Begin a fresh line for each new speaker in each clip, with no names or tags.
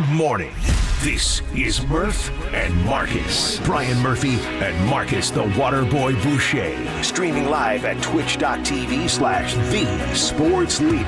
morning. This is Murph and Marcus. Brian Murphy and Marcus the Waterboy Boucher. Streaming live at twitch.tv/the sports leader.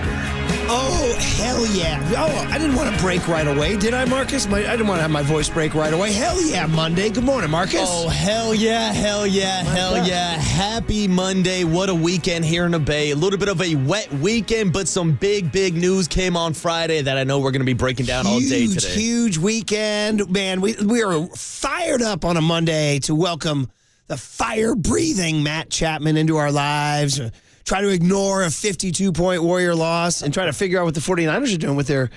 Oh, hell yeah. Oh, I didn't want to break right away, did I, Marcus? I didn't want to have my voice break right away. Hell yeah, Monday. Good morning, Marcus.
Oh, hell yeah, hell yeah, hell yeah. Happy Monday. What a weekend here in the Bay. A little bit of a wet weekend, but some big news came on Friday that I know we're going to be breaking down all day today.
Huge weekend. Man, we are fired up on a Monday to welcome the fire-breathing Matt Chapman into our lives. Try to ignore a 52-point Warrior loss and try to figure out what the 49ers are doing with their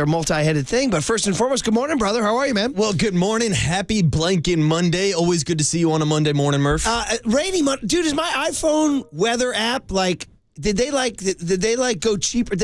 multi-headed thing. But first and foremost, good morning, brother. How are you, man?
Well, good morning. Happy blanking Monday. Always good to see you on a Monday morning, Murph.
Rainy Monday. Dude, is my iPhone weather app, did they go cheaper?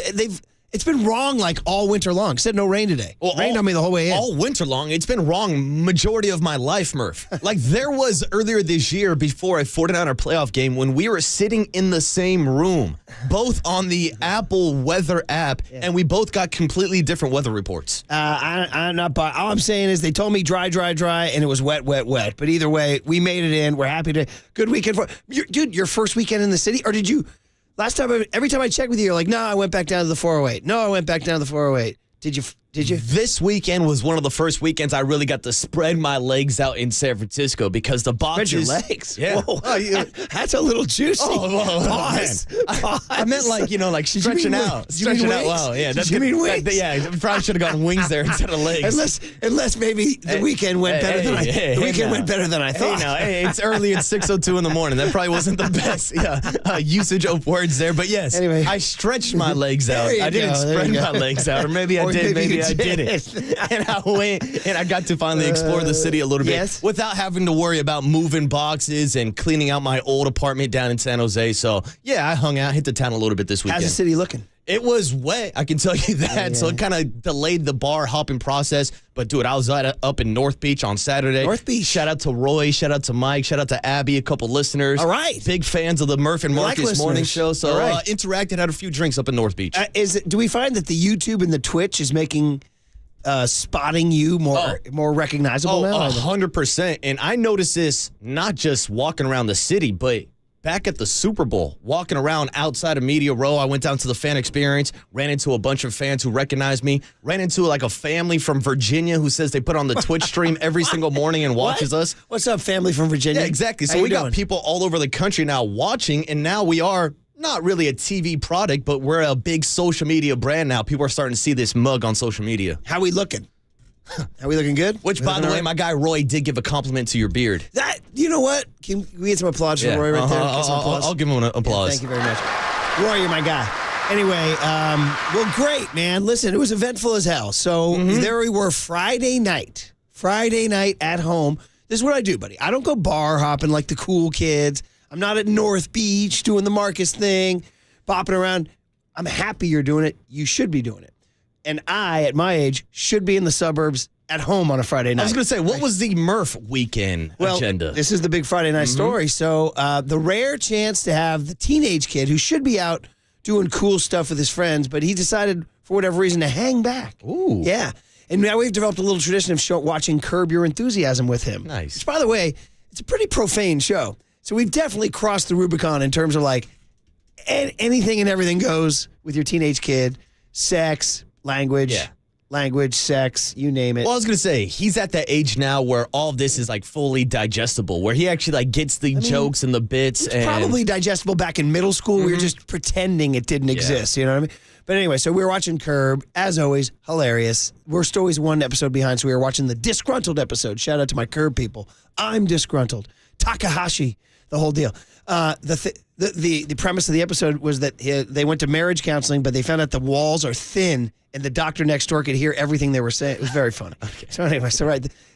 It's been wrong all winter long. It said no rain today. Well, rained on me the whole way in.
All winter long. It's been wrong majority of my life, Murph. There was earlier this year before a 49er playoff game when we were sitting in the same room, both on the Apple weather app, and we both got completely different weather reports.
I'm not. All I'm saying is they told me dry, and it was wet. But either way, we made it in. We're happy to. Good weekend for dude. Your first weekend in the city, or did you? Last time, every time I checked with you, you're like, no, I went back down to the 408. No, I went back down to the 408. Did you?
This weekend was one of the first weekends I really got to spread my legs out in San Francisco because the boxes.
Spread your legs?
Yeah.
Whoa. That's a little juicy.
Pause. I meant stretching out. Stretching out. Wow. Yeah.
Did you mean wings?
Yeah. Probably should have gone wings there instead of legs.
Unless maybe the weekend went better than went better than I thought.
It's early. It's 6:02 in the morning. That probably wasn't the best usage of words there. But yes, anyway. I stretched my legs out. I didn't spread my legs out. Or maybe I did. Maybe I did it. And I went and I got to finally explore the city a little bit without having to worry about moving boxes and cleaning out my old apartment down in San Jose. So, yeah, I hung out, hit the town a little bit this weekend.
How's the city looking?
It was wet, I can tell you that. Yeah. So it kind of delayed the bar hopping process. But, dude, I was up in North Beach on Saturday.
North Beach.
Shout out to Roy. Shout out to Mike. Shout out to Abby, a couple listeners.
All right.
Big fans of the Murph and Marcus morning show. So interacted, had a few drinks up in North Beach.
Do we find that the YouTube and the Twitch is making spotting you more recognizable now?
100%. And I noticed this not just walking around the city, but back at the Super Bowl, walking around outside of Media Row. I went down to the fan experience, ran into a bunch of fans who recognized me, ran into a family from Virginia who says they put on the Twitch stream every single morning and watches us.
What's up, family from Virginia?
Yeah, exactly. So we got people all over the country now watching, and now we are not really a TV product, but we're a big social media brand now. People are starting to see this mug on social media.
How we looking? Are we looking good?
Which, by the way, my guy Roy did give a compliment to your beard.
You know what? Can we get some applause for Roy right there?
I'll give him an applause.
Thank you very much. Roy, you're my guy. Anyway, well, great, man. Listen, it was eventful as hell. So there we were Friday night at home. This is what I do, buddy. I don't go bar hopping like the cool kids. I'm not at North Beach doing the Marcus thing, bopping around. I'm happy you're doing it. You should be doing it. And I, at my age, should be in the suburbs at home on a Friday night.
I was going to say, what was the Murph weekend agenda?
This is the big Friday night story. So the rare chance to have the teenage kid who should be out doing cool stuff with his friends, but he decided, for whatever reason, to hang back.
Ooh.
Yeah. And now we've developed a little tradition of watching Curb Your Enthusiasm with him.
Nice.
Which, by the way, it's a pretty profane show. So we've definitely crossed the Rubicon in terms of anything and everything goes with your teenage kid. Sex, language, sex, you name it.
Well, I was going to say, he's at that age now where all of this is fully digestible, where he actually gets the jokes and the bits.
It's probably digestible back in middle school. We were just pretending it didn't exist, you know what I mean? But anyway, so we were watching Curb, as always, hilarious. We're still always one episode behind, so we were watching the Disgruntled episode. Shout out to my Curb people. I'm disgruntled. Takahashi, the whole deal. The premise of the episode was that they went to marriage counseling, but they found out the walls are thin, and the doctor next door could hear everything they were saying. It was very funny. Okay. So anyway,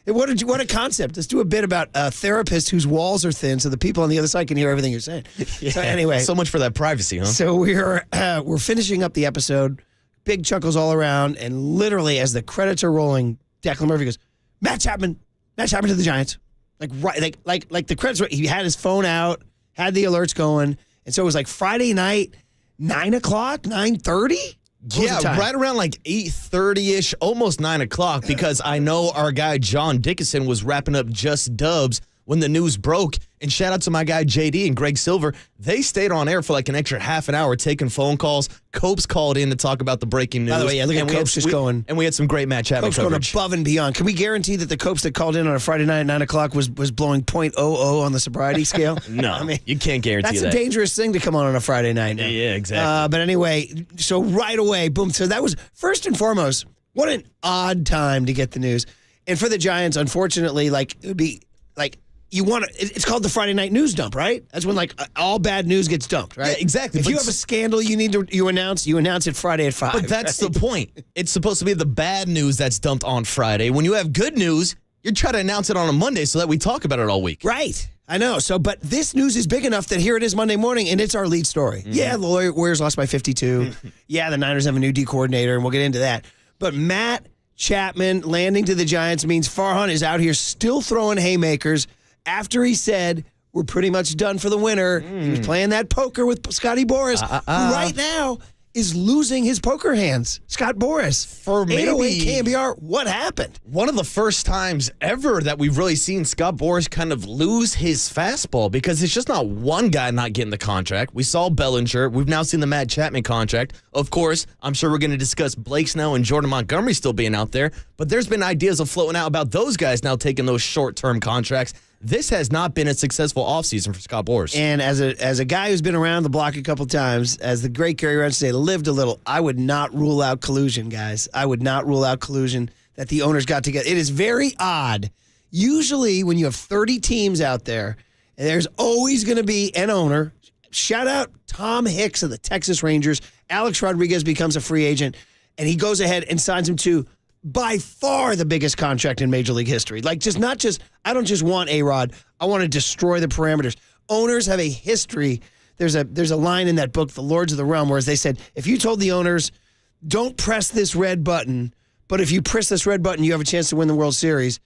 what a concept. Let's do a bit about a therapist whose walls are thin, so the people on the other side can hear everything you're saying.
Yeah.
So anyway,
so much for that privacy, huh?
So we're finishing up the episode. Big chuckles all around, and literally as the credits are rolling, Declan Murphy goes, Matt Chapman to the Giants. Like the credits. He had his phone out, had the alerts going, and so it was Friday night, 9:00, 9:30.
Yeah, right around like 8:30-ish, almost 9 o'clock, because I know our guy John Dickinson was wrapping up Just Dubs when the news broke. And shout out to my guy JD and Greg Silver. They stayed on air for like an extra half an hour taking phone calls. Copes called in to talk about the breaking news.
By the way, yeah, look at Copes just going.
And we had some great Matt Chapman
Copes
coverage.
going above and beyond. Can we guarantee that the Copes that called in on a Friday night at 9 o'clock was blowing .00 on the sobriety scale?
No, I mean, you can't guarantee that.
That's a dangerous thing to come on a Friday night now.
Yeah, exactly.
But anyway, so right away, boom. So that was, first and foremost, what an odd time to get the news. And for the Giants, unfortunately, like, it would be like, it's called the Friday night news dump, right? That's when like all bad news gets dumped, right?
Yeah, exactly.
If you have a scandal you announce it Friday at 5.
But that's the point. It's supposed to be the bad news that's dumped on Friday. When you have good news, you try to announce it on a Monday so that we talk about it all week.
Right. I know. So, but this news is big enough that here it is Monday morning, and it's our lead story. Mm-hmm. Yeah, the Warriors lost by 52. Yeah, the Niners have a new D coordinator, and we'll get into that. But Matt Chapman landing to the Giants means Farhan is out here still throwing haymakers. After he said, we're pretty much done for the winter, he was playing that poker with Scotty Boras, who right now is losing his poker hands. Scott Boras.
For maybe
808 KNBR, what happened?
One of the first times ever that we've really seen Scott Boras kind of lose his fastball, because it's just not one guy not getting the contract. We saw Bellinger. We've now seen the Matt Chapman contract. Of course, I'm sure we're going to discuss Blake Snell and Jordan Montgomery still being out there, but there's been ideas of floating out about those guys now taking those short-term contracts. This has not been a successful offseason for Scott Boras.
And as a guy who's been around the block a couple times, as the great Gary Rents say, lived a little, I would not rule out collusion, guys. I would not rule out collusion that the owners got together. It is very odd. Usually when you have 30 teams out there, there's always going to be an owner. Shout out Tom Hicks of the Texas Rangers. Alex Rodriguez becomes a free agent, and he goes ahead and signs him to by far the biggest contract in Major League history. Like, I don't just want A-Rod. I want to destroy the parameters. Owners have a history. There's a line in that book, The Lords of the Realm, where they said, if you told the owners, don't press this red button, but if you press this red button, you have a chance to win the World Series.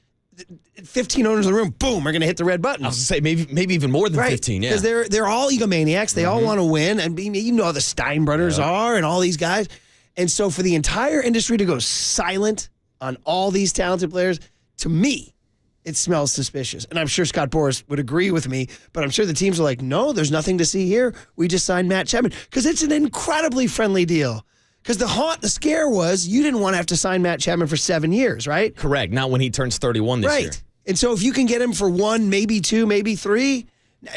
15 owners in the room, boom, are going to hit the red button.
I was going to say maybe even more than 15, yeah.
Because they're all egomaniacs. They all want to win. And you know how the Steinbrenners are and all these guys. And so for the entire industry to go silent on all these talented players, to me, it smells suspicious. And I'm sure Scott Boras would agree with me, but I'm sure the teams are like, no, there's nothing to see here. We just signed Matt Chapman. Because it's an incredibly friendly deal. Because the scare was you didn't want to have to sign Matt Chapman for 7 years, right?
Correct. Not when he turns 31 this year.
Right. And so if you can get him for 1, maybe 2, maybe 3,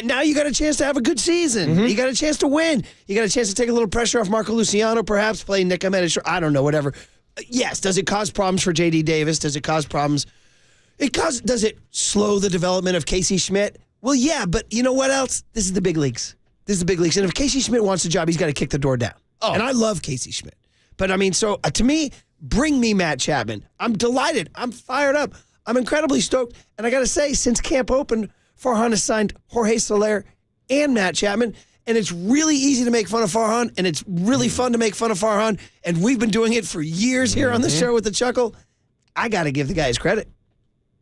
now you got a chance to have a good season. Mm-hmm. You got a chance to win. You got a chance to take a little pressure off Marco Luciano, perhaps play Nick Ahmed. I don't know, whatever. Yes, does it cause problems for J.D. Davis? Does it cause problems? Does it slow the development of Casey Schmidt? Well, yeah, but you know what else? This is the big leagues. And if Casey Schmidt wants a job, he's got to kick the door down. Oh. And I love Casey Schmidt. But, I mean, so to me, bring me Matt Chapman. I'm delighted. I'm fired up. I'm incredibly stoked. And I got to say, since camp opened, Farhan has signed Jorge Soler and Matt Chapman. And it's really easy to make fun of Farhan, and it's really fun to make fun of Farhan. And we've been doing it for years here on the show with the Chuckle. I got to give the guy his credit.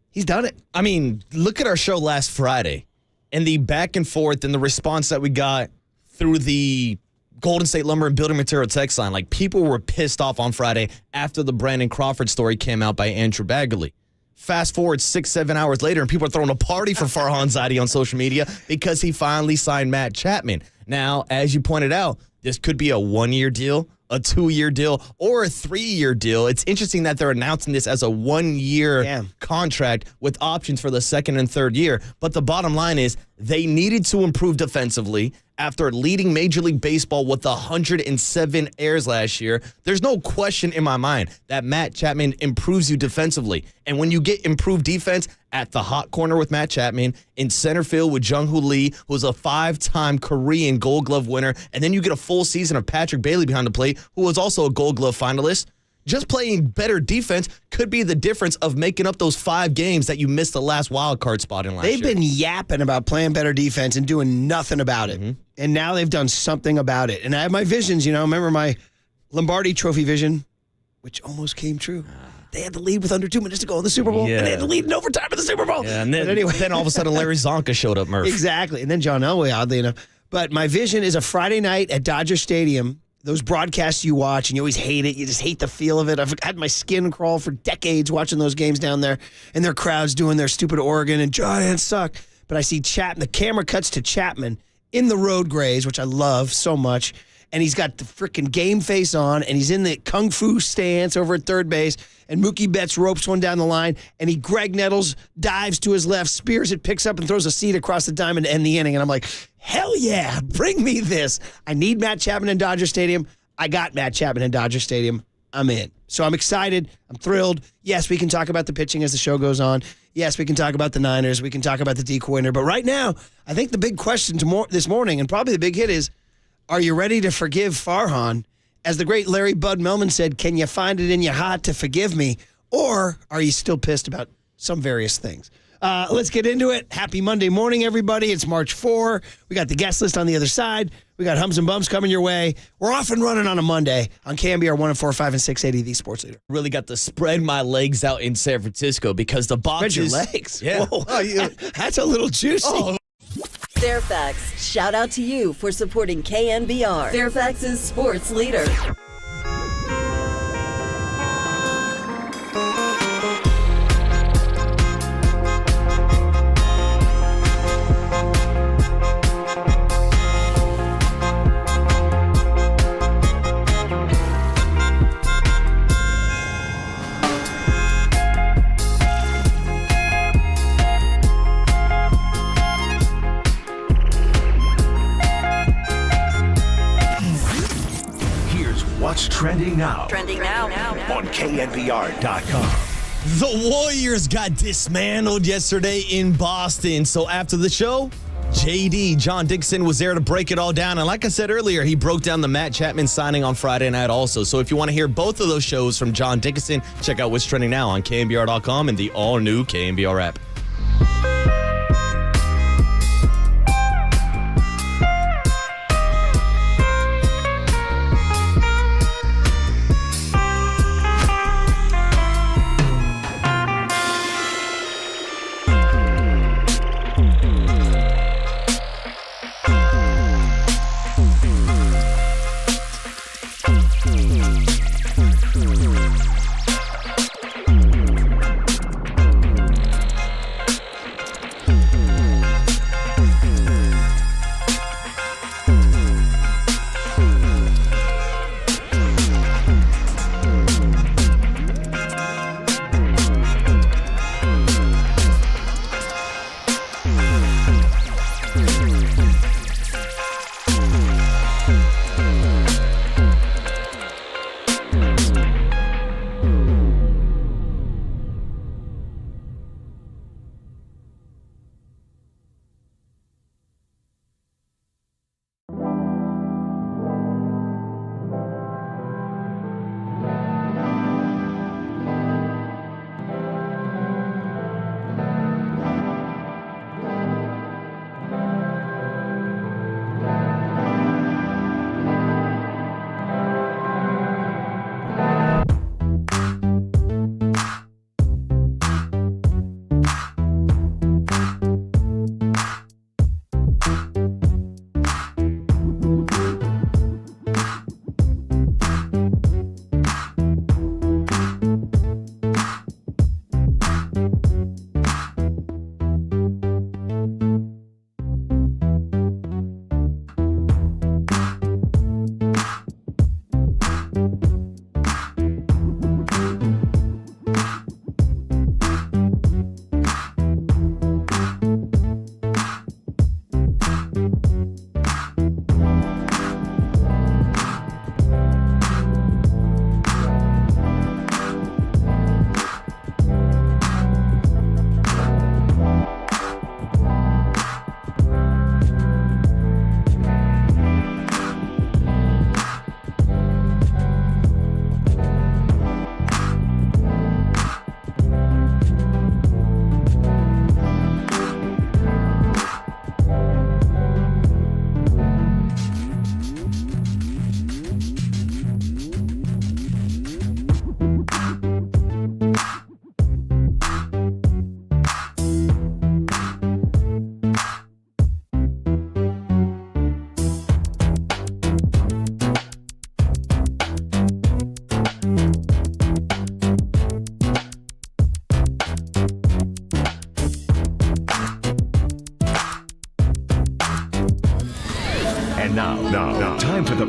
He's done it.
I mean, look at our show last Friday and the back and forth and the response that we got through the Golden State Lumber and Building Material text line. Like, people were pissed off on Friday after the Brandon Crawford story came out by Andrew Bagley. Fast forward 6-7 hours later, and people are throwing a party for Farhan Zaidi on social media because he finally signed Matt Chapman. Now, as you pointed out, this could be a 1-year deal, a 2-year deal, or a 3-year deal. It's interesting that they're announcing this as a 1-year contract with options for the 2nd and 3rd year. But the bottom line is they needed to improve defensively after leading Major League Baseball with 107 errors last year. There's no question in my mind that Matt Chapman improves you defensively. And when you get improved defense at the hot corner with Matt Chapman, in center field with Jung-Hoo Lee, who's a 5-time Korean Gold Glove winner, and then you get a full season of Patrick Bailey behind the plate, who was also a Gold Glove finalist, just playing better defense could be the difference of making up those 5 games that you missed the last wild card spot in last year.
They've been yapping about playing better defense and doing nothing about it. And now they've done something about it. And I have my visions, remember my Lombardi Trophy vision, which almost came true. They had the lead with under 2 minutes to go in the Super Bowl, and they had the lead in overtime in the Super Bowl.
Yeah, and then all of a sudden Larry Zonka showed up, Murph.
Exactly. And then John Elway, oddly enough. But my vision is a Friday night at Dodger Stadium, those broadcasts you watch and you always hate it. You just hate the feel of it. I've had my skin crawl for decades watching those games down there and their crowds doing their stupid Oregon and Giants suck. But I see Chapman. The camera cuts to Chapman in the road grays, which I love so much. And he's got the freaking game face on, and he's in the kung fu stance over at third base. And Mookie Betts ropes one down the line, and Greg Nettles dives to his left, spears it, picks up, and throws a seed across the diamond to end the inning. And I'm like, hell yeah, bring me this. I need Matt Chapman in Dodger Stadium. I got Matt Chapman in Dodger Stadium. I'm in. So I'm excited. I'm thrilled. Yes, we can talk about the pitching as the show goes on. Yes, we can talk about the Niners. We can talk about the decoy. But right now, I think the big question this morning, and probably the big hit is, are you ready to forgive Farhan? As the great Larry Bud Melman said, can you find it in your heart to forgive me? Or are you still pissed about some various things? Let's get into it. Happy Monday morning, everybody. It's March 4. We got the guest list on the other side. We got Hums and Bumps coming your way. We're off and running on a Monday on KNBR 104.5 and 680, the Sports Leader.
Really got to spread my legs out in San Francisco because the boxes.
Spread your legs?
Yeah.
Whoa. That's a little juicy. Oh.
Fairfax, shout out to you for supporting KNBR, Fairfax's sports leader.
What's trending now?
Trending now.
On KNBR.com.
The Warriors got dismantled yesterday in Boston. So after the show, JD, John Dickinson, was there to break it all down. And like I said earlier, he broke down the Matt Chapman signing on Friday night also. So if you want to hear both of those shows from John Dickinson, check out What's Trending Now on KNBR.com and the all-new KNBR app.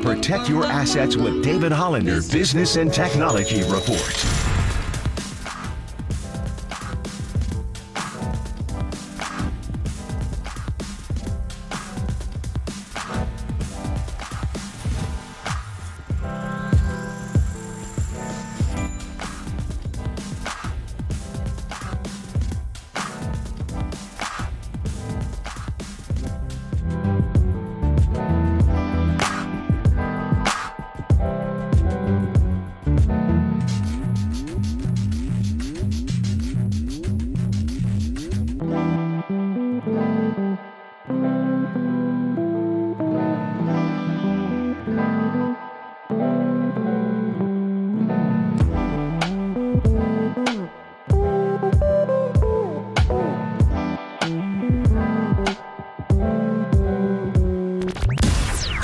Protect your assets with David Hollander Business and Technology Report.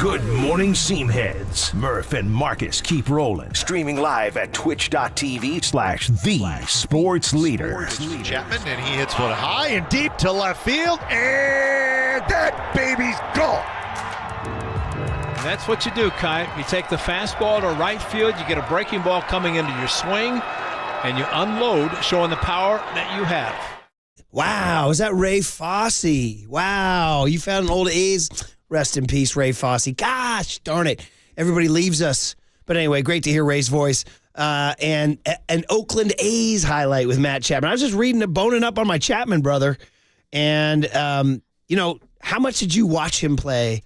Good morning, Seamheads. Murph and Marcus keep rolling. Streaming live at twitch.tv/thesportsleader.
Chapman, and he hits one high and deep to left field, and that baby's gone.
And that's what you do, Kai. You take the fastball to right field, you get a breaking ball coming into your swing, and you unload, showing the power that you have.
Wow, is that Ray Fosse? Wow, you found an old A's. Rest in peace, Ray Fosse. Gosh, darn it. Everybody leaves us. But anyway, great to hear Ray's voice. And an Oakland A's highlight with Matt Chapman. I was just boning up on my Chapman brother. And, how much did you watch him play?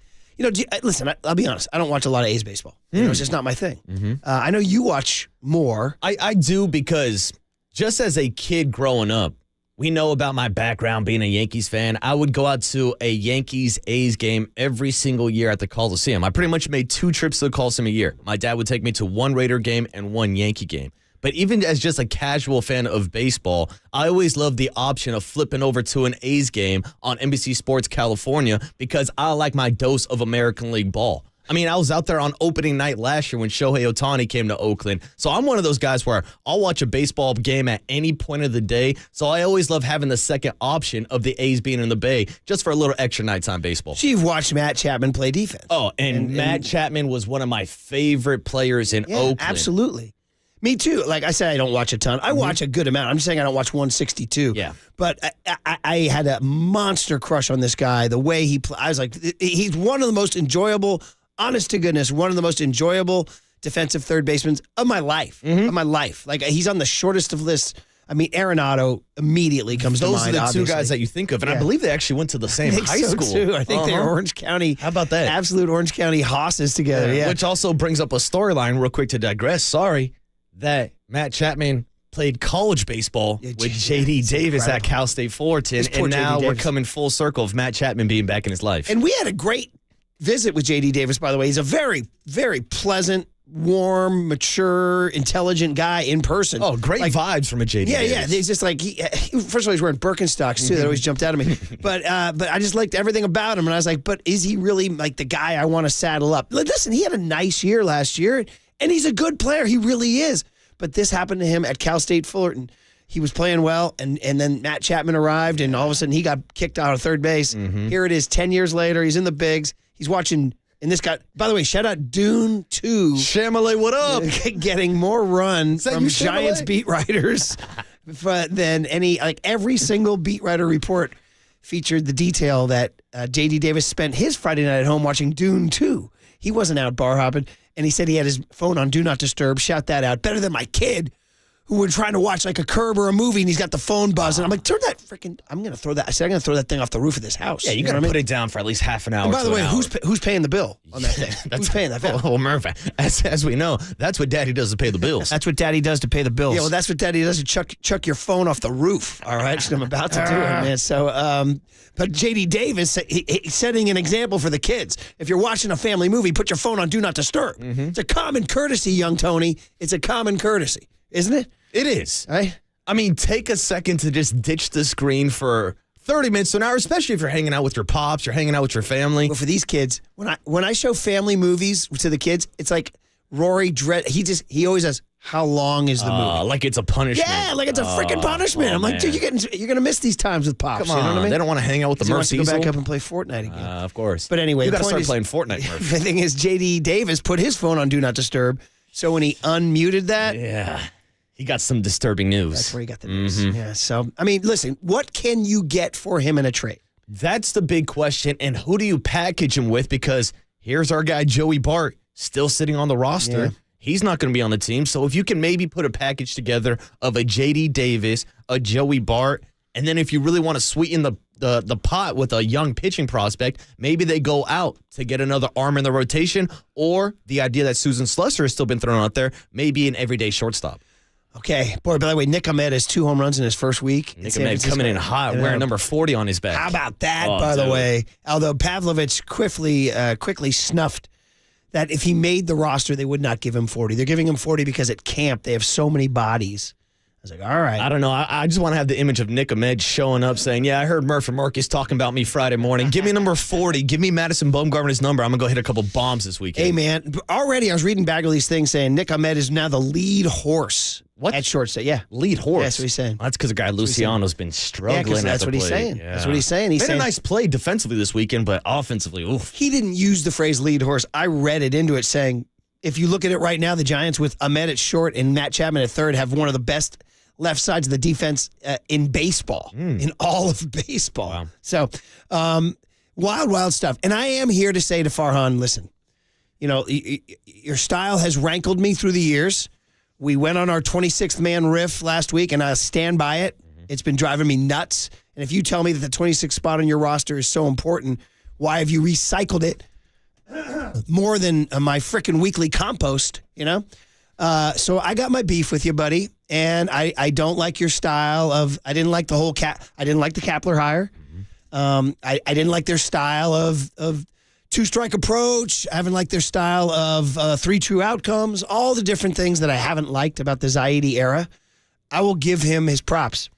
Listen, I'll be honest. I don't watch a lot of A's baseball. It's just not my thing. Mm-hmm. I know you watch more.
I do because just as a kid growing up, we know about my background being a Yankees fan. I would go out to a Yankees-A's game every single year at the Coliseum. I pretty much made 2 trips to the Coliseum a year. My dad would take me to 1 Raider game and 1 Yankee game. But even as just a casual fan of baseball, I always loved the option of flipping over to an A's game on NBC Sports California because I like my dose of American League ball. I mean, I was out there on opening night last year when Shohei Ohtani came to Oakland. So I'm one of those guys where I'll watch a baseball game at any point of the day. So I always love having the second option of the A's being in the Bay just for a little extra nighttime baseball.
So you've watched Matt Chapman play defense.
Oh, and Matt Chapman was one of my favorite players in Oakland.
Absolutely. Me too. Like I said, I don't watch a ton. I watch a good amount. I'm just saying I don't watch 162.
Yeah.
But I had a monster crush on this guy. The way he I was like, he's one of the most enjoyable, honest to goodness, one of the most enjoyable defensive third basemen of my life. Of my life. Like, he's on the shortest of lists. I mean, Arenado immediately comes to mind.
Those are the
obviously.
2 guys that you think of, and I believe they actually went to the same high school.
Too. I think they're Orange County.
How about that?
Absolute Orange County hosses together. Yeah.
Which also brings up a storyline, real quick to digress. Sorry, that Matt Chapman played college baseball with J.D. Davis at Cal State Fullerton, and now we're coming full circle of Matt Chapman being back in his life.
And we had a great visit with J.D. Davis, by the way. He's a very, very pleasant, warm, mature, intelligent guy in person.
Oh, great vibes from a J.D. Davis.
Yeah. He's just like, first of all, he's wearing Birkenstocks, too. That always jumped out at me. But I just liked everything about him. And I was like, but is he really like the guy I want to saddle up? Listen, he had a nice year last year, and he's a good player. He really is. But this happened to him at Cal State Fullerton. He was playing well, and then Matt Chapman arrived, and all of a sudden he got kicked out of third base. Here it is, 10 years later. He's in the bigs. He's watching, and this guy, by the way, shout out Dune 2.
Chamalay, what up?
Getting more run from Giants beat writers than every single beat writer report featured the detail that J.D. Davis spent his Friday night at home watching Dune 2. He wasn't out bar hopping, and he said he had his phone on Do Not Disturb. Shout that out. Better than my kid, who were trying to watch like a Curb or a movie, and he's got the phone buzzing. I'm like, turn that freaking, I'm going to throw that. I said, I'm going to throw that thing off the roof of this house.
Yeah, you got to put it down for at least half an hour.
And by the way, who's paying the bill on that thing? Who's paying that bill?
Well, Murph, as we know, that's what Daddy does to pay the bills.
That's what Daddy does to pay the bills. Yeah, well, that's what Daddy does to chuck your phone off the roof. All right, I'm about to do it, man. So, but J.D. Davis, he's setting an example for the kids. If you're watching a family movie, put your phone on Do Not Disturb. It's a common courtesy, young Tony. It's a common courtesy, isn't it?
It is.
Right?
I mean, take a second to just ditch the screen for 30 minutes to an hour, especially if you're hanging out with your pops, you're hanging out with your family.
But for these kids, when I show family movies to the kids, it's like Rory Dredd. He always says, how long is the movie?
Like it's a punishment.
Yeah, like it's a freaking punishment. I'm like, dude, you're going to miss these times with Pops.
Come on,
you know what I mean?
They don't want to hang out with the Murph
He wants to go back up and play Fortnite again.
Of course.
But anyway,
you got to start
is,
playing Fortnite, Murph.
The thing is, J.D. Davis put his phone on Do Not Disturb, so when he unmuted that,
yeah, he got some disturbing news.
That's where he got the news. Yeah. So I mean, listen, what can you get for him in a trade?
That's the big question, and who do you package him with? Because here's our guy Joey Bart still sitting on the roster.
Yeah.
He's not going to be on the team. So if you can maybe put a package together of a J.D. Davis, a Joey Bart, and then if you really want to sweeten the pot with a young pitching prospect, maybe they go out to get another arm in the rotation, or the idea that Susan Slusser has still been thrown out there, maybe an everyday shortstop.
Okay. Boy, by the way, Nick Ahmed has 2 home runs in his first week.
Nick Ahmed coming in hot, wearing number 40 on his back.
How about that, by the way? Although Pavlovich quickly snuffed that if he made the roster, they would not give him 40. They're giving him 40 because at camp they have so many bodies. I was like, all right.
I don't know. I just want to have the image of Nick Ahmed showing up saying, yeah, I heard Murph and Marcus talking about me Friday morning. Give me number 40. Give me Madison Bumgarner's number. I'm going to go hit a couple bombs this weekend.
Hey, man. Already I was reading Bagley's thing saying Nick Ahmed is now the lead horse at shortstop. Yeah.
Lead horse?
That's what he's saying.
Well, that's because the guy Luciano's been struggling at
that's
the
what he's
plate.
saying.
Yeah.
That's what he's saying.
Made a nice play defensively this weekend, but offensively, oof.
He didn't use the phrase lead horse. I read it into it saying, if you look at it right now, the Giants with Ahmed at short and Matt Chapman at third have one of the best left sides of the defense in baseball, in all of baseball.
Wow.
So, wild stuff. And I am here to say to Farhan, listen, you know, your style has rankled me through the years. We went on our 26th man riff last week, and I stand by it. It's been driving me nuts. And if you tell me that the 26th spot on your roster is so important, why have you recycled it more than my frickin' weekly compost, you know? So I got my beef with you, buddy, and I don't like your style of. I didn't like the whole I didn't like the Kapler hire. I didn't like their style of 2-strike approach. I haven't liked their style of 3 true outcomes. All the different things that I haven't liked about the Zaidi era. I will give him his props.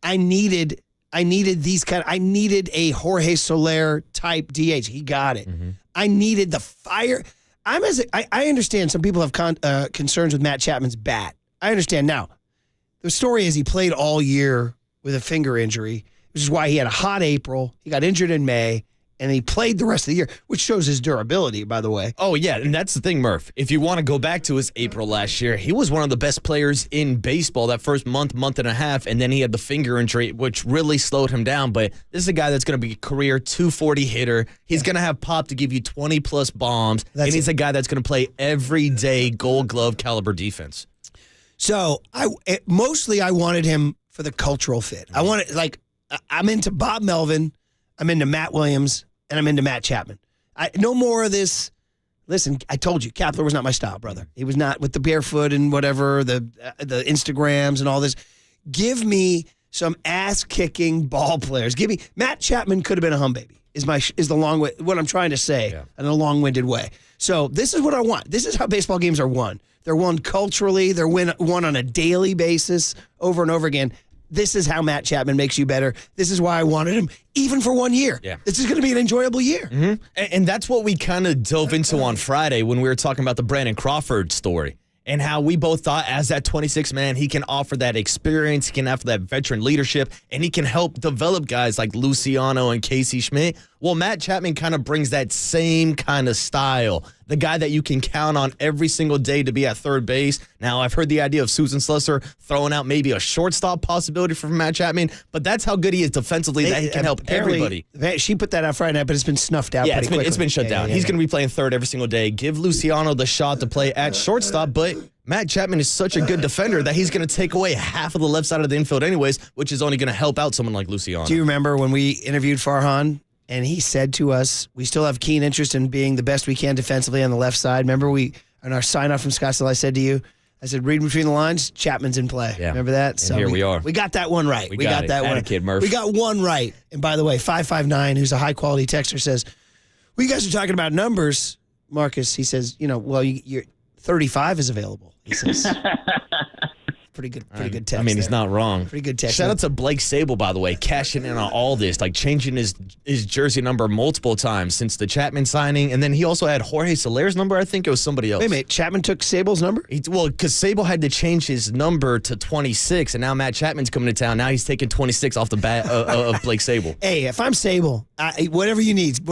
I needed these I needed a Jorge Soler type DH. He got it. I needed the fire. I understand some people have concerns with Matt Chapman's bat. I understand. Now, the story is he played all year with a finger injury, which is why he had a hot April. He got injured in May, and he played the rest of the year, which shows his durability, by the way.
Oh, yeah, and that's the thing, Murph. If you want to go back to his April last year, he was one of the best players in baseball that first month and a half, and then he had the finger injury, which really slowed him down. But this is a guy that's going to be a career 240 hitter. He's going to have pop to give you 20-plus bombs, and he's a guy that's going to play everyday Gold Glove caliber defense.
So, I wanted him for the cultural fit. I wanted, I'm into Bob Melvin, I'm into Matt Williams, and I'm into Matt Chapman. No more of this. Listen, I told you, Kapler was not my style, brother. He was not with the barefoot and whatever, the Instagrams and all this. Give me some ass-kicking ball players. Give me Matt Chapman could have been a hum baby. Is the long way what I'm trying to say in a long-winded way. So this is what I want. This is how baseball games are won. They're won culturally. They're won on a daily basis over and over again. This is how Matt Chapman makes you better. This is why I wanted him, even for 1 year.
Yeah.
This is going to be an enjoyable year.
Mm-hmm. And that's what we kind of dove into on Friday when we were talking about the Brandon Crawford story and how we both thought as that 26 man, he can offer that experience, he can offer that veteran leadership, and he can help develop guys like Luciano and Casey Schmidt. Well, Matt Chapman kind of brings that same kind of style. The guy that you can count on every single day to be at third base. Now, I've heard the idea of Susan Slusser throwing out maybe a shortstop possibility for Matt Chapman, but that's how good he is defensively that he can help everybody.
She put that out Friday night, but it's been snuffed out pretty quickly.
It's been shut down. He's going to be playing third every single day. Give Luciano the shot to play at shortstop, but Matt Chapman is such a good defender that he's going to take away half of the left side of the infield anyways, which is only going to help out someone like Luciano.
Do you remember when we interviewed Farhan? And he said to us, we still have keen interest in being the best we can defensively on the left side. Remember on our sign-off from Scottsdale, I said to you, read between the lines, Chapman's in play. Yeah. Remember that?
And so here we are.
We got that one right.
We got that one. Kid Murph.
We got one right. And by the way, 559, who's a high-quality texter, says, well, you guys are talking about numbers, Marcus. He says, your 35 is available, he says. Pretty good text.
I mean, he's not wrong.
Pretty good text.
Shout out to Blake Sable, by the way, cashing in on all this, like changing his jersey number multiple times since the Chapman signing. And then he also had Jorge Soler's number. I think it was somebody else.
Wait a minute. Chapman took Sable's number?
Because Sable had to change his number to 26, and now Matt Chapman's coming to town. Now he's taking 26 off the bat of Blake Sable.
Hey, if I'm Sable, whatever you need,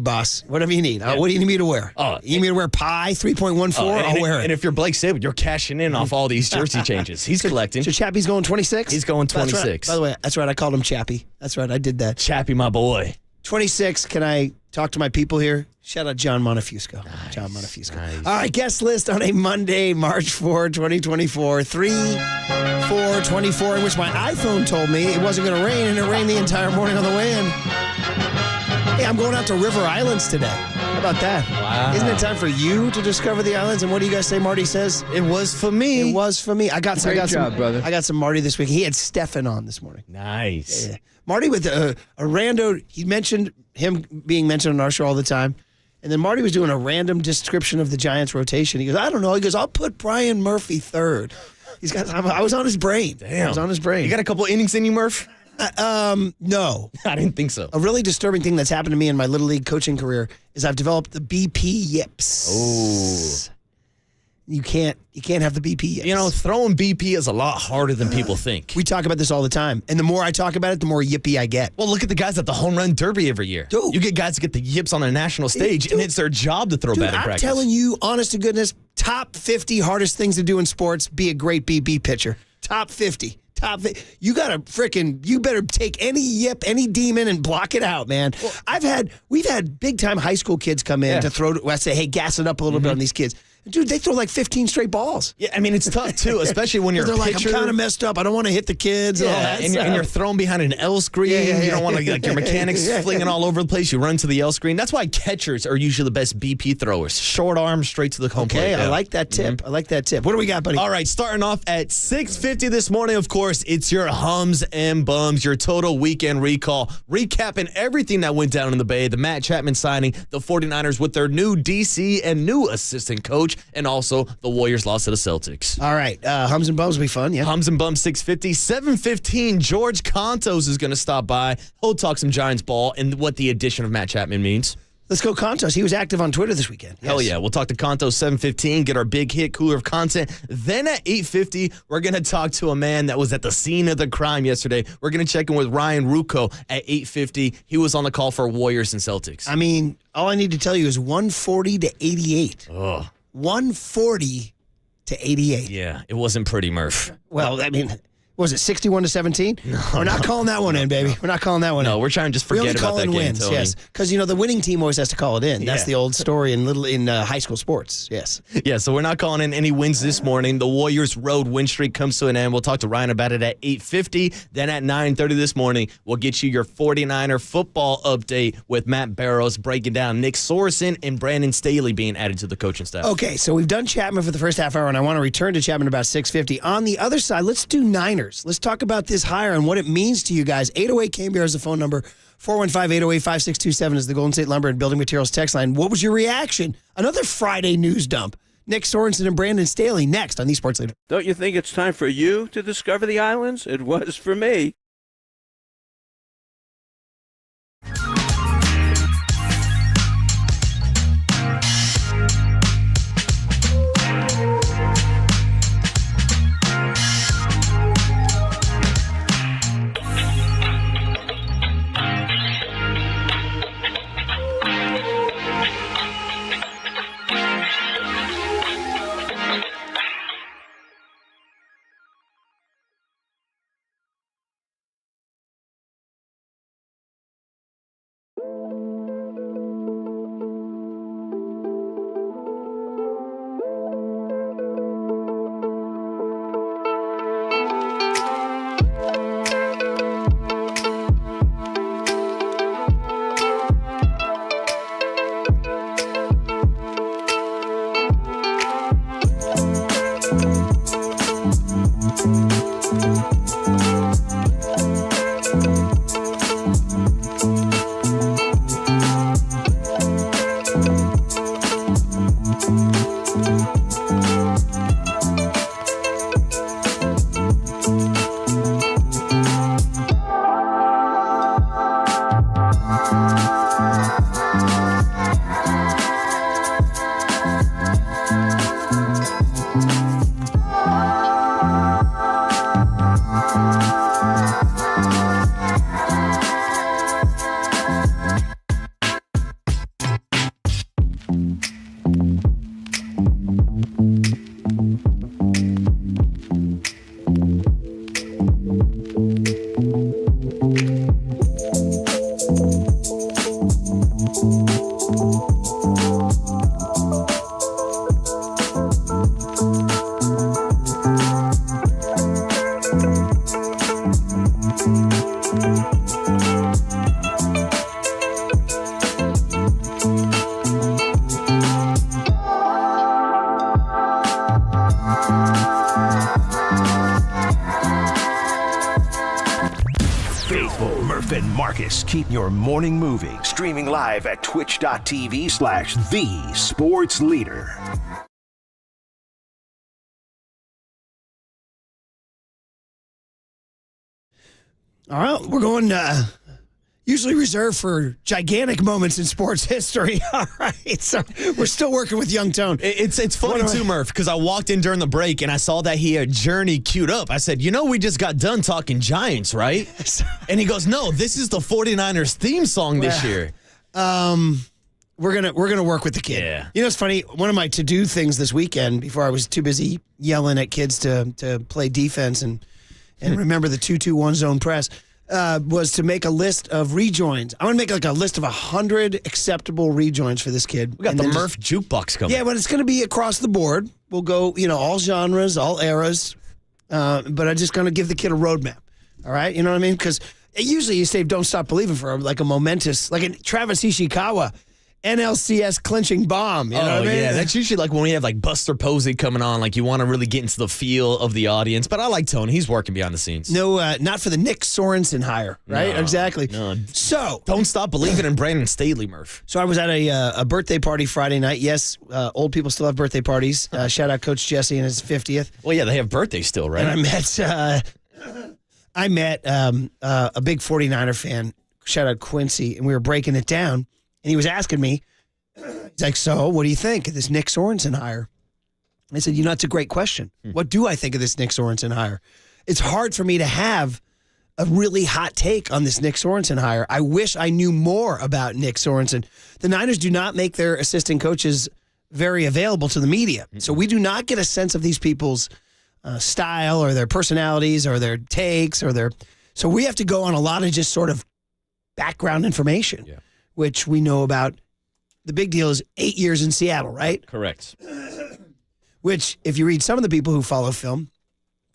boss. Whatever you need. What do you need me to wear? You need me to wear Pi 3.14? I'll wear it.
And if you're Blake Sable, you're cashing in off all these jersey changes. He's collecting.
So Chappie's going 26?
He's going 26.
Right. By the way, that's right. I called him Chappie. That's right. I did that.
Chappie, my boy.
26. Can I talk to my people here? Shout out John Montefusco. Nice. John Montefusco. Nice. All right, guest list on a Monday, March 4, 2024. 3/4/24, in which my iPhone told me it wasn't going to rain, and it rained the entire morning on the way in. Hey, I'm going out to River Islands today. How about that?
Wow.
Isn't it time for you to discover the islands? And what do you guys say Marty says?
It was for me.
It was for me. I got some Marty this week. He had Stefan on this morning.
Nice.
Yeah. Marty with a rando. He mentioned him being mentioned on our show all the time. And then Marty was doing a random description of the Giants' rotation. He goes, I don't know. He goes, I'll put Brian Murphy third. I was on his brain.
Damn.
I was on his brain.
You got a couple innings in you, Murph?
No.
I didn't think so.
A really disturbing thing that's happened to me in my Little League coaching career is I've developed the BP yips.
Oh.
You can't have the BP yips.
You know, throwing BP is a lot harder than people think.
We talk about this all the time. And the more I talk about it, the more yippy I get.
Well, look at the guys at the home run derby every year.
Dude.
You get guys that get the yips on a national stage, and it's their job to throw batting practice.
I'm telling you, honest to goodness, top 50 hardest things to do in sports, be a great BP pitcher. Top 50. You better take any yip, any demon, and block it out, man. Well, we've had big time high school kids come in to throw. I say, hey, gas it up a little bit on these kids. Dude, they throw like 15 straight balls.
Yeah, I mean, it's tough, too, especially when you're a pitcher.
They're like, I'm kind of messed up. I don't want to hit the kids. And all that
and you're thrown behind an L screen. You don't want to get your mechanics flinging all over the place. You run to the L screen. That's why catchers are usually the best BP throwers. Short arm, straight to the home plate.
I like that tip. I like that tip. What do we got, buddy?
All right, starting off at 6:50 this morning, of course, it's your hums and bums, your total weekend recall. Recapping everything that went down in the Bay, the Matt Chapman signing, the 49ers with their new DC and new assistant coach, and also the Warriors lost to the Celtics.
All right. Hums and bums will be fun, yeah.
Hums and bums 6:50. 7:15, George Kontos is going to stop by. He'll talk some Giants ball and what the addition of Matt Chapman means.
Let's go Kontos. He was active on Twitter this weekend.
Hell yeah. We'll talk to Kontos 7:15, get our big hit cooler of content. Then at 8:50, we're going to talk to a man that was at the scene of the crime yesterday. We're going to check in with Ryan Ruocco at 8:50. He was on the call for Warriors and Celtics.
I mean, all I need to tell you is 140 to 88.
Oh.
140 to 88.
Yeah, it wasn't pretty, Murph.
Well, I mean, was it 61 to 17?
No,
we're not calling that one in, baby. We're not calling that one in.
No, we're trying to just forget about that game,
wins,
Tony.
yes. Because, the winning team always has to call it in. That's the old story in high school sports, yes.
Yeah, so we're not calling in any wins this morning. The Warriors' road win streak comes to an end. We'll talk to Ryan about it at 8:50. Then at 9:30 this morning, we'll get you your 49er football update with Matt Barrows breaking down Nick Sorensen and Brandon Staley being added to the coaching staff.
Okay, so we've done Chapman for the first half hour, and I want to return to Chapman about 6:50. On the other side, let's do Niners. Let's talk about this hire and what it means to you guys. 808 KNBR is the phone number. 415-808-5627 is the Golden State Lumber and Building Materials text line. What was your reaction? Another Friday news dump. Nick Sorensen and Brandon Staley next on the Sports Leader.
Don't you think it's time for you to discover the islands? It was for me.
Murph and Marcus keep your morning moving. Streaming live at twitch.tv/thesportsleader.
All right, we're going usually reserved for gigantic moments in sports history. All right, so we're still working with Young Tone.
It's funny too, Murph, because I walked in during the break and I saw that he had Journey queued up. I said, we just got done talking Giants, right? And he goes, no, this is the 49ers theme song this year.
We're gonna work with the kid.
Yeah.
It's funny. One of my to-do things this weekend, before I was too busy yelling at kids to play defense and remember the 2-2-1 zone press, was to make a list of rejoins. I want to make like a list of 100 acceptable rejoins for this kid.
We got the Murph jukebox coming.
Yeah, but it's going to be across the board. We'll go, all genres, all eras. But I'm just going to give the kid a roadmap. All right? You know what I mean? Because usually you save Don't Stop Believing for like a momentous, like a Travis Ishikawa NLCS clinching bomb. You know what I mean?
Yeah, that's usually like when we have like Buster Posey coming on, like you want to really get into the feel of the audience. But I like Tony. He's working behind the scenes.
No, not for the Nick Sorensen hire, right?
No,
exactly.
No.
So
Don't Stop Believing in Brandon Staley, Murph.
So I was at a birthday party Friday night. Yes, old people still have birthday parties. Shout out Coach Jesse and his 50th.
Well, yeah, they have birthdays still, right?
And I met a big 49er fan. Shout out Quincy, and we were breaking it down. And he was asking me, he's like, so what do you think of this Nick Sorensen hire? And I said, it's a great question. What do I think of this Nick Sorensen hire? It's hard for me to have a really hot take on this Nick Sorensen hire. I wish I knew more about Nick Sorensen. The Niners do not make their assistant coaches very available to the media. So we do not get a sense of these people's style or their personalities or their takes so we have to go on a lot of just sort of background information. Yeah. Which we know about. The big deal is 8 years in Seattle, right?
Correct.
Which, if you read some of the people who follow film,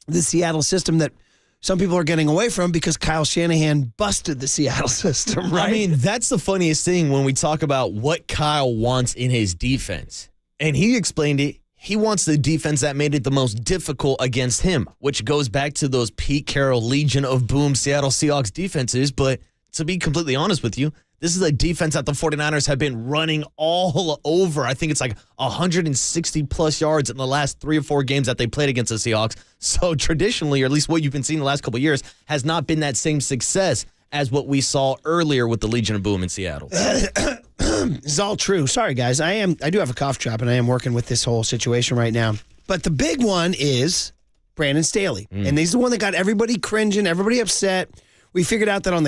the Seattle system that some people are getting away from because Kyle Shanahan busted the Seattle system, right?
I mean, that's the funniest thing when we talk about what Kyle wants in his defense. And he explained it. He wants the defense that made it the most difficult against him, which goes back to those Pete Carroll Legion of Boom Seattle Seahawks defenses. But to be completely honest with you, this is a defense that the 49ers have been running all over. I think it's like 160-plus yards in the last 3 or 4 games that they played against the Seahawks. So traditionally, or at least what you've been seeing the last couple of years, has not been that same success as what we saw earlier with the Legion of Boom in Seattle.
It's all true. Sorry, guys. I do have a cough drop, and I am working with this whole situation right now. But the big one is Brandon Staley. And he's the one that got everybody cringing, everybody upset. We figured out that on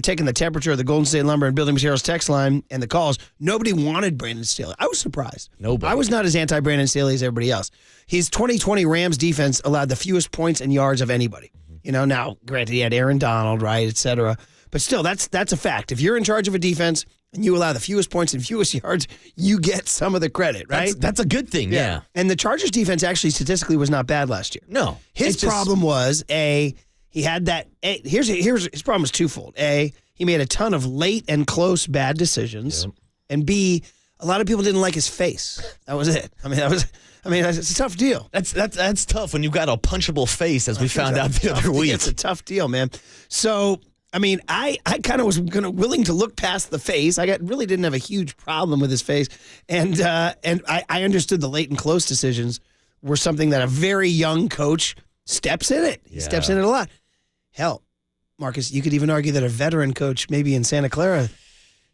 taking the temperature of the Golden State Lumber and Building Materials text line and the calls, nobody wanted Brandon Staley. I was surprised.
Nobody.
I was not as anti-Brandon Staley as everybody else. His 2020 Rams defense allowed the fewest points and yards of anybody. Now, granted, he had Aaron Donald, right, et cetera. But still, that's a fact. If you're in charge of a defense and you allow the fewest points and fewest yards, you get some of the credit, right?
That's a good thing, yeah.
And the Chargers defense actually statistically was not bad last year.
No.
His problem was, he had that. Here's his problem was twofold. A, he made a ton of late and close bad decisions, and B, a lot of people didn't like his face. That was it. It's a tough deal.
That's tough when you've got a punchable face, as we found out the other week.
It's a tough deal, man. So, I kind of was willing to look past the face. I really didn't have a huge problem with his face, and I understood the late and close decisions were something that a very young coach steps in it. He steps in it a lot. Hell, Marcus, you could even argue that a veteran coach, maybe in Santa Clara,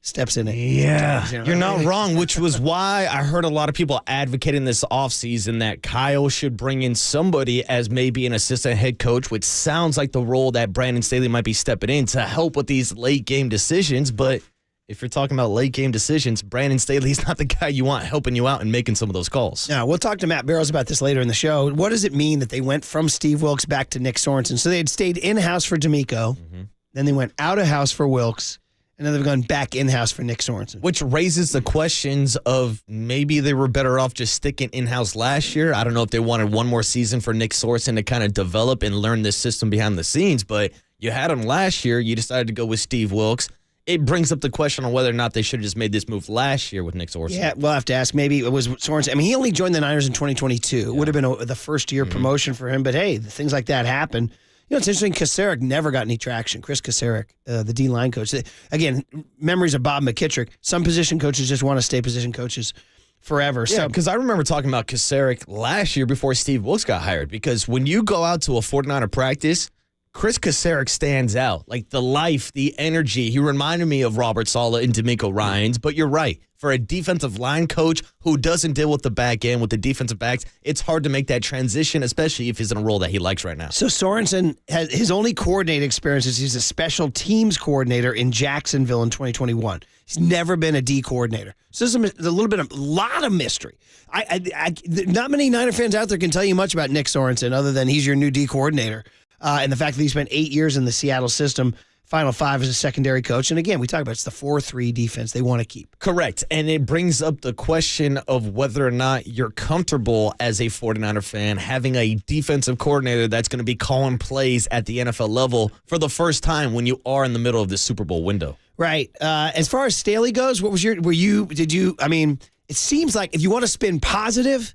steps in it.
Yeah, you're not wrong, which was why I heard a lot of people advocating this offseason that Kyle should bring in somebody as maybe an assistant head coach, which sounds like the role that Brandon Staley might be stepping in to help with these late game decisions. But if you're talking about late game decisions, Brandon Staley's not the guy you want helping you out and making some of those calls.
Yeah, we'll talk to Matt Barrows about this later in the show. What does it mean that they went from Steve Wilks back to Nick Sorensen? So they had stayed in-house for D'Amico, then they went out-of-house for Wilks, and then they've gone back in-house for Nick Sorensen.
Which raises the questions of maybe they were better off just sticking in-house last year. I don't know if they wanted one more season for Nick Sorensen to kind of develop and learn this system behind the scenes, but you had him last year. You decided to go with Steve Wilks. It brings up the question on whether or not they should have just made this move last year with Nick Sorensen.
Yeah, we'll have to ask. Maybe it was Sorensen. He only joined the Niners in 2022. It would have been the first-year promotion for him. But, hey, things like that happen. It's interesting. Kasarik never got any traction. Chris Kasarik, the D-line coach. Again, memories of Bob McKittrick. Some position coaches just want to stay position coaches forever.
Yeah, because I remember talking about Kasarik last year before Steve Wilkes got hired. Because when you go out to a 49er practice, Chris Kasarik stands out. Like the life, the energy. He reminded me of Robert Saleh and D'Amico Ryans. But you're right. For a defensive line coach who doesn't deal with the back end, with the defensive backs, it's hard to make that transition, especially if he's in a role that he likes right now.
So Sorensen has his only coordinating experience is he's a special teams coordinator in Jacksonville in 2021. He's never been a D coordinator. So there's a lot of mystery. Not many Niner fans out there can tell you much about Nick Sorensen other than he's your new D coordinator. And the fact that he spent 8 years in the Seattle system, Final Five as a secondary coach. And again, we talk about it's the 4-3 defense they want to keep.
Correct. And it brings up the question of whether or not you're comfortable as a 49er fan having a defensive coordinator that's going to be calling plays at the NFL level for the first time when you are in the middle of the Super Bowl window.
Right. As far as Staley goes, what was it seems like if you want to spin positive,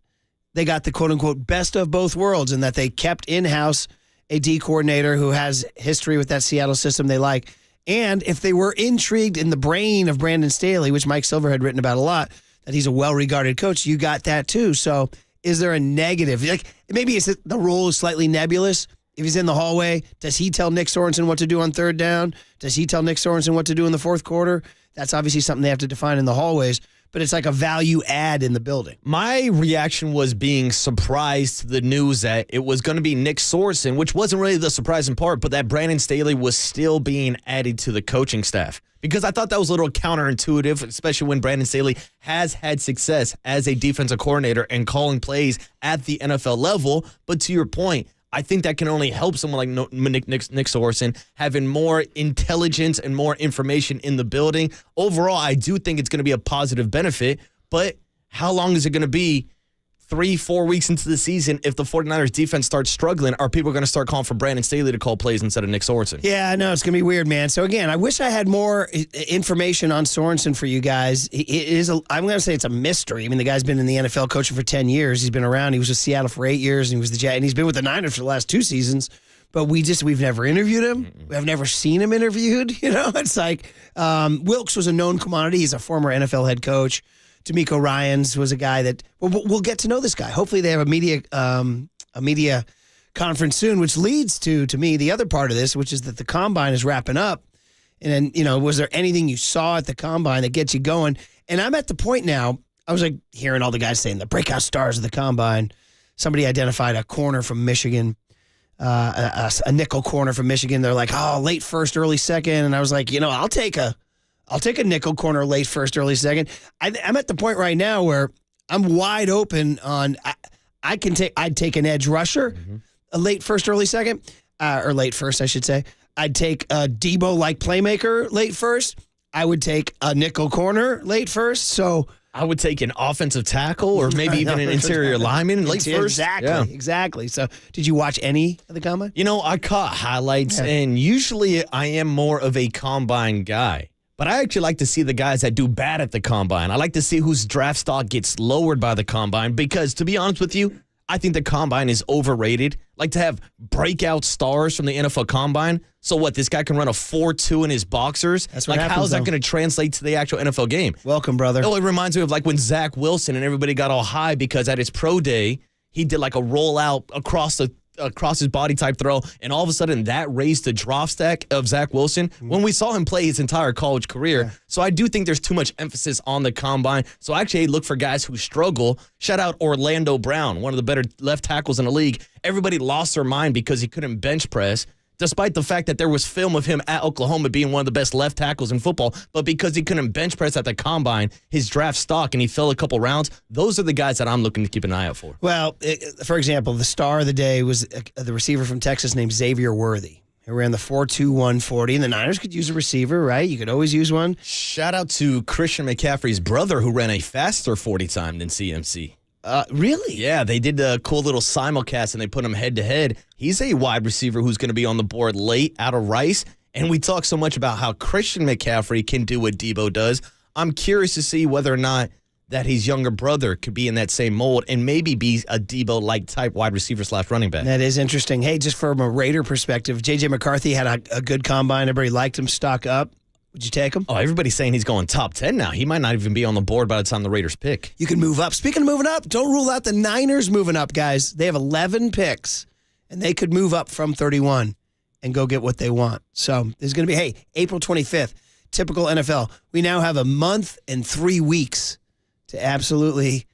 they got the quote unquote best of both worlds in that they kept in-house a D coordinator who has history with that Seattle system they like. And if they were intrigued in the brain of Brandon Staley, which Mike Silver had written about a lot, that he's a well-regarded coach, you got that too. So is there a negative? Like maybe it's the role is slightly nebulous. If he's in the hallway, does he tell Nick Sorensen what to do on third down? Does he tell Nick Sorensen what to do in the fourth quarter? That's obviously something they have to define in the hallways. But it's like a value add in the building.
My reaction was being surprised to the news that it was going to be Nick Sorensen, which wasn't really the surprising part, but that Brandon Staley was still being added to the coaching staff. Because I thought that was a little counterintuitive, especially when Brandon Staley has had success as a defensive coordinator and calling plays at the NFL level. But to your point, I think that can only help someone like Nick Sorensen having more intelligence and more information in the building. Overall, I do think it's going to be a positive benefit, but how long is it going to be 3-4 weeks into the season if the 49ers defense starts struggling? Are people going to start calling for Brandon Staley to call plays instead of Nick Sorensen?
Yeah, I know. It's going to be weird, man. So, again, I wish I had more information on Sorensen for you guys. I'm going to say it's a mystery. I mean, the guy's been in the NFL coaching for 10 years. He's been around. He was with Seattle for 8 years, and and he's been with the Niners for the last 2 seasons. But we've never interviewed him. I've never seen him interviewed. It's like Wilkes was a known commodity. He's a former NFL head coach. D'Amico Ryans was a guy that we'll get to know this guy. Hopefully they have a media conference soon, which leads to me the other part of this, which is that the combine is wrapping up. And then, was there anything you saw at the combine that gets you going? And I'm at the point now, I was like hearing all the guys saying the breakout stars of the combine. Somebody identified a corner from Michigan, a nickel corner from Michigan. They're like, oh, late first, early second. And I was like, I'll take a nickel corner late first, early second. I'm at the point right now where I'm wide open on I'd take an edge rusher, a late first, early second, or late first, I should say. I'd take a Debo-like playmaker late first. I would take a nickel corner late first. So
I would take an offensive tackle or maybe even an interior lineman late first.
Exactly. So did you watch any of the combine?
I caught highlights, and usually I am more of a combine guy. But I actually like to see the guys that do bad at the combine. I like to see whose draft stock gets lowered by the combine because, to be honest with you, I think the combine is overrated. Like to have breakout stars from the NFL combine. So what, this guy can run a 4.2 in his boxers?
That's what happens,
how is that going to translate to the actual NFL game?
Welcome, brother.
Oh, it reminds me of like when Zach Wilson and everybody got all high because at his pro day, he did like a rollout across his body type throw, and all of a sudden that raised the draft stack of Zach Wilson when we saw him play his entire college career. Yeah. So I do think there's too much emphasis on the combine. So actually look for guys who struggle. Shout out Orlando Brown, one of the better left tackles in the league. Everybody lost their mind because he couldn't bench press, despite the fact that there was film of him at Oklahoma being one of the best left tackles in football. But because he couldn't bench press at the combine, his draft stock, and he fell a couple rounds, those are the guys that I'm looking to keep an eye out for.
Well, for example, the star of the day was the receiver from Texas named Xavier Worthy. He ran the 4.2 140, and the Niners could use a receiver, right? You could always use one.
Shout out to Christian McCaffrey's brother who ran a faster 40 time than CMC.
Really?
Yeah, they did a cool little simulcast, and they put him head-to-head. He's a wide receiver who's going to be on the board late out of Rice, and we talk so much about how Christian McCaffrey can do what Debo does. I'm curious to see whether or not that his younger brother could be in that same mold and maybe be a Debo-like type wide receiver / running back.
That is interesting. Hey, just from a Raider perspective, J.J. McCarthy had a good combine. Everybody liked him. Stock up. Would you take him?
Oh, everybody's saying he's going top 10 now. He might not even be on the board by the time the Raiders pick.
You can move up. Speaking of moving up, don't rule out the Niners moving up, guys. They have 11 picks, and they could move up from 31 and go get what they want. So there's going to be, April 25th, typical NFL. We now have a month and 3 weeks to absolutely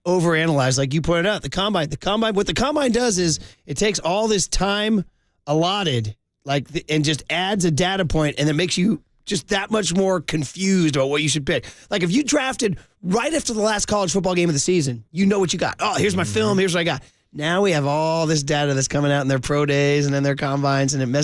overanalyze, like you pointed out, the combine. What the combine does is it takes all this time allotted, and just adds a data point, and it makes you just that much more confused about what you should pick. Like if you drafted right after the last college football game of the season, you know what you got. Oh, here's my film. Here's what I got. Now we have all this data that's coming out in their pro days and then their combines, and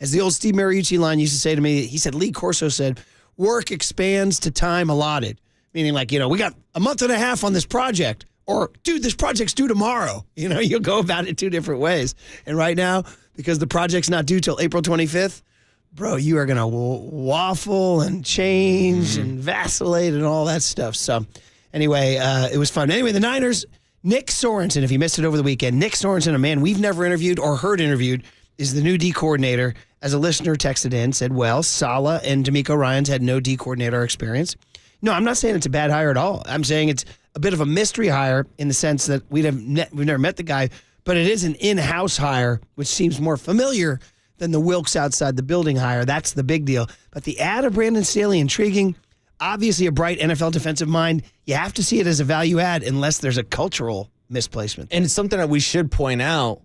as the old Steve Mariucci line used to say to me, he said, Lee Corso said, work expands to time allotted. Meaning we got a month and a half on this project. Or, dude, this project's due tomorrow. You'll go about it 2 different ways. And right now, because the project's not due till April 25th, bro, you are going to waffle and change and vacillate and all that stuff. So, anyway, it was fun. Anyway, the Niners, Nick Sorensen, if you missed it over the weekend, Nick Sorensen, a man we've never interviewed or heard interviewed, is the new D coordinator. As a listener texted in, said, well, Saleh and DeMeco Ryans had no D coordinator experience. No, I'm not saying it's a bad hire at all. I'm saying it's a bit of a mystery hire in the sense that we've never met the guy, but it is an in-house hire, which seems more familiar than the Wilkes outside the building hire. That's the big deal. But the add of Brandon Staley, intriguing, obviously a bright NFL defensive mind. You have to see it as a value add unless there's a cultural misplacement.
And it's something that we should point out.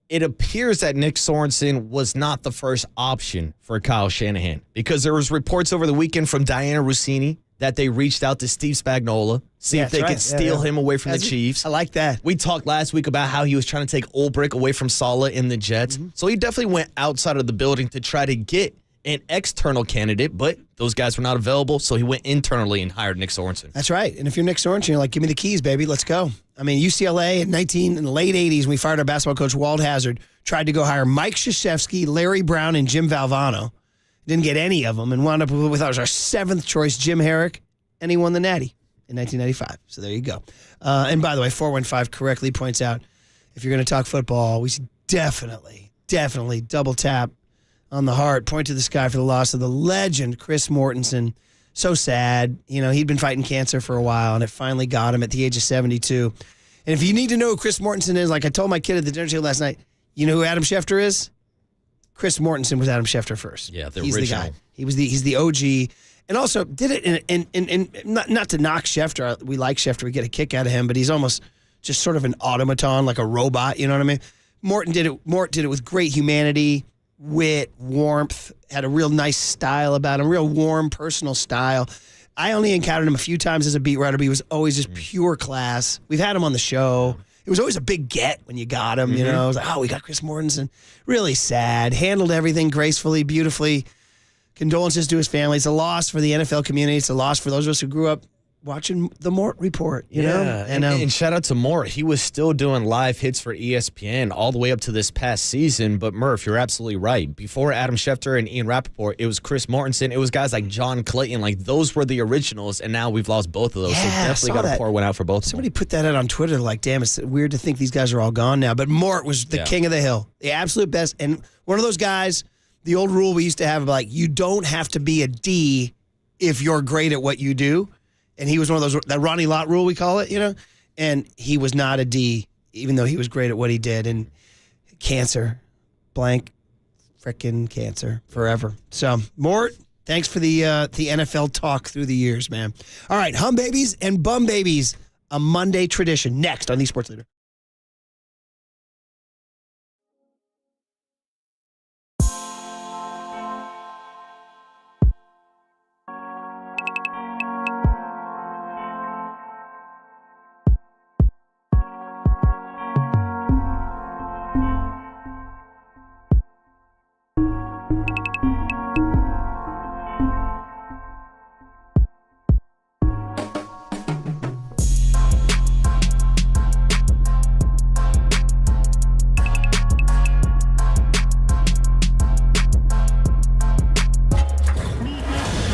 It appears that Nick Sorensen was not the first option for Kyle Shanahan because there was reports over the weekend from Diana Rossini that they reached out to Steve Spagnuolo, see if they could steal him away from the Chiefs.
I like that.
We talked last week about how he was trying to take Ulbrich away from Saleh in the Jets. So he definitely went outside of the building to try to get an external candidate, but those guys were not available, so he went internally and hired Nick Sorensen.
That's right. And if you're Nick Sorensen, you're like, give me the keys, baby. Let's go. I mean, UCLA in the late 80s, when we fired our basketball coach, Walt Hazard, tried to go hire Mike Krzyzewski, Larry Brown, and Jim Valvano. Didn't get any of them and wound up with our 7th choice, Jim Herrick, and he won the Natty in 1995. So there you go. And by the way, 415 correctly points out, if you're going to talk football, we should definitely double tap on the heart, point to the sky for the loss of the legend, Chris Mortensen. So sad. He'd been fighting cancer for a while, and it finally got him at the age of 72. And if you need to know who Chris Mortensen is, like I told my kid at the dinner table last night, you know who Adam Schefter is? Chris Mortensen was Adam Schefter first.
Yeah,
He's
original.
the guy. He's the OG. And also did it in not to knock Schefter. We like Schefter. We get a kick out of him, but he's almost just sort of an automaton, like a robot. You know what I mean? Mort did it with great humanity, wit, warmth, had a real nice style about him, real warm, personal style. I only encountered him a few times as a beat writer, but he was always just pure class. We've had him on the show. It was always a big get when you got him, It was like, we got Chris Mortensen. Really sad. Handled everything gracefully, beautifully. Condolences to his family. It's a loss for the NFL community. It's a loss for those of us who grew up watching the Mort Report, you know?
And shout out to Mort. He was still doing live hits for ESPN all the way up to this past season. But Murph, you're absolutely right. Before Adam Schefter and Ian Rappaport, it was Chris Mortensen. It was guys like John Clayton. Like, those were the originals, and now we've lost both of those. So definitely got to pour one out for both of them.
Somebody put that out on Twitter. Like, damn, it's weird to think these guys are all gone now. But Mort was the king of the hill, the absolute best. And one of those guys, the old rule we used to have, like, you don't have to be a D if you're great at what you do. And he was one of those, that Ronnie Lott rule, we call it, And he was not a D, even though he was great at what he did. And cancer, blank, frickin' cancer, forever. So, Mort, thanks for the NFL talk through the years, man. All right, Hum Babies and Bum Babies, a Monday tradition. Next on the Sports Leader.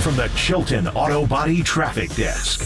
From the Chilton Auto Body Traffic Desk.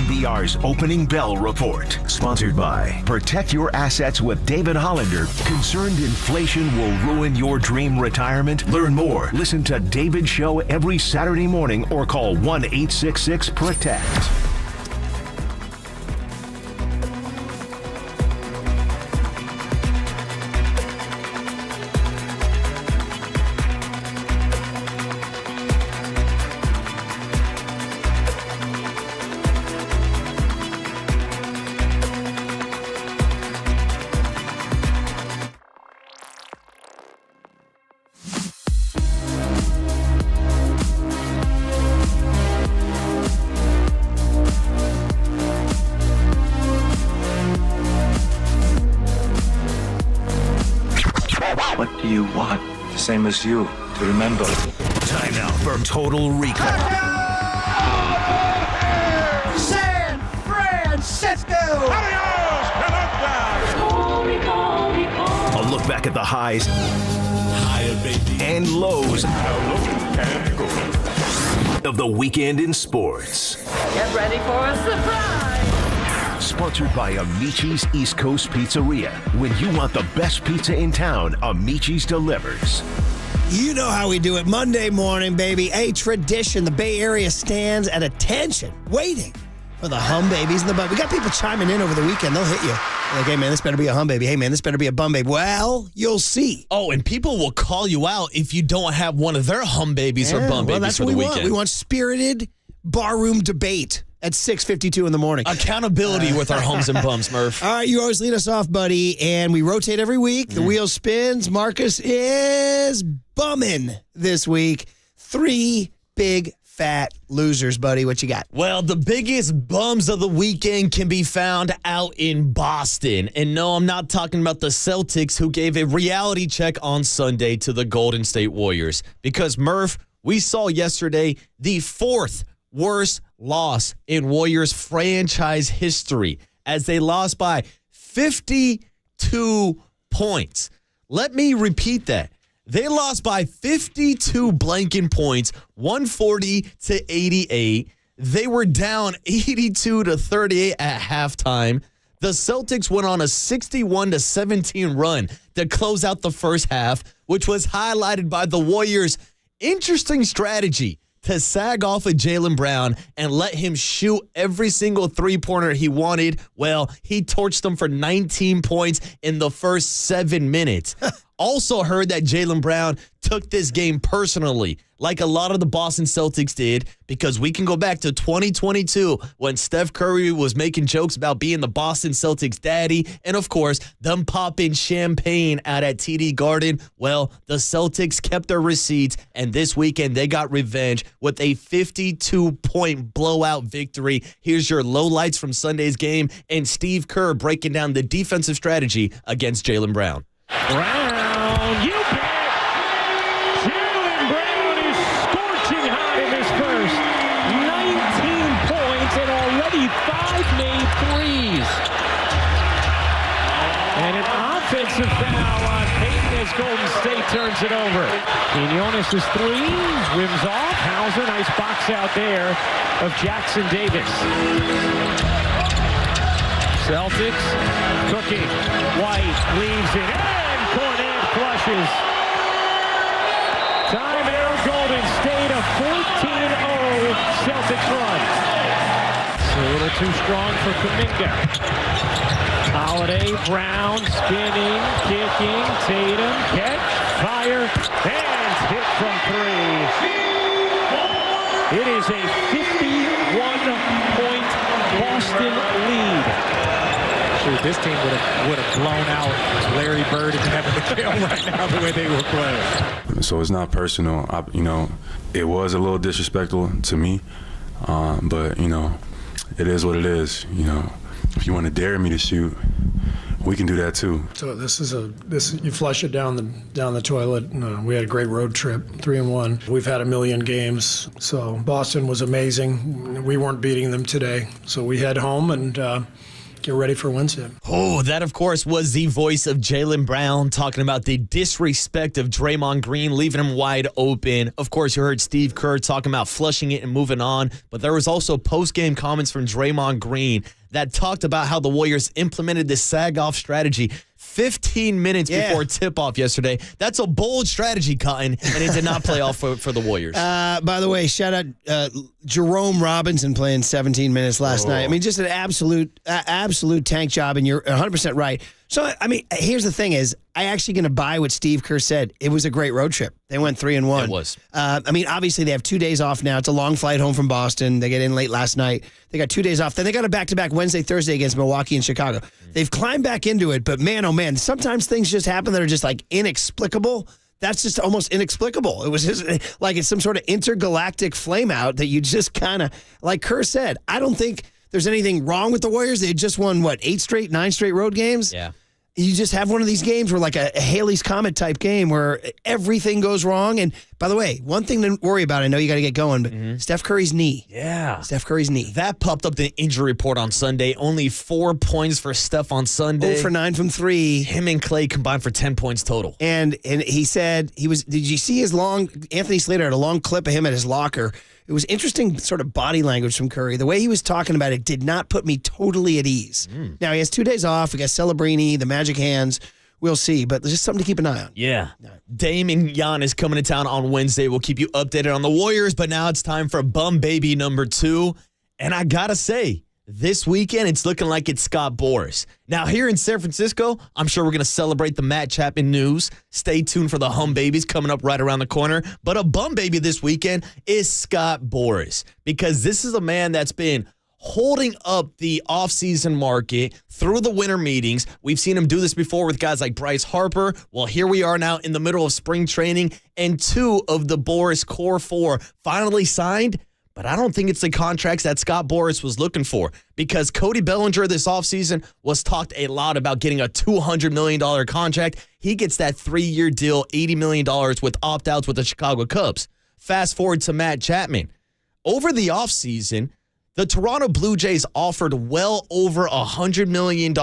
KNBR's Opening Bell Report. Sponsored by Protect Your Assets with David Hollander. Concerned inflation will ruin your dream retirement? Learn more. Listen to David's show every Saturday morning or call 1-866-PROTECT.
What do you want? The same as you, to remember.
Time now for Total Recall.
San Francisco!
A look back at the highs and lows of the weekend in sports.
Get ready for a surprise!
Sponsored by Amici's East Coast Pizzeria. When you want the best pizza in town, Amici's delivers.
You know how we do it. Monday morning, baby. A tradition. The Bay Area stands at attention, waiting for the hum babies in the butt. We got people chiming in over the weekend. They'll hit you. Like, hey, man, this better be a hum baby. Hey, man, this better be a bum baby. Well, you'll see.
Oh, and people will call you out if you don't have one of their hum babies or bum babies for the weekend.
We want spirited barroom debate at 6:52 in the morning.
Accountability with our hums and bums, Murph.
All right, you always lead us off, buddy, and we rotate every week. The wheel spins. Marcus is bumming this week. 3 big fat losers, buddy. What you got?
Well, the biggest bums of the weekend can be found out in Boston. And no, I'm not talking about the Celtics, who gave a reality check on Sunday to the Golden State Warriors. Because, Murph, we saw yesterday the 4th worst loss in Warriors franchise history as they lost by 52 points. Let me repeat that. They lost by 52 blanking points, 140-88. They were down 82-38 at halftime. The Celtics went on a 61-17 run to close out the first half, which was highlighted by the Warriors' interesting strategy to sag off of Jaylen Brown and let him shoot every single three-pointer he wanted. Well, he torched them for 19 points in the first 7 minutes. Also heard that Jaylen Brown took this game personally, like a lot of the Boston Celtics did, because we can go back to 2022 when Steph Curry was making jokes about being the Boston Celtics daddy, and of course, them popping champagne out at TD Garden. Well, the Celtics kept their receipts, and this weekend they got revenge with a 52-point blowout victory. Here's your lowlights from Sunday's game, and Steve Kerr breaking down the defensive strategy against Jaylen Brown.
Brown, you bet! Jaylen Brown is scorching hot in this first. 19 points and already 5 made threes. And an offensive foul on Payton as Golden State turns it over. Quinones' three, rims off. Hauser, nice box out there of Jackson Davis. Celtics cooking. White leaves it. And Cornet flushes. Timeout Golden State, a 14-0 Celtics run. It's a little too strong for Kuminga. Holiday, Brown, spinning, kicking, Tatum, catch, fire, and hit from 3. It is a 51-point Boston lead. This team would have blown out Larry Bird and Kevin McHale right now the way they were playing.
So it's not personal. It was a little disrespectful to me, but it is what it is. If you want to dare me to shoot, we can do that too. So this you flush it down the toilet. We had a great road trip, 3-1. We've had a million games. So Boston was amazing. We weren't beating them today, so we head home and
Get ready for Wednesday.
Oh, that, of course, was the voice of Jaylen Brown talking about the disrespect of Draymond Green, leaving him wide open. Of course, you heard Steve Kerr talking about flushing it and moving on, but there was also post-game comments from Draymond Green that talked about how the Warriors implemented this sag-off strategy 15 minutes before tip-off yesterday. That's a bold strategy, Cotton, and it did not play off for the Warriors.
By the way, shout out Jerome Robinson playing 17 minutes last night. I mean, just an absolute tank job, and you're 100% right. So, I mean, here's the thing is, I actually going to buy what Steve Kerr said. It was a great road trip. They went 3-1.
It was.
I mean, obviously, they have 2 days off now. It's a long flight home from Boston. They get in late last night. They got 2 days off. Then they got a back-to-back Wednesday, Thursday against Milwaukee and Chicago. They've climbed back into it, but man, oh man, sometimes things just happen that are just like inexplicable. That's just almost inexplicable. It was just like it's some sort of intergalactic flameout that you just kind of, like Kerr said, I don't think there's anything wrong with the Warriors. They just won, 9 straight road games?
Yeah.
You just have one of these games where like a Halley's Comet type game where everything goes wrong. And by the way, one thing to worry about, I know you got to get going, but Steph Curry's knee.
Yeah.
Steph Curry's knee.
That popped up the injury report on Sunday. Only 4 points for Steph on Sunday.
0 for 9 from 3.
Him and Clay combined for 10 points total.
And he said did you see Anthony Slater had a long clip of him at his locker. It was interesting sort of body language from Curry. The way he was talking about it did not put me totally at ease. Now, he has 2 days off. We got Celebrini, the Magic Hands. We'll see, but there's just something to keep an eye on.
Yeah. Dame and Juan is coming to town on Wednesday. We'll keep you updated on the Warriors, but now it's time for Bum Baby number 2. And I got to say, this weekend, it's looking like it's Scott Boras. Now, here in San Francisco, I'm sure we're going to celebrate the Matt Chapman news. Stay tuned for the Hum Babies coming up right around the corner. But a Bum Baby this weekend is Scott Boras, because this is a man that's been holding up the offseason market through the winter meetings. We've seen him do this before with guys like Bryce Harper. Well, here we are now in the middle of spring training, and 2 of the Boras core 4 finally signed. But I don't think it's the contracts that Scott Boras was looking for, because Cody Bellinger this offseason was talked a lot about getting a $200 million contract. He gets that 3-year deal, $80 million with opt-outs with the Chicago Cubs. Fast forward to Matt Chapman. Over the offseason, the Toronto Blue Jays offered well over $100 million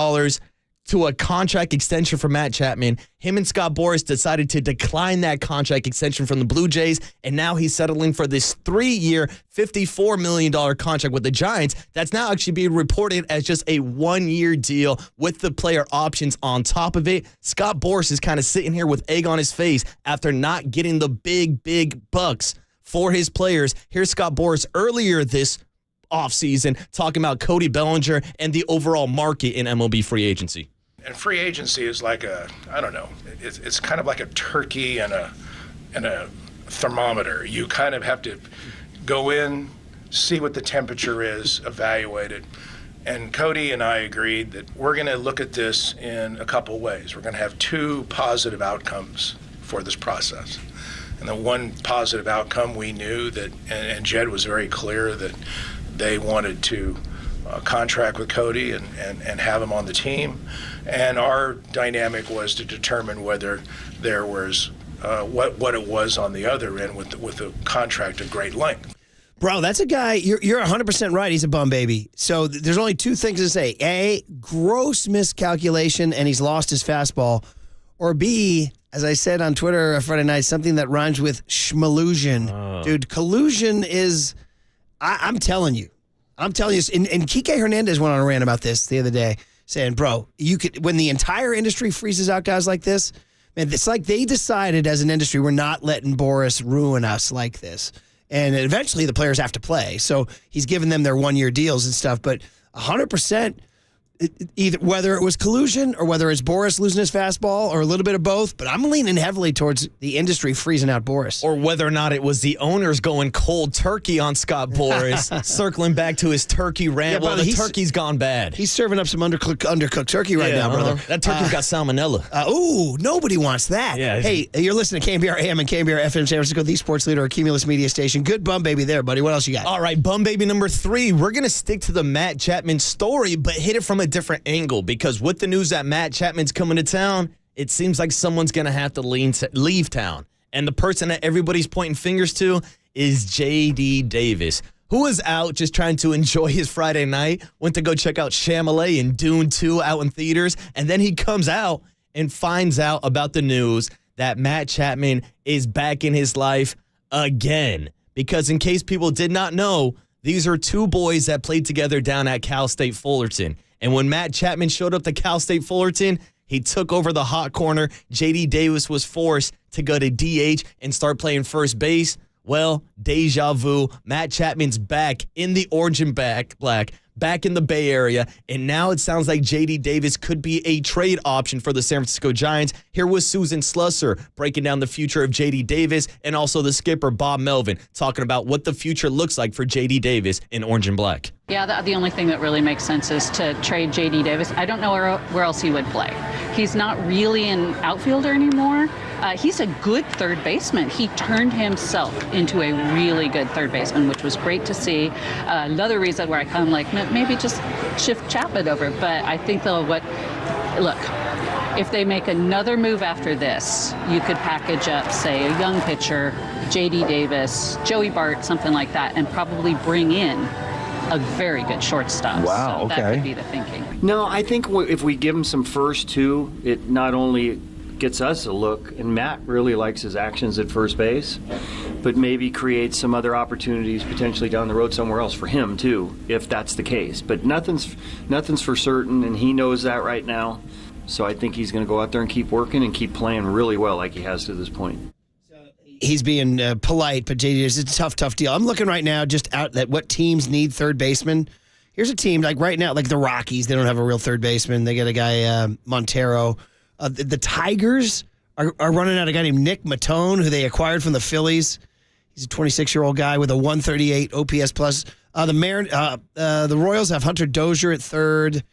to a contract extension for Matt Chapman. Him and Scott Boras decided to decline that contract extension from the Blue Jays, and now he's settling for this 3-year, $54 million contract with the Giants. That's now actually being reported as just a 1-year deal with the player options on top of it. Scott Boras is kind of sitting here with egg on his face after not getting the big bucks for his players. Here's Scott Boras earlier this offseason talking about Cody Bellinger and the overall market in MLB free agency.
And free agency is like it's kind of like a turkey and a thermometer. You kind of have to go in, see what the temperature is, evaluate it. And Cody and I agreed that we're going to look at this in a couple ways. We're going to have 2 positive outcomes for this process. And the one positive outcome, we knew that, and Jed was very clear that they wanted to contract with Cody and have him on the team. And our dynamic was to determine whether there was what it was on the other end with a contract of great length.
Bro, that's a guy, you're 100% right. He's a bum baby. So there's only 2 things to say. A, gross miscalculation, and he's lost his fastball. Or B, as I said on Twitter Friday night, something that rhymes with schmallusion. Dude, collusion is, I'm telling you. And Kike Hernandez went on a rant about this the other day, saying, bro, when the entire industry freezes out guys like this, man, it's like they decided as an industry, we're not letting Boras ruin us like this. And eventually the players have to play. So he's given them their 1-year deals and stuff. But 100%, either whether it was collusion or whether it's Boras losing his fastball or a little bit of both, but I'm leaning heavily towards the industry freezing out Boras.
Or whether or not it was the owners going cold turkey on Scott Boras, circling back to his turkey rant. Yeah, well, the turkey's gone bad.
He's serving up some undercooked turkey right now, brother.
That turkey's got salmonella.
Nobody wants that.
Yeah,
hey, you're listening to KNBR AM and KNBR FM San Francisco, the sports leader, Cumulus Media Station. Good bum baby there, buddy. What else you got?
All right, bum baby number 3. We're going to stick to the Matt Chapman story, but hit it from a different angle. Because with the news that Matt Chapman's coming to town, it seems like someone's going to have to leave town. And the person that everybody's pointing fingers to is J.D. Davis, who was out just trying to enjoy his Friday night, went to go check out Shyamalan and Dune 2 out in theaters, and then he comes out and finds out about the news that Matt Chapman is back in his life again. Because in case people did not know, these are two boys that played together down at Cal State Fullerton. And when Matt Chapman showed up to Cal State Fullerton, he took over the hot corner. J.D. Davis was forced to go to DH and start playing first base. Well, deja vu. Matt Chapman's back in the orange and black, back in the Bay Area, and now it sounds like J.D. Davis could be a trade option for the San Francisco Giants. Here was Susan Slusser breaking down the future of J.D. Davis, and also the skipper, Bob Melvin, talking about what the future looks like for J.D. Davis in orange and black.
Yeah, the only thing that really makes sense is to trade J.D. Davis. I don't know where else he would play. He's not really an outfielder anymore. He's a good third baseman. He turned himself into a really good third baseman, which was great to see. Another reason where I kind of like, maybe just shift Chapman over. But I think look, if they make another move after this, you could package up, say, a young pitcher, J.D. Davis, Joey Bart, something like that, and probably bring in a very good shortstop.
Wow,
so
okay.
That could be the thinking.
No, I think if we give him some first too, it not only gets us a look, and Matt really likes his actions at first base, but maybe creates some other opportunities potentially down the road somewhere else for him too, if that's the case. But nothing's for certain, and he knows that right now. So I think he's going to go out there and keep working and keep playing really well like he has to this point.
He's being polite, but JD, it's a tough deal. I'm looking right now just out at what teams need third baseman. Here's a team like right now, like the Rockies. They don't have a real third baseman. They got a guy, Montero. The Tigers are running out a guy named Nick Matone, who they acquired from the Phillies. He's a 26-year-old guy with a 138 OPS plus. The Royals have Hunter Dozier at third.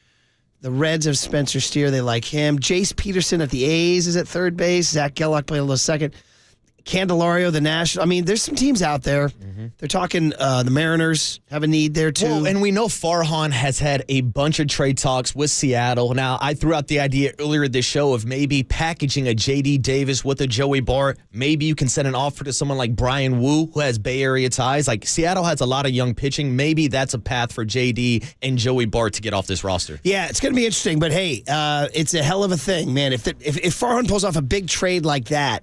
The Reds have Spencer Steer. They like him. Jace Peterson at the A's is at third base. Zach Gellock playing a little second. Candelario, the National. I mean, there's some teams out there. Mm-hmm. They're talking the Mariners have a need there, too.
Well, and we know Farhan has had a bunch of trade talks with Seattle. Now, I threw out the idea earlier this show of maybe packaging a J.D. Davis with a Joey Bart. Maybe you can send an offer to someone like Brian Wu, who has Bay Area ties. Like, Seattle has a lot of young pitching. Maybe that's a path for J.D. and Joey Bart to get off this roster.
Yeah, it's going to be interesting. But, hey, it's a hell of a thing, man. If Farhan pulls off a big trade like that,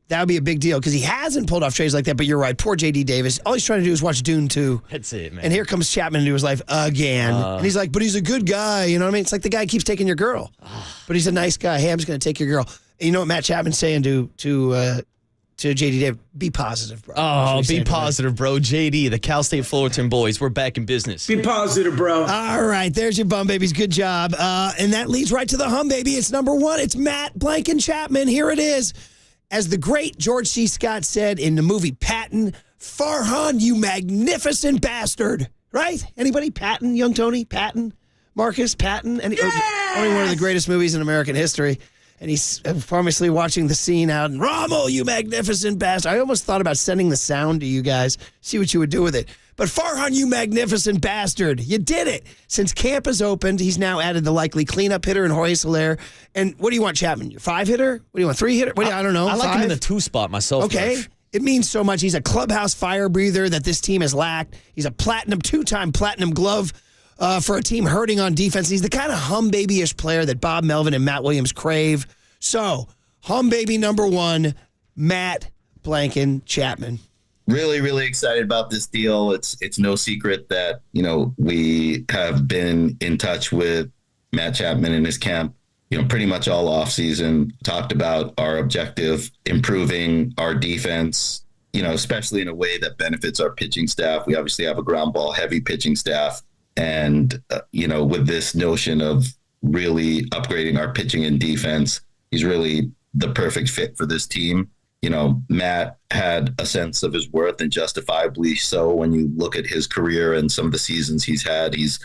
that would be a big deal because he hasn't pulled off trades like that, but you're right. Poor J.D. Davis. All he's trying to do is watch Dune 2.
That's it, man.
And here comes Chapman into his life again. And he's like, but he's a good guy. You know what I mean? It's like the guy keeps taking your girl. But he's a nice guy. Hey, I'm just going to take your girl. And you know what Matt Chapman's saying to J.D. Davis? Be positive, bro.
Oh, be positive, bro. J.D., the Cal State Fullerton boys, we're back in business.
Be positive, bro.
All right, there's your bum babies. Good job. And that leads right to the hum baby. It's number one. It's Matt Blanken Chapman. Here it is. As the great George C. Scott said in the movie Patton, Farhan, you magnificent bastard. Right? Anybody? Patton? Young Tony? Patton? Marcus? Patton? Only one of the greatest movies in American history. And he's famously watching the scene out in Rommel, you magnificent bastard. I almost thought about sending the sound to you guys, see what you would do with it. But Farhan, you magnificent bastard. You did it. Since camp has opened, he's now added the likely cleanup hitter in Jorge Soler. And what do you want, Chapman? Your 5-hitter? What do you want, 3-hitter? I don't know.
I like him in the 2 spot myself.
Okay.
Murph.
It means so much. He's a clubhouse fire breather that this team has lacked. He's a 2-time platinum glove for a team hurting on defense. He's the kind of hum baby-ish player that Bob Melvin and Matt Williams crave. So, hum baby number one, Matt Blanken Chapman.
Really, really excited about this deal. It's no secret that, we have been in touch with Matt Chapman and his camp, pretty much all offseason, talked about our objective, improving our defense, especially in a way that benefits our pitching staff. We obviously have a ground ball heavy pitching staff. And, with this notion of really upgrading our pitching and defense, he's really the perfect fit for this team. Matt had a sense of his worth, and justifiably so. When you look at his career and some of the seasons he's had, he's,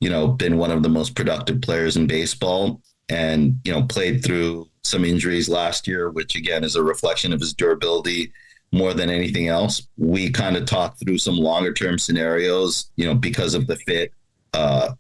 been one of the most productive players in baseball, and, played through some injuries last year, which again is a reflection of his durability more than anything else. We kind of talked through some longer term scenarios, because of the fit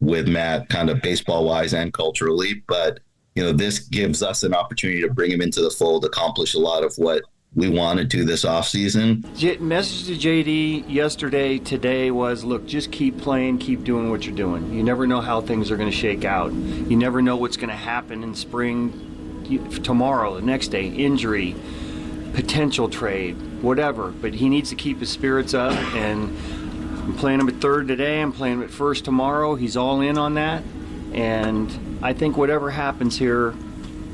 with Matt, kind of baseball wise and culturally. But, this gives us an opportunity to bring him into the fold, accomplish a lot of what we wanted to this offseason.
Message to JD yesterday, today was, look, just keep playing, keep doing what you're doing. You never know how things are going to shake out. You never know what's going to happen in spring, tomorrow, the next day, injury, potential trade, whatever. But he needs to keep his spirits up, and I'm playing him at third today, I'm playing him at first tomorrow. He's all in on that, and I think whatever happens here,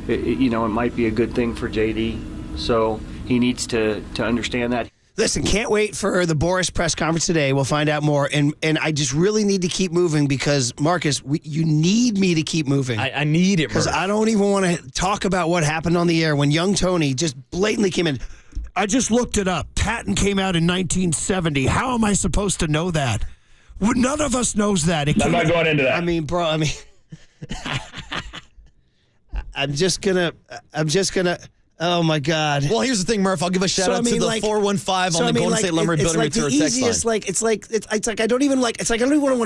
it might be a good thing for JD. So he needs to understand that.
Listen, can't wait for the Boras press conference today. We'll find out more. And I just really need to keep moving because, Marcus, you need me to keep moving.
I need it,
because I don't even want to talk about what happened on the air when young Tony just blatantly came in. I just looked it up. Patton came out in 1970. How am I supposed to know that? None of us knows that.
I'm not going into that.
I mean, bro, I'm just gonna. Oh my God!
Well, here's the thing, Murph. I'll give a shout out to the 415 on the Golden State Lumber Building Material text line.
It's like I don't even want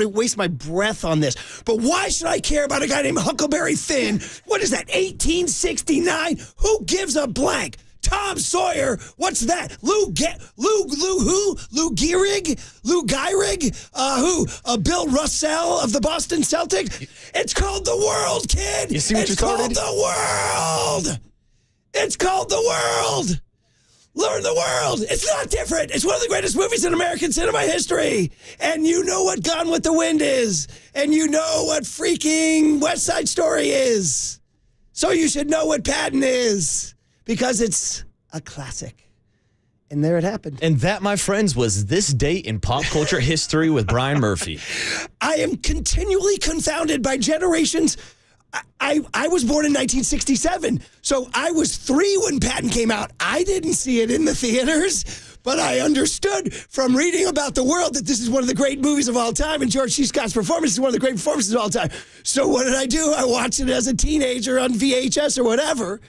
to waste my breath on this. But why should I care about a guy named Huckleberry Finn? What is that? 1869? Who gives a blank? Tom Sawyer, what's that? Lou Gehrig? Who? Bill Russell of the Boston Celtics? It's called the world, kid.
You see what you started?
It's called the world. It's called the world. Learn the world. It's not different. It's one of the greatest movies in American cinema history. And you know what Gone with the Wind is. And you know what freaking West Side Story is. So you should know what Patton is. Because it's a classic. And there it happened.
And that, my friends, was this date in pop culture history with Brian Murphy.
I am continually confounded by generations. I was born in 1967, so I was 3 when Patton came out. I didn't see it in the theaters, but I understood from reading about the world that this is one of the great movies of all time, and George C. Scott's performance is one of the great performances of all time. So what did I do? I watched it as a teenager on VHS or whatever.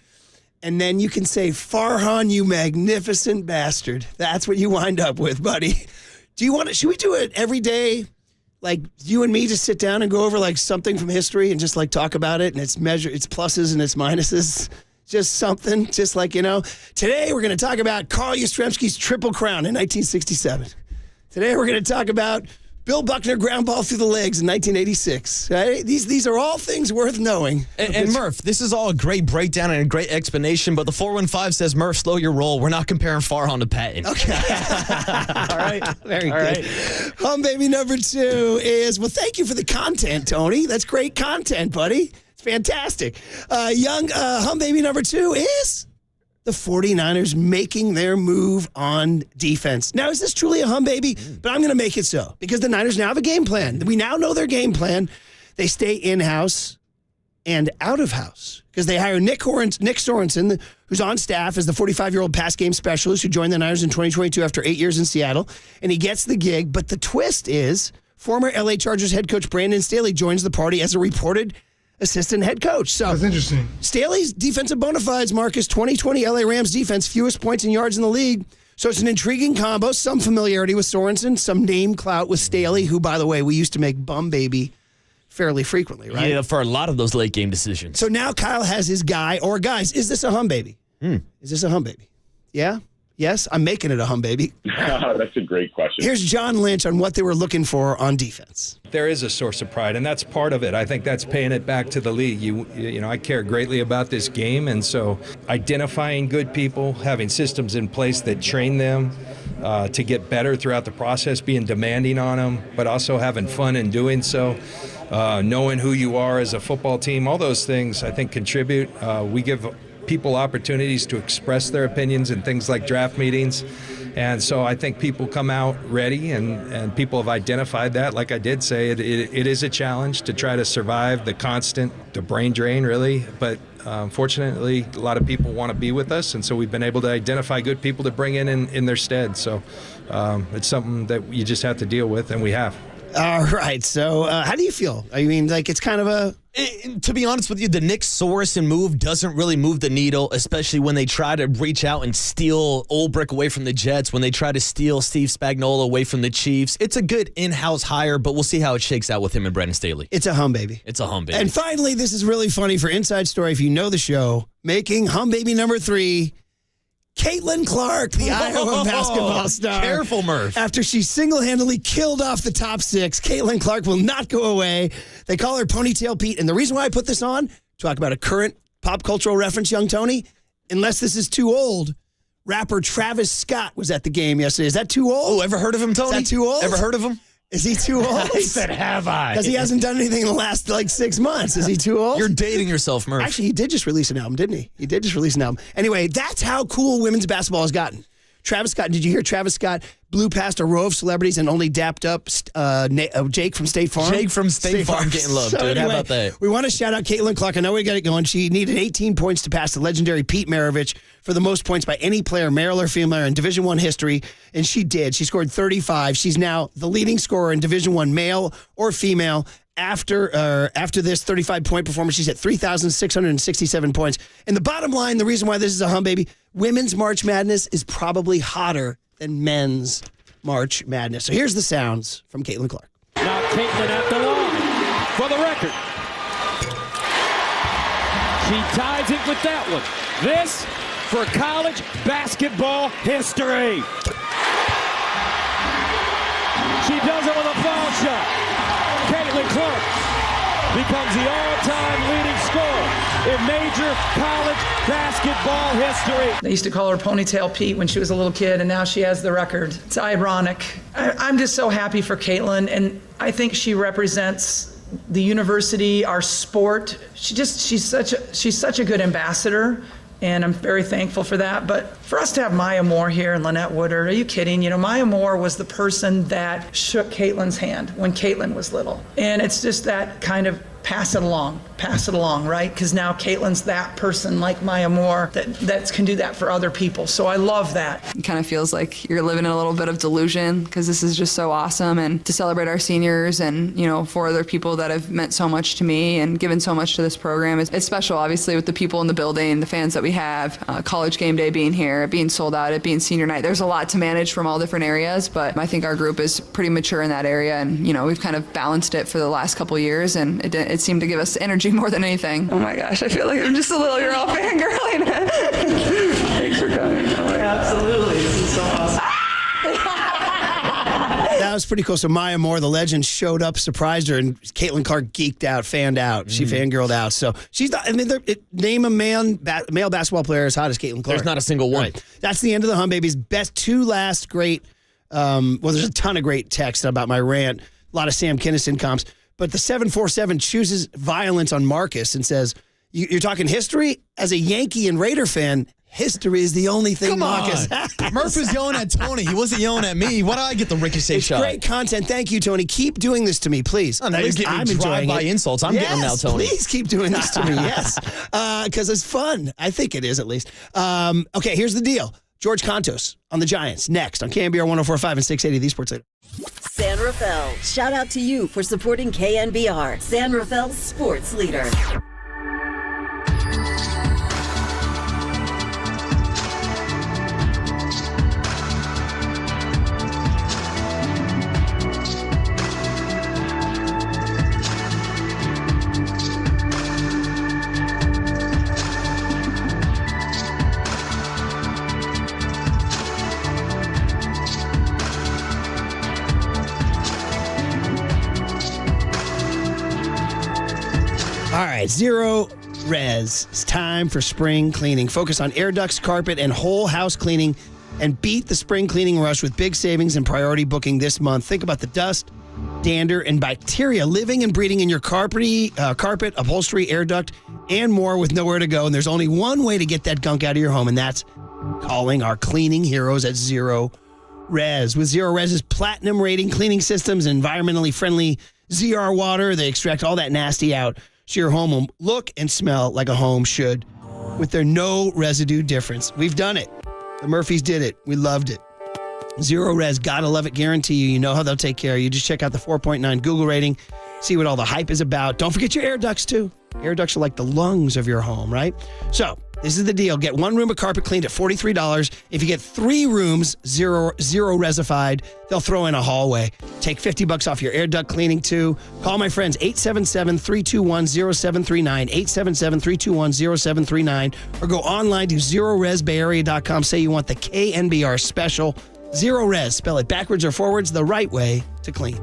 And then you can say, Farhan, you magnificent bastard. That's what you wind up with, buddy. Should we do it every day? Like you and me just sit down and go over like something from history and just like talk about it and its pluses and its minuses. Just something, just like, today we're going to talk about Carl Yastrzemski's Triple Crown in 1967. Today we're going to talk about Bill Buckner ground ball through the legs in 1986. Right? These are all things worth knowing.
And Murph, this is all a great breakdown and a great explanation, but the 415 says, Murph, slow your roll. We're not comparing Farhan to Patton.
Okay. All right. Very good. Hum baby number 2 is, well, thank you for the content, Tony. That's great content, buddy. It's fantastic. Young hum baby number 2 is the 49ers making their move on defense. Now, is this truly a hum baby? But I'm going to make it so because the Niners now have a game plan. We now know their game plan. They stay in-house and out-of-house because they hire Nick Sorensen, who's on staff as the 45-year-old pass game specialist who joined the Niners in 2022 after 8 years in Seattle, and he gets the gig. But the twist is former LA Chargers head coach Brandon Staley joins the party as a reported assistant head coach. So
that's interesting.
Staley's defensive bona fides, Marcus, 2020 LA Rams defense, fewest points and yards in the league. So it's an intriguing combo, some familiarity with Sorensen, some name clout with Staley, who, by the way, we used to make bum baby fairly frequently, right?
Yeah, for a lot of those late game decisions.
So now Kyle has his guy or guys. Is this a hum baby? Is this a hum baby? Yeah? Yes? I'm making it a hum baby.
That's a great question.
Here's John Lynch on what they were looking for on defense.
There is a source of pride, and that's part of it. I think that's paying it back to the league. You know, I care greatly about this game, and so identifying good people, having systems in place that train them to get better throughout the process, being demanding on them, but also having fun in doing so, knowing who you are as a football team, all those things I think contribute. We give people opportunities to express their opinions in things like draft meetings. And so I think people come out ready, and people have identified that. Like I did say, it is a challenge to try to survive the brain drain, really. But fortunately, a lot of people want to be with us, and so we've been able to identify good people to bring in their stead. So it's something that you just have to deal with, and we have.
All right. So how do you feel? I mean, like it's kind of a...
To be honest with you, the Nick Sorensen move doesn't really move the needle, especially when they try to reach out and steal Olbrich away from the Jets, when they try to steal Steve Spagnuolo away from the Chiefs. It's a good in-house hire, but we'll see how it shakes out with him and Brandon Staley.
It's a hum baby.
It's a hum baby.
And finally, this is really funny for Inside Story. If you know the show, making hum baby number 3, Caitlin Clark, the Iowa basketball star.
Careful, Murph.
After she single-handedly killed off the top 6, Caitlin Clark will not go away. They call her Ponytail Pete. And the reason why I put this on, talk about a current pop cultural reference, young Tony, unless this is too old, rapper Travis Scott was at the game yesterday. Is that too old?
Oh, ever heard of him, Tony?
Is that too old?
Ever heard of him?
Is he too old?
He said, have I?
Because he hasn't done anything in the last 6 months. Is he too old?
You're dating yourself, Murph.
Actually, he did just release an album, didn't he? He did just release an album. Anyway, that's how cool women's basketball has gotten. Travis Scott, did you hear Travis Scott blew past a row of celebrities and only dapped up Jake from State Farm?
Jake from State Farm getting love, dude.
Anyway,
how about that?
We want to shout out Caitlin Clark. I know we got it going. She needed 18 points to pass the legendary Pete Maravich for the most points by any player, male or female, in Division I history, and she did. She scored 35. She's now the leading scorer in Division I, male or female. After this 35-point performance, she's at 3,667 points. And the bottom line, the reason why this is a hum baby, women's March Madness is probably hotter than men's March Madness. So here's the sounds from Caitlin Clark.
Now Caitlin at the line for the record. She ties it with that one. This for college basketball history. She does it with a foul shot. Caitlin Clark becomes the all-time leading scorer in major college basketball history.
They used to call her Ponytail Pete when she was a little kid, and now she has the record. It's ironic. I'm just so happy for Caitlin, and I think she represents the university, our sport. She's such a good ambassador. And I'm very thankful for that. But for us to have Maya Moore here and Lynette Woodard, are you kidding? You know, Maya Moore was the person that shook Caitlin's hand when Caitlin was little. And it's just that kind of pass it along, right? Because now Caitlin's that person like Maya Moore that can do that for other people. So I love that.
It kind of feels like you're living in a little bit of delusion because this is just so awesome. And to celebrate our seniors and, you know, for other people that have meant so much to me and given so much to this program. It's special, obviously, with the people in the building, the fans that we have, college game day being here, being sold out, it being senior night. There's a lot to manage from all different areas, but I think our group is pretty mature in that area. And, you know, we've kind of balanced it for the last couple of years, and it seemed to give us energy more than anything. Oh my gosh, I feel like I'm just a little girl fangirling. Thanks for coming.
Absolutely. This is so awesome.
That was pretty cool. So Maya Moore, the legend, showed up, surprised her, and Caitlin Clark geeked out, fanned out. She fangirled out. So she's not, I mean, name a male basketball player as hot as Caitlin Clark.
There's not a single one.
Right. That's the end of the hum babies. Best two last great, well, there's a ton of great text about my rant. A lot of Sam Kinison comps. But the 747 chooses violence on Marcus and says, you're talking history? As a Yankee and Raider fan, history is the only thing Marcus has.
Murph was yelling at Tony. He wasn't yelling at me. Why do I get the ricochet shot?
Great content. Thank you, Tony. Keep doing this to me, please.
Oh, now you're getting me drive-by insults. I'm getting them now, Tony.
Please keep doing this to me, yes. Because it's fun. I think it is, at least. Okay, here's the deal. George Kontos on the Giants next on KNBR 104.5 and 680 The Sports Leader.
San Rafael, shout out to you for supporting KNBR, San Rafael's sports leader.
All right, Zero Res. It's time for spring cleaning. Focus on air ducts, carpet, and whole house cleaning, and beat the spring cleaning rush with big savings and priority booking this month. Think about the dust, dander, and bacteria living and breeding in your carpet, upholstery, air duct, and more with nowhere to go. And there's only one way to get that gunk out of your home, and that's calling our cleaning heroes at Zero Res. With Zero Res's platinum rating cleaning systems and environmentally friendly ZR water, they extract all that nasty out, so your home will look and smell like a home should with their no residue difference. We've done it. The Murphys did it. We loved it. Zero Res, gotta love it, guarantee you. You know how they'll take care of you. Just check out the 4.9 Google rating, see what all the hype is about. Don't forget your air ducts, too. Air ducts are like the lungs of your home, right? So, This is the deal. Get 1 room of carpet cleaned at $43. If you get 3 rooms, zero resified, they'll throw in a hallway. Take $50 off your air duct cleaning too. Call my friends 877-321-0739, 877-321-0739, or go online to zeroresbayarea.com. Say you want the KNBR special. Zero Res. Spell it backwards or forwards, the right way to clean.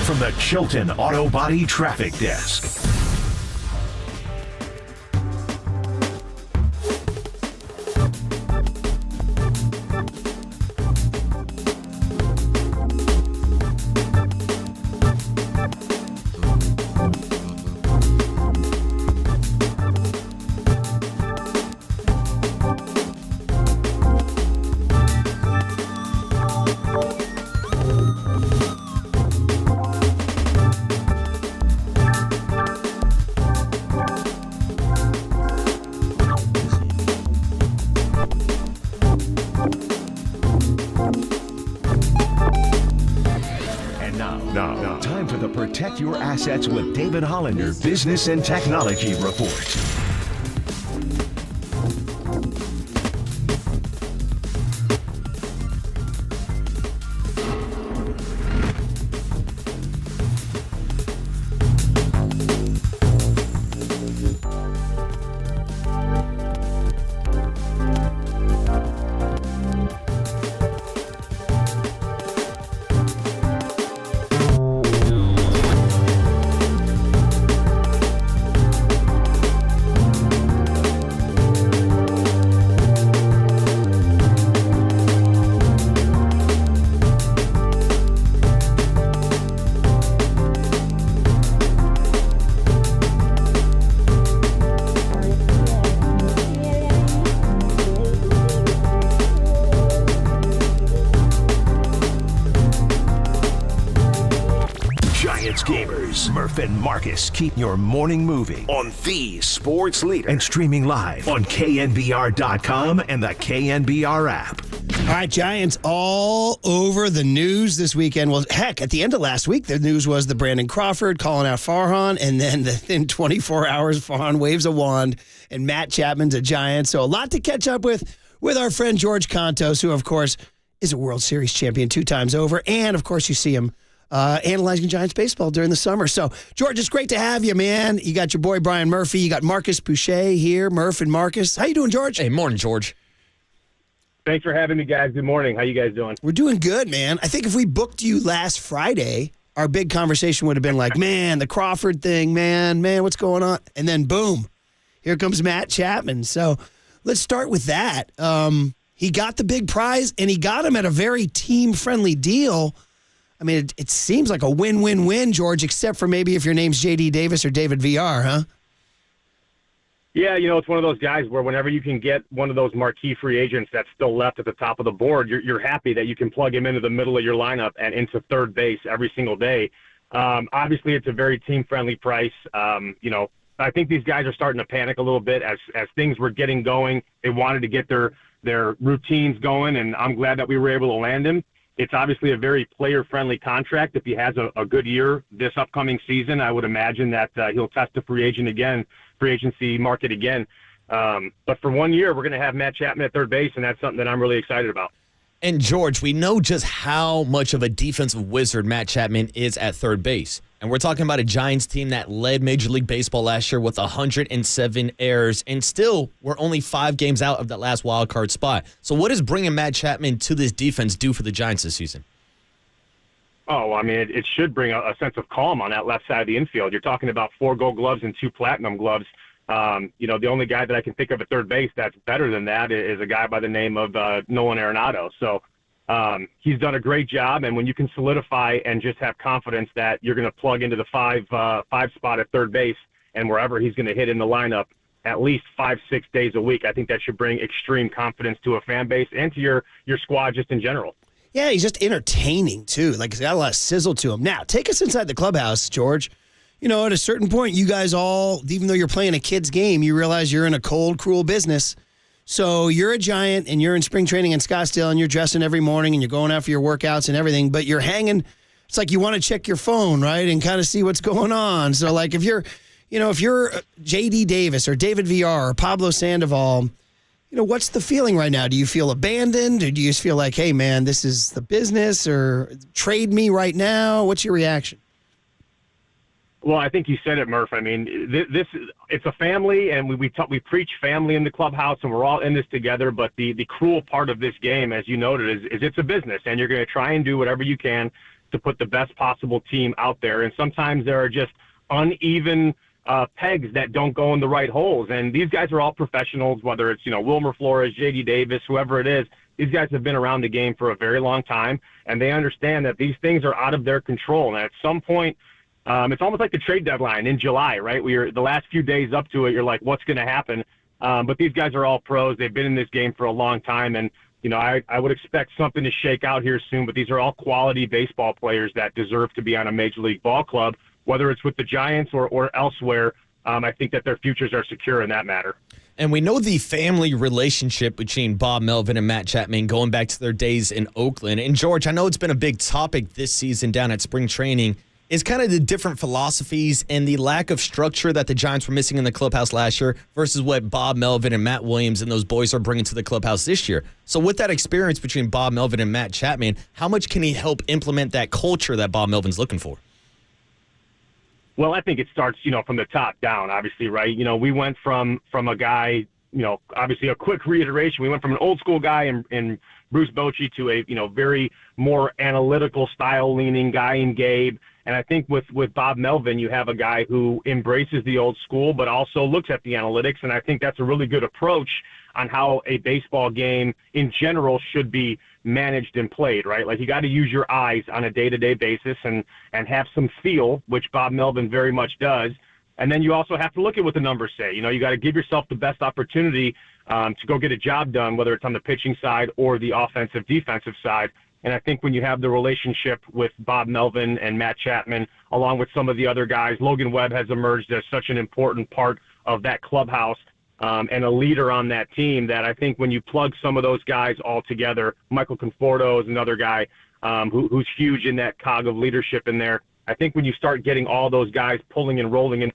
From the Chilton Auto Body Traffic Desk. Now, time for the Protect Your Assets with David Hollander Business and Technology Report. Murph and Marcus keep your morning moving on the sports leader and streaming live on KNBR.com and the KNBR app.
All right, Giants all over the news this weekend. Well, heck, at the end of last week, the news was the Brandon Crawford calling out Farhan, and then within 24 hours, Farhan waves a wand, and Matt Chapman's a Giant. So a lot to catch up with our friend George Kontos, who, of course, is a World Series champion 2 times over, and, of course, you see him analyzing Giants baseball during the summer. So, George, it's great to have you, man. You got your boy Brian Murphy. You got Marcus Boucher here, Murph and Marcus. How you doing, George?
Hey, morning, George.
Thanks for having me, guys. Good morning. How you guys doing?
We're doing good, man. I think if we booked you last Friday, our big conversation would have been like, man, the Crawford thing, man, what's going on? And then, boom, here comes Matt Chapman. So let's start with that. He got the big prize, and he got him at a very team-friendly deal. I mean, it seems like a win-win-win, George, except for maybe if your name's J.D. Davis or David VR, huh?
Yeah, it's one of those guys where whenever you can get one of those marquee free agents that's still left at the top of the board, you're happy that you can plug him into the middle of your lineup and into third base every single day. Obviously, it's a very team-friendly price. I think these guys are starting to panic a little bit as things were getting going. They wanted to get their routines going, and I'm glad that we were able to land him. It's obviously a very player-friendly contract. If he has a good year this upcoming season, I would imagine that he'll test the free agency market again. But for 1 year, we're going to have Matt Chapman at third base, and that's something that I'm really excited about.
And, George, we know just how much of a defensive wizard Matt Chapman is at third base. And we're talking about a Giants team that led Major League Baseball last year with 107 errors, and still we're only 5 games out of that last wild card spot. So what is bringing Matt Chapman to this defense do for the Giants this season?
Oh, I mean, it should bring a sense of calm on that left side of the infield. You're talking about 4 gold gloves and 2 platinum gloves. The only guy that I can think of at third base that's better than that is a guy by the name of Nolan Arenado. So he's done a great job, and when you can solidify and just have confidence that you're going to plug into the 5 spot at third base and wherever he's going to hit in the lineup at least 5-6 days a week, I think that should bring extreme confidence to a fan base and to your squad just in general.
Yeah, he's just entertaining, too. Like, he's got a lot of sizzle to him. Now, take us inside the clubhouse, George. At a certain point, you guys all, even though you're playing a kid's game, you realize you're in a cold, cruel business. So you're a Giant, and you're in spring training in Scottsdale, and you're dressing every morning, and you're going out for your workouts and everything, but you're hanging. It's like you want to check your phone, right, and kind of see what's going on. So, like, if you're if you're J.D. Davis or David Villar or Pablo Sandoval, what's the feeling right now? Do you feel abandoned, or do you just feel like, hey, man, this is the business, or trade me right now? What's your reaction?
Well, I think you said it, Murph. I mean, it's a family, and we preach family in the clubhouse, and we're all in this together. But the cruel part of this game, as you noted, is it's a business, and you're going to try and do whatever you can to put the best possible team out there. And sometimes there are just uneven pegs that don't go in the right holes. And these guys are all professionals, whether it's, Wilmer Flores, J.D. Davis, whoever it is. These guys have been around the game for a very long time, and they understand that these things are out of their control. And at some point, it's almost like the trade deadline in July, right? The last few days up to it, you're like, what's going to happen? But these guys are all pros. They've been in this game for a long time. And, I would expect something to shake out here soon. But these are all quality baseball players that deserve to be on a major league ball club, whether it's with the Giants or elsewhere. I think that their futures are secure in that matter.
And we know the family relationship between Bob Melvin and Matt Chapman going back to their days in Oakland. And, George, I know it's been a big topic this season down at spring training. Is kind of the different philosophies and the lack of structure that the Giants were missing in the clubhouse last year versus what Bob Melvin and Matt Williams and those boys are bringing to the clubhouse this year. So with that experience between Bob Melvin and Matt Chapman, how much can he help implement that culture that Bob Melvin's looking for?
Well, I think it starts, from the top down, obviously, right? We went from a guy, obviously a quick reiteration. We went from an old school guy in Bruce Bochy to a, very more analytical style leaning guy in Gabe. And I think with Bob Melvin, you have a guy who embraces the old school, but also looks at the analytics. And I think that's a really good approach on how a baseball game in general should be managed and played, right? Like, you got to use your eyes on a day-to-day basis and have some feel, which Bob Melvin very much does. And then you also have to look at what the numbers say. You got to give yourself the best opportunity to go get a job done, whether it's on the pitching side or the offensive, defensive side. And I think when you have the relationship with Bob Melvin and Matt Chapman, along with some of the other guys, Logan Webb has emerged as such an important part of that clubhouse and a leader on that team, that I think when you plug some of those guys all together, Michael Conforto is another guy who's huge in that cog of leadership in there. I think when you start getting all those guys pulling and rolling in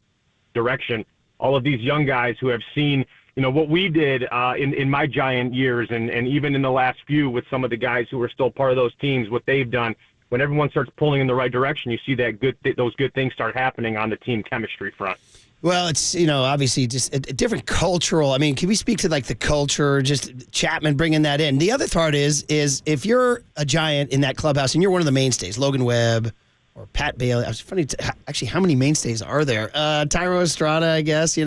direction, all of these young guys who have seen what we did in my Giant years and even in the last few with some of the guys who are still part of those teams, what they've done, when everyone starts pulling in the right direction, you see that those good things start happening on the team chemistry front.
Well, it's, obviously just a different cultural. I mean, can we speak to like the culture, just Chapman bringing that in? The other part is if you're a Giant in that clubhouse and you're one of the mainstays, Logan Webb or Pat Bailey. It's funny, actually, how many mainstays are there? Tyro Estrada, I guess,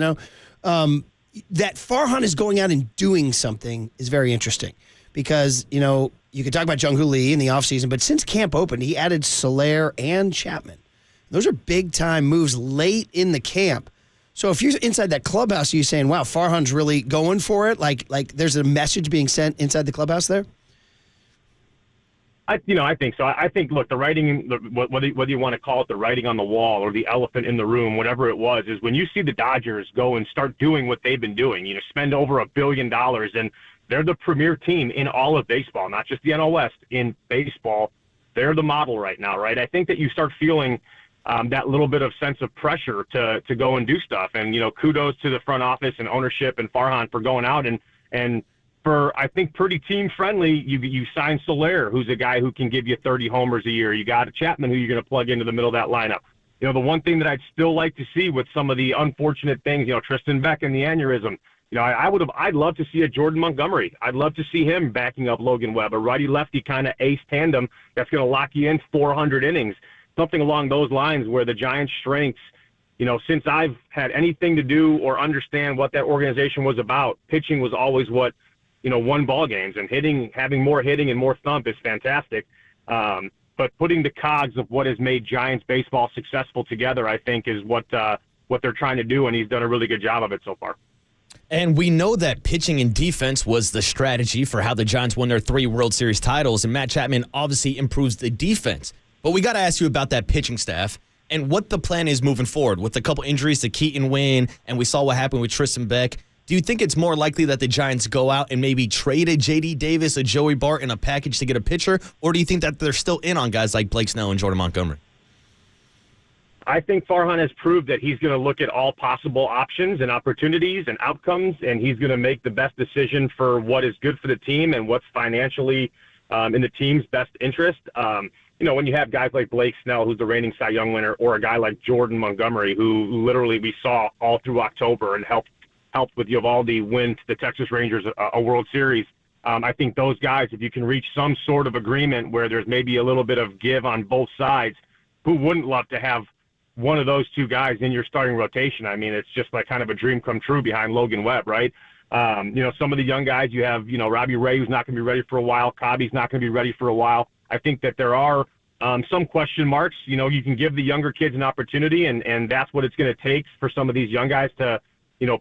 that Farhan is going out and doing something is very interesting because, you could talk about Jung-Hoo Lee in the offseason, but since camp opened, he added Soler and Chapman. Those are big-time moves late in the camp. So if you're inside that clubhouse, are you saying, wow, Farhan's really going for it? Like there's a message being sent inside the clubhouse there?
I think so. I think, look, the writing, whether you want to call it the writing on the wall or the elephant in the room, whatever it was, is when you see the Dodgers go and start doing what they've been doing, spend over $1 billion, and they're the premier team in all of baseball, not just the NL West, in baseball. They're the model right now, right? I think that you start feeling that little bit of sense of pressure to go and do stuff. And, kudos to the front office and ownership and Farhan for going out and for, I think, pretty team-friendly, you signed Soler, who's a guy who can give you 30 homers a year. You got a Chapman who you're going to plug into the middle of that lineup. The one thing that I'd still like to see with some of the unfortunate things, Tristan Beck and the aneurysm, I'd love to see a Jordan Montgomery. I'd love to see him backing up Logan Webb, a righty-lefty kind of ace tandem that's going to lock you in 400 innings, something along those lines where the Giants' strengths, since I've had anything to do or understand what that organization was about, pitching was always what won ball games, and having more hitting and more thump is fantastic. But putting the cogs of what has made Giants baseball successful together, I think, is what they're trying to do, and he's done a really good job of it so far.
And we know that pitching and defense was the strategy for how the Giants won their 3 World Series titles, and Matt Chapman obviously improves the defense. But we got to ask you about that pitching staff and what the plan is moving forward. With a couple injuries to Keaton Wynn, and we saw what happened with Tristan Beck, do you think it's more likely that the Giants go out and maybe trade a J.D. Davis, a Joey Bart, in a package to get a pitcher, or do you think that they're still in on guys like Blake Snell and Jordan Montgomery?
I think Farhan has proved that he's going to look at all possible options and opportunities and outcomes, and he's going to make the best decision for what is good for the team and what's financially in the team's best interest. When you have guys like Blake Snell, who's the reigning Cy Young winner, or a guy like Jordan Montgomery, who literally we saw all through October and helped with Uvalde win the Texas Rangers a World Series. I think those guys, if you can reach some sort of agreement where there's maybe a little bit of give on both sides, who wouldn't love to have one of those two guys in your starting rotation? I mean, it's just like kind of a dream come true behind Logan Webb, right? Some of the young guys you have, Robbie Ray, who's not going to be ready for a while. Cobby's not going to be ready for a while. I think that there are some question marks. You can give the younger kids an opportunity, and that's what it's going to take for some of these young guys to,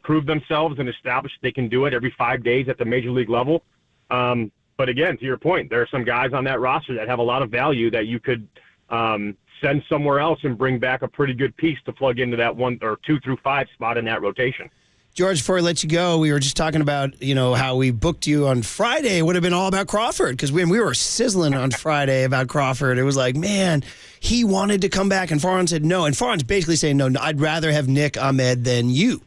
prove themselves and establish they can do it every 5 days at the major league level. But again, to your point, there are some guys on that roster that have a lot of value that you could send somewhere else and bring back a pretty good piece to plug into that 1 or 2 through 5 spot in that rotation.
George, before I let you go, we were just talking about, how we booked you on Friday. It would have been all about Crawford, because we were sizzling on Friday about Crawford. It was like, man, he wanted to come back, and Farhan said no. And Farhan's basically saying, no, I'd rather have Nick Ahmed than you.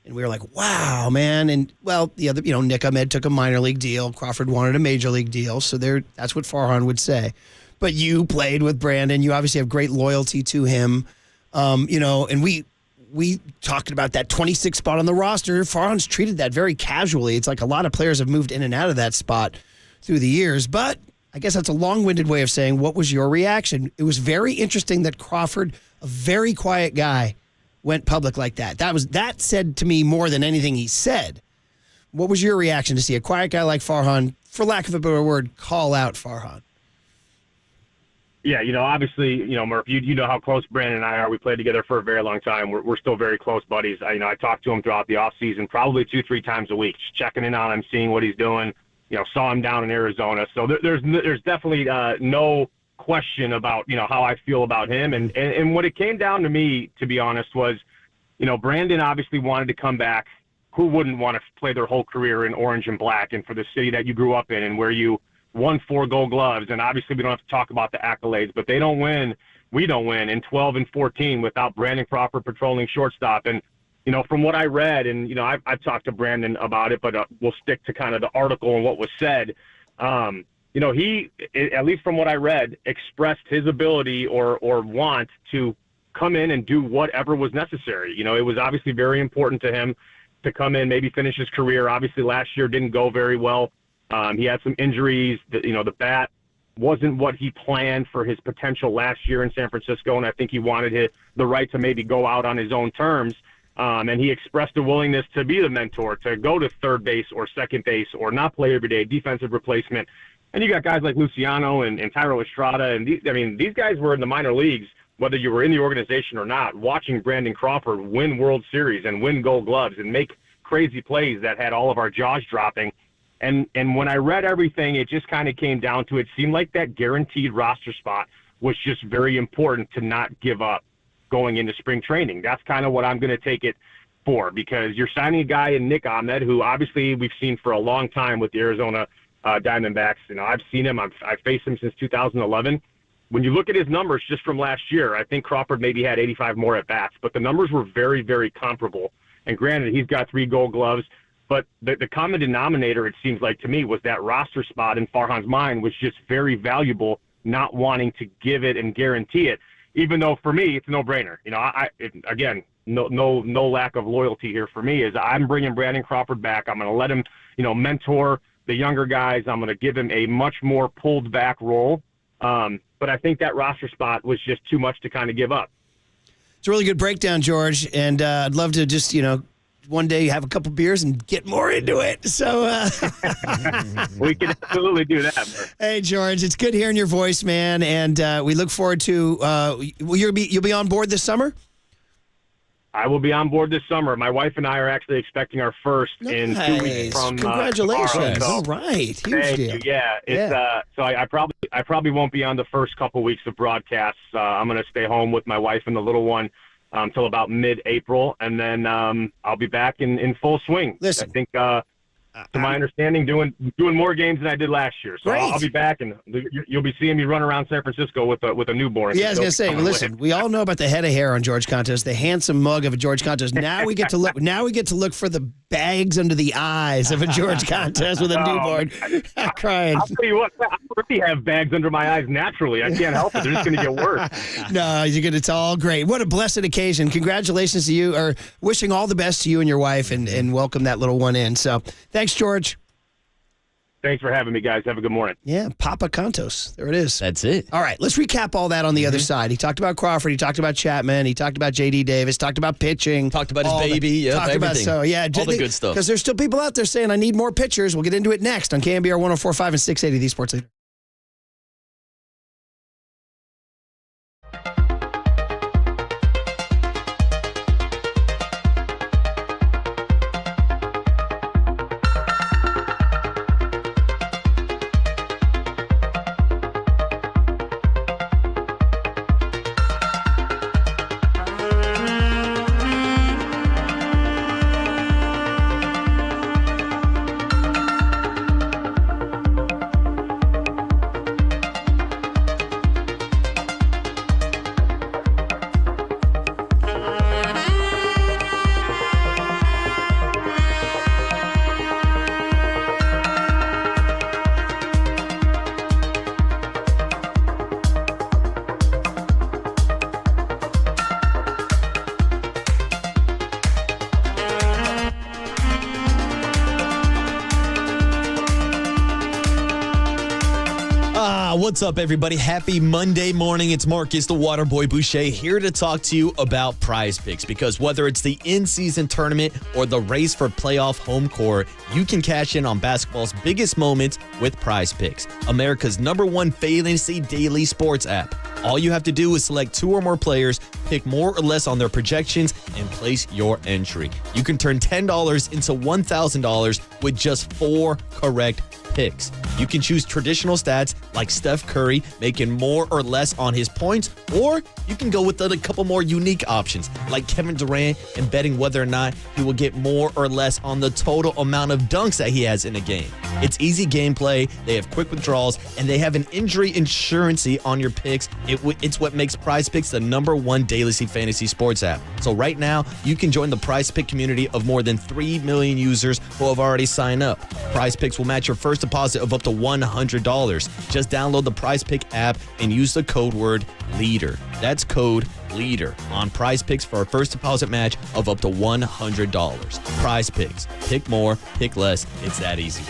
And we were like, wow, man. And, well, the other, Nick Ahmed took a minor league deal. Crawford wanted a major league deal. So that's what Farhan would say. But you played with Brandon. You obviously have great loyalty to him. And we talked about that 26th spot on the roster. Farhan's treated that very casually. It's like a lot of players have moved in and out of that spot through the years. But I guess that's a long-winded way of saying, what was your reaction? It was very interesting that Crawford, a very quiet guy, went public like that. That said to me more than anything he said. What was your reaction to see a quiet guy like Farhan, for lack of a better word, call out Farhan?
Yeah, obviously, Murph, you know how close Brandon and I are. We played together for a very long time. We're still very close buddies. I talked to him throughout the off season, probably 2-3 times a week, just checking in on him, seeing what he's doing. Saw him down in Arizona. So there's definitely no question about, how I feel about him. And what it came down to me, to be honest, was, Brandon obviously wanted to come back. Who wouldn't want to play their whole career in orange and black and for the city that you grew up in and where you won 4 Gold Gloves? And obviously we don't have to talk about the accolades, but they don't win. We don't win in 12 and 14 without Brandon Crawford patrolling shortstop. And, from what I read, and, I've talked to Brandon about it, but we'll stick to kind of the article and what was said. He, at least from what I read, expressed his ability or want to come in and do whatever was necessary. It was obviously very important to him to come in, maybe finish his career. Obviously last year didn't go very well. He had some injuries. The bat wasn't what he planned for his potential last year in San Francisco, and I think he wanted the right to maybe go out on his own terms. And he expressed a willingness to be the mentor, to go to third base or second base or not play every day, defensive replacement. And you got guys like Luciano and Tyro Estrada. And these guys were in the minor leagues, whether you were in the organization or not, watching Brandon Crawford win World Series and win Gold Gloves and make crazy plays that had all of our jaws dropping. And when I read everything, it just kind of came down to, it seemed like that guaranteed roster spot was just very important to not give up going into spring training. That's kind of what I'm going to take it for, because you're signing a guy in Nick Ahmed, who obviously we've seen for a long time with the Arizona Diamondbacks. I've seen him. I've faced him since 2011. When you look at his numbers just from last year, I think Crawford maybe had 85 more at-bats, but the numbers were very, very comparable. And granted, he's got 3 Gold Gloves, but the common denominator, it seems like to me, was that roster spot in Farhan's mind was just very valuable, not wanting to give it and guarantee it, even though for me it's a no-brainer. Again, no lack of loyalty here for me. Is I'm bringing Brandon Crawford back. I'm going to let him, mentor the younger guys. I'm going to give him a much more pulled back role. But I think that roster spot was just too much to kind of give up.
It's a really good breakdown, George, and I'd love to just, one day have a couple beers and get more into it. So
we can absolutely do that.
Hey, George, it's good hearing your voice, man, and we look forward to you'll be on board this summer?
I will be on board this summer. My wife and I are actually expecting our first in 2 weeks from
Congratulations.
So
all right. Huge deal.
Yeah. So I probably won't be on the first couple weeks of broadcasts. I'm going to stay home with my wife and the little one till about mid-April, and then I'll be back in full swing.
Listen.
I think to my understanding, doing more games than I did last year. So I'll be back, and you'll be seeing me run around San Francisco with a newborn.
Yeah, I was going to say, listen, we all know about the head of hair on George Kontos, the handsome mug of a George Kontos. Now we get to look. Now we get to look for the bags under the eyes of a George Kontos with a newborn. Crying.
I'll tell you what, I already have bags under my eyes naturally. I can't help it. They're just going to get worse.
No, it's all great. What a blessed occasion. Congratulations to you, or wishing all the best to you and your wife, and welcome that little one in. So thanks, George.
Thanks for having me, guys. Have a good morning.
Yeah, Papa Kontos. There it is.
That's it.
All right, let's recap all that on the other side. He talked about Crawford. He talked about Chapman. He talked about J.D. Davis. Talked about pitching.
Talked about his baby. Everything.
All the good stuff. Because there's still people out there saying, I need more pitchers. We'll get into it next on KNBR 104.5 and 680, the Sports Leader.
What's up, everybody? Happy Monday morning. It's Marcus, the Waterboy Boucher, here to talk to you about Prize Picks, because whether it's the in-season tournament or the race for playoff home court, you can cash in on basketball's biggest moments with Prize Picks, America's #1 fantasy daily sports app. All you have to do is select 2 or more players, pick more or less on their projections, and place your entry. You can turn $10 into $1,000 with just 4 correct picks. You can choose traditional stats like Steph Curry making more or less on his points, or you can go with a couple more unique options like Kevin Durant and betting whether or not he will get more or less on the total amount of dunks that he has in a game. It's easy gameplay, they have quick withdrawals, and they have an injury insurancy on your picks. It's what makes Prize Picks the #1 daily fantasy sports app. So right now, you can join the Prize Pick community of more than 3 million users who have already signed up. Prize Picks will match your first deposit of up to $100. Just download the Prize Pick app and use the code word LEADER. That's code LEADER on Prize Picks for a first deposit match of up to $100. Prize Picks. Pick more, pick less. It's that easy.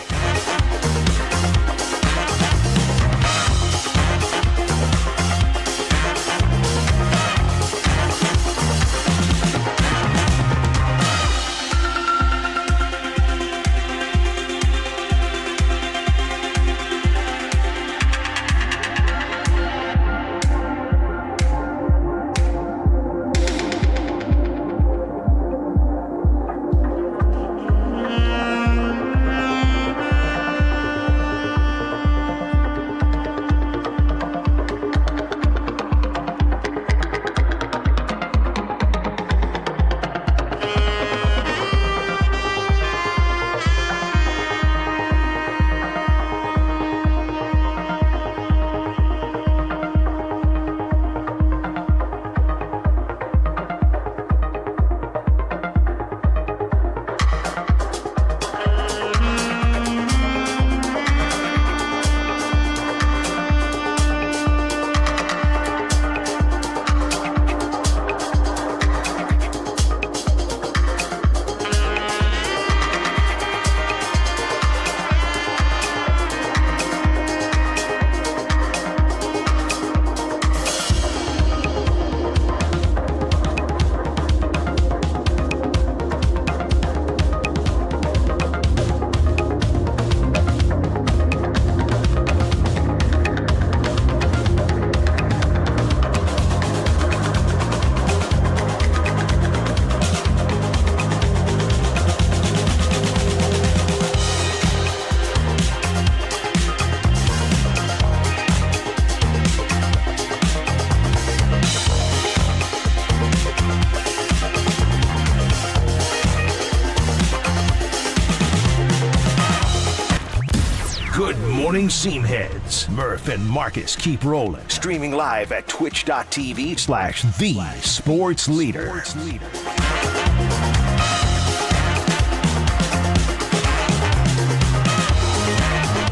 Good morning, Seamheads. Murph and Marcus keep rolling. Streaming live at twitch.tv/the-sports-leader.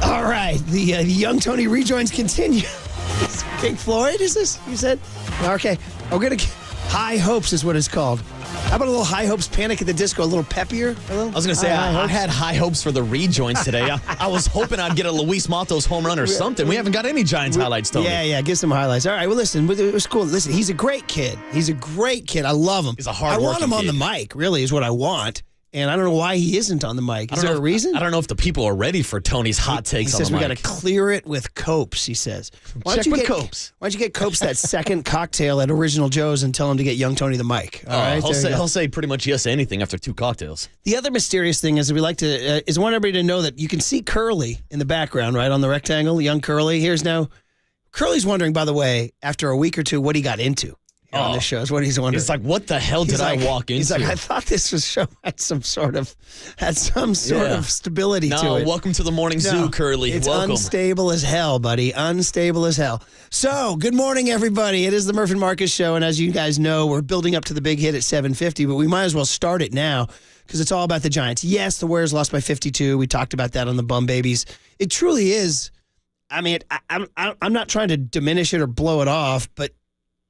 All right, the Young Tony rejoins continue. Pink Floyd, is this, you said? Okay, we're going to... High Hopes is what it's called. How about a little High Hopes Panic at the Disco, a little peppier?
I was going to say, I had high hopes for the rejoins today. I was hoping I'd get a Luis Matos home run or something. We haven't got any Giants highlights, Tony.
Yeah, give some highlights. All right, well, listen, it was cool. Listen, he's a great kid. I love him.
He's a hard-working
I want him on the mic, really, is what I want. And I don't know why he isn't on the mic. Is there a reason?
I don't know if the people are ready for Tony's hot takes on the mic.
He says we got to clear it with Copes, he says.
Check with Copes.
Why don't you get Copes that second cocktail at Original Joe's and tell him to get Young Tony the mic? All right,
he'll say pretty much yes to anything after 2 cocktails.
The other mysterious thing is that we like to is want everybody to know that you can see Curly in the background, right, on the rectangle, young Curly. Curly's wondering, by the way, after a week or two, what he got into. On this show is what he's wondering.
It's like, what the hell did I walk into?
He's like, I thought this show had some sort of stability to it.
Welcome to the morning zoo, Curly.
It's
welcome.
Unstable as hell, buddy. Unstable as hell. So, good morning, everybody. It is the Murph and Marcus show, and as you guys know, we're building up to the big hit at 7:50, but we might as well start it now because it's all about the Giants. Yes, the Warriors lost by 52. We talked about that on the Bum Babies. It truly is. I mean, I'm not trying to diminish it or blow it off, but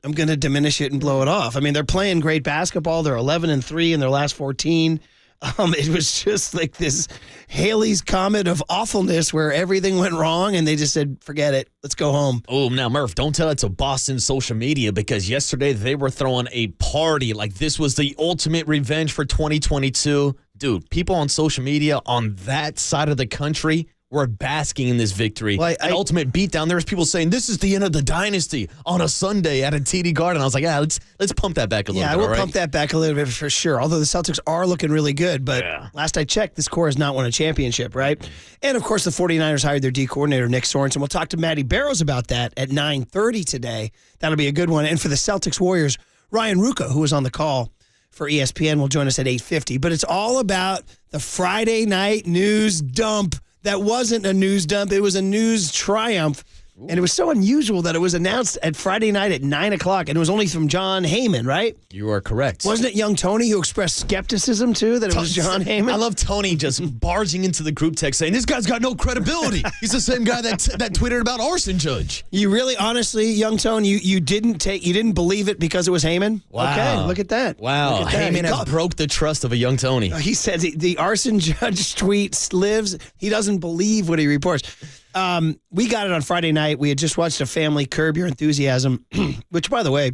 I'm going to diminish it and blow it off. I mean, they're playing great basketball. They're 11-3 in their last 14. It was just like this Halley's Comet of awfulness where everything went wrong and they just said, forget it. Let's go home.
Oh, now, Murph, don't tell it to Boston social media because yesterday they were throwing a party like this was the ultimate revenge for 2022. Dude, people on social media on that side of the country were basking in this victory. Well, an ultimate beatdown. There was people saying, this is the end of the dynasty on a Sunday at a TD Garden. I was like, let's pump that back a little bit.
Yeah, we'll pump that back a little bit for sure. Although the Celtics are looking really good, but last I checked, this core has not won a championship, right? And, of course, the 49ers hired their D coordinator, Nick Sorensen. We'll talk to Matty Barrows about that at 9:30 today. That'll be a good one. And for the Celtics Warriors, Ryan Ruocco, who was on the call for ESPN, will join us at 8:50. But it's all about the Friday night news dump. That wasn't a news dump. It was a news triumph. Ooh. And it was so unusual that it was announced at Friday night at 9 o'clock. And it was only from John Heyman, right?
You are correct.
Wasn't it young Tony who expressed skepticism, too, that it was John Heyman?
I love Tony just barging into the group text saying, this guy's got no credibility. He's the same guy that tweeted about arson judge.
You really, honestly, young Tony, you didn't believe it because it was Heyman?
Wow.
Okay, look at that.
Wow.
Look at that.
Heyman has broke the trust of a young Tony.
He said the arson judge tweets lives. He doesn't believe what he reports. We got it on Friday night. We had just watched a family Curb Your Enthusiasm, which, by the way,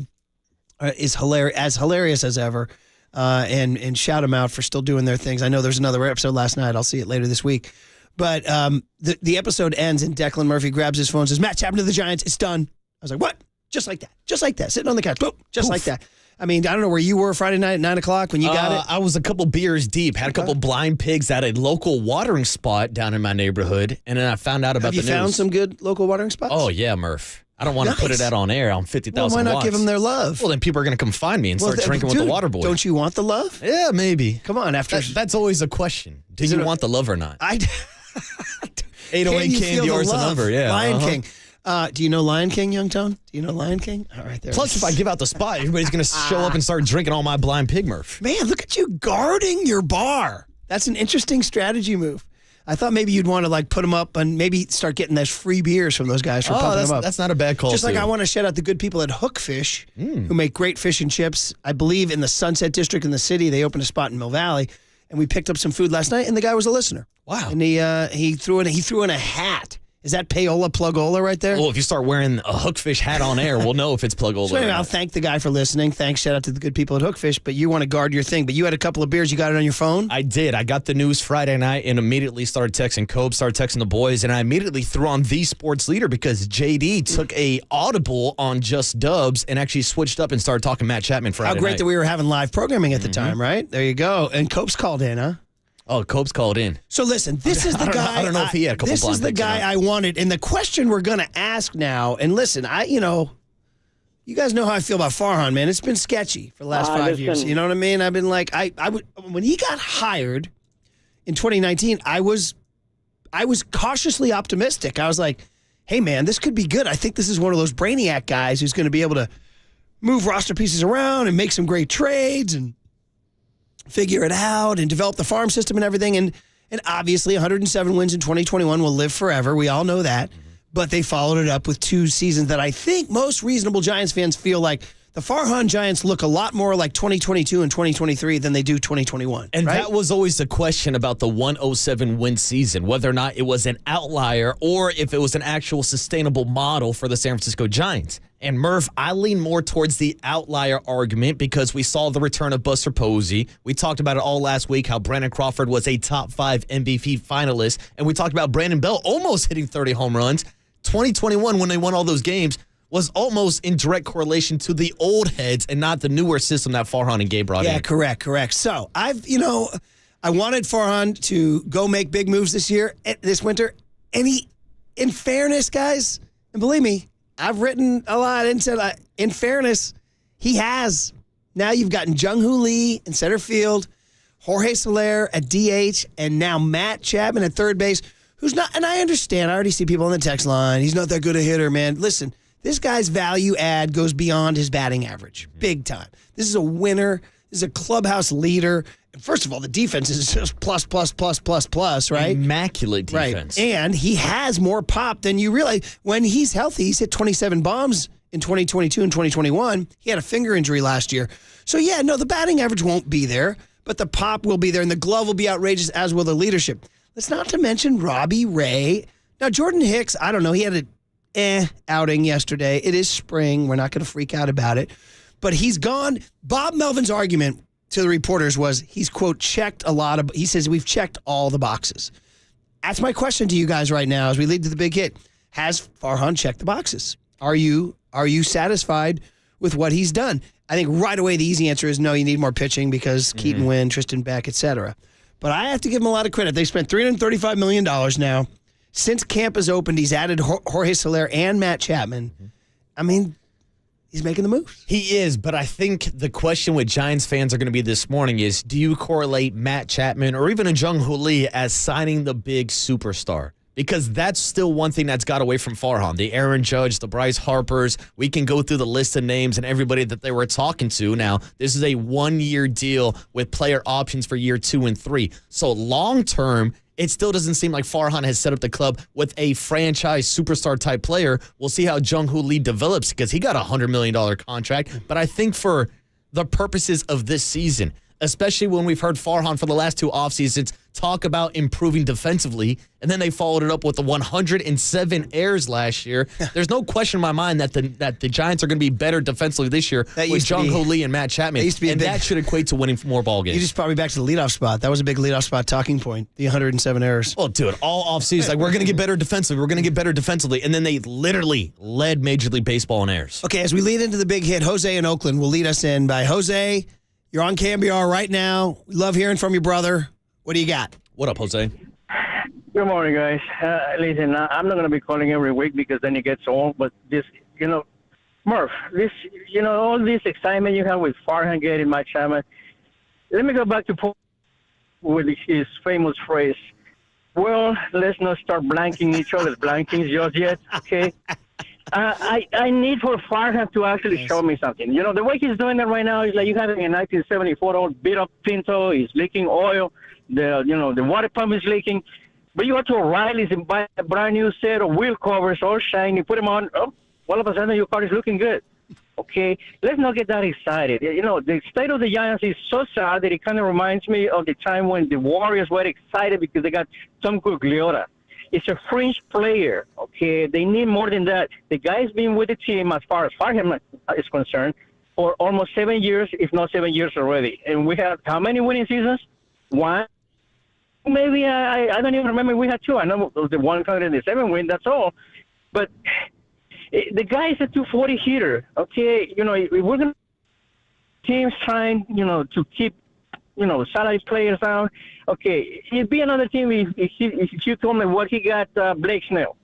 is hilarious as ever. And shout them out for still doing their things. I know there's another episode last night. I'll see it later this week. But the episode ends and Declan Murphy grabs his phone and says, Matt Chapman to the Giants. It's done. I was like, what? Just like that. Just like that. Sitting on the couch. Boom. Just like that. I mean, I don't know where you were Friday night at 9 o'clock when you got it.
I was a couple beers deep, had a couple blind pigs at a local watering spot down in my neighborhood, and then I found out about the news.
Have you found some good local watering spots?
Oh, yeah, Murph. I don't want to put it out on air on 50,000 watts.
Why not give them their love?
Well, then people are going to come find me and start drinking with the water boy.
Don't you want the love?
Yeah, maybe.
Come on,
That's always a question. Do you want the love or not? 808 KNBR is the number, yeah.
Lion King. Do you know Lion King, Young Tone? Do you know Lion King? All right, there.
Plus, if I give out the spot, everybody's going to show up and start drinking all my blind pig, Murph.
Man, look at you guarding your bar. That's an interesting strategy move. I thought maybe you'd want to put them up and maybe start getting those free beers from those guys for pumping them up.
That's not a bad call.
Just like I want to shout out the good people at Hookfish who make great fish and chips. I believe in the Sunset District in the city. They opened a spot in Mill Valley, and we picked up some food last night, and the guy was a listener.
Wow.
And he threw in a hat. Is that payola plugola right there?
Well, if you start wearing a Hookfish hat on air, we'll know if it's plugola.
So anyway, I'll thank the guy for listening. Thanks, shout out to the good people at Hookfish. But you want to guard your thing. But you had a couple of beers. You got it on your phone?
I did. I got the news Friday night and immediately started texting Cobe, started texting the boys, and I immediately threw on the sports leader because JD took a audible on Just Dubs and actually switched up and started talking Matt Chapman Friday night.
How great that we were having live programming at the time, right? There you go. And Cope's called in, huh?
Oh, Cope's called in.
So listen, this is the guy.
I don't know if he had a couple.
This is the guy I wanted, and the question we're going to ask now. And listen, you guys know how I feel about Farhan, man. It's been sketchy for the last 5 years. You know what I mean? I've been like, I would when he got hired in 2019, I was I was cautiously optimistic. I was like, hey, man, this could be good. I think this is one of those brainiac guys who's going to be able to move roster pieces around and make some great trades and figure it out and develop the farm system and everything. And obviously 107 wins in 2021 will live forever. We all know that. But they followed it up with 2 seasons that I think most reasonable Giants fans feel like the Farhan Giants look a lot more like 2022 and 2023 than they do 2021.
And
right?
that was always the question about the 107 win season, whether or not it was an outlier or if it was an actual sustainable model for the San Francisco Giants. And Murph, I lean more towards the outlier argument because we saw the return of Buster Posey. We talked about it all last week, how Brandon Crawford was a top 5 MVP finalist. And we talked about Brandon Bell almost hitting 30 home runs. 2021, when they won all those games, was almost in direct correlation to the old heads and not the newer system that Farhan and Gabe brought in.
Yeah, correct. So I wanted Farhan to go make big moves this winter. And in fairness, guys, and believe me, I've written a lot and said, in fairness, he has. Now you've gotten Jung-Hoo Lee in center field, Jorge Soler at DH, and now Matt Chapman at third base, who's not, and I understand, I already see people on the text line, he's not that good a hitter, man. Listen, this guy's value add goes beyond his batting average, big time. This is a winner. This is a clubhouse leader. And first of all, the defense is just plus, right?
Immaculate defense.
Right. And he has more pop than you realize. When he's healthy, he's hit 27 bombs in 2022 and 2021. He had a finger injury last year. So, yeah, no, the batting average won't be there, but the pop will be there, and the glove will be outrageous, as will the leadership. Let's not to mention Robbie Ray. Now, Jordan Hicks, I don't know, he had an outing yesterday. It is spring. We're not going to freak out about it. But he's gone. Bob Melvin's argument to the reporters was he's, quote, he says we've checked all the boxes. That's my question to you guys right now as we lead to the big hit. Has Farhan checked the boxes? Are you satisfied with what he's done? I think right away the easy answer is no, you need more pitching because Keaton Wynn, Tristan Beck, etc. But I have to give him a lot of credit. They spent $335 million now. Since camp has opened, he's added Jorge Soler and Matt Chapman. I mean, he's making the moves.
He is, but I think the question with Giants fans are going to be this morning is, do you correlate Matt Chapman or even a Jung-Hoo Lee as signing the big superstar? Because that's still one thing that's got away from Farhan. The Aaron Judge, the Bryce Harpers. We can go through the list of names and everybody that they were talking to. Now, this is a 1-year deal with player options for year 2 and 3. So long term, it still doesn't seem like Farhan has set up the club with a franchise superstar type player. We'll see how Jung-Hoo Lee develops because he got a $100 million contract. But I think for the purposes of this season, especially when we've heard Farhan for the last 2 offseasons talk about improving defensively, and then they followed it up with the 107 errors last year. There's no question in my mind that the Giants are going to be better defensively this year with Jung-Hoo Lee and Matt Chapman, that should equate to winning more ball games.
You just brought me back to the leadoff spot. That was a big leadoff spot talking point, the 107 errors.
Well, dude, all offseason, like, we're going to get better defensively. We're going to get better defensively. And then they literally led Major League Baseball in errors.
Okay, as we lead into the big hit, Jose in Oakland will lead us in by Jose. You're on KNBR right now. We love hearing from your brother. What do you got?
What up, Jose?
Good morning, guys. Listen, I'm not going to be calling every week because then it gets old. But this, Murph, all this excitement you have with Farhan getting Matt Chapman. Let me go back to Paul with his famous phrase. Well, let's not start blanking each other's blankings just yet, okay? I need for Farhan to actually show me something. The way he's doing it right now is like you having a 1974 old beat-up Pinto. He's leaking oil. The water pump is leaking. But you go to O'Reilly's and buy a brand new set of wheel covers, all shiny, put them on. Oh, all of a sudden your car is looking good. Okay, let's not get that excited. The state of the Giants is so sad that it kind of reminds me of the time when the Warriors were excited because they got Tom Gugliotta. It's a fringe player, okay? They need more than that. The guy's been with the team, as far as Farhan is concerned, for almost 7 years, if not 7 years already. And we have how many winning seasons? 1? Maybe I don't even remember. We had 2. I know the 107 win, that's all. But the guy is a 240 hitter, okay? If we're going to teams trying, to keep, salary players down. Okay, it'd be another team if you told me what he got Blake Snell.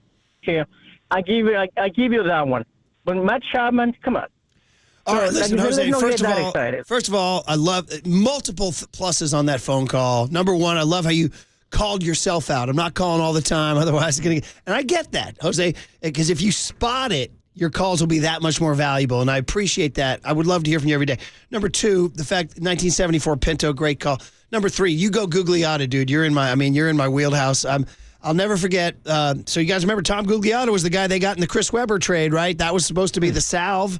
Okay, I give you that one. But Matt Chapman, come on.
All right, listen, Jose, first of all, I love multiple pluses on that phone call. Number one, I love how you called yourself out. I'm not calling all the time, otherwise it's going to get... And I get that, Jose, because if you spot it, your calls will be that much more valuable, and I appreciate that. I would love to hear from you every day. Number 2, the fact 1974 Pinto, great call. Number 3, you go Gugliotta, dude. You're in my wheelhouse. I'll never forget. So you guys remember Tom Gugliotta was the guy they got in the Chris Webber trade, right? That was supposed to be the salve.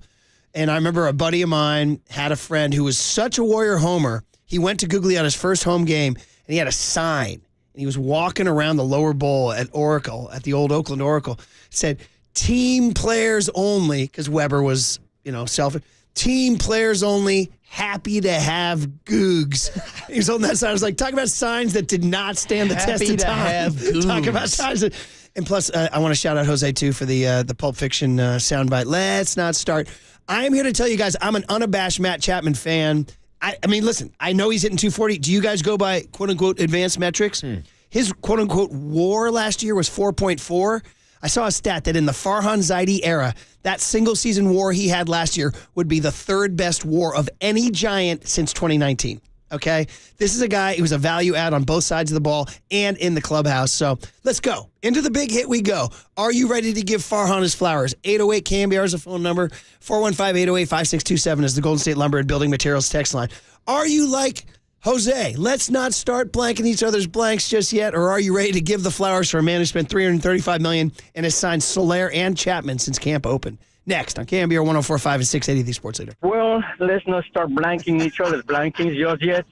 And I remember a buddy of mine had a friend who was such a Warrior homer. He went to Gugliotta's first home game, and he had a sign. And he was walking around the lower bowl at Oracle, at the old Oakland Oracle. It said, team players only, because Webber was, selfish. Team players only, happy to have Googs. He was holding that sign. I was like, talk about signs that did not stand the test of time.
Have Googs.
Talk about signs that... And plus, I want to shout out Jose, too, for the Pulp Fiction soundbite. Let's not start. I am here to tell you guys I'm an unabashed Matt Chapman fan. I mean, listen, I know he's hitting 240. Do you guys go by, quote-unquote, advanced metrics? His, quote-unquote, WAR last year was 4.4. I saw a stat that in the Farhan Zaidi era, that single-season WAR he had last year would be the third best WAR of any Giant since 2019. Okay? This is a guy who's a value add on both sides of the ball and in the clubhouse. So let's go. Into the big hit we go. Are you ready to give Farhan his flowers? 808 KNBR is the phone number. 415-808-5627 is the Golden State Lumber and Building Materials text line. Are you like Jose? Let's not start blanking each other's blanks just yet. Or are you ready to give the flowers for a man who spent $335 million and has signed Soler and Chapman since camp opened? Next on KNBR 104.5 and 680, the Sports Leader.
Well, let's not start blanking each other's blankings just yet.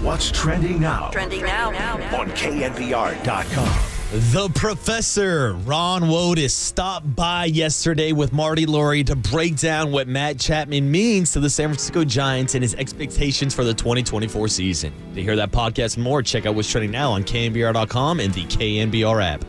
What's trending now?
Trending now.
On KNBR.com.
The Professor, Ron Wotus, stopped by yesterday with Marty Laurie to break down what Matt Chapman means to the San Francisco Giants and his expectations for the 2024 season. To hear that podcast and more, check out what's trending now on KNBR.com and the KNBR app.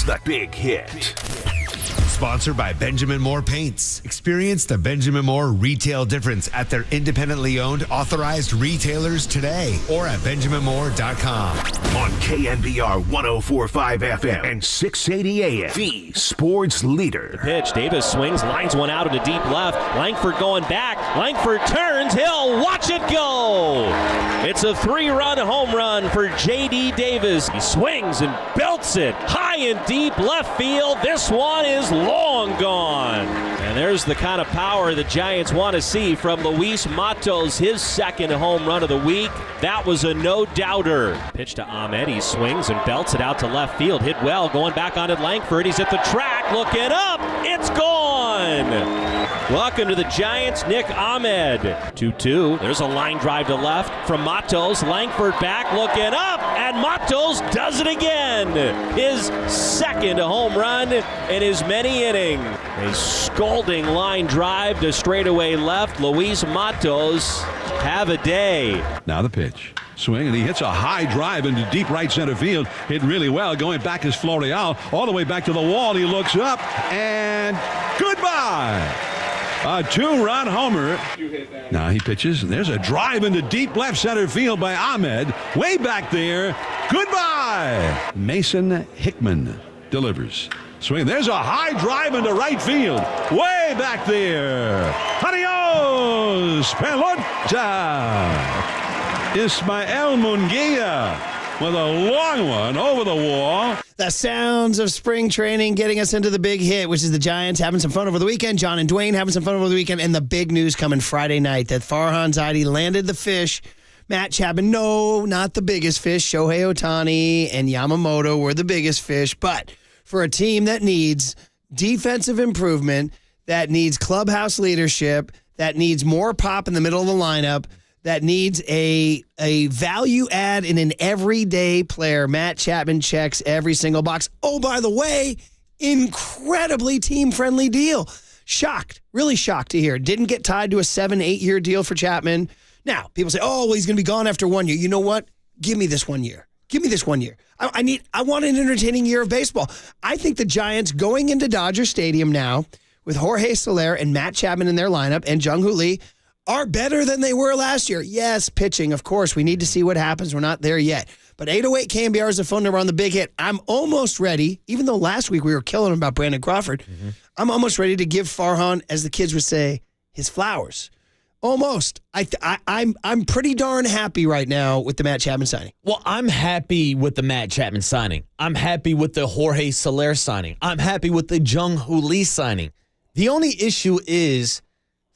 The Big Hit.
Sponsored by Benjamin Moore Paints. Experience the Benjamin Moore retail difference at their independently owned, authorized retailers today or at benjaminmoore.com.
On KNBR 104.5 FM and 680 AM, the sports leader.
The pitch, Davis swings, lines one out into deep left. Langford going back. Langford turns, he'll watch it go. It's a 3-run home run for J.D. Davis. He swings and belts it high and deep left field. This one is long gone. And there's the kind of power the Giants want to see from Luis Matos, his second home run of the week. That was a no-doubter. Pitch to Ahmed. He swings and belts it out to left field. Hit well. Going back on it, Langford. He's at the track. Looking up. It's gone. Welcome to the Giants, Nick Ahmed. 2-2. There's a line drive to left from Matos. Langford back. Looking up. And Matos does it again. His second home run in his many innings. A scalding line drive to straightaway left. Luis Matos, have a day.
Now the pitch. Swing, and he hits a high drive into deep right center field. Hit really well. Going back is Florial. All the way back to the wall. He looks up, and goodbye. A 2-run homer. Now he pitches, and there's a drive into deep left center field by Ahmed. Way back there. Goodbye. Mason Hickman delivers. Swing. There's a high drive into right field. Way back there. Adios, pelota. Ismael Munguia with a long one over the wall.
The sounds of spring training getting us into the big hit, which is the Giants having some fun over the weekend. John and Dwayne having some fun over the weekend. And the big news coming Friday night that Farhan Zaidi landed the fish. Matt Chapman, no, not the biggest fish. Shohei Ohtani and Yamamoto were the biggest fish. But for a team that needs defensive improvement, that needs clubhouse leadership, that needs more pop in the middle of the lineup, that needs a value add in an everyday player, Matt Chapman checks every single box. Oh, by the way, incredibly team-friendly deal. Shocked, really shocked to hear. Didn't get tied to a 7-8 year deal for Chapman. Now, people say, oh, well, he's going to be gone after 1 year. You know what? Give me this 1 year. Give me this 1 year. I want an entertaining year of baseball. I think the Giants going into Dodger Stadium now with Jorge Soler and Matt Chapman in their lineup and Jung-Hoo Lee are better than they were last year. Yes, pitching, of course. We need to see what happens. We're not there yet. But 808 KNBR is the phone number on the big hit. I'm almost ready, even though last week we were killing him about Brandon Crawford, I'm almost ready to give Farhan, as the kids would say, his flowers. Almost. I'm pretty darn happy right now with the Matt Chapman signing.
Well, I'm happy with the Matt Chapman signing. I'm happy with the Jorge Soler signing. I'm happy with the Jung-Hoo Lee signing. The only issue is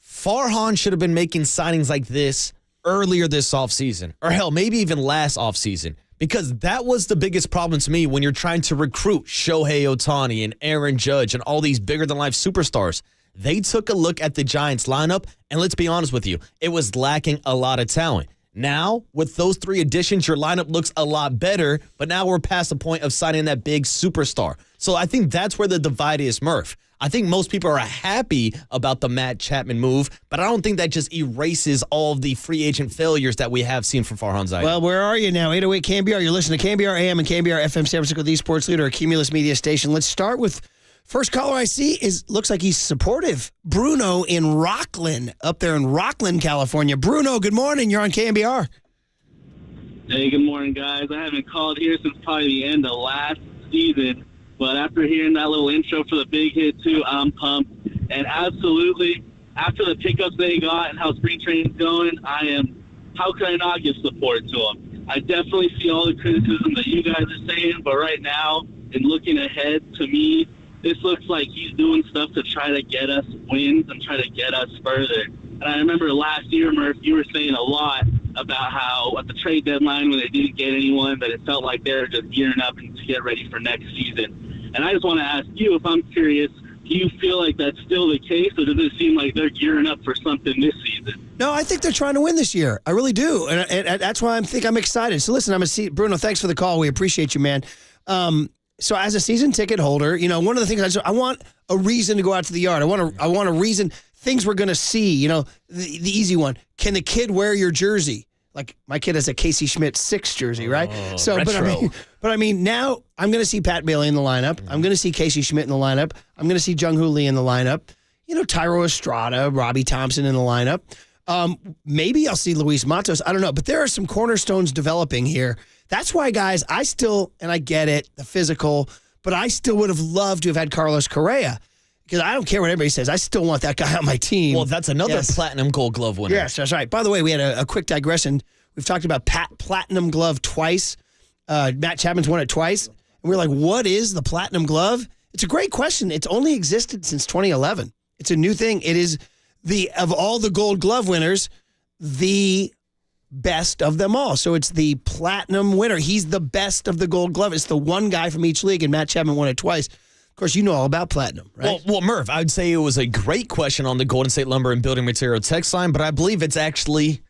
Farhan should have been making signings like this earlier this offseason, or hell, maybe even last offseason, because that was the biggest problem to me when you're trying to recruit Shohei Ohtani and Aaron Judge and all these bigger-than-life superstars. They took a look at the Giants lineup, and let's be honest with you, it was lacking a lot of talent. Now, with those 3 additions, your lineup looks a lot better, but now we're past the point of signing that big superstar. So I think that's where the divide is, Murph. I think most people are happy about the Matt Chapman move, but I don't think that just erases all of the free agent failures that we have seen from Farhan Zaidi.
Well, where are you now? 808 KNBR. You're listening to KNBR AM and KNBR FM San Francisco, the sports leader, a Cumulus media station. Let's start with first caller I see looks like he's supportive. Bruno in Rockland, up there in Rockland, California. Bruno, good morning. You're on KNBR.
Hey, good morning, guys. I haven't called here since probably the end of last season. But after hearing that little intro for the big hit, too, I'm pumped. And absolutely, after the pickups they got and how spring training's going, how can I not give support to them? I definitely see all the criticism that you guys are saying, but right now, in looking ahead, to me, this looks like he's doing stuff to try to get us wins and try to get us further. And I remember last year, Murph, you were saying a lot about how at the trade deadline when they didn't get anyone, that it felt like they were just gearing up to get ready for next season. And I just want to ask you, if I'm curious, do you feel like that's still the case, or does it seem like they're gearing up for something this season?
No, I think they're trying to win this year. I really do. And that's why I'm excited. So listen, Bruno, thanks for the call. We appreciate you, man. So as a season ticket holder, one of the things I want a reason to go out to the yard. I want a reason, things we're going to see, the easy one. Can the kid wear your jersey? Like my kid has a Casey Schmidt 6 jersey, right?
Retro.
But I mean, now I'm going to see Pat Bailey in the lineup. I'm going to see Casey Schmidt in the lineup. I'm going to see Jung Hoo Lee in the lineup. Tyro Estrada, Robbie Thompson in the lineup. Maybe I'll see Luis Matos. I don't know. But there are some cornerstones developing here. That's why, guys, and I get it, the physical, but I still would have loved to have had Carlos Correa. Because I don't care what everybody says. I still want that guy on my team.
Well, that's another platinum Gold Glove winner.
Yes, that's right. By the way, we had a quick digression. We've talked about platinum glove twice. Matt Chapman's won it twice. And we're like, what is the platinum glove? It's a great question. It's only existed since 2011. It's a new thing. It is of all the Gold Glove winners, the best of them all. So it's the platinum winner. He's the best of the Gold Glove. It's the one guy from each league, and Matt Chapman won it twice. Of course, you know all about platinum, right?
Well, Murph, I would say it was a great question on the Golden State Lumber and Building Material text line, but I believe it's actually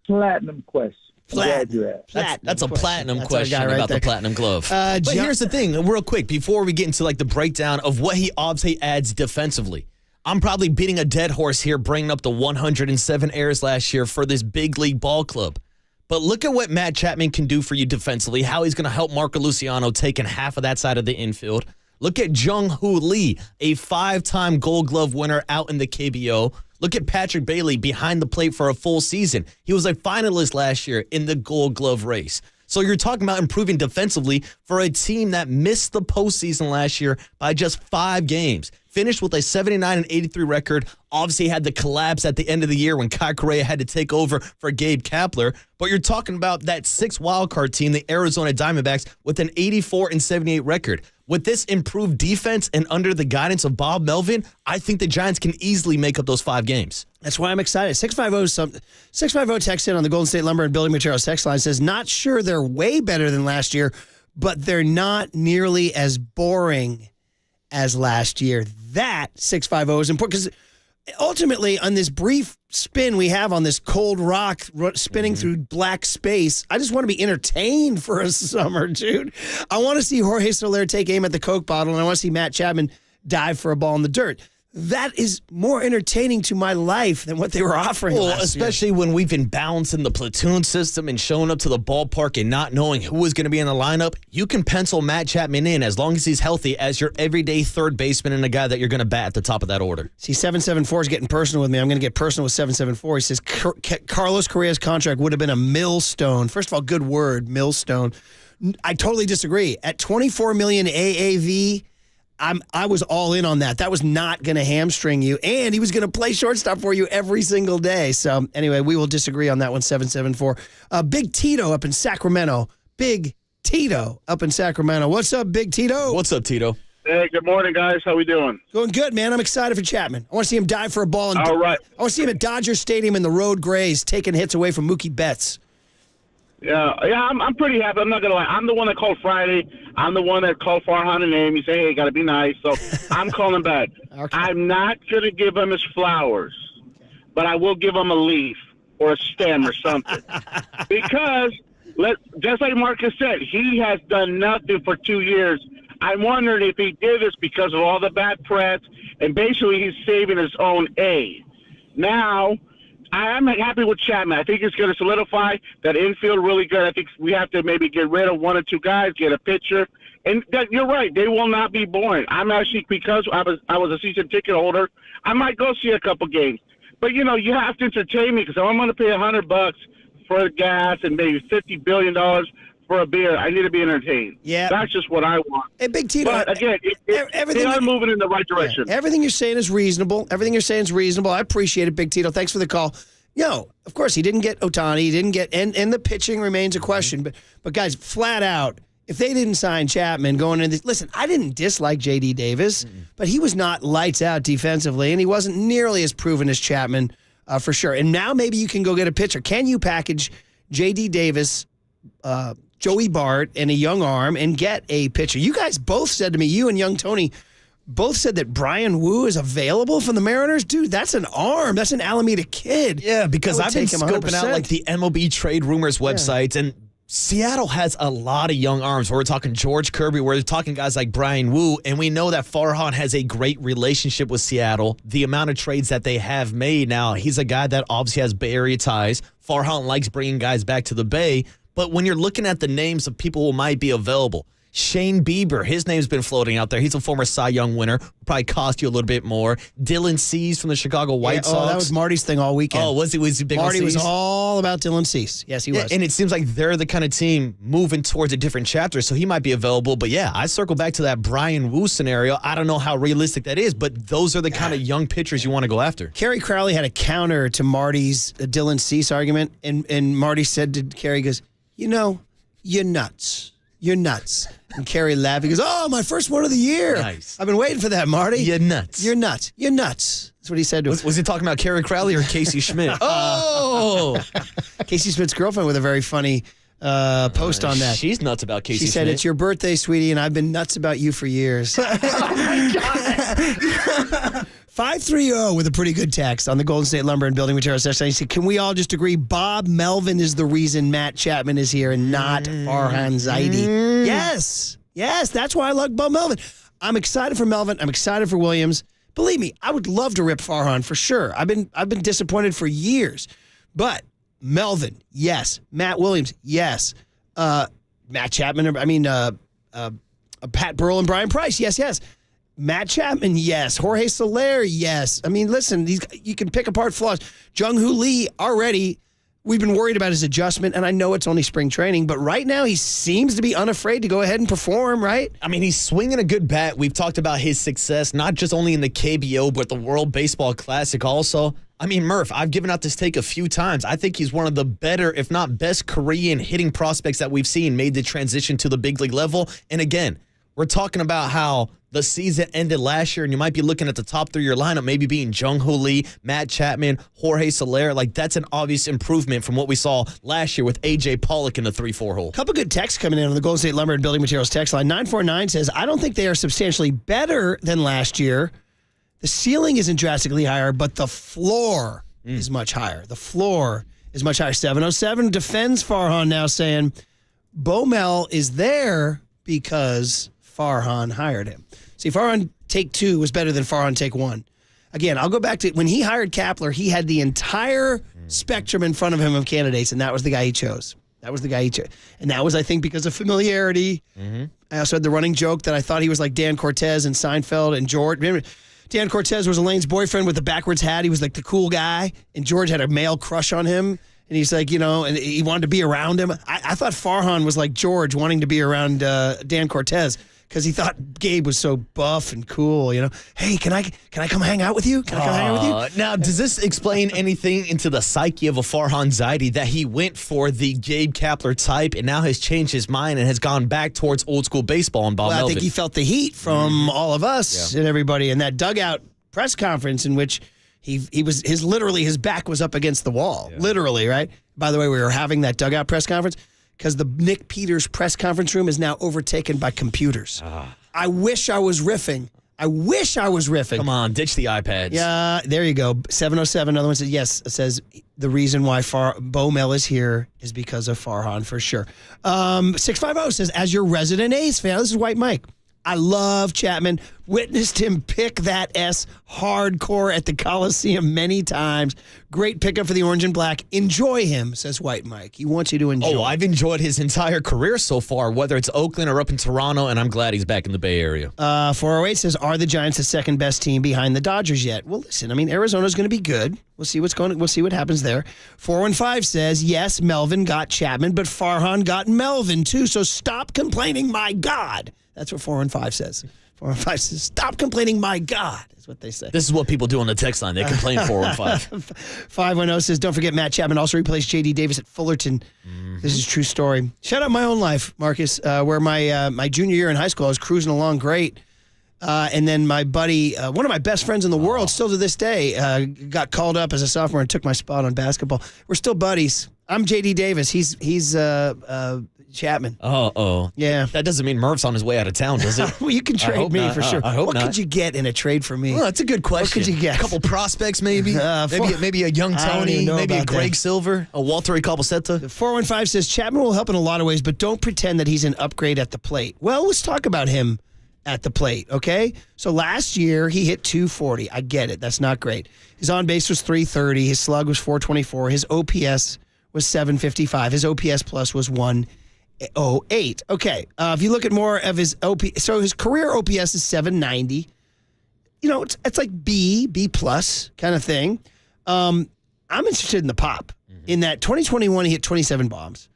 platinum question.
That's a platinum question about the platinum glove. But here's the thing, real quick, before we get into the breakdown of what he obviously adds defensively. I'm probably beating a dead horse here, bringing up the 107 errors last year for this big league ball club. But look at what Matt Chapman can do for you defensively, how he's going to help Marco Luciano taking half of that side of the infield. Look at Jung Hoo Lee, a 5-time Gold Glove winner out in the KBO. Look at Patrick Bailey behind the plate for a full season. He was a finalist last year in the Gold Glove race. So you're talking about improving defensively for a team that missed the postseason last year by just 5 games. Finished with a 79-83 record. Obviously had the collapse at the end of the year when Kai Correa had to take over for Gabe Kapler. But you're talking about that 6 wildcard team, the Arizona Diamondbacks, with an 84-78 record. With this improved defense and under the guidance of Bob Melvin, I think the Giants can easily make up those 5 games.
That's why I'm excited. 650 text in on the Golden State Lumber and Building Materials text line says, not sure they're way better than last year, but they're not nearly as boring as last year. That 650 is important because ultimately on this brief spin we have on this cold rock spinning through black space, I just want to be entertained for a summer, dude. I want to see Jorge Soler take aim at the Coke bottle, and I want to see Matt Chapman dive for a ball in the dirt. That is more entertaining to my life than what they were offering last
especially
year.
when we've been balancing the platoon system and showing up to the ballpark and not knowing who was going to be in the lineup. You can pencil Matt Chapman in as long as he's healthy as your everyday third baseman and a guy that you're going to bat at the top of that order.
See, 774 is getting personal with me. I'm going to get personal with 774. He says Carlos Correa's contract would have been a millstone. First of all, good word, millstone. I totally disagree. At $24 million AAV, I was all in on that. That was not going to hamstring you, and he was going to play shortstop for you every single day. So anyway, we will disagree on that one, 774. Big Tito up in Sacramento. Big Tito up in Sacramento. What's up, Big Tito?
What's up, Tito?
Hey, good morning, guys. How we doing?
Going good, man. I'm excited for Chapman. I want to see him dive for a ball.
All right.
I want to see him at Dodger Stadium in the Road Grays taking hits away from Mookie Betts.
Yeah, I'm pretty happy. I'm not gonna lie. I'm the one that called Friday. I'm the one that called Farhan a name. He said, "Hey, gotta be nice." So I'm calling back. Okay. I'm not gonna give him his flowers, but I will give him a leaf or a stem or something because just like Marcus said, he has done nothing for 2 years. I'm wondering if he did this because of all the bad press, and basically he's saving his own A. Now, I'm happy with Chapman. I think it's going to solidify that infield really good. I think we have to maybe get rid of 1 or 2 guys, get a pitcher. And you're right, they will not be boring. I'm actually, because I was a season ticket holder, I might go see a couple games. But, you have to entertain me because I'm going to pay $100 for gas and maybe $50 billion for a beer. I need to be entertained.
Yeah.
That's just what I want.
Hey, Big Tito.
But again, they are moving in the right direction.
Yeah, everything you're saying is reasonable. I appreciate it, Big Tito. Thanks for the call. Of course, he didn't get Ohtani. He didn't get, and the pitching remains a question. But guys, flat out, if they didn't sign Chapman going into this, listen, I didn't dislike J.D. Davis, but he was not lights out defensively, and he wasn't nearly as proven as Chapman for sure. And now maybe you can go get a pitcher. Can you package J.D. Davis, Joey Bart, and a young arm and get a pitcher? You guys both said to me, you and young Tony both said that Brian Wu is available from the Mariners. Dude, that's an arm. That's an Alameda kid.
Yeah, because I've been scoping out like the MLB trade rumors websites, and Seattle has a lot of young arms. We're talking George Kirby. We're talking guys like Brian Wu. And we know that Farhan has a great relationship with Seattle. The amount of trades that they have made now, he's a guy that obviously has Bay Area ties. Farhan likes bringing guys back to the Bay. But when you're looking at the names of people who might be available, Shane Bieber, his name's been floating out there. He's a former Cy Young winner. Probably cost you a little bit more. Dylan Cease from the Chicago White Sox.
Oh, that was Marty's thing all weekend.
Oh, was he big on Cease?
Marty was all about Dylan Cease. Yes, he was.
And it seems like they're the kind of team moving towards a different chapter, so he might be available. But yeah, I circle back to that Brian Wu scenario. I don't know how realistic that is, but those are the kind of young pitchers you want to go after.
Kerry Crowley had a counter to Marty's Dylan Cease argument, and Marty said to Kerry, he goes, you're nuts. You're nuts. And Kerry laughed. He goes, oh, my first one of the year.
Nice.
I've been waiting for that, Marty.
You're nuts.
You're nuts. You're nuts. That's what he said to him.
Was he talking about Kerry Crowley or Casey Schmidt? Oh!
Casey Schmidt's girlfriend with a very funny post on that.
She's nuts about Casey
Schmidt. She said, it's your birthday, sweetie, and I've been nuts about you for years. Oh, my God. 530 with a pretty good text on the Golden State Lumber and Building Materials section. He said, can we all just agree Bob Melvin is the reason Matt Chapman is here and not Farhan Zaidi? Yes. Yes, that's why I like Bob Melvin. I'm excited for Melvin. I'm excited for Williams. Believe me, I would love to rip Farhan for sure. I've been disappointed for years. But Melvin, yes. Matt Williams, yes. Matt Chapman, Pat Burrell and Brian Price, yes. Matt Chapman, yes. Jorge Soler, yes. I mean, listen, you can pick apart flaws. Jung-Hoo Lee, already, we've been worried about his adjustment, and I know it's only spring training, but right now he seems to be unafraid to go ahead and perform, right?
I mean, he's swinging a good bat. We've talked about his success, not just only in the KBO, but the World Baseball Classic also. I mean, Murph, I've given out this take a few times. I think he's one of the better, if not best, Korean hitting prospects that we've seen made the transition to the big league level. And again, we're talking about how the season ended last year, and you might be looking at the top 3 of your lineup, maybe being Jung-Hoo Lee, Matt Chapman, Jorge Soler. Like, that's an obvious improvement from what we saw last year with A.J. Pollock in the 3-4 hole.
Couple good texts coming in on the Golden State Lumber and Building Materials text line. 949 says, I don't think they are substantially better than last year. The ceiling isn't drastically higher, but the floor is much higher. The floor is much higher. 707 defends Farhan now, saying Bo Mel is there because Farhan hired him. See, Farhan take 2 was better than Farhan take 1. Again, I'll go back to when he hired Kapler, he had the entire spectrum in front of him of candidates, and that was the guy he chose. And that was, I think, because of familiarity. I also had the running joke that I thought he was like Dan Cortez and Seinfeld and George. Remember, Dan Cortez was Elaine's boyfriend with the backwards hat. He was like the cool guy, and George had a male crush on him. And he's like, and he wanted to be around him. I thought Farhan was like George wanting to be around Dan Cortez because he thought Gabe was so buff and cool, Hey, can I come hang out with you?
Now, does this explain anything into the psyche of a Farhan Zaidi that he went for the Gabe Kapler type and now has changed his mind and has gone back towards old school baseball and Bob Melvin?
I think he felt the heat from all of us and everybody in that dugout press conference in which his back was up against the wall, literally, right? By the way, we were having that dugout press conference because the Nick Peters press conference room is now overtaken by computers. I wish I was riffing.
Come on, ditch the iPads.
Yeah, there you go. 707, another one says, yes, it says the reason why Bo Mel is here is because of Farhan for sure. 650 says, as your resident A's fan, this is White Mike. I love Chapman. Witnessed him pick that S hardcore at the Coliseum many times. Great pickup for the orange and black. Enjoy him, says White Mike. He wants you to enjoy.
Oh, I've enjoyed his entire career so far, whether it's Oakland or up in Toronto, and I'm glad he's back in the Bay Area.
408 says, are the Giants the second best team behind the Dodgers yet? Well, listen, Arizona's going to be good. We'll see what happens there. 415 says, yes, Melvin got Chapman, but Farhan got Melvin too, so stop complaining, my God. That's what 415 says. 415 says, stop complaining, my God, is what they say.
This is what people do on the text line. They complain 415.
510 says, don't forget Matt Chapman also replaced J.D. Davis at Fullerton. This is a true story. Shout out my own life, Marcus, where my junior year in high school, I was cruising along great. And then my buddy, one of my best friends in the world, still to this day, got called up as a sophomore and took my spot on basketball. We're still buddies. I'm J.D. Davis. He's Chapman.
Uh-oh.
Yeah.
That doesn't mean Murph's on his way out of town, does it?
Well, you can trade me for sure.
I hope
what
not.
could you get in a trade for me?
Well, that's a good question.
What could you get?
A couple prospects, maybe. Maybe a young
I don't
Tony.
even know
Maybe a
about
Greg
that.
Silver. A Walter Cabosetta.
415 says Chapman will help in a lot of ways, but don't pretend that he's an upgrade at the plate. Well, let's talk about him at the plate, okay? So last year, he hit 240. I get it. That's not great. His on-base was 330. His slug was 424. His OPS was 755. His OPS plus was 108. Okay, if you look at more of his so his career OPS is 790. You know, it's like B plus kind of thing. I'm interested in the pop. In that 2021, he hit 27 bombs.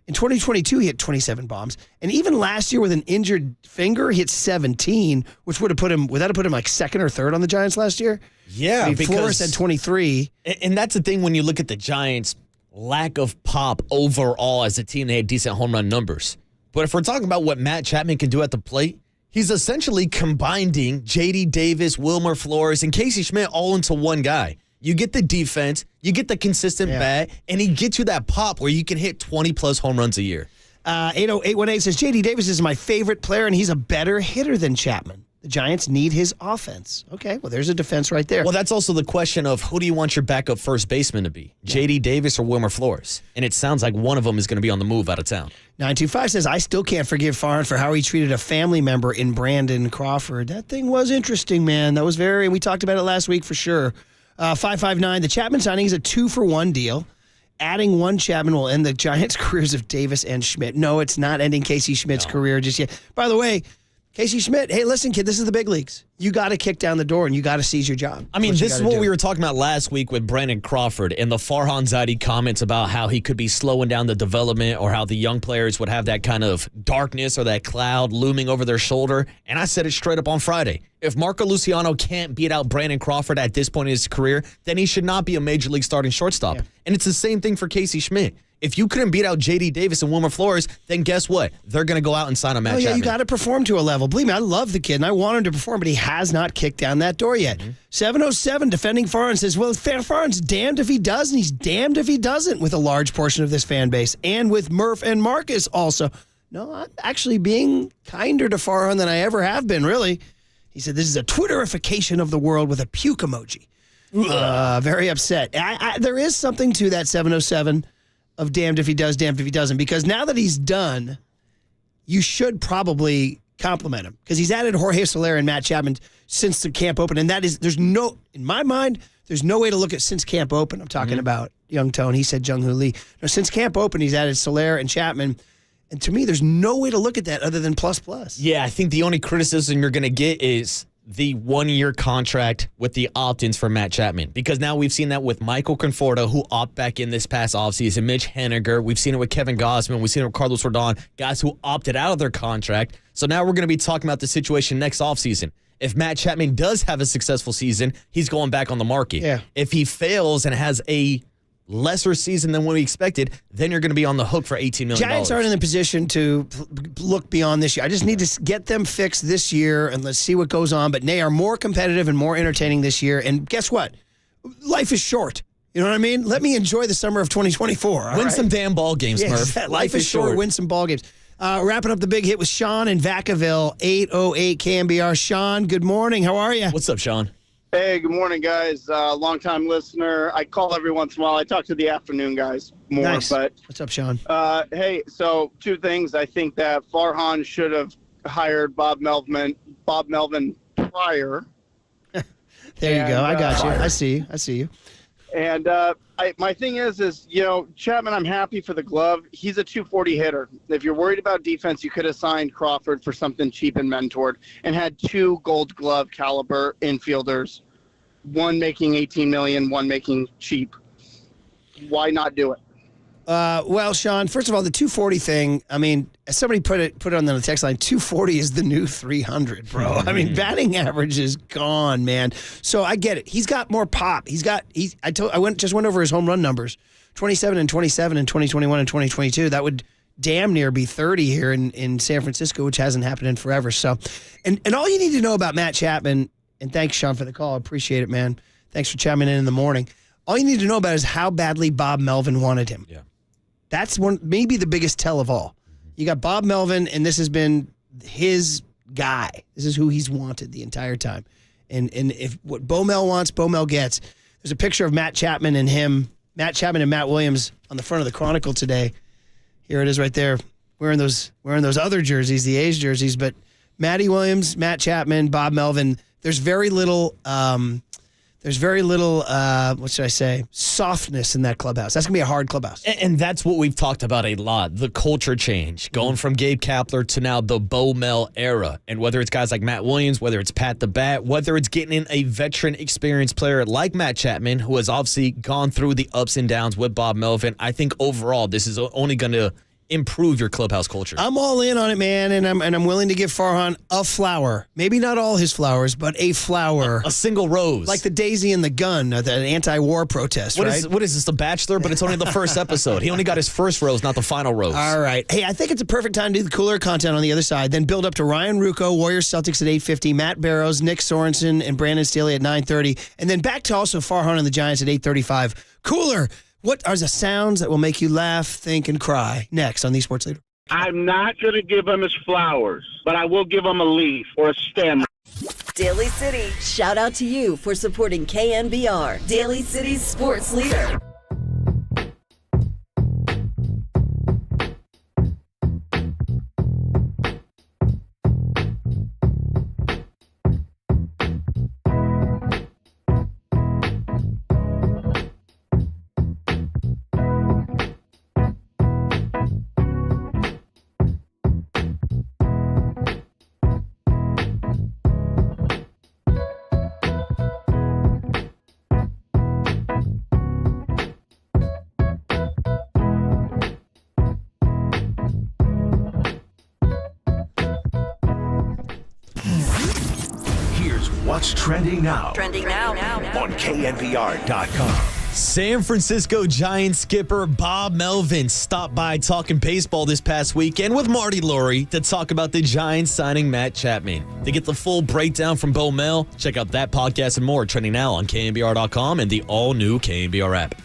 In 2022, he hit 27 bombs. And even last year with an injured finger, he hit 17, which would have put him like second or third on the Giants last year?
Yeah,
I mean,
because
Flores had 23.
And that's the thing when you look at the Giants' lack of pop overall as a team. They had decent home run numbers. But if we're talking about what Matt Chapman can do at the plate, he's essentially combining J.D. Davis, Wilmer Flores, and Casey Schmidt all into one guy. You get the defense, you get the consistent bat, and he gets you that pop where you can hit 20-plus home runs a year.
80818 says, J.D. Davis is my favorite player, and he's a better hitter than Chapman. The Giants need his offense. Okay, well, there's a defense right there.
Well, that's also the question of who do you want your backup first baseman to be, J.D. Davis or Wilmer Flores? And it sounds like one of them is going to be on the move out of town. 925
says, I still can't forgive Farhan for how he treated a family member in Brandon Crawford. That thing was interesting, man. That was we talked about it last week for sure. 559, the Chapman signing is a 2-for-1 deal. Adding one Chapman will end the Giants' careers of Davis and Schmidt. No, it's not ending Casey Schmidt's career just yet. By the way, Casey Schmidt, hey, listen, kid, this is the big leagues. You got to kick down the door and you got to seize your job.
I mean, this is what we were talking about last week with Brandon Crawford and the Farhan Zaidi comments about how he could be slowing down the development or how the young players would have that kind of darkness or that cloud looming over their shoulder. And I said it straight up on Friday. If Marco Luciano can't beat out Brandon Crawford at this point in his career, then he should not be a major league starting shortstop. Yeah. And it's the same thing for Casey Schmidt. If you couldn't beat out J.D. Davis and Wilmer Flores, then guess what? They're going to go out and sign a Matt Chapman.
You got to perform to a level. Believe me, I love the kid, and I want him to perform, but he has not kicked down that door yet. 707, defending Farhan, says, well, Farhan's damned if he does, and he's damned if he doesn't with a large portion of this fan base, and with Murph and Marcus also. No, I'm actually being kinder to Farhan than I ever have been, really. He said, this is a Twitterification of the world with a puke emoji. Very upset. There is something to that 707 of damned if he does, damned if he doesn't. Because now that he's done, you should probably compliment him. Because he's added Jorge Soler and Matt Chapman since the camp open. And that is, in my mind, there's no way to look at since camp open. I'm talking about Young Tone. He said Jung Hoo Lee. No, since camp open, he's added Soler and Chapman. And to me, there's no way to look at that other than plus.
Yeah, I think the only criticism you're going to get is the 1-year contract with the opt-ins for Matt Chapman. Because now we've seen that with Michael Conforto, who opted back in this past offseason, Mitch Henniger. We've seen it with Kevin Gausman. We've seen it with Carlos Rodon, guys who opted out of their contract. So now we're going to be talking about the situation next offseason. If Matt Chapman does have a successful season, he's going back on the market.
Yeah.
If he fails and has a lesser season than what we expected, then you're going to be on the hook for $18 million.
Giants aren't in the position to look beyond this year. I just need to get them fixed this year, and let's see what goes on. But they are more competitive and more entertaining this year. And guess what? Life is short. You know what I mean? Let me enjoy the summer of 2024.
Win some damn ball games, Murph.
Life is short. Win some ball games. Wrapping up the big hit with Sean in Vacaville, 808 KNBR. Sean, good morning. How are you?
What's up, Sean?
Hey, good morning, guys. Long-time listener. I call every once in a while. I talk to the afternoon guys more.
Nice.
But
what's up, Sean?
Hey, so two things. I think that Farhan should have hired Bob Melvin prior.
There you go. I got you. I see you.
And my thing is, you know, Chapman, I'm happy for the glove. He's a 240 hitter. If you're worried about defense, you could have signed Crawford for something cheap and mentored and had 2 gold glove caliber infielders, one making $18 million, one making cheap. Why not do it?
Well, Sean, first of all, the 240 thing, I mean, somebody put it on the text line, 240 is the new 300, bro. I mean, batting average is gone, man. So I get it. He's got more pop. I went over his home run numbers. 27 and 27 in 2021 and 2022. That would damn near be 30 here in San Francisco, which hasn't happened in forever. So, and all you need to know about Matt Chapman, and thanks, Sean, for the call. I appreciate it, man. Thanks for chiming in the morning. All you need to know about is how badly Bob Melvin wanted him.
Yeah.
That's maybe the biggest tell of all. You got Bob Melvin, and this has been his guy. This is who he's wanted the entire time. And if what Bo Mel wants, Bo Mel gets. There's a picture of Matt Chapman and Matt Williams on the front of the Chronicle today. Here it is right there, wearing those other jerseys, the A's jerseys. But Matty Williams, Matt Chapman, Bob Melvin. There's very little. What should I say? Softness in that clubhouse. That's gonna be a hard clubhouse.
And that's what we've talked about a lot. The culture change, going from Gabe Kapler to now the Bo Mel era. And whether it's guys like Matt Williams, whether it's Pat the Bat, whether it's getting in a veteran, experienced player like Matt Chapman, who has obviously gone through the ups and downs with Bob Melvin, I think overall this is only going to improve your clubhouse culture.
I'm all in on it, man, and I'm willing to give Farhan a flower. Maybe not all his flowers, but a flower.
A single rose.
Like the daisy and the gun, the anti-war protest,
what
right?
What is this, The Bachelor? But it's only the first episode. He only got his first rose, not the final rose.
All right. Hey, I think it's a perfect time to do the cooler content on the other side, then build up to Ryan Ruocco, Warriors Celtics at 8:50, Matt Barrows, Nick Sorensen, and Brandon Staley at 9:30, and then back to also Farhan and the Giants at 8:35. Cooler. What are the sounds that will make you laugh, think, and cry? Next on the Sports Leader.
I'm not going to give him his flowers, but I will give him a leaf or a stem.
Daly City, shout out to you for supporting KNBR, Daly City's sports leader.
What's trending now?
Trending now.
On KNBR.com.
San Francisco Giants skipper Bob Melvin stopped by talking baseball this past weekend with Marty Laurie to talk about the Giants signing Matt Chapman. To get the full breakdown from Bo Mel, check out that podcast and more trending now on KNBR.com and the all-new KNBR app.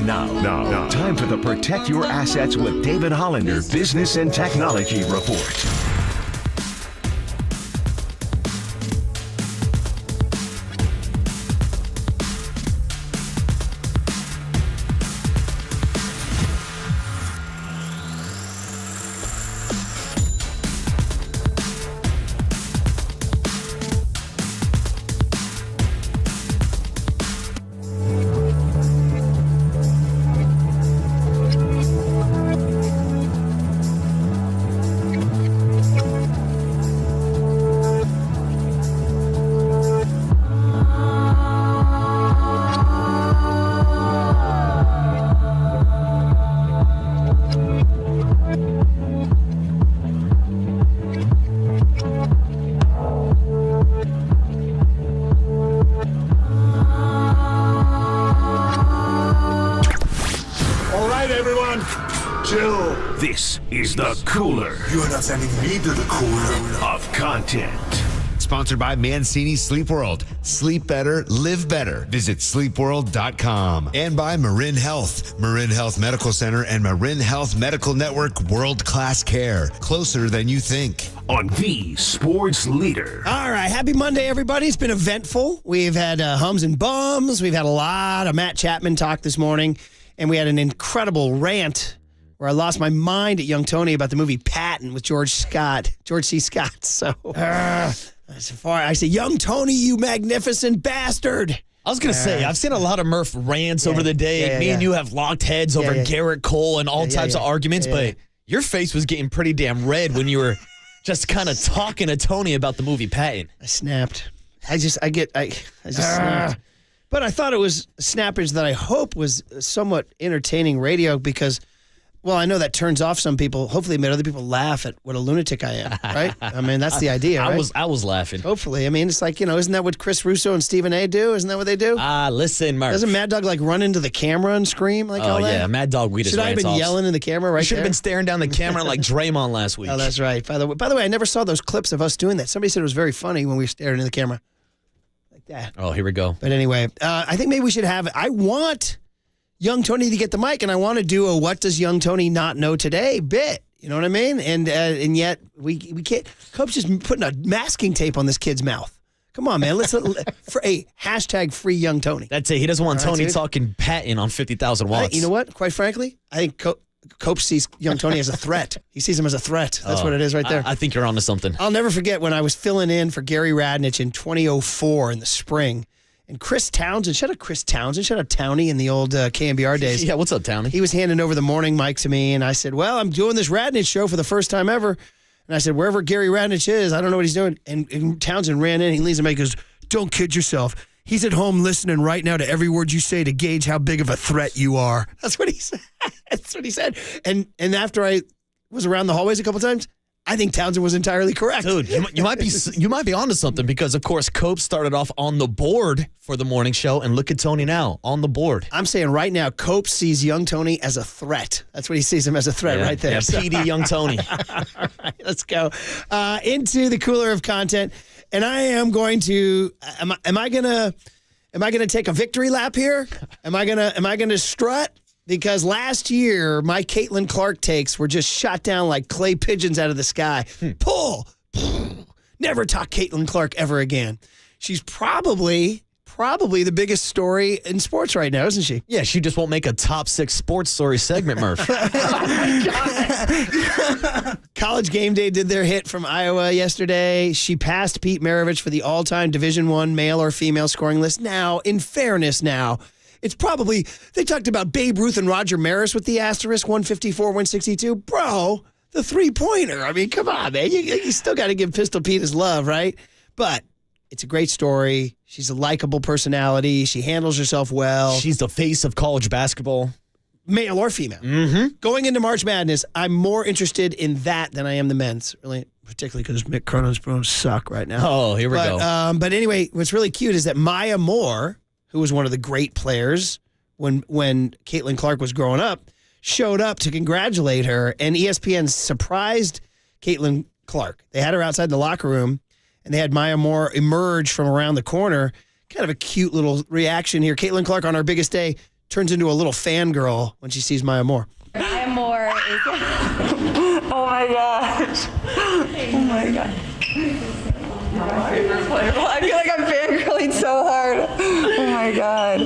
And now, time for the Protect Your Assets with David Hollander Business and Technology Report. This is the cooler.
You're not sending me to the cooler
of content.
Sponsored by Mancini Sleep World. Sleep better, live better. Visit sleepworld.com. And by Marin Health. Marin Health Medical Center and Marin Health Medical Network world-class care. Closer than you think.
On the sports leader.
All right. Happy Monday, everybody. It's been eventful. We've had hums and bums. We've had a lot of Matt Chapman talk this morning. And we had an incredible rant where I lost my mind at Young Tony about the movie Patton with George C. Scott. So, I say, Young Tony, you magnificent bastard.
I was going to say, I've seen a lot of Murph rants over the day. Me and you have locked heads over Garrett Cole and all types of arguments, but your face was getting pretty damn red when you were just kind of talking to Tony about the movie Patton.
I snapped. I just snapped. But I thought it was snappage that I hope was somewhat entertaining radio because, well, I know that turns off some people. Hopefully it made other people laugh at what a lunatic I am, right? I mean, that's the idea, right?
I was laughing.
Hopefully. I mean, it's like, isn't that what Chris Russo and Stephen A. do? Isn't that what they do?
Listen, Mark.
Doesn't Mad Dog, run into the camera and scream like all that?
Oh, yeah, Mad Dog, we just
Should I have been yelling in the camera right there?
You should have been staring down the camera like Draymond last week.
Oh, that's right. By the way, I never saw those clips of us doing that. Somebody said it was very funny when we stared into the camera. Like that.
Oh, here we go.
But anyway, I think maybe we should have, I want Young Tony to get the mic, and I want to do a "What Does Young Tony Not Know Today" bit. You know what I mean? And yet we can't. Cope's just putting a masking tape on this kid's mouth. Come on, man. Let's for a hashtag free Young Tony.
That's it. He doesn't want Tony talking Patton on 50,000 watts.
You know what? Quite frankly, I think Cope sees Young Tony as a threat. He sees him as a threat. That's what it is right there.
I think you're onto something.
I'll never forget when I was filling in for Gary Radnich in 2004 in the spring. And Chris Townsend, shout out Townie in the old KNBR days.
Yeah, what's up, Townie?
He was handing over the morning mic to me, and I said, well, I'm doing this Radnich show for the first time ever. And I said, wherever Gary Radnich is, I don't know what he's doing. And Townsend ran in, he leans in and goes, don't kid yourself. He's at home listening right now to every word you say to gauge how big of a threat you are. That's what he said. That's what he said. And after I was around the hallways a couple times, I think Townsend was entirely correct.
Dude, you might be onto something because, of course, Cope started off on the board for the morning show, and look at Tony now, on the board.
I'm saying right now, Cope sees Young Tony as a threat. That's what he sees him as a threat right there.
Yeah, PD Young Tony.
All right, let's go into the cooler of content. And I am going to, am I gonna take a victory lap here? Am I gonna strut? Because last year, my Caitlin Clark takes were just shot down like clay pigeons out of the sky. Pull. Never talk Caitlin Clark ever again. She's probably the biggest story in sports right now, isn't she?
Yeah, she just won't make a top 6 sports story segment, Murph.
College Game Day did their hit from Iowa yesterday. She passed Pete Maravich for the all-time Division I male or female scoring list. Now, in fairness it's probably, they talked about Babe Ruth and Roger Maris with the asterisk, 154, 162. Bro, the three-pointer. I mean, come on, man. You still got to give Pistol Pete his love, right? But it's a great story. She's a likable personality. She handles herself well.
She's the face of college basketball.
Male or female. Mm-hmm. Going into March Madness, I'm more interested in that than I am the men's, really, particularly because Mick Cronin's Bruins suck right now.
Oh, here we go.
But anyway, what's really cute is that Maya Moore, who was one of the great players when Caitlin Clark was growing up, showed up to congratulate her, and ESPN surprised Caitlin Clark. They had her outside the locker room, and they had Maya Moore emerge from around the corner. Kind of a cute little reaction here. Caitlin Clark on our biggest day turns into a little fangirl when she sees Maya Moore.
Maya Moore is. Oh my gosh. Oh my god. My favorite player. I feel like I'm fangirling so hard. Oh my god.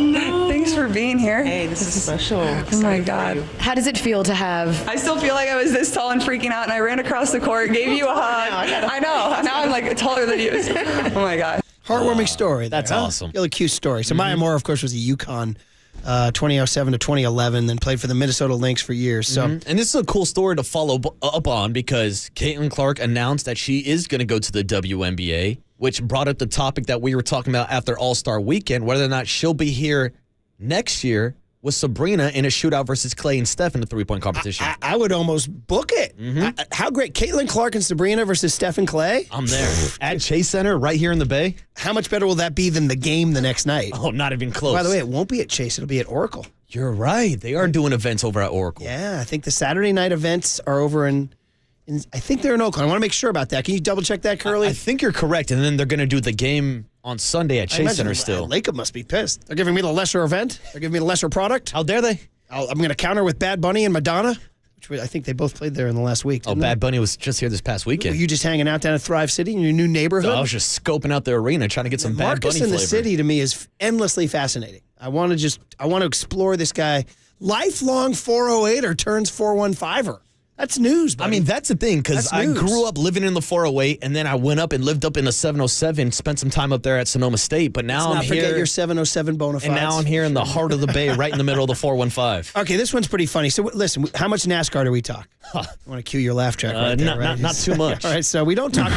Thanks for being here. Hey, this is special. Oh my god. How does it feel to have? I still feel like I was this tall and freaking out, and I ran across the court, gave you a hug. I know. Now I'm like taller than you. Oh my god.
Heartwarming story.
That's awesome.
Really cute story. So Maya Moore, of course, was a UConn 2007 to 2011, then played for the Minnesota Lynx for years. So,
And this is a cool story to follow up on because Caitlin Clark announced that she is going to go to the WNBA, which brought up the topic that we were talking about after All-Star Weekend, whether or not she'll be here next year with Sabrina in a shootout versus Clay and Steph in the three-point competition.
I would almost book it. How great. Caitlin Clark and Sabrina versus Steph and Clay?
I'm there. At Chase Center right here in the Bay.
How much better will that be than the game the next night?
Oh, not even close.
By the way, it won't be at Chase. It'll be at Oracle.
You're right. They are doing events over at Oracle.
Yeah, I think the Saturday night events are over in I think they're in Oakland. I want to make sure about that. Can you double check that, Curly?
I think you're correct. And then they're going to do the game on Sunday at Chase Center still.
Lakewood must be pissed. They're giving me the lesser event. They're giving me the lesser product.
How dare they?
I'm going to counter with Bad Bunny and Madonna, which I think they both played there in the last week.
Bad Bunny was just here this past weekend.
Were you just hanging out down at Thrive City in your new neighborhood?
I was just scoping out the arena, trying to get some Bad Bunny
Marcus in the
flavor.
city to me is endlessly fascinating. I want to explore this guy. Lifelong 408er turns 415er. That's news, buddy.
I mean, that's the thing, because I grew up living in the 408, and then I went up and lived up in the 707, spent some time up there at Sonoma State, but now I'm here.
Forget your 707 bona fides.
And now I'm here in the heart of the Bay, right in the middle of the 415.
Okay, this one's pretty funny. So listen, how much NASCAR do we talk? I want to cue your laugh track right there, right?
Not too much.
All right, so we don't talk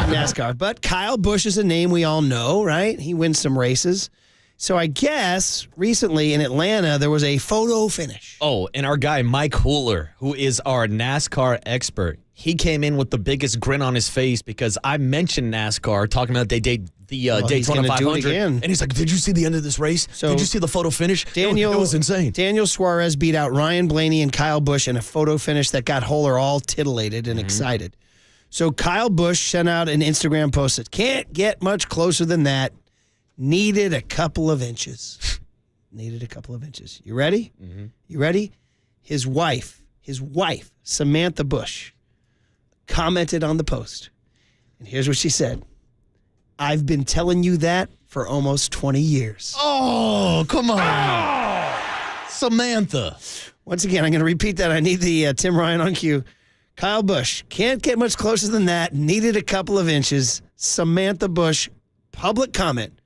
NASCAR, but Kyle Busch is a name we all know, right? He wins some races. So I guess recently in Atlanta, there was a photo finish.
Oh, and our guy, Mike Hooler, who is our NASCAR expert, he came in with the biggest grin on his face because I mentioned NASCAR, talking about the Daytona 500. And he's like, did you see the end of this race? Did you see the photo finish? It was insane.
Daniel Suarez beat out Ryan Blaney and Kyle Busch in a photo finish that got Hooler all titillated and excited. So Kyle Busch sent out an Instagram post that can't get much closer than that. Needed a couple of inches. You ready? You ready? His wife, Samantha Busch, commented on the post. And here's what she said. I've been telling you that for almost 20 years.
Oh, come on. Samantha.
Once again, I'm going to repeat that. I need the Tim Ryan on cue. Kyle Busch, can't get much closer than that. Needed a couple of inches. Samantha Busch, public comment.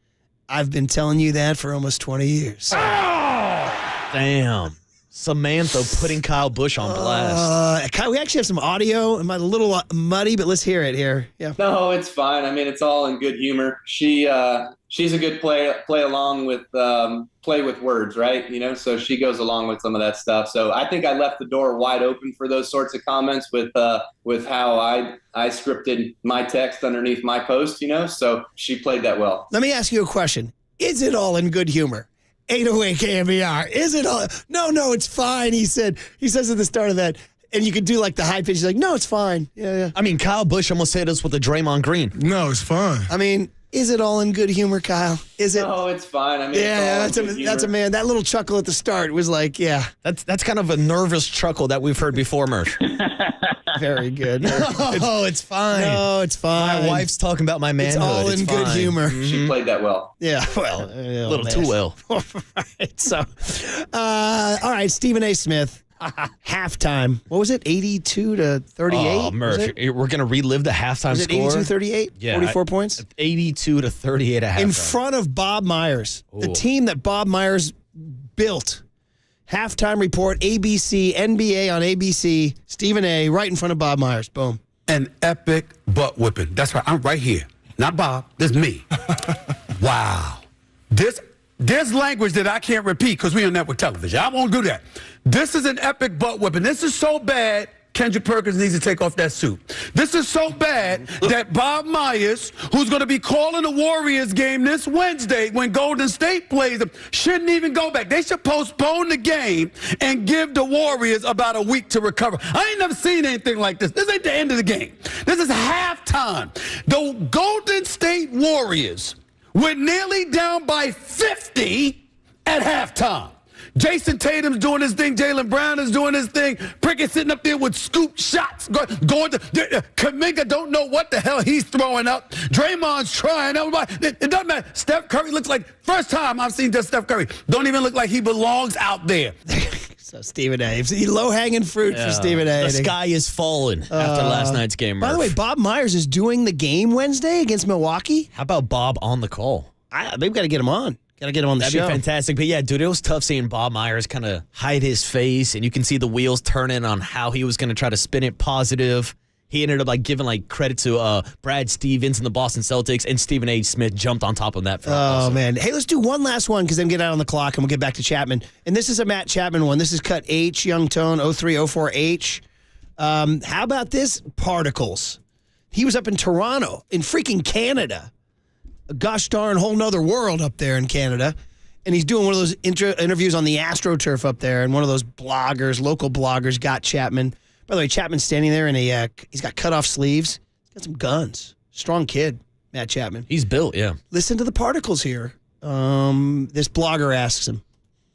I've been telling you that for almost 20 years.
Damn. Samantha putting Kyle Busch on blast.
Kyle, we actually have some audio. I'm a little muddy, but let's hear it here. Yeah.
No, it's fine. I mean, it's all in good humor. She's a good play along with play with words, right? You know, so she goes along with some of that stuff. So I think I left the door wide open for those sorts of comments with how I scripted my text underneath my post, you know, so she played that well.
Let me ask you a question. Is it all in good humor? 808 KNBR. Is it all? No, it's fine. He says at the start of that, and you could do like the high pitch. He's like, no, it's fine. Yeah.
I mean, Kyle Busch almost said us with a Draymond Green.
No, it's fine.
I mean, is it all in good humor, Kyle? Is it?
No, it's fine. I mean,
that's a man. That little chuckle at the start was like, yeah.
That's kind of a nervous chuckle that we've heard before, Murph.
Very good.
Oh, it's fine.
No, it's fine.
My wife's talking about my manhood.
It's all in good humor.
She played that well.
Yeah, well.
A little too well.
All right, so, all right, Stephen A. Smith. Halftime. What was it? 82 to 38?
Oh, Murph, we're going to relive the halftime score.
Was it 82-38?
Yeah.
44 points?
82 to 38 at halftime.
In front of Bob Myers, the team that Bob Myers built. Halftime report, ABC, NBA on ABC, Stephen A. right in front of Bob Myers. Boom.
An epic butt whipping. That's right. I'm right here. Not Bob. This is me. Wow. There's language that I can't repeat because we're on network television. I won't do that. This is an epic butt whipping. This is so bad, Kendrick Perkins needs to take off that suit. This is so bad that Bob Myers, who's going to be calling the Warriors game this Wednesday when Golden State plays them, shouldn't even go back. They should postpone the game and give the Warriors about a week to recover. I ain't never seen anything like this. This ain't the end of the game. This is halftime. The Golden State Warriors were nearly down by 50 at halftime. Jason Tatum's doing his thing. Jaylen Brown is doing his thing. Prickett sitting up there with scoop shots. Going to Kuminga don't know what the hell he's throwing up. Draymond's trying. It doesn't matter. Steph Curry looks like, first time I've seen just Steph Curry, don't even look like he belongs out there.
So Stephen A. Low-hanging fruit for Stephen A.
The sky is falling after last night's game, Murph.
By the way, Bob Myers is doing the game Wednesday against Milwaukee.
How about Bob on the call?
They've got to get him on. Got to get him on the show.
That'd be fantastic. But yeah, dude, it was tough seeing Bob Myers kind of hide his face, and you can see the wheels turning on how he was going to try to spin it positive. He ended up giving credit to Brad Stevens and the Boston Celtics, and Stephen A. Smith jumped on top of that.
Man. Hey, let's do one last one because then get out on the clock and we'll get back to Chapman. And this is a Matt Chapman one. This is cut H, Young Tone, 0304H. How about this? Particles. He was up in Toronto, in freaking Canada. A gosh darn whole nother world up there in Canada. And he's doing one of those interviews on the AstroTurf up there, and one of those local bloggers got Chapman. By the way, Chapman's standing there, and he's got cut-off sleeves. He's got some guns. Strong kid, Matt Chapman.
He's built, yeah.
Listen to the particles here. This blogger asks him.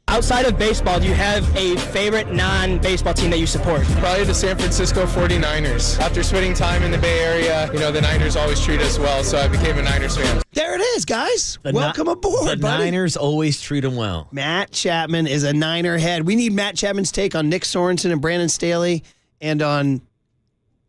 Outside of baseball, do you have a favorite non-baseball team that you support?
Probably the San Francisco 49ers. After spending time in the Bay Area, the Niners always treat us well, so I became a Niners fan.
There it is, guys. Welcome aboard,
The
buddy.
Niners always treat him well.
Matt Chapman is a Niner head. We need Matt Chapman's take on Nick Sorensen and Brandon Staley and on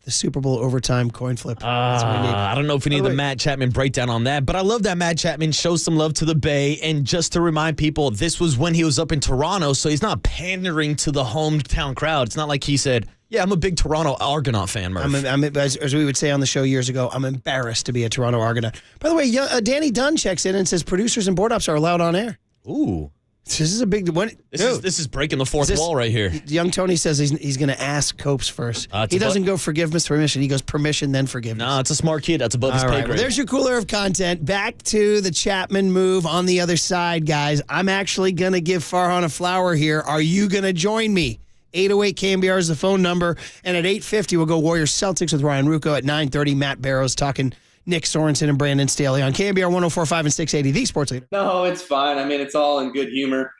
the Super Bowl overtime coin flip. That's what we need.
I don't know if we need the Matt Chapman breakdown on that, but I love that Matt Chapman shows some love to the Bay. And just to remind people, this was when he was up in Toronto, so he's not pandering to the hometown crowd. It's not like he said, yeah, I'm a big Toronto Argonaut fan, Murph.
As we would say on the show years ago, I'm embarrassed to be a Toronto Argonaut. By the way, Danny Dunn checks in and says producers and board ops are allowed on air.
Ooh.
This is a big one.
This is breaking the fourth wall right here.
Young Tony says he's going to ask Copes first. He doesn't go forgiveness, permission. He goes permission, then forgiveness.
No, it's a smart kid. That's above his pay grade.
Well, there's your cooler of content. Back to the Chapman move on the other side, guys. I'm actually going to give Farhan a flower here. Are you going to join me? 808 KNBR is the phone number. And at 8:50, we'll go Warriors Celtics with Ryan Ruocco. At 9:30, Matt Barrows talking Nick Sorensen and Brandon Staley on KNBR 104.5 and 680, the sports leader.
No, it's fine. I mean, it's all in good humor.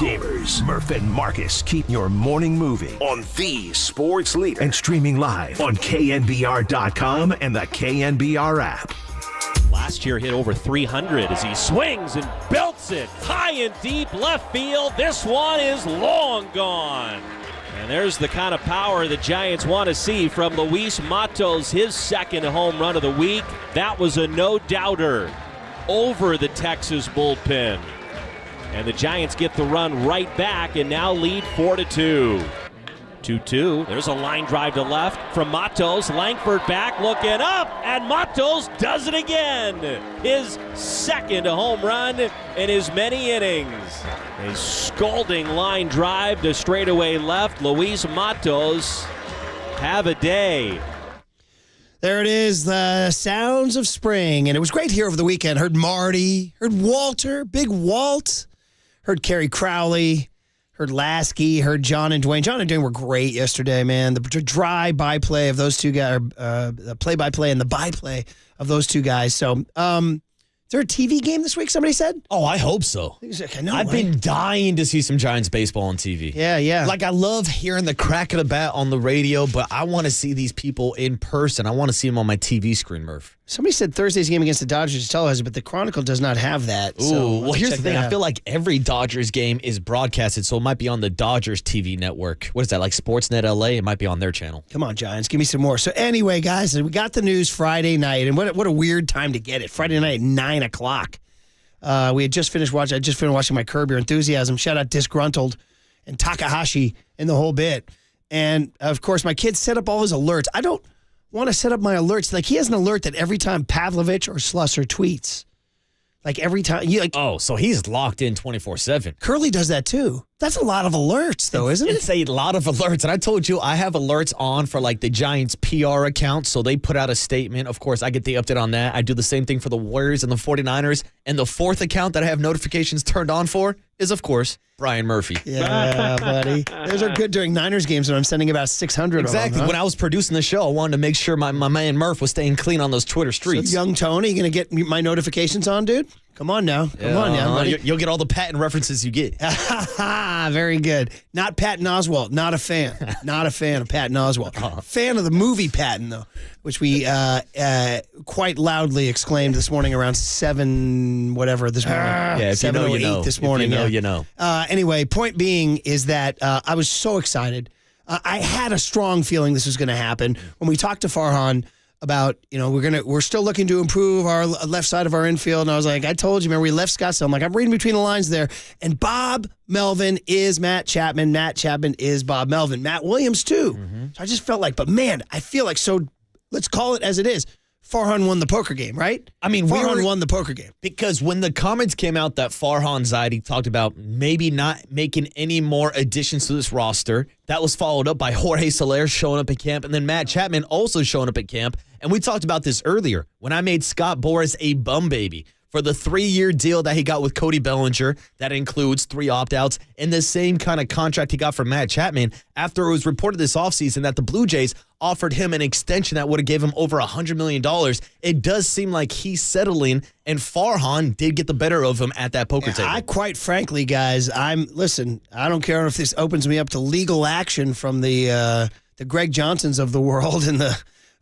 Gamers, Murph and Marcus keep your morning moving on the sports leader and streaming live on KNBR.com and the KNBR app.
Last year hit over 300 as he swings and belts it high and deep left field. This one is long gone. And there's the kind of power the Giants want to see from Luis Matos, his second home run of the week. That was a no-doubter over the Texas bullpen. And the Giants get the run right back and now lead 4-2. 2-2. There's a line drive to left from Matos. Langford back looking up, and Matos does it again. His second home run in his many innings. A scalding line drive to straightaway left. Luis Matos, have a day.
There it is, the sounds of spring. And it was great here over the weekend. Heard Marty, heard Walter, Big Walt, heard Kerry Crowley, heard Lasky, heard John and Dwayne. John and Dwayne were great yesterday, man. The dry byplay of those two guys, the play-by-play and the byplay of those two guys. So, is there a TV game this week, somebody said?
Oh, I hope so. I've been dying to see some Giants baseball on TV.
Yeah.
Like, I love hearing the crack of the bat on the radio, but I want to see these people in person. I want to see them on my TV screen, Murph.
Somebody said Thursday's game against the Dodgers is televised, but the Chronicle does not have that.
Ooh, well, here's the thing. I feel like every Dodgers game is broadcasted, so it might be on the Dodgers TV network. What is that, like Sportsnet LA? It might be on their channel.
Come on, Giants. Give me some more. So anyway, guys, we got the news Friday night, and what a weird time to get it. Friday night at 9 o'clock. We had just finished watching. I just finished watching my Curb Your Enthusiasm. Shout out Disgruntled and Takahashi and the whole bit. And, of course, my kid set up all his alerts. I don't want to set up my alerts. Like, he has an alert that every time Pavlovich or Slusser tweets, like every time.
Oh, so he's locked in 24/7.
Curly does that too. That's a lot of alerts, though, isn't it?
It's a lot of alerts. And I told you I have alerts on for like the Giants PR account. So they put out a statement. Of course, I get the update on that. I do the same thing for the Warriors and the 49ers. And the fourth account that I have notifications turned on for is, of course, Brian Murphy.
Yeah, buddy. Those are good during Niners games when I'm sending about 600
Exactly.
of them, huh?
When I was producing the show, I wanted to make sure my man Murph was staying clean on those Twitter streets.
So young Tony, you going to get my notifications on, dude? Come on now. Come on now, buddy.
You'll get all the Patton references you get.
Very good. Not Patton Oswalt. Not a fan. Not a fan of Patton Oswalt. Fan of the movie Patton, though, which we quite loudly exclaimed this morning around 7 whatever this morning.
Yeah, if you know, you know.
This morning.
If you know, you know.
Anyway, point being is that I was so excited. I had a strong feeling this was going to happen. When we talked to Farhan about, we're still looking to improve our left side of our infield. And I was like, I told you, remember, we left Scottsdale. I'm like, I'm reading between the lines there. And Bob Melvin is Matt Chapman. Matt Chapman is Bob Melvin. Matt Williams, too. Mm-hmm. So I just felt like, but man, I feel like, so let's call it as it is. Farhan won the poker game, right?
I mean,
Farhan won the poker game.
Because when the comments came out that Farhan Zaidi talked about maybe not making any more additions to this roster, that was followed up by Jorge Soler showing up at camp, and then Matt Chapman also showing up at camp. And we talked about this earlier when I made Scott Boras a bum baby for the 3-year deal that he got with Cody Bellinger. That includes 3 opt-outs and the same kind of contract he got from Matt Chapman after it was reported this offseason that the Blue Jays offered him an extension that would have gave him over $100 million. It does seem like he's settling, and Farhan did get the better of him at that poker table.
I quite frankly, guys, I don't care if this opens me up to legal action from the Greg Johnsons of the world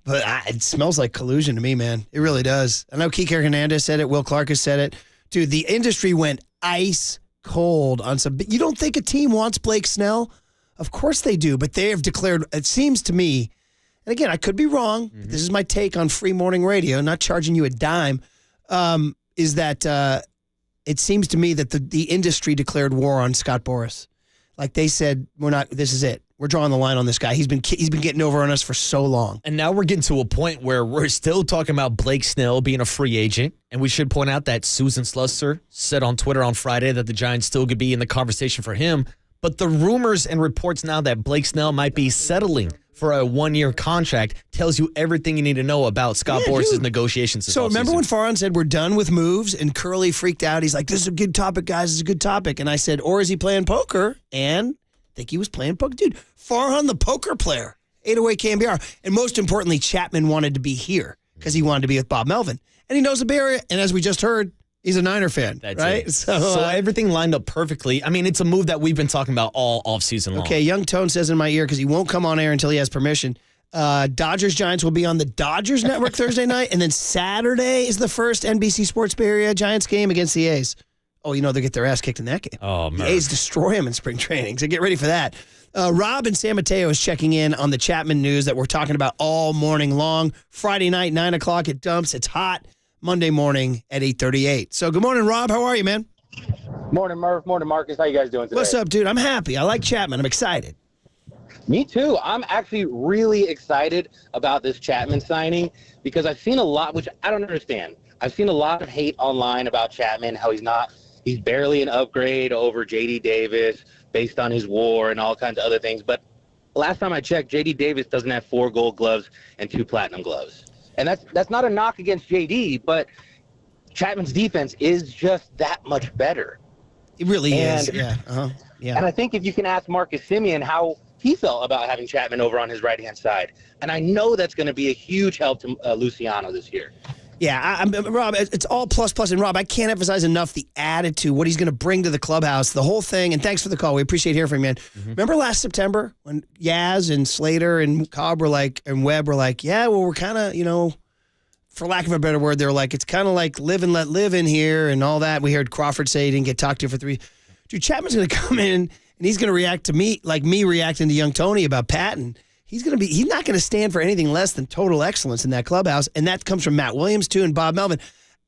but it smells like collusion to me, man. It really does. I know Kike Hernandez said it. Will Clark has said it. Dude, the industry went ice cold on some. You don't think a team wants Blake Snell? Of course they do, but they have declared, it seems to me, and again, I could be wrong, but this is my take on free morning radio, not charging you a dime, is that it seems to me that the industry declared war on Scott Boras. Like they said, this is it. We're drawing the line on this guy. He's been getting over on us for so long.
And now we're getting to a point where we're still talking about Blake Snell being a free agent. And we should point out that Susan Slusser said on Twitter on Friday that the Giants still could be in the conversation for him. But the rumors and reports now that Blake Snell might be settling for a 1-year contract tells you everything you need to know about Scott Boras' negotiations this
So remember
offseason.
when Farhan said we're done with moves and Curly freaked out? He's like, this is a good topic, guys. This is a good topic. And I said, or is he playing poker? And I think he was playing poker. Dude, Farhan the poker player, 808 KNBR. And most importantly, Chapman wanted to be here because he wanted to be with Bob Melvin. And he knows the Bay Area. And as we just heard, He's a Niner fan,
That's
right?
it. So everything lined up perfectly. I mean, it's a move that we've been talking about all offseason long.
Okay, Young Tone says in my ear, because he won't come on air until he has permission, Dodgers-Giants will be on the Dodgers Network Thursday night, and then Saturday is the first NBC Sports Bay Area Giants game against the A's. Oh, they'll get their ass kicked in that game.
Oh,
the A's destroy them in spring training, so get ready for that. Rob in San Mateo is checking in on the Chapman news that we're talking about all morning long. Friday night, 9 o'clock, it dumps. It's hot. Monday morning at 8:38. So good morning, Rob. How are you, man?
Morning, Murph. Morning, Marcus. How you guys doing today?
What's up, dude? I'm happy. I like Chapman. I'm excited.
Me too. I'm actually really excited about this Chapman signing because I've seen a lot, which I don't understand. I've seen a lot of hate online about Chapman, how he's barely an upgrade over J.D. Davis based on his WAR and all kinds of other things. But last time I checked, J.D. Davis doesn't have 4 gold gloves and 2 platinum gloves. And that's not a knock against JD, but Chapman's defense is just that much better.
It really is. Yeah. Yeah.
And I think if you can ask Marcus Semien how he felt about having Chapman over on his right-hand side, and I know that's going to be a huge help to Luciano this year.
Yeah, Rob, it's all plus. And, Rob, I can't emphasize enough the attitude, what he's going to bring to the clubhouse, the whole thing. And thanks for the call. We appreciate hearing from you, man. Mm-hmm. Remember last September when Yaz and Slater and Cobb were like, and Webb were like, yeah, well, we're kind of, for lack of a better word, they were like, it's kind of like live and let live in here and all that. We heard Crawford say he didn't get talked to for 3. Dude, Chapman's going to come in and he's going to react to me like me reacting to young Tony about Patton. He's not going to stand for anything less than total excellence in that clubhouse. And that comes from Matt Williams, too, and Bob Melvin.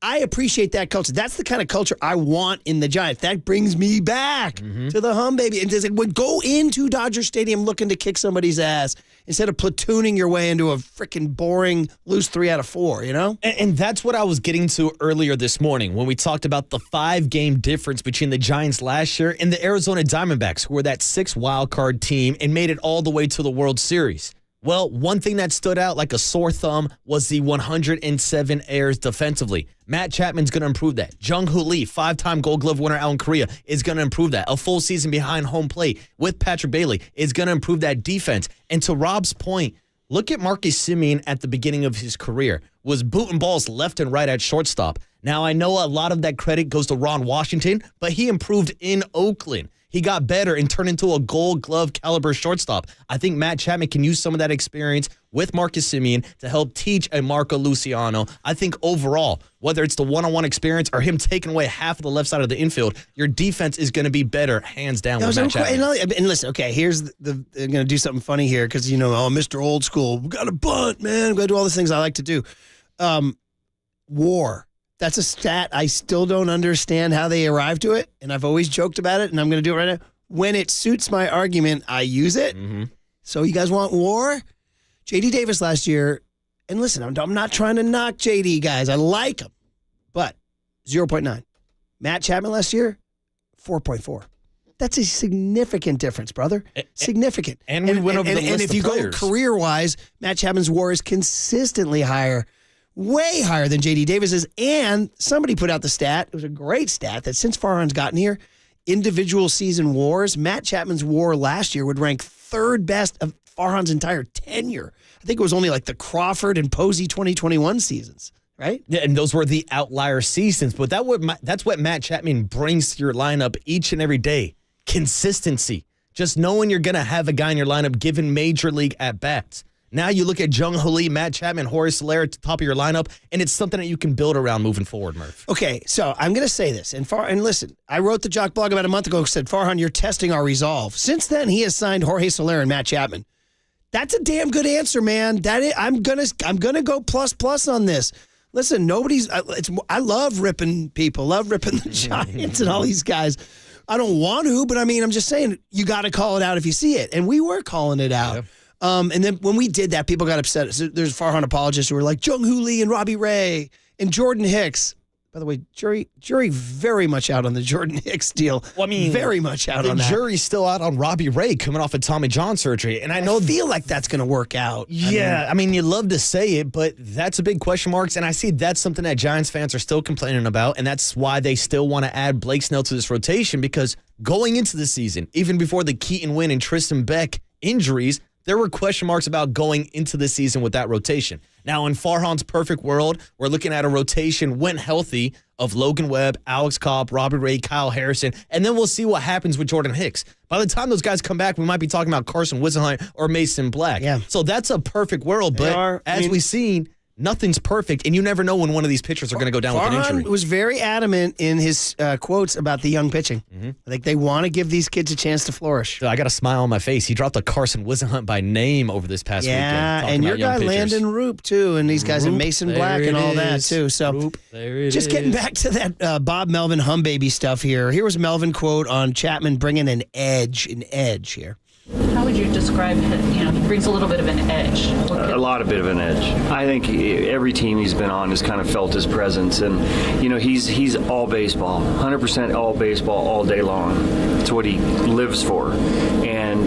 I appreciate that culture. That's the kind of culture I want in the Giants. That brings me back to the hum, baby. And would go into Dodger Stadium looking to kick somebody's ass instead of platooning your way into a freaking boring loose 3 out of 4,
And that's what I was getting to earlier this morning when we talked about the 5-game difference between the Giants last year and the Arizona Diamondbacks, who were that 6th wildcard team and made it all the way to the World Series. Well, one thing that stood out like a sore thumb was the 107 errors defensively. Matt Chapman's going to improve that. Jung-Hoo Lee, 5-time Gold Glove winner out in Korea, is going to improve that. A full season behind home plate with Patrick Bailey is going to improve that defense. And to Rob's point, look at Marcus Semien at the beginning of his career. Was booting balls left and right at shortstop. Now, I know a lot of that credit goes to Ron Washington, but he improved in Oakland. He got better and turned into a Gold Glove caliber shortstop. I think Matt Chapman can use some of that experience with Marcus Semien to help teach a Marco Luciano. I think overall, whether it's the one-on-one experience or him taking away half of the left side of the infield, your defense is going to be better, hands down, with Matt Chapman.
And listen, okay, here's I'm going to do something funny here because, Mr. Old School, we got to bunt, man. We got to do all the things I like to do. WAR. That's a stat I still don't understand how they arrived to it, and I've always joked about it, and I'm going to do it right now. When it suits my argument, I use it. Mm-hmm. So you guys want WAR? J.D. Davis last year, and listen, I'm not trying to knock J.D., guys. I like him, but 0.9. Matt Chapman last year, 4.4. That's a significant difference, brother. Significant.
And we went over the list
and if
of
you
players.
Go career-wise, Matt Chapman's WAR is consistently higher, way higher than J.D. Davis's. And somebody put out the stat, it was a great stat, that since Farhan's gotten here, individual season WARs, Matt Chapman's WAR last year would rank 3rd best of Farhan's entire tenure. I think it was only like the Crawford and Posey 2021 seasons, right?
Yeah, and those were the outlier seasons. But that's what Matt Chapman brings to your lineup each and every day. Consistency. Just knowing you're going to have a guy in your lineup given major league at-bats. Now you look at Jung-Hoo Lee, Matt Chapman, Jorge Soler at the top of your lineup, and it's something that you can build around moving forward, Murph.
Okay, so I'm going to say this. And listen, I wrote the Jock blog about a month ago, said, Farhan, you're testing our resolve. Since then, he has signed Jorge Soler and Matt Chapman. That's a damn good answer, man. I'm gonna go plus on this. Listen, I love ripping people, love ripping the Giants and all these guys. I don't want to, but I'm just saying, you got to call it out if you see it. And we were calling it out. Yep. And then when we did that, people got upset. So there's Farhan apologists who were like, Jung-Hoo Lee and Robbie Ray and Jordan Hicks. By the way, jury very much out on the Jordan Hicks deal. Well, very much out on that.
The jury's still out on Robbie Ray coming off of Tommy John surgery. And I feel
like that's going to work out.
Yeah, you love to say it, but that's a big question marks. And I see that's something that Giants fans are still complaining about. And that's why they still want to add Blake Snell to this rotation, because going into the season, even before the Keaton Wynn and Tristan Beck injuries, there were question marks about going into the season with that rotation. Now, in Farhan's perfect world, we're looking at a rotation when healthy of Logan Webb, Alex Cobb, Robbie Ray, Kyle Harrison, and then we'll see what happens with Jordan Hicks. By the time those guys come back, we might be talking about Carson Wisenhunt or Mason Black.
Yeah.
So that's a perfect world, but as we've seen, nothing's perfect, and you never know when one of these pitchers are going to go down with an injury.
Farhan was very adamant in his quotes about the young pitching. Like, they want to give these kids a chance to flourish.
Dude, I got a smile on my face. He dropped a Carson Wisenhunt by name over this past weekend.
Yeah, and your guy Landon Roop, too, and these guys, and Mason Black and all that, too. So just getting back to that Bob Melvin Humbaby stuff here. Here was Melvin quote on Chapman bringing an edge here.
How would you describe him? You know, he brings a little bit of an edge.
A lot of bit of an edge. I think every team he's been on has kind of felt his presence, and you know he's all baseball, 100% all baseball all day long. It's what he lives for, and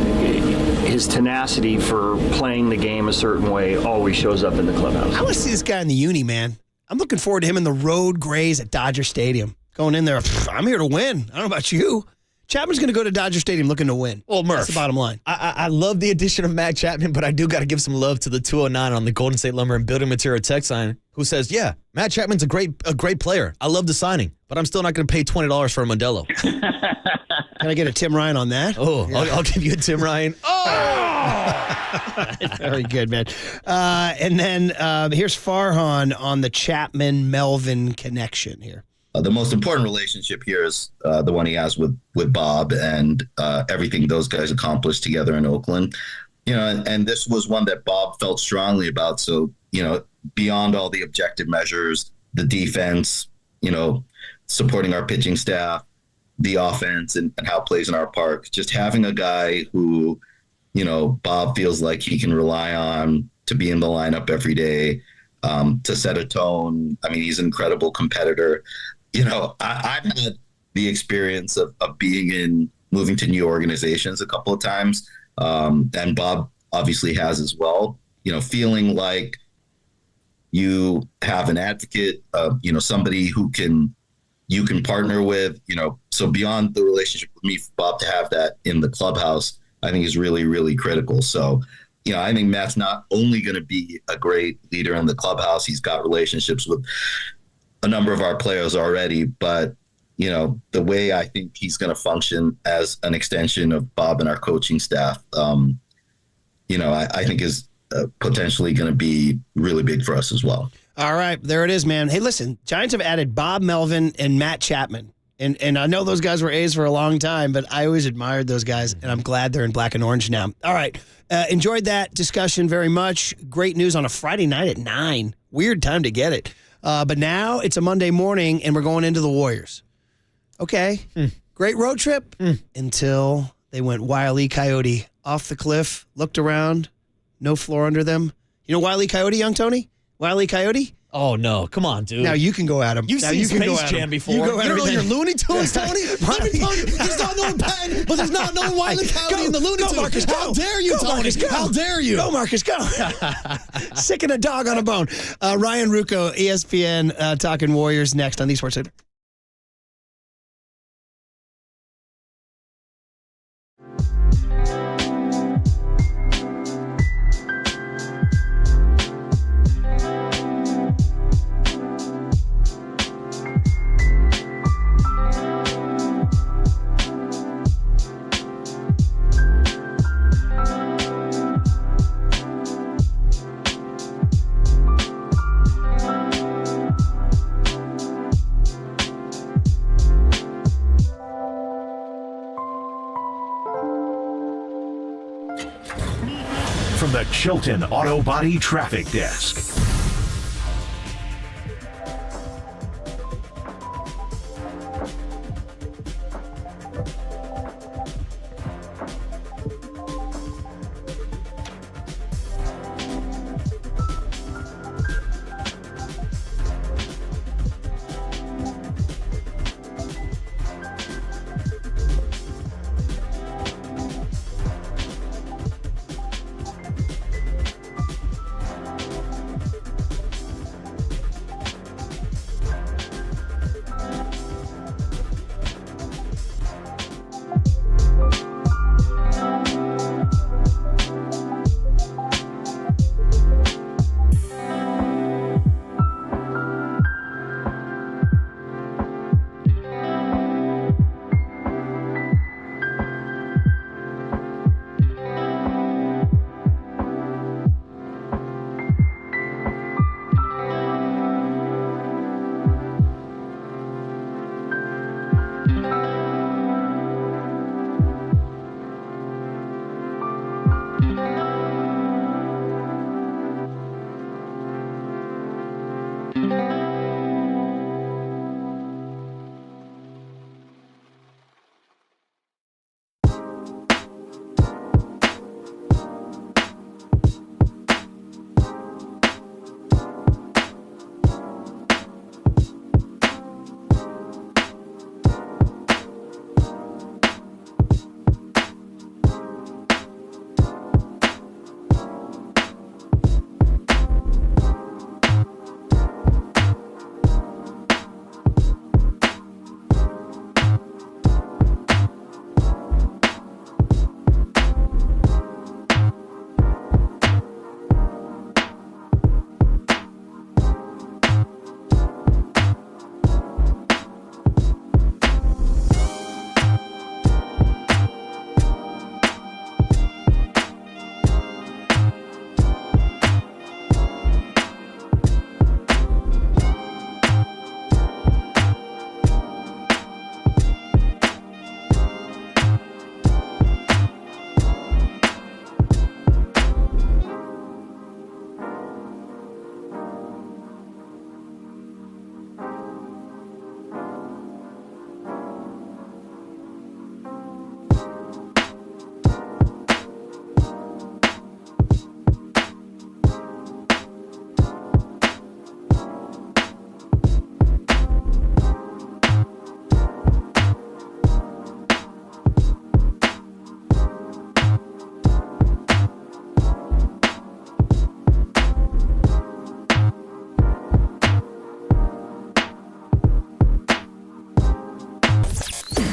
his tenacity for playing the game a certain way always shows up in the clubhouse.
I want to see this guy in the uni, man. I'm looking forward to him in the road grays at Dodger Stadium. Going in there, I'm here to win. I don't know about you. Chapman's going to go to Dodger Stadium looking to win.
Well, Murph,
that's the bottom line.
I love the addition of Matt Chapman, but I do got to give some love to the 209 on the Golden State Lumber and Building Material text line who says, yeah, Matt Chapman's a great player. I love the signing, but I'm still not going to pay $20 for a Modelo.
Can I get a Tim Ryan on that?
Oh, yeah. I'll give you a Tim Ryan.
Oh! Very good, man. And then here's Farhan on the Chapman-Melvin connection here.
The most important relationship here is the one he has with Bob and everything those guys accomplished together in Oakland. You know, and this was one that Bob felt strongly about. So, you know, beyond all the objective measures, the defense, you know, supporting our pitching staff, the offense and how it plays in our park, just having a guy who, you know, Bob feels like he can rely on to be in the lineup every day, to set a tone. I mean, he's an incredible competitor. You know, I've had the experience of moving to new organizations a couple of times. And Bob obviously has as well, you know, feeling like you have an advocate, you know, somebody who you can partner with, you know, so beyond the relationship with me, for Bob to have that in the clubhouse, I think is really, really critical. So, you know, I think Matt's not only going to be a great leader in the clubhouse, he's got relationships with a number of our players already, but you know, the way I think he's going to function as an extension of Bob and our coaching staff, you know, I think is potentially going to be really big for us as well.
All right, there it is, man. Hey, listen, Giants have added Bob Melvin and Matt Chapman. And I know those guys were A's for a long time, but I always admired those guys, and I'm glad they're in black and orange now. All right, enjoyed that discussion very much. Great news on a Friday night at 9. Weird time to get it. But now it's a Monday morning, and we're going into the Warriors. Okay, great road trip until they went Wile E. Coyote off the cliff, looked around, no floor under them. You know Wile E. Coyote, young Tony? Wile E. Coyote?
Oh, no. Come on, dude.
Now you can go at him.
You've seen Space Jam before.
You
don't know your Looney Tunes, Tony? Let me tell you, there's not no Patton, but there's not no Wile E. Coyote in the Looney Tunes.
Go, Marcus, go.
How dare you, Tony?
Marcus, go.
How dare you?
Go, Marcus, go. Sicking a dog on a bone. Ryan Ruocco, ESPN, talking Warriors next on the Sports Center.
From the Chilton Auto Body Traffic Desk.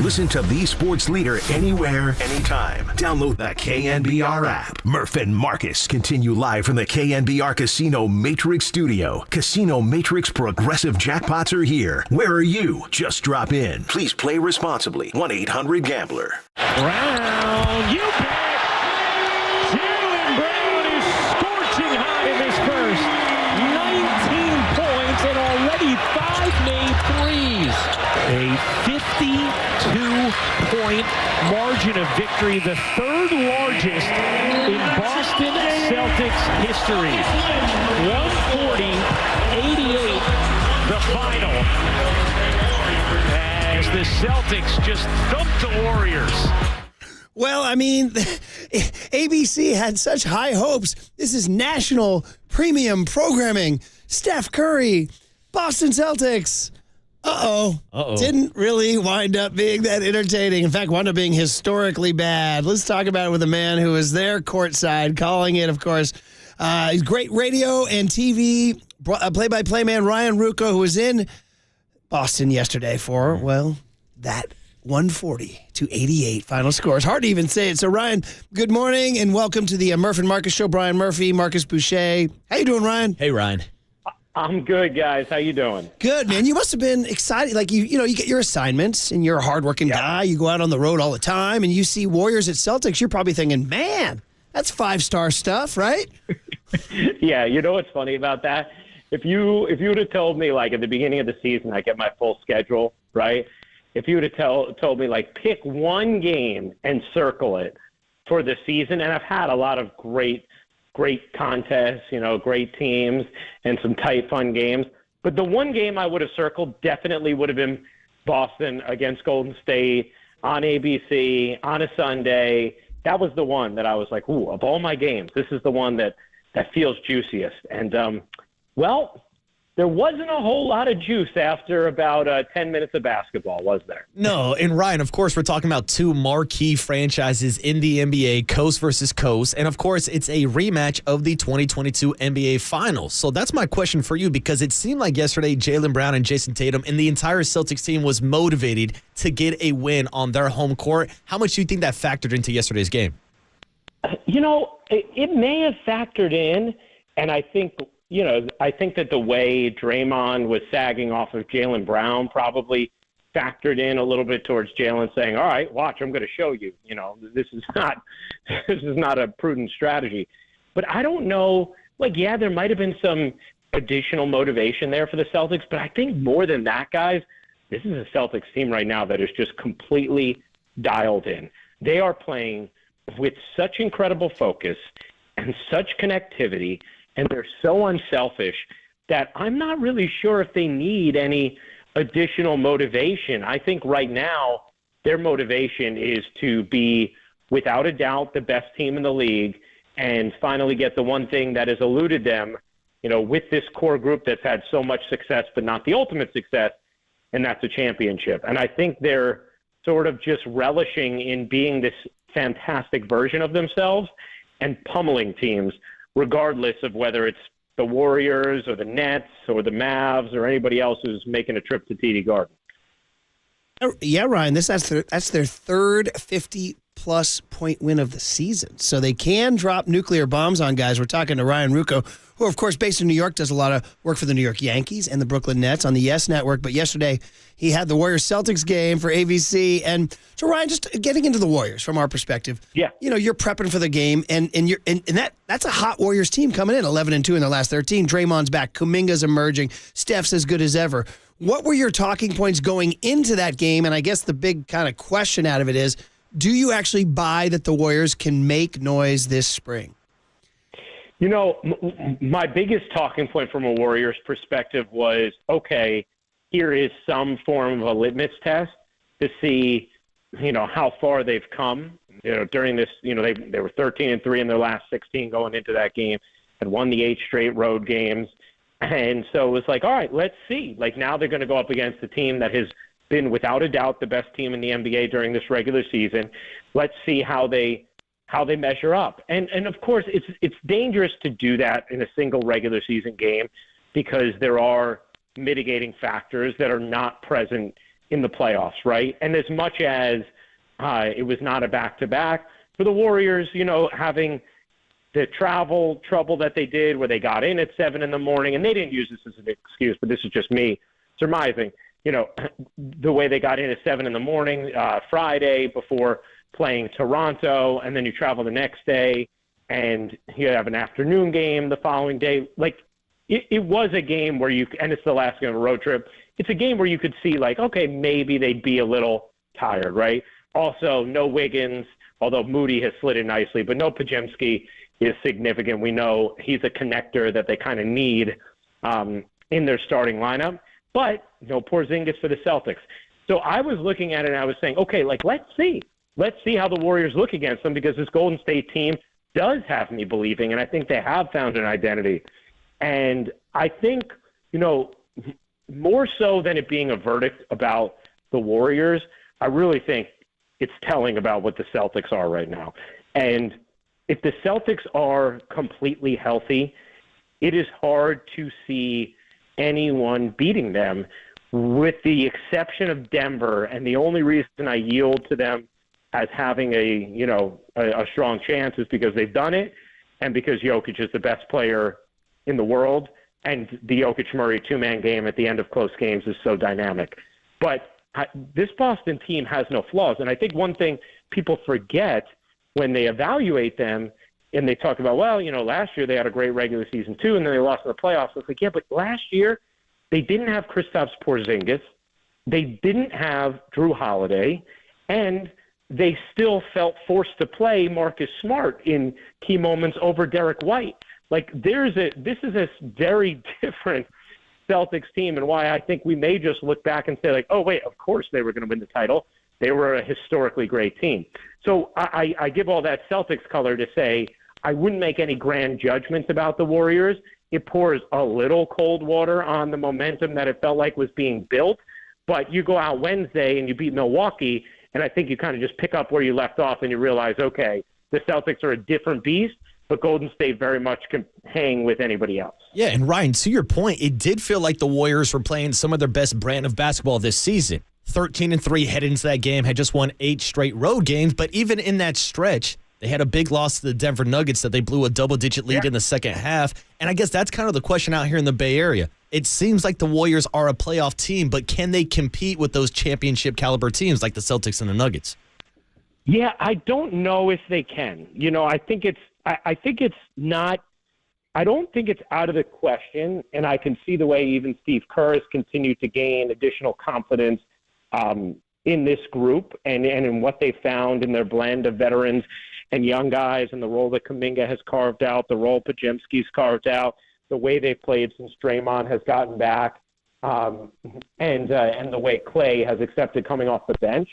Listen to the sports leader anywhere, anytime. Download the KNBR app. Murph and Marcus continue live from the KNBR Casino Matrix Studio. Casino Matrix Progressive Jackpots are here. Where are you? Just drop in. Please play responsibly. 1-800-GAMBLER.
Brown, you bet. Jaylen Brown is scorching hot in this first. 19 points and already 5 made threes. A 52-point margin of victory, the third largest in Boston Celtics history. 140-88, the final, as the Celtics just thumped the Warriors.
Well, I mean, ABC had such high hopes. This is national premium programming. Steph Curry, Boston Celtics. Didn't really wind up being that entertaining. In fact, wound up being historically bad. Let's talk about it with a man who was there courtside, calling it, of course. He's great radio and TV play-by-play man, Ryan Ruocco, who was in Boston yesterday for, well, that 140-88 final score. It's hard to even say it. So, Ryan, good morning and welcome to the Murph and Marcus Show. Brian Murphy, Marcus Boucher. How you doing, Ryan?
Hey, Ryan.
I'm good, guys. How you doing?
Good, man. You must have been excited. Like, you get your assignments, and you're a hardworking guy. You go out on the road all the time, and you see Warriors at Celtics. You're probably thinking, man, that's 5-star stuff, right?
Yeah, you know what's funny about that? If you would have told me, like, at the beginning of the season, I get my full schedule, right? If you would have told me, like, pick one game and circle it for the season, and I've had a lot of great contests, great teams and some tight, fun games. But the one game I would have circled definitely would have been Boston against Golden State on ABC on a Sunday. That was the one that I was like, ooh, of all my games, this is the one that feels juiciest. And, well, there wasn't a whole lot of juice after about 10 minutes of basketball, was there?
No, and Ryan, of course, we're talking about two marquee franchises in the NBA, coast versus coast, and of course, it's a rematch of the 2022 NBA Finals. So that's my question for you, because it seemed like yesterday Jaylen Brown and Jason Tatum and the entire Celtics team was motivated to get a win on their home court. How much do you think that factored into yesterday's game?
It may have factored in, and I think that the way Draymond was sagging off of Jaylen Brown probably factored in a little bit towards Jaylen saying, all right, watch, I'm going to show you, this is not a prudent strategy. But I don't know, there might have been some additional motivation there for the Celtics, but I think more than that, guys, this is a Celtics team right now that is just completely dialed in. They are playing with such incredible focus and such connectivity, and they're so unselfish that I'm not really sure if they need any additional motivation. I think right now their motivation is to be, without a doubt, the best team in the league and finally get the one thing that has eluded them, with this core group that's had so much success but not the ultimate success, and that's a championship. And I think they're sort of just relishing in being this fantastic version of themselves and pummeling teams, regardless of whether it's the Warriors or the Nets or the Mavs or anybody else who's making a trip to TD Garden.
Yeah, Ryan, that's their third 50-plus point win of the season. So they can drop nuclear bombs on guys. We're talking to Ryan Ruocco, who, of course, based in New York, does a lot of work for the New York Yankees and the Brooklyn Nets on the Yes Network. But yesterday, he had the Warriors-Celtics game for ABC. And so, Ryan, just getting into the Warriors from our perspective, you're prepping for the game, and that's a hot Warriors team coming in, 11-2 in their last 13. Draymond's back. Kuminga's emerging. Steph's as good as ever. What were your talking points going into that game? And I guess the big kind of question out of it is, do you actually buy that the Warriors can make noise this spring?
My biggest talking point from a Warriors perspective was, okay, here is some form of a litmus test to see, how far they've come. During this, they were 13-3 in their last 16 going into that game, had won the 8 straight road games. And so it was like, all right, let's see. Like, now they're going to go up against a team that has been, without a doubt, the best team in the NBA during this regular season. Let's see how they measure up. And of course, it's dangerous to do that in a single regular season game because there are mitigating factors that are not present in the playoffs, right? And as much as it was not a back-to-back, for the Warriors, having the travel trouble that they did where they got in at 7 a.m, and they didn't use this as an excuse, but this is just me surmising, the way they got in at 7 a.m, Friday before playing Toronto, and then you travel the next day and you have an afternoon game the following day. Like, it was a game where and it's the last game of a road trip. It's a game where you could see, like, okay, maybe they'd be a little tired, right? Also, no Wiggins, although Moody has slid in nicely, but no Podziemski is significant. We know he's a connector that they kind of need in their starting lineup, but no Porzingis for the Celtics. So I was looking at it and I was saying, okay, like, let's see how the Warriors look against them, because this Golden State team does have me believing, and I think they have found an identity. And I think, more so than it being a verdict about the Warriors, I really think it's telling about what the Celtics are right now. And if the Celtics are completely healthy, it is hard to see anyone beating them, with the exception of Denver. And the only reason I yield to them as having a strong chance is because they've done it, and because Jokic is the best player in the world, and the Jokic-Murray two-man game at the end of close games is so dynamic. But this Boston team has no flaws, and I think one thing people forget when they evaluate them, and they talk about, last year they had a great regular season too, and then they lost in the playoffs. It's like, yeah, but last year they didn't have Kristaps Porzingis, they didn't have Drew Holiday, and they still felt forced to play Marcus Smart in key moments over Derek White. Like, this is a very different Celtics team, and why I think we may just look back and say, like, oh, wait, of course they were going to win the title. They were a historically great team. So I give all that Celtics color to say I wouldn't make any grand judgments about the Warriors. It pours a little cold water on the momentum that it felt like was being built. But you go out Wednesday and you beat Milwaukee, and I think you kind of just pick up where you left off and you realize, okay, the Celtics are a different beast, but Golden State very much can hang with anybody else.
Yeah, and Ryan, to your point, it did feel like the Warriors were playing some of their best brand of basketball this season. 13-3 heading into that game, had just won 8 straight road games, but even in that stretch, they had a big loss to the Denver Nuggets that they blew a double-digit lead in the second half. And I guess that's kind of the question out here in the Bay Area. It seems like the Warriors are a playoff team, but can they compete with those championship caliber teams like the Celtics and the Nuggets?
Yeah, I don't know if they can. I think it's not. I don't think it's out of the question, and I can see the way even Steve Kerr has continued to gain additional confidence in this group and in what they found in their blend of veterans and young guys, and the role that Kuminga has carved out, the role Podziemski's carved out, the way they've played since Draymond has gotten back, and the way Clay has accepted coming off the bench.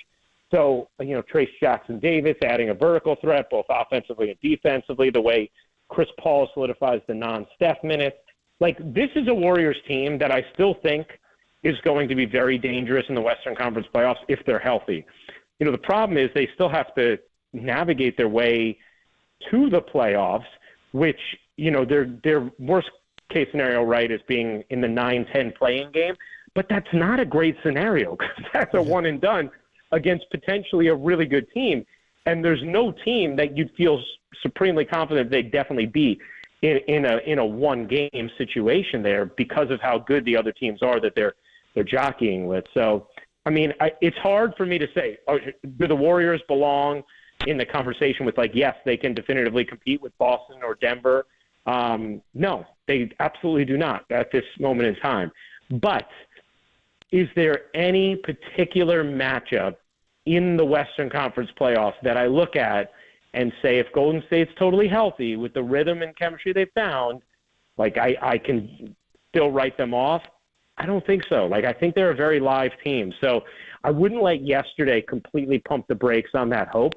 So, Trace Jackson-Davis adding a vertical threat, both offensively and defensively, the way Chris Paul solidifies the non-Steph minutes. Like, this is a Warriors team that I still think is going to be very dangerous in the Western Conference playoffs if they're healthy. The problem is they still have to navigate their way to the playoffs, which, their worst case scenario, right, is being in the 9-10 playing game. But that's not a great scenario because that's a one and done against potentially a really good team. And there's no team that you'd feel supremely confident they'd definitely be in a one-game situation there because of how good the other teams are that they're jockeying with. So, it's hard for me to say, do the Warriors belong in the conversation with, yes, they can definitively compete with Boston or Denver? No, they absolutely do not at this moment in time. But is there any particular matchup in the Western Conference playoffs that I look at and say, if Golden State's totally healthy with the rhythm and chemistry they've found, I can still write them off? I don't think so. I think they're a very live team. So I wouldn't let yesterday completely pump the brakes on that hope,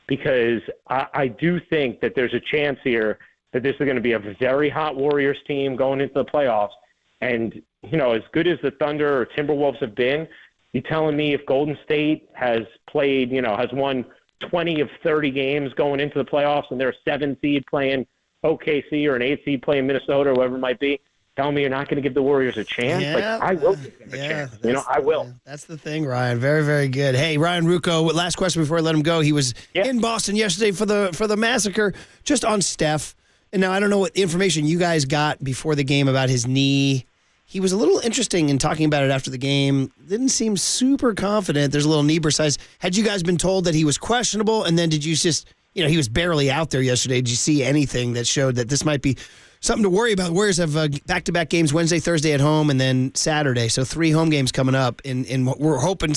because I do think that there's a chance here that this is going to be a very hot Warriors team going into the playoffs. And, as good as the Thunder or Timberwolves have been, you telling me if Golden State has played, has won 20 of 30 games going into the playoffs and they're a 7 seed playing OKC or an 8 seed playing Minnesota or whoever it might be, tell me you're not going to give the Warriors a chance?
Yeah.
I will give them a chance. I will.
That's the thing, Ryan. Very, very good. Hey, Ryan Ruocco, last question before I let him go. He was in Boston yesterday for the massacre, just on Steph. And now I don't know what information you guys got before the game about his knee. He was a little interesting in talking about it after the game. Didn't seem super confident. There's a little knee bursitis. Had you guys been told that he was questionable? And then did you just, he was barely out there yesterday. Did you see anything that showed that this might be something to worry about? The Warriors have back-to-back games Wednesday, Thursday at home, and then Saturday. So 3 home games coming up. And we're hoping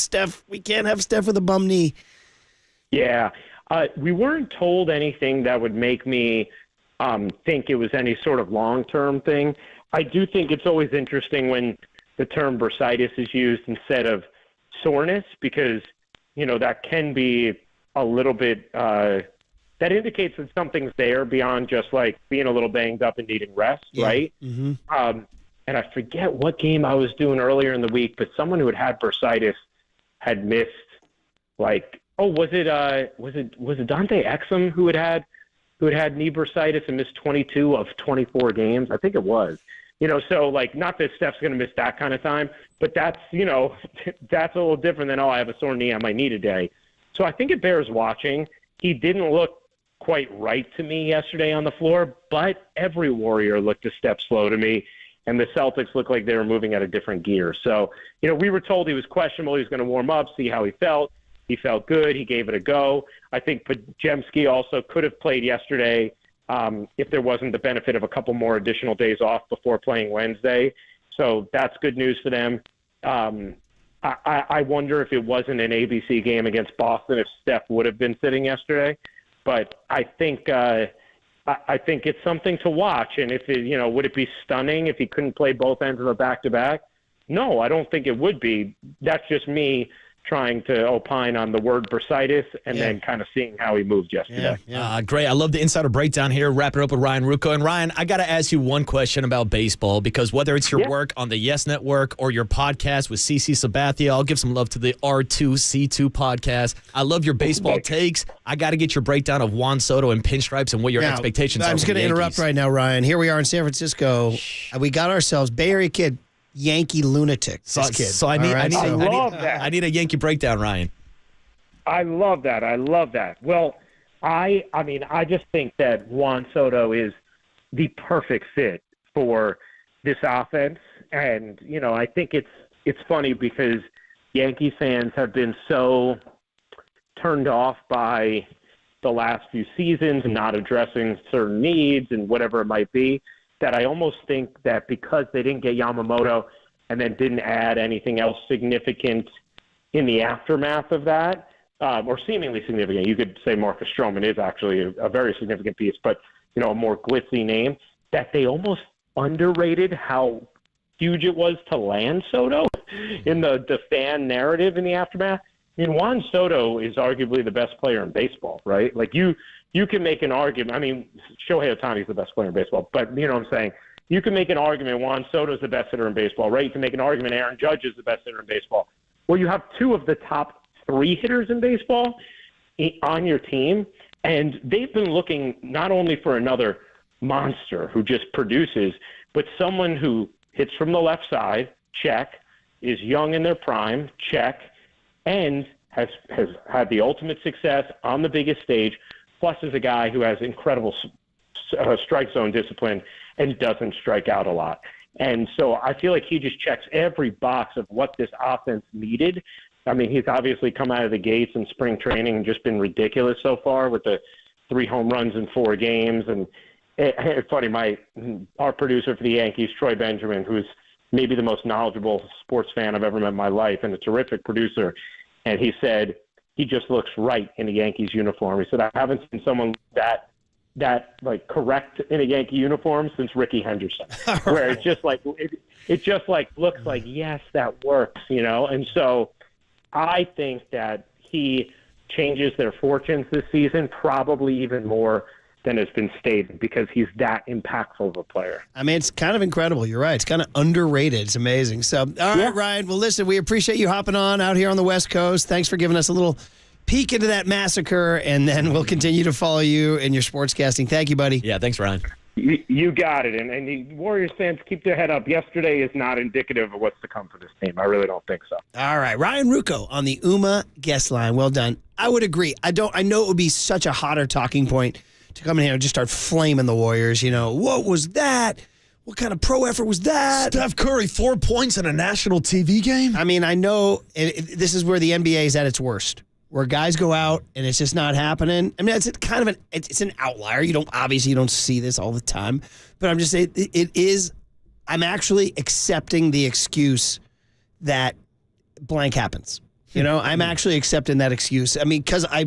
we can't have Steph with a bum knee.
Yeah. We weren't told anything that would make me think it was any sort of long-term thing. I do think it's always interesting when the term bursitis is used instead of soreness, because, that can be a little bit that indicates that something's there beyond just being a little banged up and needing rest, right?
Mm-hmm.
And I forget what game I was doing earlier in the week, but someone who had bursitis had missed was it Dante Exum who had knee bursitis and missed 22 of 24 games? I think it was. So not that Steph's going to miss that kind of time, but that's, that's a little different than, I have a sore knee on my knee today. So I think it bears watching. He didn't look quite right to me yesterday on the floor, but every Warrior looked a step slow to me, and the Celtics looked like they were moving at a different gear. So, we were told he was questionable. He was going to warm up, see how he felt. He felt good. He gave it a go. I think Podziemski also could have played yesterday if there wasn't the benefit of a couple more additional days off before playing Wednesday. So that's good news for them. I wonder if it wasn't an ABC game against Boston, if Steph would have been sitting yesterday. But I think it's something to watch. And if it, would it be stunning if he couldn't play both ends of a back-to-back? No, I don't think it would be. That's just me trying to opine on the word bursitis and then kind of seeing how he moved yesterday.
Great. I love the insider breakdown here. Wrap it up with Ryan Ruocco. And Ryan, I got to ask you one question about baseball, because whether it's your work on the Yes Network or your podcast with CC Sabathia, I'll give some love to the R2C2 podcast. I love your baseball takes. I got to get your breakdown of Juan Soto and pinstripes and what your expectations are.
I'm just going to interrupt right now, Ryan. Here we are in San Francisco. We got ourselves Bay Area kid, Yankee lunatic.
So I need a Yankee breakdown, Ryan.
I love that. Well, I just think that Juan Soto is the perfect fit for this offense, and I think it's funny because Yankee fans have been so turned off by the last few seasons and not addressing certain needs and whatever it might be, that I almost think that because they didn't get Yamamoto and then didn't add anything else significant in the aftermath of that, or seemingly significant, you could say Marcus Stroman is actually a very significant piece, but a more glitzy name, that they almost underrated how huge it was to land Soto in the fan narrative in the aftermath. I mean, Juan Soto is arguably the best player in baseball, right? Like you can make an argument. I mean, Shohei Ohtani's the best player in baseball, but you know what I'm saying? You can make an argument Juan Soto's the best hitter in baseball, right? You can make an argument Aaron Judge is the best hitter in baseball. Well, you have two of the top 3 hitters in baseball on your team, and they've been looking not only for another monster who just produces, but someone who hits from the left side, check, is young in their prime, check, and has had the ultimate success on the biggest stage, plus is a guy who has incredible strike zone discipline and doesn't strike out a lot. And so I feel like he just checks every box of what this offense needed. I mean, he's obviously come out of the gates in spring training and just been ridiculous so far with the 3 home runs in 4 games. And it's funny, our producer for the Yankees, Troy Benjamin, who's maybe the most knowledgeable sports fan I've ever met in my life and a terrific producer, and he said he just looks right in a Yankees uniform. He said, I haven't seen someone that like correct in a Yankee uniform since Ricky Henderson, where it's just like it just like looks like, yes, that works, you know. And so I think that he changes their fortunes this season, probably even more than has been stated, because he's that impactful of a player.
I mean, it's kind of incredible. You're right. It's kind of underrated. It's amazing. So, all right, Ryan. Well, listen, we appreciate you hopping on out here on the West Coast. Thanks for giving us a little peek into that massacre, and then we'll continue to follow you in your sportscasting. Thank you, buddy.
Yeah, thanks, Ryan.
You got it. And the Warriors fans, keep their head up. Yesterday is not indicative of what's to come for this team. I really don't think so.
All right. Ryan Ruocco on the UMA guest line. Well done. I would agree. I know it would be such a hotter talking point to come in here and just start flaming the Warriors. You know, what was that? What kind of pro effort was that?
Steph Curry, 4 points in a national TV game?
I mean, I know this is where the NBA is at its worst, where guys go out and it's just not happening. I mean, it's kind of it's an outlier. You don't see this all the time, but I'm just saying it is. I'm actually accepting the excuse that blank happens. You know, I'm actually accepting that excuse. I mean, because I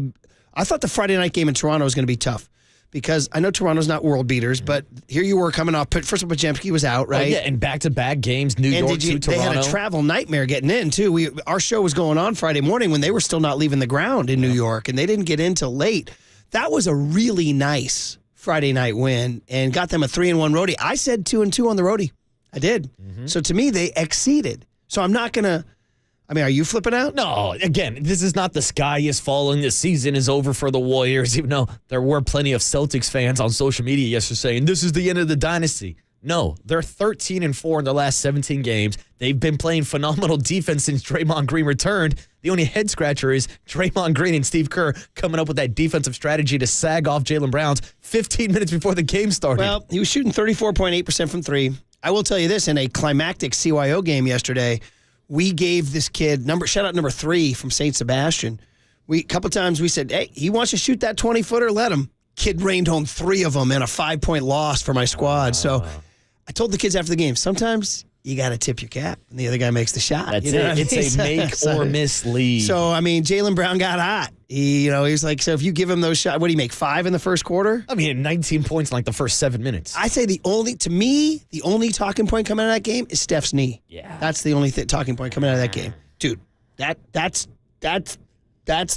thought the Friday night game in Toronto was going to be tough, because I know Toronto's not world beaters, but here you were coming off. First of all, Podziemski was out, right?
Oh, yeah, and back-to-back games, New York to Toronto.
They had a travel nightmare getting in, too. Our show was going on Friday morning when they were still not leaving the ground in New York, and they didn't get in till late. That was a really nice Friday night win and got them a 3-1 roadie. I said 2-2 on the roadie. I did. Mm-hmm. So to me, they exceeded. So I'm not going to. I mean, are you flipping out?
No, again, this is not the sky is falling. The season is over for the Warriors, even though there were plenty of Celtics fans on social media yesterday saying this is the end of the dynasty. No, they're 13-4 in their last 17 games. They've been playing phenomenal defense since Draymond Green returned. The only head scratcher is Draymond Green and Steve Kerr coming up with that defensive strategy to sag off Jaylen Brown 15 minutes before the game started.
Well, he was shooting 34.8% from 3. I will tell you this, in a climactic CYO game yesterday, we gave this kid shout out number 3 from St. Sebastian. A couple times we said, hey, he wants to shoot that 20-footer, let him. Kid rained home 3 of them in a 5-point loss for my squad. So I told the kids after the game, sometimes you got to tip your cap, and the other guy makes the shot.
That's it. It's a make or miss lead.
So, I mean, Jaylen Brown got hot. He was like, so if you give him those shots, what do you make, 5 in the first quarter?
I mean, 19 points in like the first 7 minutes.
I say the only talking point coming out of that game is Steph's knee.
Yeah.
That's the only talking point coming out of that game. Dude, that's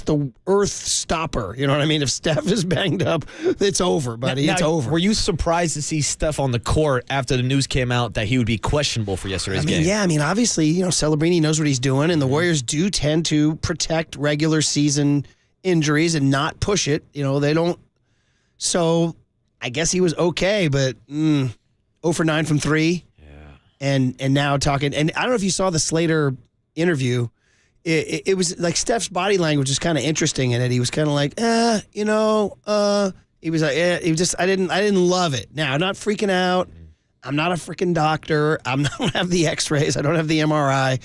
the earth stopper. You know what I mean? If Steph is banged up, it's over, buddy. It's over.
Were you surprised to see Steph on the court after the news came out that he would be questionable for yesterday's game?
Yeah, I mean, obviously, Celebrini knows what he's doing, and the Warriors do tend to protect regular season injuries and not push it. They don't. So I guess he was okay, but 0 for 9 from 3. Yeah. And now talking, and I don't know if you saw the Slater interview. It was like Steph's body language was kind of interesting in it. He was kind of like, he was like, I didn't love it. Now, I'm not freaking out. I'm not a freaking doctor. I don't have the x-rays. I don't have the MRI.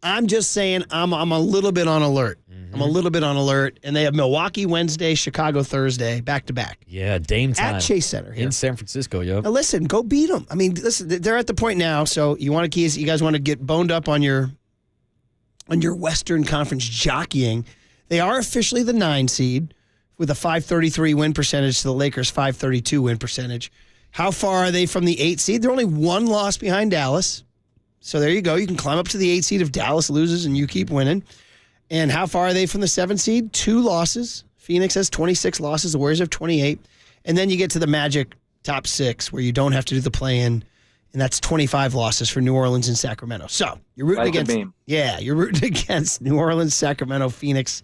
I'm just saying I'm a little bit on alert. Mm-hmm. I'm a little bit on alert. And they have Milwaukee Wednesday, Chicago Thursday, back-to-back.
Yeah, Dame time.
At Chase Center here.
In San Francisco, yep.
Now, listen, go beat them. I mean, listen, they're at the point now, so you guys want to get boned up on your Western Conference jockeying. They are officially the 9 seed with a 533 win percentage to the Lakers' 532 win percentage. How far are they from the 8 seed? They're only one loss behind Dallas. So there you go. You can climb up to the 8 seed if Dallas loses and you keep winning. And how far are they from the 7 seed? 2 losses. Phoenix has 26 losses. The Warriors have 28. And then you get to the Magic top 6 where you don't have to do the play-in. And that's 25 losses for New Orleans and Sacramento. So you're rooting you're rooting against New Orleans, Sacramento, Phoenix,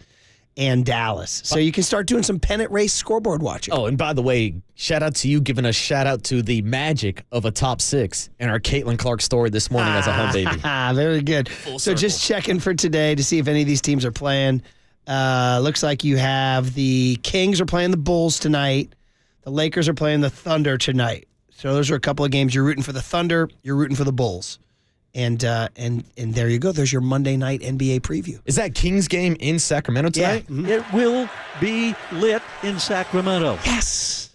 and Dallas. So you can start doing some pennant race scoreboard watching.
Oh, and by the way, shout out to you giving a shout out to the magic of a top 6 and our Caitlin Clark story this morning as a home baby.
Very good. So just checking for today to see if any of these teams are playing. Looks like you have the Kings are playing the Bulls tonight. The Lakers are playing the Thunder tonight. So those are a couple of games. You're rooting for the Thunder. You're rooting for the Bulls. And there you go. There's your Monday night NBA preview.
Is that Kings game in Sacramento tonight?
Yeah. Mm-hmm.
It will be lit in Sacramento.
Yes.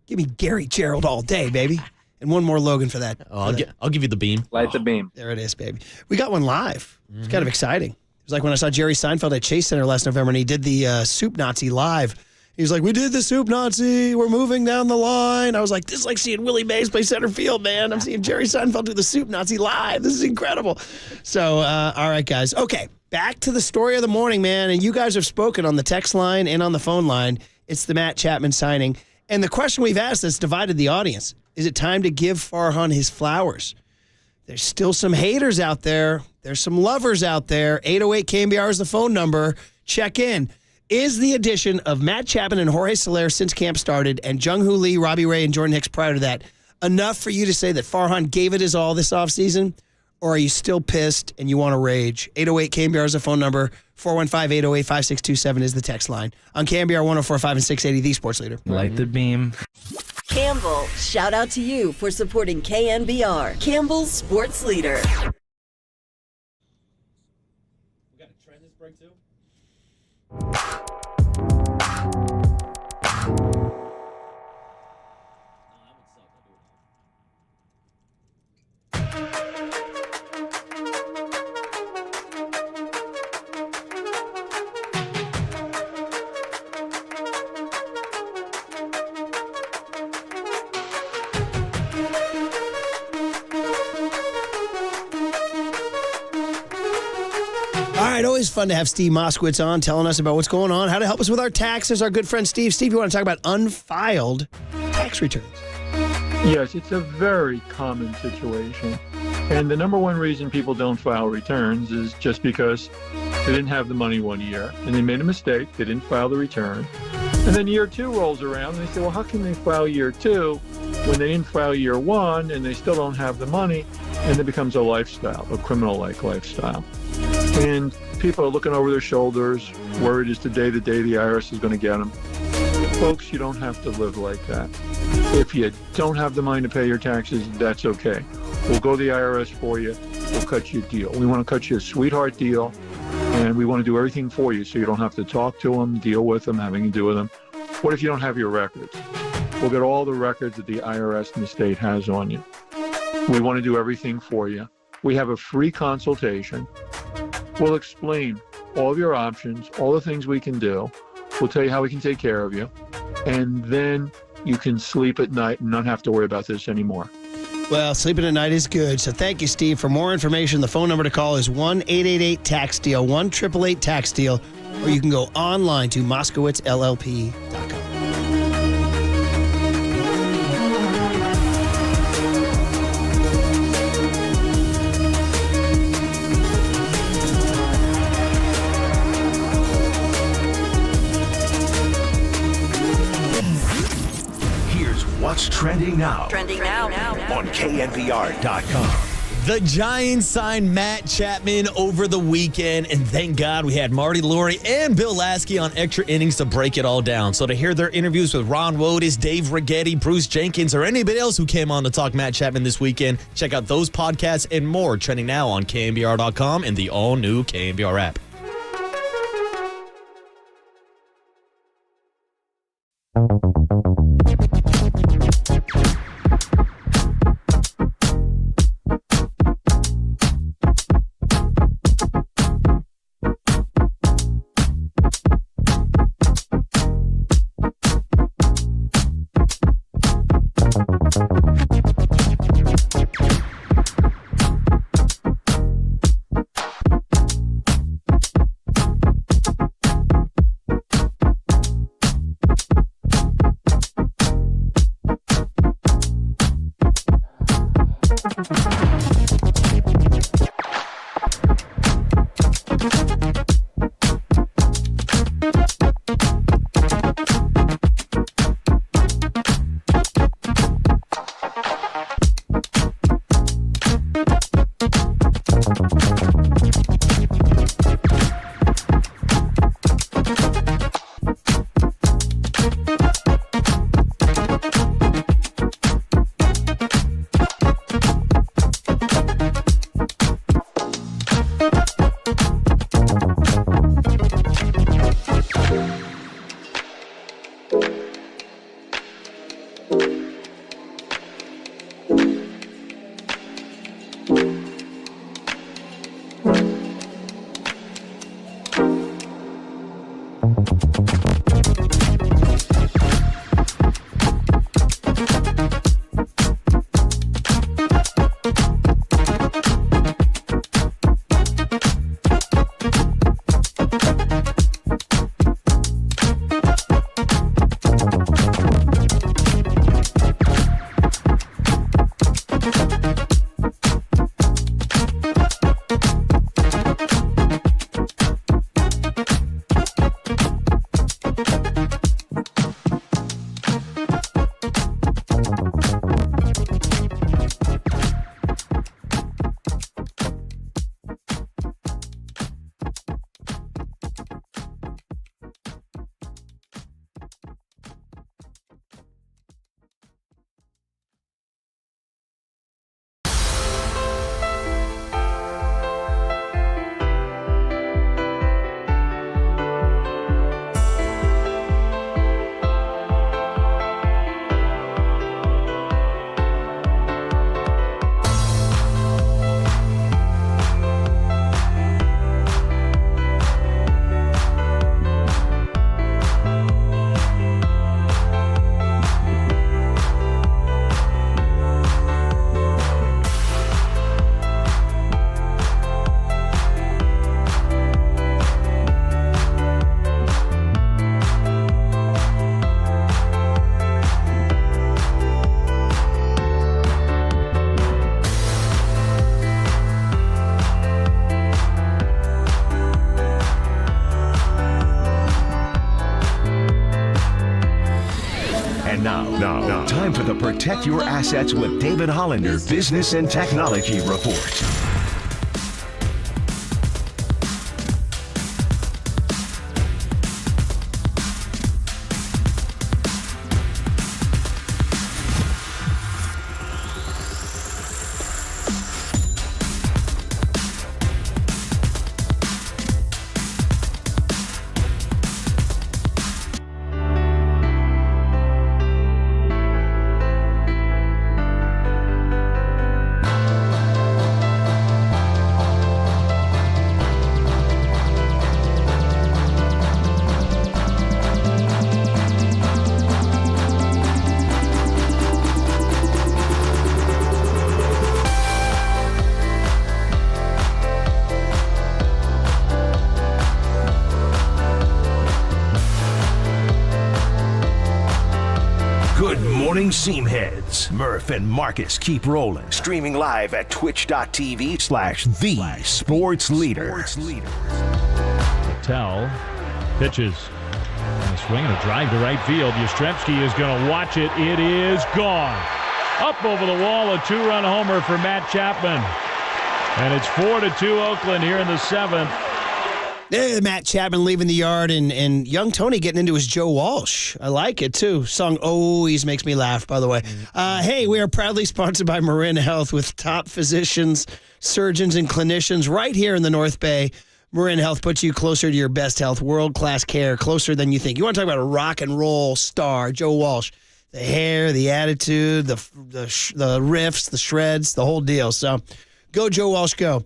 Give me Gary Gerald all day, baby. And one more Logan for that.
Oh, I'll give you the beam.
Light the beam.
There it is, baby. We got one live. It's kind of exciting. It was like when I saw Jerry Seinfeld at Chase Center last November, and he did the Soup Nazi live. He was like, we did the Soup Nazi. We're moving down the line. I was like, this is like seeing Willie Mays play center field, man. I'm seeing Jerry Seinfeld do the Soup Nazi live. This is incredible. So, all right, guys. Okay, back to the story of the morning, man. And you guys have spoken on the text line and on the phone line. It's the Matt Chapman signing. And the question we've asked that's divided the audience, is it time to give Farhan his flowers? There's still some haters out there. There's some lovers out there. 808 KNBR is the phone number. Check in. Is the addition of Matt Chapman and Jorge Soler since camp started and Jung-Hoo Lee, Robbie Ray, and Jordan Hicks prior to that enough for you to say that Farhan gave it his all this offseason? Or are you still pissed and you want to rage? 808 KNBR is the phone number. 415-808-5627 is the text line. On KNBR 104.5 and 680, the sports leader.
Light the beam.
Campbell, shout out to you for supporting KNBR, Campbell's sports leader.
We got to trend this break too?
All right, always fun to have Steve Moskowitz on telling us about what's going on, how to help us with our taxes. Our good friend Steve. Steve, you want to talk about unfiled tax returns?
Yes, it's a very common situation. And the number one reason people don't file returns is just because they didn't have the money one year and they made a mistake. They didn't file the return. And then year 2 rolls around and they say, well, how can they file year 2 when they didn't file year 1 and they still don't have the money? And it becomes a lifestyle, a criminal-like lifestyle. And people are looking over their shoulders, worried as to the day the IRS is going to get them. Folks, you don't have to live like that. If you don't have the money to pay your taxes, that's okay. We'll go to the IRS for you. We'll cut you a deal. We want to cut you a sweetheart deal, and we want to do everything for you so you don't have to talk to them, deal with them, having to do with them. What if you don't have your records? We'll get all the records that the IRS and the state has on you. We want to do everything for you. We have a free consultation. We'll explain all of your options, all the things we can do. We'll tell you how we can take care of you. And then you can sleep at night and not have to worry about this anymore.
Well, sleeping at night is good. So thank you, Steve. For more information, the phone number to call is 1-888-TAX-DEAL, 1-888-TAX-DEAL, or you can go online to MoskowitzLLP.com.
What's trending now?
Trending now.
On KNBR.com.
The Giants signed Matt Chapman over the weekend, and thank God we had Marty Lurie and Bill Lasky on extra innings to break it all down. So to hear their interviews with Ron Wodes, Dave Righetti, Bruce Jenkins, or anybody else who came on to talk Matt Chapman this weekend, check out those podcasts and more trending now on KNBR.com and the all-new KNBR app.
the Protect Your Assets with David Hollander Business and Technology Report. Seamheads, Murph and Marcus keep rolling. Streaming live at twitch.tv/thesportsleader.
Tell pitches. And a swing and a drive to right field. Yastrzemski is going to watch it. It is gone. Up over the wall, a two-run homer for Matt Chapman. And it's 4-2 Oakland here in the seventh.
Matt Chapman leaving the yard and young Tony getting into his Joe Walsh. I like it, too. Song always makes me laugh, by the way. Hey, we are proudly sponsored by Marin Health with top physicians, surgeons, and clinicians right here in the North Bay. Marin Health puts you closer to your best health, world-class care, closer than you think. You want to talk about a rock and roll star, Joe Walsh. The hair, the attitude, the riffs, the shreds, the whole deal. So go, Joe Walsh, go.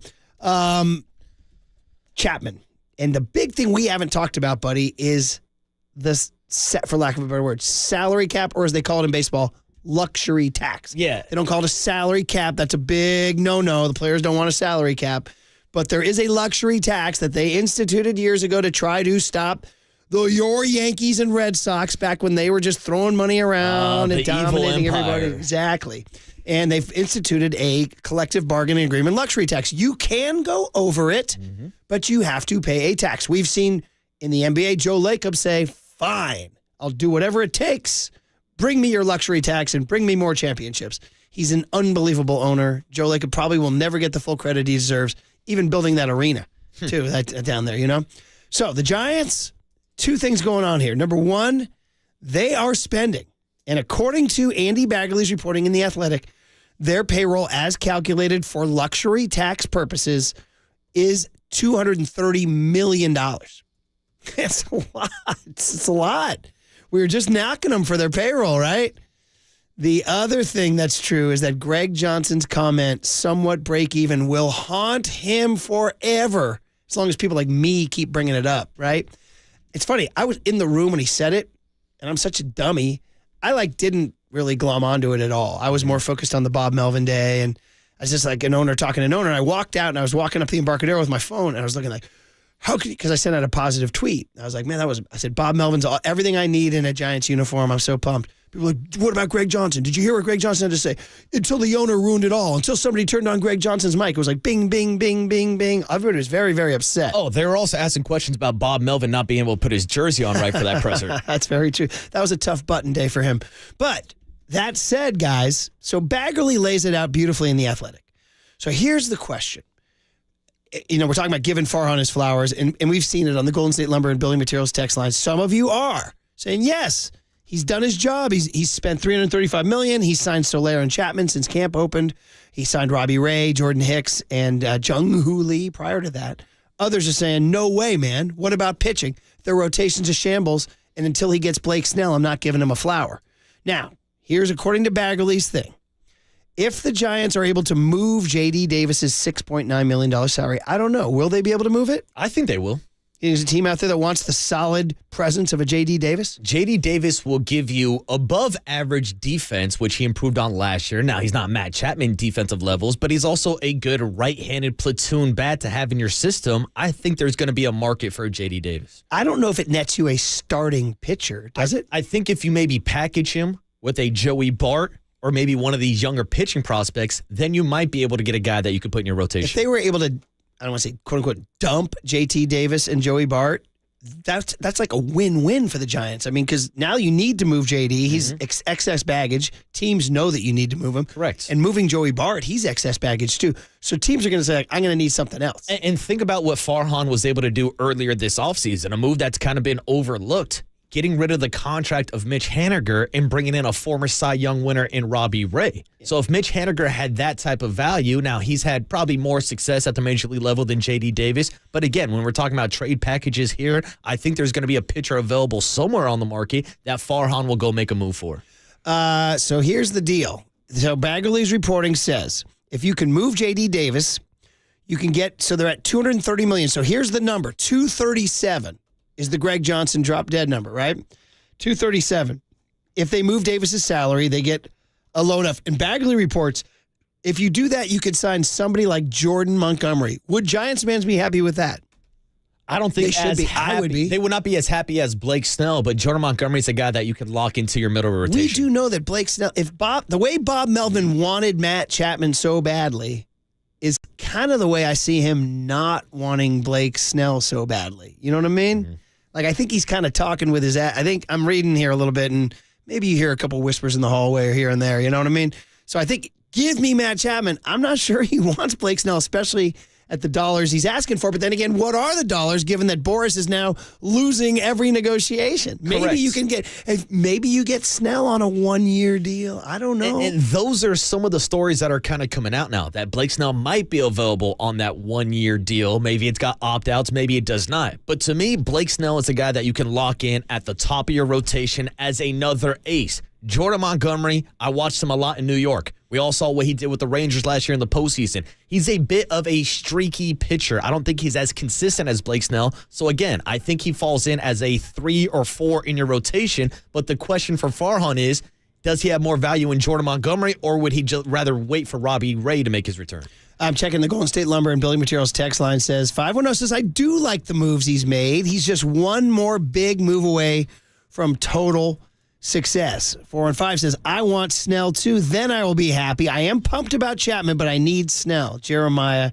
Chapman. And the big thing we haven't talked about, buddy, is this, for lack of a better word, salary cap, or as they call it in baseball, luxury tax.
Yeah.
They don't call it a salary cap. That's a big no-no. The players don't want a salary cap. But there is a luxury tax that they instituted years ago to try to stop your Yankees and Red Sox back when they were just throwing money around and dominating everybody. Exactly. And they've instituted a collective bargaining agreement luxury tax. You can go over it, but you have to pay a tax. We've seen in the NBA, Joe Lacob say, fine, I'll do whatever it takes. Bring me your luxury tax and bring me more championships. He's an unbelievable owner. Joe Lacob probably will never get the full credit he deserves, even building that arena, too, down there, you know? So the Giants, two things going on here. Number one, they are spending. And according to Andy Bagley's reporting in The Athletic, their payroll as calculated for luxury tax purposes is $230 million. That's a lot. It's a lot. We were just knocking them for their payroll, right? The other thing that's true is that Greg Johnson's comment, somewhat break even, will haunt him forever as long as people like me keep bringing it up, right? It's funny. I was in the room when he said it, and I'm such a dummy. I didn't really glom onto it at all. I was more focused on the Bob Melvin day, and I was just like an owner talking to an owner. And I walked out, and I was walking up the Embarcadero with my phone, and I was looking like, how could you? Because I sent out a positive tweet. I was like, man, I said, Bob Melvin's everything I need in a Giants uniform. I'm so pumped. People were like, what about Greg Johnson? Did you hear what Greg Johnson had to say? Until the owner ruined it all. Until somebody turned on Greg Johnson's mic. It was like bing, bing, bing, bing, bing. Everybody was very, very upset.
Oh, they were also asking questions about Bob Melvin not being able to put his jersey on right for that presser.
That's very true. That was a tough button day for him. But that said, guys, so Baggerly lays it out beautifully in The Athletic. So here's the question. You know, we're talking about giving Farhan his flowers, and we've seen it on the Golden State Lumber and Building Materials text lines. Some of you are saying, yes, he's done his job. He's spent $335 million. He's signed Soler and Chapman since camp opened. He signed Robbie Ray, Jordan Hicks, and Jung-Hoo Lee prior to that. Others are saying, no way, man. What about pitching? Their rotation's a shambles, and until he gets Blake Snell, I'm not giving him a flower. Now, here's according to Baggerly's thing. If the Giants are able to move J.D. Davis's $6.9 million salary, I don't know. Will they be able to move it?
I think they will.
There's a team out there that wants the solid presence of a J.D. Davis?
J.D. Davis will give you above average defense, which he improved on last year. Now, he's not Matt Chapman defensive levels, but he's also a good right-handed platoon bat to have in your system. I think there's going to be a market for J.D. Davis.
I don't know if it nets you a starting pitcher, does it?
I think if you maybe package him with a Joey Bart or maybe one of these younger pitching prospects, then you might be able to get a guy that you could put in your rotation.
If they were able to, I don't want to say, quote-unquote, dump J.T. Davis and Joey Bart that's like a win-win for the Giants. I mean, because now you need to move JD. He's excess baggage. Teams know that you need to move him.
Correct.
And moving Joey Bart, he's excess baggage too. So teams are going to say, I'm going to need something else.
And think about what Farhan was able to do earlier this offseason, a move that's kind of been overlooked. Getting rid of the contract of Mitch Haniger and bringing in a former Cy Young winner in Robbie Ray. So if Mitch Haniger had that type of value, now he's had probably more success at the major league level than J.D. Davis. But again, when we're talking about trade packages here, I think there's going to be a pitcher available somewhere on the market that Farhan will go make a move for.
So here's the deal. So Baggerly's reporting says if you can move J.D. Davis, you can get, so they're at $230 million. So here's the number, 237. Is the Greg Johnson drop dead number, right? 237. If they move Davis's salary, they get a low enough. And Bagley reports, if you do that, you could sign somebody like Jordan Montgomery. Would Giants fans be happy with that?
I don't think
they should be.
Happy.
I would be.
They would not be as happy as Blake Snell, but Jordan Montgomery is a guy that you could lock into your middle rotation.
We do know that Blake Snell, the way Bob Melvin wanted Matt Chapman so badly is kind of the way I see him not wanting Blake Snell so badly. You know what I mean? Mm-hmm. Like, I think he's kind of talking with his I think I'm reading here a little bit, and maybe you hear a couple whispers in the hallway or here and there. You know what I mean? So I think, give me Matt Chapman. I'm not sure he wants Blake Snell, especially at the dollars he's asking for. But then again, what are the dollars given that Boras is now losing every negotiation? Maybe
Correct.
Maybe you get Snell on a 1-year deal. I don't know.
And those are some of the stories that are kind of coming out now, that Blake Snell might be available on that 1-year deal. Maybe it's got opt-outs, maybe it does not. But to me, Blake Snell is a guy that you can lock in at the top of your rotation as another ace. Jordan Montgomery, I watched him a lot in New York. We all saw what he did with the Rangers last year in the postseason. He's a bit of a streaky pitcher. I don't think he's as consistent as Blake Snell. So again, I think he falls in as a 3 or 4 in your rotation. But the question for Farhan is, does he have more value in Jordan Montgomery, or would he just rather wait for Robbie Ray to make his return?
I'm checking the Golden State Lumber and Building Materials text line. Says 510 says, I do like the moves he's made. He's just one more big move away from total success. 415 says, I want Snell too, then I will be happy. I am pumped about Chapman, but I need Snell. Jeremiah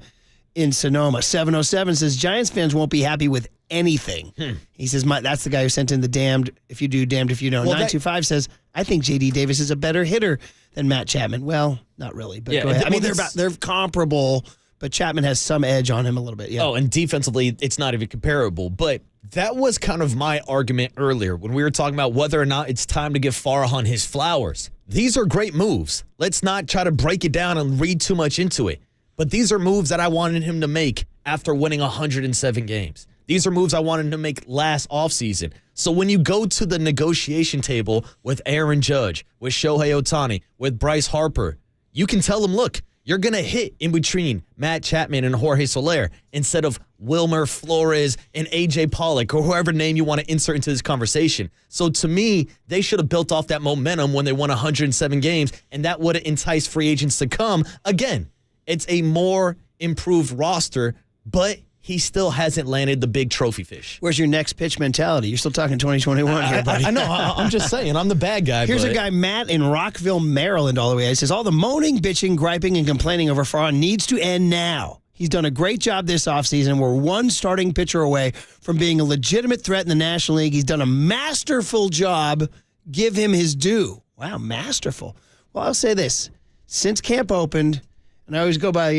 in Sonoma. 707 says, Giants fans won't be happy with anything. He says, that's the guy who sent in the damned if you do, damned if you don't. 925 says, I think J.D. Davis is a better hitter than Matt Chapman. Well, not really, but go ahead. I mean, they're comparable, but Chapman has some edge on him a little bit. Yeah.
Oh, and defensively, it's not even comparable. But that was kind of my argument earlier when we were talking about whether or not it's time to give Farhan his flowers. These are great moves. Let's not try to break it down and read too much into it. But these are moves that I wanted him to make after winning 107 games. These are moves I wanted him to make last offseason. So when you go to the negotiation table with Aaron Judge, with Shohei Ohtani, with Bryce Harper, you can tell him, look, you're going to hit in between Matt Chapman and Jorge Soler instead of Wilmer Flores and A.J. Pollock or whoever name you want to insert into this conversation. So to me, they should have built off that momentum when they won 107 games, and that would have enticed free agents to come. Again, it's a more improved roster, but he still hasn't landed the big trophy fish.
Where's your next pitch mentality? You're still talking 2021 here, buddy.
I know. I'm just saying. I'm the bad guy.
Here's a guy, Matt, in Rockville, Maryland, all the way. He says, all the moaning, bitching, griping, and complaining over Farhan needs to end now. He's done a great job this offseason. We're one starting pitcher away from being a legitimate threat in the National League. He's done a masterful job. Give him his due. Wow, masterful. Well, I'll say this. Since camp opened, and I always go by,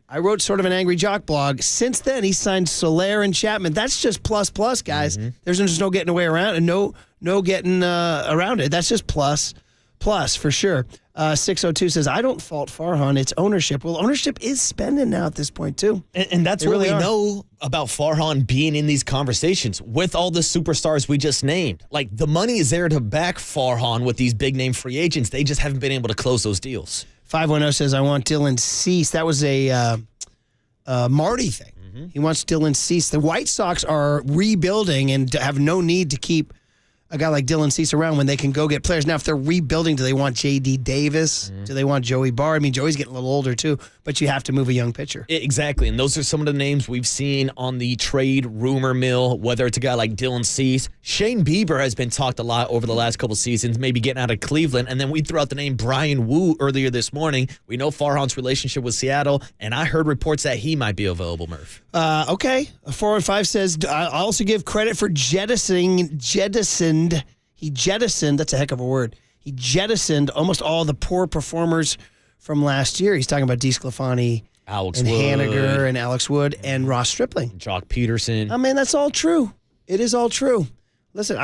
I wrote sort of an Angry Jock blog. Since then, he signed Soler and Chapman. That's just plus, guys. Mm-hmm. There's just no getting away around and no getting around it. That's just plus for sure. 602 says, I don't fault Farhan. It's ownership. Well, ownership is spending now at this point, too.
And that's what we know about Farhan being in these conversations with all the superstars we just named. Like, the money is there to back Farhan with these big-name free agents. They just haven't been able to close those deals.
510 says, I want Dylan Cease. That was a Marty thing. Mm-hmm. He wants Dylan Cease. The White Sox are rebuilding and have no need to keep a guy like Dylan Cease around when they can go get players. Now, if they're rebuilding, do they want J.D. Davis? Mm-hmm. Do they want Joey Bart? I mean, Joey's getting a little older, too. but you have to move a young pitcher.
Exactly, and those are some of the names we've seen on the trade rumor mill, whether it's a guy like Dylan Cease. Shane Bieber has been talked a lot over the last couple seasons, maybe getting out of Cleveland, and then we threw out the name Brian Wu earlier this morning. We know Farhan's relationship with Seattle, and I heard reports that he might be available, Murph.
Okay, 415 says, I also give credit for jettisoned, that's a heck of a word. He jettisoned almost all the poor performers from last year. He's talking about DeSclafani,
Alex
and
Wood,
Haniger, and Alex Wood, and Ross Stripling.
Jock Peterson.
I mean, that's all true. It is all true. Listen,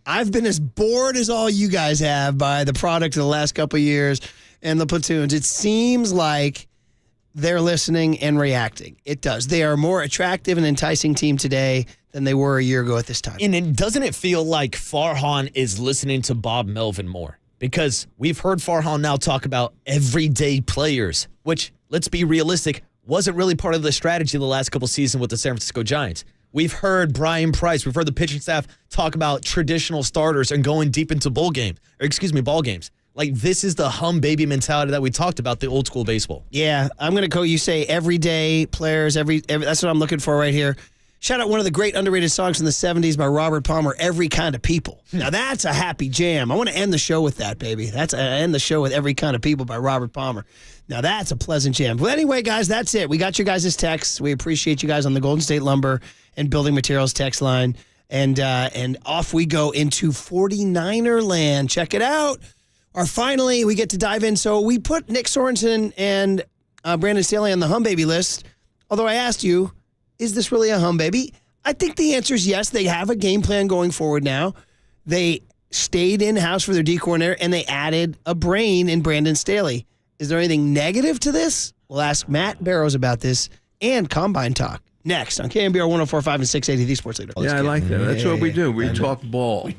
I've been as bored as all you guys have by the product of the last couple of years and the platoons. It seems like they're listening and reacting. It does. They are a more attractive and enticing team today than they were a year ago at this time.
And doesn't it feel like Farhan is listening to Bob Melvin more? Because we've heard Farhan now talk about everyday players, which, let's be realistic, wasn't really part of the strategy the last couple seasons with the San Francisco Giants. We've heard Brian Price, we've heard the pitching staff talk about traditional starters and going deep into ball games. Like, this is the hum baby mentality that we talked about, the old school baseball.
Yeah, I'm going to go, you say everyday players, every that's what I'm looking for right here. Shout out one of the great underrated songs from the 70s by Robert Palmer, Every Kind of People. Now, that's a happy jam. I want to end the show with that, baby. End the show with Every Kind of People by Robert Palmer. Now, that's a pleasant jam. But anyway, guys, that's it. We got your guys' texts. We appreciate you guys on the Golden State Lumber and Building Materials text line. And off we go into 49er land. Check it out. Finally, we get to dive in. So we put Nick Sorensen and Brandon Staley on the hum baby list. Although I asked you, is this really a hum baby? I think the answer is yes. They have a game plan going forward now. They stayed in-house for their D coordinator, and they added a brain in Brandon Staley. Is there anything negative to this? We'll ask Matt Barrows about this and Combine Talk next on KNBR 104.5 and 680, the Sports Leader.
Yeah, I like that. That's what we do. We talk ball.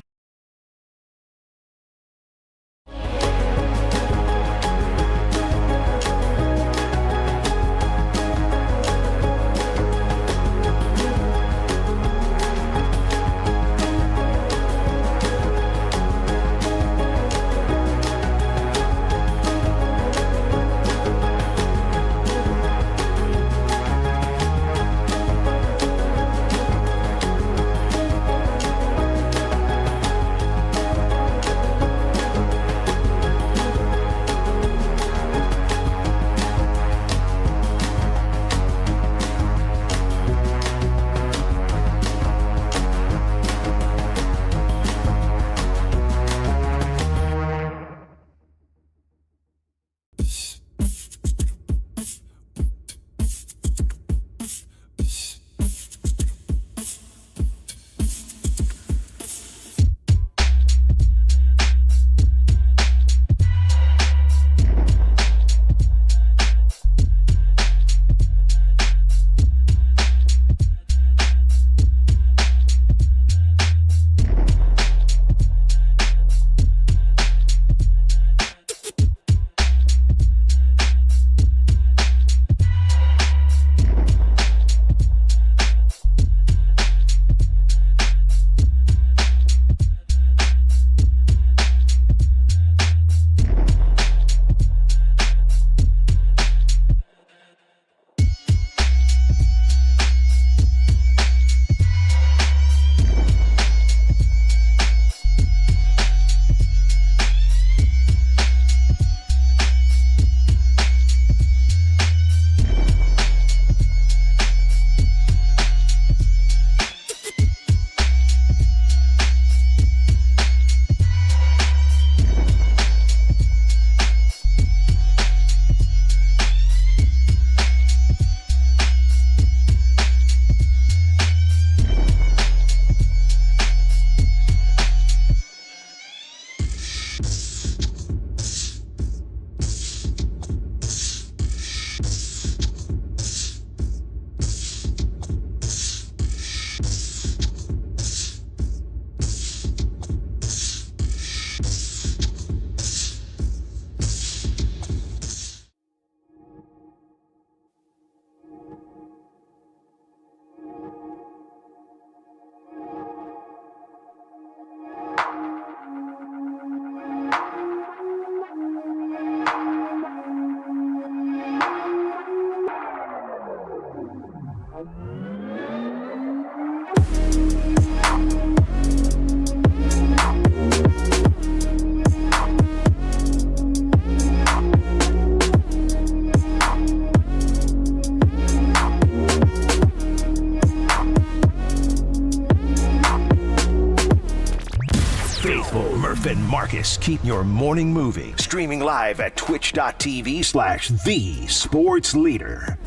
Murph, and Marcus keep your morning moving. Streaming live at twitch.tv/thesportsleader.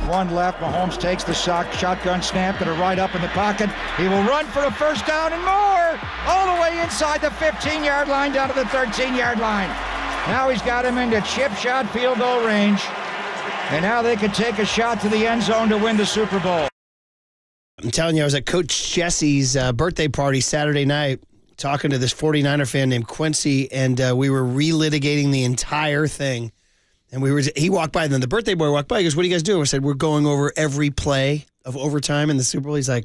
One left. Mahomes takes the shotgun snap to the right up in the pocket. He will run for a first down and more. All the way inside the 15-yard line down to the 13-yard line. Now he's got him into chip shot field goal range. And now they can take a shot to the end zone to win the Super Bowl.
I'm telling you, I was at Coach Jesse's birthday party Saturday night talking to this 49er fan named Quincy, and we were relitigating the entire thing. And he walked by, and then the birthday boy walked by. He goes, "What are you guys doing?" I said, "We're going over every play of overtime in the Super Bowl." He's like,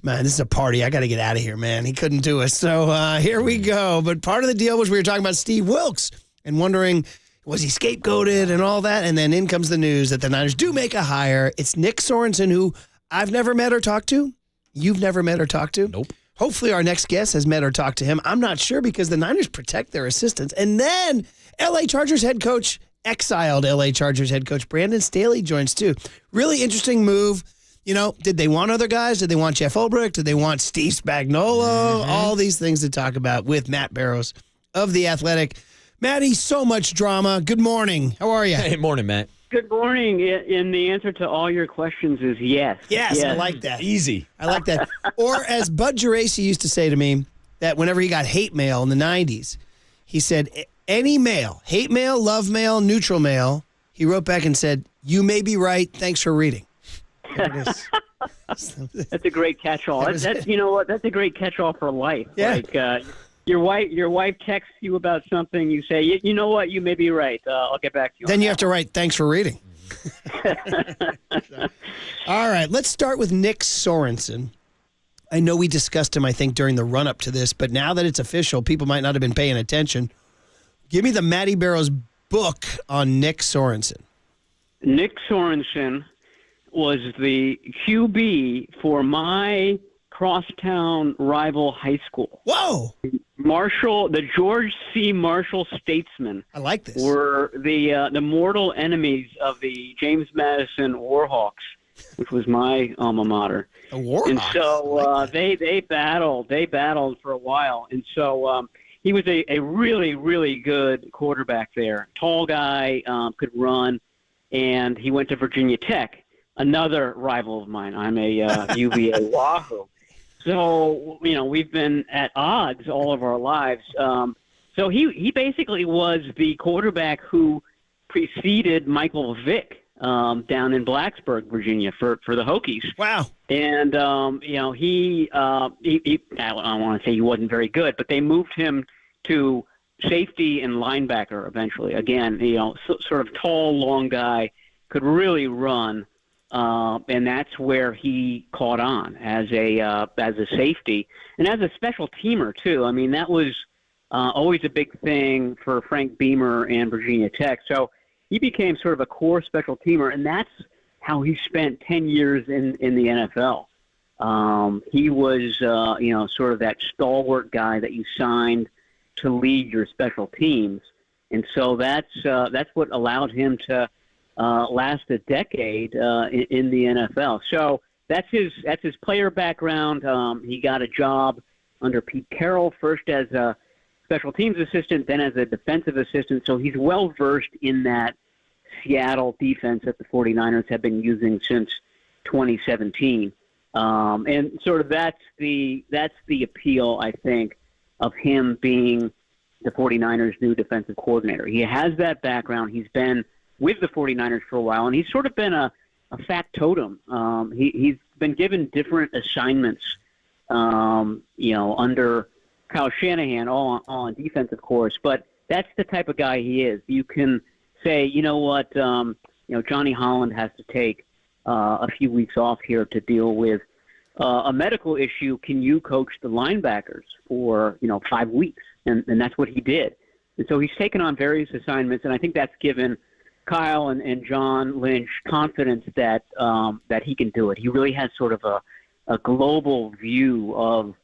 "Man, this is a party. I got to get out of here, man." He couldn't do it. So here we go. But part of the deal was we were talking about Steve Wilks and wondering, was he scapegoated and all that? And then in comes the news that the Niners do make a hire. It's Nick Sorensen, who I've never met or talked to. You've never met or talked to?
Nope.
Hopefully our next guest has met or talked to him. I'm not sure because the Niners protect their assistants. And then L.A. Chargers head coach, exiled L.A. Chargers head coach Brandon Staley joins too. Really interesting move. You know, did they want other guys? Did they want Jeff Ulbrich? Did they want Steve Spagnuolo? All these things to talk about with Matt Barrows of The Athletic. Matty, so much drama. Good morning. How are you?
Hey, morning, Matt.
Good morning. And the answer to all your questions is yes.
Yes, I like that.
Easy.
I like that. Or as Bud Geraci used to say to me, that whenever he got hate mail in the 90s, he said, any mail, hate mail, love mail, neutral mail, he wrote back and said, "You may be right. Thanks for reading."
That's a great catch-all. That's you know what? That's a great catch-all for life.
Yeah.
Like your wife texts you about something. You say, you know what? You may be right. I'll get back to you.
Then you have to write, "Thanks for reading." All right, let's start with Nick Sorensen. I know we discussed him, I think, during the run-up to this, but now that it's official, people might not have been paying attention. Give me the Matty Barrows book on Nick Sorensen.
Nick Sorensen was the QB for my crosstown rival high school.
Whoa!
Marshall, the George C. Marshall Statesmen.
I like this.
Were the mortal enemies of the James Madison Warhawks, which was my alma mater.
The Warhawks.
And so they battled for a while. And so he was a really, really good quarterback there. Tall guy, could run, and he went to Virginia Tech, another rival of mine. I'm a UVA Wahoo. So, you know, we've been at odds all of our lives. So he basically was the quarterback who preceded Michael Vick down in Blacksburg, Virginia, for the Hokies.
Wow.
And, you know, he I don't want to say he wasn't very good, but they moved him to safety and linebacker eventually. Again, you know, sort of tall, long guy, could really run. And that's where he caught on as a safety and as a special teamer too. I mean, that was always a big thing for Frank Beamer and Virginia Tech. So he became sort of a core special teamer, and that's how he spent 10 years in the NFL. He was, you know, sort of that stalwart guy that you signed to lead your special teams, and so that's what allowed him to last a decade in the NFL. So that's his player background. He got a job under Pete Carroll, first as a special teams assistant, then as a defensive assistant. So he's well versed in that Seattle defense that the 49ers have been using since 2017. And sort of that's the appeal, I think, of him being the 49ers' new defensive coordinator. He has that background. He's been with the 49ers for a while, and he's sort of been a factotum. He's been given different assignments, you know, under Kyle Shanahan, all on defense, of course, but that's the type of guy he is. You can say, you know what, you know, Johnny Holland has to take a few weeks off here to deal with a medical issue. Can you coach the linebackers for, you know, 5 weeks? And that's what he did. And so he's taken on various assignments, and I think that's given Kyle and John Lynch confidence that he can do it. He really has sort of a global view of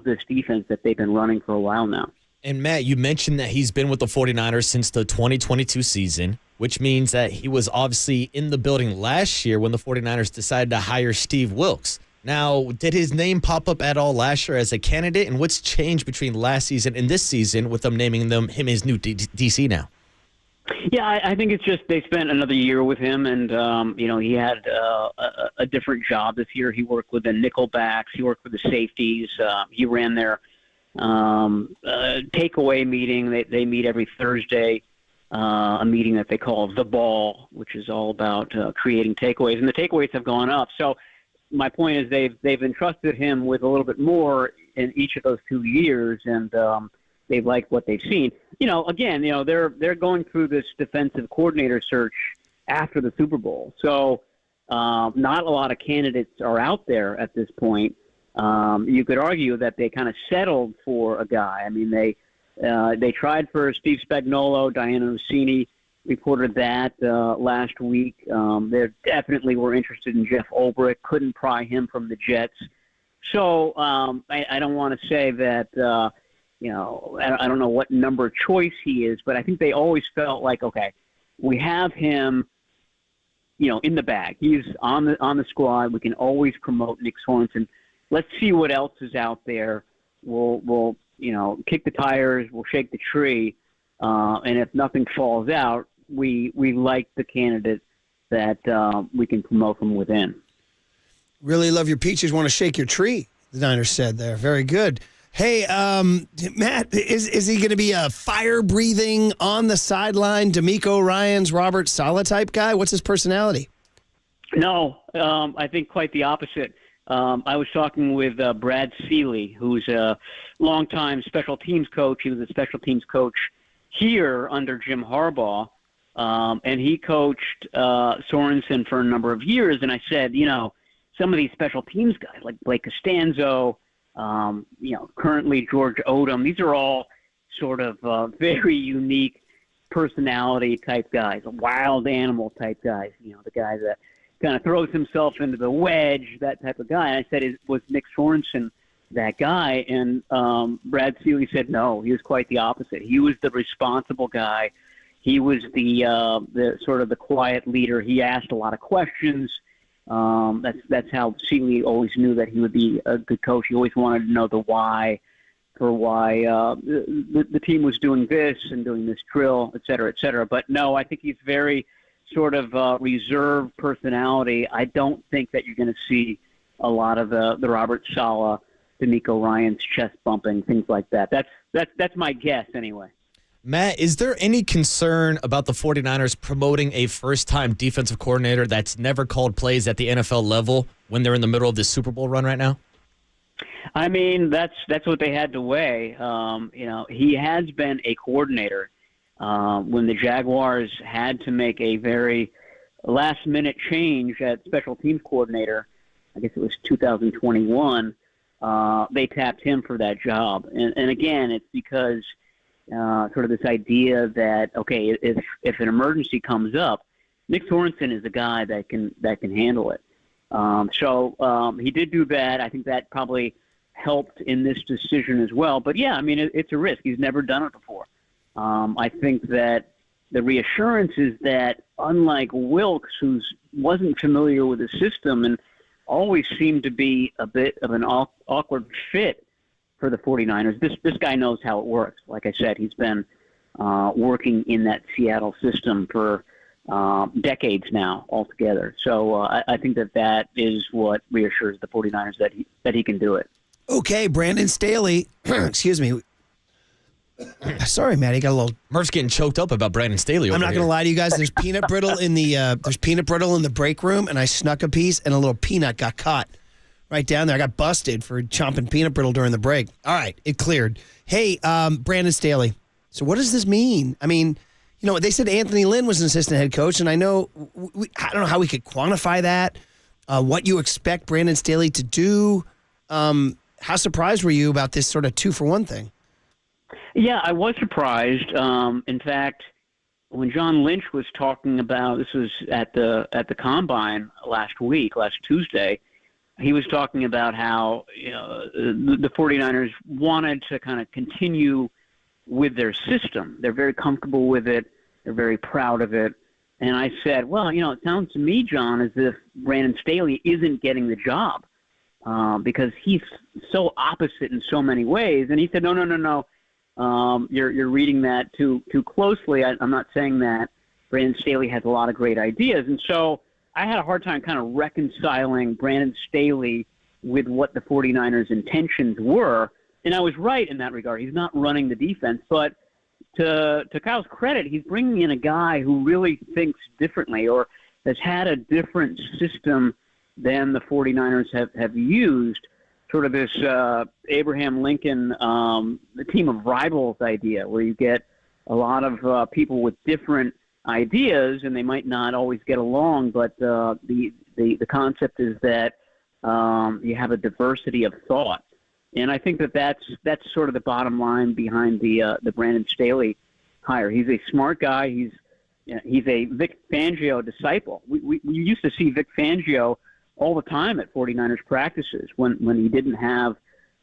this defense that they've been running for a while now.
And Matt, you mentioned that he's been with the 49ers since the 2022 season, which means that he was obviously in the building last year when the 49ers decided to hire Steve Wilks. Now, did his name pop up at all last year as a candidate? And what's changed between last season and this season with them naming him his new DC now?
Yeah, I think it's just they spent another year with him, and he had a different job this year. He worked with the nickelbacks, he worked with the safeties, he ran their takeaway meeting. They meet every Thursday, a meeting that they call The Ball, which is all about creating takeaways, and the takeaways have gone up. So my point is they've entrusted him with a little bit more in each of those 2 years, and they've liked what they've seen. They're going through this defensive coordinator search after the Super Bowl, so not a lot of candidates are out there at this point. You could argue that they kind of settled for a guy. I mean, they tried for Steve Spagnuolo. Diana Rossini reported that last week. They definitely were interested in Jeff Ulbrich. Couldn't pry him from the Jets. So I don't want to say that, I don't know what number choice he is, but I think they always felt like, okay, we have him, in the bag. He's on the squad. We can always promote Nick Sorensen. Let's see what else is out there. We'll kick the tires. We'll shake the tree. And if nothing falls out, we like the candidate that we can promote from within.
Really love your peaches, want to shake your tree, the Niners said there. Very good. Hey, Matt, is he going to be a fire-breathing, on the sideline, D'Amico Ryans, Robert Saleh type guy? What's his personality?
No, I think quite the opposite. I was talking with Brad Seeley, who's a longtime special teams coach. He was a special teams coach here under Jim Harbaugh, and he coached Sorensen for a number of years. And I said, some of these special teams guys like Blake Costanzo, currently George Odom, these are all sort of very unique personality type guys, wild animal type guys, the guy that kind of throws himself into the wedge, that type of guy. And I said, was Nick Sorensen that guy? And Brad Seeley said, no, he was quite the opposite. He was the responsible guy. He was the sort of the quiet leader. He asked a lot of questions. That's how Seeley always knew that he would be a good coach. He always wanted to know the why for why the team was doing this and doing this drill, et cetera, et cetera. But no, I think he's very sort of reserved personality. I don't think that you're going to see a lot of the Robert Saleh, D'Amico Ryans chest bumping, things like that. That's my guess anyway.
Matt, is there any concern about the 49ers promoting a first-time defensive coordinator that's never called plays at the NFL level when they're in the middle of this Super Bowl run right now?
I mean, that's what they had to weigh. He has been a coordinator. When the Jaguars had to make a very last-minute change at special teams coordinator, I guess it was 2021, they tapped him for that job. And again, it's because sort of this idea that, okay, if an emergency comes up, Nick Sorensen is a guy that can handle it. So he did do that. I think that probably helped in this decision as well. But, yeah, I mean, it's a risk. He's never done it before. I think that the reassurance is that unlike Wilkes, who wasn't familiar with the system and always seemed to be a bit of an awkward fit for the 49ers, this guy knows how it works. Like I said, he's been working in that Seattle system for decades now altogether. So I think that is what reassures the 49ers that he can do it.
Okay, Brandon Staley, excuse me. Sorry, Matt, he got a little.
Murph's getting choked up about Brandon Staley.
I'm not going to lie to you guys. There's peanut brittle in the break room, and I snuck a piece, and a little peanut got caught right down there. I got busted for chomping peanut brittle during the break. All right, it cleared. Hey, Brandon Staley. So what does this mean? I mean, they said Anthony Lynn was an assistant head coach, and I don't know how we could quantify that. What you expect Brandon Staley to do? How surprised were you about this sort of 2-for-1 thing?
Yeah, I was surprised. In fact, when John Lynch was talking about, this was at the Combine last Tuesday, he was talking about how the 49ers wanted to kind of continue with their system. They're very comfortable with it. They're very proud of it. And I said, well, it sounds to me, John, as if Brandon Staley isn't getting the job. because he's so opposite in so many ways. And he said, no. You're reading that too closely. I'm not saying that. Brandon Staley has a lot of great ideas. And so I had a hard time kind of reconciling Brandon Staley with what the 49ers' intentions were. And I was right in that regard. He's not running the defense. But to Kyle's credit, he's bringing in a guy who really thinks differently or has had a different system than the 49ers have used, sort of this Abraham Lincoln, the team of rivals idea, where you get a lot of people with different ideas, and they might not always get along, but the concept is that you have a diversity of thought. And I think that's sort of the bottom line behind the Brandon Staley hire. He's a smart guy. He's a Vic Fangio disciple. We used to see Vic Fangio all the time at 49ers practices when he didn't have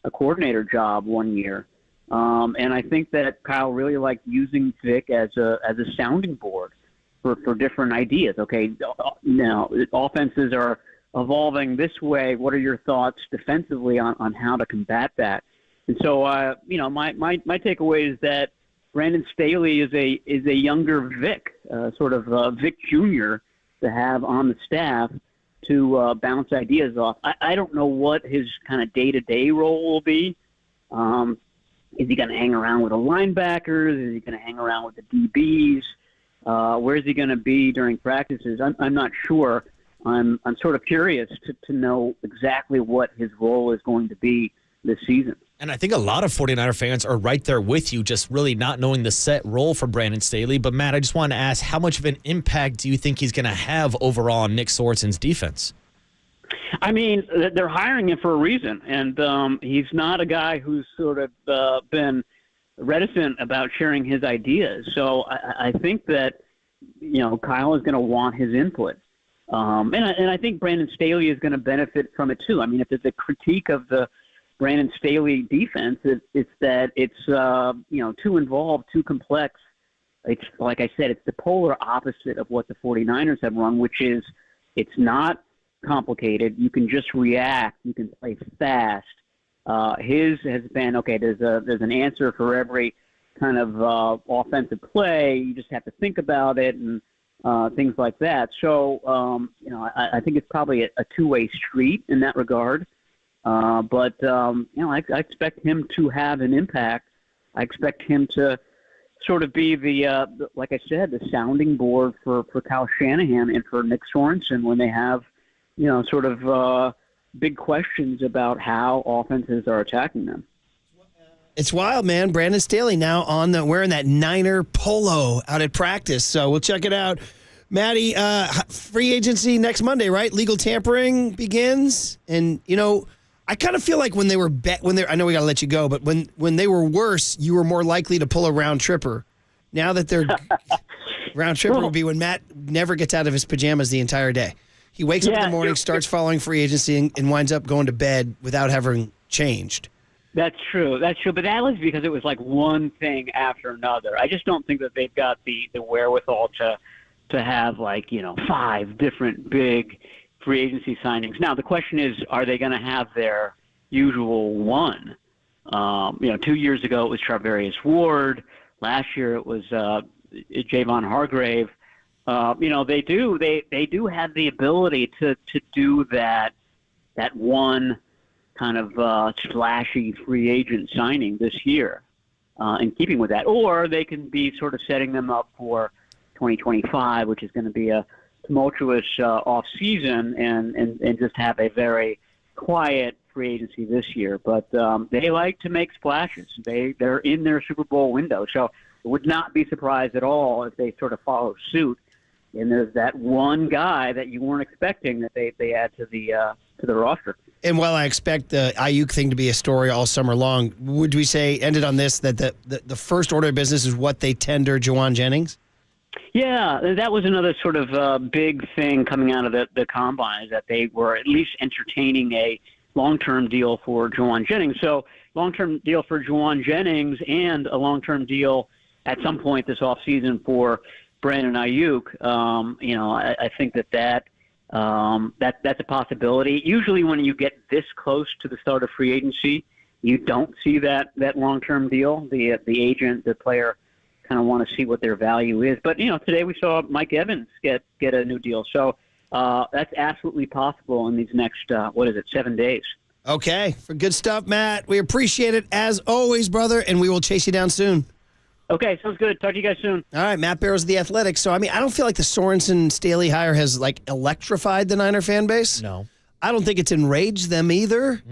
a coordinator job one year. And I think that Kyle really liked using Vic as a sounding board for different ideas. Okay, now offenses are evolving this way. What are your thoughts defensively on how to combat that? And so, my takeaway is that Brandon Staley is a younger Vic, sort of Vic Jr. to have on the staff to bounce ideas off. I don't know what his kind of day-to-day role will be. Is he going to hang around with the linebackers? Is he going to hang around with the DBs? Where is he going to be during practices? I'm not sure. I'm sort of curious to know exactly what his role is going to be this season.
And I think a lot of 49er fans are right there with you, just really not knowing the set role for Brandon Staley. But, Matt, I just want to ask, how much of an impact do you think he's going to have overall on Nick Sorensen's defense?
I mean, they're hiring him for a reason, and he's not a guy who's sort of been reticent about sharing his ideas. So I think that, Kyle is going to want his input. And I think Brandon Staley is going to benefit from it, too. I mean, if there's a critique of the Brandon Staley defense, it's that it's too involved, too complex. It's like I said, it's the polar opposite of what the 49ers have run, which is it's not complicated. You can just react. You can play fast. His has been there's an answer for every kind of offensive play. You just have to think about it and things like that. So I think it's probably a two-way street in that regard. But I expect him to have an impact. I expect him to sort of be the like I said, the sounding board for Kyle Shanahan and for Nick Sorensen when they have, sort of big questions about how offenses are attacking them.
It's wild, man. Brandon Staley now wearing that Niner polo out at practice. So we'll check it out. Maddie, free agency next Monday, right? Legal tampering begins. And, I kind of feel like when they were I know we got to let you go, but when they were worse, you were more likely to pull a round tripper. Now that they're round tripper would be when Matt never gets out of his pajamas the entire day. He wakes up in the morning, starts following free agency, and winds up going to bed without having changed.
That's true. But that was because it was like one thing after another. I just don't think that they've got the wherewithal to have 5 different big free agency signings. Now, the question is, are they going to have their usual one? 2 years ago, it was Charvarius Ward. Last year, it was Javon Hargrave. They do have the ability to do that one kind of splashy free agent signing this year in keeping with that. Or they can be sort of setting them up for 2025, which is going to be a tumultuous off season and just have a very quiet free agency this year. But they like to make splashes. They're in their Super Bowl window. So it would not be surprised at all if they sort of follow suit. And there's that one guy that you weren't expecting that they add to the roster.
And while I expect the Ayuk thing to be a story all summer long, would we say, ended on this, that the first order of business is what they tender Juwan Jennings?
Yeah, that was another sort of big thing coming out of the combine, is that they were at least entertaining a long-term deal for Juwan Jennings. So long-term deal for Juwan Jennings and a long-term deal at some point this offseason for Brandon Ayuk. I think that That's a possibility. Usually when you get this close to the start of free agency, you don't see that long-term deal. The agent, the player kind of want to see what their value is. But, today we saw Mike Evans get a new deal. So that's absolutely possible in these next, 7 days.
Okay. For good stuff, Matt. We appreciate it as always, brother, and we will chase you down soon.
Okay, sounds good. Talk to you guys soon.
All right, Matt Barrows of The Athletic. So, I don't feel like the Sorensen-Staley hire has, electrified the Niner fan base.
No.
I don't think it's enraged them either.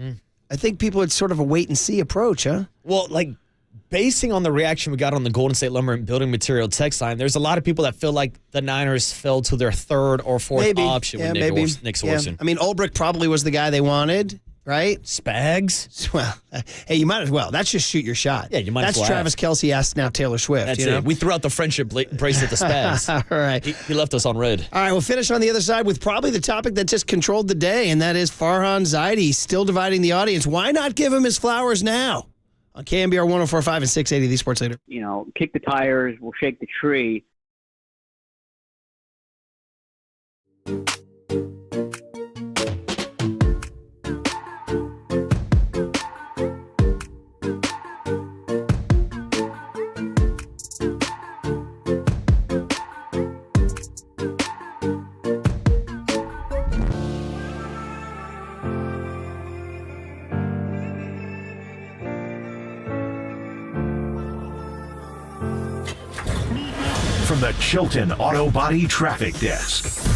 I think people, it's sort of a wait-and-see approach, huh?
Well, basing on the reaction we got on the Golden State Lumber and Building Material text line, there's a lot of people that feel like the Niners fell to their third or fourth option with Nick Swartzen.
Ulbrich probably was the guy they wanted, right?
Spags?
Well, hey, you might as well. That's just shoot your shot.
Yeah, you might as well.
That's Travis Kelce asked now Taylor Swift.
That's it. We threw out the friendship bracelet to Spags.
All right.
He left us on red.
All right, we'll finish on the other side with probably the topic that just controlled the day, and that is Farhan Zaidi still dividing the audience. Why not give him his flowers now? On KNBR 104.5 and 680, the Sports Leader.
Kick the tires, we'll shake the tree.
From the Chilton Auto Body Traffic Desk.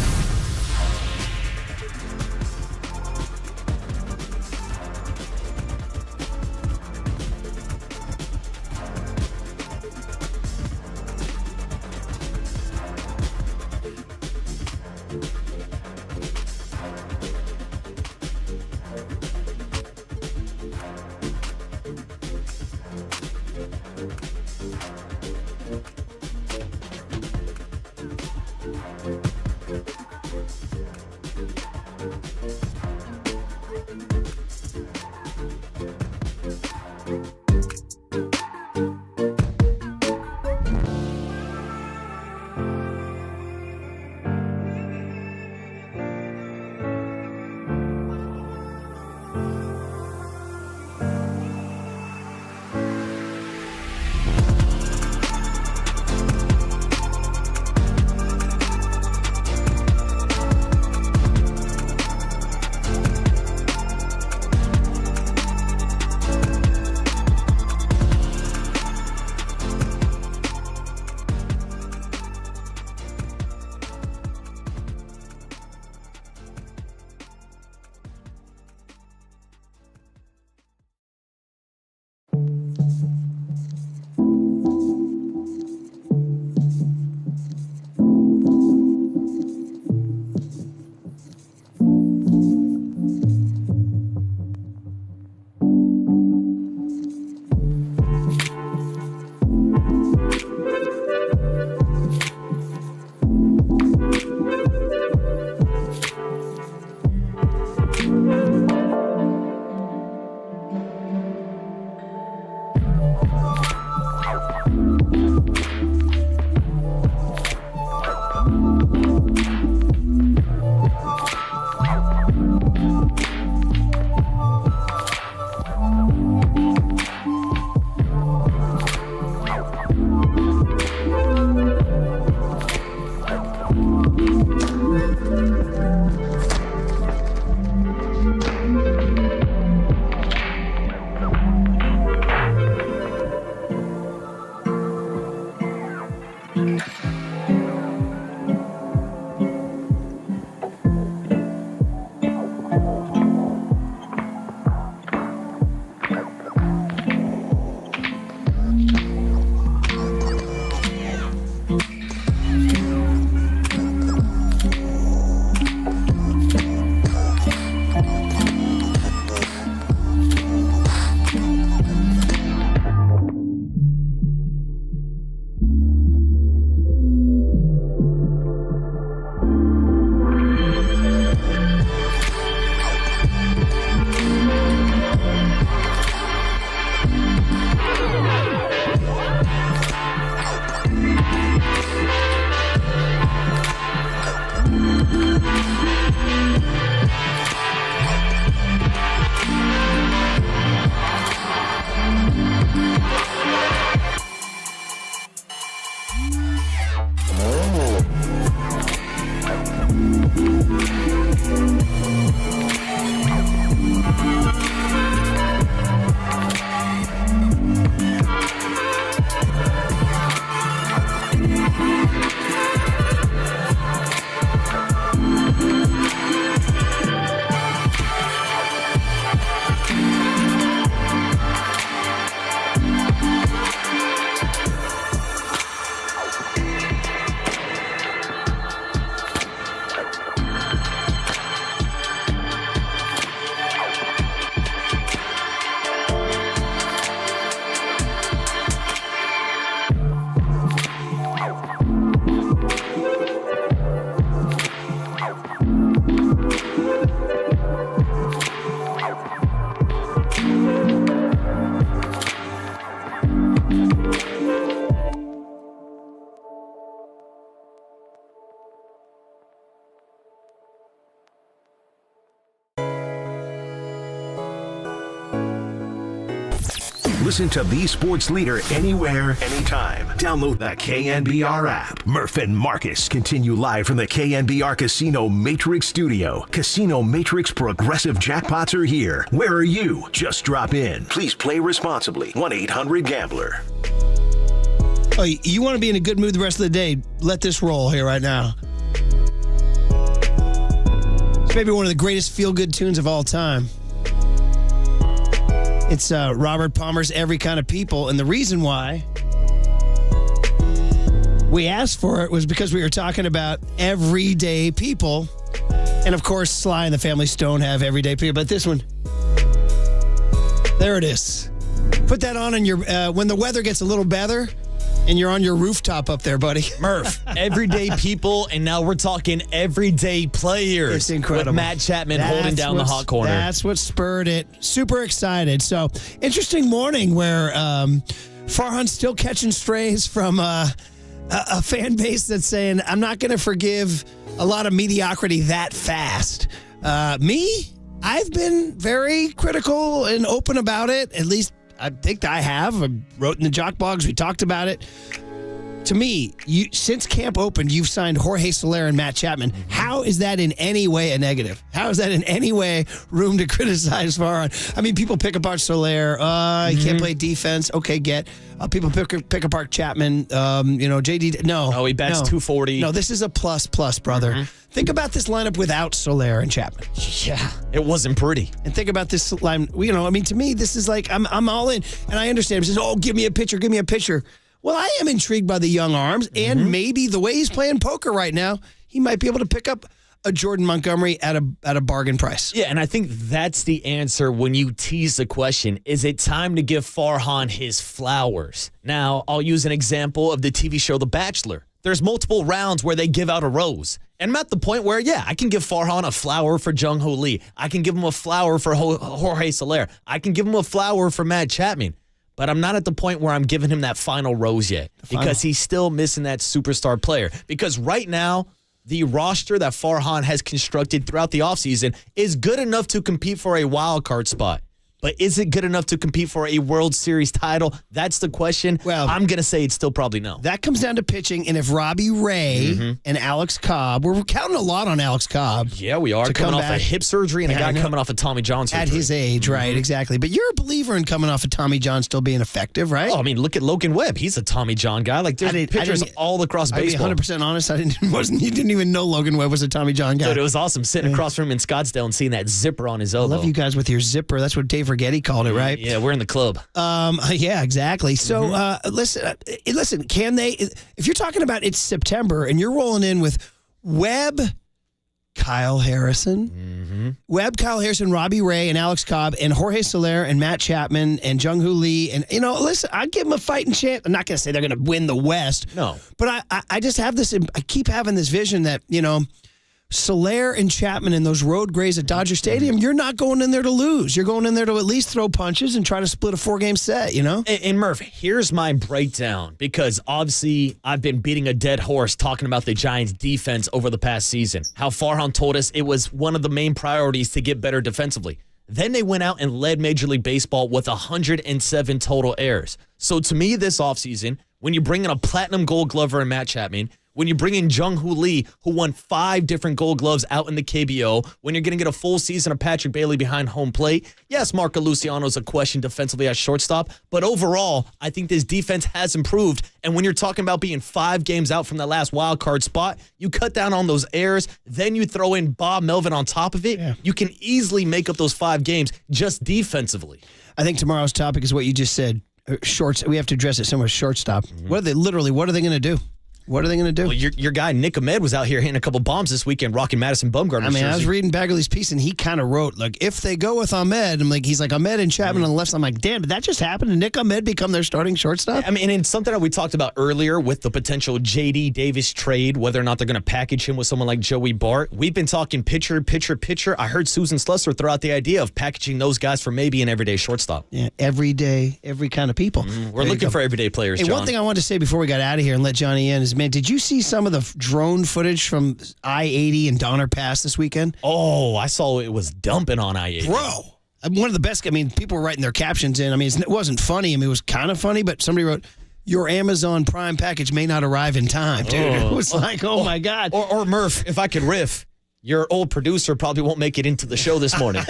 Listen to the sports leader anywhere, anytime. Download the KNBR app. Murph and Marcus continue live from the KNBR Casino Matrix Studio. Casino Matrix Progressive Jackpots are here. Where are you? Just drop in. Please play responsibly. 1-800-GAMBLER.
Oh, you want to be in a good mood the rest of the day? Let this roll here right now. It's maybe one of the greatest feel-good tunes of all time. It's Robert Palmer's Every Kind of People, and the reason why we asked for it was because we were talking about everyday people, and of course, Sly and the Family Stone have everyday people, but this one, there it is. Put that on in your when the weather gets a little better. And you're on your rooftop up there, buddy.
Murph, everyday people, and now we're talking everyday players.
It's incredible.
With Matt Chapman holding down the hot corner.
That's what spurred it. Super excited. So, interesting morning where Farhan's still catching strays from a fan base that's saying, I'm not going to forgive a lot of mediocrity that fast. Me, I've been very critical and open about it, at least I think I have. I wrote in the Jock Blogs. We talked about it. To me, since camp opened, you've signed Jorge Soler and Matt Chapman. How is that in any way a negative? How is that in any way room to criticize Farhan? I mean, people pick apart Soler. He can't play defense. Okay, people pick apart Chapman. JD. No.
Oh, he bats 240.
No, this is a plus, brother. Think about this lineup without Soler and Chapman.
Yeah, it wasn't pretty.
And think about this line. To me, this is like I'm all in, and I understand. He says, "Oh, give me a pitcher." Well, I am intrigued by the young arms, and maybe the way he's playing poker right now, he might be able to pick up a Jordan Montgomery at a bargain price.
Yeah, and I think that's the answer when you tease the question, is it time to give Farhan his flowers? Now, I'll use an example of the TV show The Bachelor. There's multiple rounds where they give out a rose. And I'm at the point where, I can give Farhan a flower for Jung-Hoo Lee. I can give him a flower for Jorge Soler. I can give him a flower for Matt Chapman. But I'm not at the point where I'm giving him that final rose yet because he's still missing that superstar player. Because right now, the roster that Farhan has constructed throughout the offseason is good enough to compete for a wild card spot. But is it good enough to compete for a World Series title? That's the question. Well, I'm going to say it's still probably no.
That comes down to pitching, and if Robbie Ray and Alex Cobb, we're counting a lot on Alex Cobb.
Yeah, we are. Coming off a hip surgery and a guy coming off of Tommy John surgery.
At his age, right, exactly. But you're a believer in coming off of Tommy John still being effective, right?
Oh, I mean, look at Logan Webb. He's a Tommy John guy. Like, there's pitchers all across baseball.
I'll be 100% honest. You didn't even know Logan Webb was a Tommy John guy.
Dude, it was awesome sitting across from him in Scottsdale and seeing that zipper on his elbow.
I love you guys with your zipper. That's what Dave Rigetti called it, right?
Yeah, we're in the club.
Yeah, exactly. So, listen, can they, if you're talking about it's September and you're rolling in with Webb, Kyle Harrison, Robbie Ray, and Alex Cobb, and Jorge Soler, and Matt Chapman, and Jung-Hoo Lee, and, listen, I'd give them a fighting chance. I'm not going to say they're going to win the West.
No.
But I just have this, I keep having this vision that, Soler and Chapman in those road grays at Dodger Stadium, you're not going in there to lose. You're going in there to at least throw punches and try to split a 4-game set,
And Murph, here's my breakdown, because obviously I've been beating a dead horse talking about the Giants' defense over the past season. How Farhan told us it was one of the main priorities to get better defensively. Then they went out and led Major League Baseball with 107 total errors. So to me this offseason, when you bring in a platinum gold glover in Matt Chapman, when you bring in Jung-Hoo Lee, who won 5 different gold gloves out in the KBO, when you're going to get a full season of Patrick Bailey behind home plate, yes, Marco Luciano's a question defensively at shortstop, but overall, I think this defense has improved. And when you're talking about being 5 games out from that last wild card spot, you cut down on those errors, then you throw in Bob Melvin on top of it, you can easily make up those 5 games just defensively.
I think tomorrow's topic is what you just said. We have to address it somewhere, shortstop. What are they going to do? What are they going to do?
Well, your guy, Nick Ahmed, was out here hitting a couple bombs this weekend, rocking Madison Bumgarner's jersey.
I was reading Baggerly's piece, and he kind of wrote, if they go with Ahmed, he's like, Ahmed and Chapman on the left. I'm like, damn, did that just happen? Did Nick Ahmed become their starting shortstop?
And it's something that we talked about earlier with the potential J.D. Davis trade, whether or not they're going to package him with someone like Joey Bart. We've been talking pitcher. I heard Susan Slusser throw out the idea of packaging those guys for maybe an everyday shortstop.
Yeah, every kind of people.
We're looking for everyday players,
Hey,
John.
one thing I wanted to say before we got out of here and let Johnny in is, man, did you see some of the drone footage from I-80 and Donner Pass this weekend?
Oh, I saw it was dumping on I-80.
Bro, one of the best. I mean, people were writing their captions in. I mean, it wasn't funny. I mean, it was kind of funny, but somebody wrote, "Your Amazon Prime package may not arrive in time," dude. It was like, oh my God.
Or Murph, if I could riff, your old producer probably won't make it into the show this morning.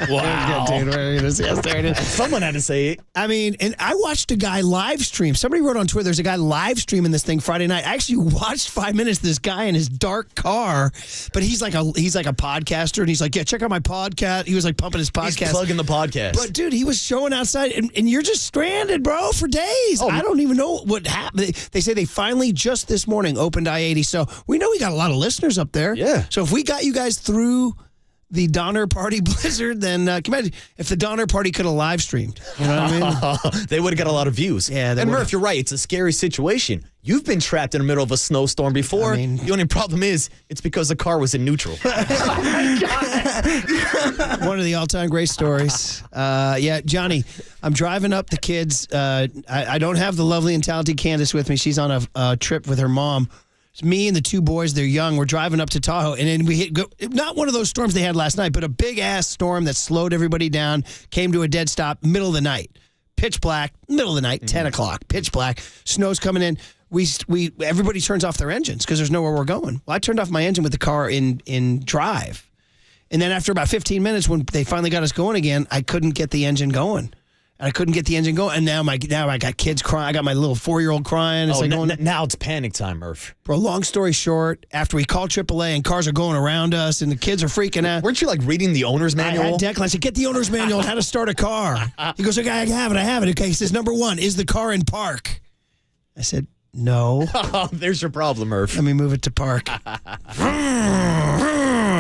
Wow.
Yes, there it is.
Someone had to say it.
I mean, and I watched a guy live stream. Somebody wrote on Twitter, there's a guy live streaming this thing Friday night. I actually watched 5 minutes of this guy in his dark car, but he's like a podcaster, and he's like, yeah, check out my podcast. He was like pumping his podcast.
He's plugging the podcast.
But dude, he was showing outside, and you're just stranded, bro, for days. I don't even know what happened. They say they finally just this morning opened I-80, so we know we got a lot of listeners up there.
Yeah.
So if we got you guys through the Donner Party blizzard, then can you imagine if the Donner Party could have live streamed? You know what I mean?
They would have got a lot of views.
Yeah.
And Murph, you're right. It's a scary situation. You've been trapped in the middle of a snowstorm before. I mean, the only problem is it's because the car was in neutral.
One of the all-time great stories. Yeah, Johnny, I'm driving up the kids. I don't have the lovely and talented Candace with me. She's on a trip with her mom. It's me and the two boys, they're young. We're driving up to Tahoe, and then we hit, not one of those storms they had last night, but a big-ass storm that slowed everybody down, came to a dead stop, middle of the night. Pitch black, middle of the night, 10 o'clock, pitch black. Snow's coming in. Everybody turns off their engines because there's nowhere we're going. Well, I turned off my engine with the car in drive. And then after about 15 minutes, when they finally got us going again, I couldn't get the engine going. And now I got kids crying. I got my little 4-year-old crying. It's
now it's panic time, Murph.
Bro, long story short, after we called AAA and cars are going around us and the kids are freaking out.
Weren't you like reading the owner's manual?
I had Declan. I said, get the owner's manual on how to start a car. He goes, okay, I have it. Okay, he says, number 1, is the car in park? I said, no.
There's your problem, Murph.
Let me move it to park.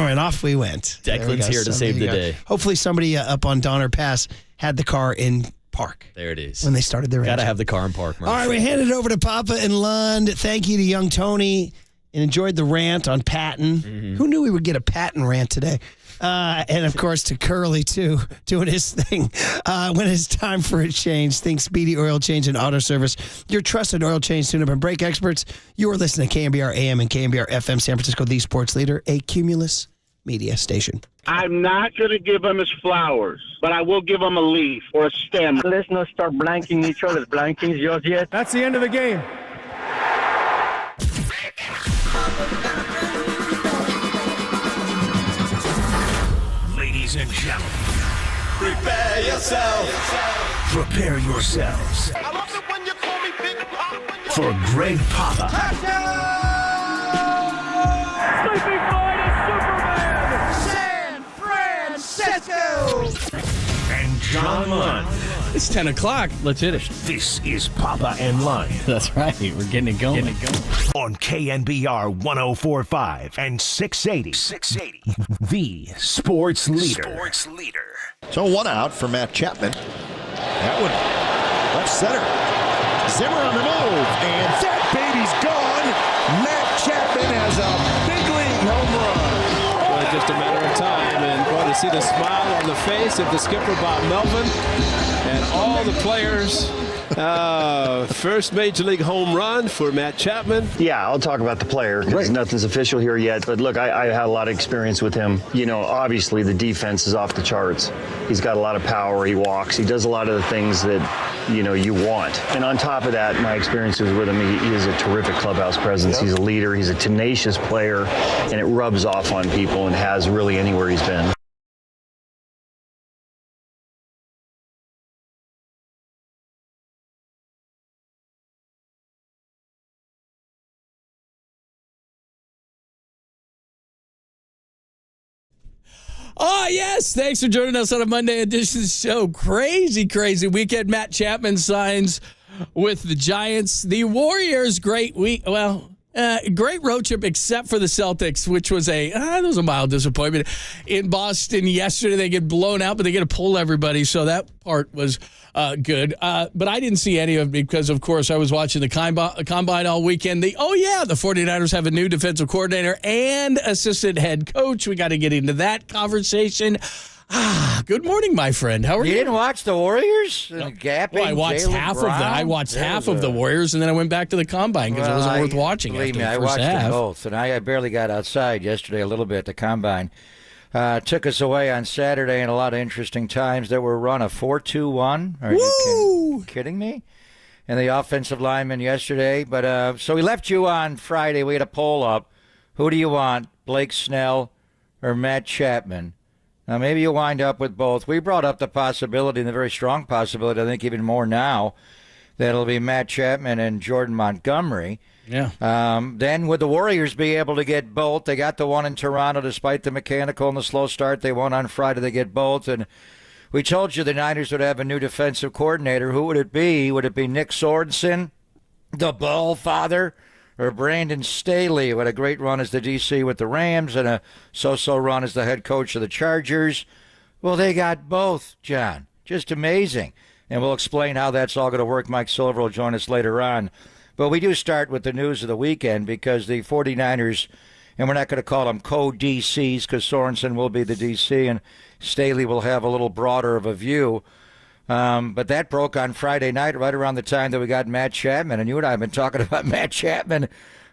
And off we went.
Declan's here to save the day.
Hopefully somebody up on Donner Pass had the car in park.
There it is.
When they started their engine.
Gotta have the car in park, Murph.
All right, we handed it over to Papa and Lund. Thank you to young Tony, and enjoyed the rant on Patton. Mm-hmm. Who knew we would get a Patton rant today? And, of course, to Curly, too, doing his thing. When it's time for a change, think Speedy Oil Change and Auto Service. Your trusted oil change tune-up and brake experts. You are listening to KNBR AM and KNBR FM San Francisco, the sports leader, a Cumulus media station.
I'm not going to give him his flowers, but I will give him a leaf or a stem.
Let's not start blanking each other's blankings just yet.
That's the end of the game.
Ladies and gentlemen,
prepare yourself.
Prepare yourselves
I love it when you call me Big Papa.
for Greg Papa.
Sleeping Giant Superman. San Francisco.
And John Lund.
It's 10 o'clock. Let's hit it.
This is Papa and Lund.
That's right. We're getting it going.
On KNBR 104.5 and 680. The sports leader.
So 1 out for Matt Chapman. That one left center. Zimmer on the move, and that baby's gone. Matt Chapman has a big league home run.
Well, just a matter of time, and boy, to see the smile on the face of the skipper, Bob Melvin, and all the players. First Major League home run for Matt Chapman.
Yeah, I'll talk about the player because nothing's official here yet. But look, I had a lot of experience with him. You know, obviously the defense is off the charts. He's got a lot of power. He walks. He does a lot of the things that, you know, you want. And on top of that, my experiences with him, he is a terrific clubhouse presence. He's a leader. He's a tenacious player, and it rubs off on people and has really anywhere he's been.
Oh, yes. Thanks for joining us on a Monday edition of the show. Crazy weekend. Matt Chapman signs with the Giants. The Warriors, great week. Well, great road trip except for the Celtics, which was a mild disappointment. In Boston yesterday, they get blown out, but they get to pull everybody. So that part was good. But I didn't see any of it because, of course, I was watching the Combine all weekend. The 49ers have a new defensive coordinator and assistant head coach. We got to get into that conversation. Good morning, my friend. How are you?
You didn't watch the Warriors?
Well, I watched half of that. I watched half of the Warriors, and then I went back to the Combine because it wasn't worth watching.
Believe me, I watched them both, and I barely got outside yesterday a little bit at the Combine.
took us away on Saturday in a lot of interesting times that were run a 4-2-1. Are you kidding me? And the offensive lineman yesterday. But so we left you on Friday. We had a poll up. Who do you want, Blake Snell or Matt Chapman? Now, maybe you wind up with both. We brought up the possibility, and the very strong possibility, I think even more now, that it'll be Matt Chapman and Jordan Montgomery.
Yeah.
Then would the Warriors be able to get both? They got the one in Toronto despite the mechanical and the slow start. They won on Friday. They get both. And we told you the Niners would have a new defensive coordinator. Who would it be? Would it be Nick Sorensen, the ball father, or Brandon Staley, who had a great run as the DC with the Rams and a so-so run as the head coach of the Chargers? Well, they got both, John. Just amazing. And we'll explain how that's all going to work. Mike Silver will join us later on. But we do start with the news of the weekend because the 49ers, and we're not going to call them co-DCs because Sorensen will be the DC and Staley will have a little broader of a view. But that broke on Friday night right around the time that we got Matt Chapman. And you and I have been talking about Matt Chapman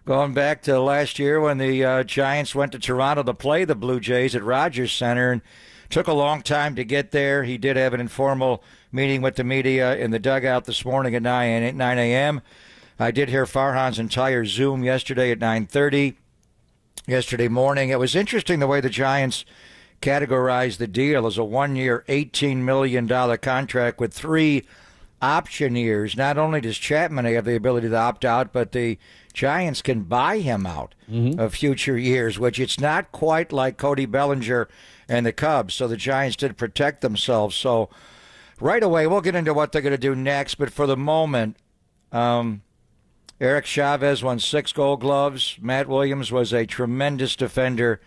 going back to last year when the Giants went to Toronto to play the Blue Jays at Rogers Center. And took a long time to get there. He did have an informal meeting with the media in the dugout this morning at 9 a.m. I did hear Farhan's entire Zoom yesterday at 9:30. Yesterday morning. It was interesting the way the Giants categorized the deal as a 1-year, $18 million contract with 3 option years. Not only does Chapman have the ability to opt out, but the Giants can buy him out of future years, which it's not quite like Cody Bellinger and the Cubs. So the Giants did protect themselves. So right away, we'll get into what they're going to do next. But for the moment, Eric Chavez won 6 Gold Gloves. Matt Williams was a tremendous defender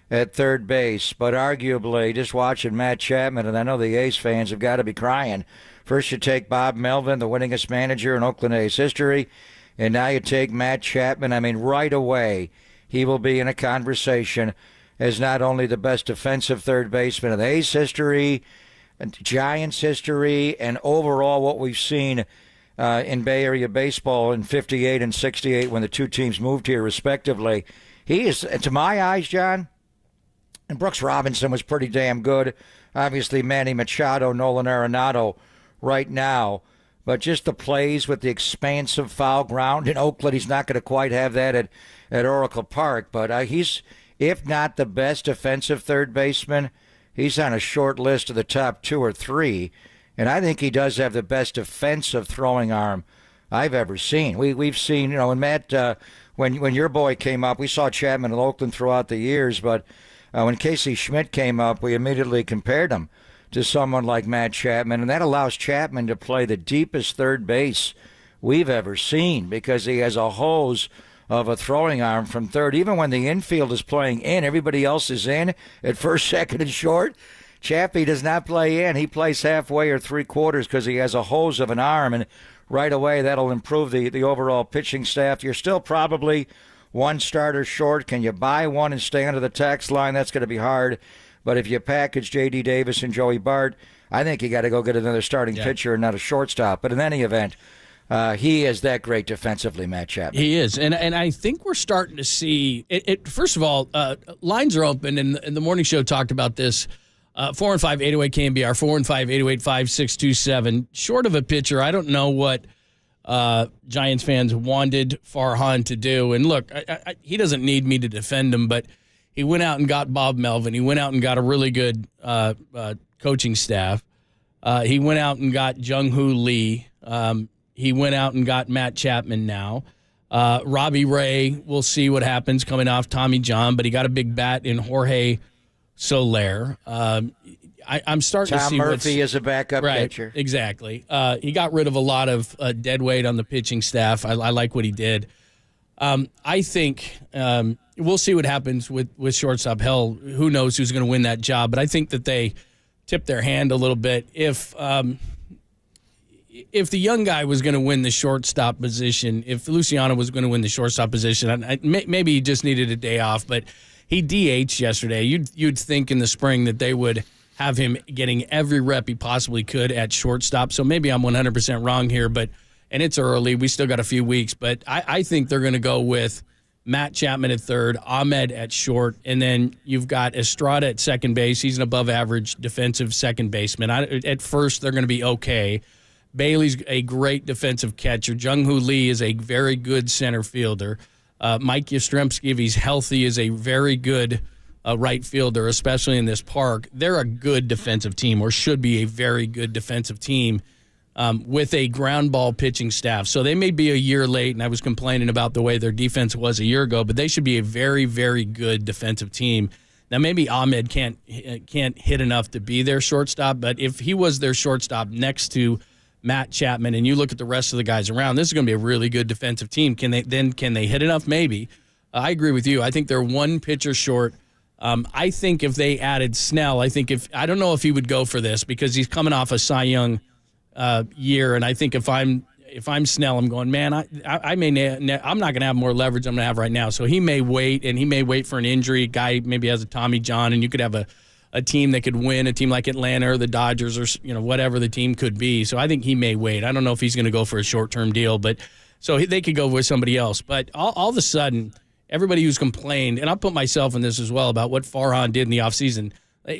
at third base. But arguably, just watching Matt Chapman, and I know the A's fans have got to be crying. First you take Bob Melvin, the winningest manager in Oakland A's history, and now you take Matt Chapman. I mean, right away, he will be in a conversation as not only the best defensive third baseman in the A's history, Giants history, and overall what we've seen in Bay Area baseball in 58 and 68 when the two teams moved here respectively. He is, to my eyes, John, and Brooks Robinson was pretty damn good. Obviously, Manny Machado, Nolan Arenado right now. But just the plays with the expansive foul ground in Oakland, he's not going to quite have that at Oracle Park. But he's, if not the best defensive third baseman, he's on a short list of the top 2 or 3. And I think he does have the best defensive throwing arm I've ever seen. We've seen, when Matt, when your boy came up, we saw Chapman in Oakland throughout the years, but when Casey Schmidt came up, we immediately compared him to someone like Matt Chapman, and that allows Chapman to play the deepest third base we've ever seen because he has a hose of a throwing arm from third. Even when the infield is playing in, everybody else is in at first, second, and short. Chappie does not play in. He plays halfway or 3/4 because he has a hose of an arm, and right away that'll improve the overall pitching staff. You're still probably 1 starter short. Can you buy one and stay under the tax line? That's going to be hard. But if you package J.D. Davis and Joey Bart, I think you got to go get another starting pitcher and not a shortstop. But in any event, he is that great defensively, Matt Chapman.
He is. And I think we're starting to see it. First of all, lines are open, and the morning show talked about this. 415-808 KNBR, 415-808-5627. Short of a pitcher, I don't know what Giants fans wanted Farhan to do. And look, he doesn't need me to defend him, but he went out and got Bob Melvin. He went out and got a really good coaching staff. He went out and got Jung-Hoo Lee. He went out and got Matt Chapman now. Robbie Ray, we'll see what happens coming off Tommy John, but he got a big bat in Jorge Soler. I'm starting to see
Tom Murphy is a backup pitcher.
Exactly. He got rid of a lot of dead weight on the pitching staff. I like what he did. I think we'll see what happens with shortstop. Hell, who knows who's going to win that job? But I think that they tipped their hand a little bit. If the young guy was going to win the shortstop position, if Luciano was going to win the shortstop position, maybe he just needed a day off. But he DH'd yesterday. You'd think in the spring that they would have him getting every rep he possibly could at shortstop. So maybe I'm 100% wrong here, and it's early. We still got a few weeks, but I think they're going to go with Matt Chapman at third, Ahmed at short, and then you've got Estrada at second base. He's an above-average defensive second baseman. At first, they're going to be okay. Bailey's a great defensive catcher. Jung-Hoo Lee is a very good center fielder. Mike Yastrzemski, if he's healthy, is a very good right fielder, especially in this park. They're a good defensive team, or should be a very good defensive team, with a ground ball pitching staff. So they may be a year late, and I was complaining about the way their defense was a year ago, but they should be a very, very good defensive team. Now, maybe Ahmed can't hit enough to be their shortstop, but if he was their shortstop next to Matt Chapman, and you look at the rest of the guys around, this is going to be a really good defensive team. Can they hit enough? Maybe. I agree with you. I think they're one pitcher short. I think if they added Snell, I don't know if he would go for this because he's coming off a Cy Young year, and I think if I'm Snell, I'm going, man, I'm not going to have more leverage I'm going to have right now. So he may wait, and he may wait for an injury. Guy maybe has a Tommy John, and you could have a team that could win, a team like Atlanta or the Dodgers or whatever the team could be. So I think he may wait. I don't know if he's going to go for a short-term deal, but so they could go with somebody else. But all of a sudden, everybody who's complained, and I'll put myself in this as well, about what Farhan did in the offseason.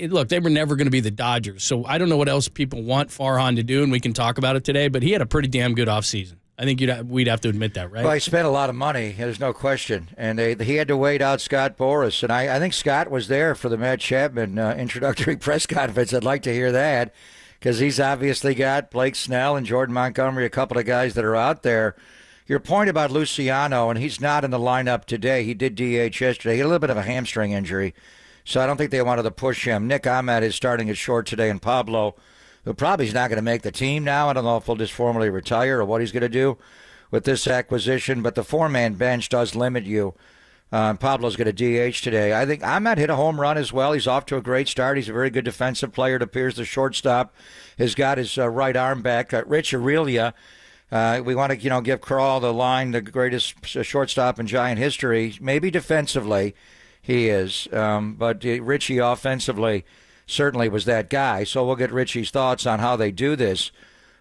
Look, they were never going to be the Dodgers, so I don't know what else people want Farhan to do, and we can talk about it today, but he had a pretty damn good offseason. I think we'd have to admit that, right?
Well, he spent a lot of money, there's no question, and he had to wait out Scott Boras, and I think Scott was there for the Matt Chapman introductory press conference. I'd like to hear that, because he's obviously got Blake Snell and Jordan Montgomery, a couple of guys that are out there. Your point about Luciano, and he's not in the lineup today. He did DH yesterday. He had a little bit of a hamstring injury, so I don't think they wanted to push him. Nick Ahmed is starting at short today, and Pablo, who probably is not going to make the team now. I don't know if he'll just formally retire or what he's going to do with this acquisition, but the four-man bench does limit you. Pablo's going to DH today. I think Ahmed hit a home run as well. He's off to a great start. He's a very good defensive player. It appears the shortstop has got his right arm back. Rich Aurelia, we want to give Crawl the line, the greatest shortstop in Giant history. Maybe defensively he is, but Richie offensively certainly was that guy. So we'll get Richie's thoughts on how they do this.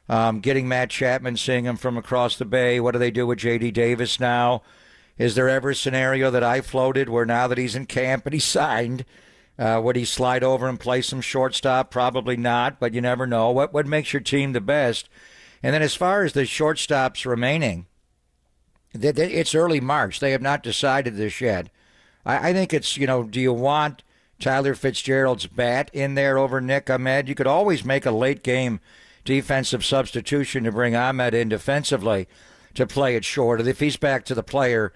Getting Matt Chapman, seeing him from across the bay. What do they do with J.D. Davis now? Is there ever a scenario that I floated where now that he's in camp and he's signed, would he slide over and play some shortstop? Probably not, but you never know. What makes your team the best? And then as far as the shortstops remaining, it's early March. They have not decided this yet. I think it's, do you want Tyler Fitzgerald's bat in there over Nick Ahmed? You could always make a late-game defensive substitution to bring Ahmed in defensively to play it short. If he's back to the player,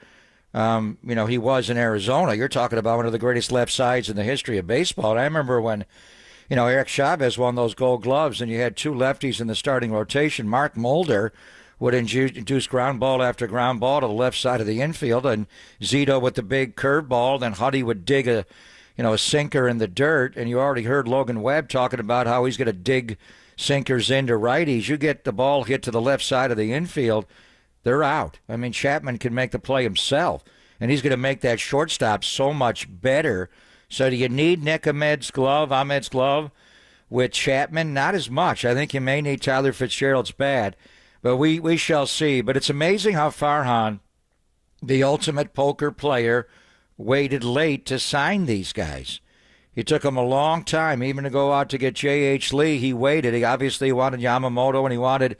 he was in Arizona, you're talking about one of the greatest left sides in the history of baseball. And I remember when, Eric Chavez won those Gold Gloves and you had two lefties in the starting rotation. Mark Mulder would induce ground ball after ground ball to the left side of the infield, and Zito with the big curveball. Then Huddy would dig a sinker in the dirt, and you already heard Logan Webb talking about how he's going to dig sinkers into righties. You get the ball hit to the left side of the infield, they're out. I mean, Chapman can make the play himself, and he's going to make that shortstop so much better. So do you need Nick Ahmed's glove with Chapman? Not as much. I think you may need Tyler Fitzgerald's bat, but we shall see. But it's amazing how Farhan, the ultimate poker player, waited late to sign these guys. It took him a long time even to go out to get J.H. Lee. He waited. He obviously wanted Yamamoto and he wanted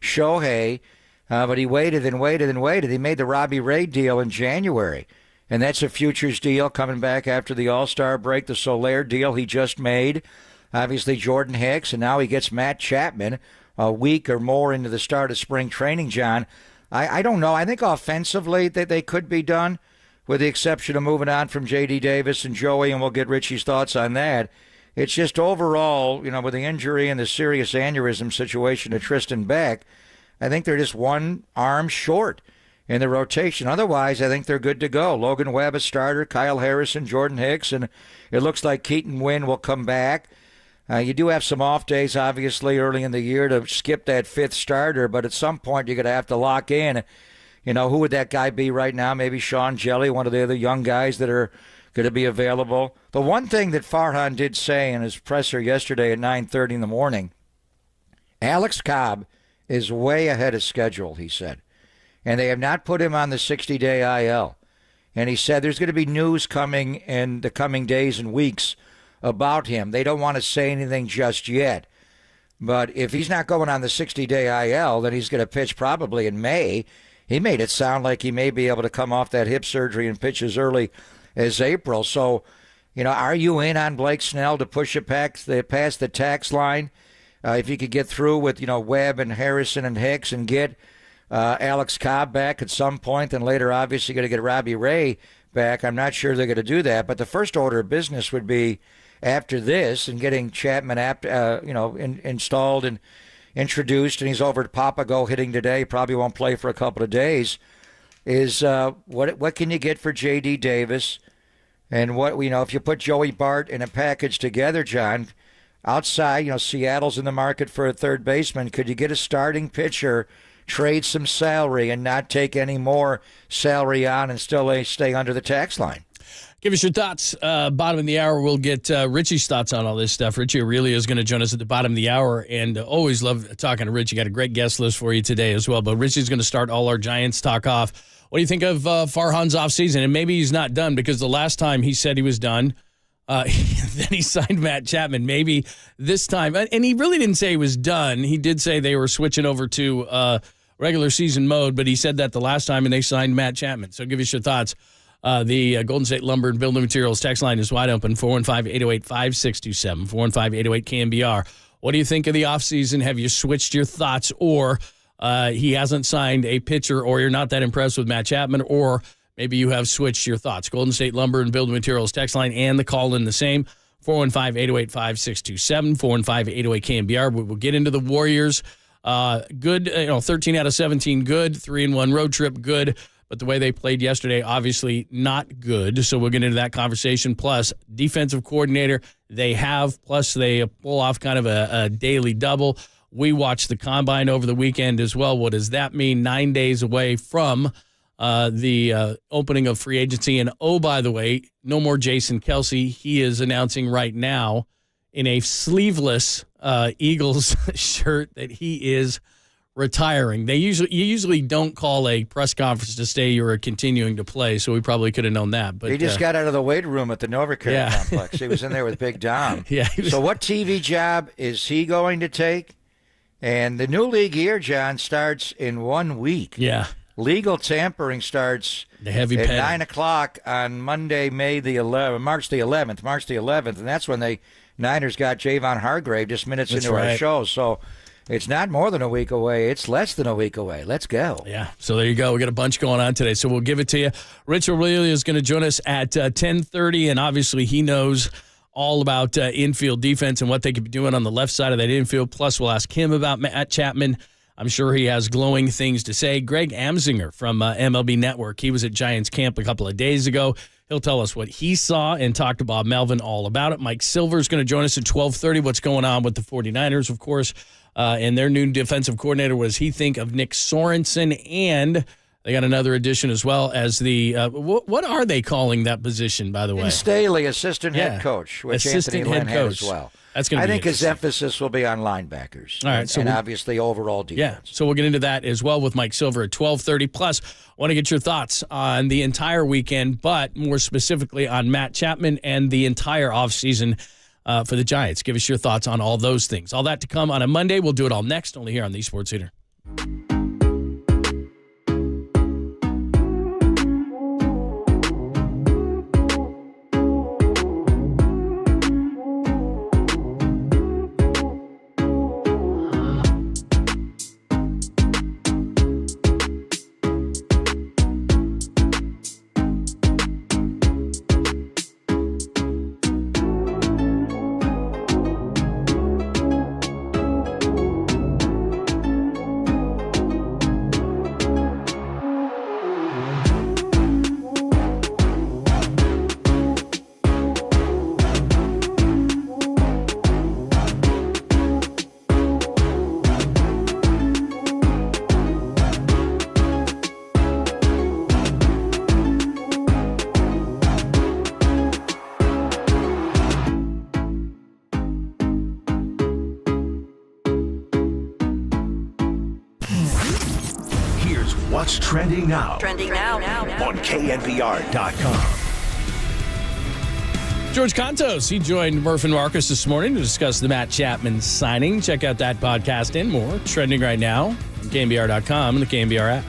Shohei, but he waited and waited and waited. He made the Robbie Ray deal in January, and that's a futures deal coming back after the All-Star break. The Soler deal he just made, obviously Jordan Hicks, and now he gets Matt Chapman a week or more into the start of spring training, John. I don't know. I think offensively that they could be done, with the exception of moving on from J.D. Davis and Joey, and we'll get Richie's thoughts on that. It's just overall, with the injury and the serious aneurysm situation to Tristan Beck, I think they're just one arm short in the rotation. Otherwise, I think they're good to go. Logan Webb a starter, Kyle Harrison, Jordan Hicks, and it looks like Keaton Wynn will come back. You do have some off days, obviously, early in the year to skip that fifth starter, but at some point you're going to have to lock in. Who would that guy be right now? Maybe Sean Jelly, one of the other young guys that are going to be available. The one thing that Farhan did say in his presser yesterday at 9:30 in the morning, Alex Cobb is way ahead of schedule, he said. And they have not put him on the 60-day IL. and he said there's going to be news coming in the coming days and weeks about him. They don't want to say anything just yet. But if he's not going on the 60-day IL, then he's going to pitch probably in May. He made it sound like he may be able to come off that hip surgery and pitch as early as April. So, are you in on Blake Snell to push it past the tax line? If you could get through with, Webb and Harrison and Hicks and get Alex Cobb back at some point, and later obviously going to get Robbie Ray back. I'm not sure they're going to do that. But the first order of business would be after this and getting Chapman installed and introduced, and he's over at Papago hitting today. Probably won't play for a couple of days. Is what can you get for J.D. Davis? And if you put Joey Bart in a package together, John, outside, Seattle's in the market for a third baseman. Could you get a starting pitcher, trade some salary, and not take any more salary on and still stay under the tax line?
Give us your thoughts. Bottom of the hour, we'll get Richie's thoughts on all this stuff. Richie Aurelio is going to join us at the bottom of the hour, and always love talking to Richie. Got a great guest list for you today as well. But Richie's going to start all our Giants talk off. What do you think of Farhan's offseason? And maybe he's not done, because the last time he said he was done, then he signed Matt Chapman. Maybe this time, and he really didn't say he was done. He did say they were switching over to regular season mode, but he said that the last time, and they signed Matt Chapman. So give us your thoughts. The Golden State Lumber and Building Materials text line is wide open, 415-808-5627, 415-808-KNBR. What do you think of the offseason? Have you switched your thoughts, or he hasn't signed a pitcher, or you're not that impressed with Matt Chapman, or maybe you have switched your thoughts? Golden State Lumber and Building Materials text line and the call-in the same, 415-808-5627, 415-808-KNBR. We'll get into the Warriors. Good, 13 out of 17 good, 3-1 road trip good. But the way they played yesterday, obviously not good. So we'll get into that conversation. Plus, defensive coordinator they have. Plus, they pull off kind of a daily double. We watched the Combine over the weekend as well. What does that mean? 9 days away from the opening of free agency. And, oh, by the way, no more Jason Kelce. He is announcing right now in a sleeveless Eagles shirt that he is retiring. You usually don't call a press conference to say you're continuing to play, so we probably could have known that. But
he just got out of the weight room at the NovaCare complex. He was in there with Big Dom. So what TV job is he going to take? And the new league year, John, starts in 1 week.
Yeah.
Legal tampering starts
the heavy
at
petting.
9 o'clock on Monday, March the 11th, and that's when the Niners got Javon Hargrave just minutes into our show. So it's not more than a week away. It's less than a week away. Let's go.
Yeah, so there you go. We got a bunch going on today, so we'll give it to you. Rich Aurelio is going to join us at 10:30, and obviously he knows all about infield defense and what they could be doing on the left side of that infield. Plus, we'll ask him about Matt Chapman. I'm sure he has glowing things to say. Greg Amsinger from MLB Network, he was at Giants camp a couple of days ago. He'll tell us what he saw and talk to Bob Melvin all about it. Mike Silver is going to join us at 12:30. What's going on with the 49ers, of course. And their new defensive coordinator, what does he think of Nick Sorensen? And they got another addition as well as the what are they calling that position, by the way?
Staley, assistant head coach, which
assistant
Anthony Lynn
head coach
had as well.
That's going to
I
be
think his emphasis will be on linebackers.
All right,
and obviously overall defense.
Yeah, so we'll get into that as well with Mike Silver at 12:30. Plus, I want to get your thoughts on the entire weekend, but more specifically on Matt Chapman and the entire offseason for the Giants. Give us your thoughts on all those things. All that to come on a Monday. We'll do it all next, only here on the Sports Leader.
What's trending now?
Trending now.
On KNBR.com.
George Kontos, he joined Murph and Marcus this morning to discuss the Matt Chapman signing. Check out that podcast and more. Trending right now on KNBR.com and the KNBR app.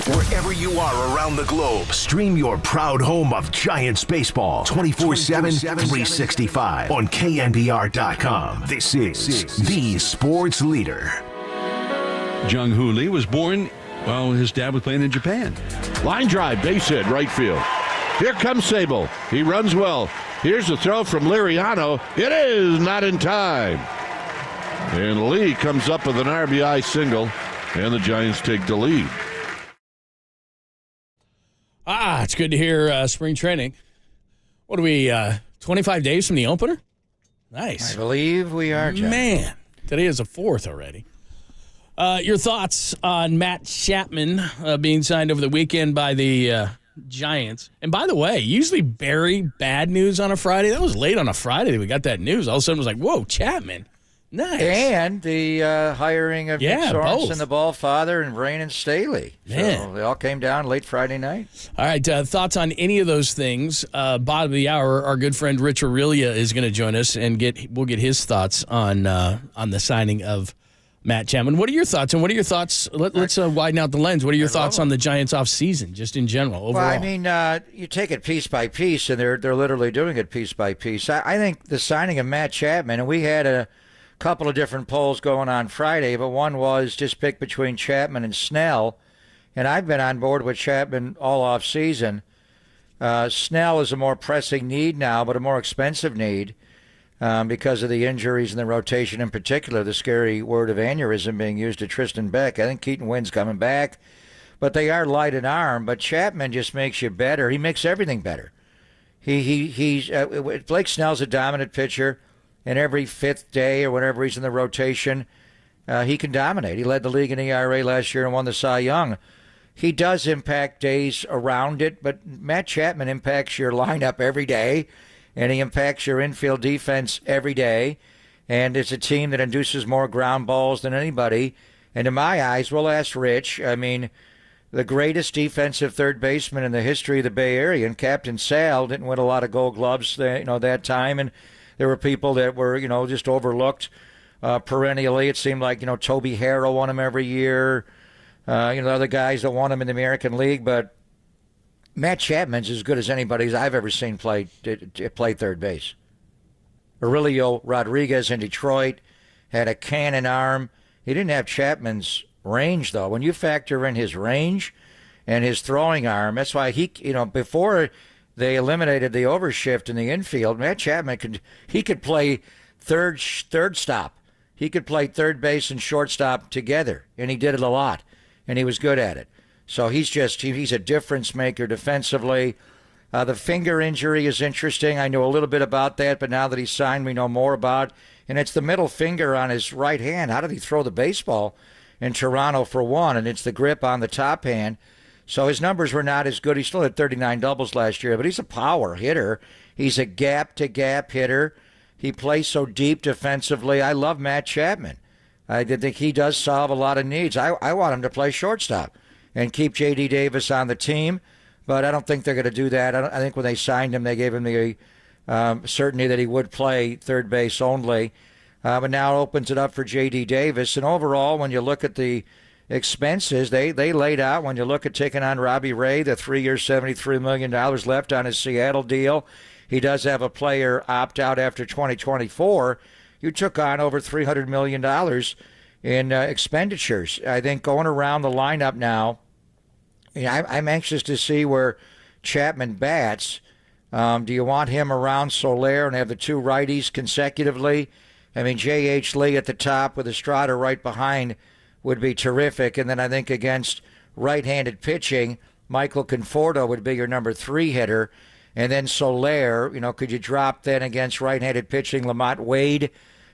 Wherever you are around the globe, stream your proud home of Giants baseball 24/7, 365 on KNBR.com. This is the sports leader.
Jung-Hoo Lee was born while his dad was playing in Japan.
Line drive, base hit, right field. Here comes Sable. He runs well. Here's the throw from Liriano. It is not in time. And Lee comes up with an RBI single, and the Giants take the lead.
It's good to hear spring training. What are we, 25 days from the opener? Nice.
I believe we are, John.
Man, today is the 4th already. Your thoughts on Matt Chapman being signed over the weekend by the Giants? And by the way, usually bury bad news on a Friday. That was late on a Friday that we got that news. All of a sudden it was like, whoa, Chapman. Nice.
And the hiring of Nick Sorensen,
both.
the ball father, and Brandon Staley.
Man.
So they all came down late Friday night.
All right, thoughts on any of those things? Bottom of the hour, our good friend Rich Aurelia is going to join us, and we'll get his thoughts on the signing of Matt Chapman. What are your thoughts? And what are your thoughts? Let's widen out the lens. What are your thoughts on the Giants offseason, just in general, overall?
Well, I mean, you take it piece by piece, and they're literally doing it piece by piece. I think the signing of Matt Chapman, and we had a couple of different polls going on Friday, but one was just pick between Chapman and Snell, and I've been on board with Chapman all off season. Snell is a more pressing need now, but a more expensive need. Because of the injuries in the rotation, in particular, the scary word of aneurysm being used to Tristan Beck. I think Keaton Wynn's coming back, but they are light in arm. But Chapman just makes you better. He makes everything better. He's Blake Snell's a dominant pitcher, and every fifth day or whenever he's in the rotation, he can dominate. He led the league in ERA last year and won the Cy Young. He does impact days around it, but Matt Chapman impacts your lineup every day. And he impacts your infield defense every day. And it's a team that induces more ground balls than anybody. And in my eyes, we'll ask Rich, I mean, the greatest defensive third baseman in the history of the Bay Area, and Captain Sal didn't win a lot of Gold Gloves that time. And there were people that were, just overlooked perennially. It seemed like, Toby Harrell won him every year. The other guys that won him in the American League. But Matt Chapman's as good as anybody I've ever seen play third base. Aurelio Rodriguez in Detroit had a cannon arm. He didn't have Chapman's range, though. When you factor in his range and his throwing arm, that's why before they eliminated the overshift in the infield, Matt Chapman could play third stop. He could play third base and shortstop together, and he did it a lot, and he was good at it. So he's a difference maker defensively. The finger injury is interesting. I know a little bit about that, but now that he's signed, we know more about. And it's the middle finger on his right hand. How did he throw the baseball in Toronto, for one? And it's the grip on the top hand. So his numbers were not as good. He still had 39 doubles last year, but he's a power hitter. He's a gap-to-gap hitter. He plays so deep defensively. I love Matt Chapman. I think he does solve a lot of needs. I want him to play shortstop and keep J.D. Davis on the team, but I don't think they're going to do that. I think when they signed him, they gave him the certainty that he would play third base only, but now it opens it up for J.D. Davis. And overall, when you look at the expenses, they laid out, when you look at taking on Robbie Ray, the 3 years, $73 million left on his Seattle deal. He does have a player opt out after 2024. You took on over $300 million in expenditures. I think going around the lineup now, I'm anxious to see where Chapman bats. Do you want him around Soler and have the two righties consecutively? I mean, J.H. Lee at the top with Estrada right behind would be terrific. And then I think against right-handed pitching, Michael Conforto would be your number 3 hitter. And then Soler, could you drop then against right-handed pitching Lamont Wade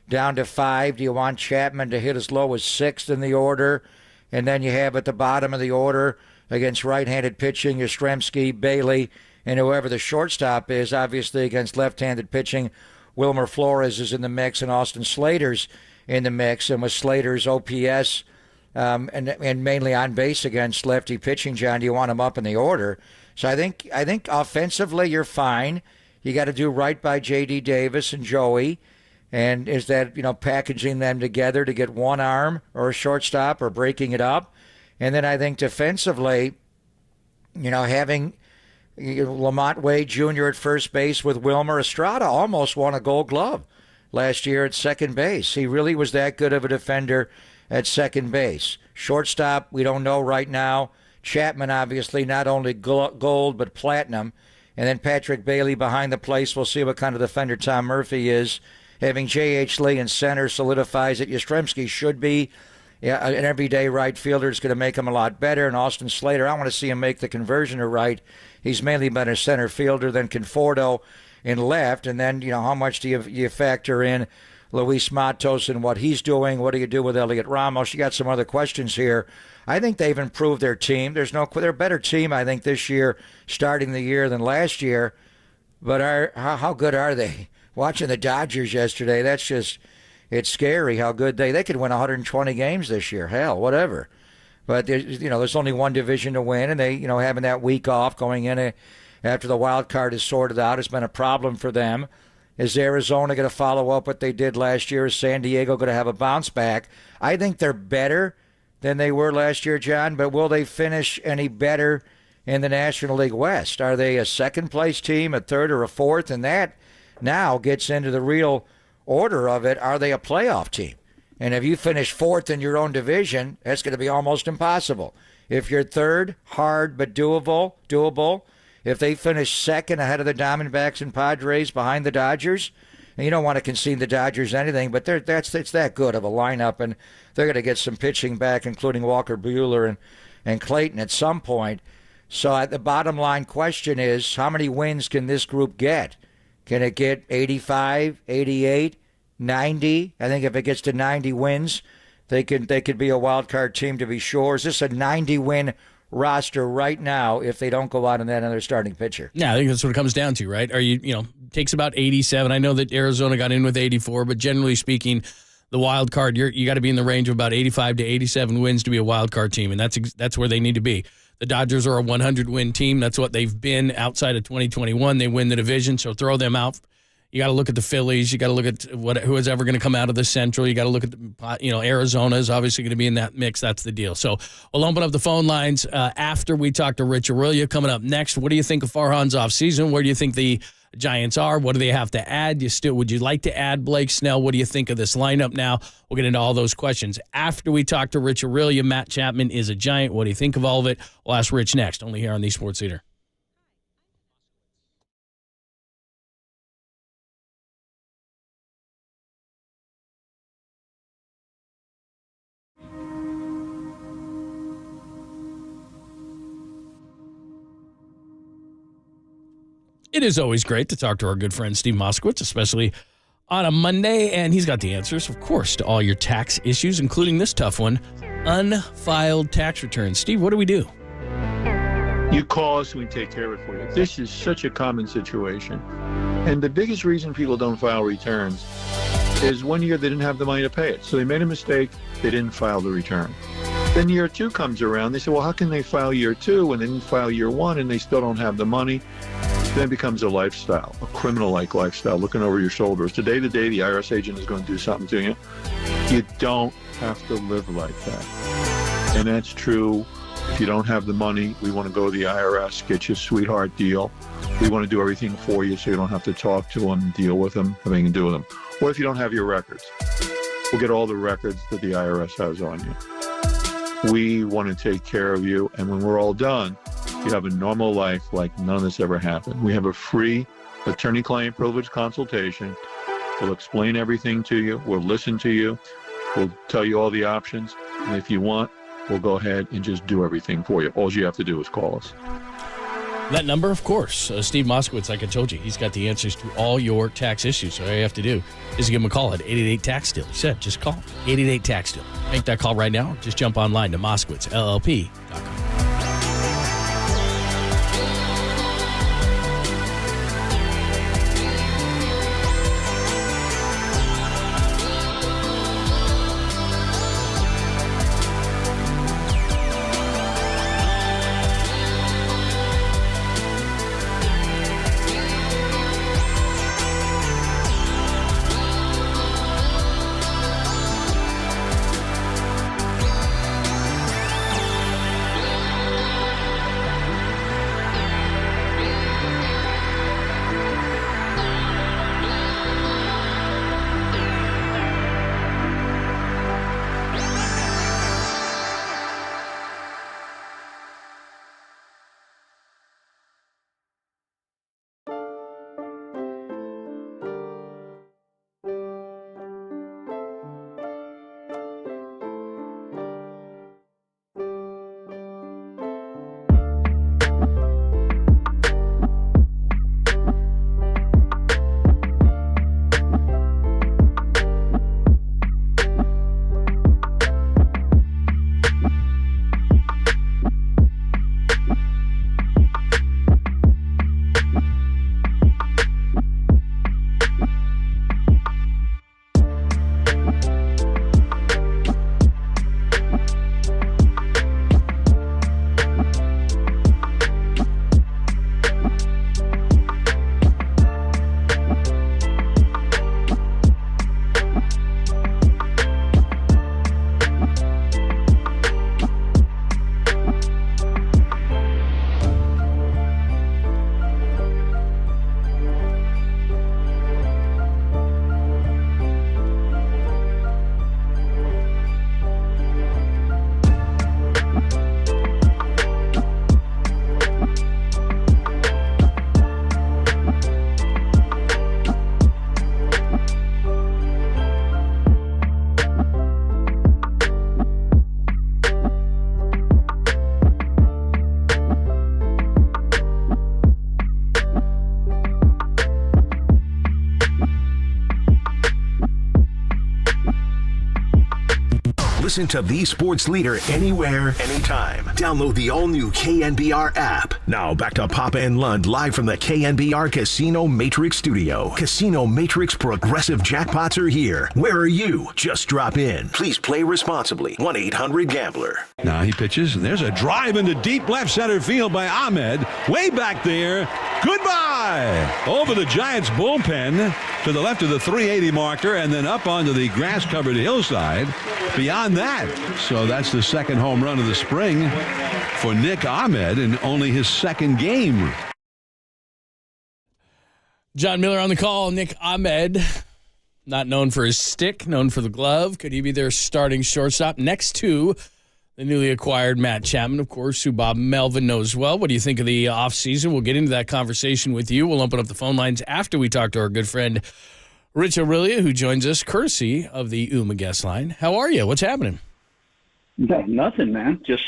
down to 5? Do you want Chapman to hit as low as 6th in the order? And then you have at the bottom of the order against right-handed pitching, Yastrzemski, Bailey, and whoever the shortstop is. Obviously, against left-handed pitching, Wilmer Flores is in the mix, and Austin Slater's in the mix. And with Slater's OPS and mainly on base against lefty pitching, John, do you want him up in the order? So I think offensively you're fine. You got to do right by J.D. Davis and Joey. And is that, packaging them together to get one arm or a shortstop or breaking it up? And then I think defensively, having Lamont Wade Jr. at first base with Wilmer. Estrada almost won a Gold Glove last year at second base. He really was that good of a defender at second base. Shortstop, we don't know right now. Chapman, obviously, not only gold, but platinum. And then Patrick Bailey behind the plate. We'll see what kind of defender Tom Murphy is Having J.H. Lee in center solidifies it. Yastrzemski should be an everyday right fielder. It's going to make him a lot better. And Austin Slater, I want to see him make the conversion to right. He's mainly been a center fielder than Conforto in left. And then, how much do you factor in Luis Matos and what he's doing? What do you do with Elliot Ramos? You got some other questions here. I think they've improved their team. They're a better team, I think, this year, starting the year than last year. But how good are they? Watching the Dodgers yesterday, it's scary how good they could win 120 games this year. Hell, whatever. But there's only one division to win, and they, having that week off going in after the wild card is sorted out has been a problem for them. Is Arizona going to follow up what they did last year? Is San Diego going to have a bounce back? I think they're better than they were last year, John, but will they finish any better in the National League West? Are they a second-place team, a third, or a fourth? And that now gets into the real order of it. Are they a playoff team? And if you finish fourth in your own division, that's going to be almost impossible. If you're third, hard but doable. If they finish second ahead of the Diamondbacks and Padres behind the Dodgers, and you don't want to concede the Dodgers anything, but it's that good of a lineup, and they're going to get some pitching back, including Walker Buehler and Clayton at some point. So the bottom line question is, how many wins can this group get? Can it get 85, 88, 90? I think if it gets to 90 wins, they could be a wild card team to be sure. Is this a 90-win roster right now if they don't go out and that other starting pitcher?
Yeah, I think that's what it comes down to, right? Takes about 87. I know that Arizona got in with 84, but generally speaking, the wild card, you got to be in the range of about 85 to 87 wins to be a wild card team, and that's where they need to be. The Dodgers are a 100-win team. That's what they've been outside of 2021. They win the division, so throw them out. You got to look at the Phillies. You got to look at who is ever going to come out of the Central. You got to look at Arizona is obviously going to be in that mix. That's the deal. So we'll open up the phone lines after we talk to Rich Aurilia. Coming up next, what do you think of Farhan's offseason? Where do you think the Giants are? What do they have to add? Would you like to add Blake Snell? What do you think of this lineup now? We'll get into all those questions after we talk to Rich Aurilia. Matt Chapman is a Giant. What do you think of all of it? We'll ask Rich next, only here on the Sports Leader. It is always great to talk to our good friend Steve Moskowitz, especially on a Monday, and he's got the answers, of course, to all your tax issues, including this tough one, unfiled tax returns. Steve, what do we do?
You call us, we take care of it for you. This is such a common situation. And the biggest reason people don't file returns is 1 year they didn't have the money to pay it. So they made a mistake, they didn't file the return. Then year two comes around, they say, well, how can they file year two when they didn't file year one and they still don't have the money? Then it becomes a lifestyle, a criminal-like lifestyle, looking over your shoulders. Today the IRS agent is going to do something to you. You don't have to live like that. And that's true. If you don't have the money, we want to go to the IRS, get you a sweetheart deal. We want to do everything for you so you don't have to talk to them, deal with them, have anything to do with them. Or if you don't have your records, we'll get all the records that the IRS has on you. We want to take care of you, and when we're all done, you have a normal life like none of this ever happened. We have a free attorney-client privilege consultation. We'll explain everything to you. We'll listen to you. We'll tell you all the options. And if you want, we'll go ahead and just do everything for you. All you have to do is call us.
That number, of course, Steve Moskowitz, like I told you, he's got the answers to all your tax issues. So all you have to do is give him a call at 888-TAX-DEAL. He said, just call 888-TAX-DEAL. Make that call right now. Just jump online to MoskowitzLLP.com.
Listen to the sports leader anywhere, anytime. Download the all-new KNBR app. Now back to Papa and Lund live from the KNBR Casino Matrix Studio. Casino Matrix Progressive Jackpots are here. Where are you? Just drop in. Please play responsibly. 1-800-GAMBLER.
Now he pitches, and there's a drive into deep left center field by Ahmed. Way back there. Goodbye! Over the Giants bullpen to the left of the 380 marker and then up onto the grass-covered hillside. Beyond that. So that's the second home run of the spring for Nick Ahmed in only his second game.
John Miller on the call. Nick Ahmed, not known for his stick, known for the glove. Could he be their starting shortstop next to the newly acquired Matt Chapman, of course, who Bob Melvin knows well? What do you think of the offseason? We'll get into that conversation with you. We'll open up the phone lines after we talk to our good friend Rich Aurelia, who joins us courtesy of the UMA guest line. How are you? What's happening?
Nothing, man. Just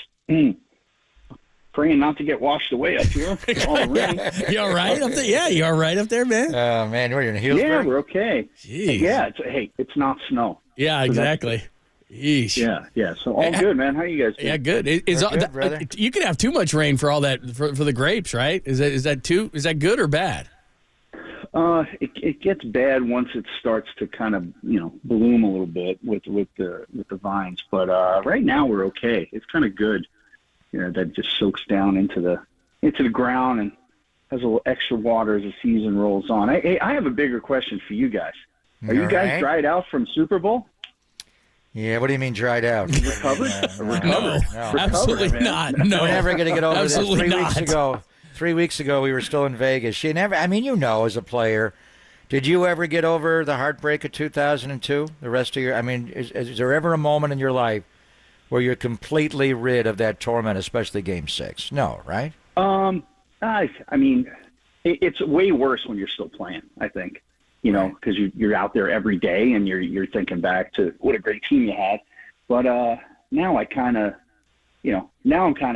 praying not to get washed away up here. All the rain.
You all right up there? Yeah, you all right up there, man?
Man, we're in Healdsburg.
Yeah, we're okay.
Jeez.
Yeah, it's not snow.
Yeah, exactly. Yeesh.
Yeah. So all good, man. How are you guys doing?
Yeah, good. You can have too much rain for all that for the grapes, right? Is that good or bad?
It gets bad once it starts to kind of bloom a little bit with the vines. But right now we're okay. It's kind of good. That just soaks down into the ground and has a little extra water as the season rolls on. I have a bigger question for you guys. Are you guys dried out from Super Bowl?
Yeah, what do you mean dried out?
Recovered?
No, absolutely not. No,
we're never going to get over
absolutely
that. 3 weeks ago, we were still in Vegas. As a player, did you ever get over the heartbreak of 2002? The rest of your, is there ever a moment in your life where you're completely rid of that torment, especially Game 6? No, right?
It's way worse when you're still playing, I think. Because you're out there every day and you're thinking back to what a great team you had. But now I'm kind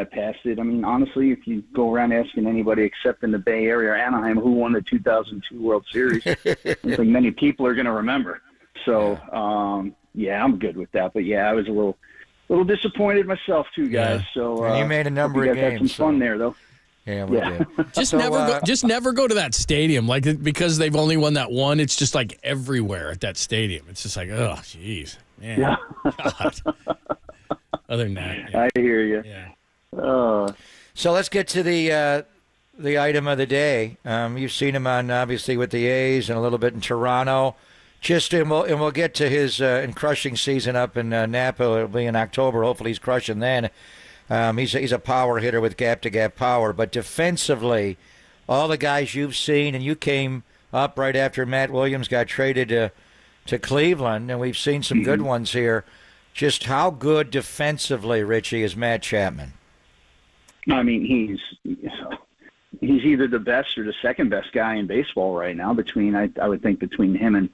of past it. Honestly, if you go around asking anybody except in the Bay Area or Anaheim who won the 2002 World Series, I don't think many people are going to remember. So, I'm good with that. But, I was a little disappointed myself too, guys.
Yeah.
So
and you made a number of games.
Had some fun there, though.
Yeah, we did.
Just never go to that stadium, because they've only won that one. It's just like everywhere at that stadium. It's just like, oh, jeez, man.
Yeah.
God. Other than that,
I hear you.
Yeah.
So let's get to the item of the day. You've seen him on obviously with the A's and a little bit in Toronto. We'll get to his in crushing season up in Napa. It'll be in October. Hopefully he's crushing then. He's a power hitter with gap-to-gap power. But defensively, all the guys you've seen, and you came up right after Matt Williams got traded to Cleveland, and we've seen some good ones here. Just how good defensively, Richie, is Matt Chapman?
He's either the best or the second best guy in baseball right now. I would think between him and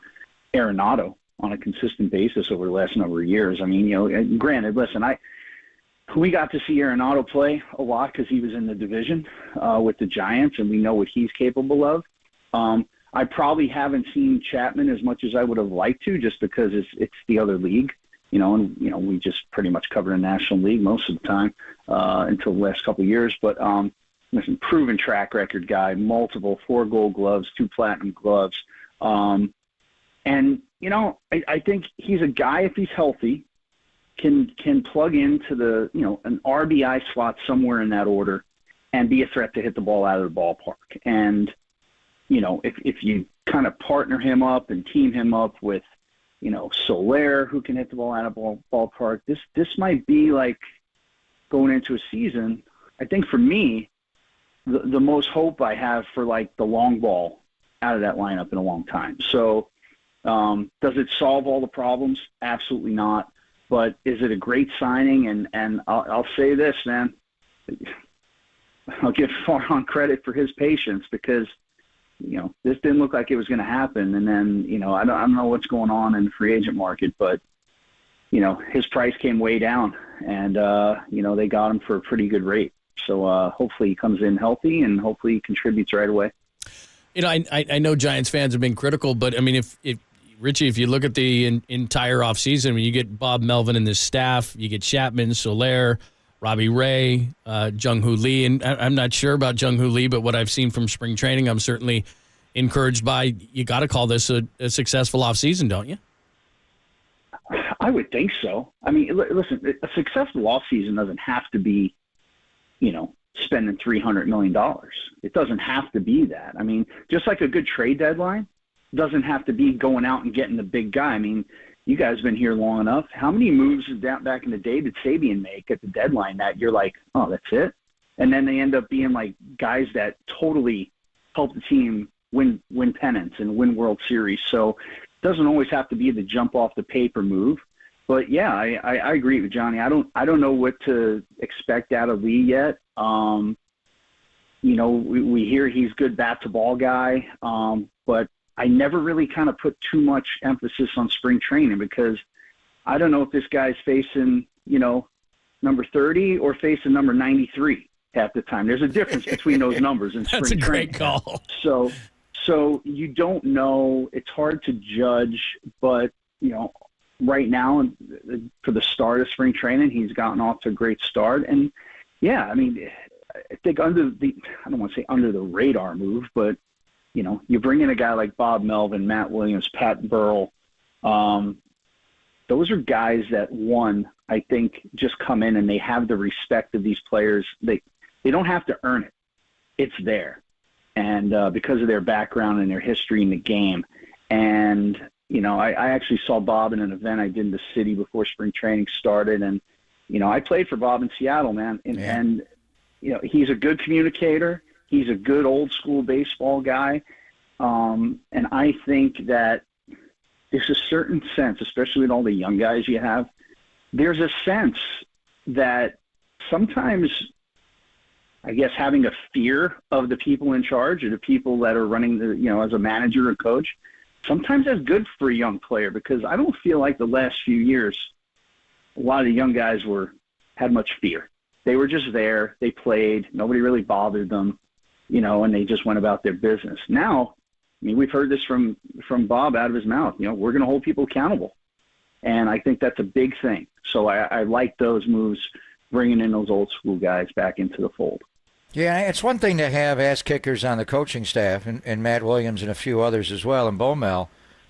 Arenado on a consistent basis over the last number of years. Granted, listen, we got to see Arenado play a lot because he was in the division with the Giants, and we know what he's capable of. I probably haven't seen Chapman as much as I would have liked to, just because it's the other league, we just pretty much cover the National League most of the time until the last couple of years. But listen, proven track record guy, multiple 4 Gold Gloves, 2 Platinum Gloves, and I think he's a guy, if he's healthy, can plug into the an RBI slot somewhere in that order and be a threat to hit the ball out of the ballpark. And if you kind of partner him up and team him up with Soler, who can hit the ball out of the ballpark, this might be like going into a season. I think for me, the most hope I have for the long ball out of that lineup in a long time. So does it solve all the problems? Absolutely not. But is it a great signing? And I'll say this, man. I'll give Farhan credit for his patience because, this didn't look like it was going to happen. And then, I don't know what's going on in the free agent market, but, his price came way down. And, they got him for a pretty good rate. So hopefully he comes in healthy and hopefully he contributes right away.
I know Giants fans have been critical, but, if Richie, if you look at the entire offseason, when you get Bob Melvin and this staff, you get Chapman, Soler, Robbie Ray, Jung-Hoo Lee, and I'm not sure about Jung-Hoo Lee, but what I've seen from spring training, I'm certainly encouraged by. You got to call this a successful offseason, don't you?
I would think so. I mean, listen, a successful offseason doesn't have to be, spending $300 million. It doesn't have to be that. I mean, just like a good trade deadline doesn't have to be going out and getting the big guy. I mean, you guys have been here long enough. How many moves back in the day did Sabian make at the deadline that you're like, oh, that's it? And then they end up being like guys that totally help the team win pennants and win World Series. So it doesn't always have to be the jump off the paper move. But yeah, I agree with Johnny. I don't know what to expect out of Lee yet. We hear he's good bat to ball guy, but I never really kind of put too much emphasis on spring training because I don't know if this guy's facing, number 30 or facing number 93 half the time. There's a difference between those numbers in spring
That's a
training.
great call.
So you don't know. It's hard to judge, but, right now for the start of spring training, he's gotten off to a great start. And, yeah, I mean, I think I don't want to say under the radar move, but, you bring in a guy like Bob Melvin, Matt Williams, Pat Burrell. Those are guys that, I think just come in and they have the respect of these players. They don't have to earn it. It's there. And because of their background and their history in the game. And, I actually saw Bob in an event I did in the city before spring training started. And, I played for Bob in Seattle, man. And he's a good communicator. He's a good old school baseball guy. And I think that there's a certain sense, especially with all the young guys you have, there's a sense that sometimes, I guess, having a fear of the people in charge or the people that are running as a manager or coach, sometimes that's good for a young player because I don't feel like the last few years a lot of the young guys had much fear. They were just there. They played. Nobody really bothered them, and they just went about their business. Now, I mean, we've heard this from Bob out of his mouth. We're going to hold people accountable. And I think that's a big thing. So I like those moves, bringing in those old school guys back into the fold.
Yeah, it's one thing to have ass kickers on the coaching staff, and Matt Williams and a few others as well, and Bomel,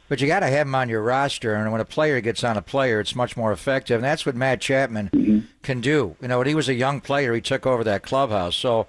but you got to have them on your roster. And when a player gets on a player, it's much more effective. And that's what Matt Chapman can do. When he was a young player, he took over that clubhouse. So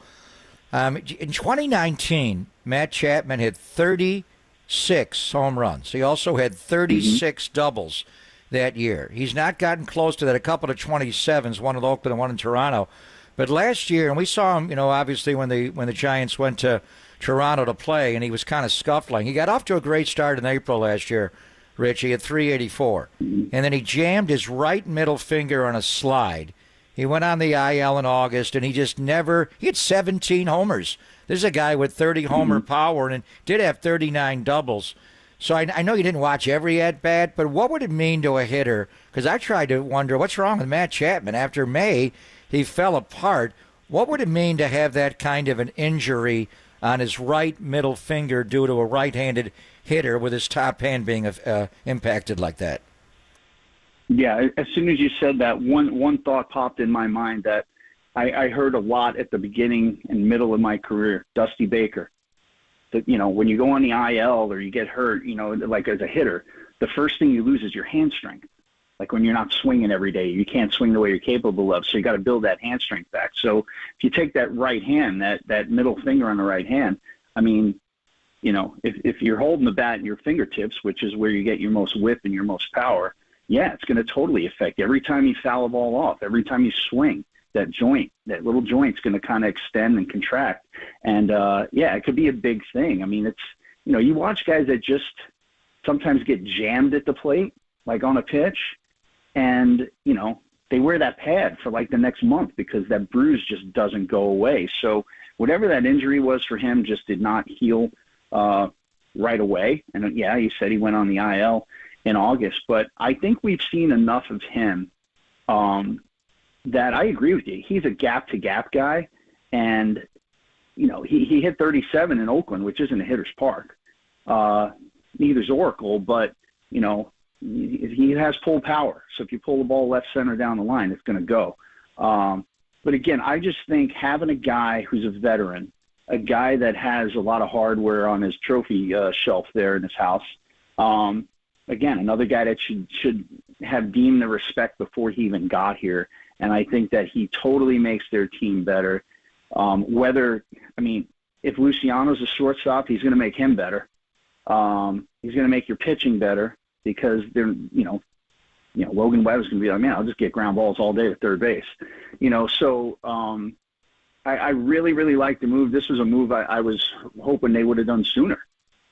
in 2019, Matt Chapman hit 36 home runs. He also had 36 doubles that year. He's not gotten close to that. A couple of 27s, one in Oakland and one in Toronto. But last year, and we saw him, obviously when the Giants went to Toronto to play, and he was kind of scuffling. He got off to a great start in April last year, Rich. He had 384. And then he jammed his right middle finger on a slide. He went on the IL in August, and he had 17 homers. This is a guy with 30 homer power and did have 39 doubles. So I know you didn't watch every at-bat, but what would it mean to a hitter? Because I tried to wonder, what's wrong with Matt Chapman? After May, he fell apart. What would it mean to have that kind of an injury on his right middle finger due to a right-handed hitter with his top hand being impacted like that?
Yeah, as soon as you said that, one thought popped in my mind that I heard a lot at the beginning and middle of my career, Dusty Baker. That, when you go on the IL or you get hurt, like as a hitter, the first thing you lose is your hand strength. Like when you're not swinging every day, you can't swing the way you're capable of, so you got to build that hand strength back. So if you take that right hand, that middle finger on the right hand, I mean, if you're holding the bat in your fingertips, which is where you get your most whip and your most power, yeah, it's going to totally affect every time you foul a ball off, every time you swing. That little joint's going to kind of extend and contract. And, it could be a big thing. I mean, it's, you watch guys that just sometimes get jammed at the plate, like on a pitch, and, they wear that pad for like the next month because that bruise just doesn't go away. So whatever that injury was for him just did not heal right away. And, yeah, he said he went on the IL in August. But I think we've seen enough of him that I agree with you. He's a gap-to-gap guy, and, he hit 37 in Oakland, which isn't a hitter's park. Neither's Oracle, but he has pull power. So if you pull the ball left center down the line, it's going to go. But again, I just think having a guy who's a veteran, a guy that has a lot of hardware on his trophy shelf there in his house, again, another guy that should have deemed the respect before he even got here. And I think that he totally makes their team better. If Luciano's a shortstop, he's going to make him better. He's going to make your pitching better because they're, Logan Webb's going to be like, man, I'll just get ground balls all day to third base. I really, really like the move. This was a move I was hoping they would have done sooner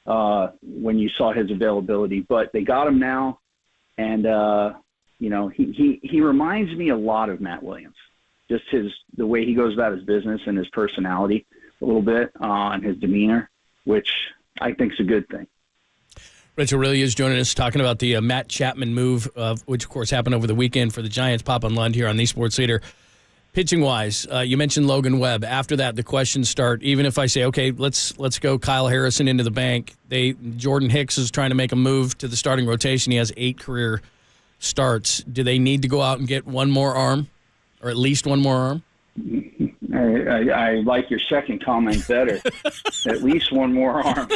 when you saw his availability. But they got him now, and he reminds me a lot of Matt Williams, just the way he goes about his business and his personality a little bit, and his demeanor, which I think is a good thing.
Rich Aureli is joining us talking about the Matt Chapman move, which, of course, happened over the weekend for the Giants. Pop and Lund here on the Sports Leader. Pitching-wise, you mentioned Logan Webb. After that, the questions start. Even if I say, okay, let's go Kyle Harrison into the bank, Jordan Hicks is trying to make a move to the starting rotation. He has 8 career starts. Do they need to go out and get one more arm, or at least one more arm?
I like your second comment better. At least one more arm.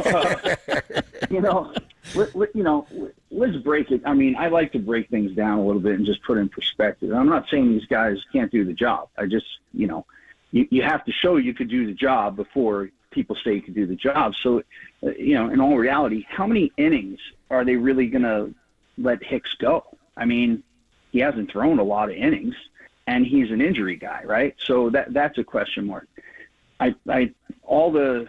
Let's break it. I mean, I like to break things down a little bit and just put it in perspective. I'm not saying these guys can't do the job. I just, you have to show you could do the job before people say you could do the job. So, in all reality, how many innings are they really going to let Hicks go? I mean, he hasn't thrown a lot of innings. And he's an injury guy, right? So that's a question mark. All the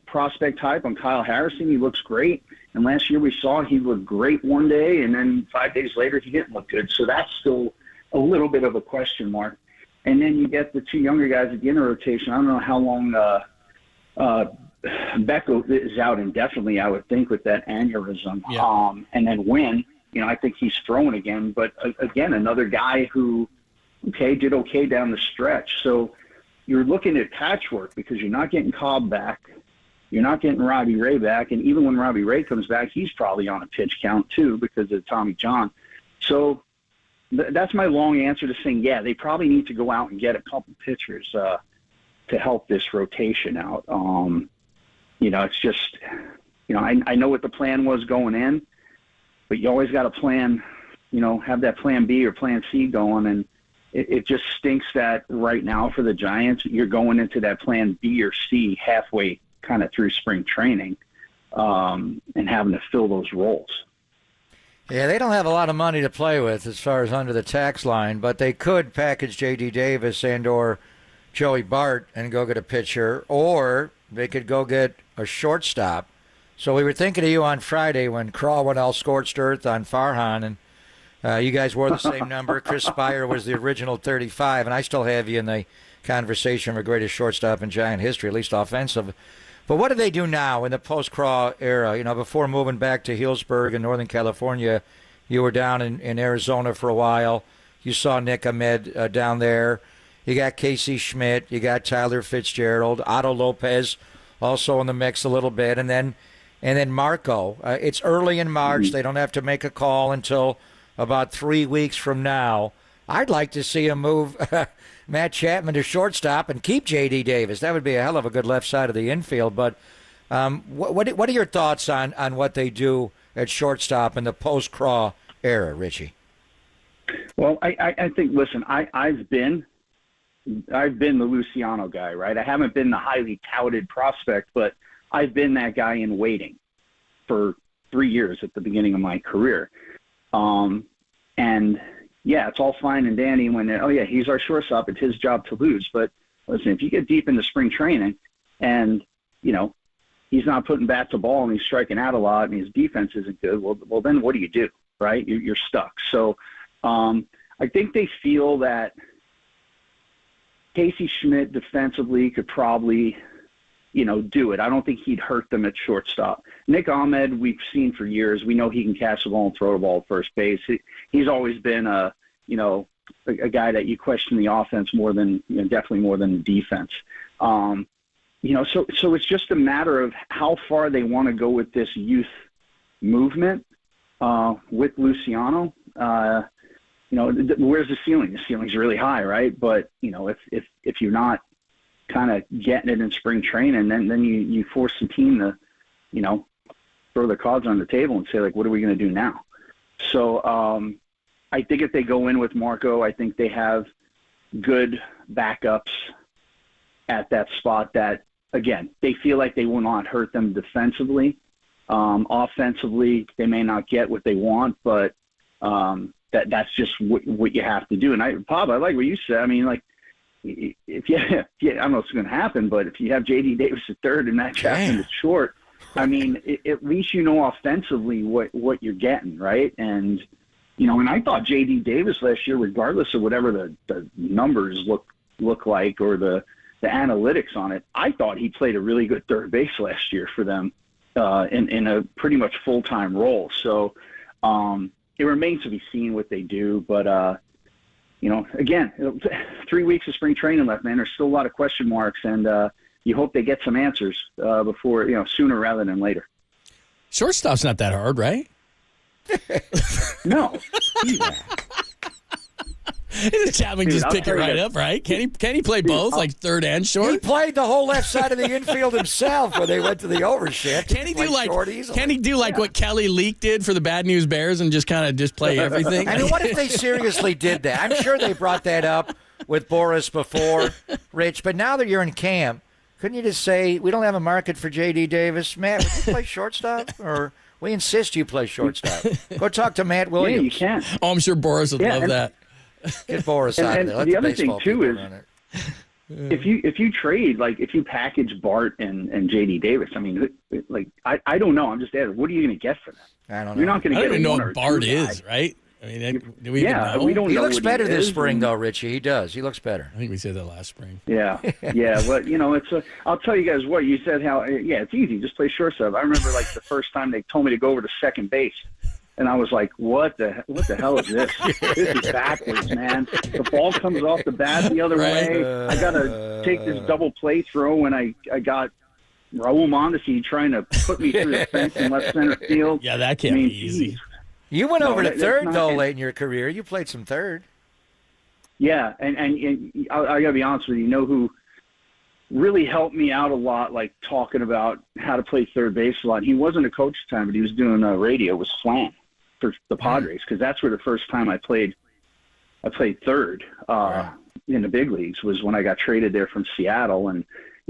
prospect hype on Kyle Harrison, he looks great. And last year we saw he looked great one day, and then 5 days later he didn't look good. So that's still a little bit of a question mark. And then you get the 2 younger guys at the end of rotation. I don't know how long Becco is out indefinitely, I would think, with that aneurysm.
Yeah.
And then Wynn, I think he's thrown again. But again, another guy who did okay down the stretch. So you're looking at patchwork because you're not getting Cobb back. You're not getting Robbie Ray back. And even when Robbie Ray comes back, he's probably on a pitch count too because of Tommy John. So that's my long answer to saying, yeah, they probably need to go out and get a couple pitchers to help this rotation out. It's just, I know what the plan was going in, but you always got a plan, have that plan B or plan C going. And it just stinks that right now for the Giants, you're going into that plan B or C halfway kind of through spring training and having to fill those roles.
Yeah, they don't have a lot of money to play with as far as under the tax line, but they could package J.D. Davis and or Joey Bart and go get a pitcher, or they could go get a shortstop. So we were thinking of you on Friday when Craw went all scorched earth on Farhan, and you guys wore the same number. Chris Spire was the original 35, and I still have you in the conversation for greatest shortstop in Giant history, at least offensive. But what do they do now in the post-Craw era? Before moving back to Healdsburg in Northern California, you were down in Arizona for a while. You saw Nick Ahmed down there. You got Casey Schmidt. You got Tyler Fitzgerald. Otto Lopez also in the mix a little bit. And then Marco. It's early in March. They don't have to make a call until about 3 weeks from now. I'd like to see him move Matt Chapman to shortstop and keep J.D. Davis. That would be a hell of a good left side of the infield. But what are your thoughts on what they do at shortstop in the post-Craw era, Richie?
Well, I think, listen, I've been the Luciano guy, right? I haven't been the highly touted prospect, but I've been that guy in waiting for 3 years at the beginning of my career. And yeah, it's all fine and dandy when he's our shortstop. It's his job to lose. But listen, if you get deep into spring training and, he's not putting bat to ball and he's striking out a lot and his defense isn't good, well then what do you do, right? You're stuck. So I think they feel that Casey Schmidt defensively could probably, do it. I don't think he'd hurt them at shortstop. Nick Ahmed, we've seen for years. We know he can catch the ball and throw the ball at first base. He's always been a guy that you question the offense more than, definitely more than the defense. So it's just a matter of how far they want to go with this youth movement. with Luciano, where's the ceiling? The ceiling's really high, right? But, if you're not kind of getting it in spring training, then you force the team to, throw the cards on the table and say, like, what are we going to do now? So I think if they go in with Marco, I think they have good backups at that spot that, again, they feel like they will not hurt them defensively. Offensively, they may not get what they want, but that's just what you have to do. And Bob, I like what you said. I mean, like, if you I don't know what's going to happen, but if you have J.D. Davis at third and Matt Chapman at short, I mean, at least offensively what you're getting, right? And, and I thought J.D. Davis last year, regardless of whatever the numbers look like or the analytics on it, I thought he played a really good third base last year for them in a pretty much full-time role. So it remains to be seen what they do. But, again, 3 weeks of spring training left, man. There's still a lot of question marks, and you hope they get some answers before, sooner rather than later.
Shortstop's not that hard, right?
No.
Chapman just pick it right up, right? Can he play both, like third and short?
He played the whole left side of the infield himself when they went to the overshift.
Can he do like what Kelly Leak did for the Bad News Bears and just kind of just play everything?
I mean, what if they seriously did that? I'm sure they brought that up with Boras before, Rich. But now that you're in camp, couldn't you just say, we don't have a market for J.D. Davis? Matt, would you play shortstop? Or we insist you play shortstop. Go talk to Matt Williams.
Yeah, you can.
Oh, I'm sure Boras would love that.
Get Boras out of there. Let
the other thing, too, is
run it.
if you trade, like, if you package Bart and J.D. Davis, I mean, like, I don't know. I'm just asking, what are you going to get for them?
I don't know.
You're not going to get
I don't even know
what
what Bart is, right? I mean, do we even know?
We don't
he
know
looks
what
better
he
this
is,
spring, though, Richie. He does. He looks better.
I think we said that last spring.
Yeah. But, I'll tell you guys what. You said how, it's easy. Just play shortstop. I remember, like, the first time they told me to go over to second base. And I was like, what the hell is this? This is backwards, man. The ball comes off the bat the other way. I got to take this double play throw when I got Raul Mondesi trying to put me through the fence in left center field.
Yeah, that can't be easy.
Geez.
You went over to third, though, late in your career. You played some third.
Yeah, and I got to be honest with you, who really helped me out a lot, like talking about how to play third base a lot. He wasn't a coach at the time, but he was doing radio. It was Flan for the Padres, because that's where the first time I played third in the big leagues was when I got traded there from Seattle. And,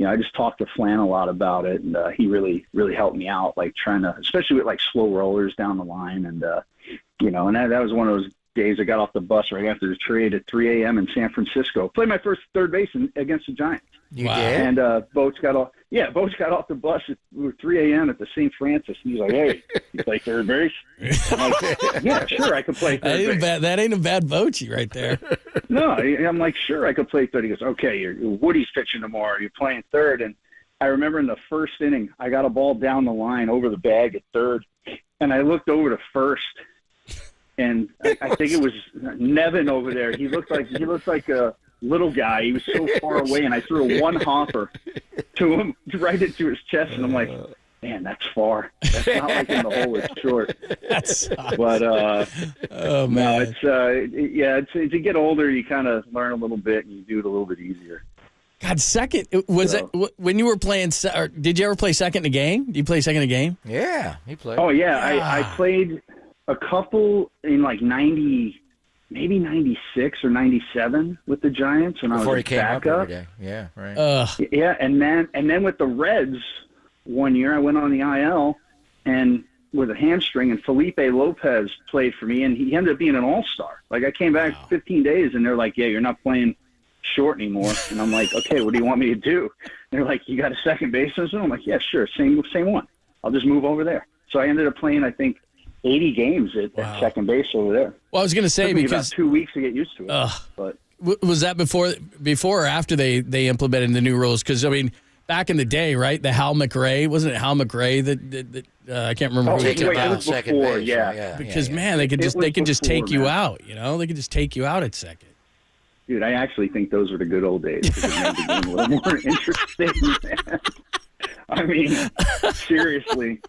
I just talked to Flan a lot about it, and he really, really helped me out, like trying to, especially with like slow rollers down the line. And, and that was one of those days I got off the bus right after the trade at 3 a.m. in San Francisco. Played my first third base against the Giants.
You did?
And Boats got off the bus at 3 a.m. at the St. Francis. And he's like, hey, you play third base? I'm like, yeah, sure, I could play third base.
That ain't a bad Bochy right there.
No, I'm like, sure, I could play third. He goes, okay, Woody's pitching tomorrow. You're playing third. And I remember in the first inning, I got a ball down the line over the bag at third, and I looked over to first, and I think it was Nevin over there. He looked like a little guy. He was so far away, and I threw a one-hopper to him right into his chest, and I'm like, man, that's far. That's not like in the hole. It's short.
That sucks.
But
oh man,
no, it's as you get older, you kind of learn a little bit, and you do it a little bit easier.
God, second was it when you were playing? Or did you ever play second in a game? Did you play second in a game?
Yeah, he played.
Oh yeah, I played a couple in like 90. Maybe 96 or 97 with the Giants, and
Before
I was
he came
backup.
up every day. Yeah, right.
Yeah, and then with the Reds, one year I went on the IL and with a hamstring, and Felipe Lopez played for me, and he ended up being an all-star. Like I came back 15 days, and they're like, "Yeah, you're not playing short anymore." And I'm like, "Okay, what do you want me to do?" And they're like, "You got a second baseman?" So I'm like, "Yeah, sure, same one. I'll just move over there." So I ended up playing, I think, 80 games at second base over there.
Well, I was going to say,
took me
because
about 2 weeks to get used to it. But
was that before or after they implemented the new rules? Because I mean, back in the day, right? The Hal McRae, wasn't it Hal McRae that I can't remember who
it was before. Yeah.
Because man, they could just take you out. They could just take you out at second.
Dude, I actually think those were the good old days. It made the game a little more interesting, man. I mean, seriously.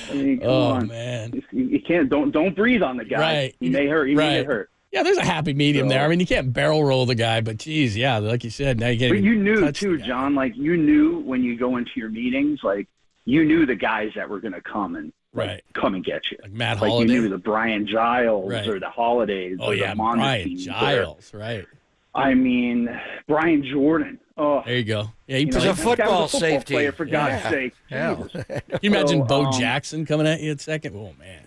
I mean, come on.
Man.
You can't. Don't breathe on the guy.
Right.
He may hurt. He may get hurt.
Yeah, there's a happy medium there. I mean, you can't barrel roll the guy, but geez, yeah, like you said, now you can't.
But
even
you knew
touch
too, John. Like you knew when you go into your meetings, like you knew the guys that were going to come and come and get you.
Like Matt
Like
Holliday.
you knew the Brian Giles or the Holidays.
Oh
or
yeah,
the Montefiends
Brian Giles, right?
I mean, Brian Jordan. Oh,
there you go. Yeah, he
was
was
a football safety player, for God's sake.
Yeah.
Jesus.
Can you imagine
So,
Bo Jackson coming at you at second? Oh man.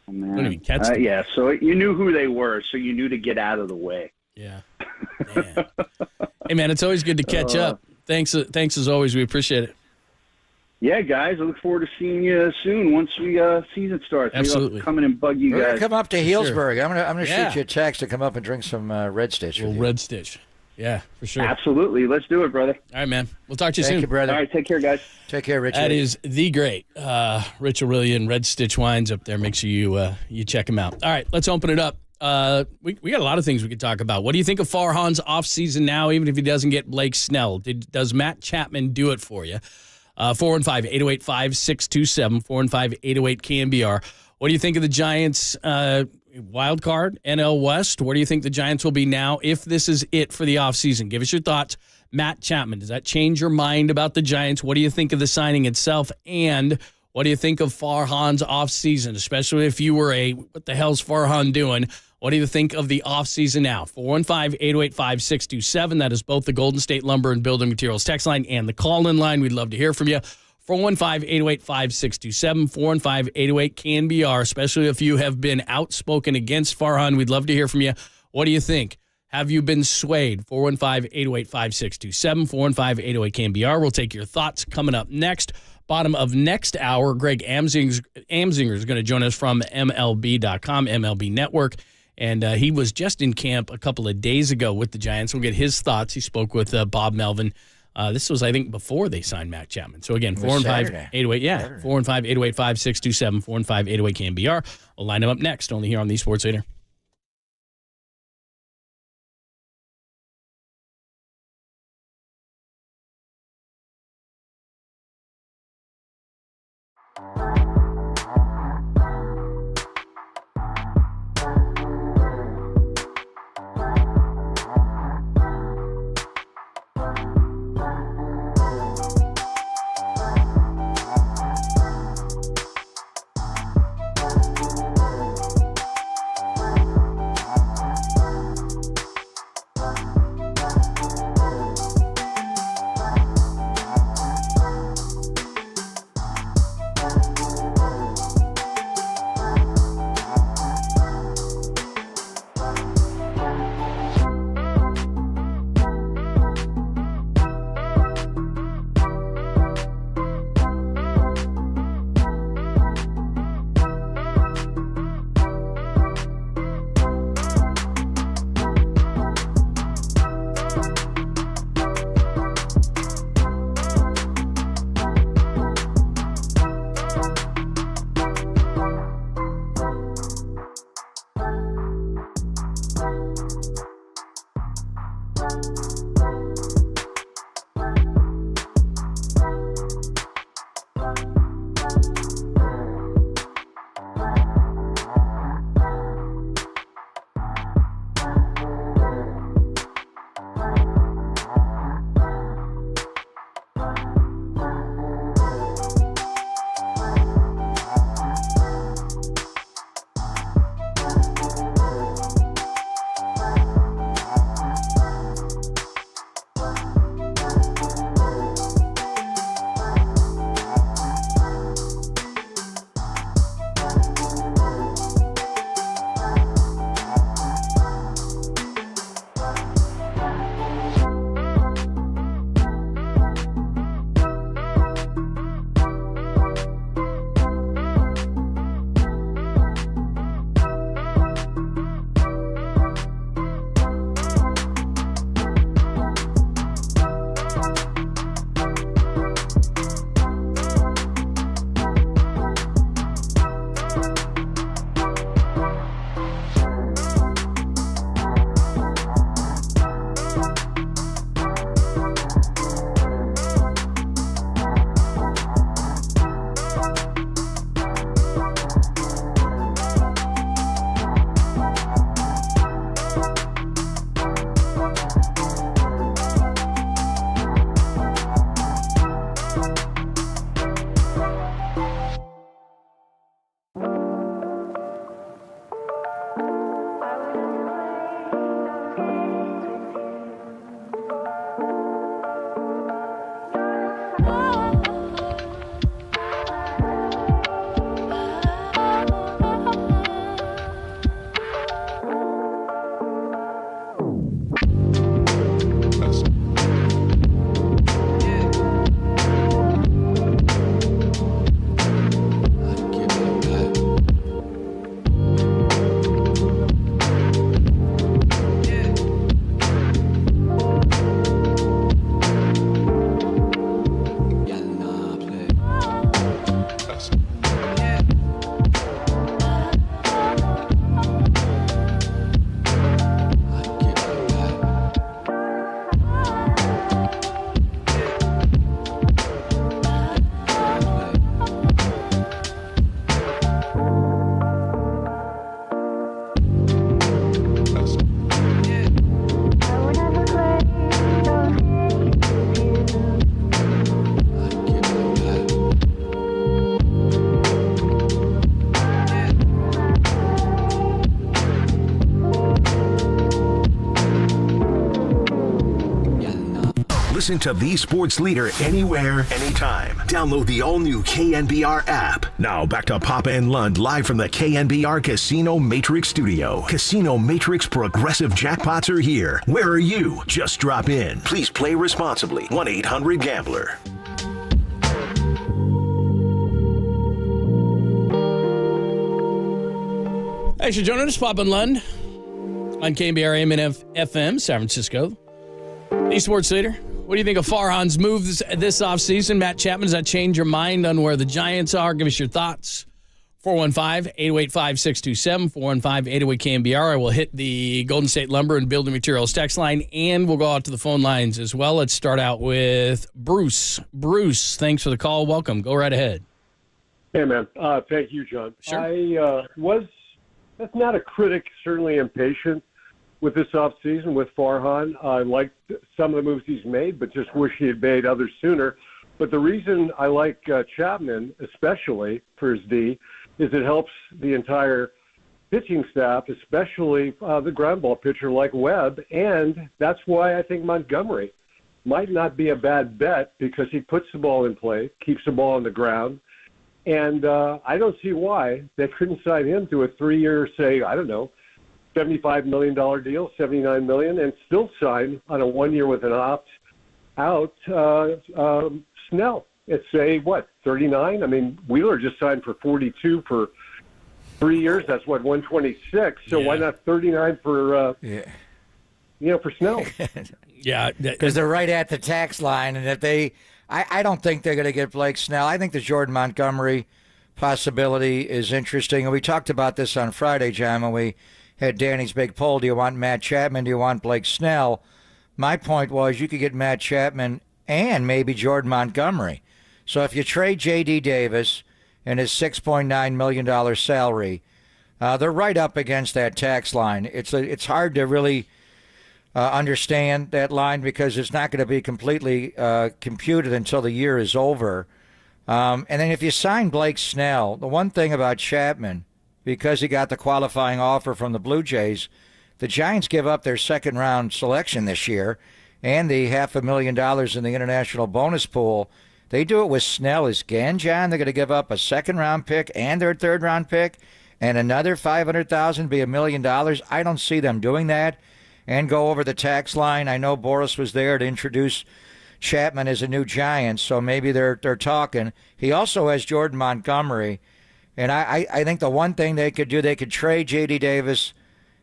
Man.
Don't even catch them.
Yeah, so you knew who they were, so you knew to get out of the way.
Yeah. Man. Hey, man, it's always good to catch up. Thanks as always. We appreciate it.
Yeah, guys, I look forward to seeing you soon once we season starts. Maybe
Absolutely.
I'll come in and bug you
We're
guys.
gonna come up to Healdsburg. I'm gonna
Yeah.
shoot you a text to come up and drink some Red Stitch.
Well, Red Stitch. Yeah, for sure.
Absolutely. Let's do it, brother.
All right, man. We'll talk to you
Thank
soon.
you, brother.
All right, take care, guys.
Take care, Richard.
That is the great Rich Aurelian Red Stitch Wines up there. Make sure you check him out. All right, let's open it up. We got a lot of things we could talk about. What do you think of Farhan's offseason now, even if he doesn't get Blake Snell? Does Matt Chapman do it for you? 415-808-5627, 415-808-KNBR. What do you think of the Giants' wild card, NL West? Where do you think the Giants will be now if this is it for the offseason? Give us your thoughts. Matt Chapman, does that change your mind about the Giants? What do you think of the signing itself? And what do you think of Farhan's offseason, especially if you were what the hell's Farhan doing? What do you think of the offseason now? 415-808-5627. That is both the Golden State Lumber and Building Materials text line and the call-in line. We'd love to hear from you. 415-808-5627, 415-808-KNBR, especially if you have been outspoken against Farhan. We'd love to hear from you. What do you think? Have you been swayed? 415-808-5627, 415-808-KNBR. We'll take your thoughts coming up next. Bottom of next hour, Greg Amsinger is going to join us from MLB.com, MLB Network. And he was just in camp a couple of days ago with the Giants. We'll get his thoughts. He spoke with Bob Melvin. This was, I think, before they signed Matt Chapman. So, again, 415-808, 415-808-5627, 415-808-KNBR. We'll line them up next, only here on the Sports Leader.
Listen to the sports leader anywhere, anytime. Download the all-new KNBR app. Now back to Papa and Lund live from the KNBR Casino Matrix Studio. Casino Matrix Progressive Jackpots are here. Where are you? Just drop in. Please play responsibly. 1-800-GAMBLER.
Thanks for joining us, Papa and Lund, on KNBR AM and FM, San Francisco. The sports leader. What do you think of Farhan's move this offseason? Matt Chapman, does that change your mind on where the Giants are? Give us your thoughts. 415-808-5627, 415-808-KNBR. I will hit the Golden State Lumber and Building Materials text line, and we'll go out to the phone lines as well. Let's start out with Bruce. Bruce, thanks for the call. Welcome. Go right ahead.
Hey, man. Thank you, John.
Sure.
I that's not a critic, certainly impatient with this offseason with Farhan. I liked some of the moves he's made, but just wish he had made others sooner. But the reason I like Chapman, especially for his D, is it helps the entire pitching staff, especially the ground ball pitcher like Webb, and that's why I think Montgomery might not be a bad bet because he puts the ball in play, keeps the ball on the ground, and I don't see why they couldn't sign him to a 3-year, say, I don't know, $75 million deal, $79 million, and still sign on a 1-year with an opt-out Snell. It's say, 39? I mean, Wheeler just signed for 42 for 3 years. That's 126. So why not 39 for, for Snell?
Yeah. Because they're right at the tax line. And if I don't think they're going to get Blake Snell. I think the Jordan Montgomery possibility is interesting. And we talked about this on Friday, John, when we had Danny's big poll. Do you want Matt Chapman? Do you want Blake Snell? My point was you could get Matt Chapman and maybe Jordan Montgomery. So if you trade J.D. Davis and his $6.9 million salary, they're right up against that tax line. It's hard to really understand that line because it's not going to be completely computed until the year is over. And then if you sign Blake Snell, the one thing about Chapman, because he got the qualifying offer from the Blue Jays, the Giants give up their second-round selection this year and the $500,000 in the international bonus pool. They do it with Snell again, John. They're going to give up a second-round pick and their third-round pick and another $500,000, be $1 million. I don't see them doing that and go over the tax line. I know Boras was there to introduce Chapman as a new Giant, so maybe they're talking. He also has Jordan Montgomery, and I think the one thing they could do, they could trade J.D. Davis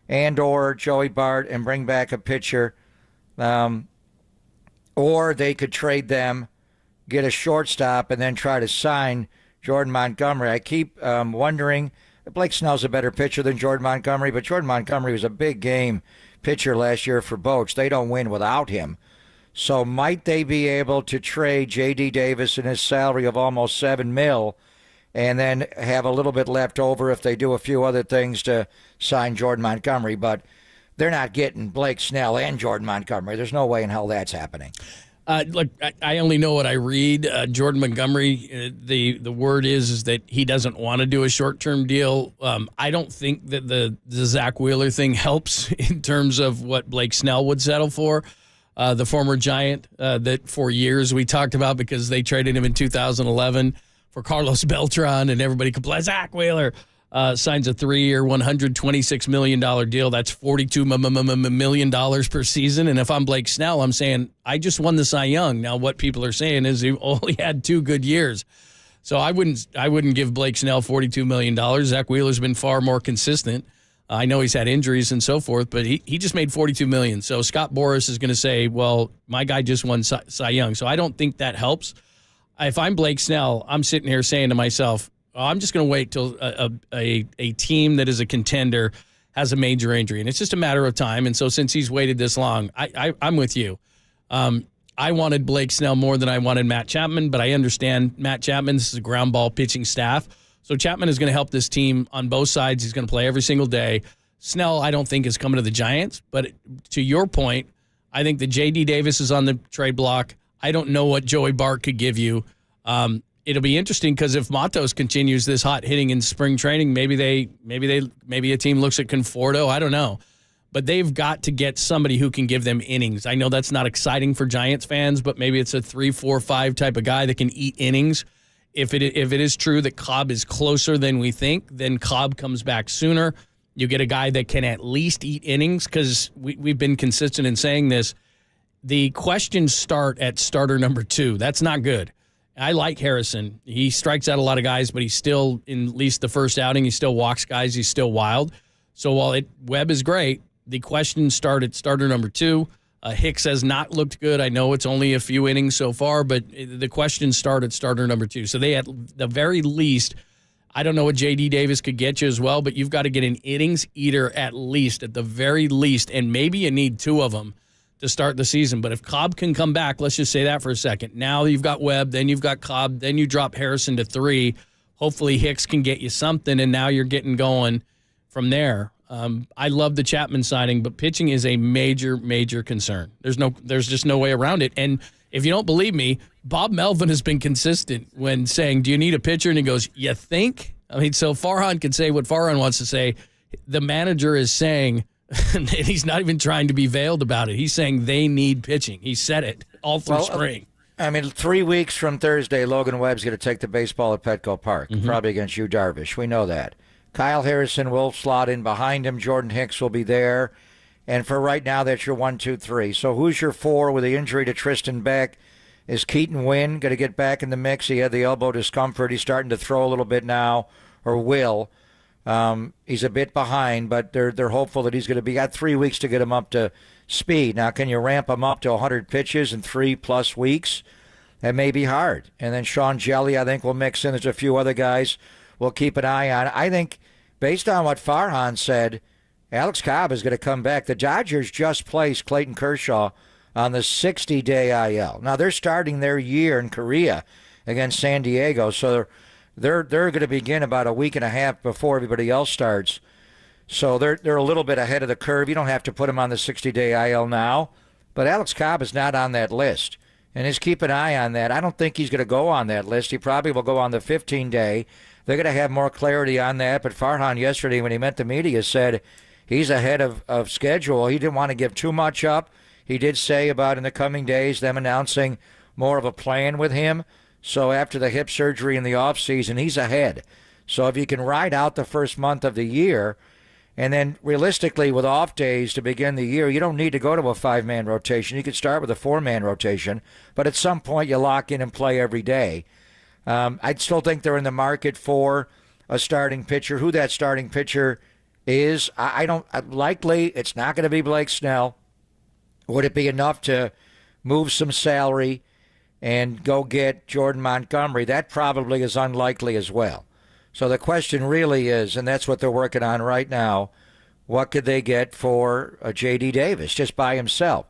and or Joey Bart and bring back a pitcher, or they could trade them, get a shortstop, and then try to sign Jordan Montgomery. I keep wondering, Blake Snell's a better pitcher than Jordan Montgomery, but Jordan Montgomery was a big game pitcher last year for Boch. They don't win without him. So might they be able to trade J.D. Davis and his salary of almost $7 million and then have a little bit left over if they do a few other things to sign Jordan Montgomery? But they're not getting Blake Snell and Jordan Montgomery. There's no way in hell that's happening.
Look, I only know what I read. Jordan Montgomery, the word is that he doesn't want to do a short-term deal. I don't think that the Zach Wheeler thing helps in terms of what Blake Snell would settle for. The former Giant that for years we talked about because they traded him in 2011 for Carlos Beltran, and everybody complains, Zach Wheeler signs a 3-year, $126 million deal. That's $42 million per season. And if I'm Blake Snell, I'm saying, I just won the Cy Young. Now, what people are saying is he only had 2 good years. So I wouldn't give Blake Snell $42 million. Zach Wheeler's been far more consistent. I know he's had injuries and so forth, but he just made $42 million. So Scott Boras is going to say, well, my guy just won Cy Young. So I don't think that helps. If I'm Blake Snell, I'm sitting here saying to myself, I'm just going to wait till a team that is a contender has a major injury, and it's just a matter of time. And so since he's waited this long, I'm with you. I wanted Blake Snell more than I wanted Matt Chapman, but I understand Matt Chapman, this is a ground ball pitching staff. So Chapman is going to help this team on both sides. He's going to play every single day. Snell, I don't think, is coming to the Giants. But to your point, I think that J.D. Davis is on the trade block. I don't know what Joey Bart could give you. It'll be interesting because if Matos continues this hot hitting in spring training, maybe a team looks at Conforto. I don't know. but they've got to get somebody who can give them innings. I know that's not exciting for Giants fans, but maybe it's a 3, 4, 5 type of guy that can eat innings. If it is true that Cobb is closer than we think, then Cobb comes back sooner. You get a guy that can at least eat innings, because we've been consistent in saying this. The questions start at starter number 2. That's not good. I like Harrison. He strikes out a lot of guys, but he's still, in at least the first outing, he still walks guys. He's still wild. So while Webb is great, the questions start at starter number 2. Hicks has not looked good. I know it's only a few innings so far, but the questions start at starter number 2. So they, at the very least, I don't know what J.D. Davis could get you as well, but you've got to get an innings eater at the very least, and maybe you need 2 of them to start the season. But if Cobb can come back, let's just say that for a second. Now you've got Webb, then you've got Cobb, then you drop Harrison to 3. Hopefully Hicks can get you something, and now you're getting going from there. I love the Chapman signing, but pitching is a major, major concern. There's just no way around it. And if you don't believe me, Bob Melvin has been consistent when saying, do you need a pitcher? And he goes, you think? I mean, so Farhan can say what Farhan wants to say. The manager is saying, and he's not even trying to be veiled about it. He's saying they need pitching. He said it all through spring.
I mean, 3 weeks from Thursday, Logan Webb's going to take the baseball at Petco Park, probably against Yu Darvish. We know that. Kyle Harrison will slot in behind him. Jordan Hicks will be there. And for right now, that's your 1, 2, 3. So who's your 4 with the injury to Tristan Beck? Is Keaton Wynn going to get back in the mix? He had the elbow discomfort. He's starting to throw a little bit now, or will. He's a bit behind, but they're hopeful that he's going to be got 3 weeks to get him up to speed. Now, can you ramp him up to 100 pitches in 3+ weeks? That may be hard. And then Sean Jelly, I think, will mix in. There's a few other guys we'll keep an eye on. I think, based on what Farhan said, Alex Cobb is going to come back. The Dodgers just placed Clayton Kershaw on the 60-day IL. Now, they're starting their year in Korea against San Diego, so they're going to begin about a week and a half before everybody else starts. So they're a little bit ahead of the curve. You don't have to put him on the 60-day IL now, but Alex Cobb is not on that list. And just keep an eye on that. I don't think he's going to go on that list. He probably will go on the 15-day. They're going to have more clarity on that. But Farhan yesterday, when he met the media, said he's ahead of schedule. He didn't want to give too much up. He did say about in the coming days them announcing more of a plan with him. So after the hip surgery in the offseason, he's ahead. So if you can ride out the first month of the year, and then realistically with off days to begin the year, you don't need to go to a 5-man rotation. You could start with a 4-man rotation. But at some point, you lock in and play every day. I still think they're in the market for a starting pitcher. Who that starting pitcher is, I don't. Likely, it's not going to be Blake Snell. Would it be enough to move some salary and go get Jordan Montgomery? That probably is unlikely as well. So the question really is, and that's what they're working on right now, what could they get for J.D. Davis just by himself?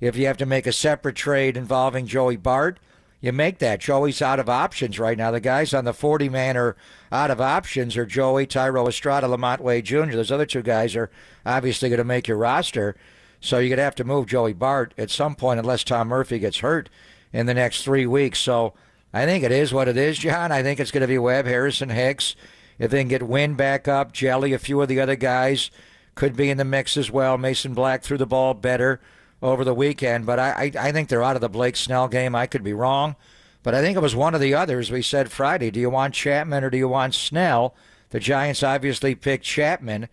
If you have to make a separate trade involving Joey Bart, you make that. Joey's out of options right now. The guys on the 40-man are out of options, or Joey, Tyro Estrada, Lamont Wade Jr. Those other 2 guys are obviously going to make your roster. So you're going to have to move Joey Bart at some point unless Tom Murphy gets hurt in the next 3 weeks. So I think it is what it is, John. I think it's going to be Webb, Harrison, Hicks. If they can get Wynn back up, Jelly, a few of the other guys could be in the mix as well. Mason Black threw the ball better over the weekend, but I think they're out of the Blake Snell game. I could be wrong, but I think it was one of the others. We said Friday, do you want Chapman or do you want Snell? The Giants obviously picked Chapman,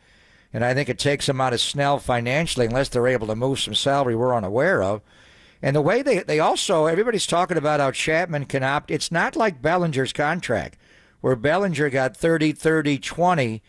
and I think it takes them out of Snell financially unless they're able to move some salary we're unaware of. And the way they also, everybody's talking about how Chapman can opt. It's not like Bellinger's contract, where Bellinger got 30, 30, 20,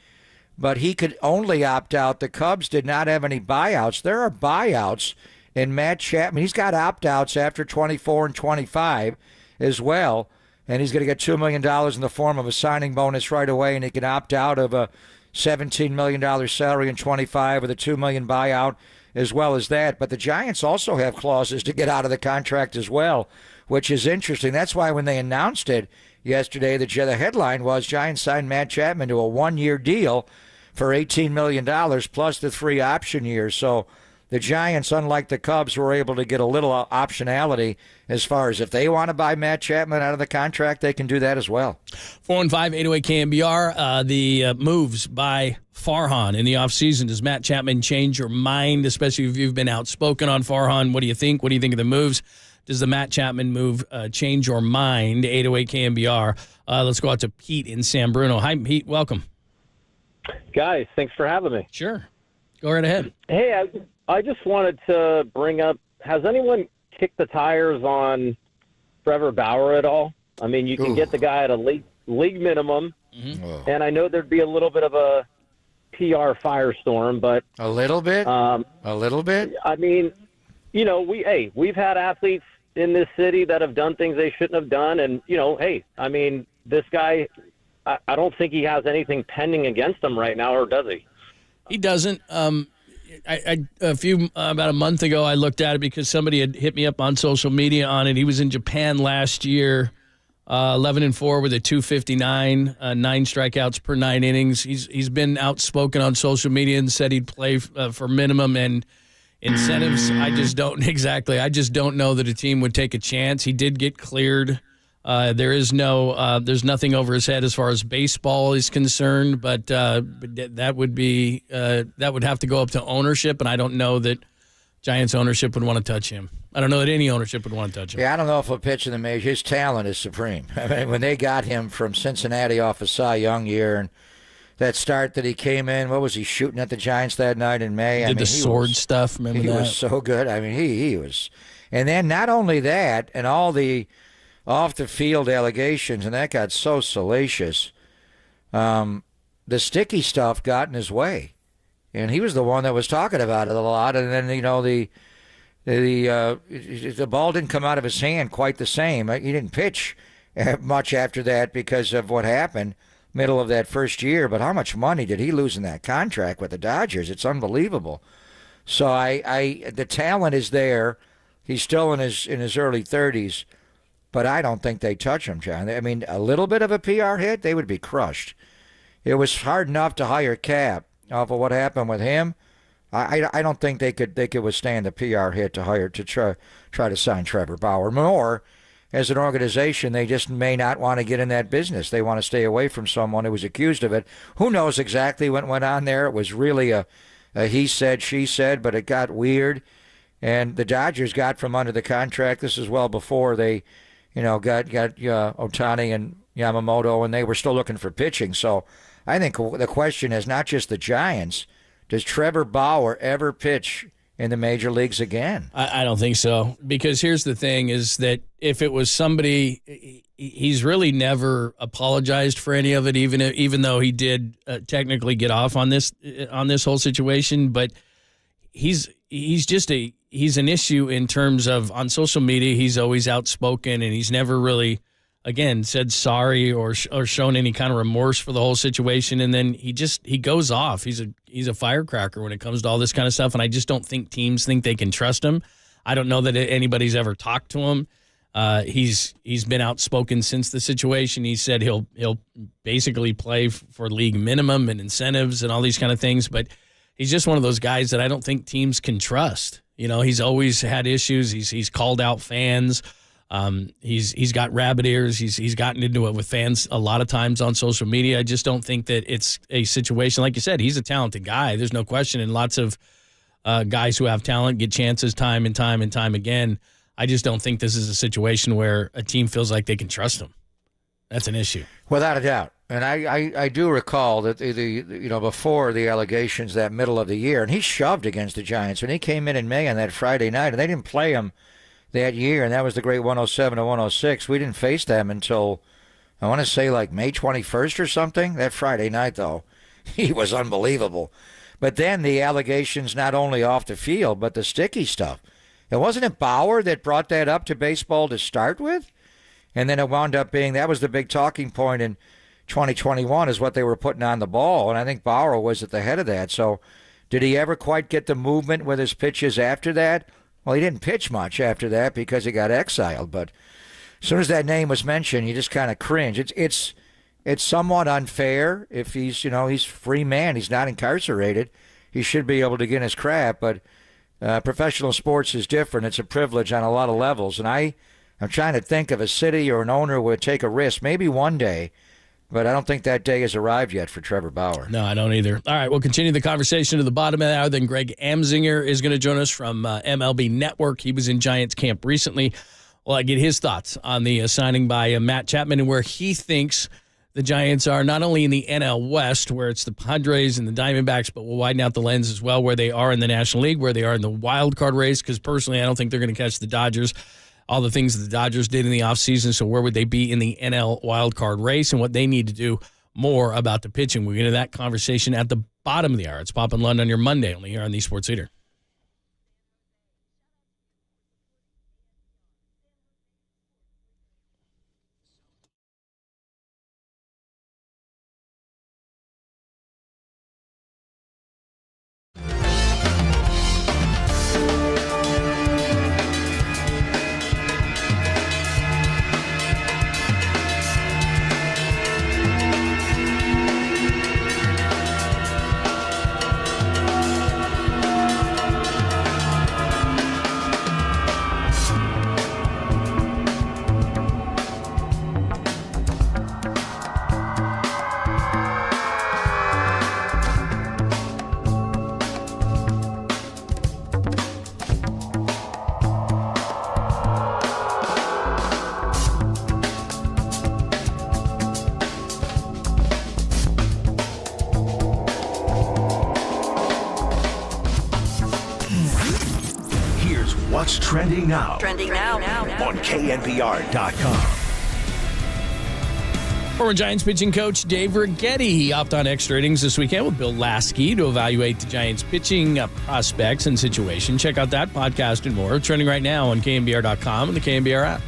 but he could only opt out. The Cubs did not have any buyouts. There are buyouts in Matt Chapman. He's got opt-outs after 24 and 25 as well, and he's going to get $2 million in the form of a signing bonus right away, and he can opt out of a $17 million salary in 25 with a $2 million buyout as well as that. But the Giants also have clauses to get out of the contract as well, which is interesting. That's why when they announced it yesterday, the headline was Giants signed Matt Chapman to a 1-year deal for $18 million plus the 3 option years. So the Giants, unlike the Cubs, were able to get a little optionality as far as if they want to buy Matt Chapman out of the contract, they can do that as well.
415-808 KNBR, the moves by Farhan in the offseason. Does Matt Chapman change your mind, especially if you've been outspoken on Farhan? What do you think? What do you think of the moves? Does the Matt Chapman move change your mind? 808 KNBR. Let's go out to Pete in San Bruno. Hi, Pete. Welcome.
Guys, thanks for having me.
Sure. Go right ahead.
Hey, I just wanted to bring up, has anyone kicked the tires on Trevor Bauer at all? I mean, you can get the guy at a league minimum, and I know there'd be a little bit of a PR firestorm, but...
A little bit? A little bit?
I mean, you know, we've had athletes in this city that have done things they shouldn't have done, and, you know, hey, I mean, this guy, I don't think he has anything pending against him right now, or does he?
He doesn't. About a month ago, I looked at it because somebody had hit me up on social media on it. He was in Japan last year, 11-4 with a 259, 9 strikeouts per 9 innings. He's been outspoken on social media and said he'd play for minimum and incentives. I just don't know that a team would take a chance. He did get cleared. There's nothing over his head as far as baseball is concerned, but that would have to go up to ownership, and I don't know that Giants ownership would want to touch him. I don't know that any ownership would want to touch him.
Yeah, I don't know if he'll pitch in the major. His talent is supreme. I mean, when they got him from Cincinnati off a Cy Young year, and that start that he came in, what was he shooting at the Giants that night in May?
Did the sword stuff? Remember
he
that?
He was so good. I mean, he was. And then not only that, and all the off-the-field allegations, and that got so salacious. The sticky stuff got in his way, and he was the one that was talking about it a lot. And then, you know, the ball didn't come out of his hand quite the same. He didn't pitch much after that because of what happened middle of that first year. But how much money did he lose in that contract with the Dodgers? It's unbelievable. So the talent is there. He's still in his early 30s. But I don't think they touch him, John. I mean, a little bit of a PR hit, they would be crushed. It was hard enough to hire Cap off of what happened with him. I don't think they could withstand the PR hit to try to sign Trevor Bauer. Nor, as an organization, they just may not want to get in that business. They want to stay away from someone who was accused of it. Who knows exactly what went on there? It was really a he said, she said, but it got weird. And the Dodgers got from under the contract. This is well before they... got Ohtani and Yamamoto, and they were still looking for pitching. So I think the question is not just the Giants. Does Trevor Bauer ever pitch in the major leagues again?
I don't think so, because here's the thing is that if it was somebody, he's really never apologized for any of it, even though he did technically get off on this whole situation. But he's an issue in terms of on social media. He's always outspoken, and he's never really, again, said sorry or shown any kind of remorse for the whole situation. And then he goes off. He's a firecracker when it comes to all this kind of stuff. And I just don't think teams think they can trust him. I don't know that anybody's ever talked to him. He's been outspoken since the situation. He said he'll basically play for league minimum and incentives and all these kind of things. But he's just one of those guys that I don't think teams can trust. He's always had issues. He's called out fans. He's got rabbit ears. He's gotten into it with fans a lot of times on social media. I just don't think that it's a situation, like you said, he's a talented guy. There's no question. And lots of guys who have talent get chances time and time and time again. I just don't think this is a situation where a team feels like they can trust him. That's an issue.
Without a doubt. And I do recall that before the allegations that middle of the year, and he shoved against the Giants when he came in May on that Friday night, and they didn't play him that year, and that was the great 107 to 106. We didn't face them until I want to say like May 21st or something. That Friday night, though, he was unbelievable. But then the allegations not only off the field, but the sticky stuff. And wasn't it Bauer that brought that up to baseball to start with? And then it wound up being that was the big talking point in 2021 is what they were putting on the ball, and I think Bauer was at the head of that. So did he ever quite get the movement with his pitches after that? Well, he didn't pitch much after that because he got exiled, but as soon as that name was mentioned, you just kind of cringe. It's somewhat unfair if he's free man. He's not incarcerated. He should be able to get his crap, but Professional sports is different. It's a privilege on a lot of levels. And I'm trying to think of a city or an owner who would take a risk, maybe one day, but I don't think that day has arrived yet for Trevor Bauer.
No, I don't either. All right, we'll continue the conversation to the bottom of the hour. Then Greg Amsinger is going to join us from MLB Network. He was in Giants camp recently. Well, I get his thoughts on the signing by Matt Chapman and where he thinks the Giants are not only in the NL West, where it's the Padres and the Diamondbacks, but we'll widen out the lens as well, where they are in the National League, where they are in the wild card race, because personally I don't think they're going to catch the Dodgers. All the things that the Dodgers did in the offseason, so where would they be in the NL wildcard race and what they need to do more about the pitching. We'll get into that conversation at the bottom of the hour. It's Pop and Lund on your Monday, only here on the Sports Leader.
What's trending now?
Trending now.
On KNBR.com.
Former Giants pitching coach Dave Righetti. He hopped on Extra Innings this weekend with Bill Lasky to evaluate the Giants pitching prospects and situation. Check out that podcast and more. Trending right now on KNBR.com and the KNBR app.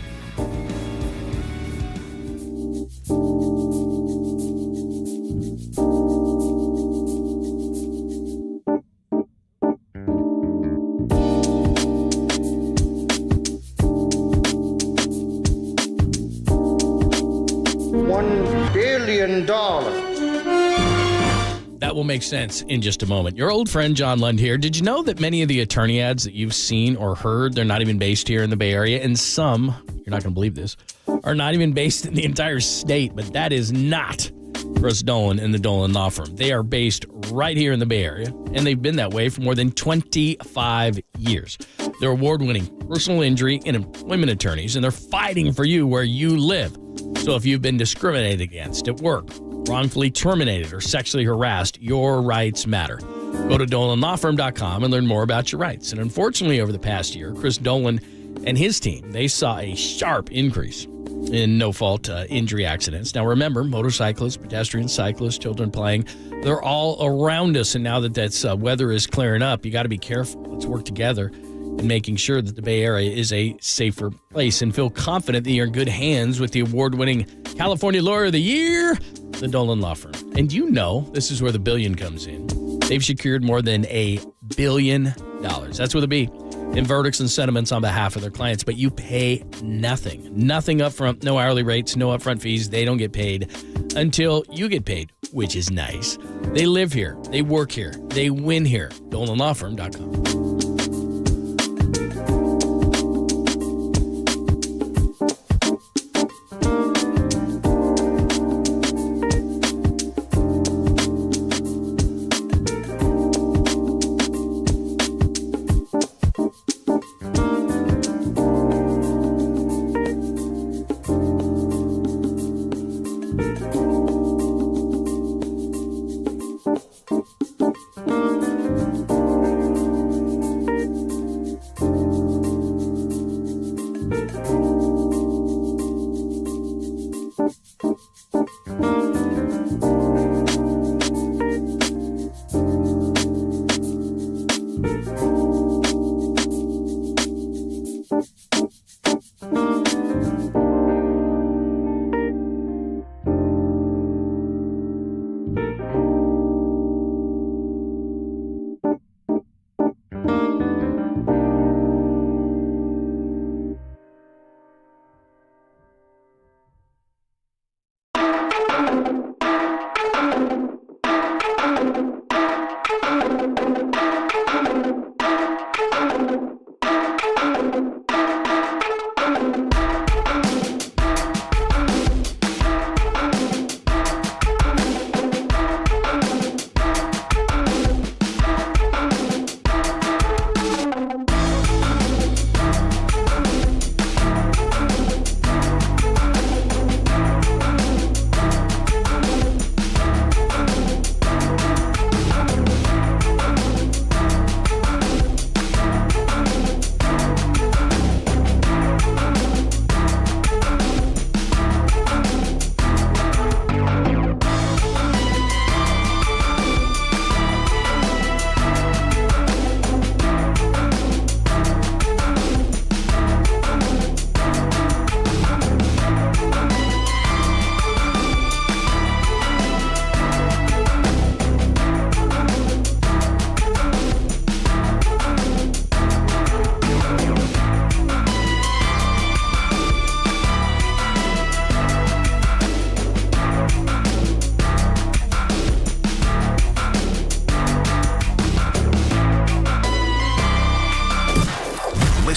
That will make sense in just a moment. Your old friend John Lund here. Did you know that many of the attorney ads that you've seen or heard, they're not even based here in the Bay Area, and some, you're not going to believe this, are not even based in the entire state, but that is not Chris Dolan and the Dolan Law Firm. They are based right here in the Bay Area, and they've been that way for more than 25 years. They're award-winning personal injury and employment attorneys, and they're fighting for you where you live. So if you've been discriminated against at work, wrongfully terminated, or sexually harassed, your rights matter. Go to DolanLawFirm.com and learn more about your rights. And unfortunately, over the past year, Chris Dolan and his team, they saw a sharp increase in no-fault injury accidents. Now, remember, motorcyclists, pedestrians, cyclists, children playing, they're all around us. And now that weather is clearing up, you got to be careful. Let's work together in making sure that the Bay Area is a safer place, and feel confident that you're in good hands with the award-winning California Lawyer of the Year, the Dolan Law Firm. And you know, this is where the billion comes in. They've secured more than $1 billion. That's with a B. In verdicts and settlements on behalf of their clients, but you pay nothing. Nothing up front, no hourly rates, no upfront fees. They don't get paid until you get paid, which is nice. They live here. They work here. They win here. DolanLawFirm.com.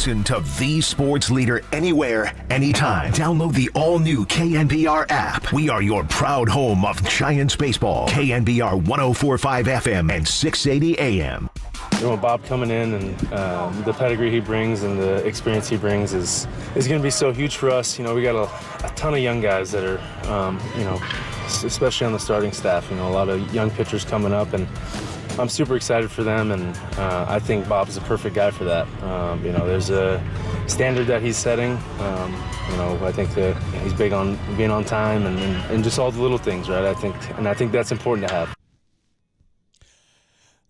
Listen to the sports leader anywhere, anytime. Download the all-new KNBR app. We are your proud home of Giants baseball. KNBR 104.5 FM and 680 AM.
Bob coming in and the pedigree he brings and the experience he brings is going to be so huge for us. We got a ton of young guys that are, especially on the starting staff. A lot of young pitchers coming up, and I'm super excited for them. And I think Bob's the perfect guy for that. There's a standard that he's setting. I think that he's big on being on time and just all the little things, right? I think that's important to have.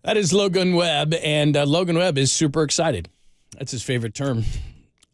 That is Logan Webb, and Logan Webb is super excited. That's his favorite term.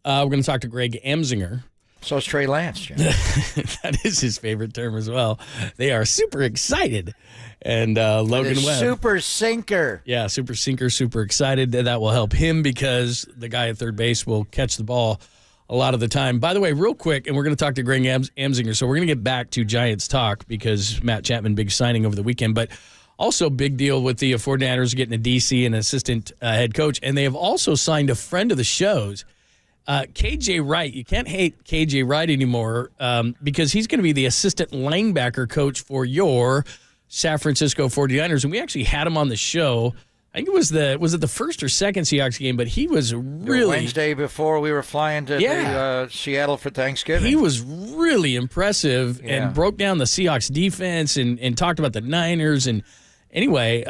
We're going to talk to Greg Amsinger.
So is Trey Lance, Jim.
That is his favorite term as well. They are super excited. And Logan Webb.
Super sinker.
Yeah, super sinker, super excited. That will help him because the guy at third base will catch the ball a lot of the time. By the way, real quick, and we're going to talk to Greg Amsinger, so we're going to get back to Giants talk because Matt Chapman, big signing over the weekend, but also big deal with the 49ers getting a DC and assistant head coach, and they have also signed a friend of the show's, KJ Wright. You can't hate KJ Wright anymore because he's going to be the assistant linebacker coach for your San Francisco 49ers, and we actually had him on the show. I think it was the first or second Seahawks game, but he was really...
The Wednesday before we were flying to Seattle for Thanksgiving.
He was really impressive and broke down the Seahawks defense and talked about the Niners. And anyway,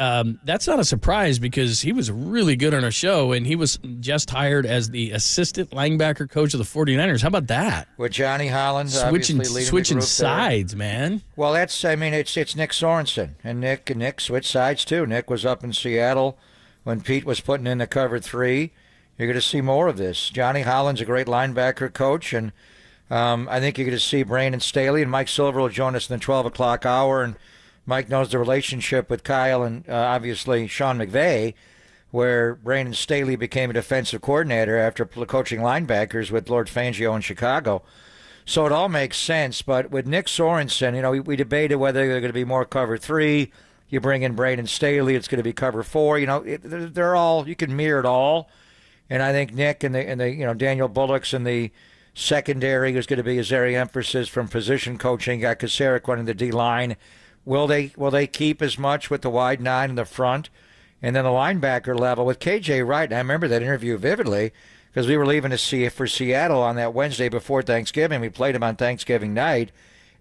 that's not a surprise because he was really good on our show, and he was just hired as the assistant linebacker coach of the 49ers. How about that?
With Johnny Holland
switching
the
sides, man.
Well, it's Nick Sorensen, and Nick switched sides too. Nick was up in Seattle when Pete was putting in the cover 3. You're going to see more of this. Johnny Holland's a great linebacker coach, and I think you're going to see Brandon Staley and Mike Silver will join us in the 12 o'clock hour, and Mike knows the relationship with Kyle and obviously Sean McVay, where Brandon Staley became a defensive coordinator after coaching linebackers with Lord Fangio in Chicago. So it all makes sense. But with Nick Sorensen, we debated whether they're going to be more cover 3. You bring in Brandon Staley, it's going to be cover 4. They're all, you can mirror it all. And I think Nick and the Daniel Bullock's in the secondary is going to be his area emphasis from position coaching. Got Kasarik running the D-line. Will they keep as much with the wide 9 in the front? And then the linebacker level with KJ Wright. And I remember that interview vividly because we were leaving to see for Seattle on that Wednesday before Thanksgiving. We played them on Thanksgiving night,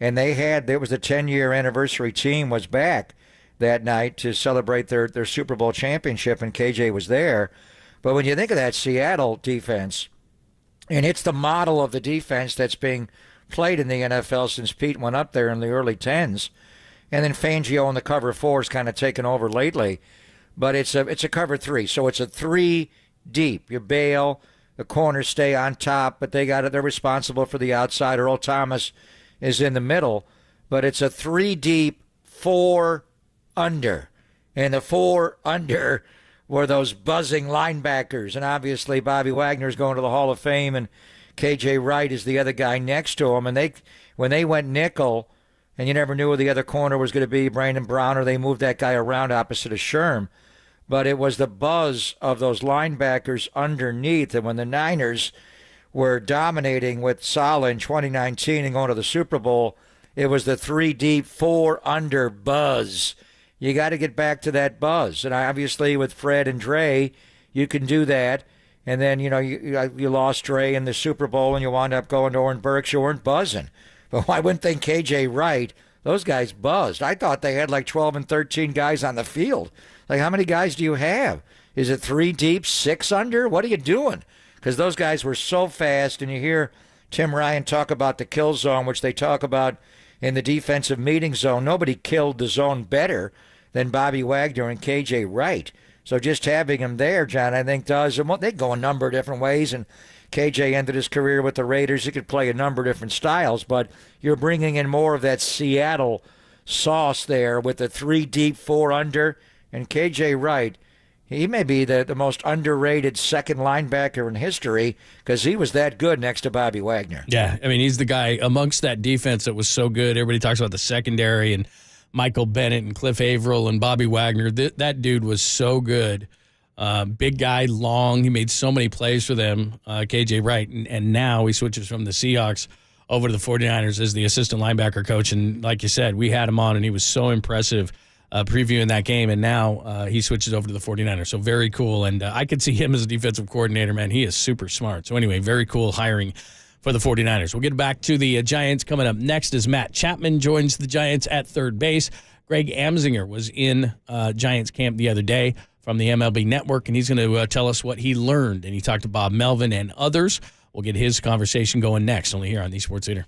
and there was the 10-year anniversary team was back that night to celebrate their Super Bowl championship, and KJ was there. But when you think of that Seattle defense, and it's the model of the defense that's being played in the NFL since Pete went up there in the early 10s. And then Fangio in the cover 4 is kind of taken over lately. But it's a cover 3. So it's a 3 deep. You bail, the corners stay on top, but they're responsible for the outside. Earl Thomas is in the middle. But it's a 3 deep, 4 under. And the 4 under were those buzzing linebackers. And obviously Bobby Wagner's going to the Hall of Fame, and KJ Wright is the other guy next to him. And when they went nickel, and you never knew who the other corner was going to be, Brandon Brown, or they moved that guy around opposite of Sherm. But it was the buzz of those linebackers underneath. And when the Niners were dominating with Saleh in 2019 and going to the Super Bowl, it was the 3 deep, 4 under buzz. You got to get back to that buzz. And obviously with Fred and Dre, you can do that. And then, you lost Dre in the Super Bowl and you wound up going to Oren Burks. You weren't buzzing. But I wouldn't think KJ Wright, those guys buzzed. I thought they had like 12 and 13 guys on the field. Like, how many guys do you have? Is it 3 deep, 6 under? What are you doing? Because those guys were so fast, and you hear Tim Ryan talk about the kill zone, which they talk about in the defensive meeting zone. Nobody killed the zone better than Bobby Wagner and KJ Wright. So just having him there, John, I think does. And they go a number of different ways, and KJ ended his career with the Raiders. He could play a number of different styles, but you're bringing in more of that Seattle sauce there with the 3 deep, 4 under. And KJ Wright, he may be the most underrated second linebacker in history because he was that good next to Bobby Wagner.
Yeah, I mean, he's the guy amongst that defense that was so good. Everybody talks about the secondary and Michael Bennett and Cliff Averill and Bobby Wagner. That dude was so good. Big guy, long. He made so many plays for them, KJ Wright. And now he switches from the Seahawks over to the 49ers as the assistant linebacker coach. And like you said, we had him on, and he was so impressive previewing that game. And now he switches over to the 49ers. So very cool. And I could see him as a defensive coordinator, man. He is super smart. So anyway, very cool hiring for the 49ers. We'll get back to the Giants coming up next as Matt Chapman joins the Giants at third base. Greg Amsinger was in Giants camp the other day from the MLB Network, and he's going to tell us what he learned. And he talked to Bob Melvin and others. We'll get his conversation going next, only here on the Sports Leader.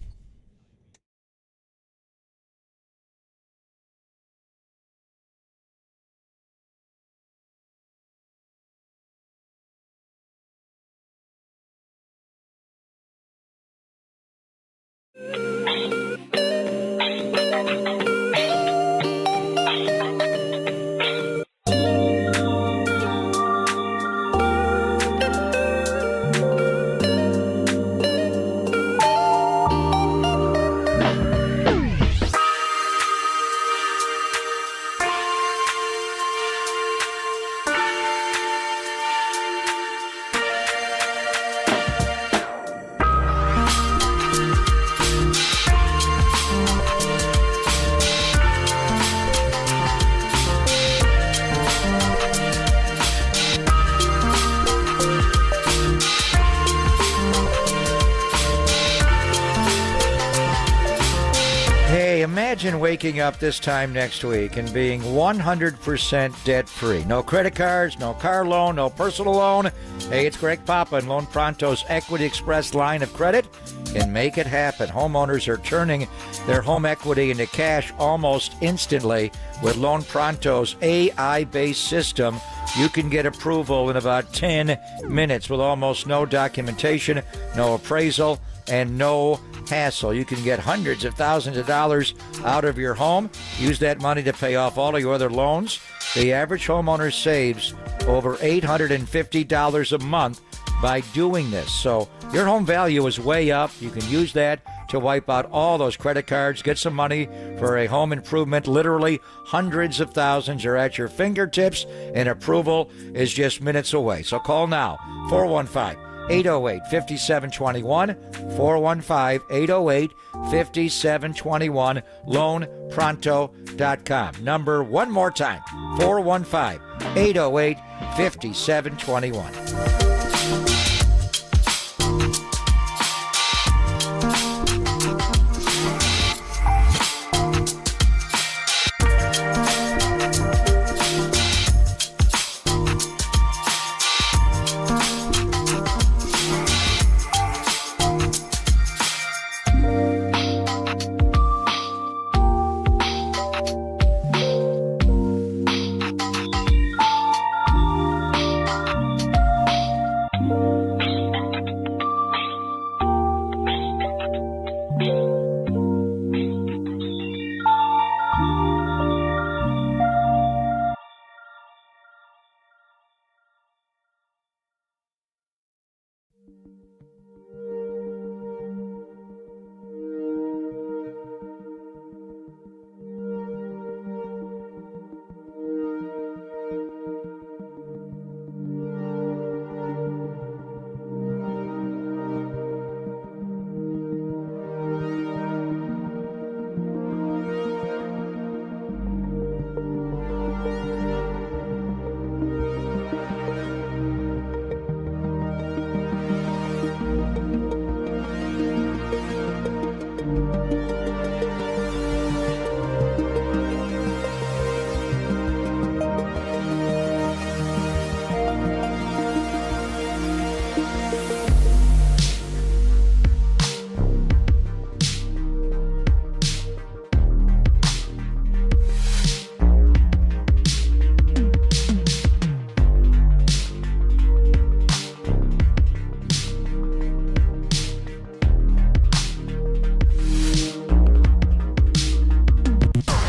Imagine waking up this time next week and being 100% debt-free. No credit cards, no car loan, no personal loan. Hey, it's Greg Papa and Loan Pronto's Equity Express line of credit can make it happen. Homeowners are turning their home equity into cash almost instantly with Loan Pronto's AI-based system. You can get approval in about 10 minutes with almost no documentation, no appraisal, and no hassle. You can get hundreds of thousands of dollars out of your home. Use that money to pay off all of your other loans. The average homeowner saves over $850 a month by doing this. So your home value is way up. You can use that to wipe out all those credit cards, get some money for a home improvement. Literally hundreds of thousands are at your fingertips, and approval is just minutes away. So call now, 415-808-5721, 415-808-5721, loanpronto.com. Number one more time, 415-808-5721.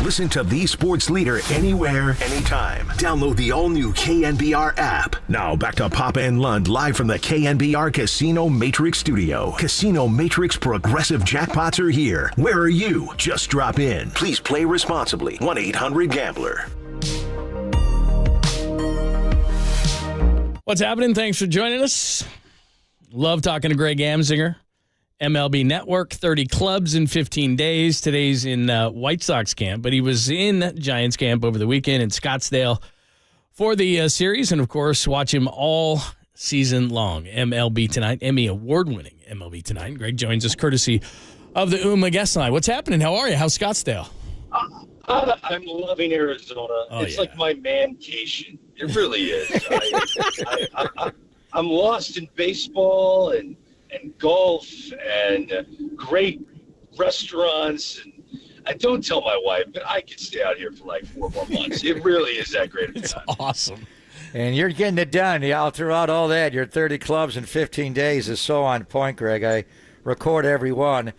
Listen to the Sports Leader anywhere, anytime. Download the all-new KNBR app. Now back to Papa and Lund live from the KNBR Casino Matrix Studio. Casino Matrix Progressive Jackpots are here. Where are you? Just drop in. Please play responsibly. 1-800-GAMBLER.
What's happening? Thanks for joining us. Love talking to Greg Amsinger. MLB Network, 30 clubs in 15 days. Today's in White Sox camp, but he was in Giants camp over the weekend in Scottsdale for the series. And, of course, watch him all season long. MLB Tonight, Emmy award-winning MLB Tonight. Greg joins us courtesy of the UMA guest line. What's happening? How are you? How's Scottsdale?
I'm loving Arizona. It's like my mancation. It really is. I'm lost in baseball and golf and great restaurants. And I don't tell my wife, but I could stay out here for like 4 more months. It really is that great.
It's awesome.
And you're getting it done. Throughout all that, your 30 clubs in 15 days is so on point, Greg. I record every one.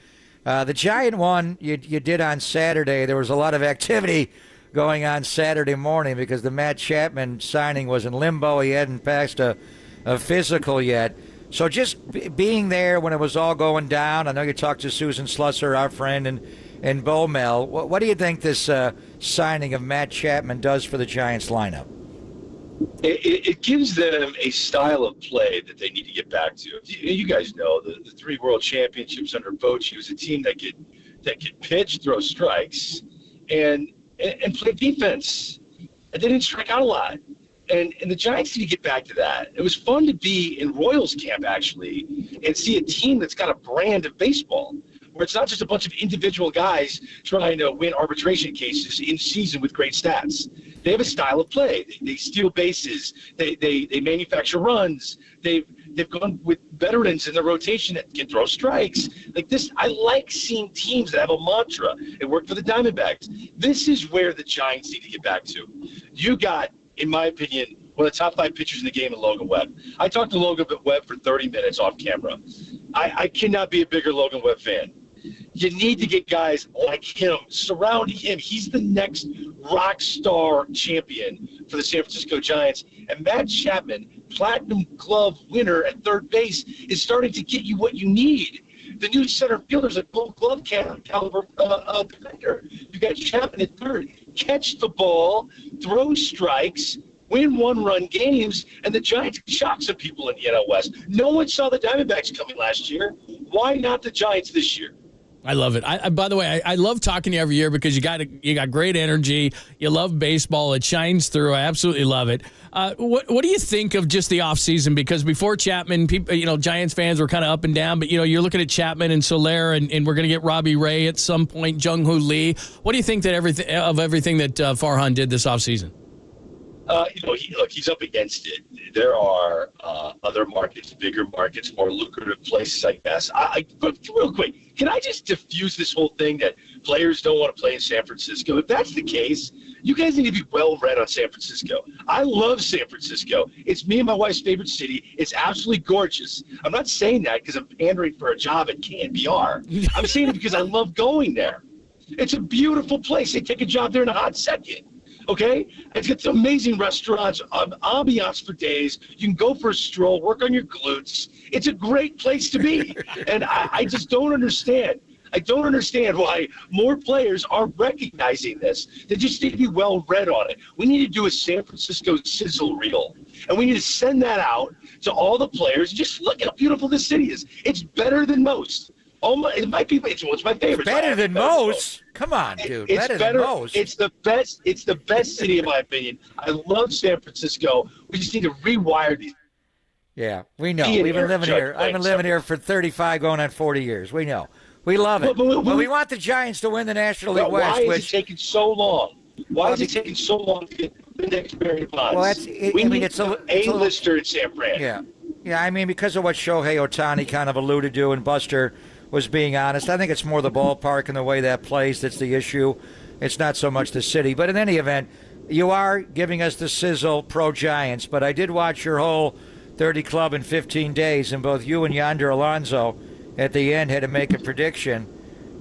The Giant one you did on Saturday. There was a lot of activity going on Saturday morning because the Matt Chapman signing was in limbo. He hadn't passed a physical yet. So just being there when it was all going down, I know you talked to Susan Slusser, our friend, and Bo Mel. What do you think this signing of Matt Chapman does for the Giants lineup?
It gives them a style of play that they need to get back to. You guys know the 3 world championships under Bochy was a team that could pitch, throw strikes, and play defense. And they didn't strike out a lot. And the Giants need to get back to that. It was fun to be in Royals camp, actually, and see a team that's got a brand of baseball, where it's not just a bunch of individual guys trying to win arbitration cases in season with great stats. They have a style of play. They steal bases. They manufacture runs. They've gone with veterans in the rotation that can throw strikes. Like this, I like seeing teams that have a mantra. It worked for the Diamondbacks. This is where the Giants need to get back to. You got, in my opinion, one of the top 5 pitchers in the game in Logan Webb. I talked to Logan Webb for 30 minutes off camera. I cannot be a bigger Logan Webb fan. You need to get guys like him, surround him. He's the next rock star champion for the San Francisco Giants. And Matt Chapman, Platinum Glove winner at third base, is starting to get you what you need. The new center fielder's a Gold Glove caliber defender. You got Chapman at third. Catch the ball, throw strikes, win 1-run games, and the Giants shock some people in the NL West. No one saw the Diamondbacks coming last year. Why not the Giants this year?
I love it. By the way, I love talking to you every year because you got great energy. You love baseball. It shines through. I absolutely love it. What do you think of just the offseason? Because before Chapman, people, Giants fans were kind of up and down. But you're looking at Chapman and Soler, and we're going to get Robbie Ray at some point. Jung-Hoo Lee. What do you think that everything that Farhan did this offseason?
He's up against it. There are other markets, bigger markets, more lucrative places, I guess. But real quick, can I just diffuse this whole thing that players don't want to play in San Francisco? If that's the case, you guys need to be well-read on San Francisco. I love San Francisco. It's me and my wife's favorite city. It's absolutely gorgeous. I'm not saying that because I'm pandering for a job at KNBR. I'm saying it because I love going there. It's a beautiful place. They take a job there in a hot second. Okay? It's got amazing restaurants, ambiance for days. You can go for a stroll, work on your glutes. It's a great place to be. And I just don't understand. I don't understand why more players aren't recognizing this. They just need to be well read on it. We need to do a San Francisco sizzle reel. And we need to send that out to all the players. Just look at how beautiful this city is. It's better than most. It might be. It's my favorite.
Better than most? Come on, dude.
It's
better than most.
It's the best. It's the best city in my opinion. I love San Francisco. We just need to rewire these.
Yeah, we know. We've been living here. I've been living here for 35, going on 40 years. We know. We love it. But we want the Giants to win the National League West.
Why is it taking so long? Why is it taking so long to get the next Barry Bonds?
Well,
it's a A-lister in San Fran.
Yeah. I mean, because of what Shohei Ohtani kind of alluded to, and Buster was being honest. I think it's more the ballpark and the way that plays that's the issue. It's not so much the city. But in any event, you are giving us the sizzle pro-Giants. But I did watch your whole 30 club in 15 days, and both you and Yonder Alonso at the end had to make a prediction.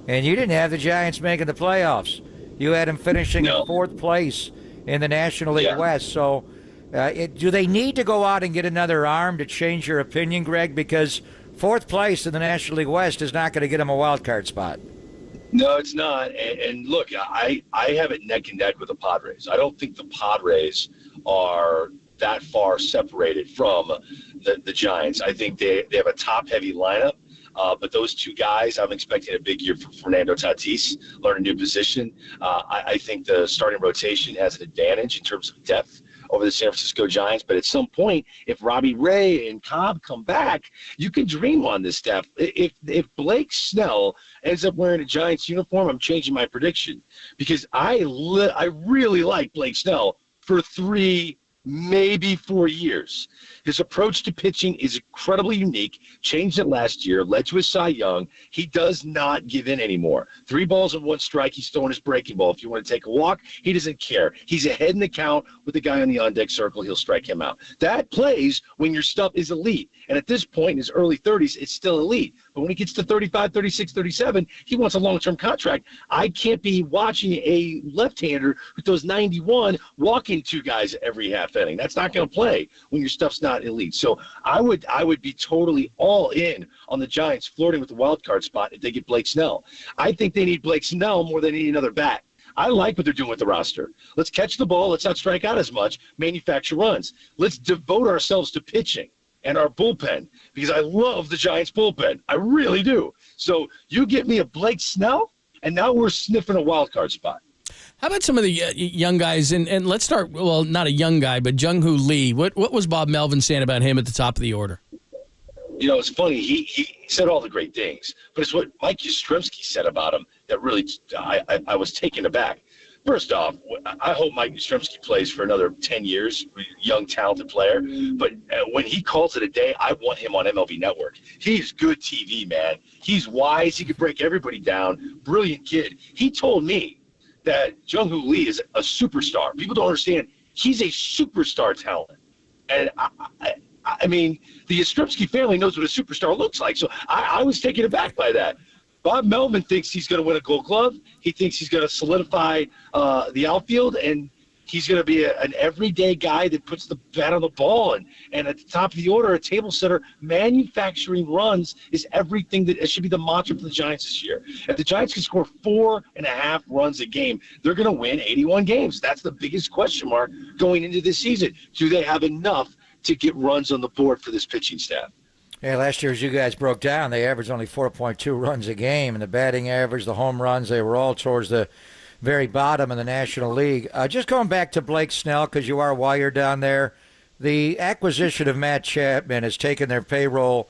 And you didn't have the Giants making the playoffs. You had them finishing in 4th place in the National League West. So do they need to go out and get another arm to change your opinion, Greg? Because 4th place in the National League West is not going to get them a wild card spot.
No, it's not. And look, I have it neck and neck with the Padres. I don't think the Padres are that far separated from the Giants. I think they have a top-heavy lineup. But those two guys, I'm expecting a big year for Fernando Tatis, learn a new position. I think the starting rotation has an advantage in terms of depth over the San Francisco Giants. But at some point, if Robbie Ray and Cobb come back, you can dream on this staff. If Blake Snell ends up wearing a Giants uniform, I'm changing my prediction because I really like Blake Snell for 3, maybe 4 years. His approach to pitching is incredibly unique, changed it last year, led to a Cy Young. He does not give in anymore. 3 balls and 1 strike, he's throwing his breaking ball. If you want to take a walk, he doesn't care. He's ahead in the count with the guy on the on-deck circle. He'll strike him out. That plays when your stuff is elite. And at this point, in his early 30s, it's still elite. But when he gets to 35, 36, 37, he wants a long-term contract. I can't be watching a left-hander who throws 91 walking 2 guys every half inning. That's not going to play when your stuff's not elite. So I would be totally all in on the Giants flirting with the wild card spot if they get Blake Snell. I think they need Blake Snell more than any another bat. I like what they're doing with the roster. Let's catch the ball. Let's not strike out as much. Manufacture runs. Let's devote ourselves to pitching and our bullpen because I love the Giants bullpen. I really do. So you get me a Blake Snell, and now we're sniffing a wild card spot.
How about some of the young guys? And let's start, well, not a young guy, but Jung-Hoo Lee. What was Bob Melvin saying about him at the top of the order?
You know, it's funny. He said all the great things, but it's what Mike Yastrzemski said about him that really I was taken aback. First off, I hope Mike Yastrzemski plays for another 10 years, young, talented player. But when he calls it a day, I want him on MLB Network. He's good TV, man. He's wise. He could break everybody down. Brilliant kid. He told me that Jung-Hoo Lee is a superstar. People don't understand. He's a superstar talent. And, I mean, the Yastrzemski family knows what a superstar looks like. So I was taken aback by that. Bob Melvin thinks he's going to win a Gold Glove. He thinks he's going to solidify the outfield, and he's going to be an everyday guy that puts the bat on the ball. And at the top of the order, a table setter, manufacturing runs is everything that it should be the mantra for the Giants this year. If the Giants can score 4.5 runs a game, they're going to win 81 games. That's the biggest question mark going into this season. Do they have enough to get runs on the board for this pitching staff?
Yeah, last year, as you guys broke down, they averaged only 4.2 runs a game, and the batting average, the home runs, they were all towards the very bottom in the National League. Just going back to Blake Snell, because you are wired down there, the acquisition of Matt Chapman has taken their payroll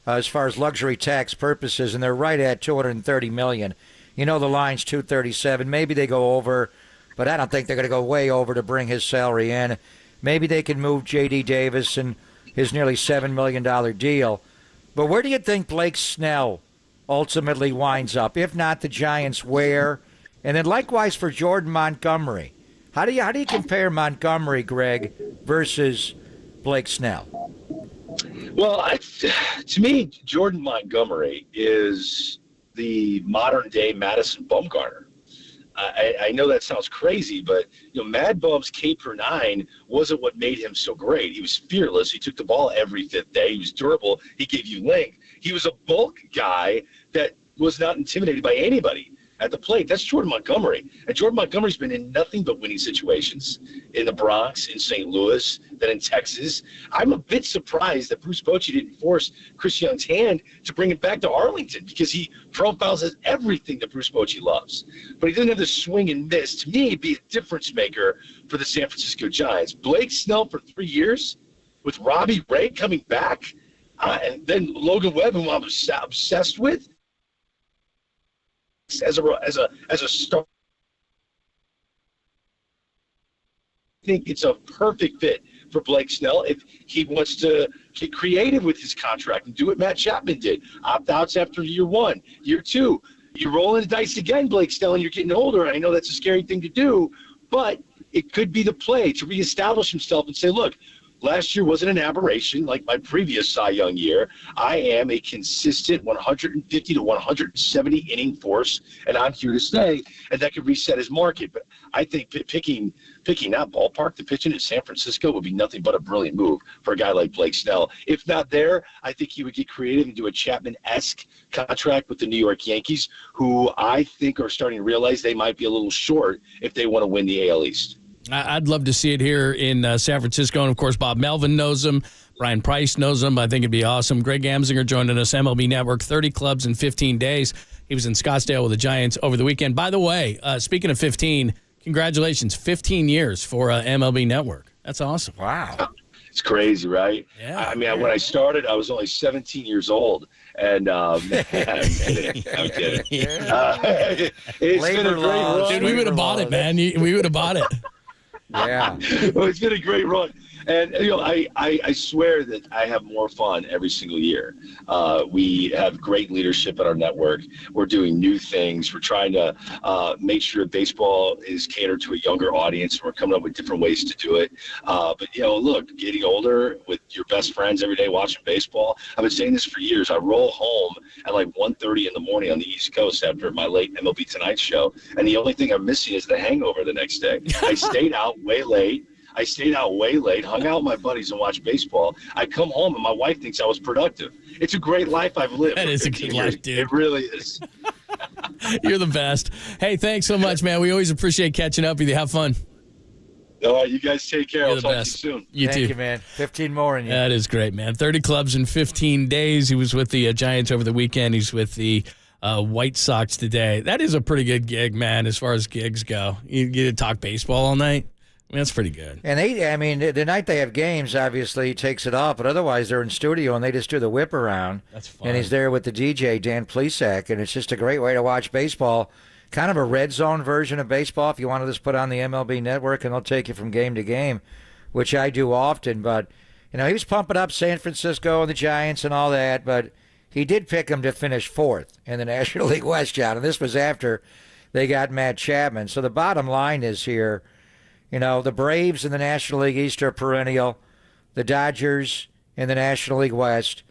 as far as luxury tax purposes, and they're right at $230 million. You know the line's $237. Maybe they go over, but I don't think they're going to go way over to bring his salary in. Maybe they can move J.D. Davis and his nearly $7 million deal. But where do you think Blake Snell ultimately winds up? If not the Giants, where? And then likewise for Jordan Montgomery. How do you compare Montgomery, Greg, versus Blake Snell?
Well, to me, Jordan Montgomery is the modern-day Madison Bumgarner. I know that sounds crazy, but Mad Bum's K per 9 wasn't what made him so great. He was fearless. He took the ball every 5th day. He was durable. He gave you length. He was a bulk guy that was not intimidated by anybody at the plate. That's Jordan Montgomery. And Jordan Montgomery's been in nothing but winning situations in the Bronx, in St. Louis, then in Texas. I'm a bit surprised that Bruce Bochy didn't force Chris Young's hand to bring him back to Arlington because he profiles as everything that Bruce Bochy loves. But he doesn't have the swing and miss. To me, be a difference maker for the San Francisco Giants. Blake Snell for 3 years with Robbie Ray coming back, and then Logan Webb, who I'm obsessed with, as a star. I think it's a perfect fit for Blake Snell if he wants to get creative with his contract and do what Matt Chapman did. Opt-outs after year 1. Year 2, you're rolling the dice again, Blake Snell, and you're getting older. I know that's a scary thing to do, but it could be the play to reestablish himself and say, look, last year wasn't an aberration like my previous Cy Young year. I am a consistent 150 to 170 inning force, and I'm here to stay, and that could reset his market. But I think picking that ballpark to pitch in San Francisco would be nothing but a brilliant move for a guy like Blake Snell. If not there, I think he would get creative and do a Chapman-esque contract with the New York Yankees, who I think are starting to realize they might be a little short if they want to win the AL East.
I'd love to see it here in San Francisco. And, of course, Bob Melvin knows him. Brian Price knows him. I think it'd be awesome. Greg Amsinger joining us, MLB Network, 30 clubs in 15 days. He was in Scottsdale with the Giants over the weekend. By the way, speaking of 15, congratulations, 15 years for MLB Network. That's awesome.
Wow.
It's crazy, right?
Yeah.
I mean, when I started, I was only 17 years old. And I'm kidding. I'm kidding. It's been a great run.
Dude, we would have bought it, man. We would have bought it.
Yeah.
Well, it's been a great run. And, I swear that I have more fun every single year. We have great leadership at our network. We're doing new things. We're trying to make sure baseball is catered to a younger audience. We're coming up with different ways to do it. But, look, getting older with your best friends every day watching baseball. I've been saying this for years. I roll home at like 1:30 in the morning on the East Coast after my late MLB Tonight show. And the only thing I'm missing is the hangover the next day. I stayed out way late. Hung out with my buddies and watched baseball. I come home and my wife thinks I was productive. It's a great life I've lived.
That is a good life, dude.
It really is.
You're the best. Hey, thanks so much, man. We always appreciate catching up with you. Have fun.
All right, you guys take care.
You're
I'll
the
talk
best.
to you soon.
You
Thank
too.
you, man. 15 more in you.
That is great, man. 30 clubs in 15 days. He was with the Giants over the weekend. He's with the White Sox today. That is a pretty good gig, man, as far as gigs go. You get to talk baseball all night. I mean, that's pretty good.
And the night they have games, obviously, he takes it off. But otherwise, they're in studio, and they just do the whip around.
That's fun.
And he's there with the DJ, Dan Plesac, and it's just a great way to watch baseball. Kind of a red zone version of baseball if you want to just put on the MLB Network, and they'll take you from game to game, which I do often. But, he was pumping up San Francisco and the Giants and all that, but he did pick them to finish fourth in the National League West, John, and this was after they got Matt Chapman. So the bottom line is here, the Braves in the National League East are perennial. The Dodgers in the National League West.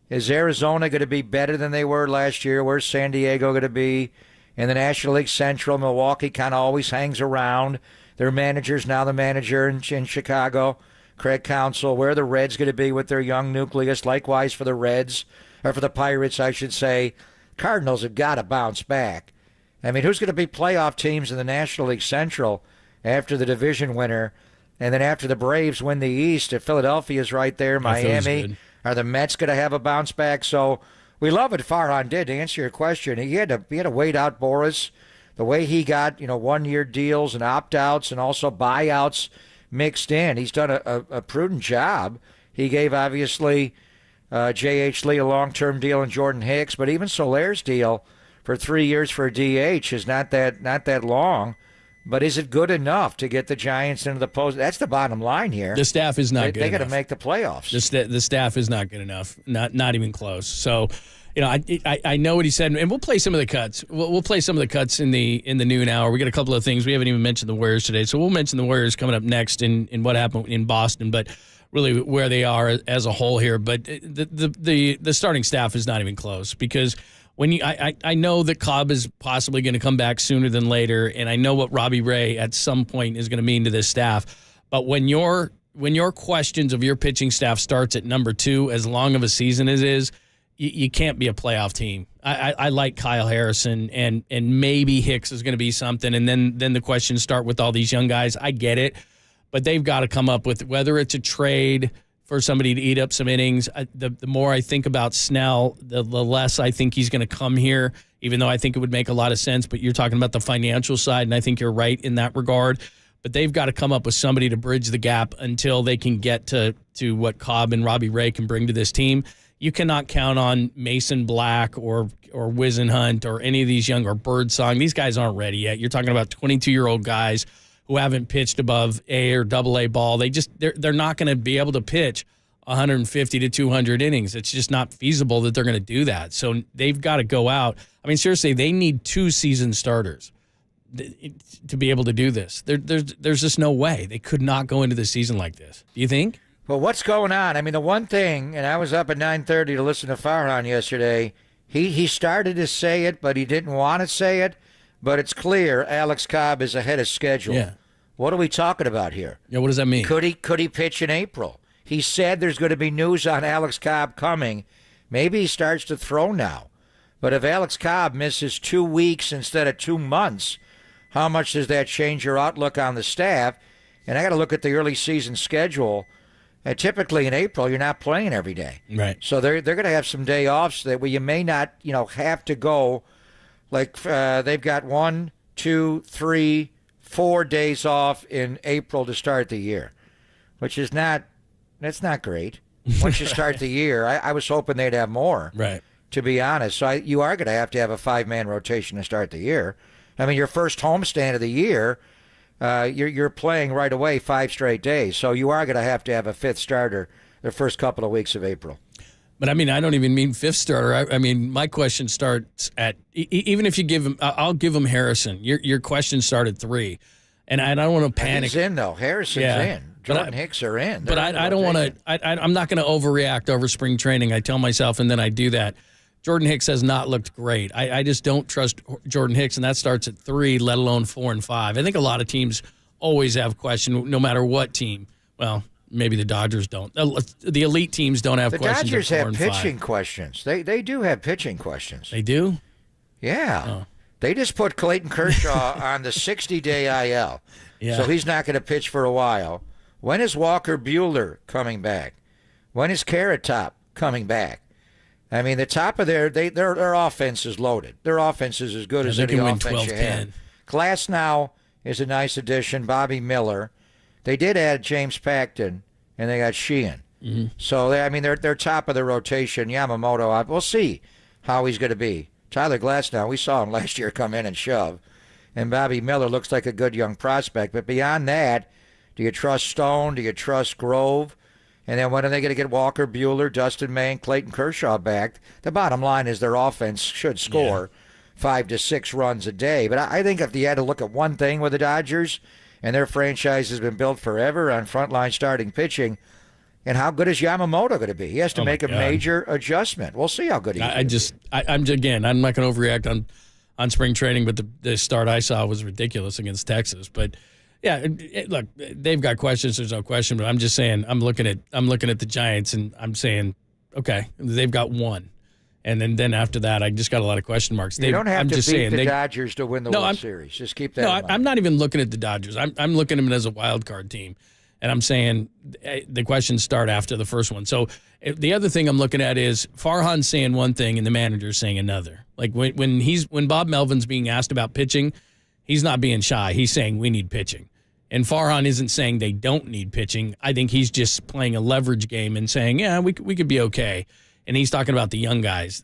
Is Arizona going to be better than they were last year? Where's San Diego going to be? In the National League Central, Milwaukee kind of always hangs around. Their manager's now the manager in Chicago, Craig Counsell. Where are the Reds going to be with their young nucleus? Likewise for the Reds, or for the Pirates, I should say. Cardinals have got to bounce back. I mean, who's going to be playoff teams in the National League Central after the division winner? And then after the Braves win the East, if Philadelphia's right there, Miami, are the Mets going to have a bounce back? So we love what Farhan did. To answer your question, he had to wait out Boras. The way he got, 1-year deals and opt-outs and also buyouts mixed in. He's done a prudent job. He gave, obviously, J.H. Lee a long-term deal and Jordan Hicks, but even Solaire's deal for 3 years for a DH is not that long. But is it good enough to get the Giants into the post? That's the bottom line here.
The staff is not good enough.
They got to make the playoffs.
The staff is not good enough. Not even close. So, I know what he said, and we'll play some of the cuts. We'll play some of the cuts in the noon hour. We got a couple of things. We haven't even mentioned the Warriors today, so we'll mention the Warriors coming up next in what happened in Boston, but really where they are as a whole here. But the starting staff is not even close because when I know that Cobb is possibly going to come back sooner than later, and I know what Robbie Ray at some point is going to mean to this staff. But when your questions of your pitching staff starts at number 2, as long of a season as it is, you can't be a playoff team. I like Kyle Harrison, and maybe Hicks is going to be something, and then the questions start with all these young guys. I get it, but they've got to come up with, whether it's a trade for somebody to eat up some innings. The more I think about Snell, the less I think he's going to come here, even though I think it would make a lot of sense. But you're talking about the financial side, and I think you're right in that regard. But they've got to come up with somebody to bridge the gap until they can get to what Cobb and Robbie Ray can bring to this team. You cannot count on Mason Black or Wisenhunt or any of these young, or Birdsong. These guys aren't ready yet. You're talking about 22-year-old guys who haven't pitched above A or AA ball. They're not going to be able to pitch 150 to 200 innings. It's just not feasible that they're going to do that. So they've got to go out. I mean, seriously, they need 2 seasoned starters to be able to do this. There's just no way. They could not go into the season like this. Do you think?
Well, what's going on? I mean, the one thing, and I was up at 9:30 to listen to Farhan yesterday, he started to say it, but he didn't want to say it. But it's clear Alex Cobb is ahead of schedule.
Yeah.
What are we talking about here?
Yeah, what does that mean?
Could he pitch in April? He said there's going to be news on Alex Cobb coming. Maybe he starts to throw now. But if Alex Cobb misses 2 weeks instead of 2 months, how much does that change your outlook on the staff? And I got to look at the early season schedule. And typically in April, you're not playing every day.
Right.
So they're going to have some day offs that you may not, have to go. Like they've got 1, 2, 3, 4 days off in April to start the year, which is that's not great. Once you start the year, I was hoping they'd have more.
Right.
To be honest, so you are going to have a 5-man rotation to start the year. I mean, your first homestand of the year, you're playing right away 5 straight days, so you are going to have a 5th starter the first couple of weeks of April.
But I mean, I don't even mean 5th starter. I mean, my question starts at even if you give him, I'll give him Harrison. Your question started 3, and I don't want to panic.
He's in though. Harrison's in. Jordan Hicks are in.
But I don't want to. I'm not going to overreact over spring training. I tell myself, and then I do that. Jordan Hicks has not looked great. I just don't trust Jordan Hicks, and that starts at 3, let alone 4 and 5. I think a lot of teams always have question, no matter what team. Well, maybe the Dodgers don't. The elite teams don't have questions.
The Dodgers
at 4
have
and
pitching
5.
questions. They do have pitching questions.
They do?
Yeah.
Oh.
They just put Clayton Kershaw on the 60-day IL.
Yeah.
So he's not going to pitch for a while. When is Walker Buehler coming back? When is Carrot Top coming back? I mean, the top of their offense is loaded. Their offense is as good as any offense you have. Glass now is a nice addition. Bobby Miller. They did add James Paxton, and they got Sheehan.
Mm-hmm.
So, they're top of the rotation. Yamamoto, we'll see how he's going to be. Tyler Glasnow, we saw him last year come in and shove. And Bobby Miller looks like a good young prospect. But beyond that, do you trust Stone? Do you trust Grove? And then when are they going to get Walker Buehler, Dustin May, and Clayton Kershaw back? The bottom line is their offense should score 5 to 6 runs a day. But I think if you had to look at one thing with the Dodgers, and their franchise has been built forever on frontline starting pitching, and how good is Yamamoto going to be? He has to make a major adjustment. We'll see how good he is.
I'm not going to overreact on spring training, but the start I saw was ridiculous against Texas. But yeah, look, they've got questions. There's no question. But I'm just saying, I'm looking at the Giants, and I'm saying, okay, they've got 1, and then after that, I just got a lot of question marks.
You don't have to beat the Dodgers to win the World Series. Just keep that in mind.
I'm not even looking at the Dodgers. I'm looking at them as a wild card team, and I'm saying the questions start after the first one. So the other thing I'm looking at is Farhan saying one thing and the manager saying another. Like when Bob Melvin's being asked about pitching, he's not being shy. He's saying we need pitching. And Farhan isn't saying they don't need pitching. I think he's just playing a leverage game and saying, yeah, we could be okay. And he's talking about the young guys.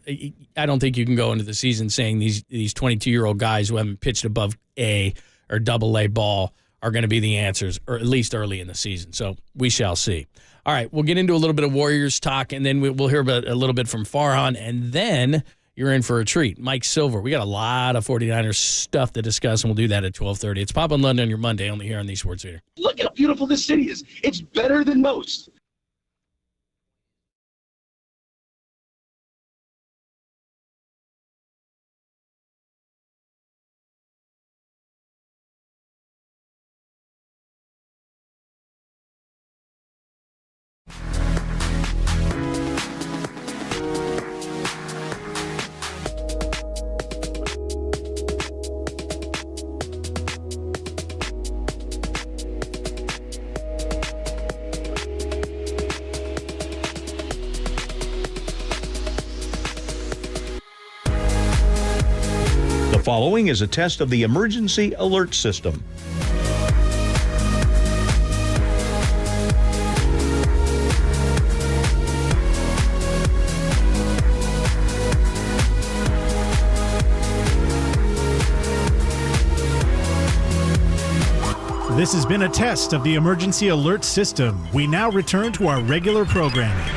I don't think you can go into the season saying these 22-year-old guys who haven't pitched above A or AA ball are going to be the answers, or at least early in the season. So we shall see. All right, we'll get into a little bit of Warriors talk, and then we'll hear about a little bit from Farhan, and then you're in for a treat. Mike Silver. We got a lot of 49ers stuff to discuss, and we'll do that at 12:30. It's Pop in London on your Monday, only here on the Sports Leader.
Look how beautiful this city is. It's better than most.
The following is a test of the emergency alert system.
This has been a test of the emergency alert system. We now return to our regular programming.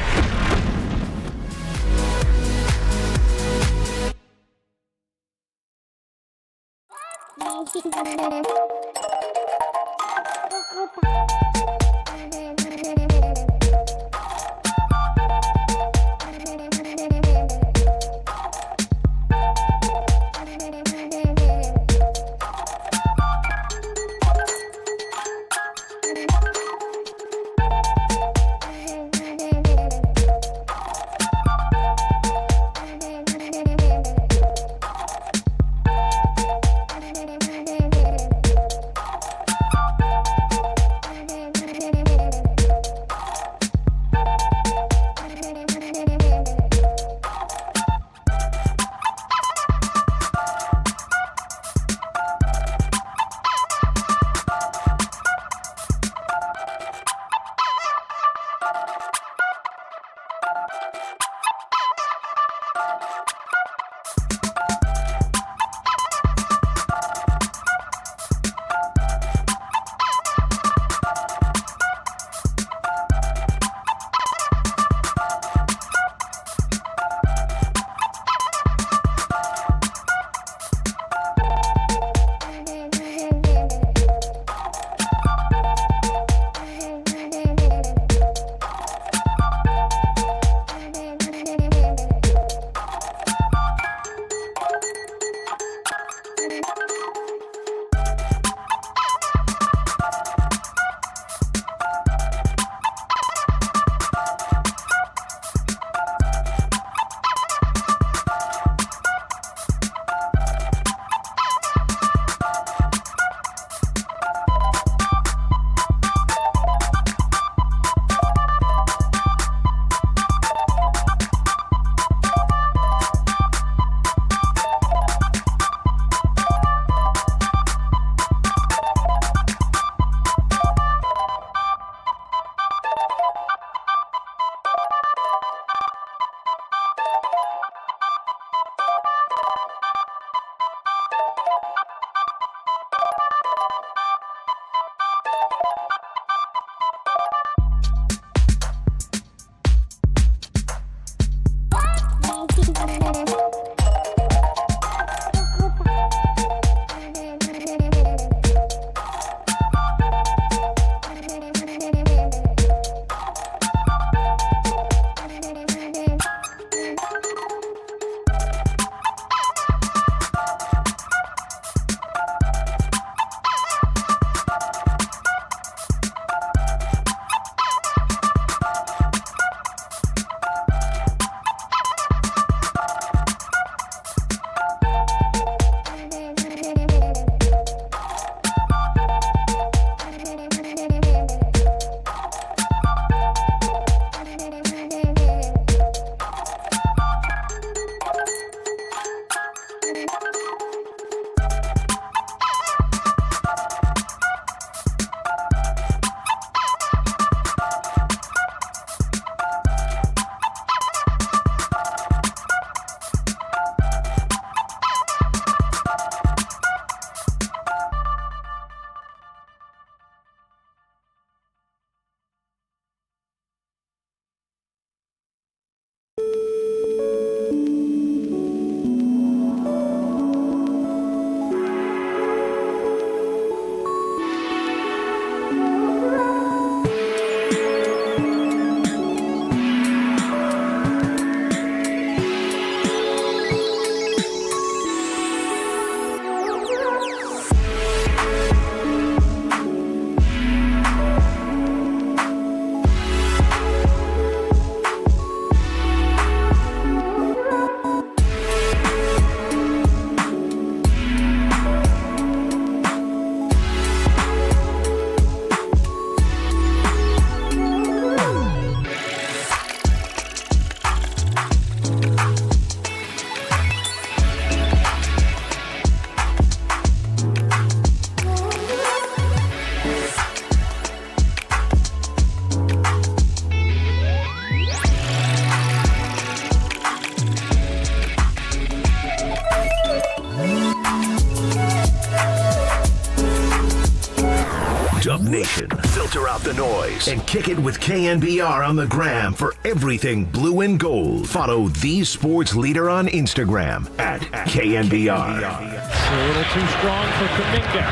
Dub Nation. Filter out the noise and kick it with KNBR on the gram for everything blue and gold. Follow the sports leader on Instagram at KNBR.
A little too strong for Kuminga.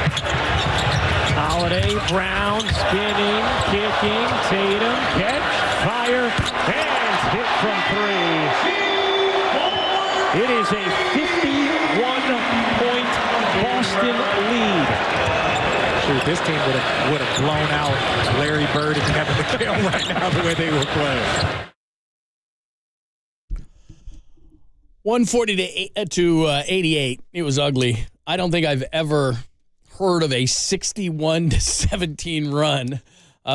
Holiday, Brown, spinning, kicking, Tatum, catch, fire, and hit from three. It is a 51-point Boston lead. Shoot, this team would have blown out Larry Bird and Kevin McHale right now the way they were playing.
140 to 88. It was ugly. I don't think I've ever heard of a 61-17 run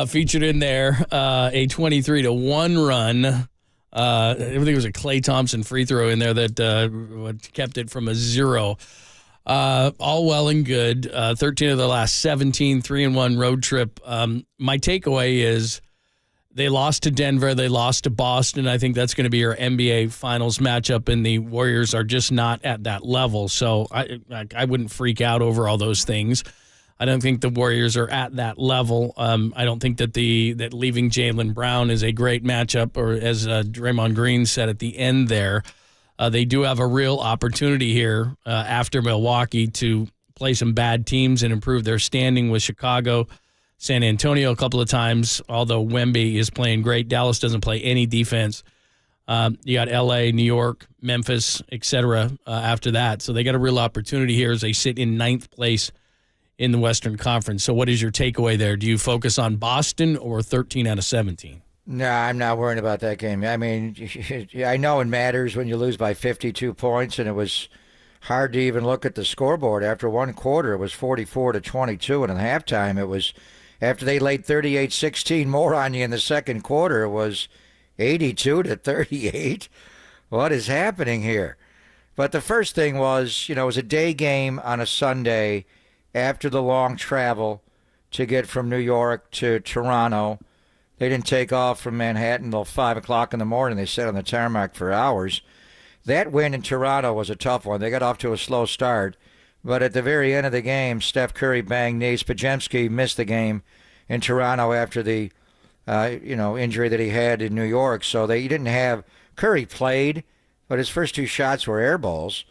featured in there. A 23-1 run. I think it was a Klay Thompson free throw in there that kept it from a 0. All well and good. 13 of the last 17, 3-1 road trip. My takeaway is They lost to Denver. They lost to Boston. I think that's going to be your NBA Finals matchup, and the Warriors are just not at that level. So I wouldn't freak out over all those things. I don't think the Warriors are at that level. I don't think that that leaving Jaylen Brown is a great matchup, or as Draymond Green said at the end there, they do have a real opportunity here after Milwaukee to play some bad teams and improve their standing with Chicago, San Antonio a couple of times, although Wemby is playing great. Dallas doesn't play any defense. You got L.A., New York, Memphis, etc. After that. So they got a real opportunity here as they sit in 9th place in the Western Conference. So what is your takeaway there? Do you focus on Boston or 13 out of 17?
No, I'm not worried about that game. I mean, I know it matters when you lose by 52 points, and it was hard to even look at the scoreboard. After one quarter, it was 44-22, and at halftime, it was, after they laid 38-16 more on you in the second quarter, it was 82-38. What is happening here? But the first thing was, it was a day game on a Sunday after the long travel to get from New York to Toronto. They didn't take off from Manhattan until 5 o'clock in the morning. They sat on the tarmac for hours. That win in Toronto was a tough one. They got off to a slow start. But at the very end of the game, Steph Curry banged knees. Pajemski missed the game in Toronto after the injury that he had in New York. So he didn't have – Curry played, but his first 2 shots were air balls.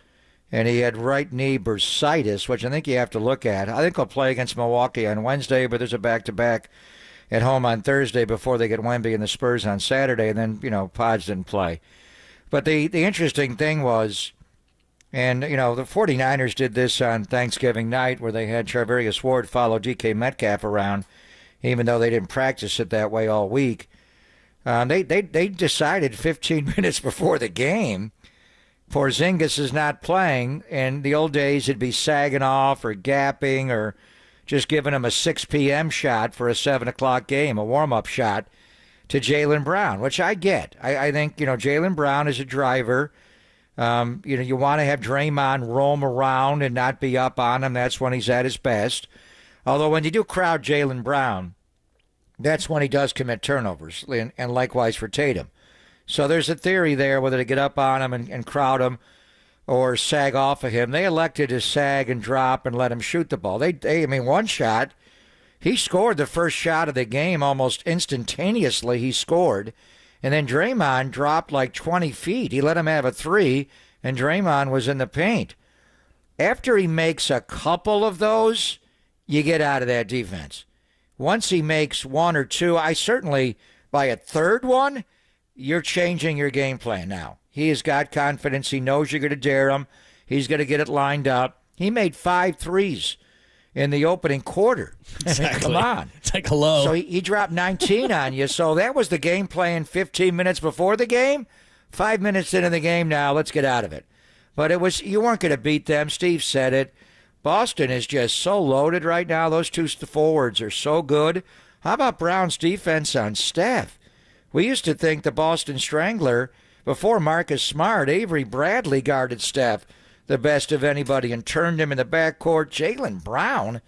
And he had right knee bursitis, which I think you have to look at. I think he'll play against Milwaukee on Wednesday, but there's a back-to-back at home on Thursday before they get Wemby and the Spurs on Saturday, and then, Pods didn't play. But the interesting thing was, and, the 49ers did this on Thanksgiving night where they had Charvarius Ward follow DK Metcalf around, even though they didn't practice it that way all week. They decided 15 minutes before the game Porzingis is not playing. In the old days, it'd be sagging off or gapping or just giving him a 6 p.m. shot for a 7 o'clock game, a warm-up shot to Jaylen Brown, which I get. I think, Jaylen Brown is a driver. You want to have Draymond roam around and not be up on him. That's when he's at his best. Although when you do crowd Jaylen Brown, that's when he does commit turnovers, and likewise for Tatum. So there's a theory there whether to get up on him and crowd him or sag off of him. They elected to sag and drop and let him shoot the ball. One shot, he scored the first shot of the game almost instantaneously. He scored. And then Draymond dropped like 20 feet. He let him have a 3, and Draymond was in the paint. After he makes a couple of those, you get out of that defense. Once he makes 1 or 2, I certainly, by a third one, you're changing your game plan now. He has got confidence. He knows you're going to dare him. He's going to get it lined up. He made 5 threes in the opening quarter.
Exactly.
Come on.
It's like, hello.
So he dropped 19 on you. So that was the game plan 15 minutes before the game. 5 minutes into the game now, let's get out of it. But you weren't going to beat them. Steve said it. Boston is just so loaded right now. Those 2 forwards are so good. How about Brown's defense on Steph? We used to think the Boston Strangler, before Marcus Smart, Avery Bradley guarded Steph the best of anybody and turned him in the backcourt. Jaylen Brown,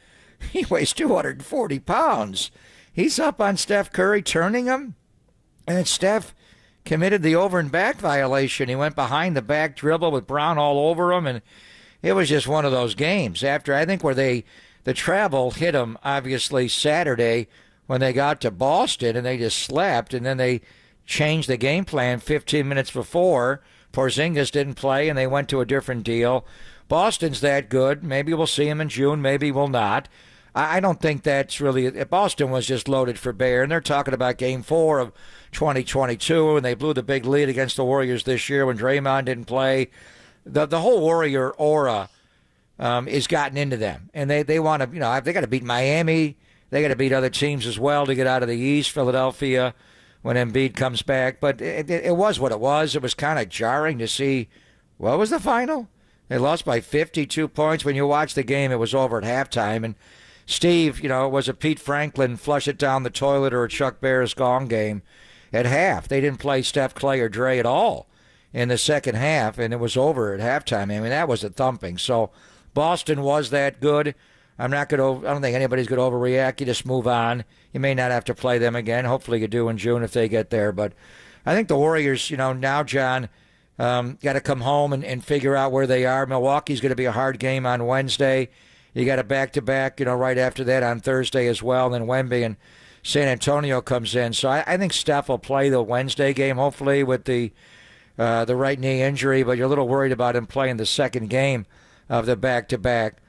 he weighs 240 pounds. He's up on Steph Curry, turning him. And Steph committed the over and back violation. He went behind the back dribble with Brown all over him, and it was just one of those games. After, I think, where the travel hit them, obviously, Saturday, when they got to Boston and they just slept, and then they changed the game plan 15 minutes before. Porzingis didn't play, and they went to a different deal. Boston's that good. Maybe we'll see him in June. Maybe we'll not. I don't think that's really – Boston was just loaded for bear, and they're talking about Game 4 of 2022, and they blew the big lead against the Warriors this year when Draymond didn't play. The whole Warrior aura is gotten into them, and they want to – they got to beat Miami. They got to beat other teams as well to get out of the East, Philadelphia, when Embiid comes back. But it was what it was. It was kind of jarring to see what was the final. They lost by 52 points. When you watch the game, it was over at halftime. And Steve, it was a Pete Franklin flush it down the toilet or a Chuck Barris gong game at half. They didn't play Steph, Clay, or Dre at all in the second half, and it was over at halftime. I mean, that was a thumping. So Boston was that good. I don't think anybody's going to overreact. You just move on. You may not have to play them again. Hopefully you do in June if they get there. But I think the Warriors, now, John, got to come home and figure out where they are. Milwaukee's going to be a hard game on Wednesday. You got a back-to-back, right after that on Thursday as well. And then Wemby and San Antonio comes in. So I think Steph will play the Wednesday game, hopefully, with the right knee injury. But you're a little worried about him playing the second game of the back-to-back.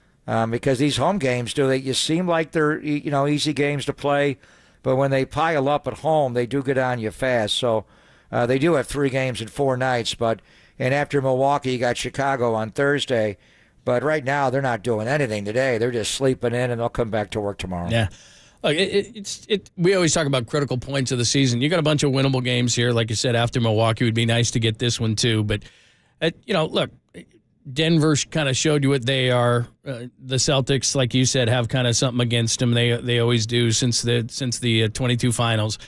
Because these home games, you seem like they're easy games to play, but when they pile up at home, they do get on you fast. So they do have 3 games in 4 nights, and after Milwaukee, you got Chicago on Thursday. But right now, they're not doing anything today. They're just sleeping in, and they'll come back to work tomorrow.
Yeah. Look, we always talk about critical points of the season. You got a bunch of winnable games here. Like you said, after Milwaukee, it would be nice to get this one too. But, look, Denver kind of showed you what they are. The Celtics, like you said, have kind of something against them. They always do since the 22 finals.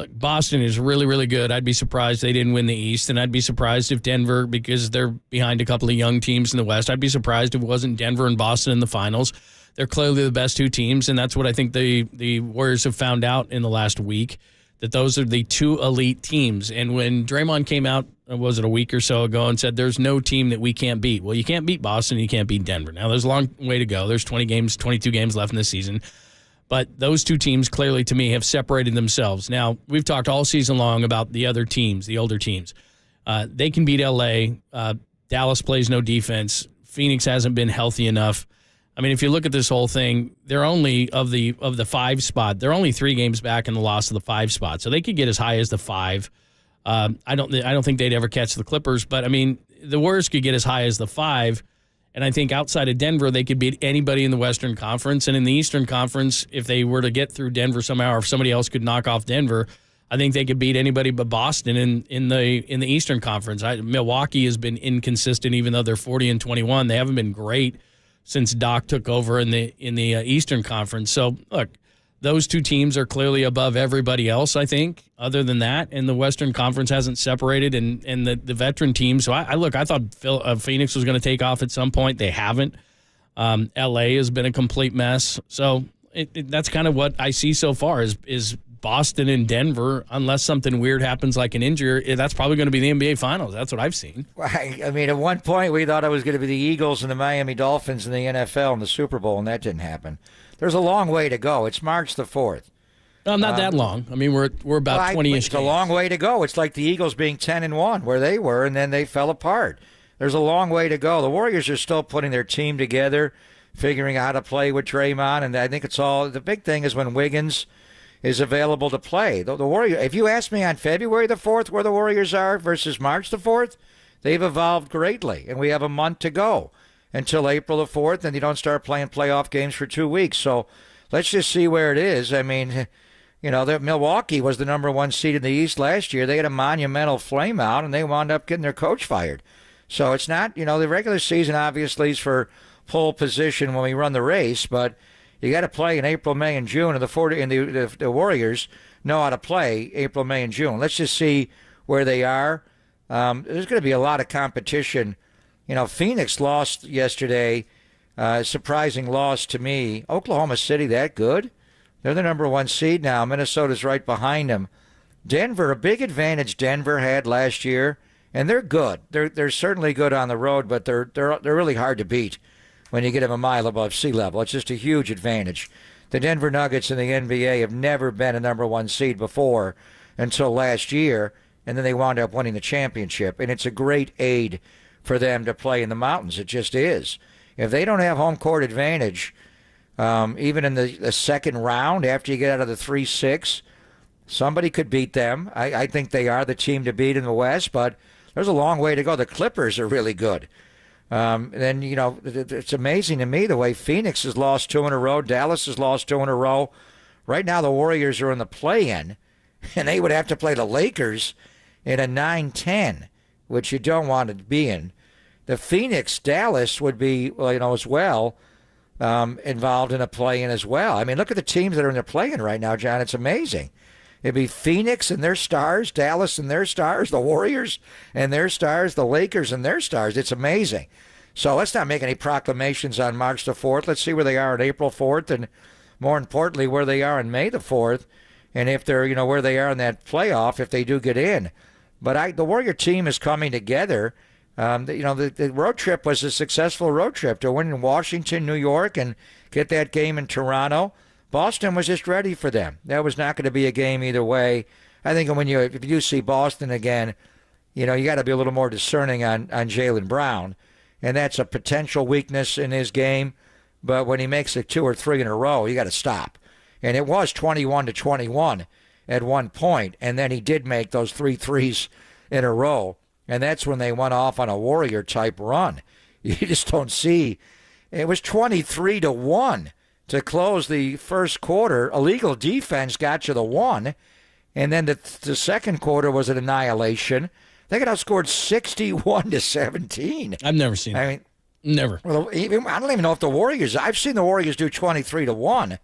Boston is really, really good. I'd be surprised they didn't win the East, and I'd be surprised if Denver, because they're behind a couple of young teams in the West, I'd be surprised if it wasn't Denver and Boston in the finals. They're clearly the best 2 teams, and that's what I think the Warriors have found out in the last week, that those are the 2 elite teams. And when Draymond came out, was it a week or so ago, and said there's no team that we can't beat. Well, you can't beat Boston, you can't beat Denver. Now, there's a long way to go. There's 22 games left in the season. But those 2 teams clearly, to me, have separated themselves. Now, we've talked all season long about the other teams, the older teams. They can beat L.A. Dallas plays no defense. Phoenix hasn't been healthy enough. I mean, if you look at this whole thing, they're only of the 5 spot. They're only 3 games back in the loss of the 5 spot, so they could get as high as the 5. I don't think they'd ever catch the Clippers, but I mean, the Warriors could get as high as the 5. And I think outside of Denver, they could beat anybody in the Western Conference. And in the Eastern Conference, if they were to get through Denver somehow, or if somebody else could knock off Denver, I think they could beat anybody but Boston in the Eastern Conference. Milwaukee has been inconsistent, even though they're 40-21. They haven't been great since Doc took over in the Eastern Conference. So look, those 2 teams are clearly above everybody else, I think, other than that. And the Western Conference hasn't separated, and the veteran teams. So I thought Phoenix was going to take off at some point. They haven't. L.A. has been a complete mess. So that's kind of what I see so far is Boston and Denver, unless something weird happens like an injury, that's probably going to be the NBA Finals. That's what I've seen.
Right. I mean, at one point we thought it was going to be the Eagles and the Miami Dolphins in the NFL in the Super Bowl, and that didn't happen. There's a long way to go. It's March the 4th.
Well, not that long. I mean, we're about 20-ish.
It's a long way to go. It's like the Eagles being 10-1, where they were, and then they fell apart. There's a long way to go. The Warriors are still putting their team together, figuring out how to play with Draymond, and I think the big thing is when Wiggins is available to play. The Warriors, if you ask me on February the 4th where the Warriors are versus March the 4th, they've evolved greatly, and we have a month to go until April the 4th, and you don't start playing playoff games for 2 weeks. So let's just see where it is. I mean, Milwaukee was the number 1 seed in the East last year. They had a monumental flame out, and they wound up getting their coach fired. So it's not, the regular season obviously is for pole position when we run the race, but you got to play in April, May, and June, and the Warriors know how to play April, May, and June. Let's just see where they are. There's going to be a lot of competition. Phoenix lost yesterday, surprising loss to me. Oklahoma City, that good? They're the number 1 seed now. Minnesota's right behind them. Denver, a big advantage Denver had last year, and they're good. They're certainly good on the road, but they're really hard to beat when you get them a mile above sea level. It's just a huge advantage. The Denver Nuggets in the NBA have never been a number 1 seed before until last year, and then they wound up winning the championship, and it's a great aid for them to play in the mountains. It just is. If they don't have home court advantage, even in the second round after you get out of the 3-6, somebody could beat them. I think they are the team to beat in the West, but there's a long way to go. The Clippers are really good. Then, it's amazing to me the way Phoenix has lost 2 in a row. Dallas has lost 2 in a row. Right now the Warriors are in the play-in, and they would have to play the Lakers in a 9-10. Which you don't want to be in. The Phoenix-Dallas would be, as well, involved in a play-in as well. I mean, look at the teams that are in the play-in right now, John. It's amazing. It'd be Phoenix and their stars, Dallas and their stars, the Warriors and their stars, the Lakers and their stars. It's amazing. So let's not make any proclamations on March the 4th. Let's see where they are on April 4th, and more importantly, where they are on May the 4th, and if they're, where they are in that playoff, if they do get in. But the Warrior team is coming together. The road trip was a successful road trip to win in Washington, New York, and get that game in Toronto. Boston was just ready for them. That was not going to be a game either way. I think if you do see Boston again, you got to be a little more discerning on Jaylen Brown, and that's a potential weakness in his game. But when he makes it 2 or 3 in a row, you got to stop. And it was 21-21 at one point, and then he did make those 3 threes in a row, and that's when they went off on a Warrior-type run. You just don't see. It was 23-1 to close the first quarter. Illegal defense got you the one, and then the second quarter was an annihilation. They got outscored 61-17.
I've never seen that.
I mean,
never.
Well, I don't even know if the Warriors. I've seen the Warriors do 23-1,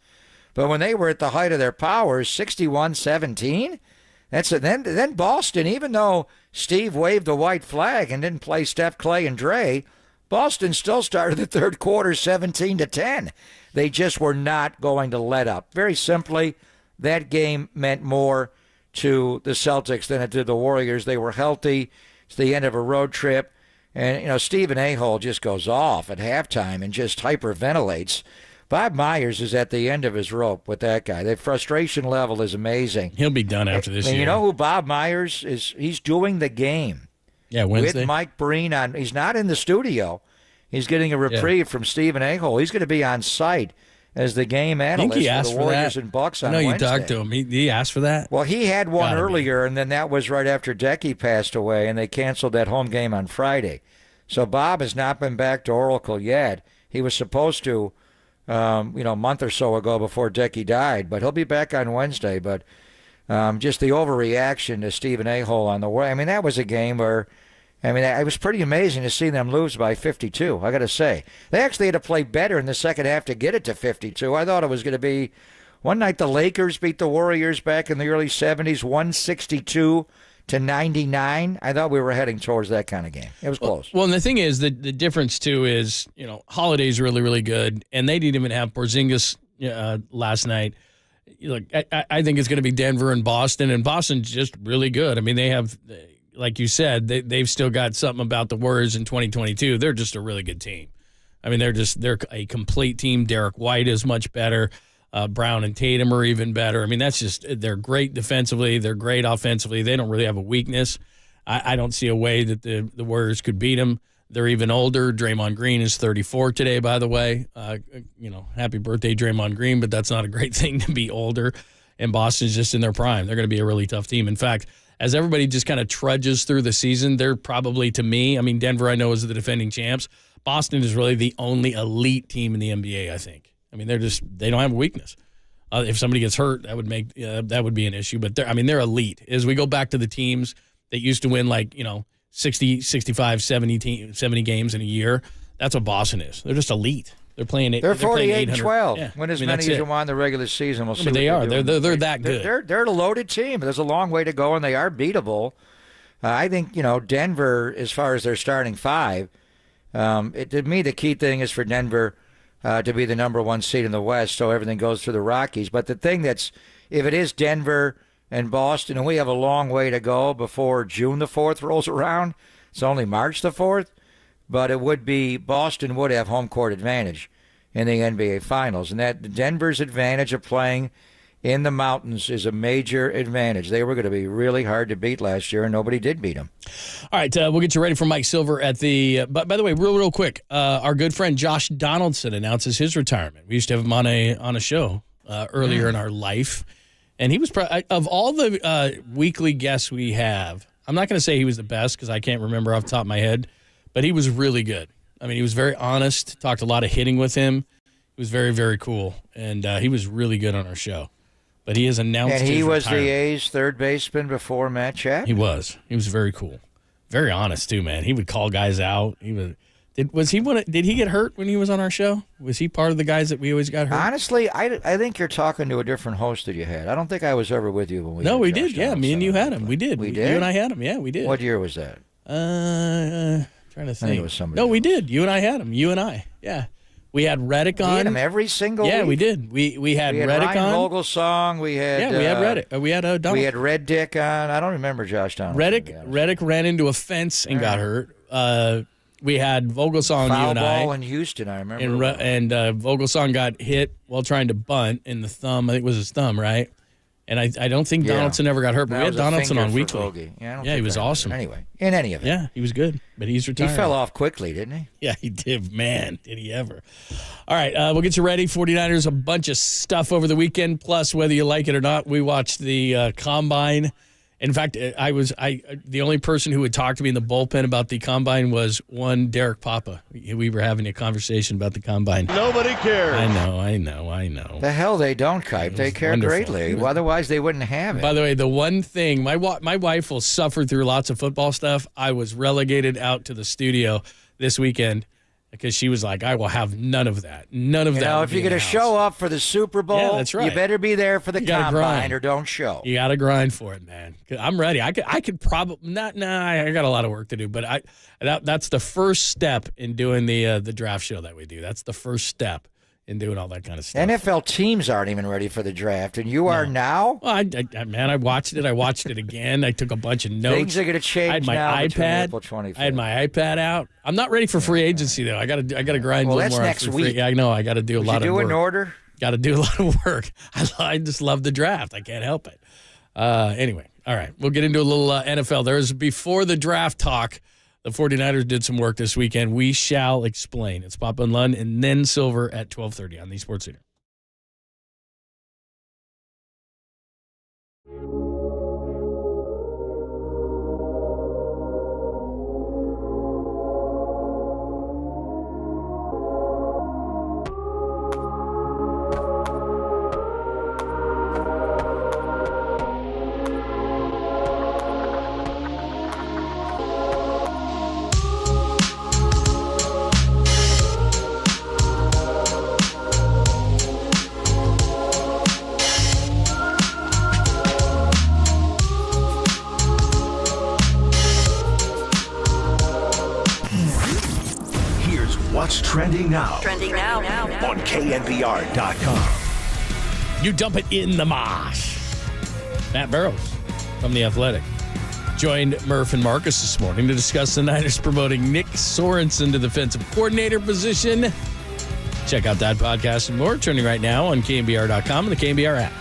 but when they were at the height of their powers, 61-17. That's it. Then Boston, even though Steve waved the white flag and didn't play Steph, Clay, and Dre, Boston still started the third quarter 17-10. They just were not going to let up. Very simply, that game meant more to the Celtics than it did the Warriors. They were healthy. It's the end of a road trip. And, Stephen A-hole just goes off at halftime and just hyperventilates. Bob Myers is at the end of his rope with that guy. The frustration level is amazing.
He'll be done after this year.
You know who Bob Myers is? He's doing the game.
Yeah, Wednesday.
With Mike Breen on. He's not in the studio. He's getting a reprieve from Stephen A-hole. He's going to be on site as the game analyst
I think he asked
for the Warriors and Bucks on Wednesday.
I know you talked to him. He asked for that?
Well, he had one earlier, and then that was right after Decky passed away, and they canceled that home game on Friday. So Bob has not been back to Oracle yet. He was supposed to, a month or so ago before Decky died, but he'll be back on Wednesday. But just the overreaction to Stephen A-hole on the way. I mean, that was a game where, it was pretty amazing to see them lose by 52, I got to say. They actually had to play better in the second half to get it to 52. I thought it was going to be, one night the Lakers beat the Warriors back in the early 70s, 162-99. I thought we were heading towards that kind of game. It was close.
Well, and the thing is, the difference, too, is, Holiday's really, really good, and they didn't even have Porzingis last night. Look, I think it's going to be Denver and Boston's just really good. I mean, they have, like you said, they've still got something about the Warriors in 2022. They're just a really good team. I mean, they're a complete team. Derek White is much better. Brown and Tatum are even better. I mean, they're great defensively. They're great offensively. They don't really have a weakness. I don't see a way that the Warriors could beat them. They're even older. Draymond Green is 34 today, by the way. Happy birthday, Draymond Green, but that's not a great thing to be older. And Boston's just in their prime. They're going to be a really tough team. In fact, as everybody just kind of trudges through the season, they're probably, to me, Denver I know is the defending champs. Boston is really the only elite team in the NBA, I think. They don't have a weakness. If somebody gets hurt, that would be an issue. But they're elite. As we go back to the teams that used to win 60, 65, 70 games in a year, that's what Boston is. They're just elite. They're
48-12.
Yeah.
Win as many as you want in the regular season. We'll see.
They are. They're that good.
They're a loaded team. There's a long way to go, and they are beatable. I think Denver, as far as their starting five, to me the key thing is for Denver to be the number one seed in the West, so everything goes through the Rockies. But the thing if it is Denver and Boston, and we have a long way to go before June the 4th rolls around. It's only March the 4th. But it would be Boston would have home court advantage in the NBA Finals. And that Denver's advantage of playing in the mountains is a major advantage. They were going to be really hard to beat last year, and nobody did beat them.
All right, we'll get you ready for Mike Silver at the but by the way, real quick, our good friend Josh Donaldson announces his retirement. We used to have him on a show earlier in our life. And he was, of all the weekly guests we have, I'm not going to say he was the best because I can't remember off the top of my head, but he was really good. He was very honest, talked a lot of hitting with him. He was very, very cool, and he was really good on our show. But he has announced his retirement. And he was
the A's third baseman before Matt Chapman?
He was. He was very cool. Very honest, too, man. He would call guys out. Did he get hurt when he was on our show? Was he part of the guys that we always got hurt?
Honestly, I think you're talking to a different host that you had. I don't think I was ever with you when we.
No, we did. Yeah, me and you had him. We did.
We did.
You and I had him. Yeah, we did.
What year was that?
Trying trying to think.
I think it was somebody.
No, we did. You and I had him. You and I. Yeah. We had Reddick on.
We had him every single week.
Yeah, we did. We had Reddick
Ryan
on.
Vogelsong. We had
we had Reddick. We had Donald.
We had Red Dick on. I don't remember Josh Donald.
Reddick ran into a fence and got hurt. We had Vogelsong,
Foul
you and I.
ball in Houston, I remember.
And Vogelsong got hit while trying to bunt in the thumb. I think it was his thumb, right? And I don't think Donaldson ever got hurt, but we had Donaldson on weekly.
Yeah,
he was awesome.
Anyway, in any event.
Yeah, he was good, but he's retired.
He fell off quickly, didn't he?
Yeah, he did. Man, did he ever. All right, we'll get you ready. 49ers, a bunch of stuff over the weekend, plus whether you like it or not, we watched the Combine. In fact, the only person who would talk to me in the bullpen about the Combine was one Derek Papa. We were having a conversation about the Combine.
Nobody cares.
I know.
The hell they don't, Kipe. They care greatly. Otherwise, they wouldn't have it.
By the way, the one thing, my wife will suffer through lots of football stuff. I was relegated out to the studio this weekend because she was like, I will have none of that. None of that.
If you're going to show up for the Super Bowl,
that's right.
You better be there for the Combine
grind.
or don't show.
You got to grind for it, man. I'm ready. I could probably not. I got a lot of work to do, but that's the first step in doing the draft show that we do. That's the first step in doing all that kind of stuff.
NFL teams aren't even ready for the draft, and you are now?
Well, I watched it. I watched it again. I took a bunch of notes.
Things are going to change.
I had my
now
iPad. I had my iPad out. I'm not ready for free agency though. I got to grind.
Well,
a
that's
little more
next week.
Yeah, I know. I got to do a lot of work.
Do an order?
Got to do a lot of work. I just love the draft. I can't help it. Anyway, all right. We'll get into a little NFL. There's before the draft talk. The 49ers did some work this weekend. We shall explain. It's Papa and Lund and then Silver at 12:30 on the Sports Leader.
What's trending now?
Trending now.
On KNBR.com.
You dump it in the mosh. Matt Barrows from The Athletic joined Murph and Marcus this morning to discuss the Niners promoting Nick Sorensen to the defensive coordinator position. Check out that podcast and more. Trending right now on KNBR.com and the KNBR app.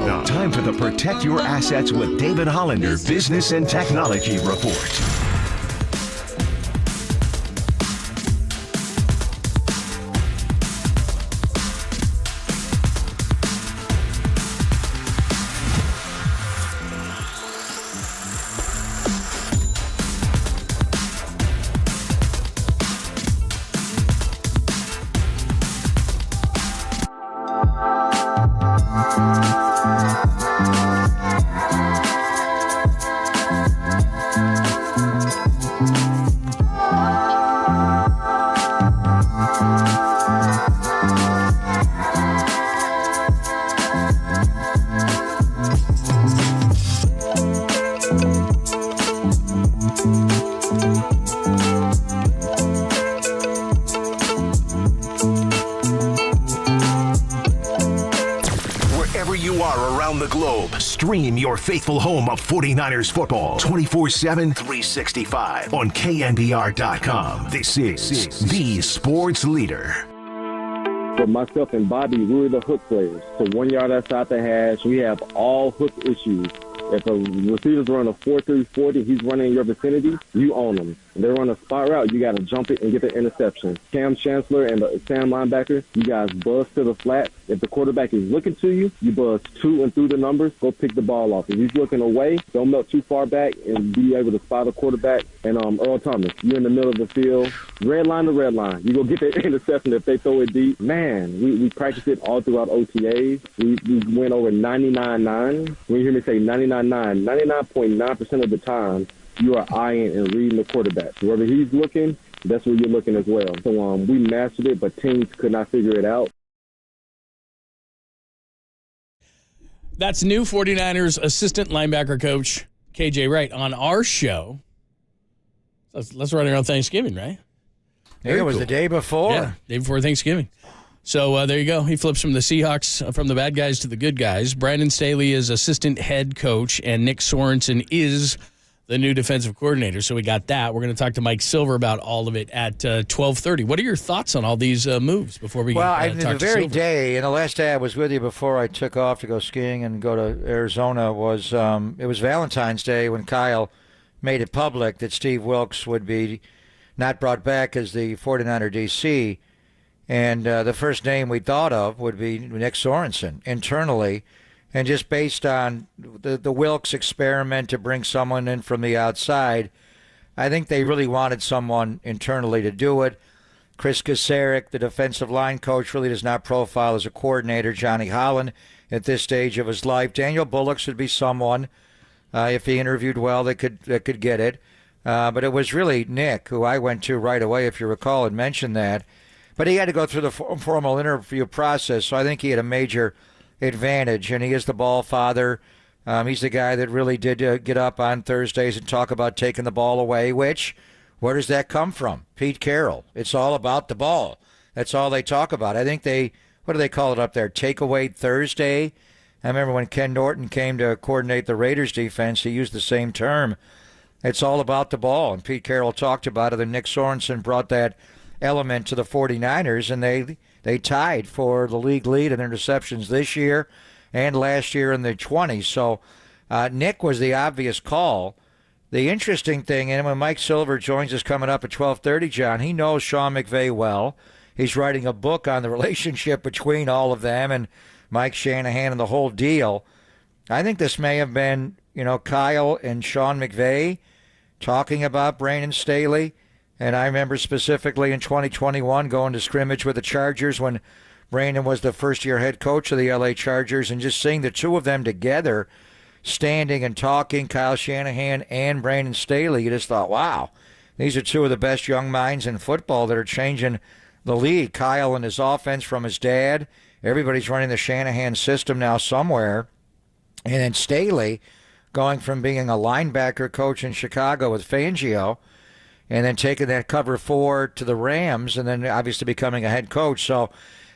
Now, time for the Protect Your Assets with David Hollander Business and Technology Report. Stream your faithful home of 49ers football 24/7, 365 on KNBR.com. This is the sports leader.
For myself and Bobby, we're the hook players. So 1 yard outside the hash, we have all hook issues. If a receiver's running a 4-3-40, he's running in your vicinity, you own him. If they run a spot route, you got to jump it and get the interception. Cam Chancellor and the Sam linebacker, you guys buzz to the flat. If the quarterback is looking to you, you buzz to and through the numbers, go pick the ball off. If he's looking away, don't melt too far back and be able to spot a quarterback. And Earl Thomas, you're in the middle of the field, red line to red line. You go get that interception if they throw it deep. Man, we practiced it all throughout OTAs. We went over 99.9. When you hear me say 99.9, 99.9% of the time, you are eyeing and reading the quarterback. Wherever he's looking, that's where you're looking as well. So we mastered it, but teams could not figure it out.
That's new 49ers assistant linebacker coach KJ Wright on our show. Let's run around Thanksgiving, right?
Yeah, it was the day before.
Yeah, day before Thanksgiving. So there you go. He flips from the Seahawks, from the bad guys to the good guys. Brandon Staley is assistant head coach, and Nick Sorensen is the new defensive coordinator. So we got that. We're going to talk to Mike Silver about all of it at 12:30. What are your thoughts on all these moves before we talk to
the very
Silver?
day, and the last day I was with you before I took off to go skiing and go to Arizona was it was Valentine's Day when Kyle made it public that Steve Wilkes would be not brought back as the 49er DC. And the first name we thought of would be Nick Sorensen internally. And just based on the Wilkes experiment to bring someone in from the outside, I think they really wanted someone internally to do it. Chris Kasarik, the defensive line coach, really does not profile as a coordinator. Johnny Holland at this stage of his life. Daniel Bullock should be someone, if he interviewed well, that could get it. But it was really Nick, who I went to right away, if you recall, and mentioned that. But he had to go through the formal interview process, so I think he had a major advantage, and he is the ball father. He's the guy that really did get up on Thursdays and talk about taking the ball away, which, where does that come from? Pete Carroll. It's all about the ball. That's all they talk about. I think what do they call it up there? Takeaway Thursday? I remember when Ken Norton came to coordinate the Raiders defense, he used the same term. It's all about the ball, and Pete Carroll talked about it, and Nick Sorensen brought that element to the 49ers, and they tied for the league lead in interceptions this year and last year in the 20s. So Nick was the obvious call. The interesting thing, and when Mike Silver joins us coming up at 12:30, John, he knows Sean McVay well. He's writing a book on the relationship between all of them and Mike Shanahan and the whole deal. I think this may have been, Kyle and Sean McVay talking about Brandon Staley. And I remember specifically in 2021 going to scrimmage with the Chargers when Brandon was the first-year head coach of the L.A. Chargers, and just seeing the two of them together standing and talking, Kyle Shanahan and Brandon Staley, you just thought, wow, these are two of the best young minds in football that are changing the league. Kyle and his offense from his dad. Everybody's running the Shanahan system now somewhere. And then Staley going from being a linebacker coach in Chicago with Fangio and then taking that cover 4 to the Rams and then obviously becoming a head coach. So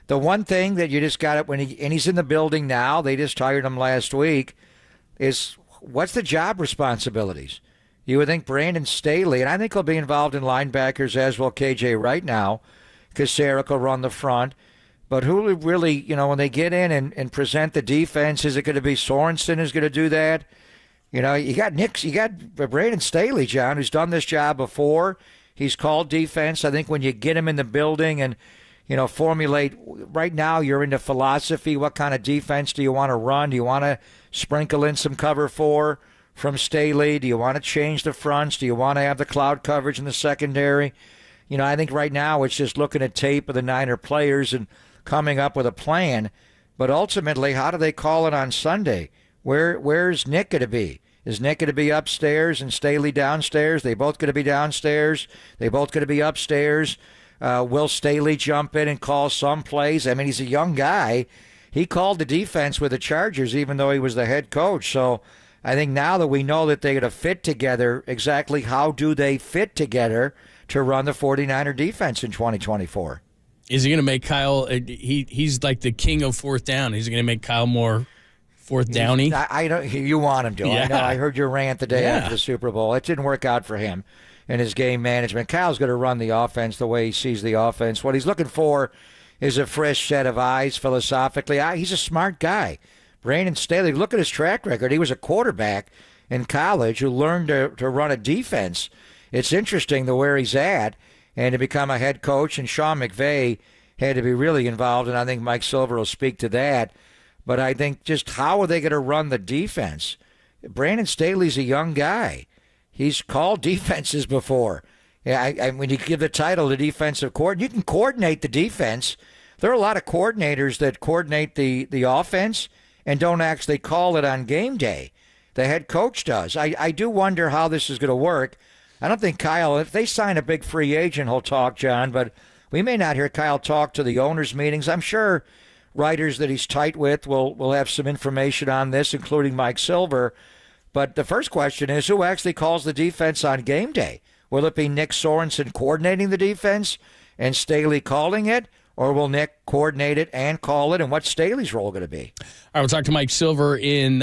the one thing that you just got it when he's in the building now, they just hired him last week, is what's the job responsibilities? You would think Brandon Staley, and I think he'll be involved in linebackers as will KJ right now, because Sarek will run the front. But who really, when they get in and present the defense, is it going to be Sorensen who's going to do that? You got Brandon Staley, John, who's done this job before. He's called defense. I think when you get him in the building and, formulate, right now you're into philosophy. What kind of defense do you want to run? Do you want to sprinkle in some cover 4 from Staley? Do you want to change the fronts? Do you want to have the cloud coverage in the secondary? I think right now it's just looking at tape of the Niner players and coming up with a plan. But ultimately, how do they call it on Sunday? Where's Nick going to be? Is Nick going to be upstairs and Staley downstairs? They both going to be downstairs? They both going to be upstairs? Will Staley jump in and call some plays? I mean, he's a young guy. He called the defense with the Chargers even though he was the head coach. So I think now that we know that they're going to fit together, exactly how do they fit together to run the 49er defense in 2024?
Is he going to make Kyle, he's like the king of fourth down. He's going to make Kyle more fourth downy?
I don't. You want him to.
Yeah.
I know. I heard your rant the day after the Super Bowl. It didn't work out for him in his game management. Kyle's going to run the offense the way he sees the offense. What he's looking for is a fresh set of eyes philosophically. He's a smart guy. Brandon Staley, look at his track record. He was a quarterback in college who learned to run a defense. It's interesting the where he's at and to become a head coach. And Sean McVay had to be really involved, and I think Mike Silver will speak to that. But I think just how are they going to run the defense? Brandon Staley's a young guy. He's called defenses before. Yeah, when you give the title to defensive coordinator, you can coordinate the defense. There are a lot of coordinators that coordinate the offense and don't actually call it on game day. The head coach does. I do wonder how this is going to work. I don't think Kyle, if they sign a big free agent, he'll talk, John, but we may not hear Kyle talk to the owners' meetings. I'm sure writers that he's tight with will have some information on this, including Mike Silver. But the first question is, who actually calls the defense on game day? Will it be Nick Sorensen coordinating the defense and Staley calling it? Or will Nick coordinate it and call it? And what's Staley's role going to be?
All right, we'll talk to Mike Silver in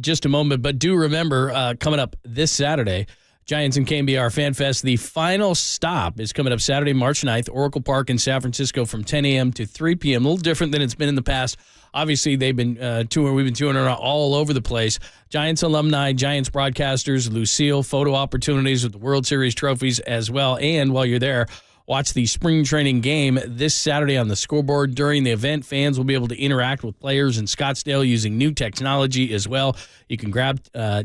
just a moment. But do remember, coming up this Saturday, Giants and KNBR Fan Fest, the final stop is coming up Saturday, March 9th, Oracle Park in San Francisco from 10 a.m. to 3 p.m. A little different than it's been in the past. Obviously, they've been touring. We've been touring around all over the place. Giants alumni, Giants broadcasters, Lucille, photo opportunities with the World Series trophies as well. And while you're there, watch the spring training game this Saturday on the scoreboard. During the event, fans will be able to interact with players in Scottsdale using new technology as well. You can grab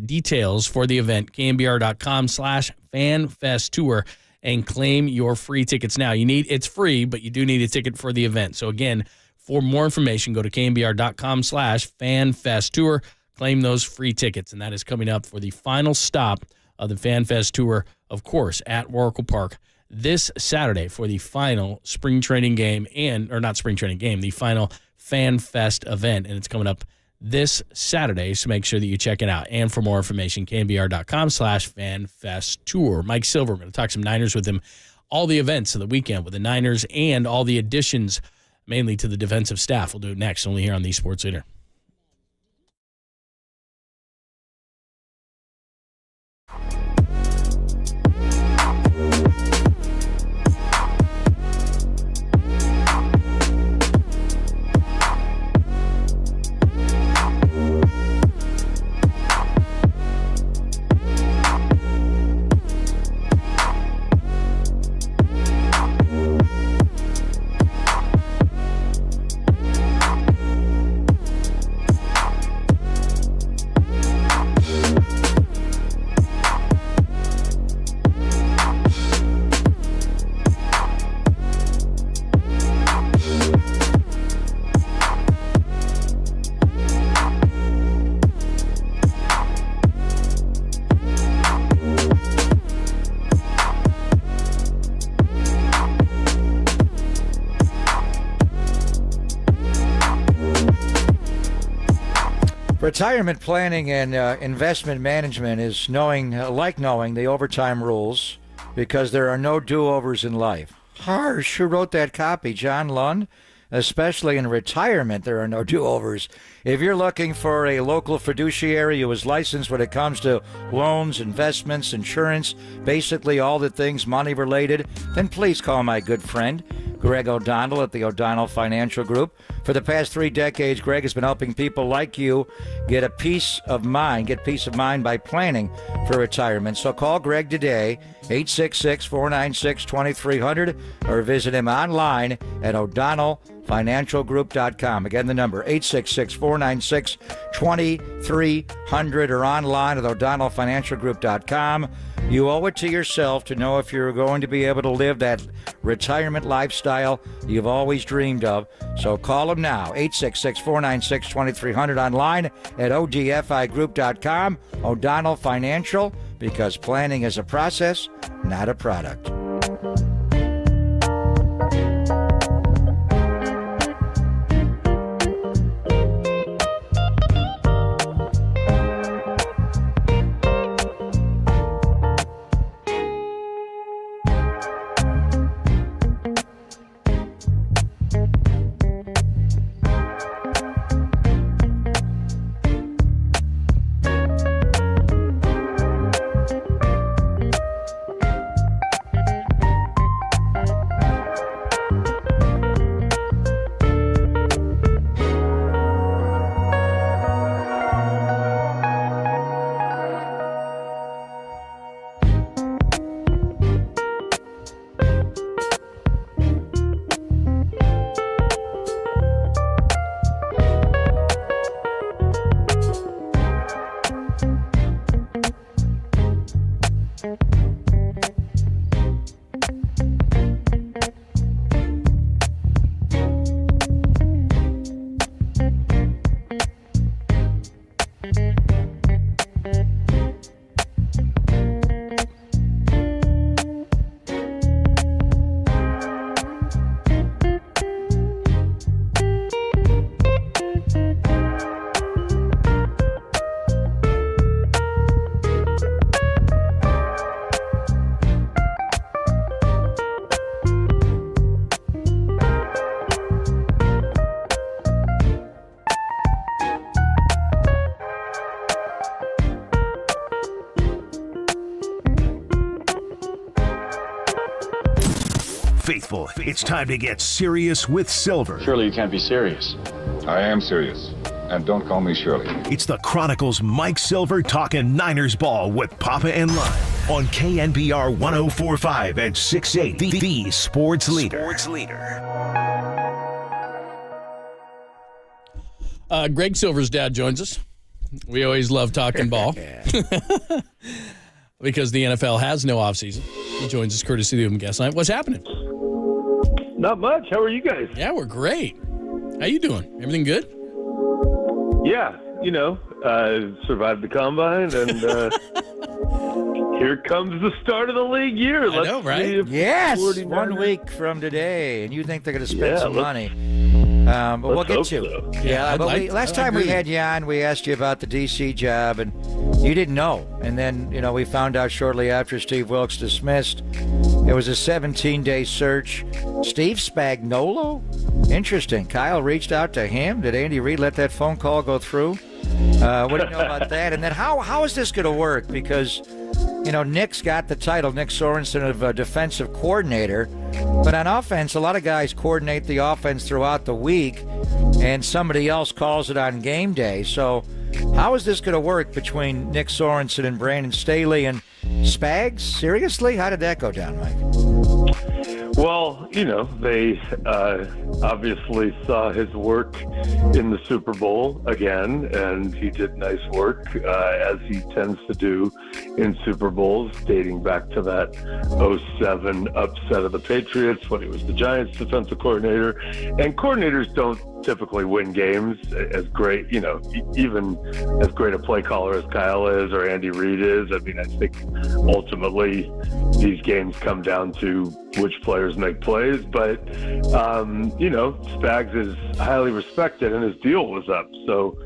details for the event, knbr.com/fanfesttour, and claim your free tickets now. It's free, but you do need a ticket for the event. So again, for more information, go to knbr.com/fanfesttour. Claim those free tickets, and that is coming up for the final stop of the FanFest Tour, of course, at Oracle Park this Saturday for the final spring training game the final Fan Fest event, and it's coming up this Saturday, so make sure that you check it out. And for more information, knbr.com/fanfesttour. Mike Silver, we're going to talk some Niners with him, all the events of the weekend with the Niners and all the additions, mainly to the defensive staff. We'll do it next, only here on the Sports Leader.
Retirement planning and investment management is knowing the overtime rules, because there are no do-overs in life. Harsh, who wrote that copy? John Lund? Especially in retirement, there are no do-overs. If you're looking for a local fiduciary who is licensed when it comes to loans, investments, insurance, basically all the things money-related, then please call my good friend, Greg O'Donnell at the O'Donnell Financial Group. For the past 3 decades, Greg has been helping people like you get peace of mind by planning for retirement. So call Greg today, 866-496-2300, or visit him online at o'donnellfinancialgroup.com. Again, the number, 866-496-2300, or online at o'donnellfinancialgroup.com. You owe it to yourself to know if you're going to be able to live that retirement lifestyle you've always dreamed of. So call them now, 866-496-2300, online at odfigroup.com. O'Donnell Financial, because planning is a process, not a product.
Faithful, it's time to get serious with Silver.
Surely you can't be serious. I am serious. And don't call me Shirley.
It's the Chronicles' Mike Silver talking Niners ball with Papa and Lime on KNBR 104.5 and 6.8, the sports leader.
Greg Silver's dad joins us. We always love talking ball because the NFL has no offseason. He joins us courtesy of the guest line. What's happening?
Not much. How are you guys?
Yeah, we're great. How you doing? Everything good?
Yeah, survived the combine, and here comes the start of the league year.
I know, right?
Yes, 1 week from today, and you think they're going to spend some money. But we'll get to it.
So.
Yeah, but last time we had you on, we asked you about the D.C. job, and you didn't know. And then, we found out shortly after Steve Wilkes dismissed. It was a 17-day search. Steve Spagnuolo? Interesting. Kyle reached out to him. Did Andy Reid let that phone call go through? What do you know about that? And then how is this going to work? Because, Nick's got the title, Nick Sorensen, of defensive coordinator. But on offense, a lot of guys coordinate the offense throughout the week, and somebody else calls it on game day. So how is this going to work between Nick Sorensen and Brandon Staley and Spags? Seriously? How did that go down, Mike?
Well, they obviously saw his work in the Super Bowl again, and he did nice work, as he tends to do in Super Bowls, dating back to that 2007 upset of the Patriots when he was the Giants defensive coordinator. And coordinators don't typically win games as great, even as great a play caller as Kyle is or Andy Reid is. I mean, I think ultimately these games come down to which players make plays, but Spags is highly respected and his deal was up. So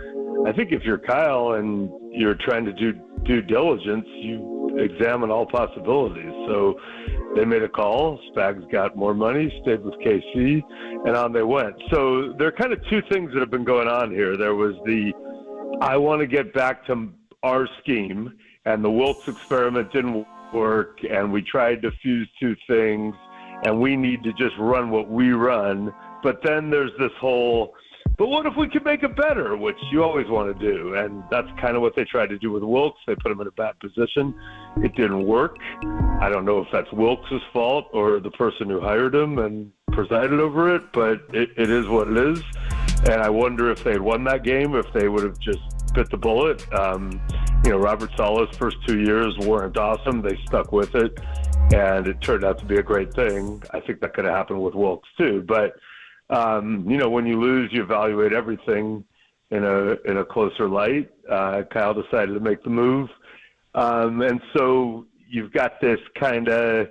I think if you're Kyle and you're trying to do due diligence, you examine all possibilities. So they made a call. Spags got more money, stayed with KC, and on they went. So there are kind of two things that have been going on here. There was I want to get back to our scheme, and the Wilkes experiment didn't work, and we tried to fuse two things, and we need to just run what we run. But then there's this whole, but what if we could make it better, which you always want to do. And that's kind of what they tried to do with Wilkes. They put him in a bad position. It didn't work. I don't know if that's Wilkes' fault or the person who hired him and presided over it, but it is what it is. And I wonder if they had won that game, if they would have just bit the bullet. Robert Saleh's first 2 years weren't awesome. They stuck with it, and it turned out to be a great thing. I think that could have happened with Wilkes too. But when you lose, you evaluate everything in a closer light. Kyle decided to make the move, and so you've got this kind of,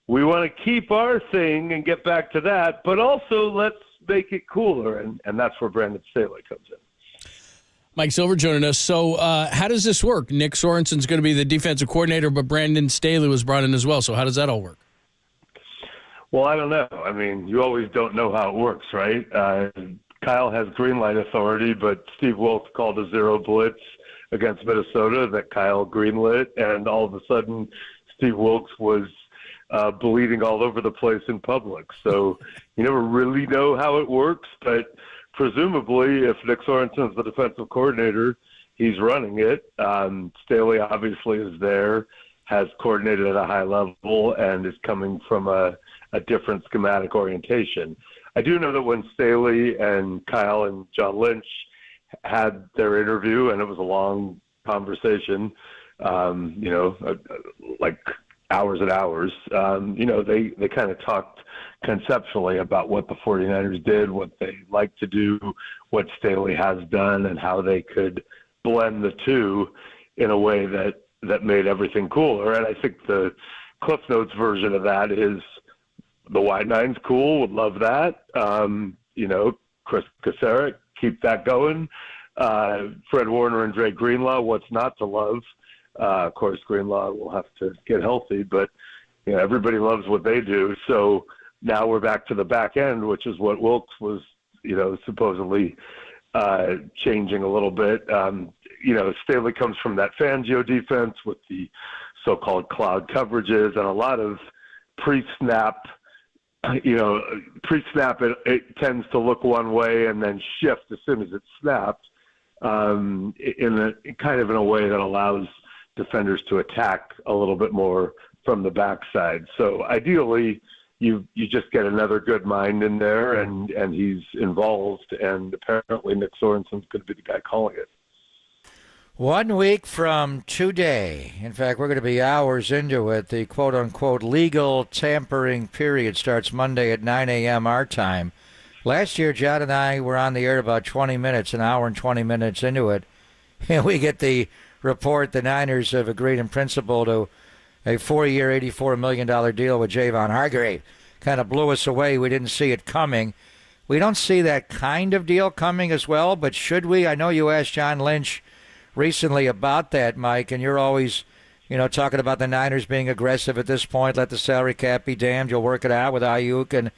we want to keep our thing and get back to that, but also let's make it cooler, and that's where Brandon Staley comes in.
Mike Silver joining us. So how does this work? Nick Sorensen's going to be the defensive coordinator, but Brandon Staley was brought in as well. So how does that all work?
Well, I don't know. I mean, you always don't know how it works, right? Kyle has green light authority, but Steve Wilkes called a zero blitz against Minnesota that Kyle greenlit, and all of a sudden Steve Wilkes was bleeding all over the place in public. So you never really know how it works, but presumably if Nick Sorensen is the defensive coordinator, he's running it. Staley obviously is there, has coordinated at a high level, and is coming from a different schematic orientation. I do know that when Staley and Kyle and John Lynch had their interview, and it was a long conversation, like hours and hours, they kind of talked conceptually about what the 49ers did, what they like to do, what Staley has done, and how they could blend the two in a way that made everything cooler. And I think the Cliff Notes version of that is the wide nine's cool, would love that. Chris Kasarik, keep that going. Fred Warner and Dre Greenlaw, what's not to love? Of course, Greenlaw will have to get healthy, but everybody loves what they do. So now we're back to the back end, which is what Wilkes was, supposedly changing a little bit. Staley comes from that Fangio defense with the so-called cloud coverages and a lot of pre-snap. Pre-snap it tends to look one way and then shift as soon as it's snapped, in a way that allows defenders to attack a little bit more from the backside. So ideally, you just get another good mind in there, and he's involved, and apparently Nick Sorensen's going to be the guy calling it.
1 week from today, in fact, we're going to be hours into it, the quote-unquote legal tampering period starts Monday at 9 a.m. our time. Last year, John and I were on the air about 20 minutes, an hour and 20 minutes into it, and we get the report the Niners have agreed in principle to a 4-year, $84 million deal with Javon Hargrave. Kind of blew us away. We didn't see it coming. We don't see that kind of deal coming as well, but should we? I know you asked John Lynch recently about that, Mike, and you're always, talking about the Niners being aggressive at this point. Let the salary cap be damned. You'll work it out with Ayuk.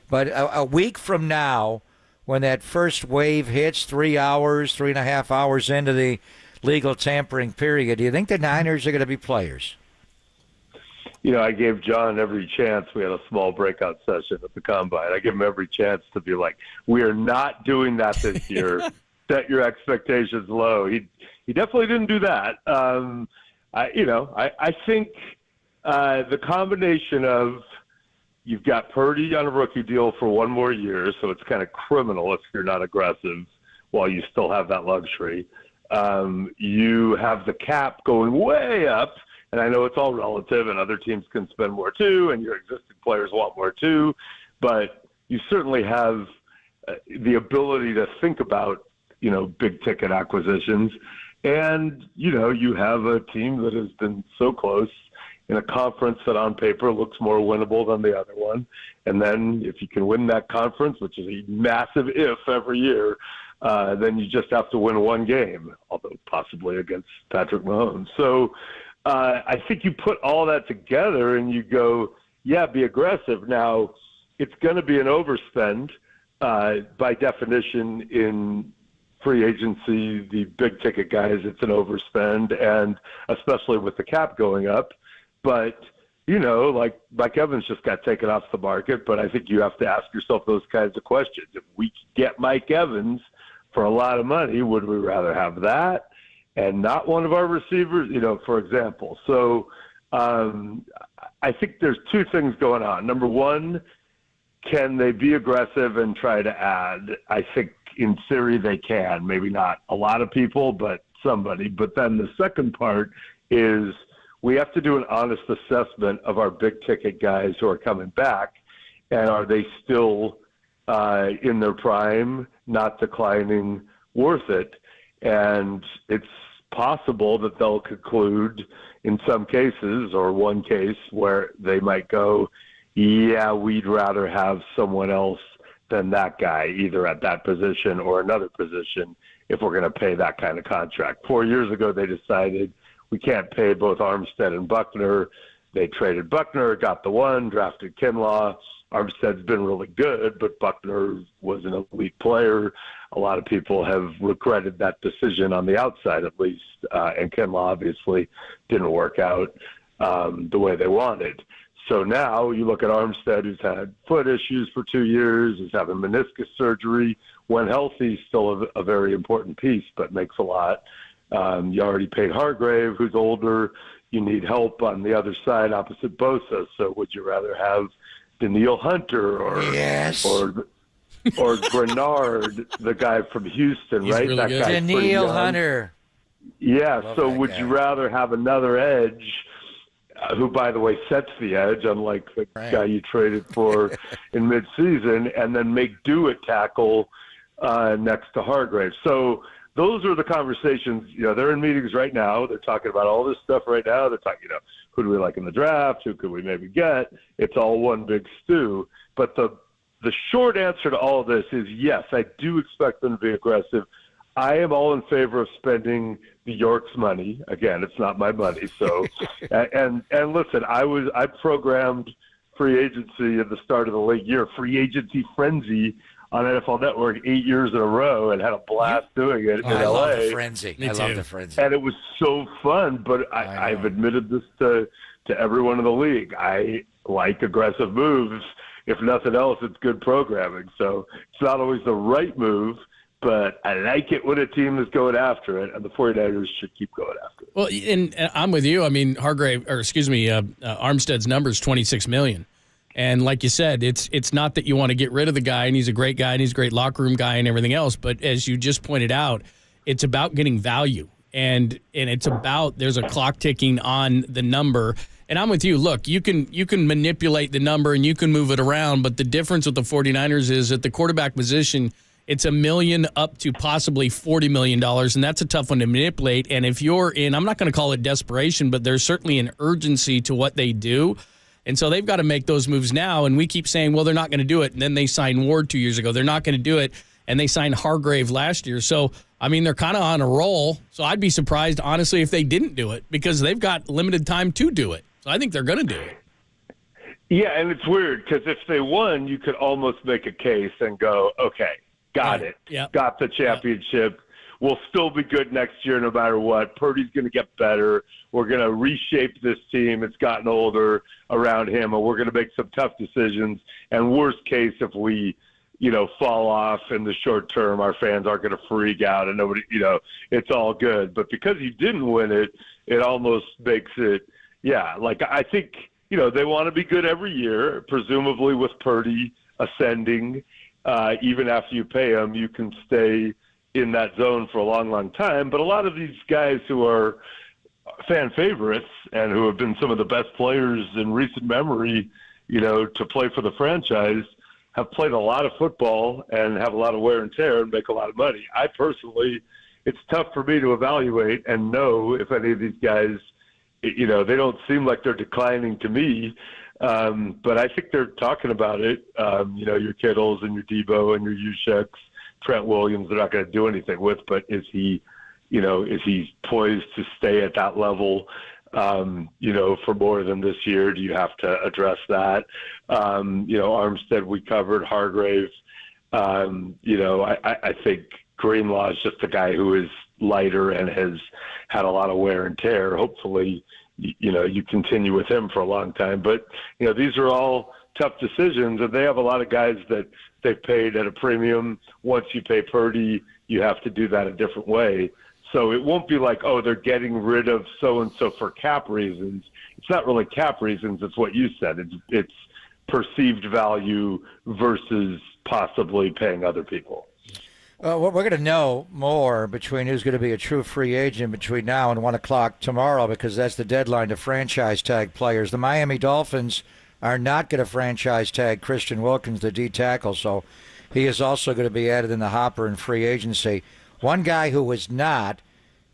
But a week from now, when that first wave hits, 3.5 hours into the legal tampering period, do you think the Niners are going to be players?
I gave John every chance. We had a small breakout session at the Combine. I give him every chance to be like, we are not doing that this year. Set your expectations low. He definitely didn't do that. I think the combination of you've got Purdy on a rookie deal for 1 more year, so it's kind of criminal if you're not aggressive while you still have that luxury. You have the cap going way up, and I know it's all relative, and other teams can spend more too, and your existing players want more too, but you certainly have the ability to think about, big ticket acquisitions. And, you have a team that has been so close in a conference that on paper looks more winnable than the other one. And then if you can win that conference, which is a massive if every year, then you just have to win one game, although possibly against Patrick Mahomes. So I think you put all that together and you go, yeah, be aggressive. Now, it's going to be an overspend by definition in free agency, the big ticket guys, it's an overspend, and especially with the cap going up. But, you know, like Mike Evans just got taken off the market, but I think you have to ask yourself those kinds of questions. If we get Mike Evans for a lot of money, would we rather have that and not one of our receivers, you know, for example? So I think there's two things going on. Number one, can they be aggressive and try to add? I think in theory they can. Maybe not a lot of people, but somebody. But then the second part is we have to do an honest assessment of our big-ticket guys who are coming back, and are they still in their prime, not declining, worth it? And it's possible that they'll conclude in some cases, or one case, where they might go, yeah, we'd rather have someone else than that guy, either at that position or another position, if we're going to pay that kind of contract. 4 years ago, they decided we can't pay both Armstead and Buckner. They traded Buckner, got the one, drafted Kinlaw. Armstead's been really good, but Buckner was an elite player. A lot of people have regretted that decision on the outside, at least, and Kinlaw obviously didn't work out the way they wanted. So now you look at Armstead, who's had foot issues for 2 years, is having meniscus surgery. When healthy, still a very important piece, but makes a lot. You already paid Hargrave, who's older. You need help on the other side opposite Bosa. So would you rather have Daniil Hunter or Grenard, the guy from Houston,
He's
right?
really
That
good.
guy's pretty
Daniil
young.
Hunter.
Yeah,
Love
so
that
would
guy.
you rather have another edge, who, by the way, sets the edge, unlike the guy you traded for in midseason, and then make do at tackle next to Hargrave? So those are the conversations. You know, they're in meetings right now. They're talking about all this stuff right now. They're talking, you know, who do we like in the draft? Who could we maybe get? It's all one big stew. But the short answer to all of this is yes, I do expect them to be aggressive. I am all in favor of spending the York's money. Again, it's not my money. So, and listen, I programmed free agency at the start of the late year, free agency frenzy on NFL Network 8 years in a row, and had a blast doing it in
I
LA.
love the frenzy. I love the frenzy.
And it was so fun, but I've admitted this to everyone in the league. I like aggressive moves. If nothing else, it's good programming. So it's not always the right move, but I like it when a team is going after it, and the 49ers should keep going after it.
Well, and I'm with you. I mean, Armstead's number is $26 million. And like you said, it's not that you want to get rid of the guy, and he's a great guy, and he's a great locker room guy and everything else. But as you just pointed out, it's about getting value. And it's about there's a clock ticking on the number. And I'm with you. Look, you can manipulate the number and you can move it around, but the difference with the 49ers is at the quarterback position, it's $1 million up to possibly $40 million, and that's a tough one to manipulate. And if you're in, I'm not going to call it desperation, but there's certainly an urgency to what they do. And so they've got to make those moves now. And we keep saying, well, they're not going to do it. And then they signed Ward 2 years ago. They're not going to do it. And they signed Hargrave last year. So, I mean, they're kind of on a roll. So I'd be surprised, honestly, if they didn't do it because they've got limited time to do it. So I think they're going to do it.
Yeah, and it's weird because if they won, you could almost make a case and go, okay, got it.
Yep.
Got the championship. We'll still be good next year no matter what. Purdy's going to get better. We're going to reshape this team. It's gotten older around him, and we're going to make some tough decisions. And worst case, if we, fall off in the short term, our fans aren't going to freak out and nobody, it's all good. But because you didn't win it, it almost makes it, I think, they want to be good every year, presumably with Purdy ascending. Even after you pay him, you can stay in that zone for a long, long time. But a lot of these guys who are fan favorites and who have been some of the best players in recent memory, to play for the franchise, have played a lot of football and have a lot of wear and tear and make a lot of money. I personally, it's tough for me to evaluate and know if any of these guys, they don't seem like they're declining to me. But I think they're talking about it. Your Kittles and your Debo and your Juszczyks, Trent Williams they're not going to do anything with, but is he poised to stay at that level, for more than this year? Do you have to address that? Armstead we covered, Hargrave. I think Greenlaw is just a guy who is lighter and has had a lot of wear and tear. Hopefully, you continue with him for a long time. But, these are all tough decisions, and they have a lot of guys that they've paid at a premium. Once you pay Purdy, you have to do that a different way. So it won't be like, oh, they're getting rid of so-and-so for cap reasons. It's not really cap reasons. It's what you said. It's perceived value versus possibly paying other people.
Well, we're going to know more between who's going to be a true free agent between now and 1 o'clock tomorrow, because that's the deadline to franchise tag players. The Miami Dolphins are not going to franchise tag Christian Wilkins, the D tackle, so he is also going to be added in the hopper in free agency. One guy who is not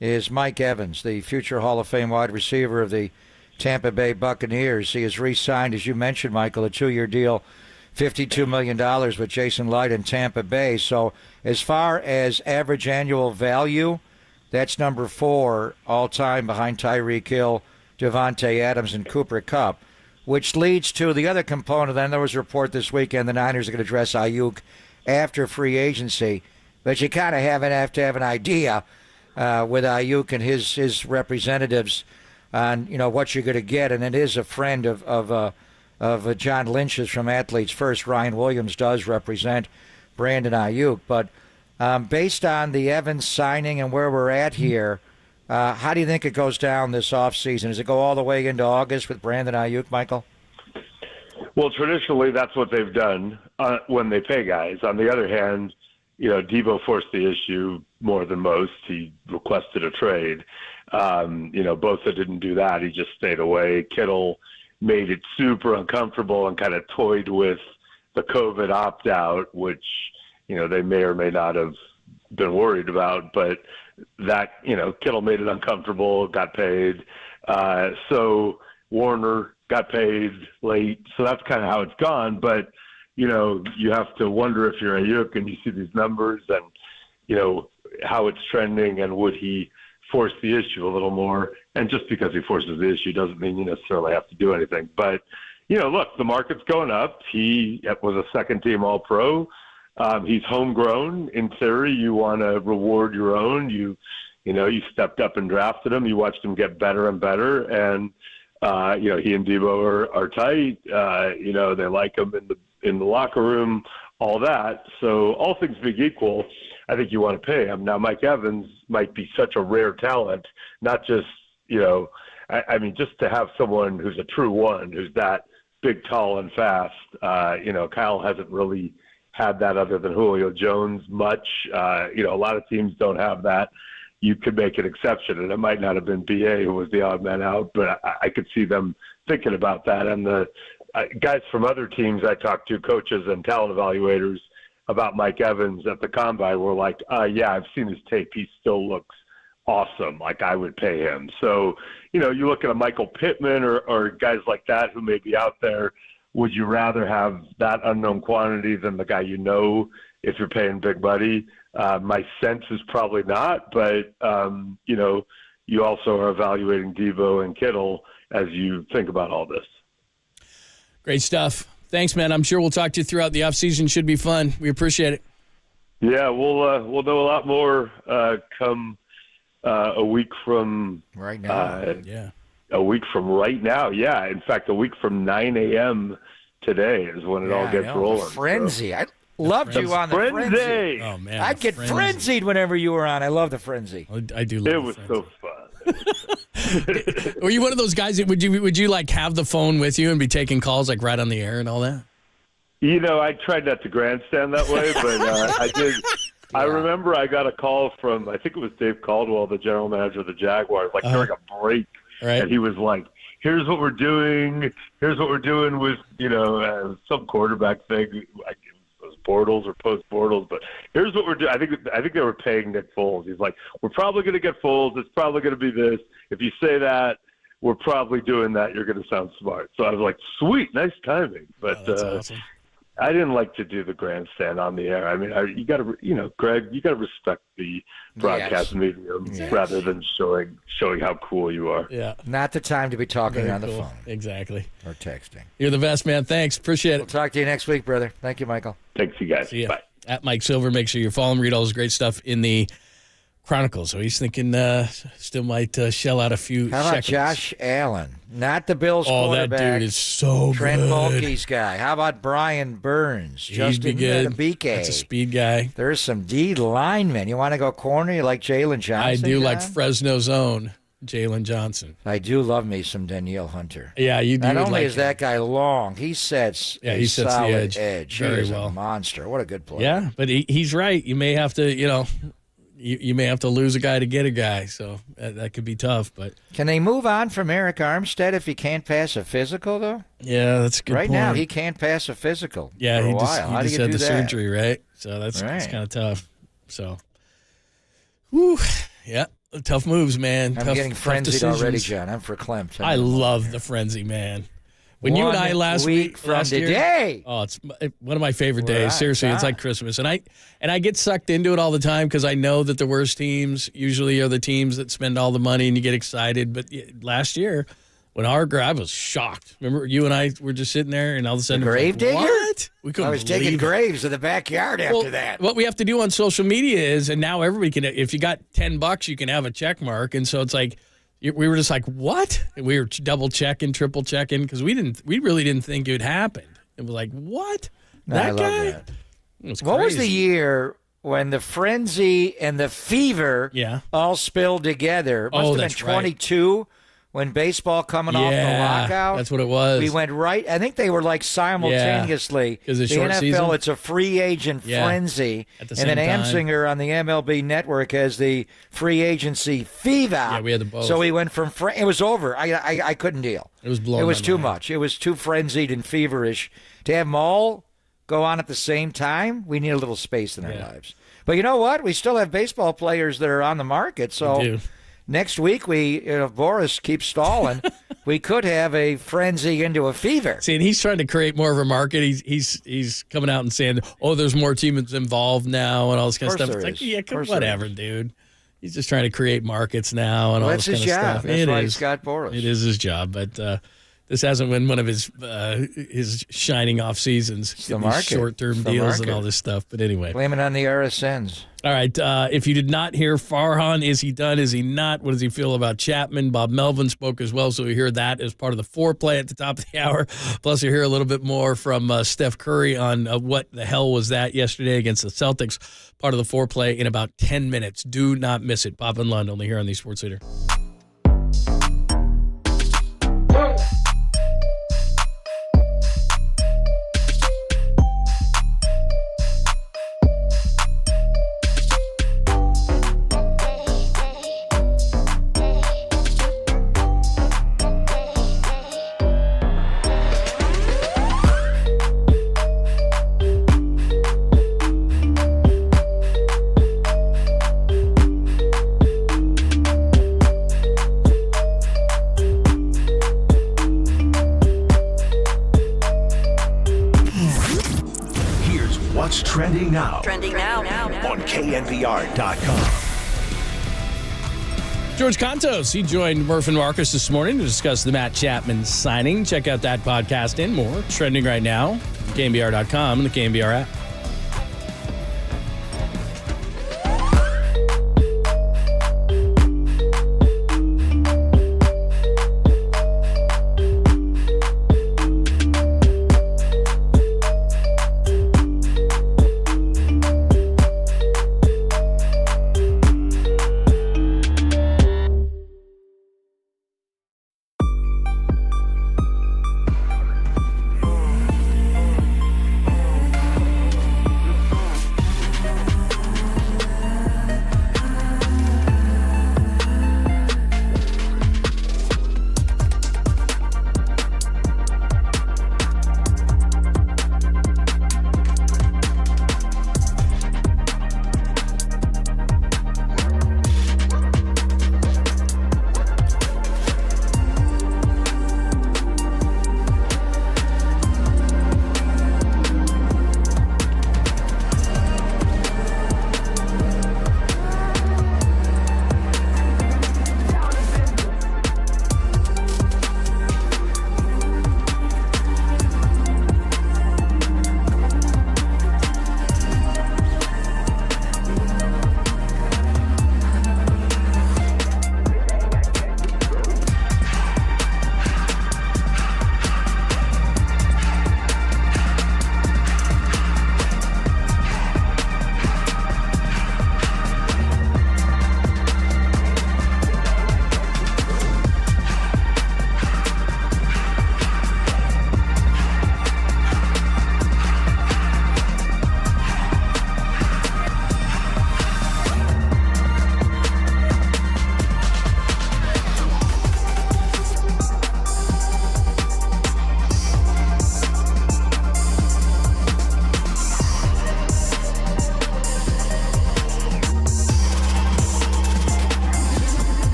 is Mike Evans, the future Hall of Fame wide receiver of the Tampa Bay Buccaneers. He has re-signed, as you mentioned, Michael, a 2-year deal, $52 million with Jason Light in Tampa Bay. So as far as average annual value, that's number 4 all-time behind Tyreek Hill, Devontae Adams, and Cooper Kupp, which leads to the other component. Then there was a report this weekend the Niners are going to address Ayuk after free agency, but you kind of have to have an idea with Ayuk and his representatives on what you're going to get. And it is a friend of John Lynch's from Athletes First. Ryan Williams does represent Brandon Ayuk. But based on the Evans signing and where we're at here, how do you think it goes down this offseason? Does it go all the way into August with Brandon Ayuk, Michael?
Well, traditionally, that's what they've done when they pay guys. On the other hand, Debo forced the issue more than most. He requested a trade. Bosa didn't do that. He just stayed away. Kittle made it super uncomfortable and kind of toyed with the COVID opt-out, which, they may or may not have been worried about. But that, Kittle made it uncomfortable, got paid. So Warner got paid late. So that's kind of how it's gone. But, you have to wonder if you're Ayuk and you see these numbers and, how it's trending, and would he force the issue a little more? And just because he forces the issue doesn't mean you necessarily have to do anything. But, look, the market's going up. He was a second-team All-Pro. He's homegrown. In theory, you want to reward your own. You stepped up and drafted him. You watched him get better and better. And, he and Debo are tight. They like him in the locker room, all that. So all things being equal, I think you want to pay him. Now, Mike Evans might be such a rare talent, not just, just to have someone who's a true one, who's that big, tall, and fast. Kyle hasn't really had that other than Julio Jones much. A lot of teams don't have that. You could make an exception, and it might not have been BA who was the odd man out, but I could see them thinking about that. And the guys from other teams I talked to, coaches and talent evaluators, about Mike Evans at the Combine were like, yeah, I've seen his tape. He still looks awesome. Like, I would pay him. So, you look at a Michael Pittman or guys like that who may be out there. Would you rather have that unknown quantity than the guy if you're paying big money? My sense is probably not, but, you also are evaluating Debo and Kittle as you think about all this.
Great stuff. Thanks, man. I'm sure we'll talk to you throughout the offseason. Should be fun. We appreciate it.
Yeah, we'll know a lot more come a week from
right now.
A week from right now. Yeah, in fact, a week from 9 a.m. today is when it all gets rolling.
Frenzy.
So.
I loved you on the Frenzy.
Oh man,
I'd get frenzied whenever you were on. I love the Frenzy.
I do love
it. Was so fun.
Were you one of those guys that would you like have the phone with you and be taking calls like right on the air and all that?
I tried not to grandstand that way, but I did. Yeah. I remember I got a call from, I think it was Dave Caldwell, the general manager of the Jaguars, during a break,
right.
And he was like, "Here's what we're doing. Here's what we're doing with some quarterback thing." Like, Bortles or post Bortles, but here's what we're doing. I think they were paying Nick Foles. He's like, we're probably going to get Foles. It's probably going to be this. If you say that, we're probably doing that. You're going to sound smart. So I was like, sweet, nice timing. But
that's awesome.
I didn't like to do the grandstand on the air. I mean, you got to, Greg, you got to respect the broadcast medium rather than showing how cool you are.
Yeah.
Not the time to be talking
Very
on the
cool.
phone.
Exactly.
Or texting.
You're the best, man. Thanks. Appreciate it.
We'll talk to you next week, brother. Thank you, Michael.
Thanks, you guys.
See ya.
Bye.
At Mike Silver, make sure you follow him, read all his great stuff in the Chronicles. So he's thinking still might shell out a few
How about
shekels.
Josh Allen? Not the Bills quarterback.
That dude is so
Trent
good.
Baalke's guy. How about Brian Burns?
He'd
Justin
be good.
Mbike.
That's a speed guy.
There's some D linemen. You want to go corner? You like Jalen Johnson?
I do
John?
like Fresno's own Jalen Johnson.
I do love me some Danielle Hunter.
Yeah, you do.
Not only
like
is that guy long, he sets
he sets
solid
the edge
He
very
is
well.
a monster. What a good player.
Yeah, but he's right. You may have to, you may have to lose a guy to get a guy. So that could be tough. But
Can they move on from Eric Armstead if he can't pass a physical, though?
yeah, that's a good
Right
point.
now, he can't pass a physical
Yeah,
for a
he
while.
just
How do you
had
do
the
that?
surgery, right? So that's
Right.
kind of tough. So, whew, yeah, tough moves, man.
I'm
tough,
getting
tough
frenzied already,
decisions.
John. I'm verklempt.
I love the frenzy, man. When you and I last
week from
last year-
today.
oh, it's one of my favorite
We're
days.
on
Seriously, it's
time.
like Christmas, and I get sucked into it all the time because I know that the worst teams usually are the teams that spend all the money, and you get excited. But last year, when I was shocked. Remember, you and I were just sitting there, and all of a sudden, it was
grave
like,
digger?
What? We couldn't
I was digging
believe it.
graves in the backyard after
Well,
that.
What we have to do on social media is, and now everybody can, if you got $10, you can have a check mark. And so it's like, we were just like, what? And we were double checking, triple checking, because we really didn't think it would happen. It was like, what?
No,
that
I love
guy?
that.
It was
What was the
crazy.
year when the frenzy and the fever all spilled together? It must have been
that's right.
22 when baseball coming off the lockout.
That's what it was.
We went right. I think they were like simultaneously.
'Cause
the
it's short
NFL,
season?
it's a free agent
Yeah.
frenzy.
At the
and then
same time.
Amsinger on the MLB network has the free agency fever.
Yeah, we had the both.
So we went from it was over. I couldn't deal.
It was blowing
It was
my
too
mind.
much. It was too frenzied and feverish to have them all go on at the same time. We need a little space in our lives. But you know what? We still have baseball players that are on the market. So
We do.
next week, if Boras keeps stalling, we could have a frenzy into a fever.
See, and he's trying to create more of a market. He's coming out and saying, "Oh, there's more teams involved now," and all this kind of
Of course
stuff. It's
there
like,
is.
yeah,
Of course
whatever, dude. He's just trying to create markets now and
Well,
all
that's
this
his
kind of
job.
stuff.
That's
It
why
is.
he's got Boras.
It is his job, but this hasn't been one of his shining off seasons.
the market.
Short-term
It's the
deals and
market.
all this stuff. But anyway.
Blame it on the RSNs.
All right. If you did not hear Farhan, is he done? Is he not? What does he feel about Chapman? Bob Melvin spoke as well, so we hear that as part of the foreplay at the top of the hour. Plus, you hear a little bit more from Steph Curry on what the hell was that yesterday against the Celtics. Part of the foreplay in about 10 minutes. Do not miss it. Pop and Lund, only here on the Sports Leader.
Here's what's trending now
Trending now.
on KNBR.com.
George Kontos, he joined Murph and Marcus this morning to discuss the Matt Chapman signing. Check out that podcast and more. Trending right now, KNBR.com and the KNBR app.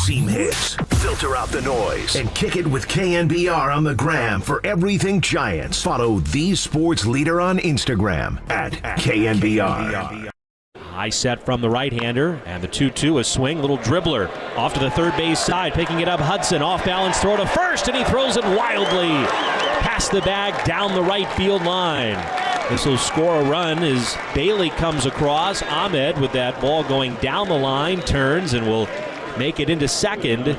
Seam hits, filter out the noise, and kick it with KNBR on the gram for everything Giants. Follow the sports leader on Instagram at KNBR.
High set from the right-hander, and the 2-2, a swing, little dribbler off to the third base side, picking it up Hudson, off balance throw to first, and he throws it wildly past the bag down the right field line. This will score a run as Bailey comes across. Ahmed with that ball going down the line, turns and will make it into second. And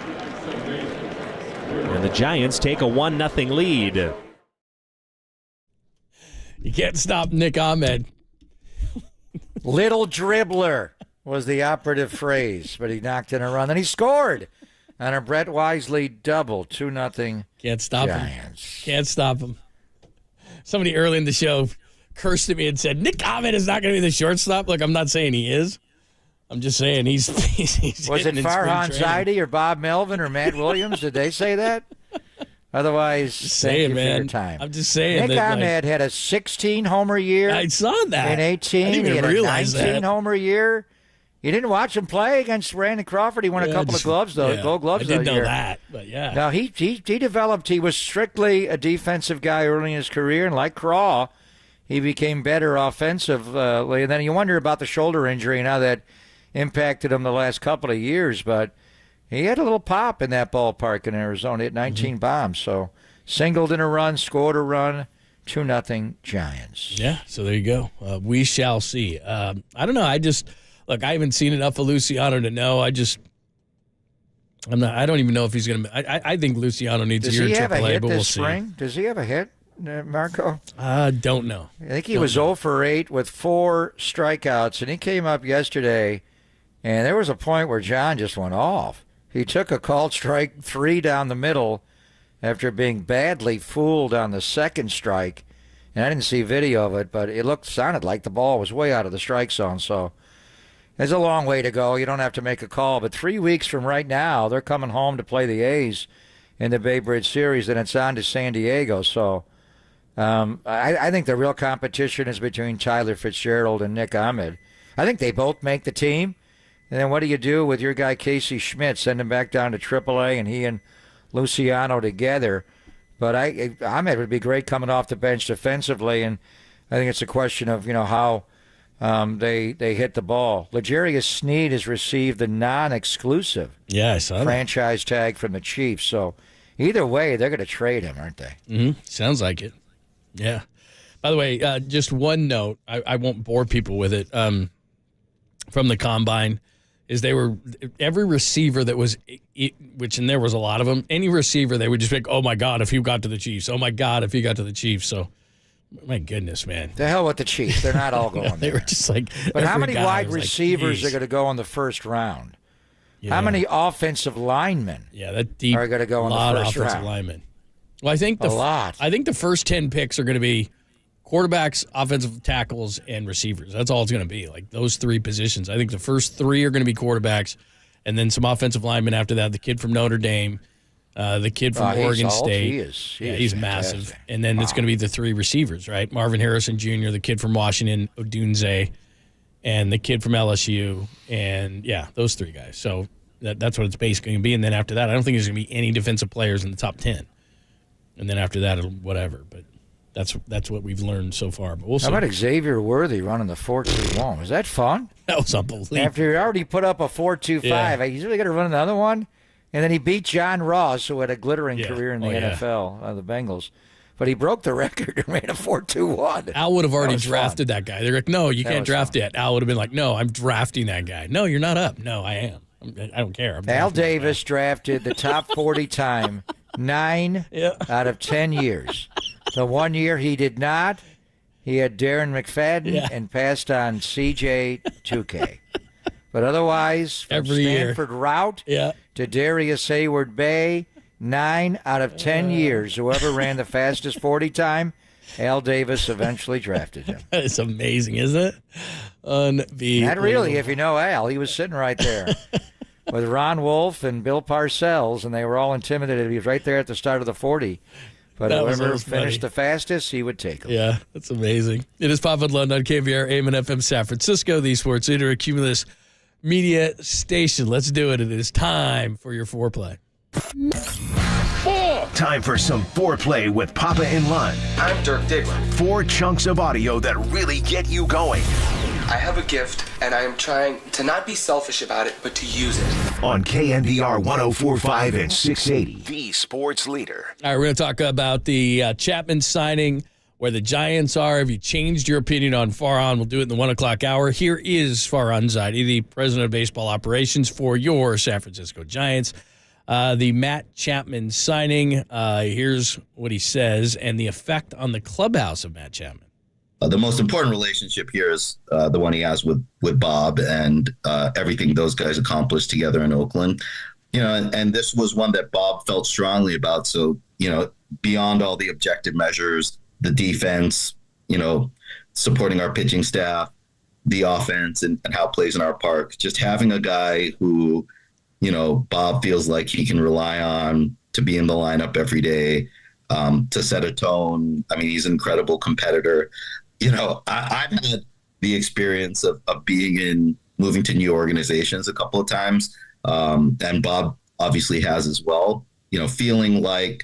the Giants take a 1-0 lead.
You can't stop Nick Ahmed.
Little dribbler was the operative phrase, but he knocked in a run. Then he scored on a Brett Wisely double, 2-0.
Can't stop
Giants.
him. Can't stop him. Somebody early in the show cursed at me and said, Nick Ahmed is not going to be the shortstop. Look, I'm not saying he is. I'm just saying he's
was it Farhan Zaidi or Bob Melvin or Matt Williams? Did they say that? Otherwise, thank you for your time.
I'm just saying.
Nick Ahmed had a 16-homer year.
I saw that.
In 18.
I didn't even
he had a
realize
19-homer year. You didn't watch him play against Brandon Crawford. He won a couple of gloves, though.
Yeah,
Gold gloves
I didn't
that
know
year.
that, but yeah.
No, he developed. He was strictly a defensive guy early in his career, and like Craw, he became better offensively. And then you wonder about the shoulder injury and how that impacted him the last couple of years. But he had a little pop in that ballpark in Arizona. Hit 19 bombs. So singled in a run, scored a run, 2-0 Giants.
Yeah, so there you go. We shall see. I don't know. Look, I haven't seen enough of Luciano to know. I don't even know if he's going to. I think Luciano needs a year at AAA, but we'll see.
Does he have a hit, Marco?
Don't know.
I think he was 0 for 8 with 4 strikeouts, and he came up yesterday, and there was a point where John just went off. He took a called strike 3 down the middle after being badly fooled on the second strike, and I didn't see video of it, but it sounded like the ball was way out of the strike zone, so there's a long way to go. You don't have to make a call, but 3 weeks from right now, they're coming home to play the A's in the Bay Bridge Series, and it's on to San Diego, so I think the real competition is between Tyler Fitzgerald and Nick Ahmed. I think they both make the team. And then what do you do with your guy Casey Schmidt? Send him back down to AAA and he and Luciano together. But Ahmed would be great coming off the bench defensively, and I think it's a question of how they hit the ball. L'Jarius Sneed has received the non-exclusive franchise tag from the Chiefs. So either way, they're going to trade him, aren't they?
Mm-hmm. Sounds like it. Yeah. By the way, just one note. I won't bore people with it. From the combine, is every receiver that was, and there was a lot of them. Any receiver, they would just think, "Oh my God, if he got to the Chiefs! Oh my God, if he got to the Chiefs!" So, my goodness, man.
The hell with the Chiefs. They're not all going
They
there.
were just like.
But how many wide
was
receivers
like,
are going to go in the first round?
Yeah.
How many offensive linemen?
That deep
are going to go in the first
offensive
round?
Linemen. Well, I think
a lot.
I think the first 10 picks are going to be quarterbacks, offensive tackles, and receivers. That's all it's going to be. Like those 3 positions. I think the first 3 are going to be quarterbacks, and then some offensive linemen after that. The kid from Notre Dame, the kid from Oregon State.
He's
massive. And then it's going to be the 3 receivers, right? Marvin Harrison Jr., the kid from Washington, Odunze, and the kid from LSU. And, those 3 guys. So that's what it's basically going to be. And then after that, I don't think there's going to be any defensive players in the top 10. And then after that, whatever. But That's what we've learned so far. But we'll see.
How about Xavier Worthy running the 4-2-1? Was that fun?
That was unbelievable.
After he already put up a 4.25, he's really going to run another one? And then he beat John Ross, who had a glittering career in the NFL, the Bengals. But he broke the record and ran a 4.21.
Al would have already drafted that guy. They're like, no, you can't draft yet. Al would have been like, no, I'm drafting that guy. No, you're not up. No, I am. I don't care.
Al Davis drafted the top 40 time 9 out of 10 years. The one year he did not, he had Darren McFadden and passed on C.J. 2K. But otherwise, from
every
Stanford route to Darius Hayward Bay, 9 out of 10 years, whoever ran the fastest 40 time, Al Davis eventually drafted him.
That is amazing, isn't it?
Not really, if you know Al. He was sitting right there with Ron Wolf and Bill Parcells, and they were all intimidated. He was right there at the start of the 40. But whoever finished the fastest, he would take him.
Yeah, that's amazing. It is Pop and London on KNBR AM and FM San Francisco, the sports leader, Cumulus Media Station. Let's do it. It is time for your foreplay.
Time for some foreplay with Papa and Lund.
I'm Dirk Diggler.
4 chunks of audio that really get you going.
I have a gift, and I am trying to not be selfish about it, but to use it.
On KNBR 104.5 and 680, the sports leader.
All right, we're going to talk about the Chapman signing, where the Giants are. Have you changed your opinion on Farhan? We'll do it in the 1 o'clock hour. Here is Farhan Zaidi, the president of baseball operations for your San Francisco Giants. The Matt Chapman signing, here's what he says, and the effect on the clubhouse of Matt Chapman.
The most important relationship here is the one he has with Bob and everything those guys accomplished together in Oakland. You know, and this was one that Bob felt strongly about. So, you know, beyond all the objective measures, the defense, you know, supporting our pitching staff, the offense and how it plays in our park, just having a guy who, you know, Bob feels like he can rely on to be in the lineup every day, to set a tone. I mean, he's an incredible competitor. You know, I've had the experience of moving to new organizations a couple of times. And Bob obviously has as well, you know, feeling like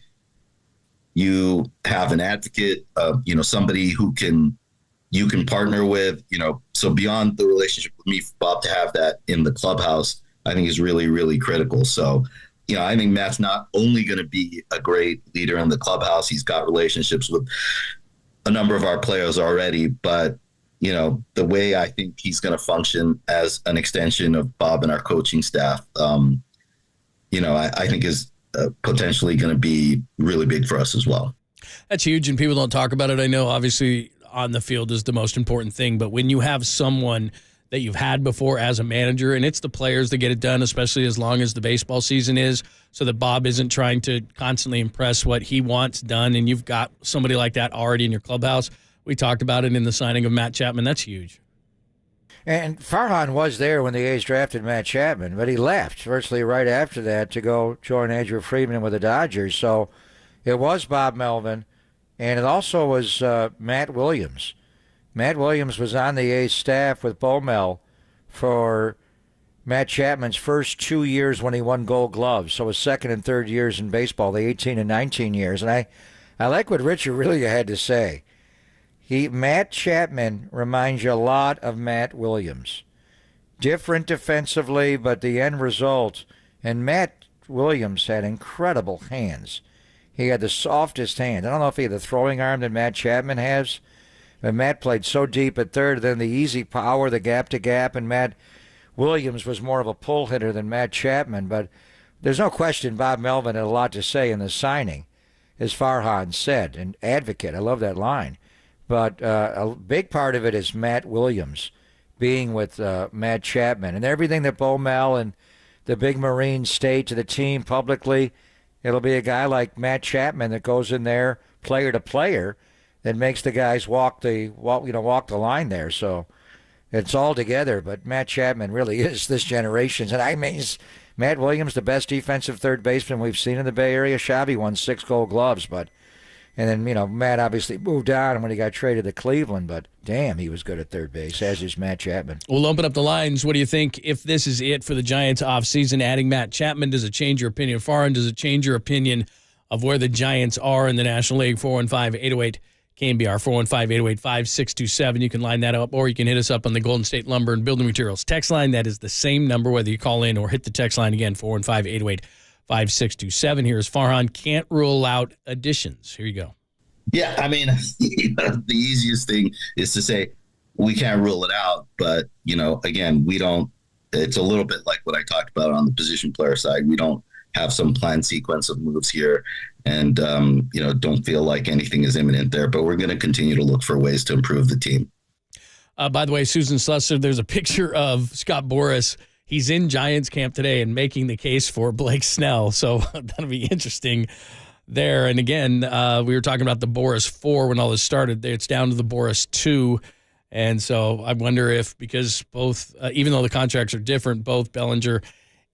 you have an advocate, you know, somebody who you can partner with, you know, so beyond the relationship with me, for Bob to have that in the clubhouse, I think is really, really critical. So, you know, I think Matt's not only going to be a great leader in the clubhouse, he's got relationships with a number of our players already, but, you know, the way I think he's going to function as an extension of Bob and our coaching staff, you know, I think is potentially going to be really big for us as well.
That's huge, and people don't talk about it. I know, obviously, on the field is the most important thing, but when you have someone that you've had before as a manager, and it's the players that get it done, especially as long as the baseball season is, so that Bob isn't trying to constantly impress what he wants done, and you've got somebody like that already in your clubhouse. We talked about it in the signing of Matt Chapman. That's huge.
And Farhan was there when the A's drafted Matt Chapman, but he left virtually right after that to go join Andrew Friedman with the Dodgers. So it was Bob Melvin, and it also was Matt Williams. Matt Williams was on the A's staff with Bomel for Matt Chapman's first 2 years when he won Gold Gloves, so his second and third years in baseball, the 18 and 19 years. And I like what Richard really had to say. Matt Chapman reminds you a lot of Matt Williams. Different defensively, but the end result. And Matt Williams had incredible hands. He had the softest hand. I don't know if he had the throwing arm that Matt Chapman has, but Matt played so deep at third, then the easy power, the gap-to-gap, and Matt Williams was more of a pull hitter than Matt Chapman. But there's no question Bob Melvin had a lot to say in the signing, as Farhan said, an advocate. I love that line. But a big part of it is Matt Williams being with Matt Chapman. And everything that Bo Mel and the big Marines state to the team publicly, it'll be a guy like Matt Chapman that goes in there player to player that makes the guys walk the line there. So it's all together. But Matt Chapman really is this generation's. And I mean, is Matt Williams the best defensive third baseman we've seen in the Bay Area? Shabby won 6 Gold Gloves, but... And then, you know, Matt obviously moved on when he got traded to Cleveland, but damn, he was good at third base, as is Matt Chapman.
We'll open up the lines. What do you think if this is it for the Giants offseason, adding Matt Chapman? Does it change your opinion of Farhan? Does it change your opinion of where the Giants are in the National League? 415-808 KNBR 415-808-5627. You can line that up, or you can hit us up on the Golden State Lumber and Building Materials text line. That is the same number, whether you call in or hit the text line again, 415-808-5627. Here's Farhan. Can't rule out additions. Here you go.
Yeah, I mean, the easiest thing is to say we can't rule it out. But, again, we don't. It's a little bit like what I talked about on the position player side. We don't have some planned sequence of moves here and, don't feel like anything is imminent there. But we're going to continue to look for ways to improve the team.
By the way, Susan Slusser, there's a picture of Scott Boras. He's in Giants camp today and making the case for Blake Snell. So that'll be interesting there. And again, we were talking about the Boras 4 when all this started. It's down to the Boras 2. And so I wonder if, because both, even though the contracts are different, both Bellinger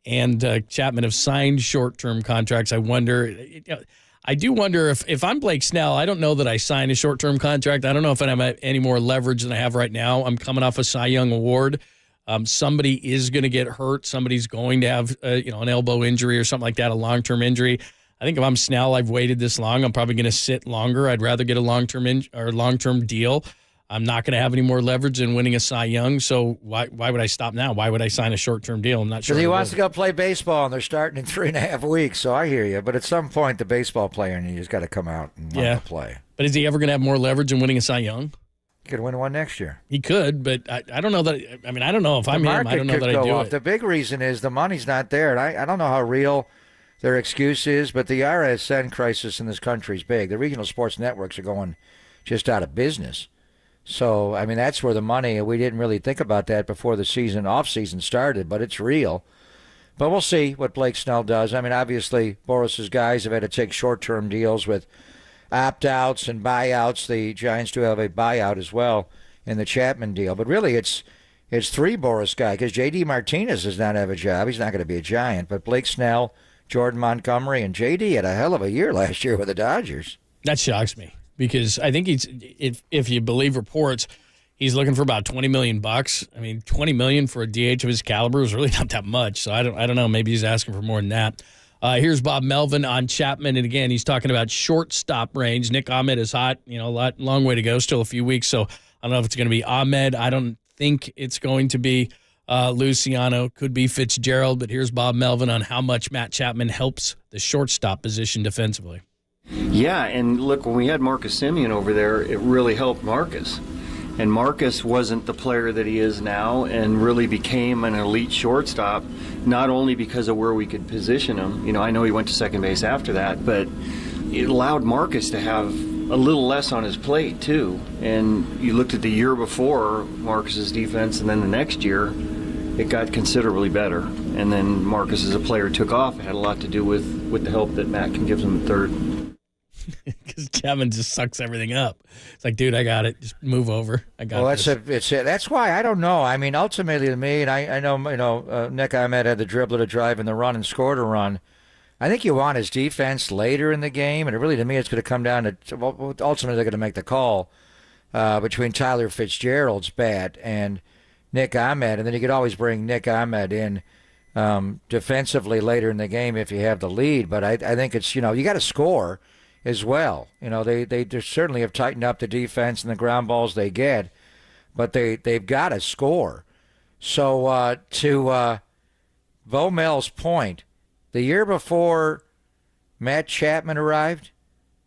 and Chapman have signed short-term contracts. I do wonder if I'm Blake Snell, I don't know that I sign a short-term contract. I don't know if I have any more leverage than I have right now. I'm coming off a Cy Young award. Somebody is going to get hurt. Somebody's going to have an elbow injury or something like that, a long-term injury. I think if I'm Snell, I've waited this long. I'm probably going to sit longer. I'd rather get a long-term deal. I'm not going to have any more leverage than winning a Cy Young, so why would I stop now? Why would I sign a short-term deal? I'm not sure.
Because he wants to go play baseball, and they're starting in 3.5 weeks, so I hear you. But at some point, the baseball player in you has got to come out and want to play.
But is he ever going to have more leverage than winning a Cy Young?
He could win one next year.
He could, but I don't know that. I mean, I don't know if I'm him. I don't know that I do it.
The big reason is the money's not there, and I don't know how real their excuse is, but the RSN crisis in this country is big. The regional sports networks are going just out of business. So, I mean, that's where the money, we didn't really think about that before the off-season started, but it's real. But we'll see what Blake Snell does. I mean, obviously, Boras's guys have had to take short-term deals with opt-outs and buyouts. The Giants do have a buyout as well in the Chapman deal. But really, it's 3 Boras guys, because J.D. Martinez does not have a job. He's not going to be a Giant. But Blake Snell, Jordan Montgomery, and J.D. had a hell of a year last year with the Dodgers.
That shocks me. Because I think if you believe reports, he's looking for about $20 million. I mean, $20 million for a DH of his caliber is really not that much. So I don't know. Maybe he's asking for more than that. Here's Bob Melvin on Chapman, and again, he's talking about shortstop range. Nick Ahmed is hot. Long way to go. Still a few weeks. So I don't know if it's going to be Ahmed. I don't think it's going to be Luciano. Could be Fitzgerald. But here's Bob Melvin on how much Matt Chapman helps the shortstop position defensively.
Yeah, and look, when we had Marcus Semien over there, it really helped Marcus. And Marcus wasn't the player that he is now and really became an elite shortstop, not only because of where we could position him. I know he went to second base after that, but it allowed Marcus to have a little less on his plate, too. And you looked at the year before Marcus's defense, and then the next year, it got considerably better. And then Marcus as a player took off. It had a lot to do with the help that Matt can give him at third.
Because Chapman just sucks everything up. It's like, dude, I got it. Just move over. I got
it. That's why I don't know. I mean, ultimately, to me, and I know, Nick Ahmed had the dribbler to drive in the run and scored a run. I think you want his defense later in the game, and really, to me, it's going to come down to ultimately they're going to make the call between Tyler Fitzgerald's bat and Nick Ahmed, and then you could always bring Nick Ahmed in defensively later in the game if you have the lead. But I think it's you got to score as well. They certainly have tightened up the defense and the ground balls they get, but they've got to score. So to Bo Mel's point, the year before Matt Chapman arrived,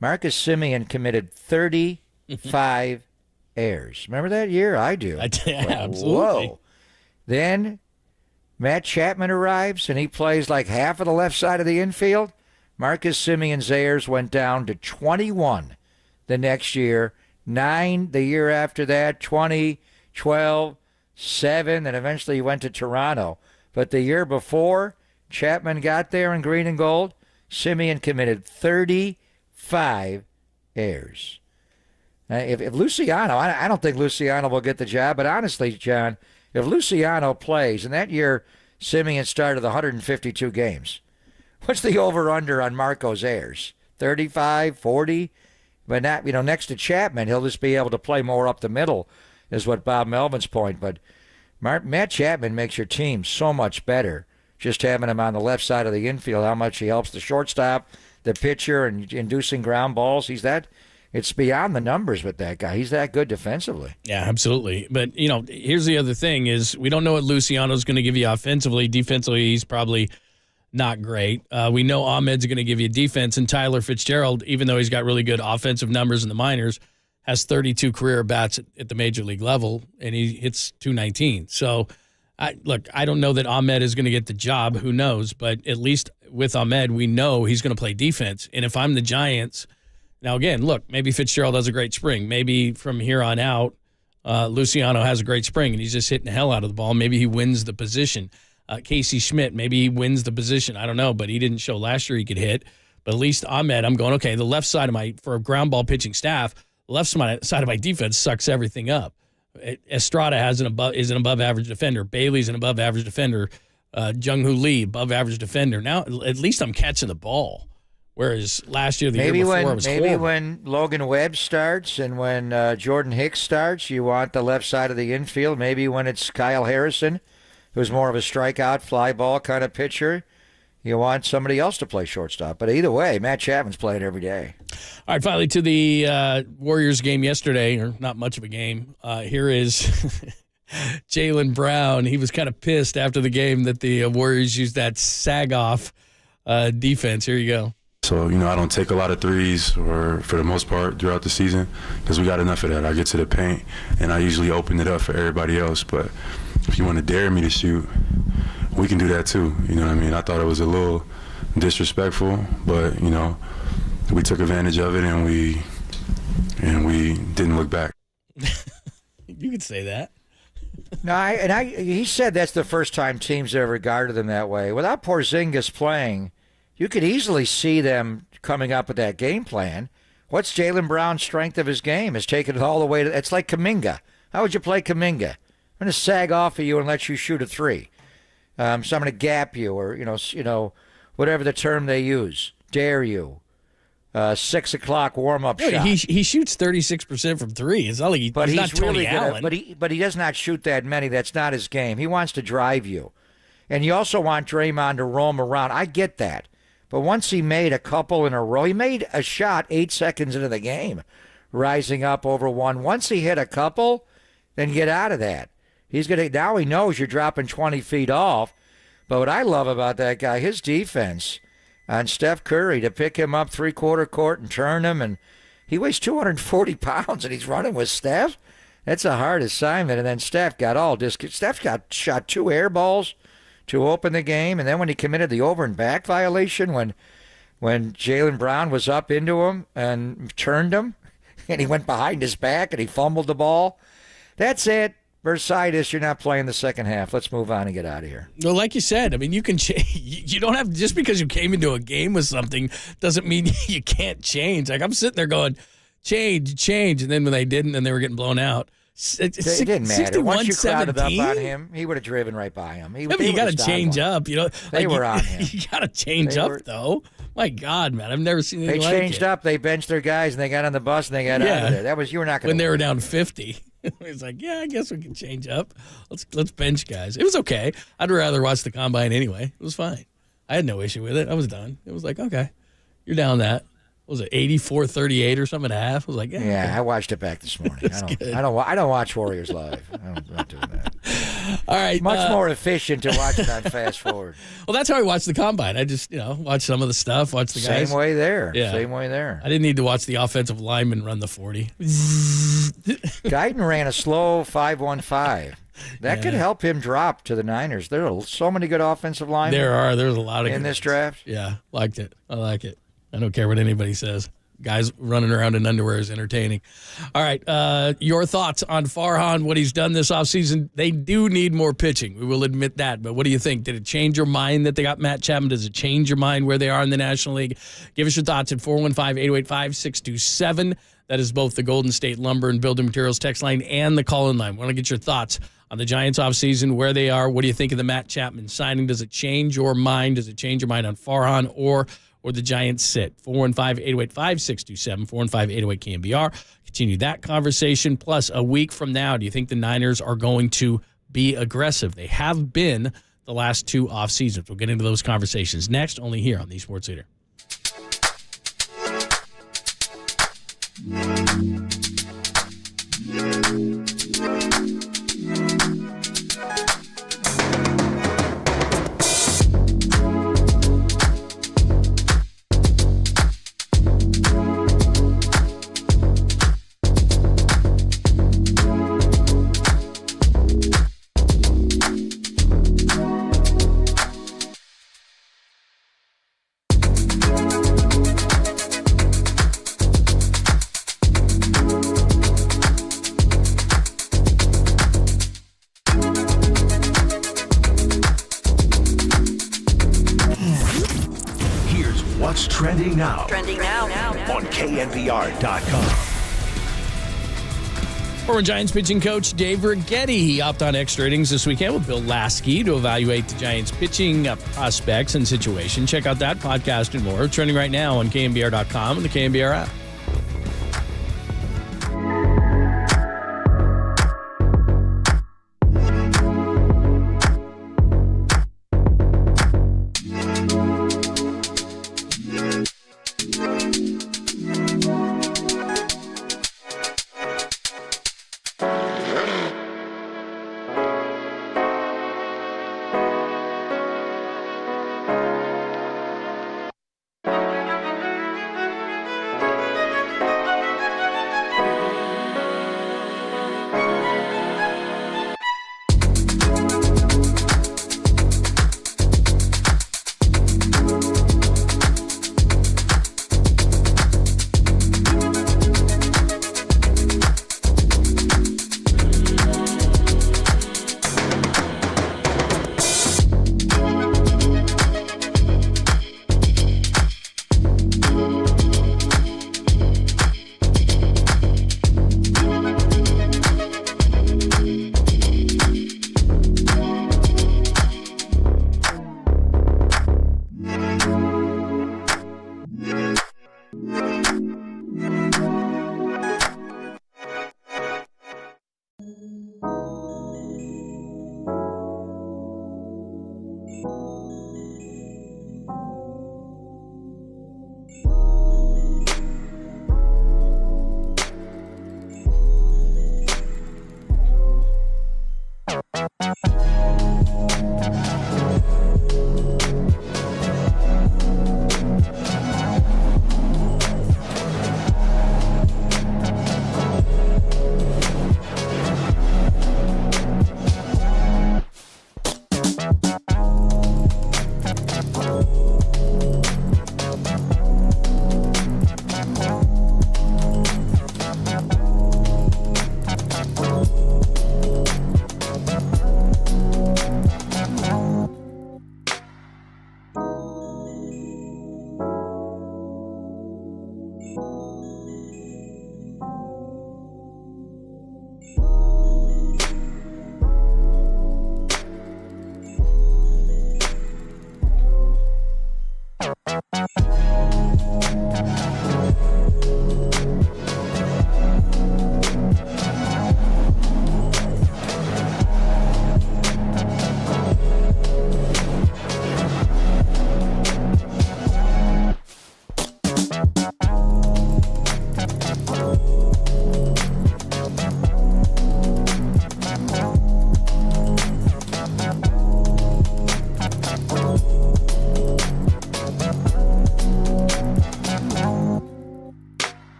Marcus Semien committed 35 errors. Remember that year? I do.
Absolutely.
Whoa. Then Matt Chapman arrives, and he plays like half of the left side of the infield. Marcus Semien's errors went down to 21 the next year, 9 the year after that, 20, 12, 7, and eventually he went to Toronto. But the year before Chapman got there in green and gold, Semien committed 35 errors. Now, if Luciano, I don't think Luciano will get the job, but honestly, John, if Luciano plays, and that year Semien started 152 games, what's the over-under on Marco's errors? 35, 40? But not, next to Chapman, he'll just be able to play more up the middle, is what Bob Melvin's point. But Matt Chapman makes your team so much better, just having him on the left side of the infield, how much he helps the shortstop, the pitcher, and inducing ground balls. He's that It's beyond the numbers with that guy. He's that good defensively.
Yeah, absolutely. But, here's the other thing is we don't know what Luciano's going to give you offensively. Defensively, he's probably not great. We know Ahmed's going to give you defense, and Tyler Fitzgerald, even though he's got really good offensive numbers in the minors, has 32 career bats at the major league level, and he hits .219. So, I don't know that Ahmed is going to get the job. Who knows? But at least with Ahmed, we know he's going to play defense. And if I'm the Giants, now again, look, maybe Fitzgerald has a great spring. Maybe from here on out, Luciano has a great spring, and he's just hitting the hell out of the ball. Maybe he wins the position. Casey Schmidt, maybe he wins the position. I don't know, but he didn't show last year he could hit. But at least Ahmed, I'm going, okay, the left side of for a ground ball pitching staff, the left side of my defense sucks everything up. Estrada is an above average defender. Bailey's an above average defender. Jung-Hoo Lee, above average defender. Now, at least I'm catching the ball. Whereas last year, the year before, it was horrible.
When Logan Webb starts and when Jordan Hicks starts, you want the left side of the infield. Maybe when it's Kyle Harrison, who's more of a strikeout, fly ball kind of pitcher, you want somebody else to play shortstop. But either way, Matt Chapman's playing every day.
All right, finally to the Warriors game yesterday, or not much of a game. Here is Jaylen Brown. He was kind of pissed after the game that the Warriors used that sag-off defense. Here you go.
So, I don't take a lot of threes or for the most part throughout the season because we got enough of that. I get to the paint, and I usually open it up for everybody else. But if you want to dare me to shoot, we can do that too. You know what I mean? I thought it was a little disrespectful, but, we took advantage of it, and we didn't look back.
You could say that.
No, he said that's the first time teams ever regarded him that way. Without Porzingis playing, you could easily see them coming up with that game plan. What's Jaylen Brown's strength of his game? Is taking it all the way to. It's like Kuminga. How would you play Kuminga? I'm going to sag off of you and let you shoot a three. So I'm going to gap you, or whatever the term they use. Dare you. 6 o'clock warm-up shot.
He shoots 36% from three. It's not like he's not Tony
really
Allen.
But he does not shoot that many. That's not his game. He wants to drive you. And you also want Draymond to roam around. I get that. But once he made a couple in a row, he made a shot 8 seconds into the game, rising up over one. Once he hit a couple, then get out of that. Now he knows you're dropping 20 feet off. But what I love about that guy, his defense on Steph Curry, to pick him up three-quarter court and turn him, and he weighs 240 pounds and he's running with Steph. That's a hard assignment. And then Steph got shot 2 air balls to open the game, and then when he committed the over and back violation, when Jaylen Brown was up into him and turned him, and he went behind his back and he fumbled the ball. That's it. Versidis, you're not playing the second half. Let's move on and get out of here.
Well, like you said, I mean, you can change. You don't have, just because you came into a game with something doesn't mean you can't change. Like, I'm sitting there going, change, and then when they didn't, then they were getting blown out.
It didn't matter. Once you crowded up on him, he would have driven right by him.
You got to change up.
They were on him.
You got to change up, though. My God, man, I've never seen anything like it.
They changed up. They benched their guys, and they got on the bus, and they got out of there. You were not going to
when they were down 50. He's like, yeah, I guess we can change up. Let's bench guys. It was okay. I'd rather watch the combine anyway. It was fine. I had no issue with it. I was done. It was like, okay, you're down that. What was it, 84-38 or something and a half? I was like, yeah.
Yeah,
okay.
I watched it back this morning. I don't watch Warriors live. I'm not doing that.
All right.
Much more efficient to watch it on fast forward.
Well, that's how I watched the combine. I just, watch some of the stuff, watch the guys.
Same way there.
Yeah.
Same way there.
I didn't need to watch the offensive lineman run the 40.
Guyton ran a slow 5.15. That could help him drop to the Niners. There are so many good offensive linemen.
There's a lot of
in this draft.
Yeah, liked it. I like it. I don't care what anybody says. Guys running around in underwear is entertaining. All right, your thoughts on Farhan, what he's done this offseason. They do need more pitching. We will admit that. But what do you think? Did it change your mind that they got Matt Chapman? Does it change your mind where they are in the National League? Give us your thoughts at 415-885-6227. That is both the Golden State Lumber and Building Materials text line and the call-in line. We want to get your thoughts on the Giants offseason, where they are. What do you think of the Matt Chapman signing? Does it change your mind? Does it change your mind on Farhan or the Giants sit? 415-885-6227, 415-808-KNBR. Continue that conversation. Plus, a week from now, do you think the Niners are going to be aggressive? They have been the last 2 off seasons. We'll get into those conversations next, only here on the Sports Leader.
What's trending now?
Trending now.
On KNBR.com.
Former Giants pitching coach Dave Righetti. He hopped on Extra Innings this weekend with Bill Lasky to evaluate the Giants pitching prospects and situation. Check out that podcast and more. Trending right now on KNBR.com and the KNBR app.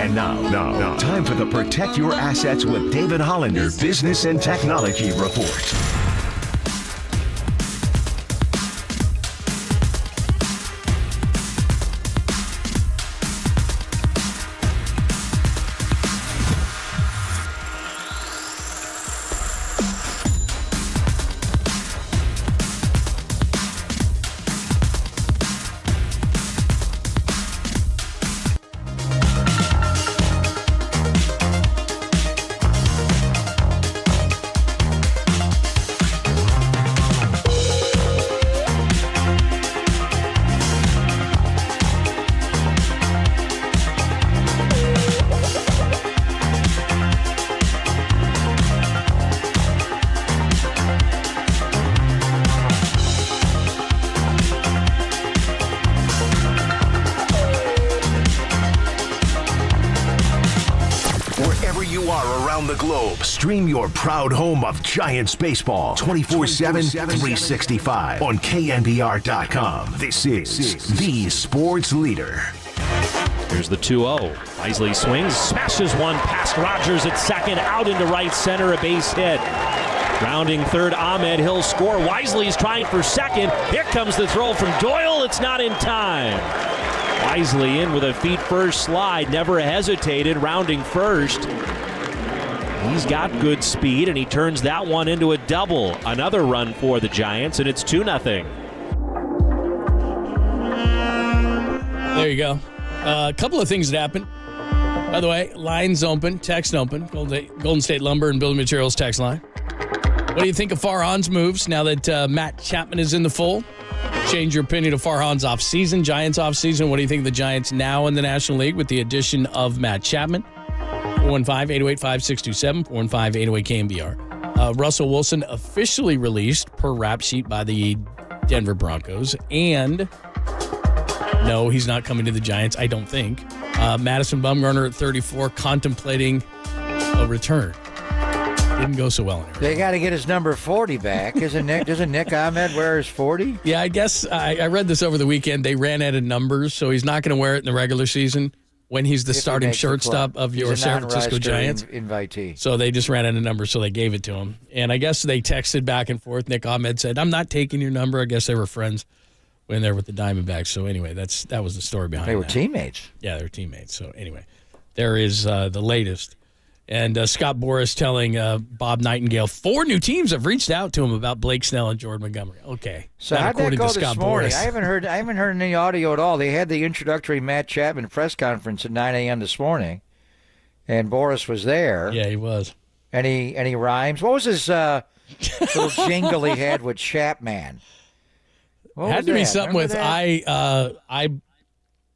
And now, time for the Protect Your Assets with David Hollander Business and Technology Report. Stream your proud home of Giants baseball 24/7, 365 on KNBR.com. This is the sports leader.
Here's the 2-0. Wisely swings, smashes one past Rogers at second, out into right center, a base hit. Rounding third, Ahmed, he'll score. Wisely's trying for second. Here comes the throw from Doyle. It's not in time. Wisely in with a feet first slide, never hesitated, rounding first. He's got good speed, and he turns that one into a double. Another run for the Giants, and it's 2-0.
There you go. A couple of things that happened. By the way, lines open, text open. Golden State Lumber and Building Materials text line. What do you think of Farhan's moves now that Matt Chapman is in the fold? Change your opinion of Farhan's offseason, Giants offseason. What do you think of the Giants now in the National League with the addition of Matt Chapman? 415-808-5627, 415-808-KNBR. Russell Wilson officially released per rap sheet by the Denver Broncos. And no, he's not coming to the Giants, I don't think. Madison Bumgarner at 34 contemplating a return. Didn't go so well in Arizona.
They got to get his number 40 back. Doesn't Nick Ahmed wear his 40?
Yeah, I guess I read this over the weekend. They ran out of numbers, so he's not going to wear it in the regular season when he's the starting shortstop of your San Francisco Giants.
Invitee.
So they just ran out of numbers, so they gave it to him. And I guess they texted back and forth. Nick Ahmed said, "I'm not taking your number." I guess they were friends when they were with the Diamondbacks. So anyway, that was the story behind it.
They were teammates.
Yeah, they were teammates. So anyway, there is the latest. And Scott Boras telling Bob Nightingale 4 new teams have reached out to him about Blake Snell and Jordan Montgomery. Okay.
So how'd that go this morning? I haven't heard any audio at all. They had the introductory Matt Chapman press conference at 9 a.m. this morning, and Boras was there.
Yeah, he was.
Any rhymes? What was his little jingle he had with Chapman?
It had to be something with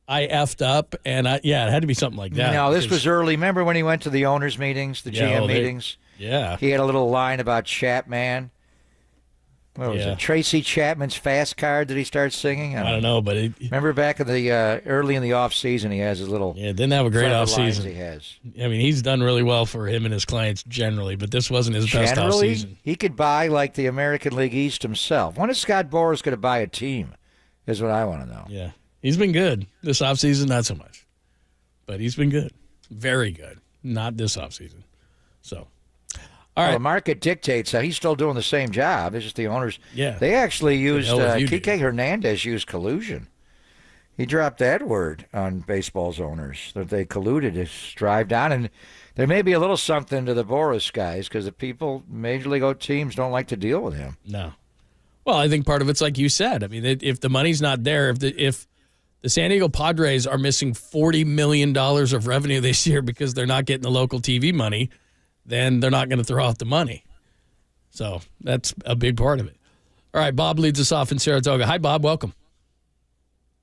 I effed up, and it had to be something like that.
No, this was early. Remember when he went to the owners' meetings, the GM meetings?
Yeah.
He had a little line about Chapman. What was it? Tracy Chapman's fast card that he started singing?
I don't know, but
remember back in the early in the off season, he has his little.
Yeah, didn't have a great off season.
He has.
I mean, he's done really well for him and his clients generally, but this wasn't his best off season.
He could buy like the American League East himself. When is Scott Boras going to buy a team? Is what I want to know.
Yeah. He's been good. This offseason, not so much. But he's been good. Very good. Not this offseason. So, all right.
The market dictates that he's still doing the same job. It's just the owners.
Yeah.
They actually used, Kike Hernandez used collusion. He dropped that word on baseball's owners, that they colluded to drive down. And there may be a little something to the Boras guys because the people, Major League teams, don't like to deal with him.
No. Well, I think part of it's like you said. I mean, if the money's not there, if the San Diego Padres are missing $40 million of revenue this year because they're not getting the local TV money, then they're not going to throw out the money. So that's a big part of it. All right, Bob leads us off in Saratoga. Hi, Bob. Welcome.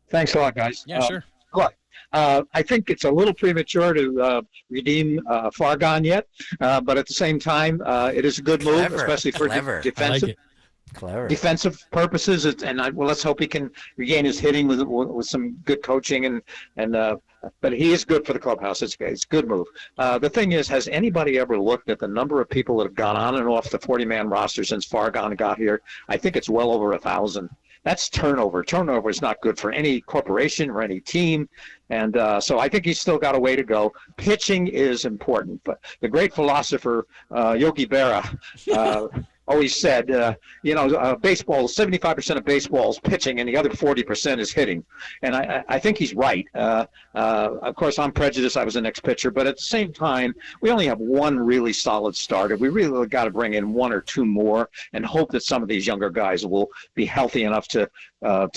Thanks a lot, guys.
Yeah, sure.
Look, I think it's a little premature to redeem Farhan yet, but at the same time, it is a good move, especially for defensive.
I like it.
Clever.
Defensive purposes, let's hope he can regain his hitting with some good coaching but he is good for the clubhouse. It's a good move. The thing is, has anybody ever looked at the number of people that have gone on and off the 40-man roster since Farhan got here? I think it's well over 1,000. that's turnover. Turnover is not good for any corporation or any team. And so I think he's still got a way to go. Pitching is important. But the great philosopher, Yogi Berra, always said, baseball, 75% of baseball is pitching and the other 40% is hitting. And I think he's right. Of course, I'm prejudiced. I was an ex-pitcher. But at the same time, we only have one really solid starter. We really got to bring in one or two more and hope that some of these younger guys will be healthy enough to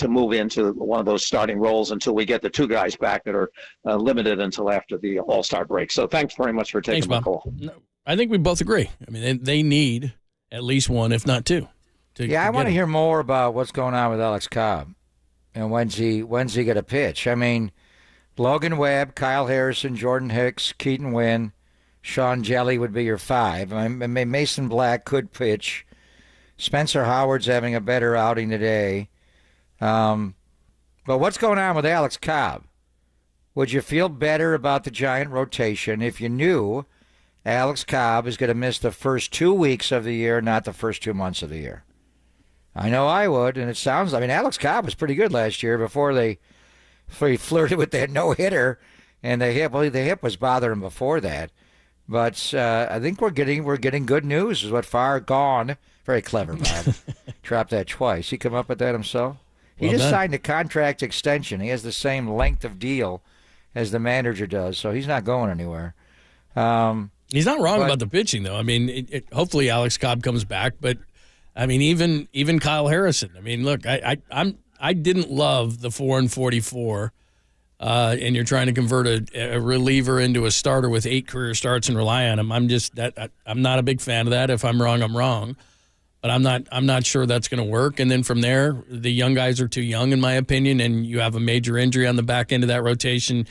move into one of those starting roles until we get the two guys back that are limited until after the All-Star break. So thanks very much for taking my call.
No, I think we both agree. I mean, they need at least one, if not two.
I want to hear more about what's going on with Alex Cobb and when's he get a pitch. I mean, Logan Webb, Kyle Harrison, Jordan Hicks, Keaton Wynn, Sean Jelly would be your five. I mean, Mason Black could pitch. Spencer Howard's having a better outing today. But what's going on with Alex Cobb? Would you feel better about the Giant rotation if you knew Alex Cobb is going to miss the first 2 weeks of the year, not the first 2 months of the year? I know I would, and it sounds, Alex Cobb was pretty good last year before he flirted with that no-hitter, and the hip was bothering him before that. But I think we're getting good news, is what Farr gone. Very clever, Bob. Dropped that twice. He come up with that himself? He just signed a contract extension. He has the same length of deal as the manager does, so he's not going anywhere.
He's not wrong about the pitching, though. I mean, hopefully Alex Cobb comes back, but I mean, even Kyle Harrison. I mean, look, I didn't love the 4-44, and you're trying to convert a reliever into a starter with 8 career starts and rely on him. I'm not a big fan of that. If I'm wrong, I'm wrong. But I'm not sure that's going to work. And then from there, the young guys are too young, in my opinion, and you have a major injury on the back end of that rotation.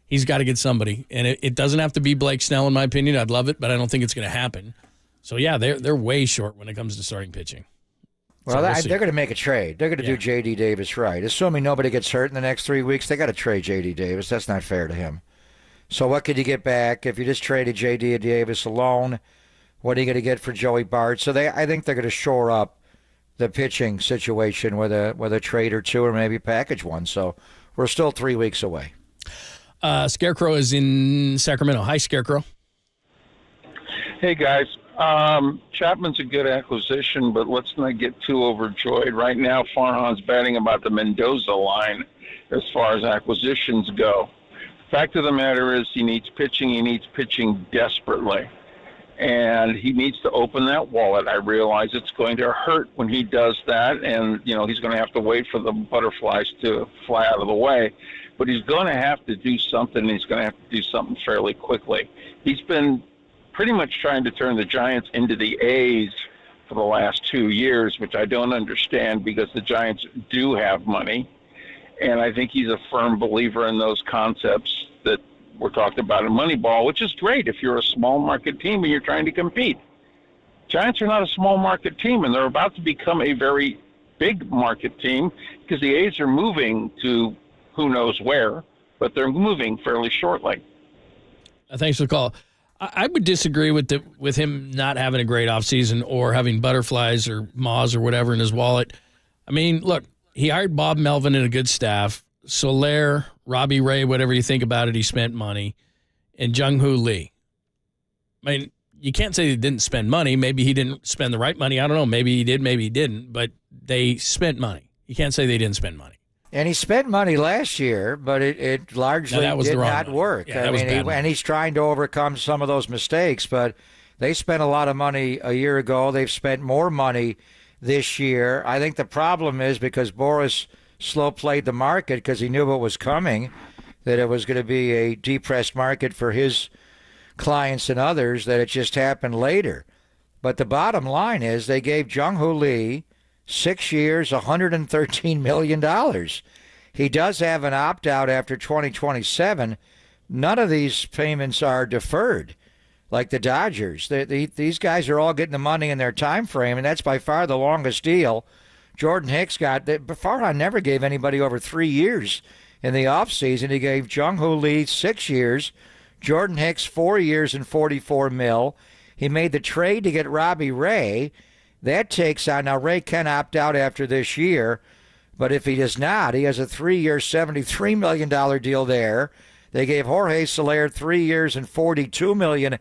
He's got to get somebody. And it doesn't have to be Blake Snell, in my opinion. I'd love it, but I don't think it's going to happen. So, yeah, they're way short when it comes to starting pitching.
Well, they're going to make a trade. They're going to do J.D. Davis right. Assuming nobody gets hurt in the next 3 weeks, they got to trade J.D. Davis. That's not fair to him. So what could you get back if you just traded J.D. Davis alone? What are you going to get for Joey Bart? So I think they're going to shore up the pitching situation with a trade or two, or maybe package one. So we're still 3 weeks away.
Scarecrow is in Sacramento. Hi, Scarecrow.
Hey, guys. Chapman's a good acquisition, but let's not get too overjoyed. Right now, Farhan's betting about the Mendoza line as far as acquisitions go. Fact of the matter is he needs pitching. He needs pitching desperately. And he needs to open that wallet. I realize it's going to hurt when he does that, and he's going to have to wait for the butterflies to fly out of the way. But he's going to have to do something, and he's going to have to do something fairly quickly. He's been pretty much trying to turn the Giants into the A's for the last 2 years, which I don't understand because the Giants do have money. And I think he's a firm believer in those concepts that we're talking about in Moneyball, which is great if you're a small market team and you're trying to compete. Giants are not a small market team, and they're about to become a very big market team because the A's are moving to who knows where, but they're moving fairly shortly.
Thanks for the call. I would disagree with him not having a great offseason or having butterflies or moths or whatever in his wallet. I mean, look, he hired Bob Melvin and a good staff. Soler, Robbie Ray, whatever you think about it, he spent money. And Jung-Hoo Lee. I mean, you can't say he didn't spend money. Maybe he didn't spend the right money. I don't know. Maybe he did, maybe he didn't. But they spent money. You can't say they didn't spend money.
And he spent money last year, but it largely did not work.
Yeah,
and he's trying to overcome some of those mistakes, but they spent a lot of money a year ago. They've spent more money this year. I think the problem is because Boras slow-played the market because he knew what was coming, that it was going to be a depressed market for his clients and others, that it just happened later. But the bottom line is they gave Jung-Hoo Lee 6 years, $113 million. He does have an opt-out after 2027. None of these payments are deferred, like the Dodgers. These guys are all getting the money in their time frame, and that's by far the longest deal. Jordan Hicks got that. Farhan never gave anybody over 3 years in the offseason. He gave Jung-Hoo Lee 6 years, Jordan Hicks 4 years and $44 million. He made the trade to get Robbie Ray. That takes on, now Ray can opt out after this year, But if he does not, he has a 3-year, $73 million deal there. They gave Jorge Soler 3 years and $42 million.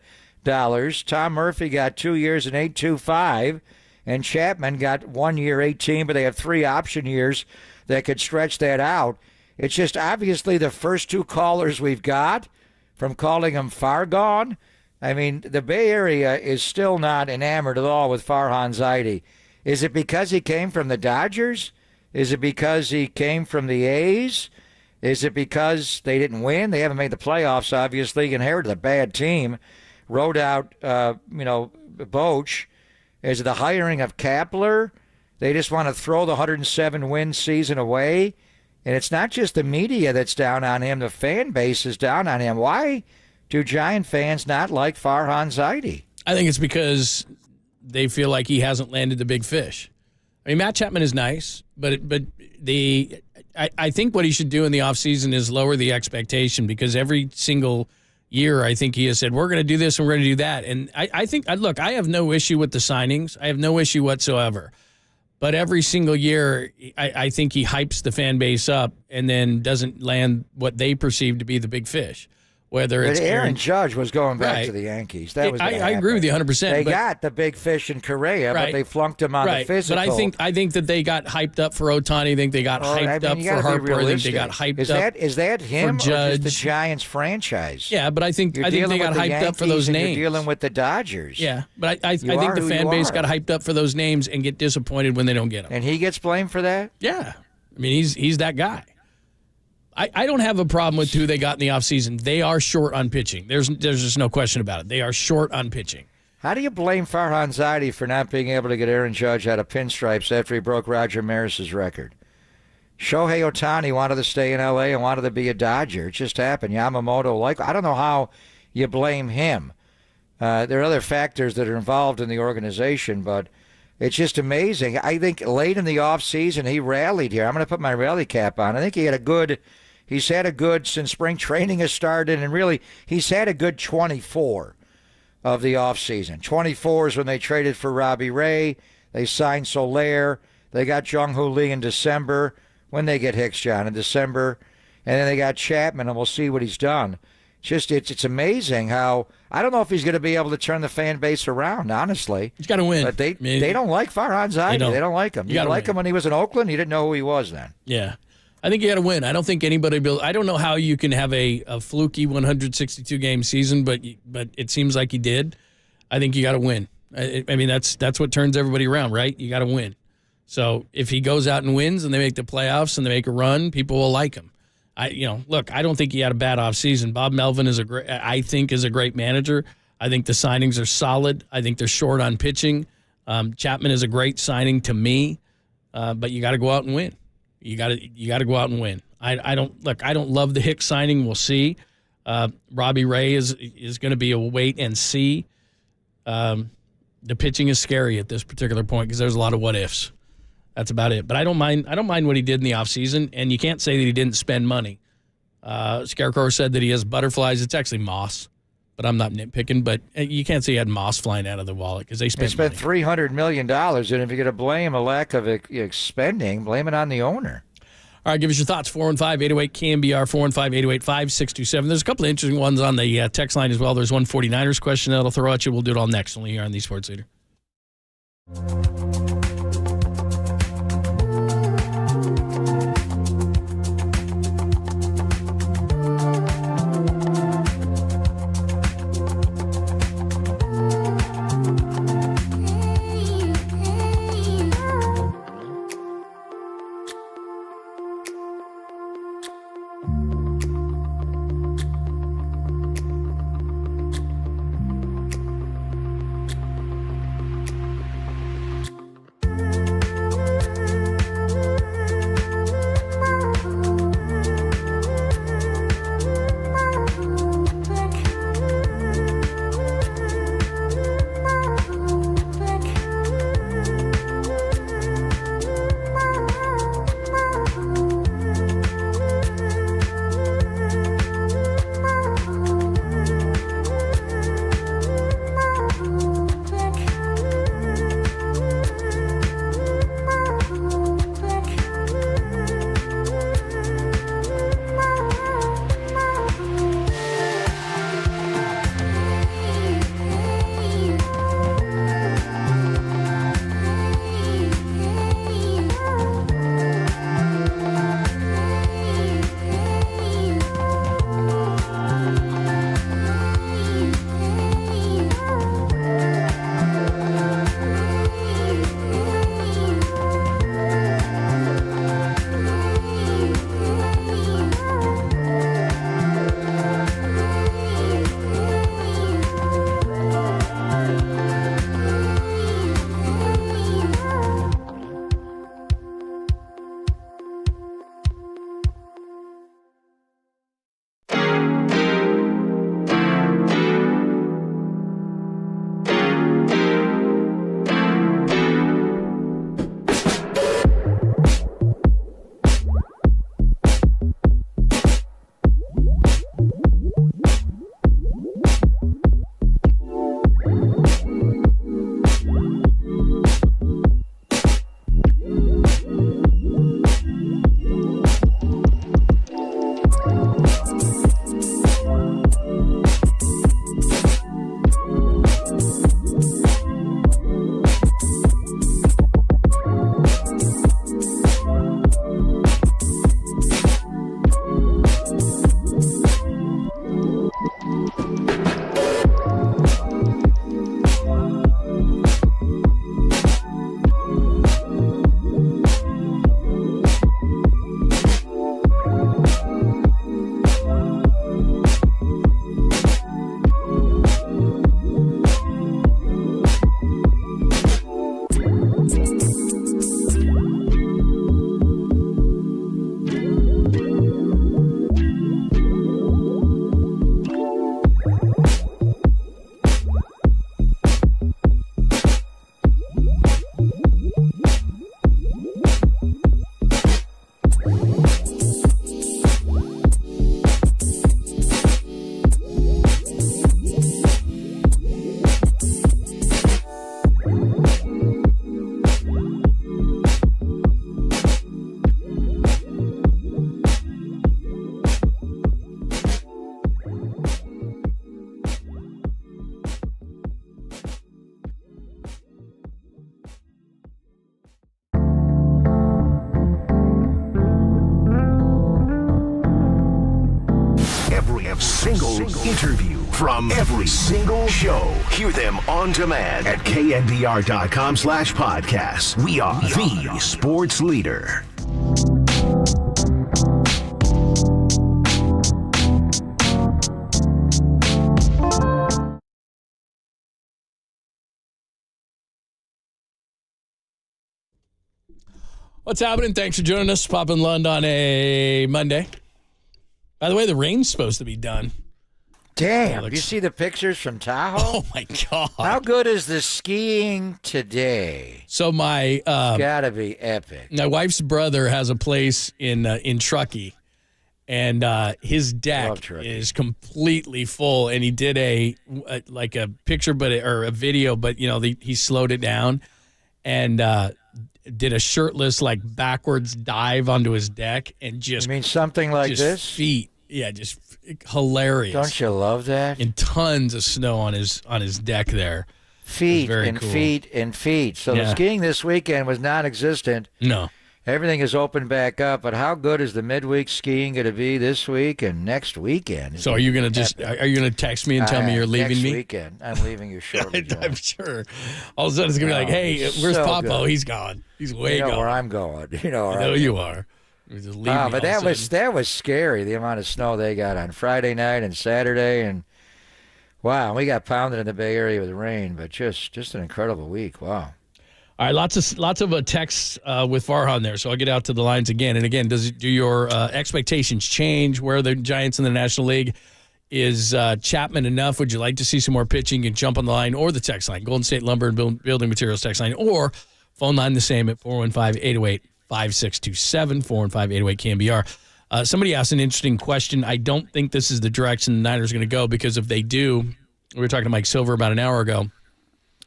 Tom Murphy got 2 years and $825, and Chapman got 1 year, 18, but they have 3 option years that could stretch that out. It's just obviously the first 2 callers we've got from calling him far gone. I mean, the Bay Area is still not enamored at all with Farhan Zaidi. Is it because he came from the Dodgers? Is it because he came from the A's? Is it because they didn't win? They haven't made the playoffs, obviously. Inherited a bad team. Rode out, Boch. Is it the hiring of Kapler? They just want to throw the 107-win season away. And it's not just the media that's down on him. The fan base is down on him. Why do Giant fans not like Farhan Zaidi?
I think it's because they feel like he hasn't landed the big fish. I mean, Matt Chapman is nice, but I think what he should do in the offseason is lower the expectation, because every single year I think he has said, we're going to do this and we're going to do that. And I think, look, I have no issue with the signings. I have no issue whatsoever. But every single year, I think he hypes the fan base up and then doesn't land what they perceive to be the big fish. Whether it's
Aaron Judge was going back to the Yankees. That was
I agree with you 100%.
They got the big fish in Correa, but they flunked him on the physical.
But I think that they got hyped up for Ohtani. I think they got hyped up for Harper. I think they got hyped up.
Is that him
for Judge.
Or just the Giants franchise?
Yeah, but I think they got hyped up for those names.
You're dealing with the Dodgers.
Yeah, but I think the fan base got hyped up for those names and get disappointed when they don't get them.
And he gets blamed for that?
Yeah. I mean, he's that guy. I don't have a problem with who they got in the offseason. They are short on pitching. There's just no question about it. They are short on pitching.
How do you blame Farhan Zaidi for not being able to get Aaron Judge out of pinstripes after he broke Roger Maris's record? Shohei Ohtani wanted to stay in L.A. and wanted to be a Dodger. It just happened. Yamamoto, I don't know how you blame him. There are other factors that are involved in the organization, but it's just amazing. I think late in the offseason he rallied here. I'm going to put my rally cap on. I think he's had a good, since spring training has started, and really he's had a good 24 of the offseason. 24 is when they traded for Robbie Ray. They signed Soler. They got Jung-Hoo Lee in December. When they get Hicks, John, in December. And then they got Chapman, and we'll see what he's done. It's amazing how, I don't know if he's going to be able to turn the fan base around, honestly.
He's got to win.
But they don't like Farhan Zaidi. They don't like him. You like him when he was in Oakland? You didn't know who he was then.
Yeah. I think you got to win. I don't think anybody I don't know how you can have a fluky 162-game season, but it seems like he did. I think you got to win. I mean, that's what turns everybody around, right? You got to win. So if he goes out and wins and they make the playoffs and they make a run, people will like him. Look, I don't think he had a bad offseason. Bob Melvin is a great manager. I think the signings are solid. I think they're short on pitching. Chapman is a great signing to me, but you got to go out and win. You got to go out and win. I don't love the Hicks signing. We'll see. Robbie Ray is going to be a wait and see. The pitching is scary at this particular point because there's a lot of what ifs. That's about it. But I don't mind what he did in the offseason, and you can't say that he didn't spend money. Scarecrow said that he has butterflies. It's actually moss, but I'm not nitpicking. But you can't say he had moss flying out of the wallet because they spent
$300 million, and if you're going to blame a lack of spending, blame it on the owner.
All right, give us your thoughts. 415-808-KNBR, 415-808-5627. There's a couple of interesting ones on the text line as well. There's one 49ers question that'll throw at you. We'll do it all next, only here on the Sports Leader.
interview from every single show. Hear them on demand at knbr.com/podcasts. We are the sports leader.
What's happening? Thanks for joining us. Poppin' Lund on a Monday. By the way, the rain's supposed to be done.
Damn, you see the pictures from Tahoe?
Oh, my God.
How good is the skiing today?
So my...
it's got to be epic.
My wife's brother has a place in Truckee, and his deck is completely full, and he did a picture or a video, but, he slowed it down and did a shirtless, backwards dive onto his deck and just...
You mean something like this?
Feet. Yeah, just hilarious.
Don't you love that?
And tons of snow on his deck there.
Feet and
cool.
feet and feet. So the skiing this weekend was non-existent.
No.
Everything is opened back up, but how good is the midweek skiing going to be this week and next weekend?
So are you going to text me and tell me you're leaving me?
Next weekend. I'm leaving you shortly.
I'm sure. All of a sudden it's going to be like, hey, where's
so
Popo?
good.
He's gone. He's way gone.
You know where I'm going.
I know you are. Just leave me
but that was scary, the amount of snow they got on Friday night and Saturday. And, wow, we got pounded in the Bay Area with rain, but just an incredible week. Wow.
All right, lots of texts with Farhan there, so I'll get out to the lines again. And again, do your expectations change? Where are the Giants in the National League? Is Chapman enough? Would you like to see some more pitching? You can jump on the line or the text line, Golden State Lumber and Building Materials text line, or phone line the same at 415-808-5627, 415-808-KNBR. Somebody asked an interesting question. I don't think this is the direction the Niners are going to go, because if they do, we were talking to Mike Silver about an hour ago,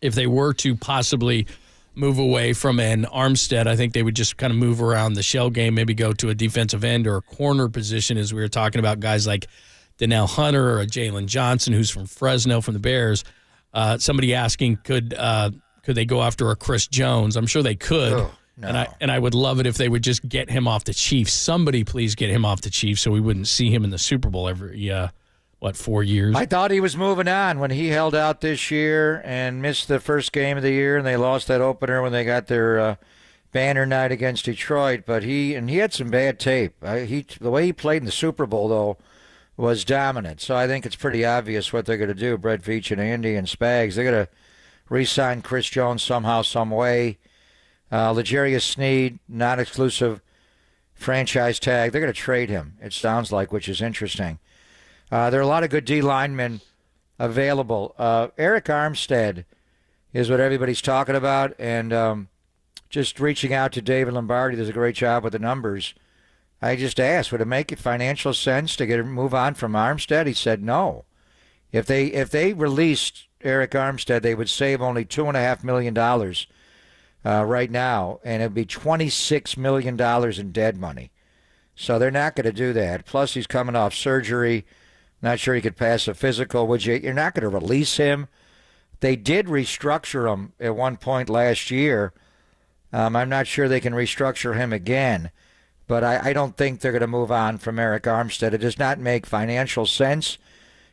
if they were to possibly move away from an Armstead, I think they would just kind of move around the shell game, maybe go to a defensive end or a corner position, as we were talking about guys like Donnell Hunter or a Jalen Johnson, who's from Fresno, from the Bears. Somebody asking, could they go after a Chris Jones? I'm sure they could.
Oh, no.
And I would love it if they would just get him off the Chiefs. Somebody please get him off the Chiefs so we wouldn't see him in the Super Bowl every 4 years?
I thought he was moving on when he held out this year and missed the first game of the year, and they lost that opener when they got their banner night against Detroit. But he had some bad tape. The way he played in the Super Bowl, though, was dominant. So I think it's pretty obvious what they're going to do. Brett Veach and Andy and Spags, they're going to re-sign Chris Jones somehow, some way. L'Jarius Sneed, non-exclusive franchise tag. They're going to trade him, it sounds like, which is interesting. There are a lot of good D linemen available. Eric Armstead is what everybody's talking about, and just reaching out to David Lombardi does a great job with the numbers. I just asked, would it make financial sense to move on from Armstead? He said no. If they released Eric Armstead, they would save only $2.5 million right now, and it'd be $26 million in dead money. So they're not going to do that. Plus, he's coming off surgery. Not sure he could pass a physical. You're not going to release him. They did restructure him at one point last year. I'm not sure they can restructure him again. But I don't think they're going to move on from Eric Armstead. It does not make financial sense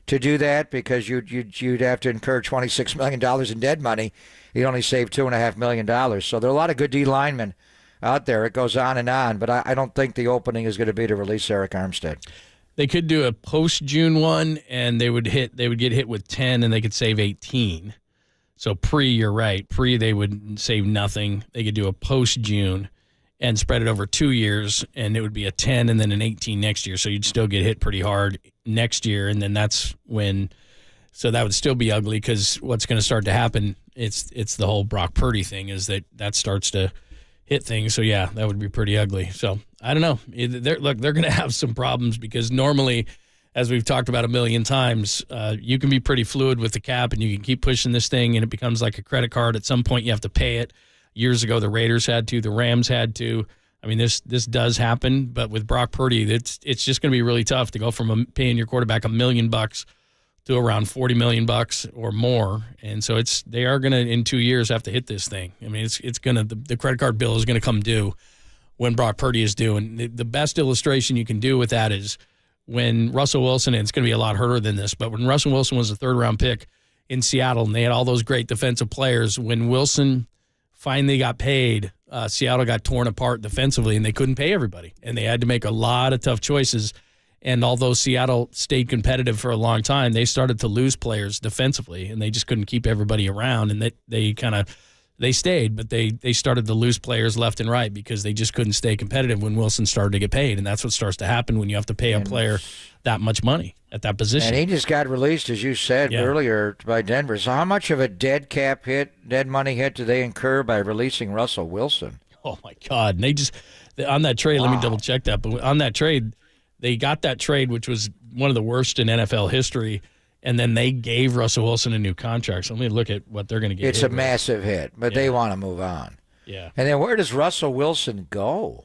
to do that, because you'd have to incur $26 million in dead money. You'd only save $2.5 million. So there are a lot of good D linemen out there. It goes on, but I don't think the opening is going to be to release Eric Armstead.
They could do a post-June one, and they would get hit with 10, and they could save 18. So you're right. They would save nothing. They could do a post-June and spread it over 2 years, and it would be a 10 and then an 18 next year. So you'd still get hit pretty hard next year, and then that's when – so that would still be ugly, because what's going to start to happen, it's the whole Brock Purdy thing, is that starts to hit things. So, yeah, that would be pretty ugly. So, I don't know. They're going to have some problems, because normally, as we've talked about a million times, you can be pretty fluid with the cap, and you can keep pushing this thing, and it becomes like a credit card. At some point, you have to pay it. Years ago, the Raiders had to. The Rams had to. I mean, this does happen, but with Brock Purdy, it's just going to be really tough to go from paying your quarterback $1 million to around $40 million or more. And so they are going to, in 2 years, have to hit this thing. I mean, it's going to, the credit card bill is going to come due when Brock Purdy is due. And the best illustration you can do with that is when Russell Wilson, and it's going to be a lot harder than this, but when Russell Wilson was a third-round pick in Seattle and they had all those great defensive players, when Wilson finally got paid, Seattle got torn apart defensively, and they couldn't pay everybody. And they had to make a lot of tough choices. And although Seattle stayed competitive for a long time, they started to lose players defensively, and they just couldn't keep everybody around. And they stayed, but they started to lose players left and right because they just couldn't stay competitive when Wilson started to get paid. And that's what starts to happen when you have to pay a player that much money at that position.
And he just got released, as you said earlier, by Denver. So how much of a dead money hit do they incur by releasing Russell Wilson?
Oh, my God. And they just, on that trade, let me double check that, but on that trade, they got that trade, which was one of the worst in NFL history, and then they gave Russell Wilson a new contract. So let me look at what they're going to get.
It's a massive hit, but they want to move on.
Yeah.
And then where does Russell Wilson go?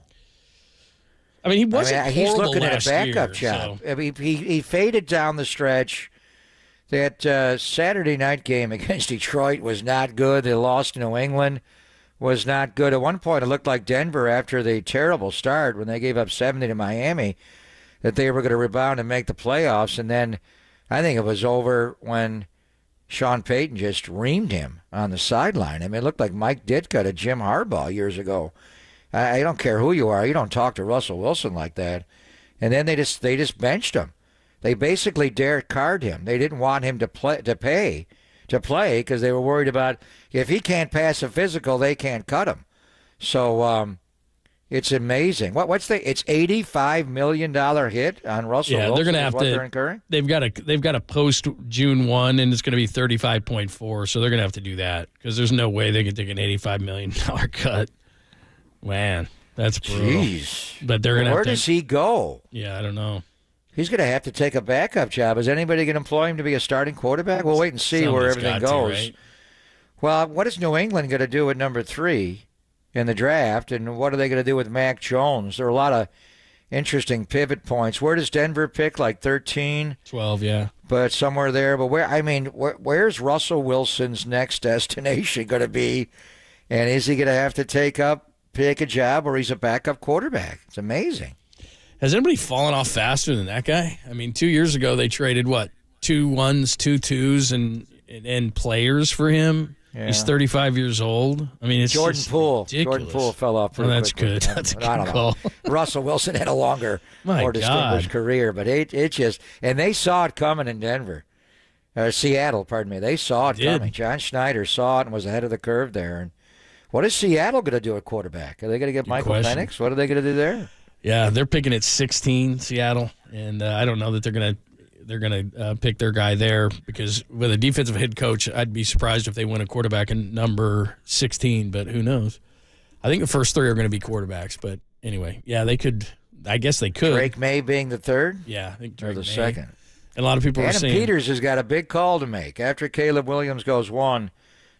I mean, he wasn't
he's
horrible
looking at a backup
year,
job.
So.
I mean, he faded down the stretch. That Saturday night game against Detroit was not good. They lost to New England, was not good. At one point, it looked like Denver, after the terrible start when they gave up 70 to Miami, that they were going to rebound and make the playoffs. And then I think it was over when Sean Payton just reamed him on the sideline. I mean, it looked like Mike Ditka to Jim Harbaugh years ago. I don't care who you are. You don't talk to Russell Wilson like that. And then they just benched him. They basically Derek Carr'd him. They didn't want him to play because they were worried about if he can't pass a physical, they can't cut him. So it's amazing. It's $85 million hit on Russell Wilson.
They're going to have to.
They're incurring?
They've got to post June 1, and it's going to be 35.4. So they're going to have to do that because there's no way they can take an $85 million cut. Man, that's brutal.
Jeez.
But they're going to.
Where does he go?
Yeah, I don't know.
He's going to have to take a backup job. Is anybody going to employ him to be a starting quarterback? We'll wait and see where everything goes.
Right?
Well, what is New England going to do at number 3 in the draft, and what are they going to do with Mac Jones? There are a lot of interesting pivot points. Where does Denver pick? Like 13?
12, yeah.
But somewhere there. But where's Russell Wilson's next destination going to be? And is he going to have to pick a job where he's a backup quarterback? It's amazing.
Has anybody fallen off faster than that guy? I mean, 2 years ago they traded 2 1s, 2 2s, and players for him. Yeah. He's 35 years old. I mean, it's
Jordan Poole.
Ridiculous.
Jordan Poole fell off pretty
that's
quickly.
Good. That's a good
I don't
call.
know. Russell Wilson had a longer, more distinguished career, but it just, and they saw it coming in Denver. Seattle, pardon me. They saw it coming. John Schneider saw it and was ahead of the curve there. And what is Seattle going to do at quarterback? Are they going to get Michael Penix? What are they going to do there?
Yeah, they're picking at 16, Seattle, and I don't know that they're gonna pick their guy there because with a defensive head coach, I'd be surprised if they win a quarterback in number 16, but who knows? I think the first 3 are going to be quarterbacks, but anyway, yeah, they could. I guess they could.
Drake May being the 3rd?
Yeah, I think Drake
or the
May.
2nd.
And a lot of people are saying
Peters has got a big call to make after Caleb Williams goes 1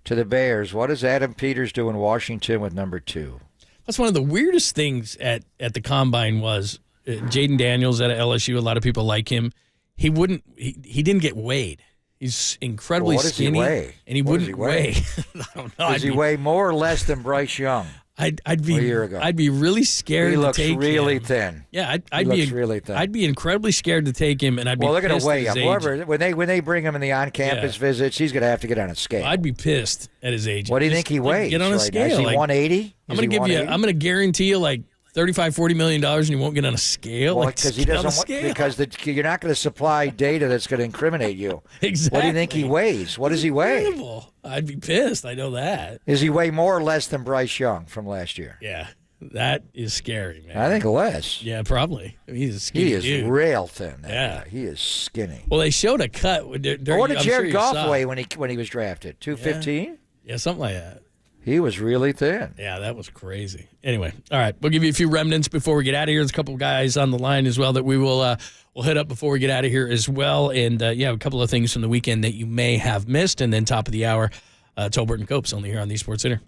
to the Bears. What does Adam Peters do in Washington with number 2?
That's one of the weirdest things at the Combine was Jaden Daniels at LSU. A lot of people like him. He didn't get weighed. He's incredibly skinny.
What does he weigh?
And he wouldn't weigh. I don't know.
Does he weigh more or less than Bryce Young?
I'd be
a year ago.
I'd be really scared to take him.
He looks really thin.
Yeah,
he looks really thin.
I'd be incredibly scared to take him, and I'd be
they're going
pissed
to weigh
at
him.
his age.
When they bring him in the on-campus visits, he's going to have to get on a scale.
I'd be pissed at his age.
What do you think he weighs?
Get on a scale.
Is he 180?
I'm going to guarantee you like $35-40 million, and you won't get on a scale.
Well, because he doesn't. Because you're not going to supply data that's going to incriminate you.
Exactly.
What do you think he weighs? What does he weigh?
Incredible. I'd be pissed. I know that.
Does he weigh more or less than Bryce Young from last year?
Yeah, that is scary, man.
I think less.
Yeah, probably. I mean, he's a skinny dude.
He is real thin.
Yeah,
guy. He is skinny.
Well, they showed a cut.
What did Jared Goff weigh when he was drafted? 215?
Yeah, something like that.
He was really thin.
Yeah, that was crazy. Anyway, all right, we'll give you a few remnants before we get out of here. There's a couple of guys on the line as well that we will we'll hit up before we get out of here as well. And, a couple of things from the weekend that you may have missed. And then top of the hour, Tolbert and Copes only here on the Sports Center.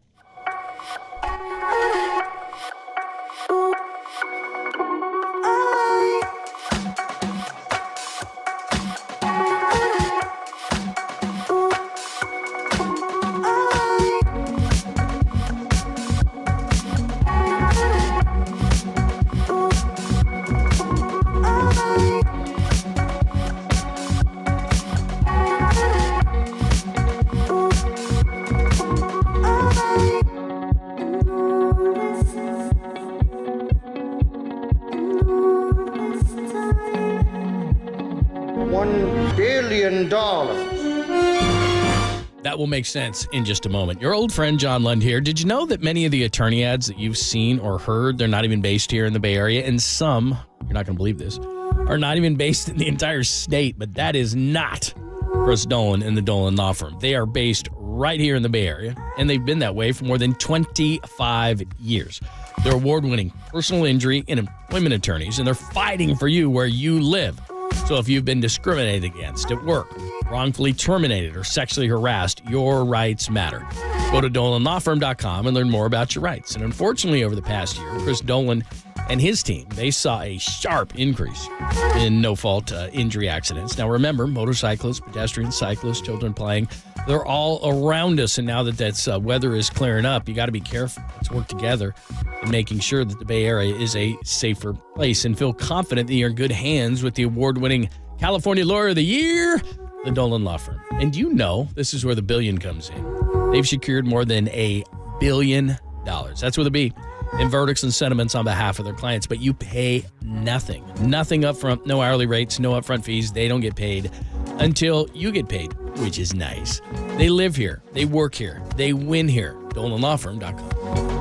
million.
That will make sense in just a moment. Your old friend John Lund here. Did you know that many of the attorney ads that you've seen or heard, they're not even based here in the Bay Area, and some, you're not going to believe this, are not even based in the entire state, but that is not Chris Dolan and the Dolan Law Firm. They are based right here in the Bay Area, and they've been that way for more than 25 years. They're award-winning personal injury and employment attorneys, and they're fighting for you where you live. So if you've been discriminated against at work, wrongfully terminated, or sexually harassed, your rights matter. Go to DolanLawFirm.com and learn more about your rights. And unfortunately, over the past year, Chris Dolan and his team, they saw a sharp increase in no-fault injury accidents. Now, remember, motorcyclists, pedestrians, cyclists, children playing, they're all around us. And now that weather is clearing up, you got to be careful. Let's work together in making sure that the Bay Area is a safer place and feel confident that you're in good hands with the award-winning California Lawyer of the Year, the Dolan Law Firm. And you know, this is where the billion comes in. They've secured more than $1 billion. That's with a B. In verdicts and settlements on behalf of their clients, but you pay nothing. Nothing up front, no hourly rates, no upfront fees. They don't get paid until you get paid, which is nice. They live here. They work here. They win here. DolanLawFirm.com.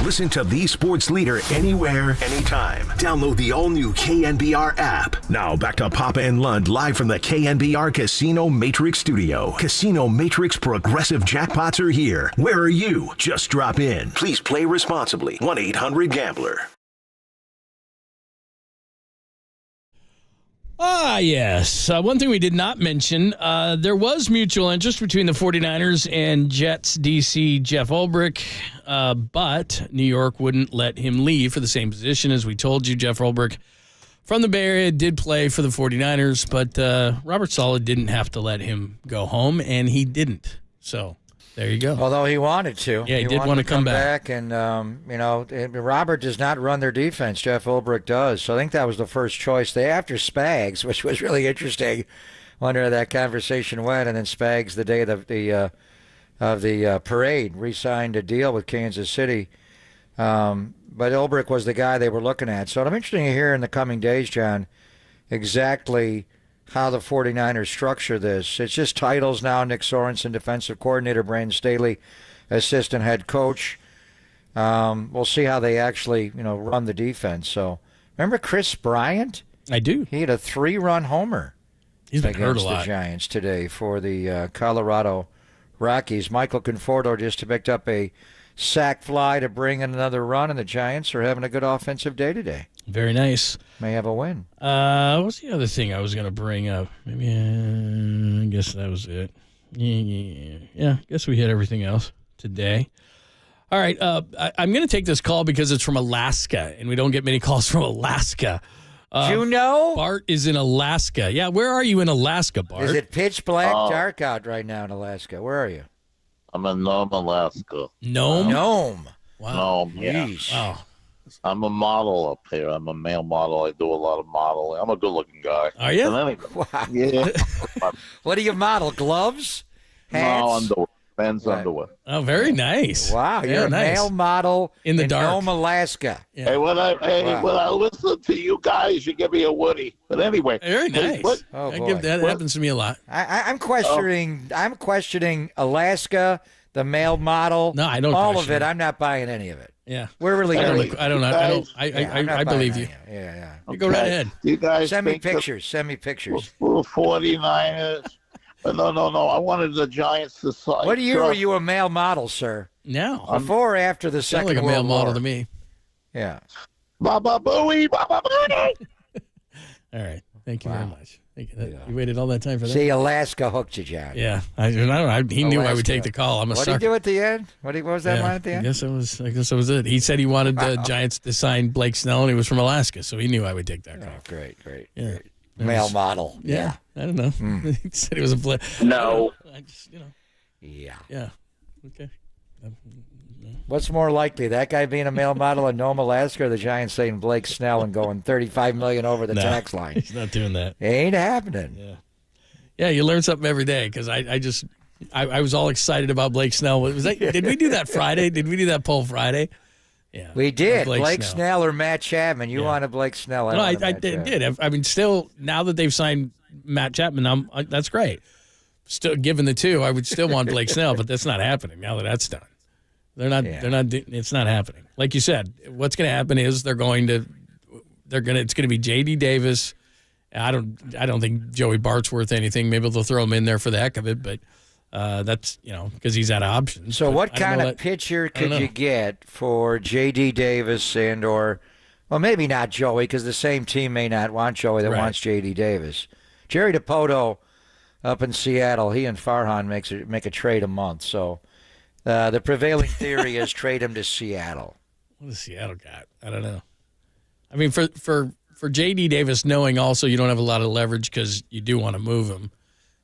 Listen to the sports leader anywhere, anytime. Download the all-new KNBR app. Now back to Papa and Lund live from the KNBR Casino Matrix Studio. Casino Matrix Progressive Jackpots are here. Where are you? Just drop in. Please play responsibly. 1-800-GAMBLER.
Yes. One thing we did not mention, there was mutual interest between the 49ers and Jets DC Jeff Ulbrich, but New York wouldn't let him leave for the same position. As we told you, Jeff Ulbrich from the Bay Area did play for the 49ers, but Robert Saleh didn't have to let him go home, and he didn't. So there you go.
Although he wanted to.
Yeah, he did
wanted
want to come back.
And, Robert does not run their defense. Jeff Ulbrich does. So I think that was the first choice. They after Spags, which was really interesting. Wonder how that conversation went. And then Spags, the day of the parade, re-signed a deal with Kansas City. But Ulbrich was the guy they were looking at. So I'm interested to hear in the coming days, John, exactly how the 49ers structure this. It's just titles now. Nick Sorensen, defensive coordinator, Brandon Staley, assistant head coach. We'll see how they actually, run the defense. So remember Chris Bryant?
I do.
He had a 3-run homer.
He's been hurt a
against
lot.
the Giants today for the Colorado Rockies. Michael Conforto just picked up a sac fly to bring in another run, and the Giants are having a good offensive day today.
Very nice.
May have a win.
What's the other thing I was going to bring up? Maybe I guess that was it. Yeah, I guess we hit everything else today. All right, I'm going to take this call because it's from Alaska, and we don't get many calls from Alaska.
Juneau?
Bart is in Alaska. Yeah, where are you in Alaska, Bart?
Is it pitch black dark out right now in Alaska? Where are you?
I'm in Nome, Alaska.
Nome?
Nome.
Wow.
Nome, yeah.
Yeesh.
Wow.
I'm a model up here. I'm a male model. I do a lot of modeling. I'm a good-looking guy.
Are you?
Anyway,
Wow.
yeah.
What do you model? Gloves? Hats?
No, underwear. Men's underwear.
Oh, very nice.
Wow,
Yeah,
you're a
nice.
male model
In the dark.
Nome, Alaska.
Yeah.
Hey, when I listen to you guys, you give me a Woody. But anyway,
Very nice.
what?
Oh,
I
boy.
give that happens to me a lot.
I'm questioning Alaska, the male model.
No, I don't
all of
question
it.
it.
I'm not buying any of it.
Yeah.
We're really
I
going
don't know. I believe you.
Yeah.
You go right ahead.
You guys
Send me
think
pictures. Send me pictures.
The 49ers. No. I wanted the Giants to sign.
What year were you a male model, sir?
No.
Before or after the
Sound
Second
like a
World
male
War?
model to me.
Yeah.
Baba Booey, Baba Booey.
All right. Thank you very much. Thank you. You waited all that time for that?
See, Alaska hooked you, John.
Yeah. I don't know. He knew I would
Alaska.
take the call. I'm a
What
sucker.
did he do at the end? What was that line at the
I
end?
guess that was it. He said he wanted the Giants to sign Blake Snell, and he was from Alaska, so he knew I would take that call.
Oh, great.
Yeah.
Great. Male model.
Yeah. I don't know. He said he was a play.
No.
I just,
Yeah.
Yeah. Okay.
What's more likely, that guy being a male model in Nome, Alaska, or the Giants saying Blake Snell and going $35 million over the
No,
tax line?
He's not doing that.
It ain't happening.
Yeah. Yeah, you learn something every day because I was all excited about Blake Snell. Did we do that Friday? Did we do that poll Friday? Yeah.
We did.
Blake
Snell or Matt Chapman. You wanted Blake Snell.
No,
wanted
I
Matt Chapman.
did. I mean, still, now that they've signed Matt Chapman, that's great. Still, given the two, I would still want Blake Snell, but that's not happening now that that's done. It's not happening. Like you said, what's going to happen is it's going to be J.D. Davis. I don't think Joey Bart's worth anything. Maybe they'll throw him in there for the heck of it, but that's, because he's out of options.
So
but
what kind of pitcher could you get for J.D. Davis well, maybe not Joey, because the same team may not want Joey that wants J.D. Davis. Jerry DiPoto up in Seattle, he and Farhan make a trade a month. So the prevailing theory is trade him to Seattle.
What has Seattle got? I don't know. I mean, for J.D. Davis, knowing also you don't have a lot of leverage because you do want to move him.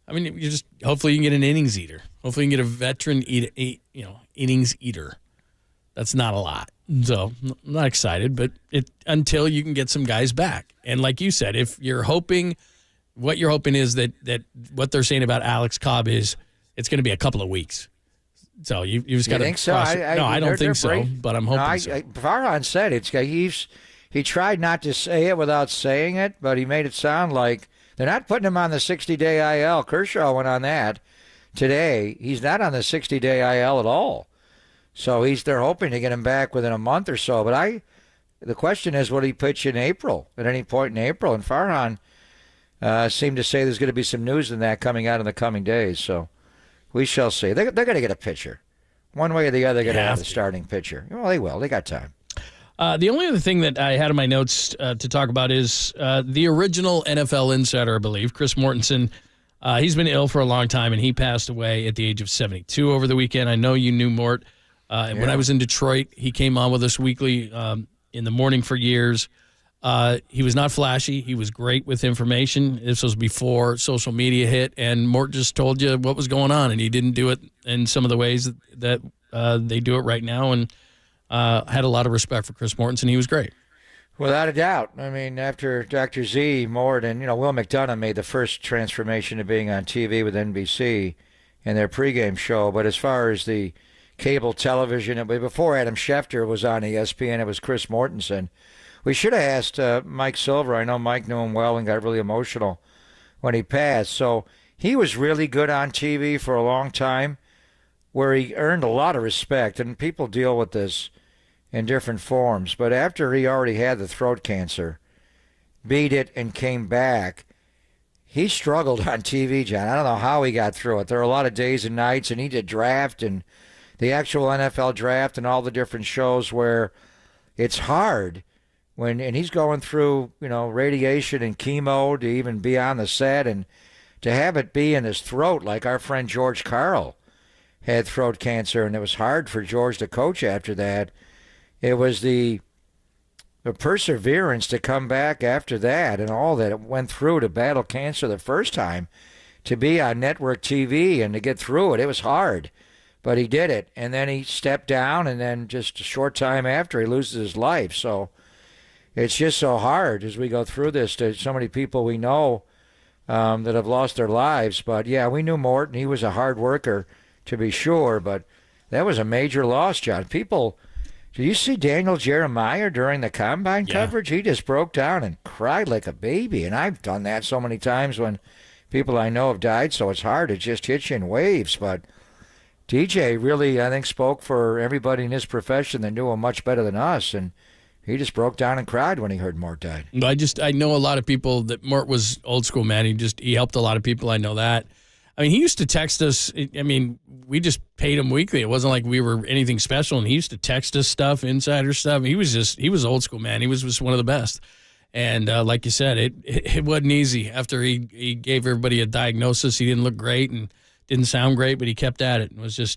I mean, hopefully you can get an innings eater. Hopefully you can get a veteran innings eater. That's not a lot. So I'm not excited, but until you can get some guys back. And like you said, if you're hoping, what you're hoping is that what they're saying about Alex Cobb is it's going to be a couple of weeks. So you've just got to
think so?
No, I don't think so, but I'm hoping so.
Farhan said he tried not to say it without saying it, but he made it sound like they're not putting him on the 60-day IL. Kershaw went on that today. He's not on the 60-day IL at all. So they're hoping to get him back within a month or so. But the question is, will he pitch in April, at any point in April? And Farhan seemed to say there's going to be some news in that coming out in the coming days. So we shall see. They're going to get a pitcher. One way or the other, they're going to have the starting pitcher. Well, they will. They got time.
The only other thing that I had in my notes to talk about is the original NFL insider, I believe, Chris Mortensen. He's been ill for a long time, and he passed away at the age of 72 over the weekend. I know you knew Mort. When I was in Detroit, he came on with us weekly in the morning for years. He was not flashy. He was great with information. This was before social media hit, and Mort just told you what was going on, and he didn't do it in some of the ways that they do it right now, and had a lot of respect for Chris Mortensen. He was great.
Without a doubt. I mean, after Dr. Z, Mort, and, Will McDonough made the first transformation to being on TV with NBC in their pregame show, but as far as the cable television, before Adam Schefter was on ESPN, it was Chris Mortensen. We should have asked Mike Silver. I know Mike knew him well and got really emotional when he passed. So he was really good on TV for a long time, where he earned a lot of respect, and people deal with this in different forms. But after he already had the throat cancer, beat it, and came back, he struggled on TV, John. I don't know how he got through it. There were a lot of days and nights, and he did draft and the actual NFL draft and all the different shows where it's hard and he's going through, radiation and chemo to even be on the set, and to have it be in his throat, like our friend George Karl had throat cancer, and it was hard for George to coach after that. It was the perseverance to come back after that and all that it went through to battle cancer the first time, to be on network TV and to get through it. It was hard, but he did it. And then he stepped down, and then just a short time after, he loses his life. So it's just so hard as we go through this to so many people we know that have lost their lives. But, yeah, we knew Morton. He was a hard worker, to be sure, but that was a major loss, John. People, did you see Daniel Jeremiah during the Combine coverage? He just broke down and cried like a baby, and I've done that so many times when people I know have died, so it's hard. It just hits you in waves. But DJ really, I think, spoke for everybody in his profession that knew him much better than us, and he just broke down and cried when he heard Mort died.
I know a lot of people that Mort was old school, man. He helped a lot of people. I know that. I mean, he used to text us. I mean, we just paid him weekly. It wasn't like we were anything special, and he used to text us stuff, insider stuff. He was old school, man. He was just one of the best. And like you said, it wasn't easy. After he gave everybody a diagnosis, he didn't look great and didn't sound great, but he kept at it.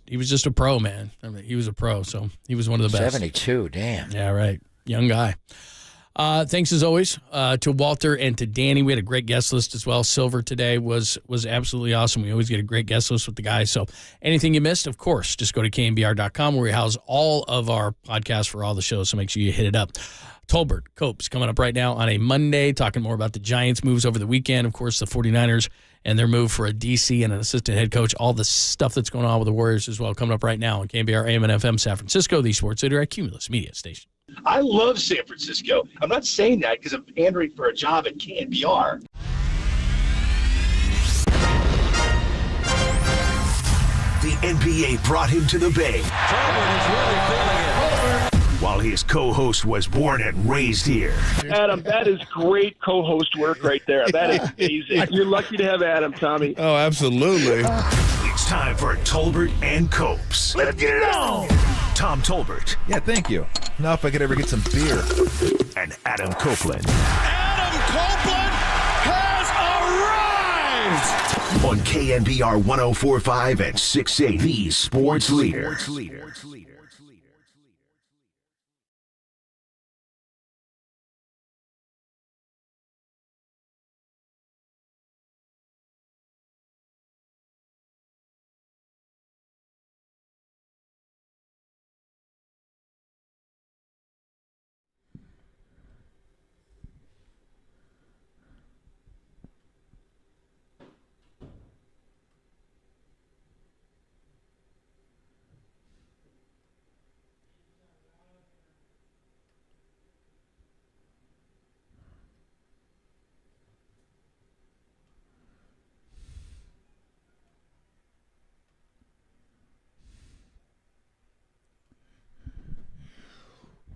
He was just a pro, man. I mean, he was a pro, so he was one of the best.
72, damn.
Yeah, right. Young guy. Thanks as always to Walter and to Danny. We had a great guest list as well. Silver today was absolutely awesome. We always get a great guest list with the guys. So anything you missed, of course, just go to knbr.com where we house all of our podcasts for all the shows. So make sure you hit it up. Tolbert, Copes coming up right now on a Monday, talking more about the Giants' moves over the weekend. Of course, the 49ers and their move for a DC and an assistant head coach. All the stuff that's going on with the Warriors as well coming up right now on KNBR AM and FM San Francisco, the sports leader at Cumulus Media Station.
I love San Francisco. I'm not saying that because I'm pandering for a job at KNBR.
The NBA brought him to the Bay.
Tolbert is really feeling it.
While his co-host was born and raised here.
Adam, that is great co-host work right there. That is amazing. You're lucky to have Adam, Tommy.
Oh, absolutely.
It's time for Tolbert and Copes. Let's get it on! Tom Tolbert.
Yeah, thank you. Now if I could ever get some beer.
And Adam Copeland.
Adam Copeland has arrived!
On KNBR 104.5 and 680, the sports leader.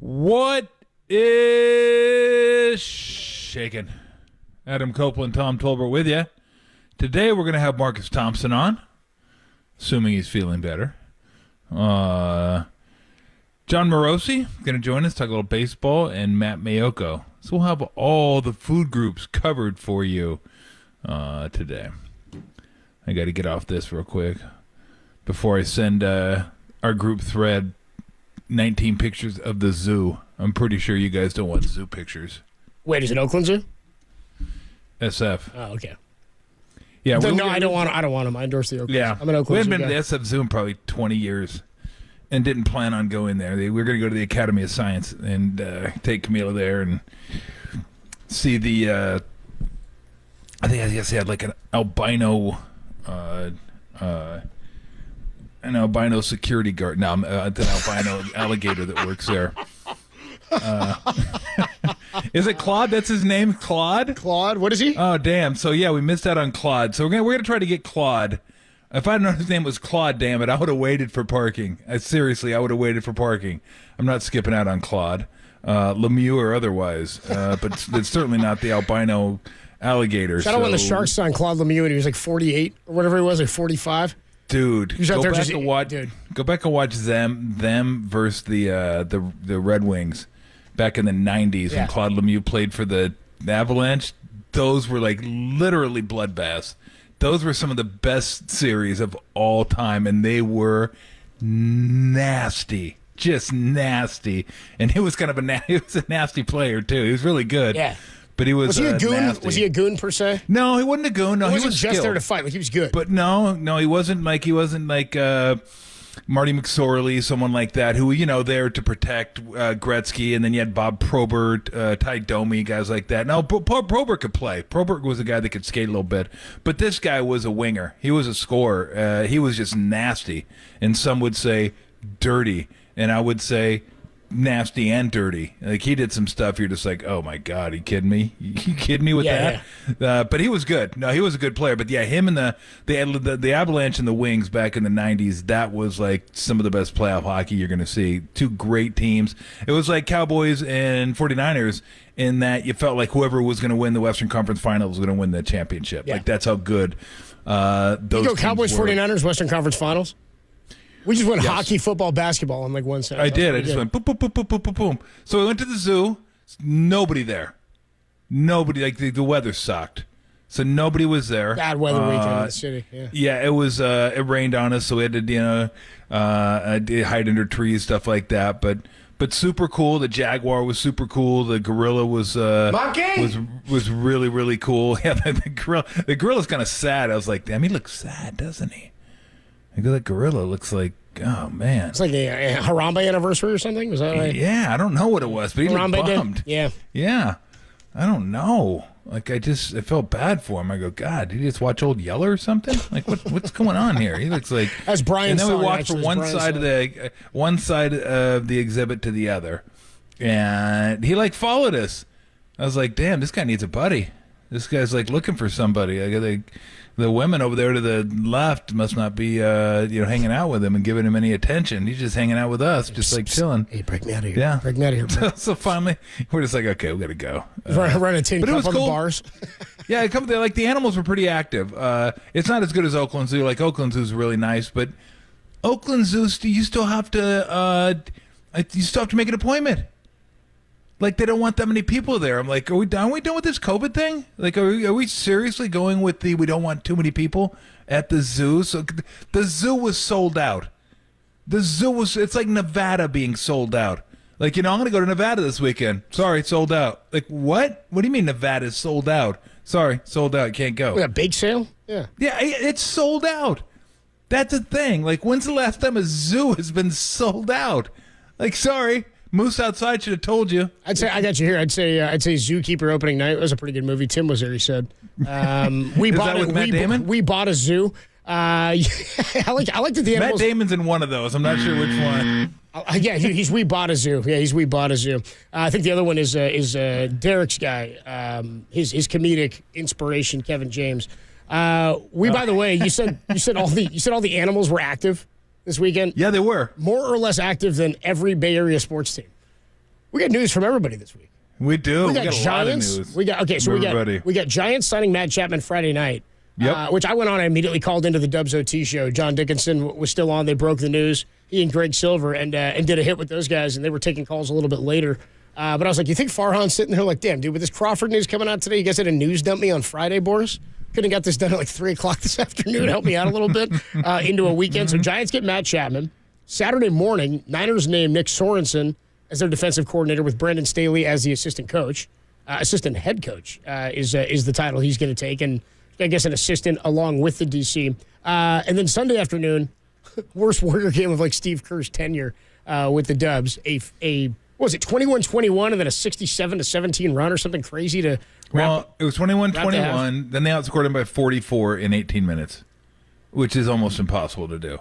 What is shaking? Adam Copeland, Tom Tolbert with you. Today we're going to have Marcus Thompson on, assuming he's feeling better. John Morosi going to join us, talk a little baseball, and Matt Mayoko. So we'll have all the food groups covered for you today. I got to get off this real quick before I send our group thread 19 pictures of the zoo. I'm pretty sure you guys don't want zoo pictures.
Wait, is it Oakland Zoo?
SF.
Oh, okay.
Yeah.
No, I don't want them. I endorse the Oakland.
Yeah.
I'm an Oakland.
We haven't
Zoo
been
guy.
to the SF Zoo in probably 20 years. And didn't plan on going there. We were going to go to the Academy of Science and take Camila there and see the. I guess they had like an albino security guard. No, an albino alligator that works there. Is it Claude? That's his name, Claude.
Claude, what is he?
Oh, damn! So yeah, we missed out on Claude. So we're gonna try to get Claude. If I'd known his name was Claude, damn it, I would have waited for parking. Seriously, I would have waited for parking. I'm not skipping out on Claude, Lemieux or otherwise, but it's certainly not the albino alligator.
Shout out when the Sharks signed Claude Lemieux and he was like 48 or whatever he was, like 45.
Dude,
He was out there just
go back and watch them versus the Red Wings back in the 90s when Claude Lemieux played for the Avalanche. Those were like literally bloodbaths. Those were some of the best series of all time, and they were nasty, just nasty. And he was kind of a nasty player too. He was really good.
Yeah.
But he was.
Was he a goon?
Nasty.
Was he a goon per se?
No, he wasn't a goon. No,
he
he
wasn't
was
just
skilled.
there to fight. Like he was good.
But no, he wasn't like Marty McSorley, someone like that, who there to protect Gretzky, and then you had Bob Probert, Ty Domi, guys like that. No, Probert could play. Probert was a guy that could skate a little bit, but this guy was a winger. He was a scorer. He was just nasty, and some would say dirty, and I would say nasty and dirty. Like he did some stuff. You're just like, oh my god, are you kidding me? You kidding me with that? Yeah. But he was good. No, he was a good player. But yeah, him and the Avalanche and the Wings back in the 90s, that was like some of the best playoff hockey you're going to see. Two great teams. It was like Cowboys and 49ers in that you felt like whoever was going to win the Western Conference Finals was going to win the championship. Yeah. Like that's how good those
you go Cowboys,
were.
49ers, Western Conference Finals? We just went hockey, football, basketball in like one sentence.
I did. I just went boom, boom, boom, boom, boom, boom, boom. So we went to the zoo. Nobody there. Nobody. Like the weather sucked. So nobody was there.
Bad weather weekend in the city. Yeah.
Yeah, it was. It rained on us, so we had to hide under trees, stuff like that. But super cool. The jaguar was super cool. The gorilla was really, really cool. Yeah, the gorilla's kind of sad. I was like, damn, he looks sad, doesn't he? That gorilla looks like, oh man,
it's like a Harambe anniversary or something. Was that right?
Yeah, I don't know what it was, but he looked bummed.
Yeah,
I don't know. Like I felt bad for him. I go, God, did he just watch Old Yeller or something? Like what's going on here? He looks like.
As Brian.
And then
we
walked from one side of the exhibit to the other, and he like followed us. I was like, damn, this guy needs a buddy. This guy's like looking for somebody. The women over there to the left must not be, hanging out with him and giving him any attention. He's just hanging out with us, just like chilling.
Hey, break me out of here.
Yeah,
break me out of here.
So finally, we're just like, okay, we got to go.
Run a tin cup on
cool.
the bars.
Yeah, like the animals were pretty active. It's not as good as Oakland Zoo. Like Oakland Zoo is really nice, but Oakland Zoo, you still have to make an appointment. Like, they don't want that many people there. I'm like, are we done with this COVID thing? Like, are we seriously going with we don't want too many people at the zoo? So the zoo was sold out. It's like Nevada being sold out. Like, I'm going to go to Nevada this weekend. Sorry, sold out. Like, what? What do you mean Nevada's sold out? Sorry, sold out. Can't go.
A bake sale? Yeah.
Yeah, it's sold out. That's a thing. Like, when's the last time a zoo has been sold out? Like, sorry. Moose Outside should have told you.
I'd say I got you here. I'd say Zookeeper opening night. It was a pretty good movie. Tim was there. He said, "We bought a zoo." I like that the animals.
Matt Damon's in one of those. I'm not sure which one.
Yeah, he's We Bought a Zoo. Yeah, he's We Bought a Zoo. I think the other one is Derek's guy. His comedic inspiration, Kevin James. By the way, you said all the animals were active this weekend.
Yeah, they were.
More or less active than every Bay Area sports team. We got news from everybody this week.
We do. We got
Giants.
a lot of news.
We got Giants signing Matt Chapman Friday night.
Yep.
Which I went on. I immediately called into the Dubs OT show. John Dickinson was still on. They broke the news. he and Greg Silver, and did a hit with those guys, and they were taking calls a little bit later. But I was like, you think Farhan's sitting there like, damn, dude, with this Crawford news coming out today, you guys had a news dump me on Friday, Boras? Couldn't have got this done at like 3 o'clock this afternoon. Help me out a little bit into a weekend. So Giants get Matt Chapman. Saturday morning, Niners name Nick Sorensen as their defensive coordinator with Brandon Staley as the assistant coach. Assistant head coach is the title he's going to take. And I guess an assistant along with the DC. And then Sunday afternoon, worst Warrior game of like Steve Kerr's tenure with the Dubs. What was it, 21-21 and then a 67-17 run or something crazy to
Well, it was 21-21. Then they outscored him by 44 in 18 minutes, which is almost impossible to do.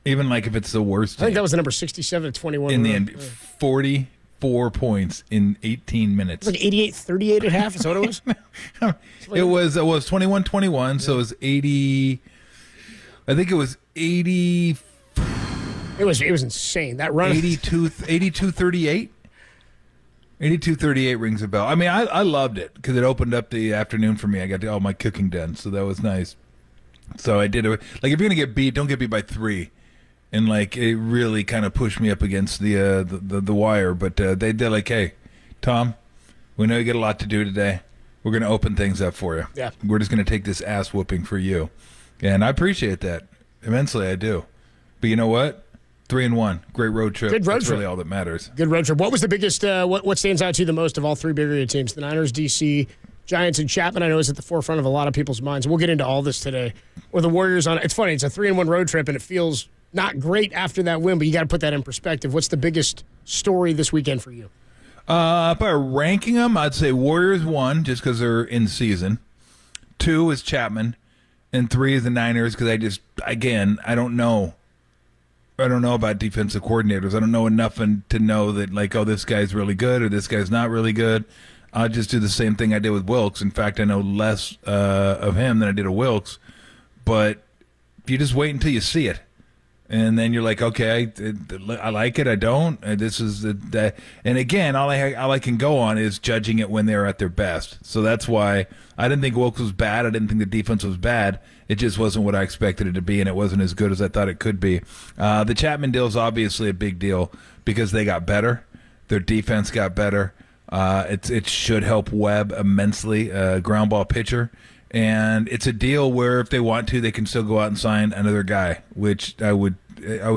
Even like if it's the worst.
I think that was the number 67-21.
In the end, 44 points in 18 minutes.
It was like 88-38 at half. Is that what it was?
It was 21-21, so it was 80. I think it was 80.
It was insane. That run
82-38. 82-38 rings a bell. I mean, I loved it because it opened up the afternoon for me. I got all my cooking done, so that was nice. So I did it. Like, if you're gonna get beat, don't get beat by 3. And like, it really kind of pushed me up against the wire. But they're like, hey, Tom, we know you got a lot to do today. We're gonna open things up for you.
Yeah.
We're just gonna take this ass whooping for you, and I appreciate that immensely. I do. But you know what? 3-1, great road trip.
Good road
That's
trip.
really all that matters.
Good road trip. What was the biggest? What stands out to you the most of all 3 Bay Area teams? The Niners, DC, Giants, and Chapman. I know is at the forefront of a lot of people's minds. We'll get into all this today. Or the Warriors on. It's funny. It's a 3-1 road trip, and it feels not great after that win. But you got to put that in perspective. What's the biggest story this weekend for you?
If I were ranking them, I'd say Warriors 1, just because they're in season. 2 is Chapman, and 3 is the Niners because I don't know. I don't know about defensive coordinators. I don't know enough to know that, like, oh, this guy's really good or this guy's not really good. I'll just do the same thing I did with Wilkes. In fact, I know less of him than I did of Wilkes. But you just wait until you see it. And then you're like, okay, I like it, I don't. This is that. And again, all I can go on is judging it when they're at their best. So that's why I didn't think Wilkes was bad. I didn't think the defense was bad. It just wasn't what I expected it to be, and it wasn't as good as I thought it could be. The Chapman deal is obviously a big deal because they got better. Their defense got better. It should help Webb immensely, ground ball pitcher. And it's a deal where if they want to, they can still go out and sign another guy, which I would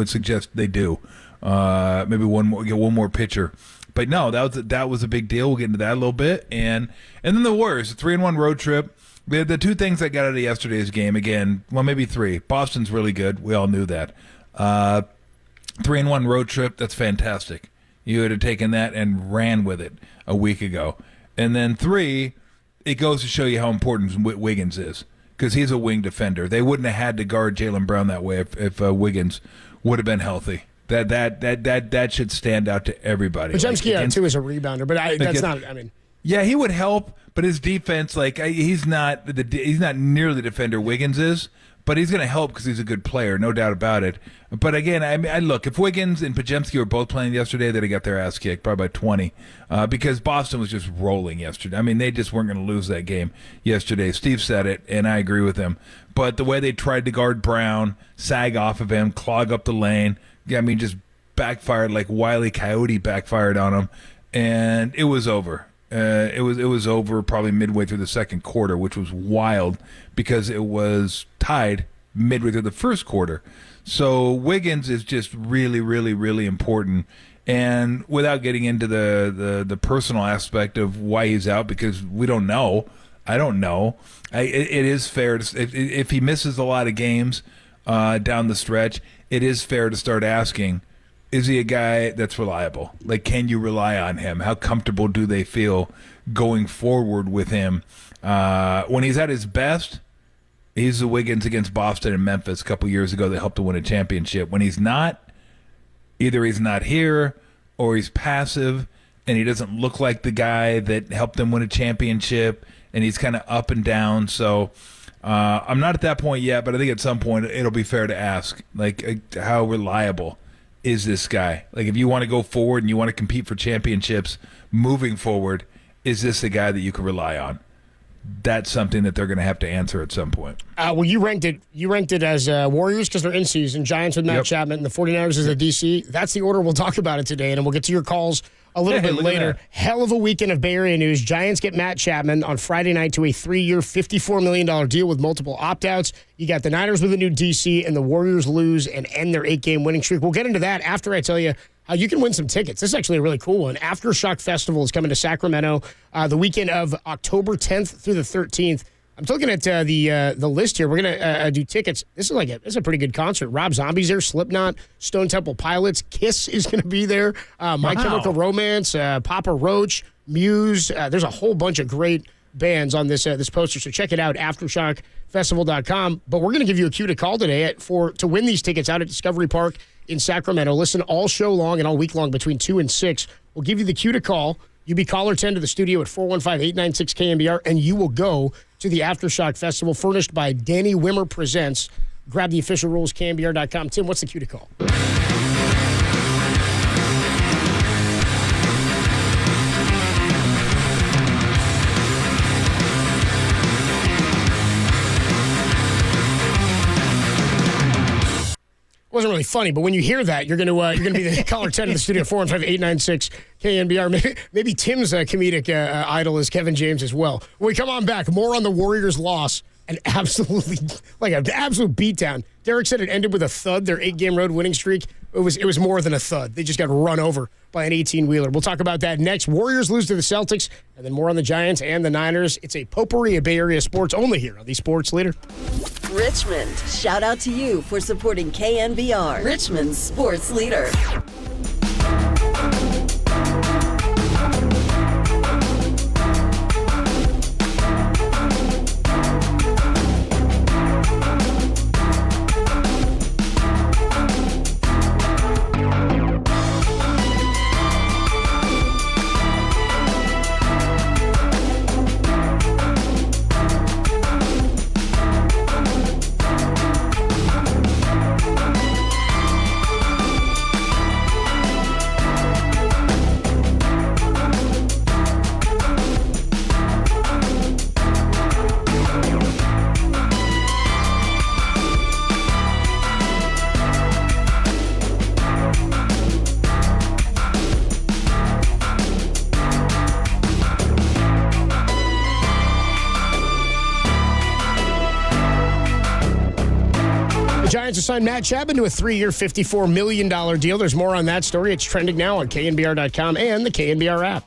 suggest they do. Maybe get one more pitcher. But no, that was a big deal. We'll get into that a little bit. And then the Warriors, a 3-1 road trip. The 2 things I got out of yesterday's game, again, well, maybe 3. Boston's really good. We all knew that. 3-1 road trip, that's fantastic. You would have taken that and ran with it a week ago. And then 3, it goes to show you how important Wiggins is because he's a wing defender. They wouldn't have had to guard Jaylen Brown that way if Wiggins would have been healthy. That should stand out to everybody.
Podziemski, too, is a rebounder, but that's not, I mean.
Yeah, he would help, but his defense, he's not near the defender Wiggins is, but he's going to help because he's a good player, no doubt about it. But again, I look, if Wiggins and Podziemski were both playing yesterday, they'd have got their ass kicked probably by 20 because Boston was just rolling yesterday. I mean, they just weren't going to lose that game yesterday. Steve said it, and I agree with him. But the way they tried to guard Brown, sag off of him, clog up the lane, just backfired like Wile E. Coyote backfired on him, and it was over. It was over probably midway through the second quarter, which was wild because it was tied midway through the first quarter. So Wiggins is just really, really, really important. And without getting into the personal aspect of why he's out, because we don't know. I don't know. It is fair to, if he misses a lot of games down the stretch, it is fair to start asking, is he a guy that's reliable? Like, can you rely on him? How comfortable do they feel going forward with him? When he's at his best, he's the Wiggins against Boston and Memphis a couple years ago that helped to win a championship. When he's not, either he's not here or he's passive and he doesn't look like the guy that helped them win a championship, and he's kind of up and down. So I'm not at that point yet, but I think at some point it'll be fair to ask, like, how reliable is this guy? Like, if you want to go forward and you want to compete for championships moving forward, is this a guy that you can rely on? that's something that they're going to have to answer at some point.
Well, you ranked it as Warriors because they're in season, Giants with Matt Chapman, and the 49ers is the DC. That's the order we'll talk about it today, and we'll get to your calls a little bit later. Hell of a weekend of Bay Area news. Giants get Matt Chapman on Friday night to a 3-year, $54 million deal with multiple opt-outs. You got the Niners with a new DC, and the Warriors lose and end their 8-game winning streak. We'll get into that after I tell you how you can win some tickets. This is actually a really cool one. Aftershock Festival is coming to Sacramento the weekend of October 10th through the 13th. I'm looking at the list here. We're going to do tickets. This is a pretty good concert. Rob Zombie's there, Slipknot, Stone Temple Pilots, Kiss is going to be there, My Chemical Romance, Papa Roach, Muse. There's a whole bunch of great bands on this poster, so check it out, AftershockFestival.com. But we're going to give you a cue to call today to win these tickets out at Discovery Park in Sacramento. Listen all show long and all week long between 2 and 6. We'll give you the cue to call. You be caller 10 to the studio at 415-896-KNBR, and you will go to the Aftershock Festival, furnished by Danny Wimmer Presents. Grab the official rules, KNBR.com. Tim, what's the cue to call? Wasn't really funny, but when you hear that, you're gonna be the caller 10 in the studio, 415-896-KNBR. Maybe Tim's comedic idol is Kevin James as well. When we come on back, more on the Warriors' loss, an absolute beatdown. Derek said it ended with a thud. Their 8-game road winning streak. It was more than a thud. They just got run over by an 18-wheeler. We'll talk about that next. Warriors lose to the Celtics, and then more on the Giants and the Niners. It's a potpourri of Bay Area sports only here on the Sports Leader.
Richmond, shout out to you for supporting KNBR, Richmond's sports leader.
Giants assigned Matt Chapman to a 3-year, $54 million deal. There's more on that story. It's trending now on KNBR.com and the KNBR app.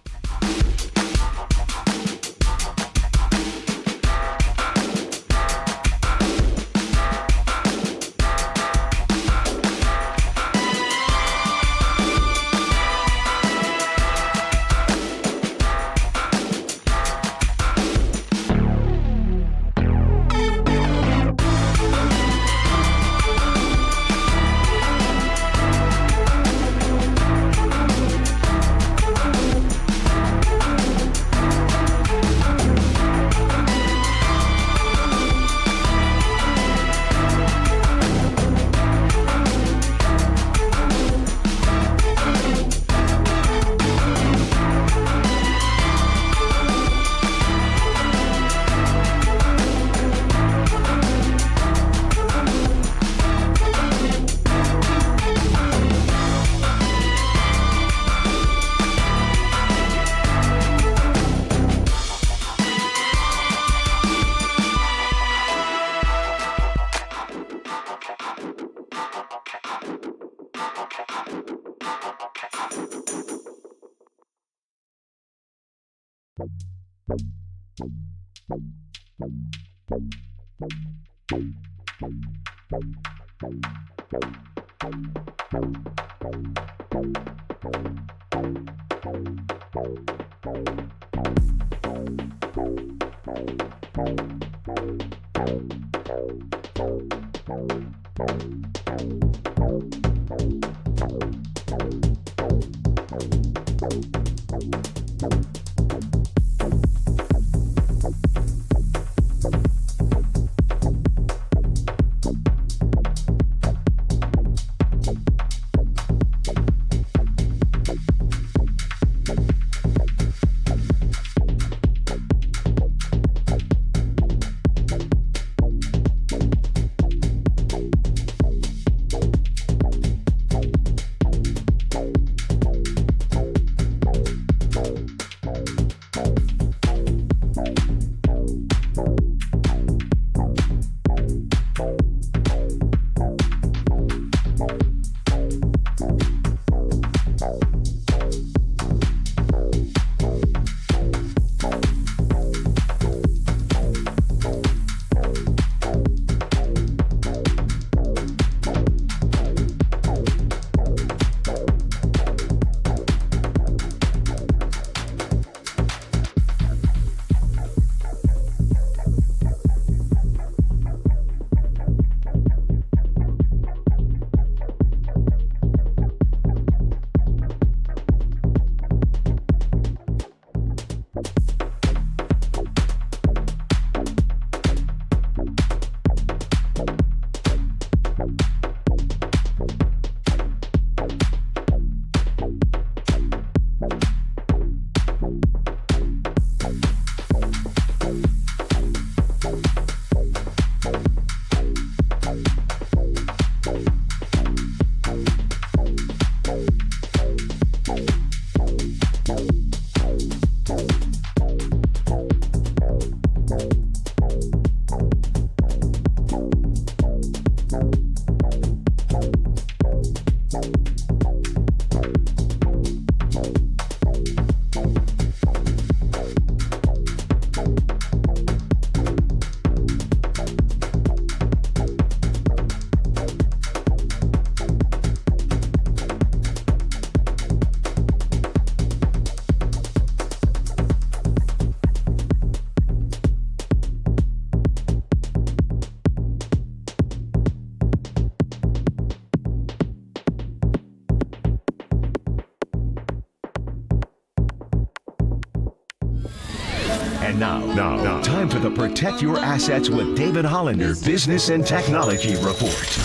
Now, time for the Protect Your Assets with David Hollander Business and Technology Report.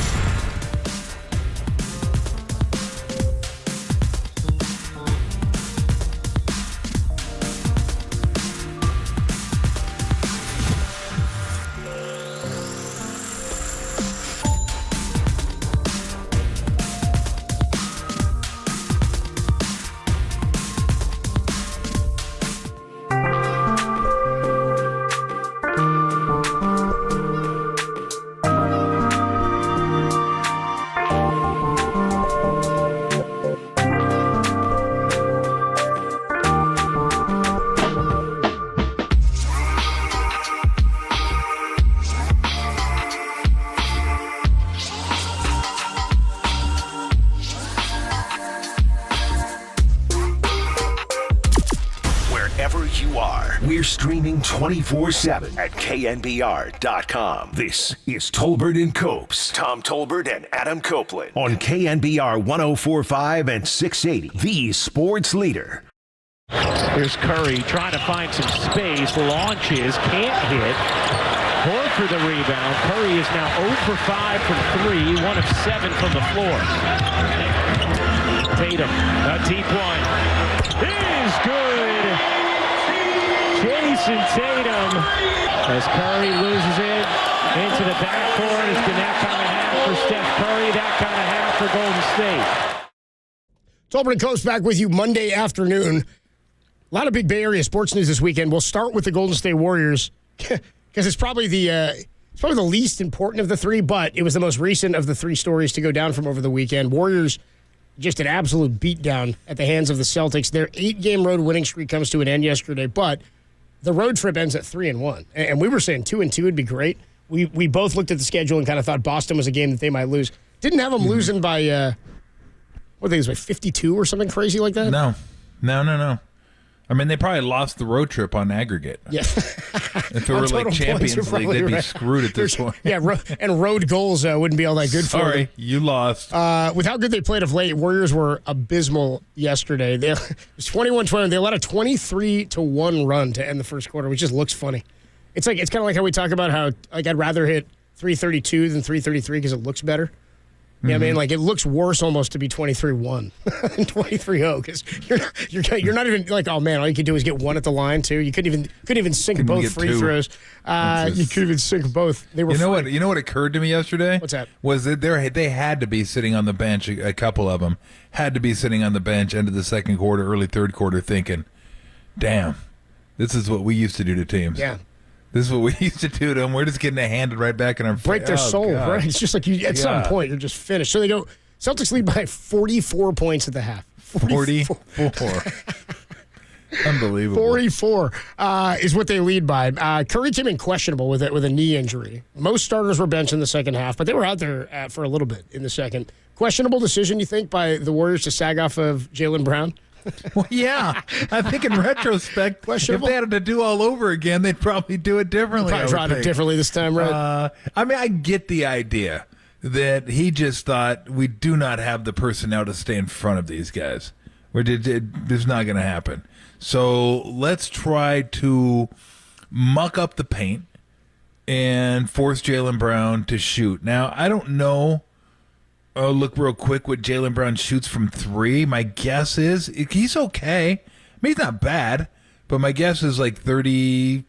We're streaming 24/7 at KNBR.com. This is Tolbert and Copes. Tom Tolbert and Adam Copeland on KNBR 104.5 and 680, the sports leader.
Here's Curry trying to find some space. Launches, can't hit. Horford the rebound. Curry is now 0 for 5 from 3, 1 of 7 from the floor. Tatum, a deep one. Is good. Jason Tatum, as Curry loses it into the backcourt. It's been that kind of half for Steph Curry, that kind of half for Golden State.
Tolbert and Coast back with you Monday afternoon. A lot of big Bay Area sports news this weekend. We'll start with the Golden State Warriors because it's probably the least important of the three, but it was the most recent of the three stories to go down from over the weekend. Warriors just an absolute beatdown at the hands of the Celtics. Their 8-game road winning streak comes to an end yesterday, but the road trip ends at 3-1. And we were saying 2-2 would be great. We both looked at the schedule and kind of thought Boston was a game that they might lose. Didn't have them losing by, what think it was, like 52 or something crazy like that?
No. I mean, they probably lost the road trip on aggregate.
Yeah.
If it were like Champions League, they'd be screwed at this point.
Yeah, and road goals wouldn't be all that good for them.
Sorry, you lost.
With how good they played of late, Warriors were abysmal yesterday. It was 21-20. They allowed a 23-1 run to end the first quarter, which just looks funny. It's kind of like how we talk about how I'd rather hit 332 than 333 because it looks better. You know what I mean? Like, it looks worse almost to be 23-1 than 23-0 because you're not even like, oh, man, all you could do is get one at the line, too. You couldn't even sink both free throws. You couldn't even sink both. They were
You know what occurred to me yesterday?
What's that?
Was that they had to be sitting on the bench, a couple of them, had to be sitting on the bench end of the second quarter, early third quarter thinking, damn, this is what we used to do to teams.
Yeah.
This is what we used to do to them. We're just getting it handed right back in our face.
Break their soul, right? It's just like at some point, you're just finished. So they go, Celtics lead by 44 points at the half.
44. Unbelievable.
44 is what they lead by. Curry came in questionable with a knee injury. Most starters were benched in the second half, but they were out there for a little bit in the second. Questionable decision, you think, by the Warriors to sag off of Jaylen Brown?
Well, yeah. I think in retrospect, if they had to do all over again, they'd probably do it differently.
Probably draw it differently this time, right?
I mean, I get the idea that he just thought we do not have the personnel to stay in front of these guys. It's not going to happen. So let's try to muck up the paint and force Jaylen Brown to shoot. Now, I don't know. Oh, look real quick what Jaylen Brown shoots from 3. My guess is he's okay. I mean, he's not bad, but my guess is like 35,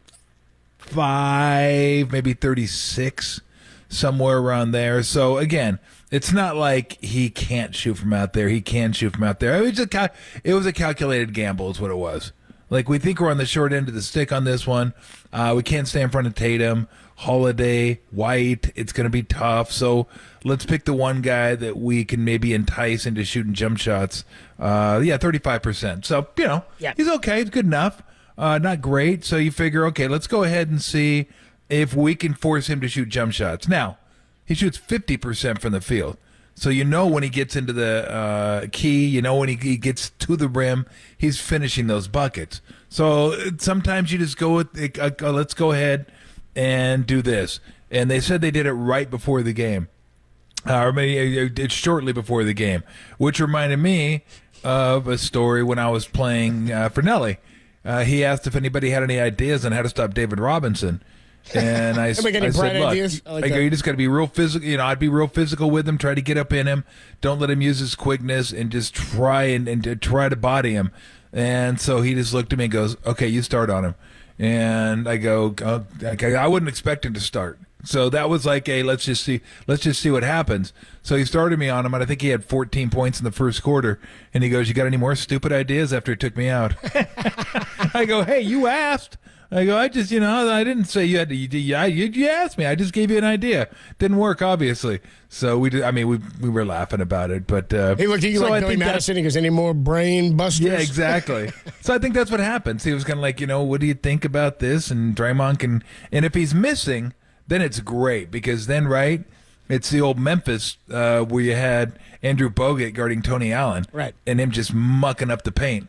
maybe 36, somewhere around there. So, again, it's not like he can't shoot from out there. He can shoot from out there. It was a calculated gamble is what it was. Like, we think we're on the short end of the stick on this one. We can't stay in front of Tatum, Holiday, White. It's going to be tough. So let's pick the one guy that we can maybe entice into shooting jump shots. 35%. So, he's okay. It's good enough. Not great. So you figure, okay, let's go ahead and see if we can force him to shoot jump shots. Now, he shoots 50% from the field. So when he gets into the key, when he gets to the rim, he's finishing those buckets. So sometimes you just go with, let's go ahead and do this. And they said they did it right before the game. Or maybe it's shortly before the game, which reminded me of a story when I was playing for Nelly. he asked if anybody had any ideas on how to stop David Robinson. And I said, look, I go, you just got to be real physical. I'd be real physical with him, try to get up in him. Don't let him use his quickness, and just try and try to body him. And so he just looked at me and goes, okay, you start on him. And I go, I wouldn't expect him to start. So that was like, let's just see what happens. So he started me on him, and I think he had 14 points in the first quarter. And he goes, you got any more stupid ideas after he took me out? I go, hey, you asked. I go, I just, I didn't say you had to. You asked me. I just gave you an idea. Didn't work, obviously. So we did. I mean, we were laughing about it, but
he looked at you like Billy Madison. He goes, any more brain busters?
Yeah, exactly. So I think that's what happens. He was kind of like, what do you think about this? And Draymond can, and if he's missing, then it's great, because then, right, it's the old Memphis where you had Andrew Bogut guarding Tony Allen,
right,
and him just mucking up the paint,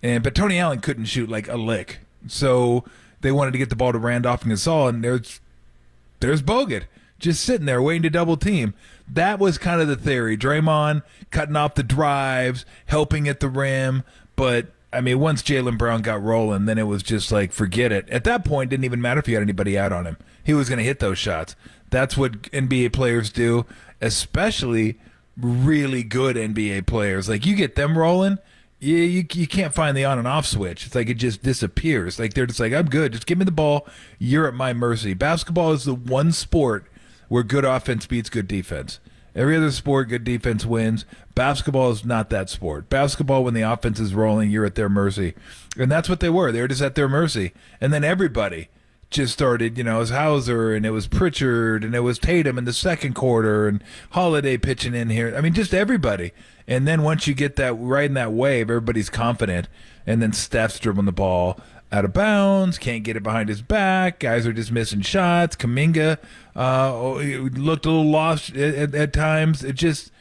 but Tony Allen couldn't shoot like a lick, so they wanted to get the ball to Randolph and Gasol, and there's Bogut just sitting there waiting to double team. That was kind of the theory. Draymond cutting off the drives, helping at the rim, but I mean, once Jaylen Brown got rolling, then it was just like, forget it. At that point, it didn't even matter if you had anybody out on him. He was going to hit those shots. That's what NBA players do, especially really good NBA players. Like, you get them rolling, you can't find the on and off switch. It's like it just disappears. Like, they're just like, I'm good. Just give me the ball. You're at my mercy. Basketball is the one sport where good offense beats good defense. Every other sport, good defense wins. Basketball is not that sport. Basketball, when the offense is rolling, you're at their mercy. And that's what they were. They were just at their mercy. And then everybody just started, it was Hauser, and it was Pritchard, and it was Tatum in the second quarter, and Holiday pitching in here. I mean, just everybody. And then once you get that right in that wave, everybody's confident. And then Steph's dribbling the ball out of bounds, can't get it behind his back. Guys are just missing shots. Kuminga looked a little lost at times. It just,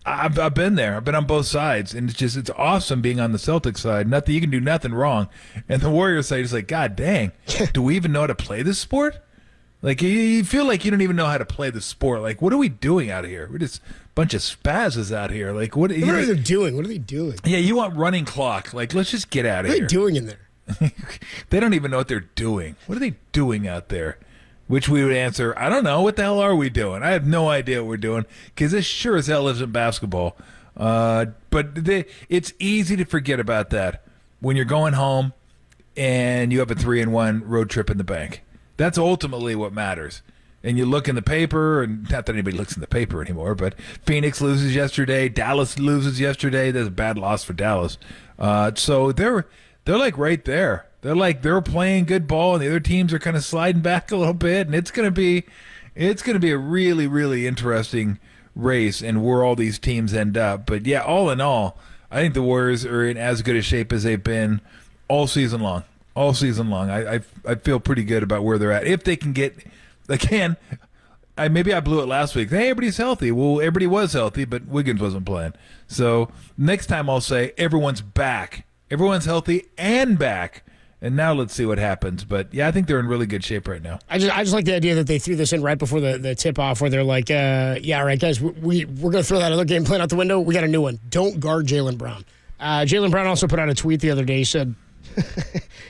I've been there. I've been on both sides, and it's awesome being on the Celtics side. You can do nothing wrong, and the Warriors side is like, God dang, do we even know how to play this sport? Like, you feel like you don't even know how to play the sport. Like, what are we doing out here? We're just a bunch of spazzes out here. Like, what are
they doing? What are they doing?
Yeah, you want running clock? Like, let's just get out of here.
What are they doing in there?
They don't even know what they're doing. What are they doing out there? Which we would answer, I don't know. What the hell are we doing? I have no idea what we're doing, because this sure as hell isn't basketball. But it's easy to forget about that when you're going home and you have a 3-1 road trip in the bank. That's ultimately what matters. And you look in the paper, and not that anybody looks in the paper anymore, but Phoenix loses yesterday, Dallas loses yesterday. There's a bad loss for Dallas. So they're like right there. They're playing good ball, and the other teams are kind of sliding back a little bit, and it's gonna be a really, really interesting race, and where all these teams end up. But yeah, all in all, I think the Warriors are in as good a shape as they've been all season long. All season long, I feel pretty good about where they're at. If they can get, again, maybe I blew it last week. Hey, everybody's healthy. Well, everybody was healthy, but Wiggins wasn't playing. So next time I'll say everyone's back. Everyone's healthy and back. And now let's see what happens. But, yeah, I think they're in really good shape right now.
I just like the idea that they threw this in right before the tip-off, where they're like, yeah, all right, guys, we're going to throw that other game plan out the window. We got a new one. Don't guard Jaylen Brown. Jaylen Brown also put out a tweet the other day. He said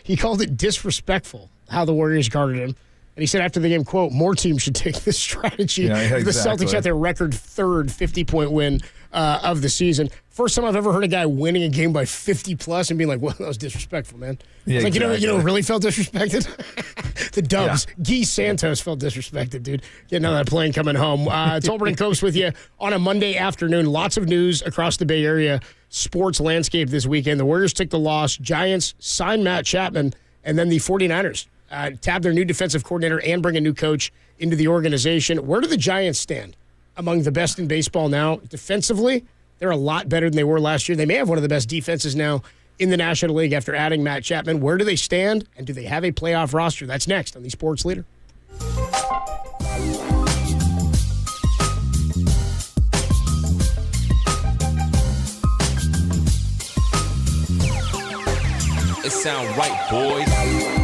he called it disrespectful how the Warriors guarded him. And he said after the game, quote, more teams should take this strategy.
Yeah, exactly.
The Celtics had their record third 50-point win of the season. First time I've ever heard a guy winning a game by 50-plus and being like, well, that was disrespectful, man.
Yeah,
it's like,
exactly.
you know, really felt disrespected? The Dubs. Yeah. Guy Santos felt disrespected, dude. Getting on that plane coming home. Tolbert and Copes with you on a Monday afternoon. Lots of news across the Bay Area sports landscape this weekend. The Warriors took the loss. Giants signed Matt Chapman, and then the 49ers tab their new defensive coordinator and bring a new coach into the organization. Where do the Giants stand among the best in baseball now? Defensively, they're a lot better than they were last year. They may have one of the best defenses now in the National League after adding Matt Chapman. Where do they stand, and do they have a playoff roster? That's next on the Sports Leader.
It sound right, boys.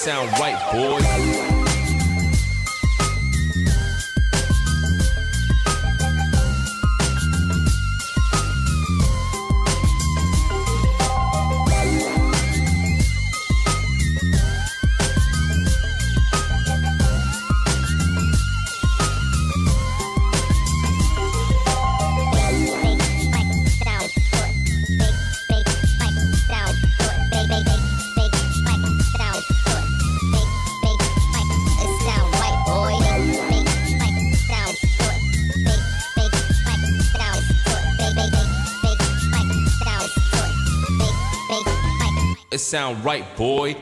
sound right, boys. It sound right, boy.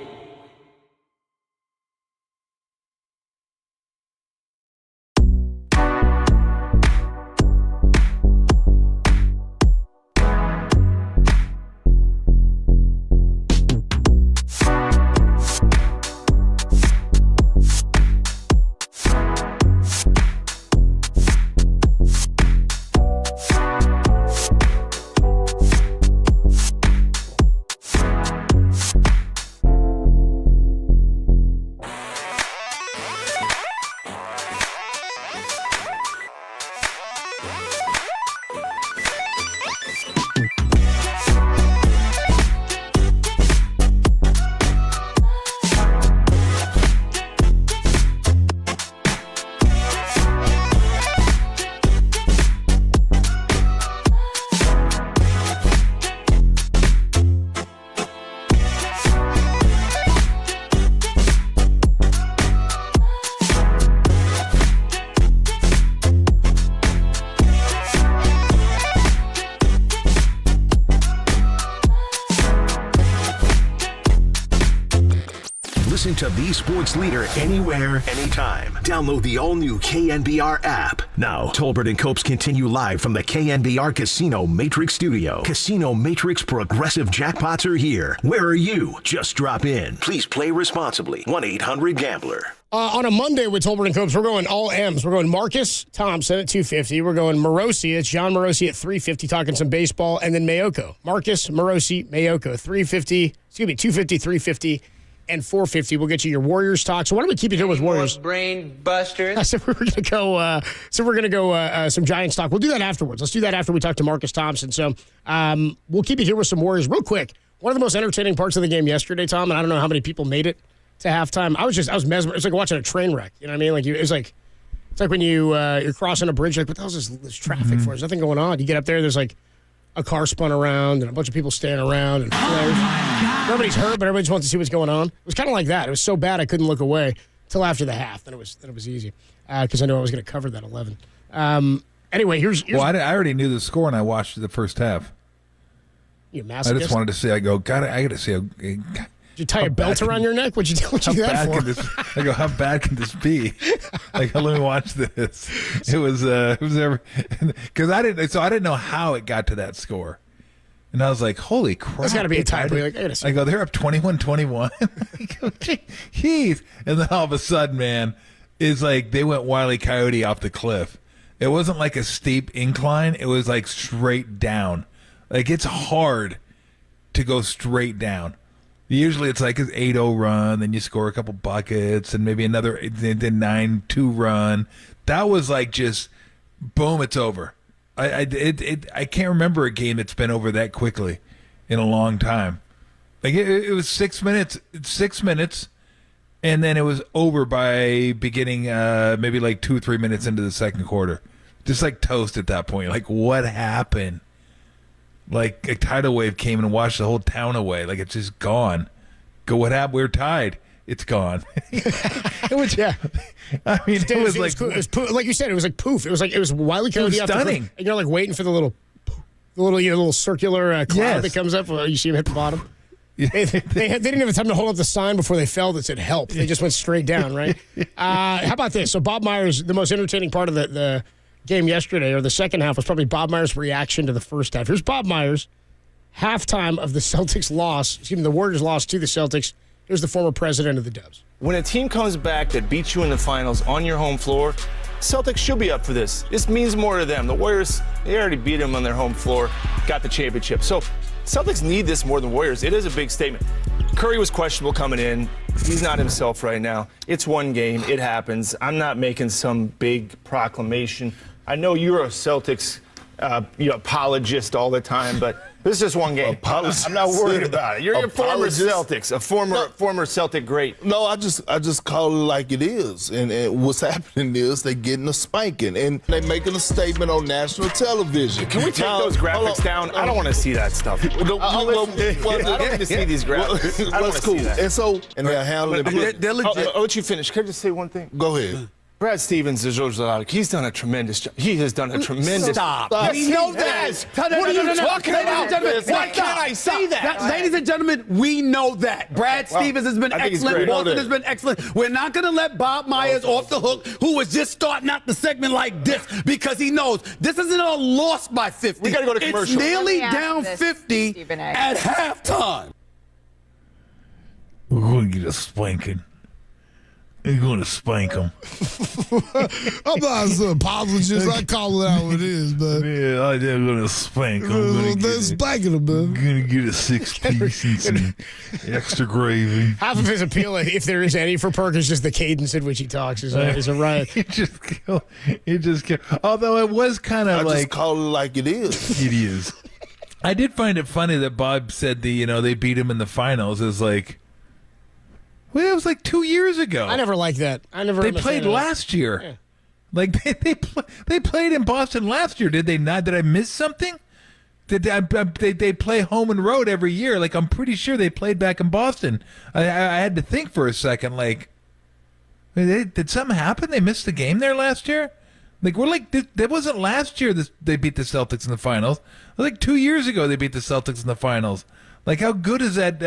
Listen to the sports leader anywhere, anytime. Download the all-new KNBR app. Now, Tolbert and Copes continue live from the KNBR Casino Matrix Studio. Casino Matrix progressive jackpots are here. Where are you? Just drop in. Please play responsibly. 1-800-GAMBLER.
On a Monday with Tolbert and Copes, we're going all M's. We're going Marcus Thompson at 250. We're going Morosi. It's John Morosi at 350, talking some baseball. And then Mayoko. Marcus, Morosi, Mayoko. 250, 350, and 450. We'll get you your Warriors talk. So why don't we keep it here with Warriors?
Brain busters.
I said we're going to go. Some Giants talk. We'll do that afterwards. Let's do that after we talk to Marcus Thompson. So we'll keep it here with some Warriors real quick. One of the most entertaining parts of the game yesterday, Tom, and I don't know how many people made it to halftime. I was mesmerized. It's like watching a train wreck. You know what I mean? Like it's like when you're crossing a bridge. Like, what the hell is this traffic for? There's nothing going on. You get up there. There's like a car spun around and a bunch of people standing around and flares. Nobody's hurt, but everybody just wants to see what's going on. It was kind of like that. It was so bad I couldn't look away till after the half. Then it was easy because I knew I was going to cover that 11. Anyway, here's
well, I already knew the score and I watched the first half.
You
I just wanted to see. I go, God, I got to see.
Did you tie a belt around your neck? What'd you do that for?
I go, how bad can this be? Like, let me watch this. It was because I didn't know how it got to that score, and I was like, holy crap!
That's got to be a tiebreak.
I go, they're up 21-21. I go, jeez, and then all of a sudden, man, it's like they went Wile E. Coyote off the cliff. It wasn't like a steep incline; it was like straight down. Like, it's hard to go straight down. Usually it's like an 8-0 run, then you score a couple buckets, and maybe another 9-2 run. That was like just, boom, it's over. I can't remember a game that's been over that quickly in a long time. Like, it was 6 minutes, and then it was over by beginning maybe like 2 or 3 minutes into the second quarter. Just like toast at that point. Like, what happened? Like a tidal wave came and washed the whole town away. Like, it's just gone. Go, what happened? We're tied. It's gone. It was,
yeah.
I mean, it was like,
like you said, it was like poof. It was Wile E. Coyote.
It was stunning.
And you're like waiting for the little circular cloud that comes up. You see him hit the bottom. They didn't have time to hold up the sign before they fell that said help. They just went straight down, right? How about this? So Bob Myers, the most entertaining part of the game yesterday, or the second half, was probably Bob Myers' reaction to the first half. Here's Bob Myers, halftime of the Celtics loss, the Warriors loss to the Celtics. Here's the former president of the Dubs.
When a team comes back that beats you in the finals on your home floor, Celtics should be up for this. This means more to them. The Warriors, they already beat them on their home floor, got the championship. So Celtics need this more than Warriors. It is a big statement. Curry was questionable coming in. He's not himself right now. It's one game. It happens. I'm not making some big proclamation. I know you're a Celtics apologist all the time, but this is just one game. I'm not worried about it. You're a former Celtics, a former Celtic great.
No, I just call it like it is. And what's happening is they're getting a spanking, and they're making a statement on national television.
Can we take those graphics down? I don't want to see that stuff. I don't need to see these graphics. I don't want to see that.
And they're handling it.
I'll let you finish. Can I just say one thing?
Go ahead.
Brad Stevens is George Kontos. He's done a tremendous job. He has done a tremendous
Stop.
Yes,
We know that.
What are you talking about? Why can't I say that?
Ladies and gentlemen, we know that. Brad Stevens has been excellent. Boston has been excellent. We're not going to let Bob Myers off the hook, who was just starting out the segment like this, because he knows this isn't a loss by 50.
We got to go to commercial.
It's nearly down 50 at halftime.
We're going to get a spanking. You're going to spank them.
I'm not an apologist. I call it how it is, man.
Yeah, they're going to spank them.
They're spanking them, man.
Going to get a 6-piece and some extra gravy.
Half of his appeal, if there is any for Perk, is just the cadence in which he talks is a riot.
He just killed. Although it was kind of
I
like.
just call it like it is.
It is. I did find it funny that Bob said they beat him in the finals. Is like. Well, it was like 2 years ago.
I never liked that.
They played last year.
Yeah.
Like they played in Boston last year. Did they not? Did I miss something? They play home and road every year. Like I'm pretty sure they played back in Boston. I had to think for a second. Like, did something happen? They missed the game there last year. Like that wasn't last year. They beat the Celtics in the finals. It was like 2 years ago they beat the Celtics in the finals. Like, how good is that?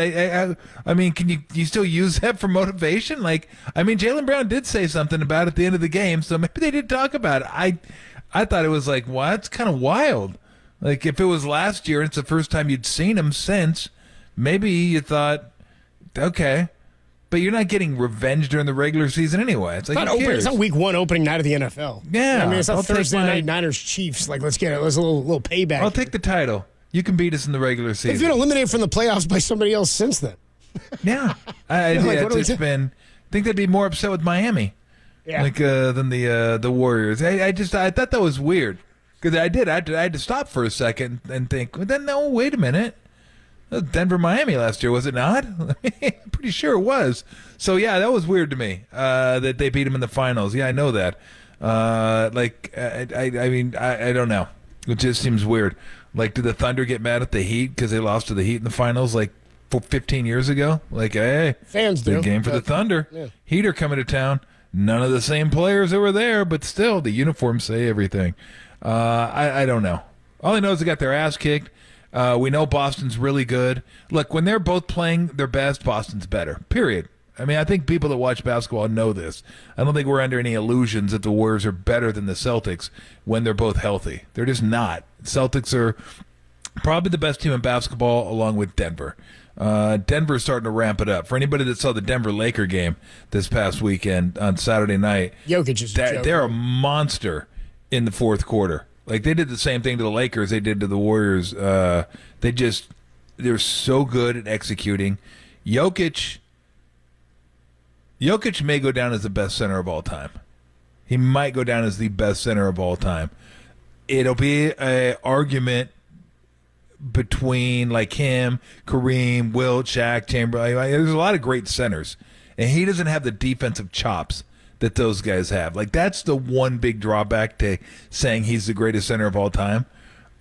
I mean, can you still use that for motivation? Like, I mean, Jaylen Brown did say something about it at the end of the game, so maybe they did talk about it. I thought it was like, wow, that's kind of wild. Like, if it was last year and it's the first time you'd seen him since, maybe you thought, okay. But you're not getting revenge during the regular season anyway. It's like,
it's not week one opening night of the NFL.
Yeah.
I mean, it's not Thursday night Niners Chiefs. Like, let's get it. Let's a little payback.
I'll take the title. You can beat us in the regular season.
It's been eliminated from the playoffs by somebody else since then.
Yeah. I think they'd be more upset with Miami.
Yeah.
Than the Warriors. I thought that was weird. Because I had to stop for a second and think, well, then, no, wait a minute. Denver-Miami last year, was it not? I'm pretty sure it was. So, yeah, that was weird to me that they beat them in the finals. Yeah, I know that. I mean, I don't know. It just seems weird. Like, did the Thunder get mad at the Heat because they lost to the Heat in the finals 15 years ago? Like, hey,
fans do.
Big game for the Thunder. Yeah. Heat are coming to town. None of the same players that were there, but still, the uniforms say everything. I don't know. All I know is they got their ass kicked. We know Boston's really good. Look, when they're both playing their best, Boston's better, period. I mean, I think people that watch basketball know this. I don't think we're under any illusions that the Warriors are better than the Celtics when they're both healthy. They're just not. Celtics are probably the best team in basketball along with Denver. Denver's starting to ramp it up. For anybody that saw the Denver-Laker game this past weekend on Saturday night,
Jokic is
they're a monster in the fourth quarter. Like, they did the same thing to the Lakers they did to the Warriors. They're so good at executing. Jokic may go down as the best center of all time. He might go down as the best center of all time. It'll be an argument between like him, Kareem, Wilt, Shaq, Chamberlain. There's a lot of great centers, and he doesn't have the defensive chops that those guys have. Like, that's the one big drawback to saying he's the greatest center of all time.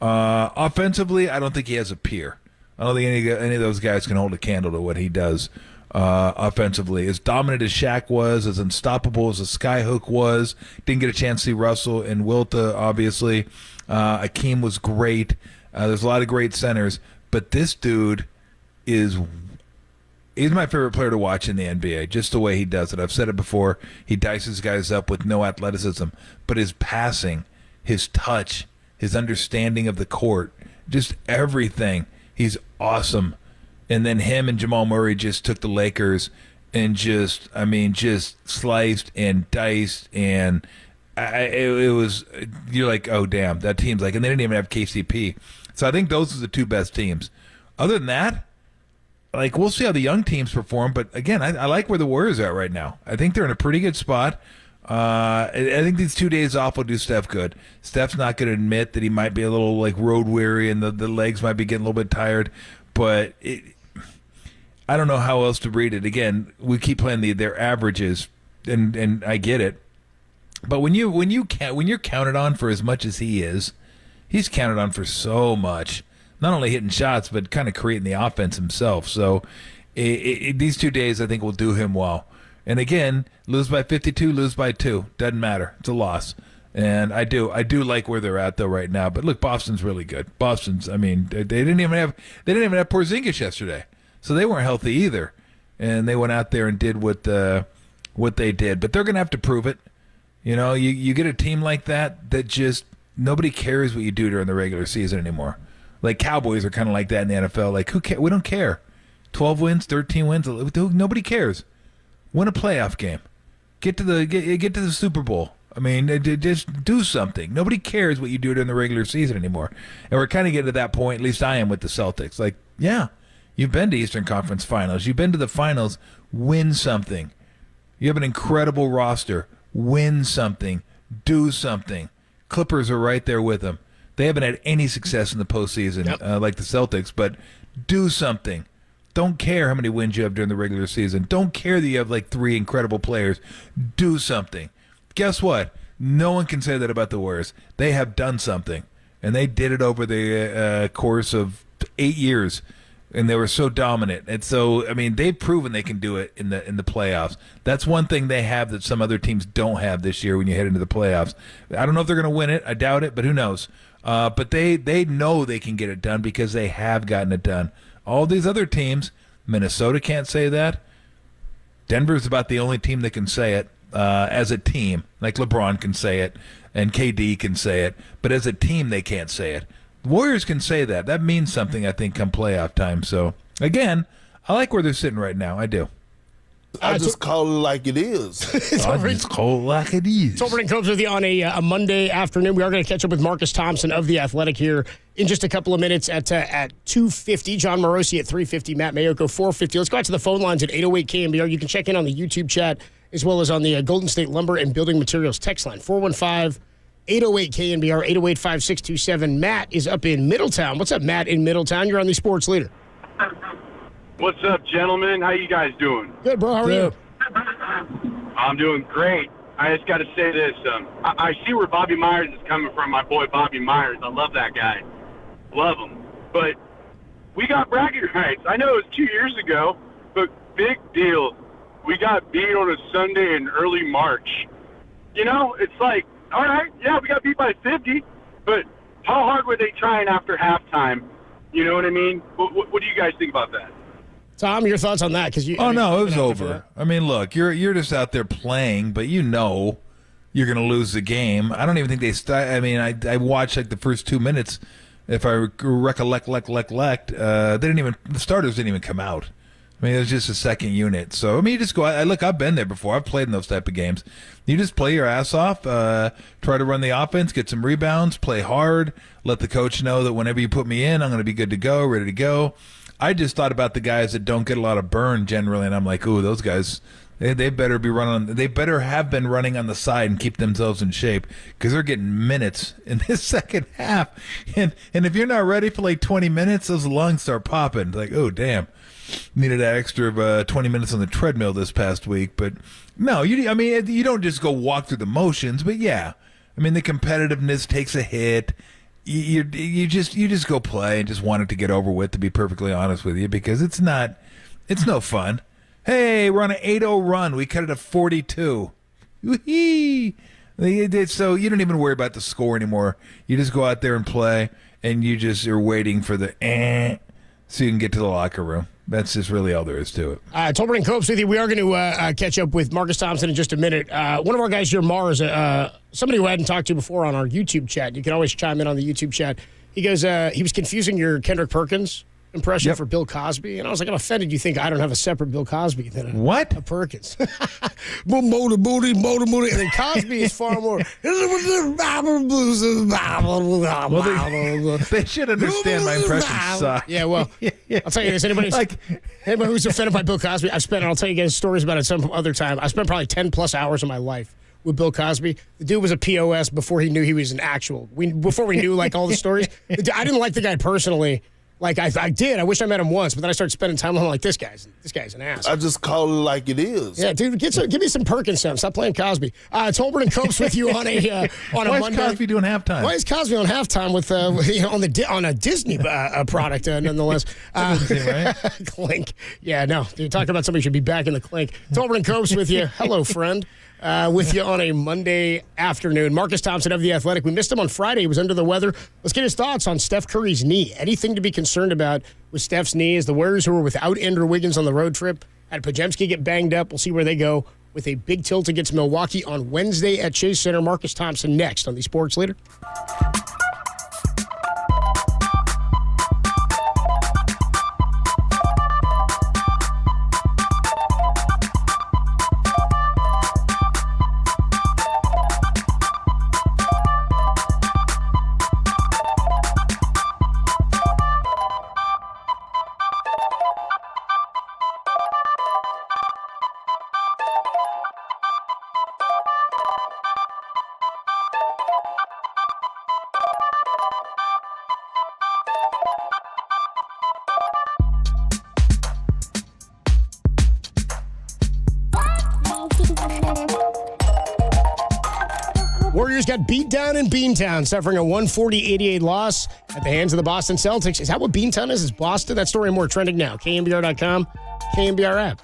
Offensively, I don't think he has a peer. I don't think any of those guys can hold a candle to what he does offensively. As dominant as Shaq was, as unstoppable as the Skyhook was, didn't get a chance to see Russell and Wilt, obviously. Akeem was great. There's a lot of great centers, but this dude he's my favorite player to watch in the NBA, just the way he does it. I've said it before. He dices guys up with no athleticism, but his passing, his touch, his understanding of the court, just everything. He's awesome. And then him and Jamal Murray just took the Lakers and just sliced and diced, and it was, you're like, oh, damn, that team's like, and they didn't even have KCP. So I think those are the two best teams. Other than that, like, we'll see how the young teams perform. But again, I like where the Warriors are at right now. I think they're in a pretty good spot. I think these 2 days off will do Steph good. Steph's not going to admit that he might be a little like road weary and the legs might be getting a little bit tired. But I don't know how else to read it. Again, we keep playing their averages, and I get it. But when you're counted on for as much as he is, he's counted on for so much. Not only hitting shots, but kind of creating the offense himself. So these 2 days, I think, will do him well. And again, lose by 52, lose by 2. Doesn't matter. It's a loss. And I do like where they're at though right now. But look, Boston's really good. Boston's, I mean, they didn't even have Porzingis yesterday, so they weren't healthy either. And they went out there and did what they did. But they're going to have to prove it. You know, you get a team like that just nobody cares what you do during the regular season anymore. Like Cowboys are kind of like that in the NFL. Like, who cares? We don't care. 12 wins, 13 wins, nobody cares. Win a playoff game. Get to the Super Bowl. I mean, just do something. Nobody cares what you do during the regular season anymore. And we're kind of getting to that point, at least I am with the Celtics. Like, yeah, you've been to Eastern Conference Finals. You've been to the finals. Win something. You have an incredible roster. Win something. Do something. Clippers are right there with them. They haven't had any success in the postseason like the Celtics, but do something. Don't care how many wins you have during the regular season. Don't care that you have like 3 incredible players. Do something. Guess what? No one can say that about the Warriors. They have done something, and they did it over the course of 8 years, and they were so dominant. And so, I mean, they've proven they can do it in the playoffs. That's one thing they have that some other teams don't have this year when you head into the playoffs. I don't know if they're going to win it. I doubt it, but who knows? But they know they can get it done because they have gotten it done. All these other teams, Minnesota can't say that. Denver's about the only team that can say it as a team. Like LeBron can say it and KD can say it. But as a team, they can't say it. The Warriors can say that. That means something, I think, come playoff time. So, again, I like where they're sitting right now. I do.
I just call it like it is.
I just call it like it is.
Tolbert and Cobes with you on a Monday afternoon. We are going to catch up with Marcus Thompson of The Athletic here in just a couple of minutes at 2:50. John Morosi at 3:50. Matt Mayoko 4:50. Let's go out to the phone lines at 808 KNBR. You can check in on the YouTube chat as well as on the Golden State Lumber and Building Materials text line. 415-808 KNBR 808-5627. Matt is up in Middletown. What's up, Matt, in Middletown? You're on the Sports Leader.
What's up, gentlemen? How you guys doing?
Good, bro. How are you?
I'm doing great. I just got to say this. I see where Bobby Myers is coming from, my boy Bobby Myers. I love that guy. Love him. But we got bragging rights. I know it was 2 years ago, but big deal. We got beat on a Sunday in early March. You know, it's like, all right, yeah, we got beat by 50, but how hard were they trying after halftime? You know what I mean? What do you guys think about that?
Tom, your thoughts on that?
No, it was over. I mean, look, you're just out there playing, but you know you're going to lose the game. I don't even think I watched like the first 2 minutes. If I recollect, the starters didn't even come out. I mean, it was just a second unit. So, I mean, you just go out. Look, I've been there before. I've played in those type of games. You just play your ass off, try to run the offense, get some rebounds, play hard, let the coach know that whenever you put me in, I'm going to be good to go, ready to go. I just thought about the guys that don't get a lot of burn generally, and I'm like, ooh, those guys, they better be running. They better have been running on the side and keep themselves in shape because they're getting minutes in this second half. And if you're not ready for like 20 minutes, those lungs start popping. Like, oh, damn. Needed that extra 20 minutes on the treadmill this past week. But no, you don't just go walk through the motions. But yeah, I mean, the competitiveness takes a hit. You just go play and just want it to get over with, to be perfectly honest with you, because it's no fun. Hey, we're on an 8-0 run. We cut it to 42. Whee! So you don't even worry about the score anymore. You just go out there and play, and you just are waiting for the so you can get to the locker room. That's just really all there is to it.
Tolbert and Copes with you. We are going to catch up with Marcus Thompson in just a minute. One of our guys here, Mars, somebody who I hadn't talked to before on our YouTube chat. You can always chime in on the YouTube chat. He goes, he was confusing your Kendrick Perkins impression for Bill Cosby, and I was like, I'm offended you think I don't have a separate Bill Cosby than a Perkins. Motor booty, and then Cosby is far more.
Well, they should understand my impression sucks.
Yeah, well, I'll tell you this. Anybody who's offended by Bill Cosby, I'll tell you guys stories about it some other time. I spent probably 10 plus hours of my life with Bill Cosby. The dude was a POS before he knew he was an actual. Before we knew like all the stories. I didn't like the guy personally. Like I did. I wish I met him once, but then I started spending time with him. Like this guy's an ass.
I just call it like it is.
Yeah, dude, give me some Perkins. Stop playing Cosby. It's Holbert and Copes with you on a Monday.
Why is Cosby doing halftime?
Why is Cosby on halftime with on a Disney product nonetheless?
Right?
Clink. Yeah, no. You're talking about somebody should be back in the clink. It's Holbert and Copes with you. Hello, friend. With you on a Monday afternoon. Marcus Thompson of The Athletic. We missed him on Friday. He was under the weather. Let's get his thoughts on Steph Curry's knee. Anything to be concerned about with Steph's knee? As the Warriors, who were without Andrew Wiggins on the road trip, had Pajemski get banged up. We'll see where they go with a big tilt against Milwaukee on Wednesday at Chase Center. Marcus Thompson next on the Sports Leader. Warriors got beat down in Beantown, suffering a 140-88 loss at the hands of the Boston Celtics. Is that what Beantown is? Is Boston? That story and more trending now. KNBR.com, KNBR app.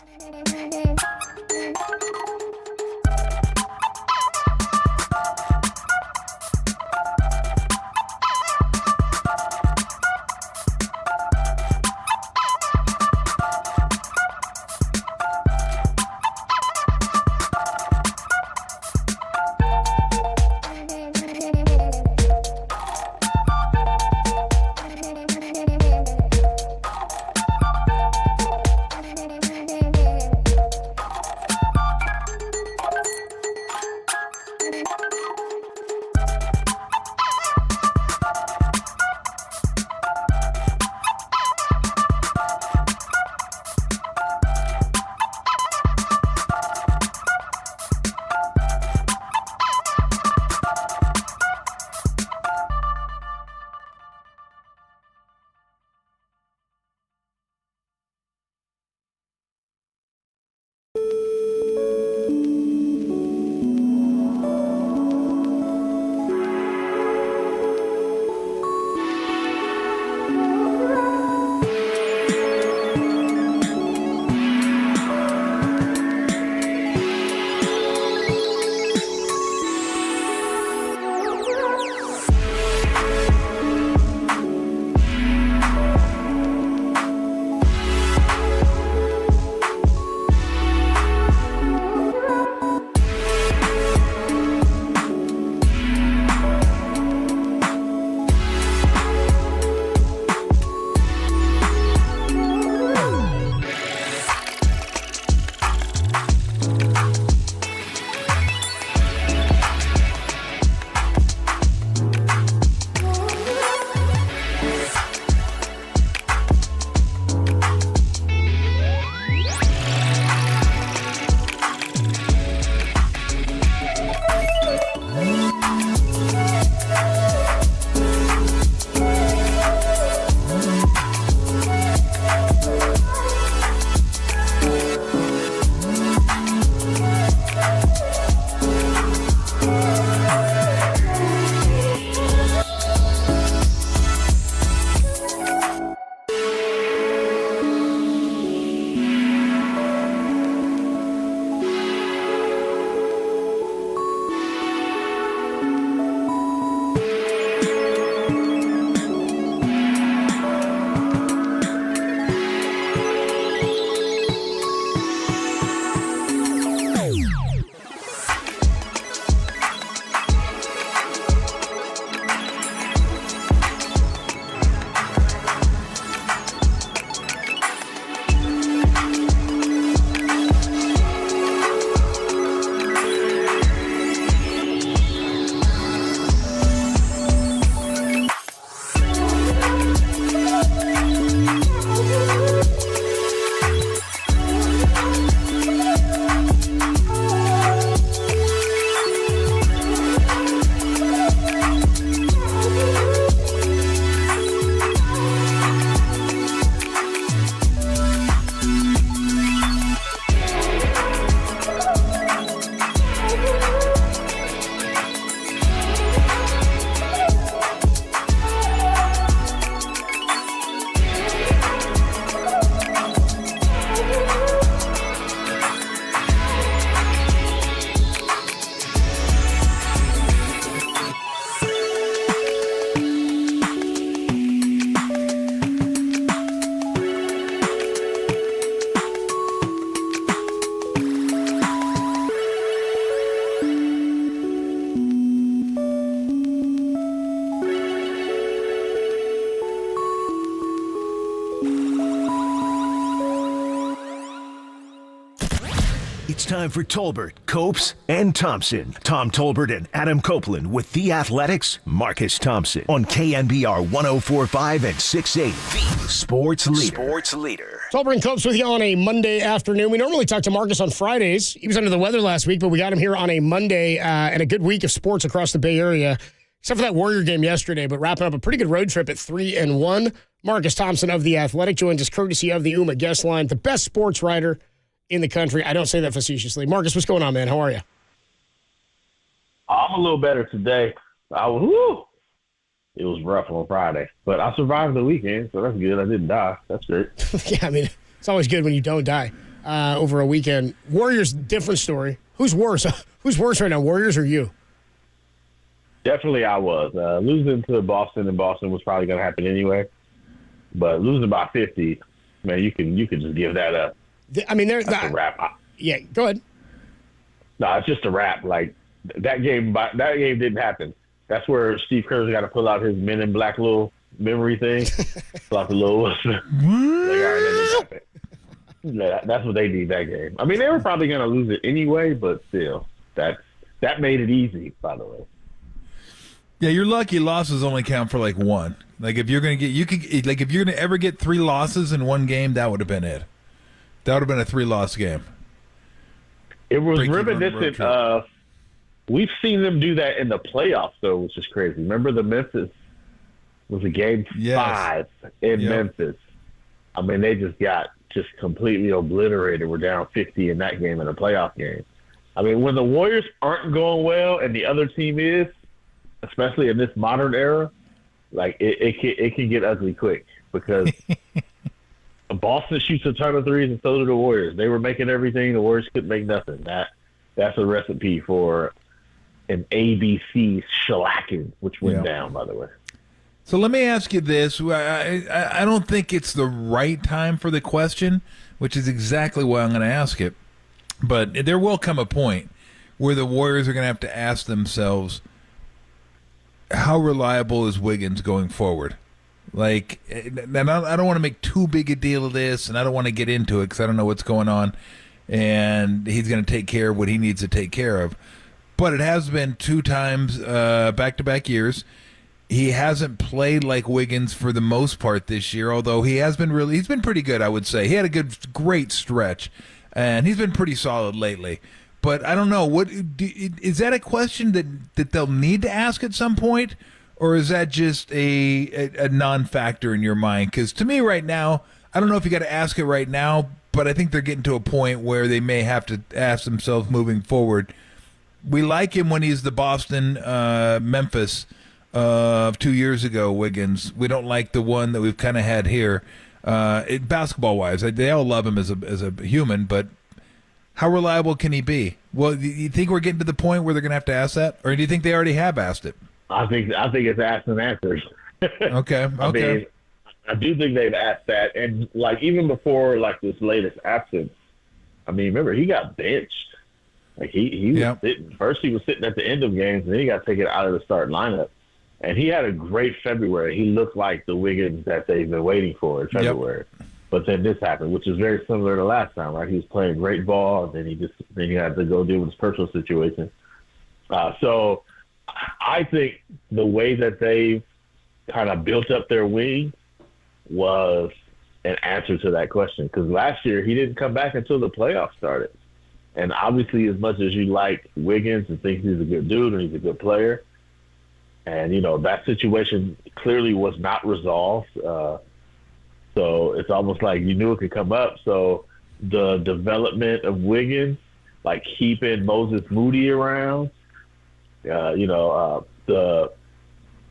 time for Tolbert, Copes, and Thompson. Tom Tolbert and Adam Copeland with The Athletics' Marcus Thompson on KNBR 104.5 and 6.8. The Sports Leader.
Tolbert and Copes with you on a Monday afternoon. We normally talk to Marcus on Fridays. He was under the weather last week, but we got him here on a Monday and a good week of sports across the Bay Area, except for that Warrior game yesterday, but wrapping up a pretty good road trip at 3-1. Marcus Thompson of The Athletic joins us courtesy of the UMA guest line, the best sports writer in the country. I don't say that facetiously. Marcus, what's going on, man? How are you?
I'm a little better today. It was rough on Friday, but I survived the weekend, so that's good. I didn't die. That's great.
Yeah, I mean, it's always good when you don't die over a weekend. Warriors, different story. Who's worse? Who's worse right now, Warriors or you?
Definitely I was. Losing to Boston in Boston was probably going to happen anyway, but losing by 50, man, you can just give that up.
I mean,
that's a wrap.
Yeah, go ahead.
No, it's just a wrap. Like, that game didn't happen. That's where Steve Kerr's got to pull out his Men in Black little memory thing. Pull out the little whistle. Like, all right, that didn't happen. That's what they need that game. I mean, they were probably going to lose it anyway, but still, that made it easy, by the way.
Yeah, your lucky losses only count for like one. Like if you're gonna get, if you're gonna ever get 3 losses in one game, that would have been it. That would have been a 3-loss game.
It was reminiscent of. We've seen them do that in the playoffs, though, which is crazy. Remember the Memphis was a game 5 in Memphis. I mean, they just got completely obliterated. We're down 50 in that game in a playoff game. I mean, when the Warriors aren't going well and the other team is, especially in this modern era, like it can get ugly quick because Boston shoots a ton of threes and so do the Warriors. They were making everything. The Warriors couldn't make nothing. That's a recipe for an ABC shellacking, which went down, by the way.
So let me ask you this. I don't think it's the right time for the question, which is exactly why I'm going to ask it. But there will come a point where the Warriors are going to have to ask themselves, how reliable is Wiggins going forward? Like, and I don't want to make too big a deal of this, and I don't want to get into it because I don't know what's going on, and he's going to take care of what he needs to take care of. But it has been 2 times back-to-back years. He hasn't played like Wiggins for the most part this year, although he's been pretty good, I would say. He had a great stretch, and he's been pretty solid lately. But I don't know. Is that a question that they'll need to ask at some point, or is that just a non-factor in your mind? Because to me right now, I don't know if you got to ask it right now, but I think they're getting to a point where they may have to ask themselves moving forward. We like him when he's the Boston, Memphis of 2 years ago, Wiggins. We don't like the one that we've kind of had here. Basketball-wise, they all love him as a human, but how reliable can he be? Well, do you think we're getting to the point where they're going to have to ask that, or do you think they already have asked it?
I think it's asked and answered.
Okay.
I mean, I do think they've asked that, and like even before like this latest absence, I mean, remember he got benched. Like he was sitting. First he was sitting at the end of games, and then he got taken out of the starting lineup. And he had a great February. He looked like the Wiggins that they've been waiting for in February. Yep. But then this happened, which is very similar to last time, right? He was playing great ball, and then he had to go deal with his personal situation. So I think the way that they've kind of built up their wing was an answer to that question. Because last year he didn't come back until the playoffs started. And obviously, as much as you like Wiggins and think he's a good dude and he's a good player, and, you know, that situation clearly was not resolved. So it's almost like you knew it could come up. So the development of Wiggins, like keeping Moses Moody around, the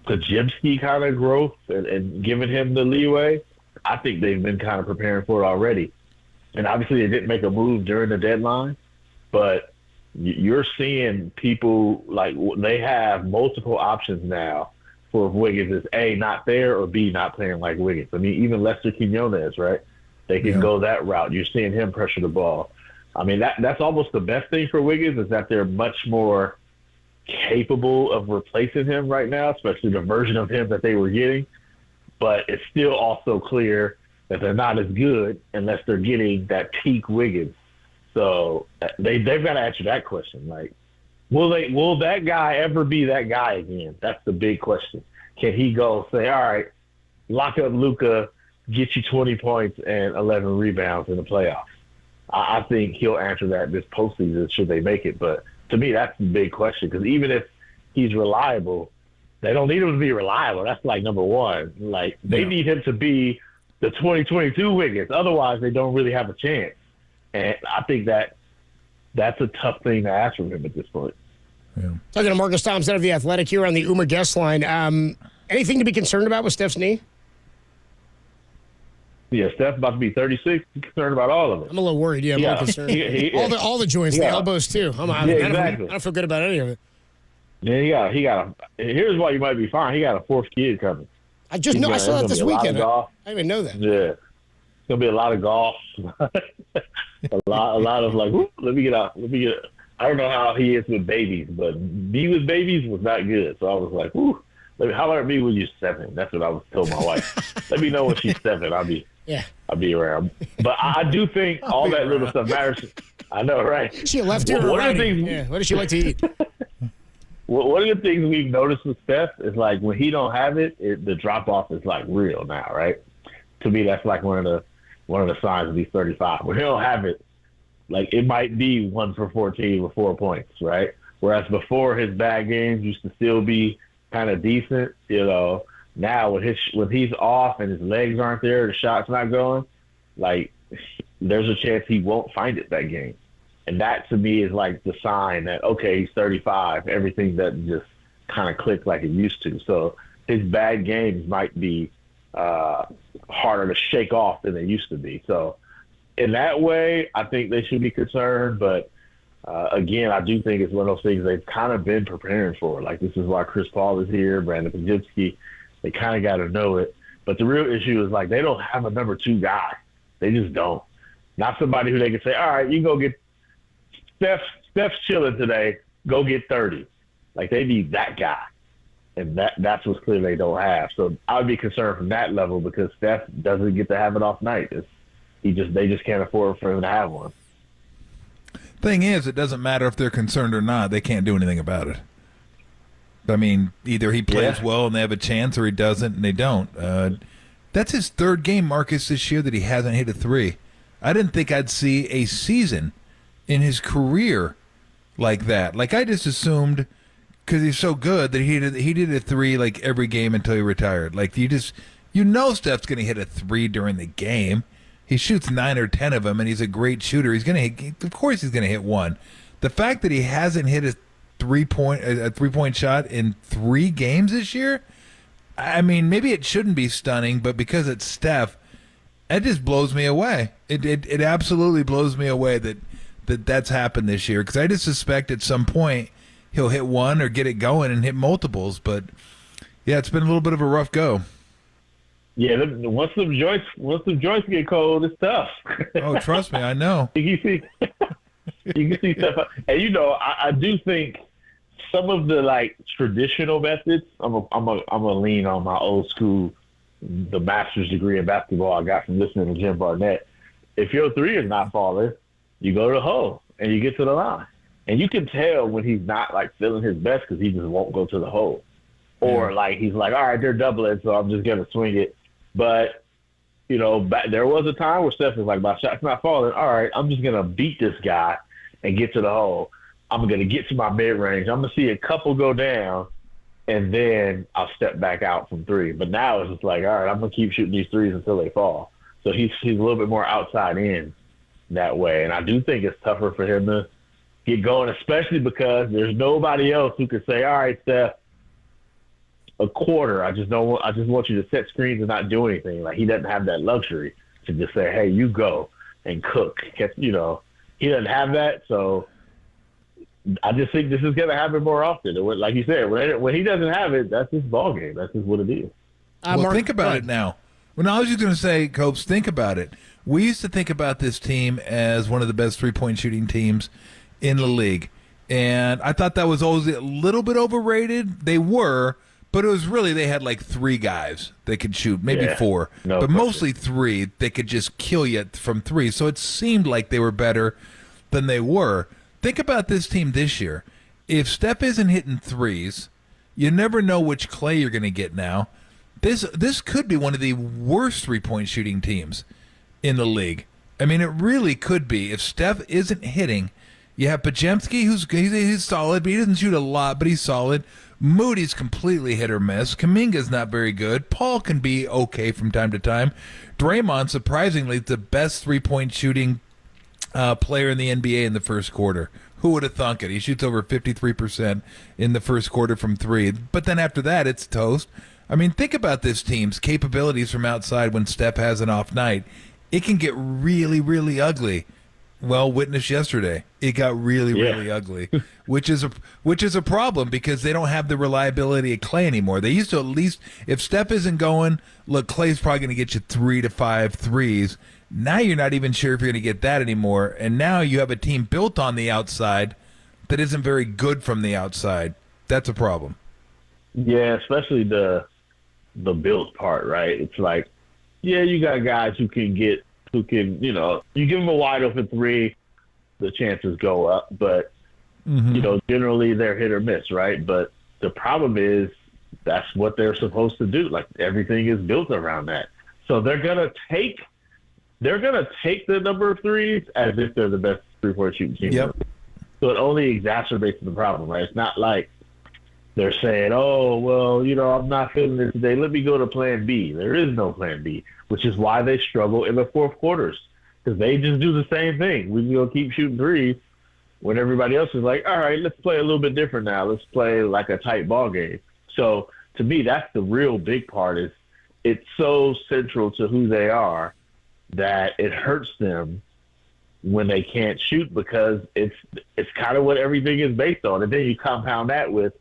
Jimsky kind of growth and giving him the leeway, I think they've been kind of preparing for it already. And obviously they didn't make a move during the deadline, but you're seeing people, like, they have multiple options now for if Wiggins is A, not there, or B, not playing like Wiggins. I mean, even Lester Quinones, right? They can go that route. You're seeing him pressure the ball. I mean, that's almost the best thing for Wiggins is that they're much more capable of replacing him right now, especially the version of him that they were getting. But it's still also clear that they're not as good unless they're getting that peak Wiggins. So they've got to answer that question. Like, will that guy ever be that guy again? That's the big question. Can he go say, all right, lock up Luka, get you 20 points and 11 rebounds in the playoffs? I think he'll answer that this postseason should they make it. But to me, that's the big question, because even if he's reliable, they don't need him to be reliable. That's like number one. Like, they need him to be the 2022 Wiggins. Otherwise, they don't really have a chance. And I think that's a tough thing to ask from him at this point.
Yeah. Talking to Marcus Thompson of The Athletic here on the Umer guest line. Anything to be concerned about with Steph's knee?
Yeah, Steph's about to be 36. I'm concerned about all of it.
I'm a little worried. Yeah, I'm more concerned. All the joints, the elbows too. I don't feel good about any of it.
Yeah, he got here's why you might be fine. He got a fourth kid coming.
I saw that this weekend. I didn't even know that.
Yeah. It's gonna be a lot of golf. a lot of like, let me get out. I don't know how he is with babies, but me with babies was not good. So I was like, how about me when you're 7? That's what I was told my wife. Let me know when she's 7. I'll be around. But I do think all that little stuff matters. I know, right?
Is she a lefty or a righty? What does she like to eat?
One of the things we've noticed with Steph is, like, when he don't have it, the drop off is like real now, right? To me, that's like one of the signs of he's 35. When he don't have it, like, it might be 1 for 14 with 4 points, right? Whereas before, his bad games used to still be kind of decent, Now when he's off and his legs aren't there, the shot's not going, like, there's a chance he won't find it that game. And that, to me, is like the sign that, okay, he's 35. Everything doesn't just kind of click like it used to. So his bad games might be harder to shake off than they used to be. So in that way, I think they should be concerned. But, again, I do think it's one of those things they've kind of been preparing for. Like, this is why Chris Paul is here, Brandon Pajitsky. They kind of got to know it. But the real issue is, like, they don't have a number 2 guy. They just don't. Not somebody who they can say, all right, you go get Steph's chilling today, go get 30. Like, they need that guy. And that's what's clear they don't have. So I would be concerned from that level, because Steph doesn't get to have an off night. They just can't afford for him to have one.
Thing is, it doesn't matter if they're concerned or not. They can't do anything about it. I mean, either he plays well and they have a chance, or he doesn't and they don't. That's his 3rd game, Marcus, this year that he hasn't hit a 3. I didn't think I'd see a season in his career like that. Like, I just assumed, because he's so good, that he did a 3 like every game until he retired. Like, Steph's going to hit a 3 during the game. He shoots 9 or 10 of them, and he's a great shooter. Of course he's going to hit 1. The fact that he hasn't hit a 3-point shot in 3 games this year, I mean, maybe it shouldn't be stunning, but because it's Steph, it just blows me away. It absolutely blows me away that's happened this year, because I just suspect at some point he'll hit 1 or get it going and hit multiples. But yeah, it's been a little bit of a rough go.
Yeah, once the joints get cold, it's tough.
Oh, trust me, I know.
You can see stuff, and I do think some of the, like, traditional methods. I'm a lean on my old school, the master's degree in basketball I got from listening to Jim Barnett. If your 3 is not falling, you go to the hole and you get to the line, and you can tell when he's not, like, feeling his best, because he just won't go to the hole, or like he's like, all right, they're doubling, so I'm just gonna swing it. But there was a time where Steph was like, my shot's not falling. All right, I'm just gonna beat this guy and get to the hole. I'm gonna get to my mid range. I'm gonna see a couple go down, and then I'll step back out from 3. But now it's just like, all right, I'm gonna keep shooting these 3s until they fall. So he's a little bit more outside in that way, and I do think it's tougher for him to get going, especially because there's nobody else who can say, all right, Steph, a quarter. I just want you to set screens and not do anything. Like, he doesn't have that luxury to just say, hey, you go and cook. He doesn't have that. So I just think this is going to happen more often. Like you said, when he doesn't have it, that's his ball game. That's just what it is.
Well, think about it now. When I was just going to say, Copes, think about it. We used to think about this team as one of the best 3-point shooting teams in the league. And I thought that was always a little bit overrated. They were, but it was really, they had like 3 guys that could shoot, maybe 4, but mostly 3 that could just kill you from 3. So it seemed like they were better than they were. Think about this team this year. If Steph isn't hitting threes, you never know which Clay you're going to get now. This could be one of the worst three-point shooting teams in the league. I mean, it really could be. If Steph isn't hitting, you have Podziemski, he's solid, but he doesn't shoot a lot, but he's solid. Moody's completely hit or miss. Kuminga's not very good. Paul can be okay from time to time. Draymond, surprisingly, the best three-point shooting player in the NBA in the first quarter. Who would have thunk it? He shoots over 53% in the first quarter from three. But then after that, it's toast. I mean, think about this team's capabilities from outside when Steph has an off night. It can get really, really ugly. Well, witness yesterday, it got really ugly, which is a problem because they don't have the reliability of Clay anymore. They used to at least, if Steph isn't going, look, Clay's probably going to get you 3 to 5 threes. Now you're not even sure if you're going to get that anymore, and now you have a team built on the outside that isn't very good from the outside. That's a problem.
Yeah, especially the built part, right? It's like, yeah, you got guys who can, you give them a wide open three, the chances go up. But, generally they're hit or miss, right? But the problem is that's what they're supposed to do. Like, everything is built around that. So they're going to take the number of threes as if they're the best three-point shooting team.
Yep.
So it only exacerbates the problem, right? It's not like they're saying, oh, well, I'm not feeling it today. Let me go to plan B. There is no plan B, which is why they struggle in the fourth quarters because they just do the same thing. We go keep shooting threes when everybody else is like, all right, let's play a little bit different now. Let's play like a tight ball game. So to me, that's the real big part is it's so central to who they are that it hurts them when they can't shoot because it's kind of what everything is based on. And then you compound that with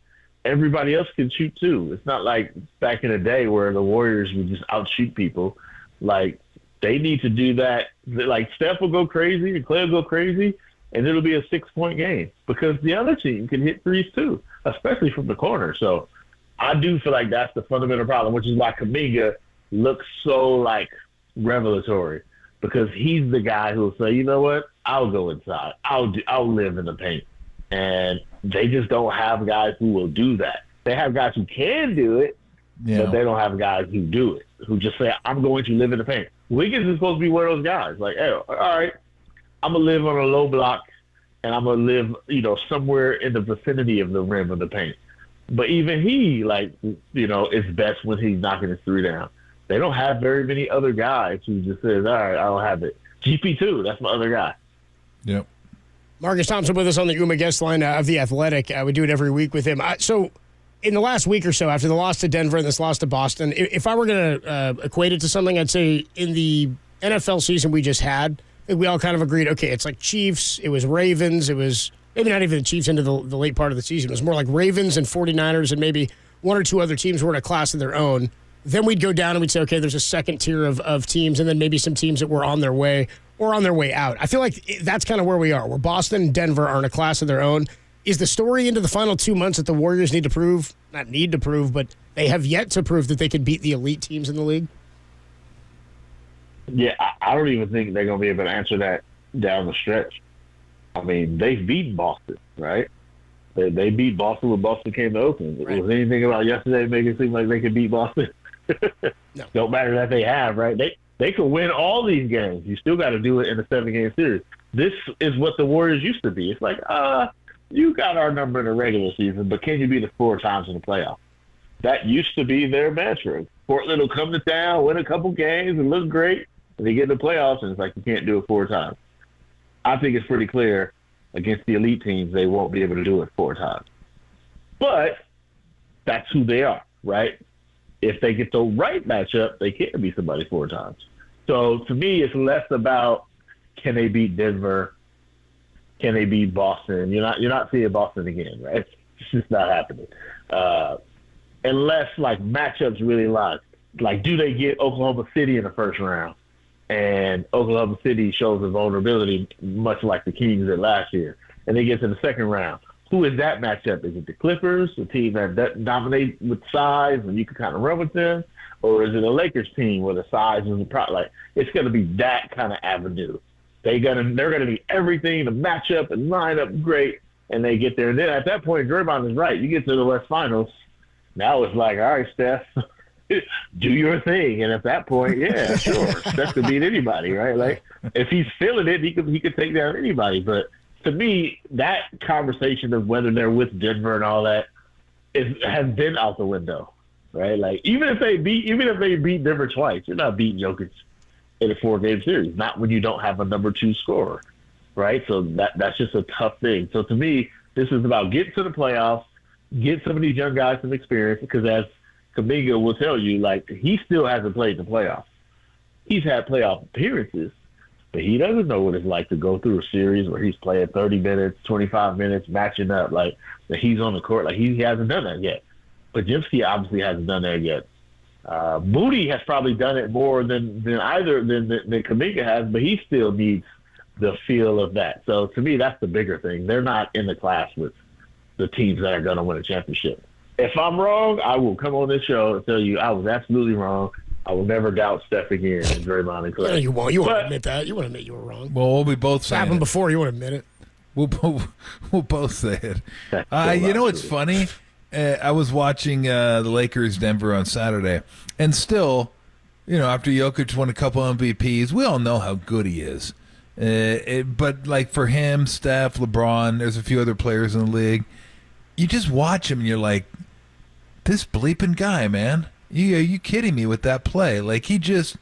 everybody else can shoot too. It's not like back in the day where the Warriors would just outshoot people. Like, they need to do that. Like, Steph will go crazy and Clay will go crazy, and it'll be a 6-point game because the other team can hit threes too, especially from the corner. So I do feel like that's the fundamental problem, which is why Kuminga looks so, like, revelatory because he's the guy who will say, you know what, I'll go inside. I'll live in the paint. And they just don't have guys who will do that. They have guys who can do it, but they don't have guys who do it, who just say, I'm going to live in the paint. Wiggins is supposed to be one of those guys. Like, hey, all right, I'm going to live on a low block, and I'm going to live, somewhere in the vicinity of the rim of the paint. But even he, is best when he's knocking his three down. They don't have very many other guys who just says, all right, I'll have it. GP2, that's my other guy.
Yep.
Marcus Thompson with us on the UMA guest line of The Athletic. We do it every week with him. So in the last week or so, after the loss to Denver and this loss to Boston, if I were going to equate it to something, I'd say in the NFL season we just had, I think we all kind of agreed, okay, it's like Chiefs, it was Ravens, it was maybe not even the Chiefs into the late part of the season. It was more like Ravens and 49ers and maybe one or two other teams were in a class of their own. Then we'd go down and we'd say, okay, there's a second tier of teams and then maybe some teams that were on their way or on their way out. I feel like that's kind of where we are, where Boston and Denver are in a class of their own. Is the story into the final 2 months that the Warriors need to prove, not need to prove, but they have yet to prove that they can beat the elite teams in the league?
Yeah, I don't even think they're going to be able to answer that down the stretch. I mean, they've beaten Boston, right? They beat Boston when Boston came to Oakland. Right. Was anything about yesterday make it seem like they could beat Boston?
No.
Don't matter that they have, right? They could win all these games. You still got to do it in a 7-game series. This is what the Warriors used to be. It's like, you got our number in the regular season, but can you beat us 4 times in the playoffs? That used to be their mantra. Portland will come to town, win a couple games, and look great, and they get in the playoffs, and it's like you can't do it 4 times. I think it's pretty clear against the elite teams they won't be able to do it 4 times. But that's who they are, right? If they get the right matchup, they can beat somebody 4 times. So to me, it's less about can they beat Denver, can they beat Boston. You're not seeing Boston again, right? It's just not happening. Unless like matchups really lie. Like, do they get Oklahoma City in the first round? And Oklahoma City shows a vulnerability, much like the Kings did last year. And they get to the second round. Who is that matchup? Is it the Clippers, the team that dominate with size and you can kind of run with them? Or is it a Lakers team where the size is the problem? Like, it's going to be that kind of avenue. they're gonna do everything to match up and line up great, and they get there. And then at that point, Draymond is right. You get to the West Finals, now it's like, all right, Steph, do your thing. And at that point, yeah, sure, Steph could beat anybody, right? Like if he's feeling it, he could take down anybody. But to me, that conversation of whether they're with Denver and all that has been out the window, right? Like even if they beat Denver twice, you're not beating Jokic in a 4-game series. Not when you don't have a number 2 scorer, right? So that's just a tough thing. So to me, this is about getting to the playoffs, get some of these young guys some experience, because as Kuminga will tell you, like, he still hasn't played the playoffs. He's had playoff appearances, but he doesn't know what it's like to go through a series where he's playing 30 minutes, 25 minutes, matching up, like, that he's on the court. Like, he hasn't done that yet. But Jimsky obviously hasn't done that yet. Moody has probably done it more than Kuminga has, but he still needs the feel of that. So, to me, that's the bigger thing. They're not in the class with the teams that are going to win a championship. If I'm wrong, I will come on this show and tell you I was absolutely wrong. I will never doubt Steph again and Draymond and Clay.
Yeah, you won't. You won't admit that. You won't admit you were wrong.
Well, we both
It's
say
happened
it.
before. You won't admit it.
We'll both say it. You know what's funny? I was watching the Lakers Denver on Saturday, and still, after Jokic won a couple MVPs, we all know how good he is. But like for him, Steph, LeBron, there's a few other players in the league. You just watch him and you're like, this bleeping guy, man. Are you kidding me with that play? Like he just,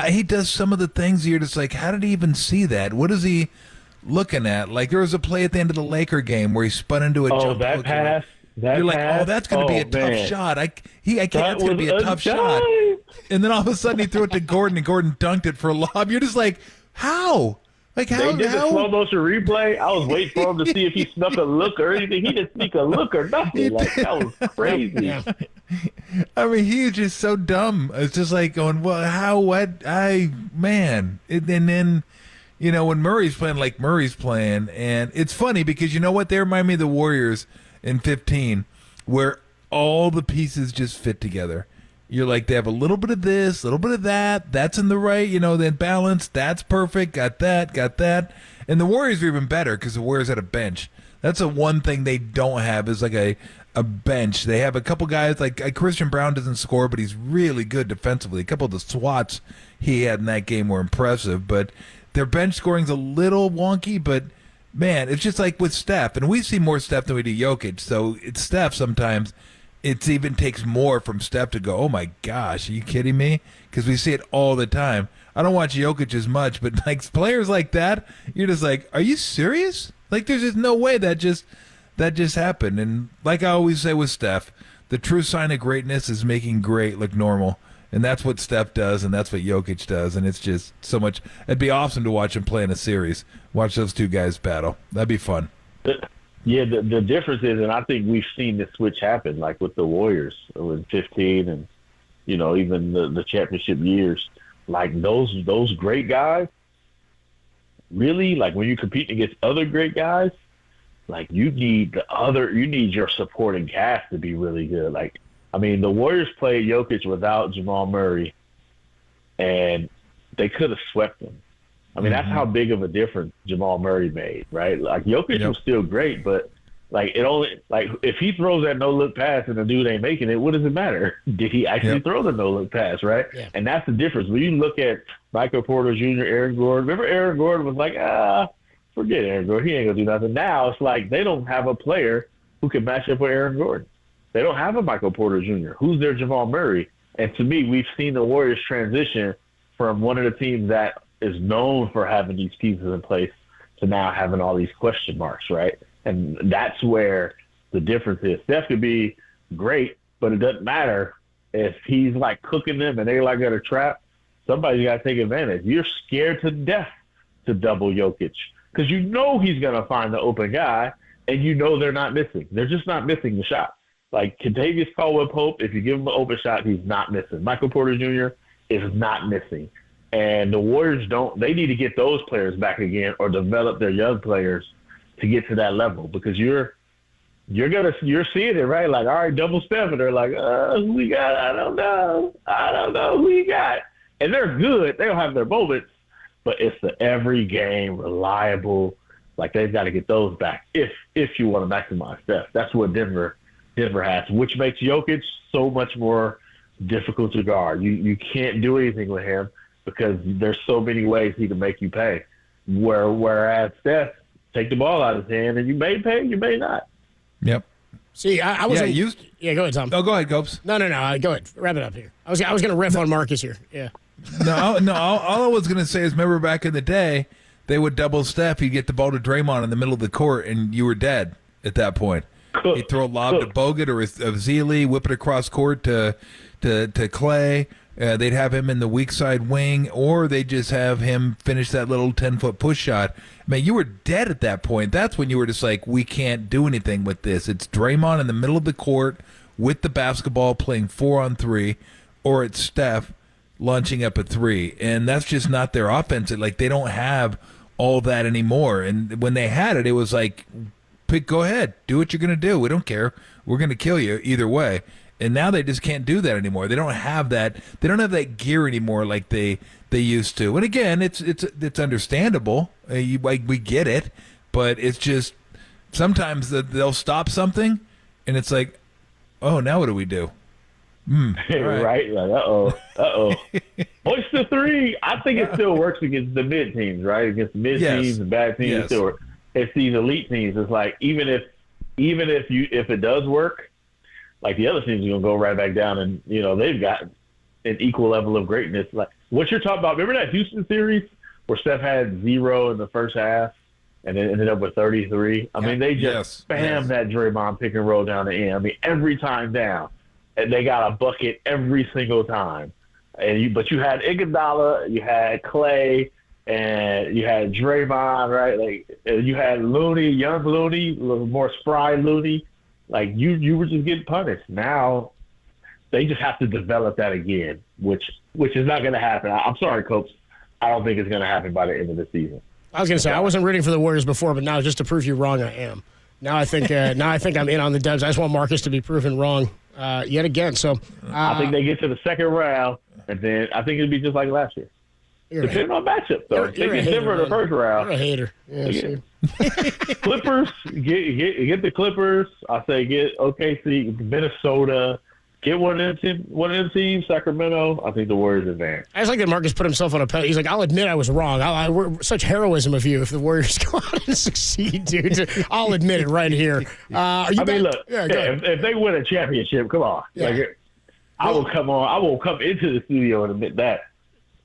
he does some of the things you're just like, how did he even see that? What is he looking at? Like there was a play at the end of the Laker game where he spun into a jump
that
hook.
pass.
You're like, that's going to be a tough shot. I can't. That's going to be a tough shot. And then all of a sudden he threw it to Gordon, and Gordon dunked it for a lob. You're just like, how? Like how?
They did the slow motion replay. I was waiting for him to see if he snuck a look or anything. He didn't sneak a look or nothing. Like that was crazy.
Yeah.
I mean, he was just so dumb. It's just like going, well, how? What? Man. And then, when Murray's playing like Murray's playing, and it's funny because you know what? They remind me of the Warriors in 15, where all the pieces just fit together. You're like, they have a little bit of this, a little bit of that. That's in the right, then balance. That's perfect. Got that. And the Warriors are even better because the Warriors had a bench. That's the one thing they don't have is like a bench. They have a couple guys, like Christian Brown doesn't score, but he's really good defensively. A couple of the swats he had in that game were impressive, but their bench scoring's a little wonky, but man, it's just like with Steph. And we see more Steph than we do Jokic, so it's Steph sometimes. It even takes more from Steph to go, oh my gosh, are you kidding me? Because we see it all the time. I don't watch Jokic as much, but like players like that, you're just like, are you serious? Like there's just no way that just happened. And like I always say with Steph, the true sign of greatness is making great look normal. And that's what Steph does, and that's what Jokic does. And it's just so much. It'd be awesome to watch him play in a series. Watch those two guys battle. That'd be fun.
Yeah, the difference is, and I think we've seen the switch happen, like with the Warriors in 15 and, even the championship years. Like those great guys, really, like when you're competing against other great guys, like you need your supporting cast to be really good. Like, I mean, the Warriors played Jokic without Jamal Murray, and they could have swept him. I mean, that's how big of a difference Jamal Murray made, right? Like Jokic was still great, but like if he throws that no-look pass and the dude ain't making it, what does it matter? Did he actually throw the no-look pass, right? Yeah. And that's the difference. When you look at Michael Porter Jr., Aaron Gordon, remember Aaron Gordon was like, forget Aaron Gordon. He ain't going to do nothing. Now it's like they don't have a player who can match up with Aaron Gordon. They don't have a Michael Porter Jr. Who's their Jamal Murray? And to me, we've seen the Warriors transition from one of the teams that is known for having these pieces in place to now having all these question marks, right? And that's where the difference is. Steph could be great, but it doesn't matter if he's like cooking them and they're like at a trap. Somebody's got to take advantage. You're scared to death to double Jokic because you know he's going to find the open guy, and you know they're not missing. They're just not missing the shot. Like Kentavious Caldwell-Pope, if you give him an open shot, he's not missing. Michael Porter Jr. is not missing. And the Warriors they need to get those players back again or develop their young players to get to that level, because you're seeing it, right? Like, all right, double Steph, and they're like, who we got? I don't know who you got. And they're good. They'll have their moments, but it's the every game reliable. Like, they've got to get those back if you want to maximize Steph. That's what Denver has, which makes Jokic so much more difficult to guard. You can't do anything with him because there's so many ways he can make you pay. Whereas Steph, take the ball out of his hand, and you may pay, you may not.
Yep.
See, I was
Yeah,
go ahead, Tom.
Oh, go ahead, Gopes.
No. Go ahead. Wrap it up here. I was going to riff on Marcus here. Yeah.
No. All I was going to say is, remember back in the day, they would double Steph. He'd get the ball to Draymond in the middle of the court, and you were dead at that point. He'd throw a lob to Bogut or Zealy, whip it across court to Clay. They'd have him in the weak side wing, or they'd just have him finish that little 10-foot push shot. Man, you were dead at that point. That's when you were just like, we can't do anything with this. It's Draymond in the middle of the court with the basketball playing 4-on-3, or it's Steph launching up a 3. And that's just not their offense. Like, they don't have all that anymore. And when they had it, it was like, go ahead, do what you're going to do. We don't care. We're going to kill you either way. And now they just can't do that anymore. They don't have that. They don't have that gear anymore like they used to. And again, it's understandable. We get it, but it's just sometimes they'll stop something, and it's like, oh, now what do we do?
Right? Like, uh-oh. Hoist the 3. I think it still works against the mid teams, right? Against the mid teams and bad teams, it still works. It's these elite teams. It's like even if it does work, like the other teams are gonna go right back down, and they've got an equal level of greatness. Like what you're talking about. Remember that Houston series where Steph had 0 in the first half and then ended up with 33. I mean, they just spammed that Draymond pick and roll down the end. I mean, every time down, and they got a bucket every single time. But you had Iguodala, you had Clay, and you had Draymond, right? Like you had Looney, young Looney, a little more spry Looney. Like you were just getting punished. Now they just have to develop that again, which is not going to happen. I'm sorry, Coach. I don't think it's going to happen by the end of the season.
I was going to say I wasn't rooting for the Warriors before, but now just to prove you wrong, I am. Now I think I'm in on the Dubs. I just want Marcus to be proven wrong yet again. So
I think they get to the second round, and then I think it'd be just like last year. Depending on matchup, though. They get Denver in the first round.
You're a hater. Yeah,
Clippers, get the Clippers. I say get OKC, Minnesota. Get one of them teams, Sacramento. I think the Warriors advance.
I just like that Marcus put himself on a pedestal. He's like, I'll admit I was wrong. Such heroism of you if the Warriors go out and succeed, dude. I'll admit it right here.
If they win a championship, come on.
Yeah.
Like, I will come into the studio and admit that.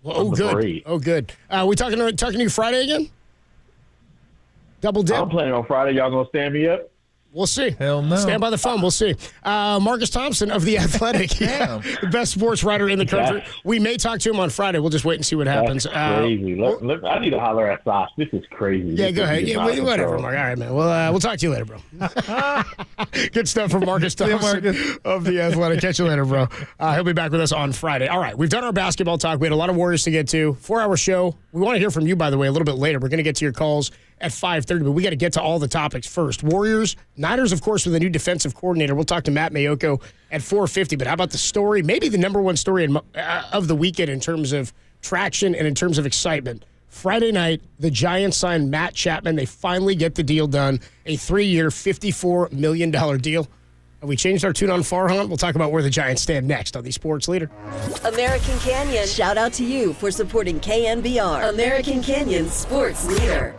Well, good. We talking to you Friday again? Double dip?
I'm planning on Friday. Y'all going to stand me up?
We'll see.
Hell no.
Stand by the phone. We'll see. Marcus Thompson of The Athletic. The best sports writer in the country. We may talk to him on Friday. We'll just wait and see what happens.
That's crazy. I need to holler at Sasha. This is crazy.
Yeah, go ahead. Yeah, whatever, Mark. All right, man. We'll talk to you later, bro. Good stuff from Marcus Thompson of The Athletic. Catch you later, bro. He'll be back with us on Friday. All right, we've done our basketball talk. We had a lot of Warriors to get to. 4-hour show. We want to hear from you, by the way, a little bit later. We're going to get to your calls at 5:30, but we got to get to all the topics first. Warriors, Niners, of course, with a new defensive coordinator. We'll talk to Matt Mayoko at 4:50, but how about the story? Maybe the number one story of the weekend in terms of traction and in terms of excitement. Friday night, the Giants signed Matt Chapman. They finally get the deal done, a 3-year, $54 million deal. Have we changed our tune on Farhan? We'll talk about where the Giants stand next on the Sports Leader.
American Canyon, shout out to you for supporting KNBR, American Canyon Sports Leader.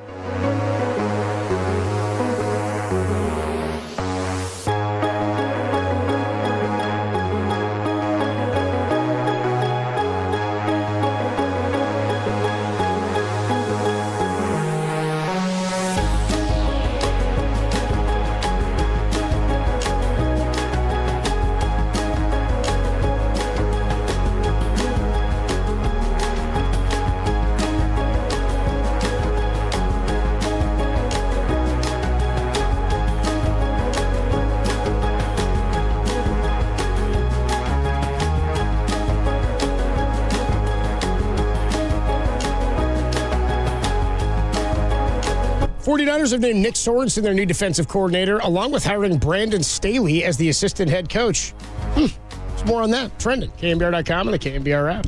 49ers have named Nick Sorensen their new defensive coordinator, along with hiring Brandon Staley as the assistant head coach. There's more on that. Trending. KNBR.com and the KNBR app.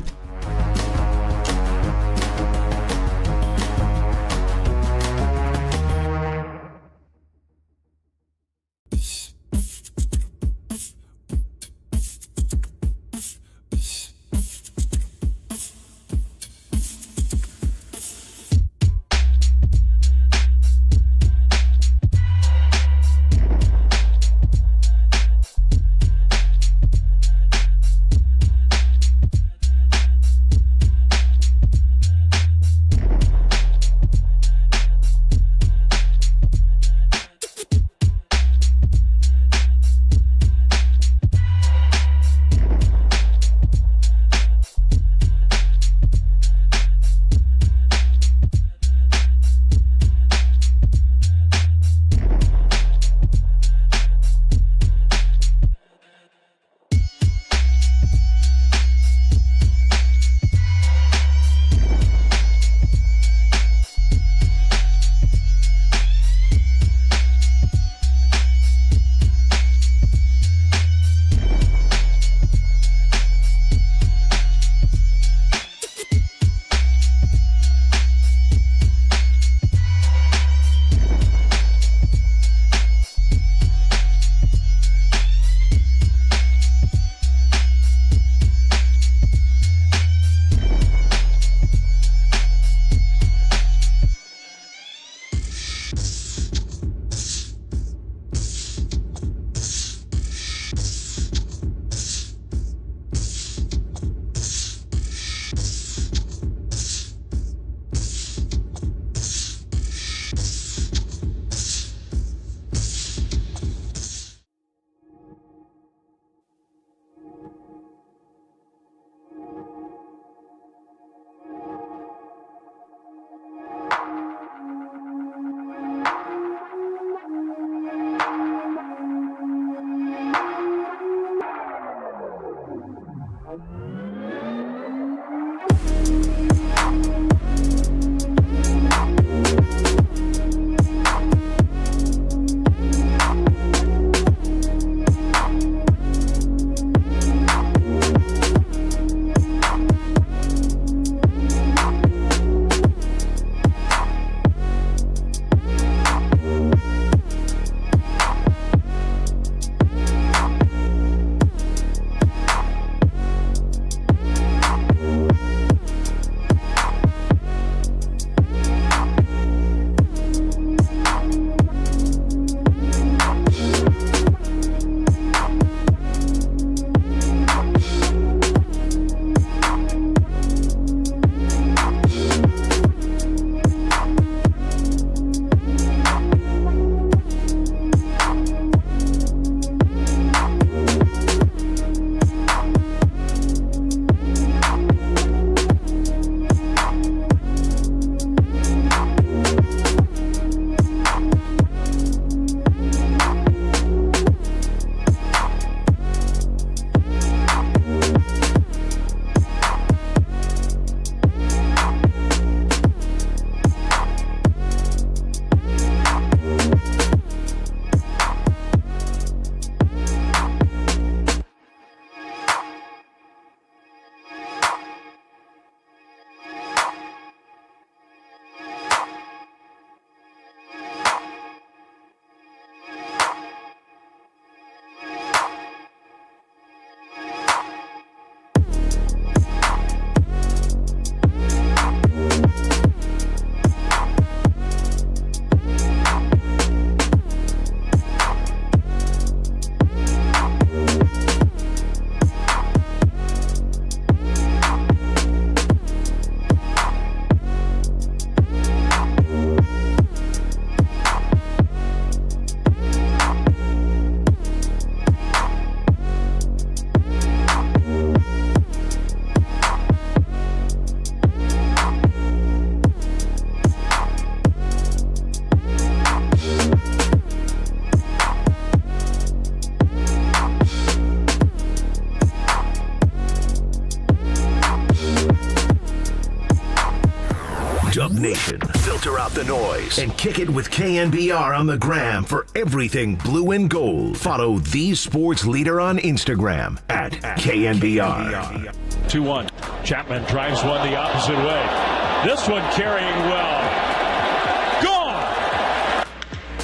Nation. Filter out the noise and kick it with KNBR on the gram for everything blue and gold. Follow the sports leader on Instagram at KNBR.
2-1. Chapman drives one the opposite way. This one carrying well. Gone!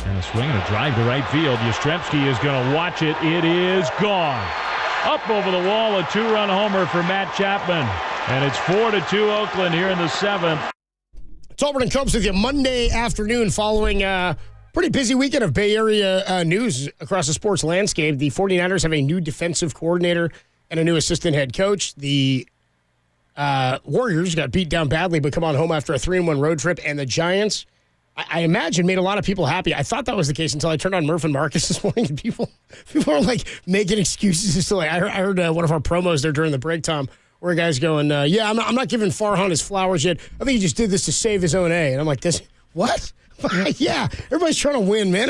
And a swing and a drive to right field. Yastrzemski is going to watch it. It is gone. Up over the wall, a 2-run homer for Matt Chapman. And it's 4-2 Oakland here in the 7th.
Tolbert and Copes with you Monday afternoon following a pretty busy weekend of Bay Area news across the sports landscape. The 49ers have a new defensive coordinator and a new assistant head coach. The Warriors got beat down badly but come on home after a 3-1 road trip. And the Giants, I imagine, made a lot of people happy. I thought that was the case until I turned on Murph and Marcus this morning, and people are like making excuses. As to like, I heard one of our promos there during the break, Tom, where a guy's going, yeah, I'm not giving Farhan his flowers yet. I think he just did this to save his own A. And I'm like, this, what? Yeah, everybody's trying to win, man.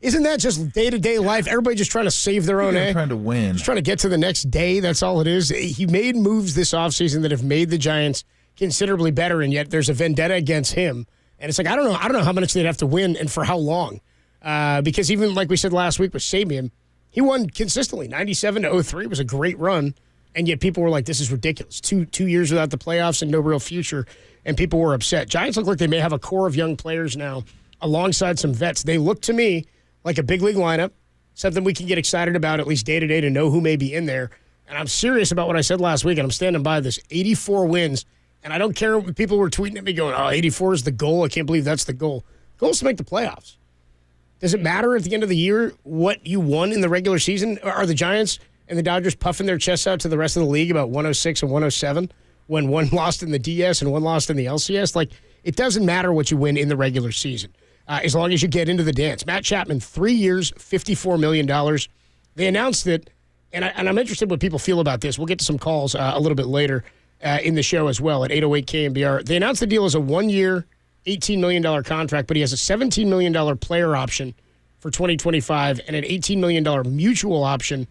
Isn't that just day-to-day life? Everybody just trying to save their own A?
Trying to win.
Just trying to get to the next day. That's all it is. He made moves this offseason that have made the Giants considerably better, and yet there's a vendetta against him. And it's like, I don't know how much they'd have to win and for how long. Because even like we said last week with Sabian, he won consistently. 97-03 was a great run. And yet people were like, this is ridiculous. Two years without the playoffs and no real future. And people were upset. Giants look like they may have a core of young players now alongside some vets. They look to me like a big league lineup, something we can get excited about at least day to day to know who may be in there. And I'm serious about what I said last week, and I'm standing by this. 84 wins. And I don't care what people were tweeting at me going, 84 is the goal. I can't believe that's the goal. The goal is to make the playoffs. Does it matter at the end of the year what you won in the regular season? Are the Giants and the Dodgers puffing their chests out to the rest of the league about 106 and 107 when one lost in the DS and one lost in the LCS? Like, it doesn't matter what you win in the regular season as long as you get into the dance. Matt Chapman, 3 years, $54 million. They announced it, and I'm interested what people feel about this. We'll get to some calls a little bit later in the show as well at 808 KNBR. They announced the deal as a 1-year, $18 million contract, but he has a $17 million player option for 2025 and an $18 million mutual option.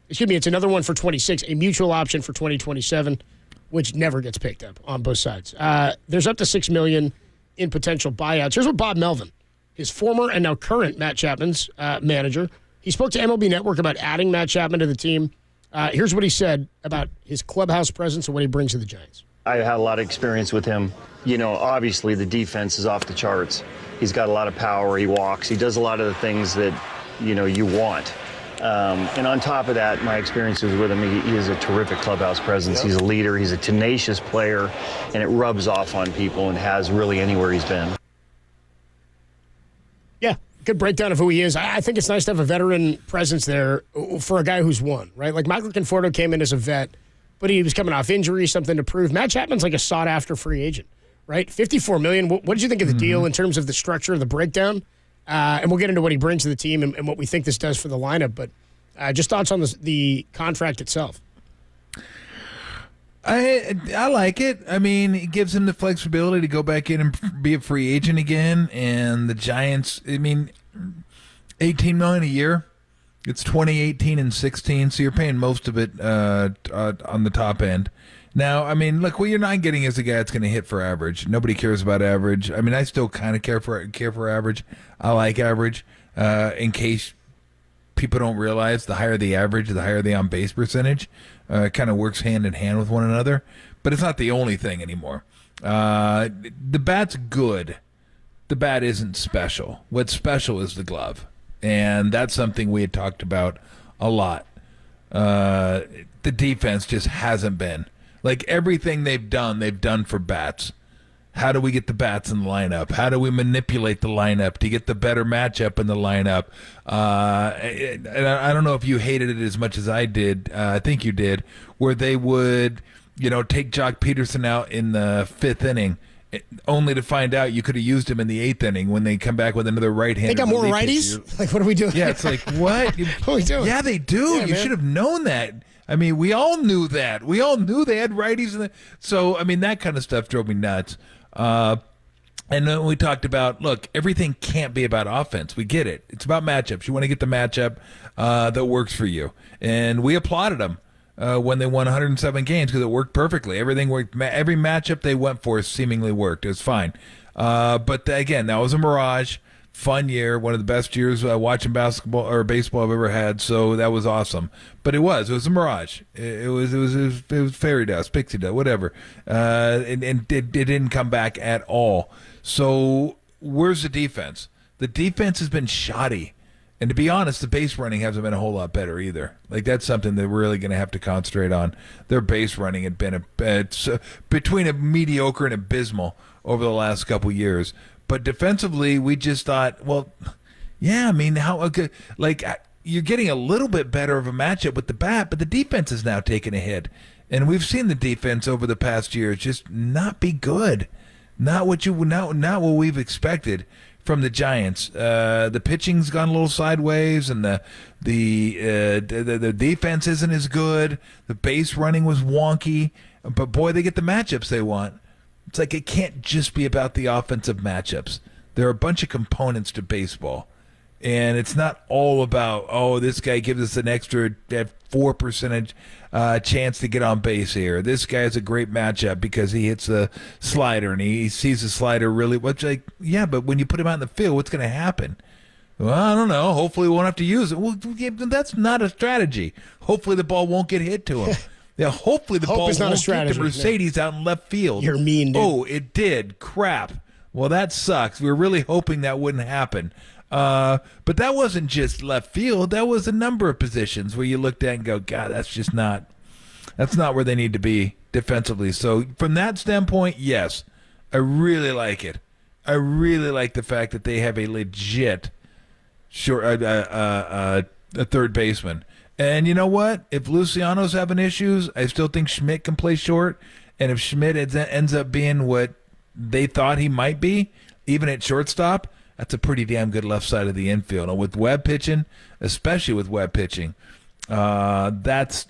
Excuse me, it's another one for 26, a mutual option for 2027, which never gets picked up on both sides. There's up to $6 million in potential buyouts. Here's what Bob Melvin, his former and now current Matt Chapman's manager, he spoke to MLB Network about adding Matt Chapman to the team. Here's what he said about his clubhouse presence and what he brings to the Giants.
I had a lot of experience with him. You know, obviously the defense is off the charts. He's got a lot of power. He walks. He does a lot of the things that, you want. And on top of that, my experiences with him, he is a terrific clubhouse presence. He's a leader. He's a tenacious player, and it rubs off on people and has really anywhere he's been.
Yeah, good breakdown of who he is. I think it's nice to have a veteran presence there for a guy who's won, right? Like Michael Conforto came in as a vet, but he was coming off injury, something to prove. Matt Chapman's like a sought-after free agent, right? $54 million. What did you think of the deal in terms of the structure of the breakdown? And we'll get into what he brings to the team and what we think this does for the lineup. But just thoughts on the contract itself.
I like it. I mean, it gives him the flexibility to go back in and be a free agent again. And the Giants, I mean, $18 million a year. It's 2018 and 16, so you're paying most of it on the top end. Now, I mean, look, what you're not getting is a guy that's going to hit for average. Nobody cares about average. I mean, I still kind of care for average. I like average. In case people don't realize, the higher the average, the higher the on-base percentage. It kind of works hand in hand with one another. But it's not the only thing anymore. The bat's good. The bat isn't special. What's special is the glove. And that's something we had talked about a lot. The defense just hasn't been. Like everything they've done for bats. How do we get the bats in the lineup? How do we manipulate the lineup to get the better matchup in the lineup? And I don't know if you hated it as much as I did. I think you did, where they would, take Jock Peterson out in the 5th inning, only to find out you could have used him in the 8th inning when they come back with another right-hander.
They got more righties? Like, what are we doing?
Yeah, it's like, what?
What are we doing?
Yeah, they do.
Yeah,
you should have known that. I mean, we all knew that. We all knew they had righties. So, I mean, that kind of stuff drove me nuts. And then we talked about, look, everything can't be about offense. We get it. It's about matchups. You want to get the matchup that works for you. And we applauded them. when they won 107 games because it worked perfectly. Everything worked. Every matchup they went for seemingly worked. It was fine. But again, that was a mirage. Fun year, one of the best years watching basketball or baseball I've ever had. So that was awesome. But it was a mirage. It was fairy dust, pixie dust, whatever. And it didn't come back at all. So where's the defense? The defense has been shoddy. And to be honest, the base running hasn't been a whole lot better either. Like, that's something they're really going to have to concentrate on. Their base running had been between a mediocre and abysmal over the last couple years. But defensively, we just thought, well, yeah, I mean, you're getting a little bit better of a matchup with the bat, but the defense is now taking a hit. And we've seen the defense over the past year just not be good. Not what we've expected from the Giants. The pitching's gone a little sideways, and the defense isn't as good. The base running was wonky, but boy, they get the matchups they want. It's like it can't just be about the offensive matchups. There are a bunch of components to baseball, and it's not all about, this guy gives us an extra 4% chance to get on base here. This guy has a great matchup because he hits the slider and he sees the slider really. But when you put him out in the field, what's going to happen? Well, I don't know. Hopefully, we won't have to use it. Well, that's not a strategy. Hopefully, the ball won't get hit to him. Yeah, hopefully the ball won't get the Mercedes out in left field.
You're mean, dude.
Oh, it did. Crap. Well, that sucks. We were really hoping that wouldn't happen. But that wasn't just left field. That was a number of positions where you looked at and go, God, that's not where they need to be defensively. So from that standpoint, yes, I really like it. I really like the fact that they have a legit a third baseman. And you know what? If Luciano's having issues, I still think Schmidt can play short. And if Schmidt ends up being what they thought he might be, even at shortstop, that's a pretty damn good left side of the infield. And with Webb pitching, especially with Webb pitching, that's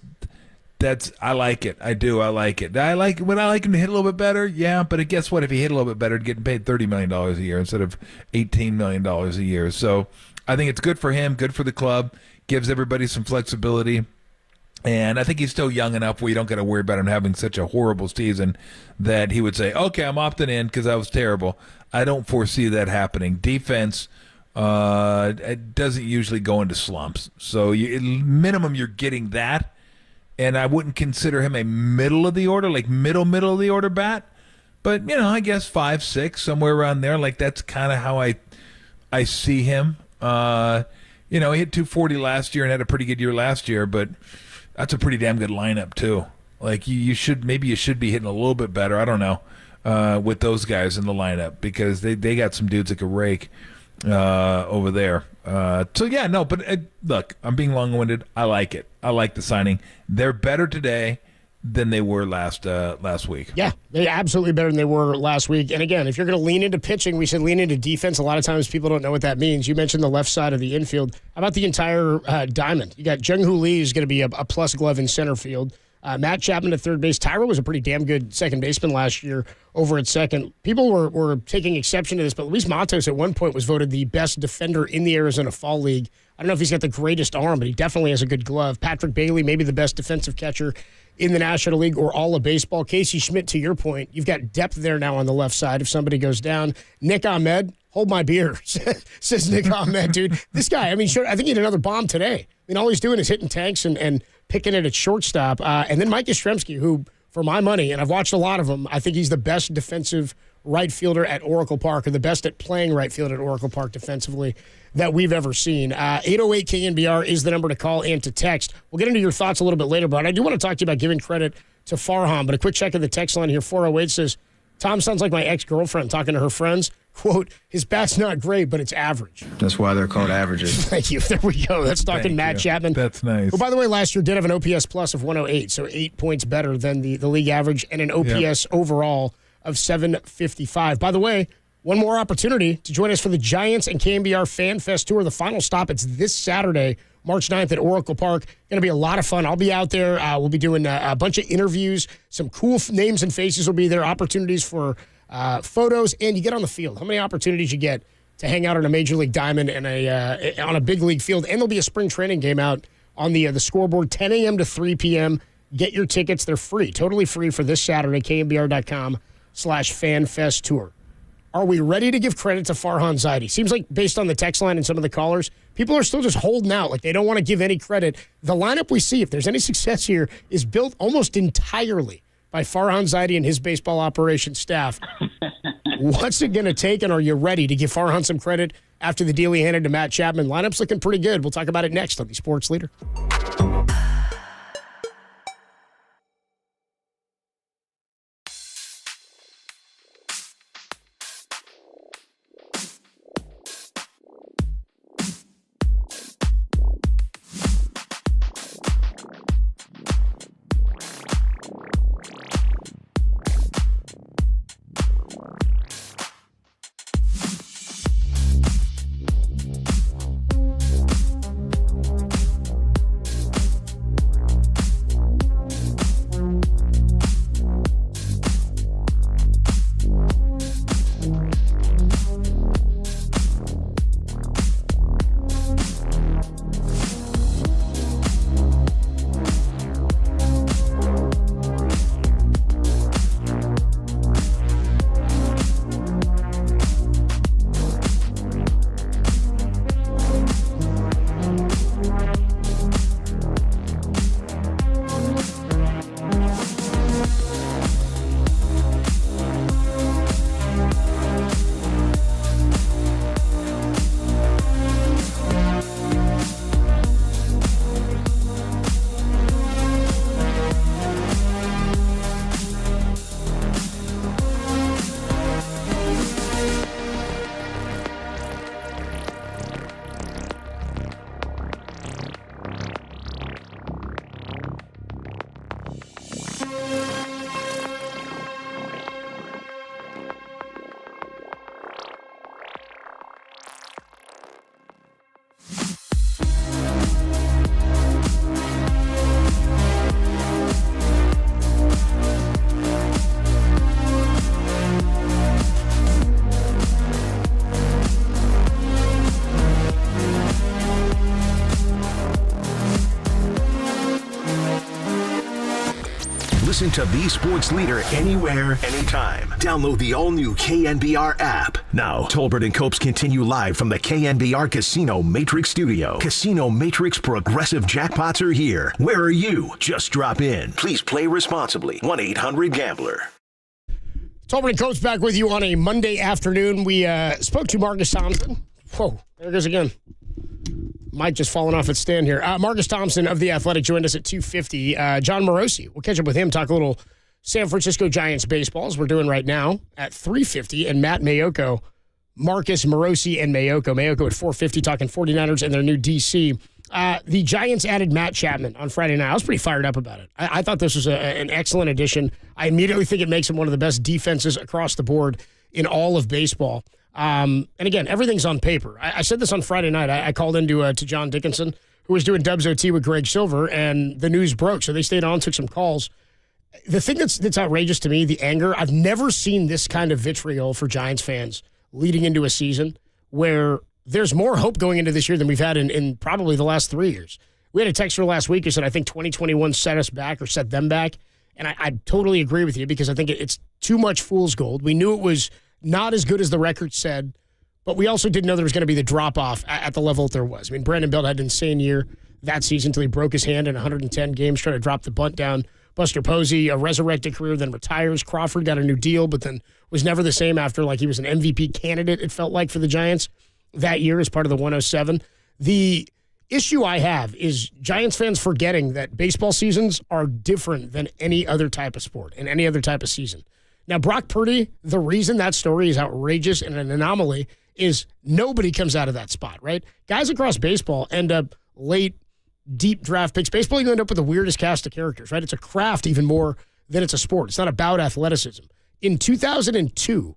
I like it. I do. I like it. Would I like him to hit a little bit better? Yeah, but guess what? If he hit a little bit better, getting paid $30 million a year instead of $18 million a year. So I think it's good for him, good for the club. Gives everybody some flexibility. And I think he's still young enough where you don't got to worry about him having such a horrible season that he would say, okay, I'm opting in because I was terrible. I don't foresee that happening. Defense it doesn't usually go into slumps. So minimum you're getting that. And I wouldn't consider him a middle of the order, like middle of the order bat. But, I guess 5, 6, somewhere around there. Like, that's kind of how I see him. He hit 240 last year and had a pretty good year last year, but that's a pretty damn good lineup too. Like you should be hitting a little bit better. I don't know with those guys in the lineup because they got some dudes that could rake over there. But look, I'm being long-winded. I like it. I like the signing. They're better today than they were last week.
Yeah, they're absolutely better than they were last week. And again, if you're going to lean into pitching, we said lean into defense. A lot of times people don't know what that means. You mentioned the left side of the infield. How about the entire diamond? You got Jung-Hoo Lee, who's going to be a plus glove in center field. Matt Chapman at third base. Tyra was a pretty damn good second baseman last year over at second. People were taking exception to this, but Luis Matos at one point was voted the best defender in the Arizona Fall League. I don't know if he's got the greatest arm, but he definitely has a good glove. Patrick Bailey, maybe the best defensive catcher in the National League or all of baseball. Casey Schmidt, to your point, you've got depth there now on the left side if somebody goes down. Nick Ahmed, hold my beer, says Nick Ahmed, dude. This guy, sure, I think he had another bomb today. All he's doing is hitting tanks and picking it at shortstop. And then Mike Yastrzemski, who, for my money, and I've watched a lot of him, I think he's the best defensive right fielder at Oracle Park, or the best at playing right field at Oracle Park defensively that we've ever seen. 808 KNBR is the number to call and to text. We'll get into your thoughts a little bit later, but I do want to talk to you about giving credit to Farhan. But a quick check of the text line here. 408 says, Tom sounds like my ex-girlfriend talking to her friends. Quote, his bat's not great, but it's average.
That's why they're called averages.
Thank you. There we go. That's talking Matt Chapman.
That's nice.
Well, by the way, last year did have an OPS plus of 108, so 8 points better than the league average, and an OPS overall of 755. By the way, one more opportunity to join us for the Giants and KNBR Fan Fest Tour. The final stop, it's this Saturday, March 9th at Oracle Park. Going to be a lot of fun. I'll be out there. We'll be doing a bunch of interviews. Some cool names and faces will be there. Opportunities for photos, and you get on the field. How many opportunities you get to hang out on a Major League diamond and on a big league field? And there'll be a spring training game out on the scoreboard, 10 a.m. to 3 p.m. Get your tickets. They're free, totally free for this Saturday, knbr.com/FanFest Tour. Are we ready to give credit to Farhan Zaidi? Seems like based on the text line and some of the callers, people are still just holding out. Like they don't want to give any credit. The lineup we see, if there's any success here, is built almost entirely by Farhan Zaidi and his baseball operations staff. What's it going to take, and are you ready to give Farhan some credit after the deal he handed to Matt Chapman? Lineup's looking pretty good. We'll talk about it next on the Sports Leader.
Listen to the Sports Leader anywhere, anytime. Download the all-new KNBR app. Now, Tolbert and Copes continue live from the KNBR Casino Matrix Studio. Casino Matrix Progressive Jackpots are here. Where are you? Just drop in. Please play responsibly. 1-800-GAMBLER.
Tolbert and Copes back with you on a Monday afternoon. We spoke to Marcus Thompson. Whoa, there it goes again. Mike just falling off its stand here. Marcus Thompson of The Athletic joined us at 2:50. John Morosi, we'll catch up with him, talk a little San Francisco Giants baseball, as we're doing right now, at 3:50. And Matt Mayoko, Marcus, Morosi, and Mayoko. Mayoko at 4:50, talking 49ers and their new DC. The Giants added Matt Chapman on Friday night. I was pretty fired up about it. I thought this was an excellent addition. I immediately think it makes him one of the best defenses across the board in all of baseball. And again, everything's on paper. I said this on Friday night. I called into to John Dickinson, who was doing Dubs OT with Greg Silver, and the news broke. So they stayed on, took some calls. The thing that's outrageous to me, the anger, I've never seen this kind of vitriol for Giants fans leading into a season where there's more hope going into this year than we've had in probably the last 3 years. We had a texter last week who said, I think 2021 set us back or set them back. And I totally agree with you because I think it's too much fool's gold. We knew it was not as good as the record said, but we also didn't know there was going to be the drop-off at the level that there was. I mean, Brandon Belt had an insane year that season until he broke his hand in 110 games trying to drop the bunt down. Buster Posey, a resurrected career, then retires. Crawford got a new deal, but then was never the same after, like, he was an MVP candidate, it felt like, for the Giants that year as part of the 107. The issue I have is Giants fans forgetting that baseball seasons are different than any other type of sport and any other type of season. Now, Brock Purdy, the reason that story is outrageous and an anomaly is nobody comes out of that spot, right? Guys across baseball end up late, deep draft picks. Baseball, you end up with the weirdest cast of characters, right? It's a craft even more than it's a sport. It's not about athleticism. In 2002,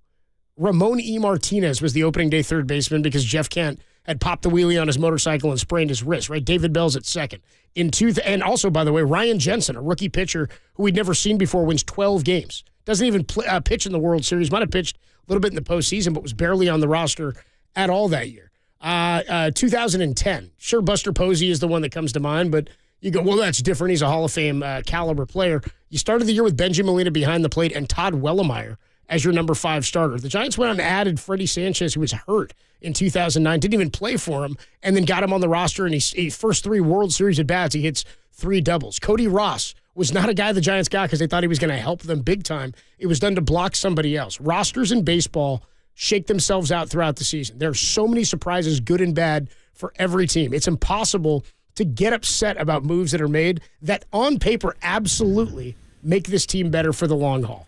Ramon E. Martinez was the opening day third baseman because Jeff Kent had popped the wheelie on his motorcycle and sprained his wrist, right? David Bell's at second. And also, by the way, Ryan Jensen, a rookie pitcher who we'd never seen before, wins 12 games. Doesn't even pitch in the World Series. Might have pitched a little bit in the postseason, but was barely on the roster at all that year. 2010. Sure, Buster Posey is the one that comes to mind, but You go, well, that's different. He's a Hall of Fame caliber player. You started the year with Benji Molina behind the plate and Todd Wellemeyer as your number 5 starter. The Giants went on and added Freddie Sanchez, who was hurt in 2009, didn't even play for him, and then got him on the roster. And he first 3 World Series at bats, he hits 3 doubles. Cody Ross was not a guy the Giants got because they thought he was going to help them big time. It was done to block somebody else. Rosters in baseball shake themselves out throughout the season. There are so many surprises, good and bad, for every team. It's impossible to get upset about moves that are made that on paper absolutely make this team better for the long haul.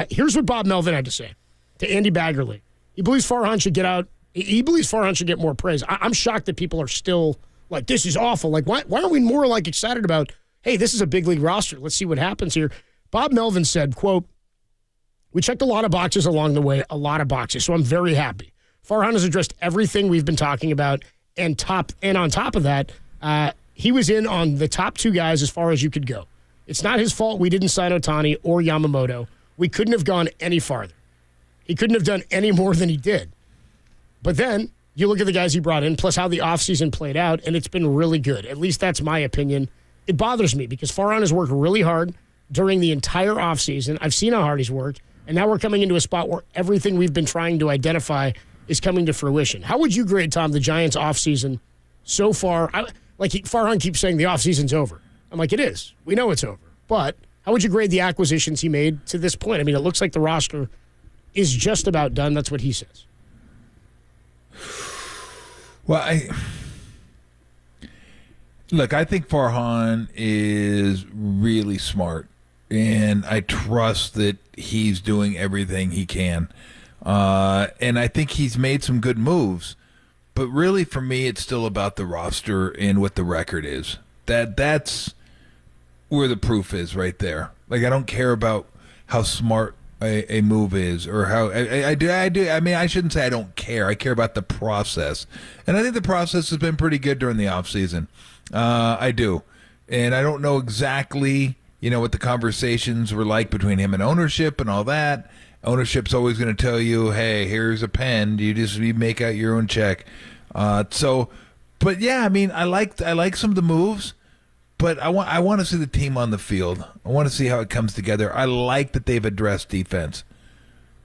Here's what Bob Melvin had to say to Andy Baggerly. He believes Farhan should get out. He believes Farhan should get more praise. I'm shocked that people are still like, this is awful. Like, why aren't we more like excited about, hey, this is a big league roster. Let's see what happens here. Bob Melvin said, quote, we checked a lot of boxes along the way, a lot of boxes. So I'm very happy. Farhan has addressed everything we've been talking about. And on top of that, he was in on the top 2 guys as far as you could go. It's not his fault we didn't sign Ohtani or Yamamoto. We couldn't have gone any farther. He couldn't have done any more than he did. But then you look at the guys he brought in, plus how the offseason played out, and it's been really good. At least that's my opinion. It bothers me because Farhan has worked really hard during the entire offseason. I've seen how hard he's worked, and now we're coming into a spot where everything we've been trying to identify is coming to fruition. How would you grade, Tom, the Giants' offseason so far? Farhan keeps saying the offseason's over. I'm like, it is. We know it's over. But how would you grade the acquisitions he made to this point? I mean, it looks like the roster is just about done. That's what he says.
Well, I think Farhan is really smart, and I trust that he's doing everything he can. And I think he's made some good moves. But really, for me, it's still about the roster and what the record is. That's where the proof is right there. Like, I don't care about how smart a move is or how I do. I mean, I shouldn't say I don't care. I care about the process. And I think the process has been pretty good during the offseason. I do. And I don't know exactly, what the conversations were like between him and ownership and all that. Ownership's always going to tell you, hey, here's a pen. You make out your own check. But yeah, I mean, I like some of the moves, but I want to see the team on the field. I want to see how it comes together. I like that they've addressed defense,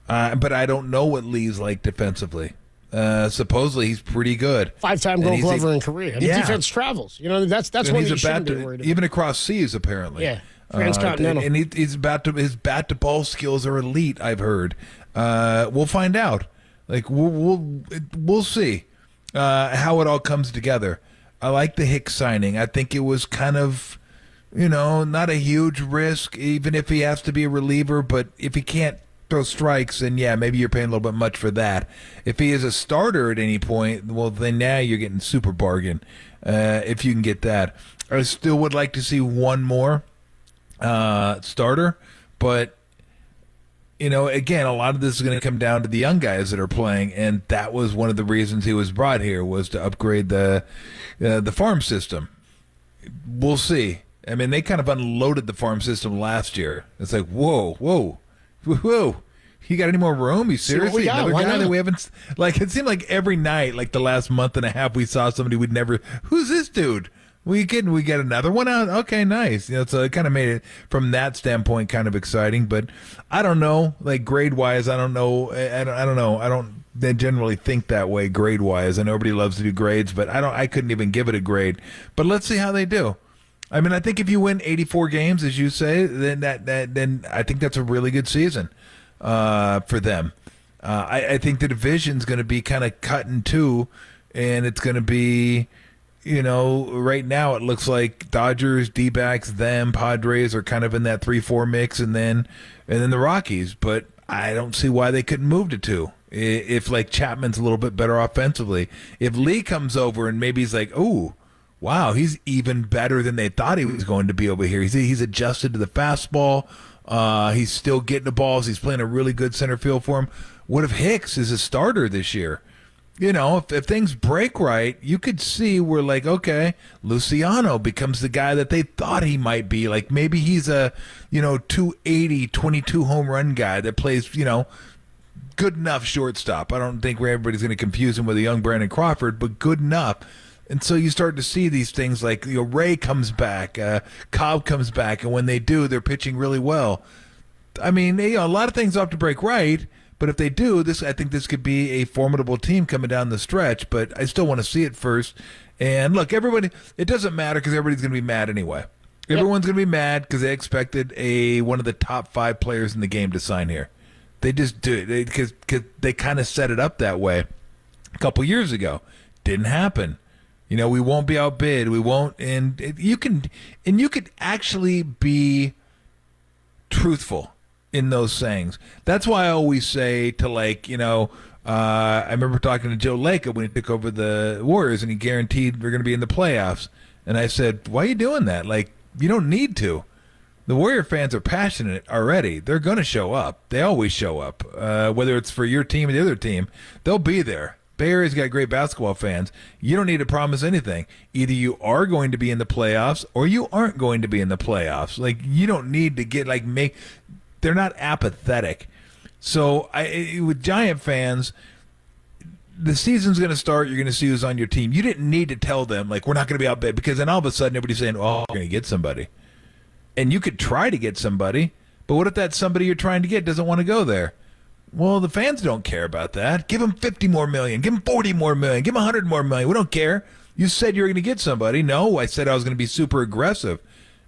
but I don't know what Lee's like defensively. Supposedly he's pretty good.
5-time Gold Glover in Korea. I mean, defense travels. That's one you shouldn't be worried about.
Even across seas, apparently.
Yeah. Transcontinental.
And his bat to ball skills are elite, I've heard. We'll find out. Like we'll see how it all comes together. I like the Hicks signing. I think it was kind of, not a huge risk, even if he has to be a reliever. But if he can't throw strikes, then yeah, maybe you're paying a little bit much for that. If he is a starter at any point, well, then now you're getting super bargain if you can get that. I still would like to see one more starter, but again, a lot of this is going to come down to the young guys that are playing, and that was one of the reasons he was brought here, was to upgrade the farm system. We'll see. I mean, they kind of unloaded the farm system last year. It's like, whoa. You got any more room? You seriously? Another guy that we haven't, it seemed like every night, like the last month and a half, we saw somebody we'd never, who's this dude? We get another one out? Okay, nice. So it kind of made it, from that standpoint, kind of exciting. But I don't know, grade-wise, I don't know. I don't know. I don't generally think that way grade-wise. I know everybody loves to do grades, but I couldn't even give it a grade. But let's see how they do. I mean, I think if you win 84 games, as you say, then then I think that's a really good season for them. I think the division's going to be kind of cut in two, and it's going to be, right now it looks like Dodgers, D-backs, them, Padres are kind of in that 3-4 mix, and then the Rockies. But I don't see why they couldn't move to 2. If Chapman's a little bit better offensively, if Lee comes over and maybe he's like, ooh, wow, he's even better than they thought he was going to be over here. He's adjusted to the fastball. He's still getting the balls. He's playing a really good center field for him. What if Hicks is a starter this year? If things break right, you could see where, okay, Luciano becomes the guy that they thought he might be. Maybe he's a, 280, 22 home run guy that plays, good enough shortstop. I don't think everybody's going to confuse him with a young Brandon Crawford, but good enough. And so you start to see these things like Ray comes back, Cobb comes back, and when they do, they're pitching really well. I mean, a lot of things have to break right, but if they do, I think this could be a formidable team coming down the stretch. But I still want to see it first. And look, everybody, it doesn't matter because everybody's going to be mad anyway. Everyone's going to be mad because they expected one of the top 5 players in the game to sign here. They just do it because they kind of set it up that way a couple years ago. Didn't happen. We won't be outbid. We won't, and you could actually be truthful in those sayings. That's why I always say to I remember talking to Joe Lacob when he took over the Warriors and he guaranteed we're going to be in the playoffs. And I said, why are you doing that? You don't need to. The Warrior fans are passionate already. They're going to show up. They always show up. Whether it's for your team or the other team, they'll be there. Bay Area's got great basketball fans. You don't need to promise anything. Either you are going to be in the playoffs or you aren't going to be in the playoffs. You don't need to get they're not apathetic. So with Giant fans, the season's going to start. You're going to see who's on your team. You didn't need to tell them we're not going to be outbid, because then all of a sudden everybody's saying, "Oh, we're going to get somebody," and you could try to get somebody, but what if that somebody you're trying to get doesn't want to go there? Well, the fans don't care about that. Give them $50 more million. Give them $40 more million. Give them $100 more million. We don't care. You said you were going to get somebody. No, I said I was going to be super aggressive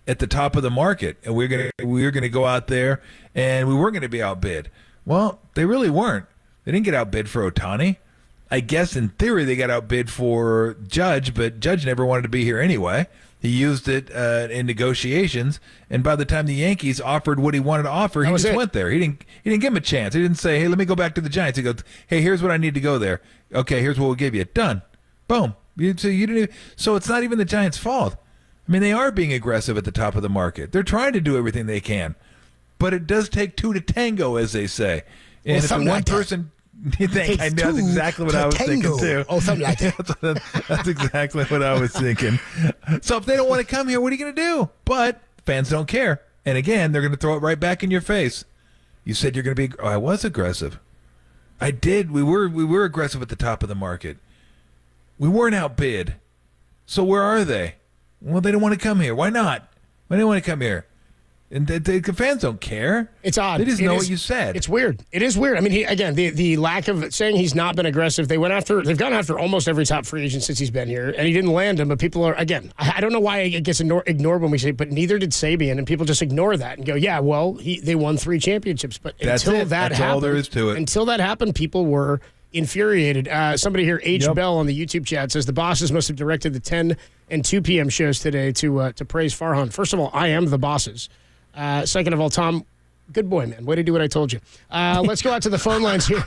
at the top of the market, and we were going to go out there, and we were going to be outbid. Well, they really weren't. They didn't get outbid for Ohtani. I guess in theory they got outbid for Judge, but Judge never wanted to be here anyway. He used it in negotiations, and by the time the Yankees offered what he wanted to offer, he just went there. He didn't give him a chance. He didn't say, "Hey, let me go back to the Giants." He goes, "Hey, here's what I need to go there. Okay, here's what we'll give you." Done. Boom. So it's not even the Giants' fault. I mean, they are being aggressive at the top of the market. They're trying to do everything they can, but it does take 2 to tango, as they say. And if one person. You think that's exactly what I was thinking too.
Oh, something like that.
That's exactly what I was thinking. So if they don't want to come here, what are you going to do? But fans don't care, and again, they're going to throw it right back in your face. You said you're going to be. Oh, I was aggressive. I did. We were aggressive at the top of the market. We weren't outbid. So where are they? Well, they don't want to come here. Why not? Why don't they want to come here? And the fans don't care.
It's odd.
They just know what you said.
It's weird. It is weird. I mean, the lack of saying he's not been aggressive. They've gone after almost every top free agent since he's been here, and he didn't land him. But people are, again, I don't know why it gets ignored when we say, but neither did Sabian, and people just ignore that and go, yeah, well, they won 3 championships. But
that's
until
it.
that
That's
happened,
all there is to it.
Until that happened, people were infuriated. Somebody here, Bell on the YouTube chat, says the bosses must have directed the 10 and 2 p.m. shows today to praise Farhan. First of all, I am the bosses. Second of all, Tom, good boy, man. Way to do what I told you. Let's go out to the phone lines here.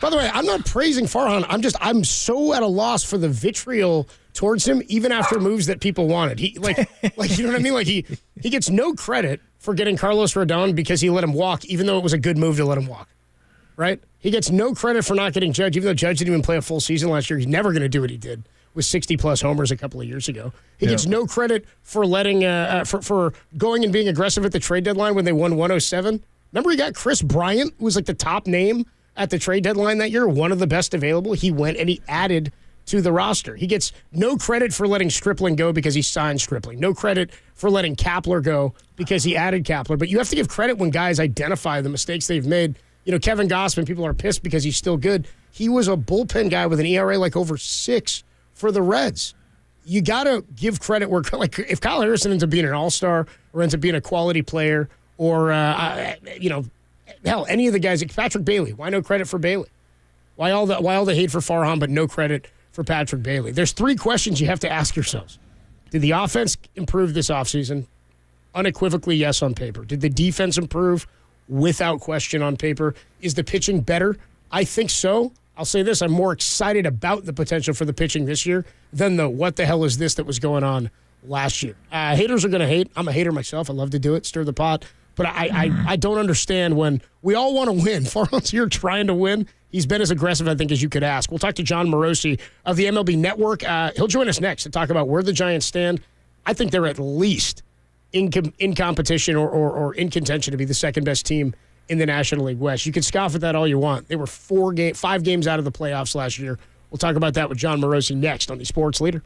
By the way, I'm not praising Farhan. I'm so at a loss for the vitriol towards him, even after moves that people wanted. He you know what I mean? He gets no credit for getting Carlos Rodon because he let him walk, even though it was a good move to let him walk. Right? He gets no credit for not getting Judge, even though Judge didn't even play a full season last year. He's never going to do what he did with 60-plus homers a couple of years ago. He gets no credit for letting for going and being aggressive at the trade deadline when they won 107. Remember, he got Chris Bryant, who was the top name at the trade deadline that year, one of the best available. He went and he added to the roster. He gets no credit for letting Stripling go because he signed Stripling. No credit for letting Kapler go because he added Kapler. But you have to give credit when guys identify the mistakes they've made. Kevin Gossman, people are pissed because he's still good. He was a bullpen guy with an ERA over 6 for the Reds. You got to give credit where, if Kyle Harrison ends up being an all-star or ends up being a quality player or, hell, any of the guys, Patrick Bailey, why no credit for Bailey? Why all the hate for Farhan but no credit for Patrick Bailey? There's 3 questions you have to ask yourselves. Did the offense improve this offseason? Unequivocally, yes, on paper. Did the defense improve? Without question on paper. Is the pitching better? I think so. I'll say this, I'm more excited about the potential for the pitching this year than the what the hell is this that was going on last year. Haters are going to hate. I'm a hater myself. I love to do it, stir the pot. But I don't understand when we all want to win. Farhan's here trying to win. He's been as aggressive, I think, as you could ask. We'll talk to John Morosi of the MLB Network. He'll join us next to talk about where the Giants stand. I think they're at least in competition or in contention to be the second best team in the National League West. You can scoff at that all you want. They were 5 games out of the playoffs last year, We'll talk about that with John Morosi next on the Sports Leader.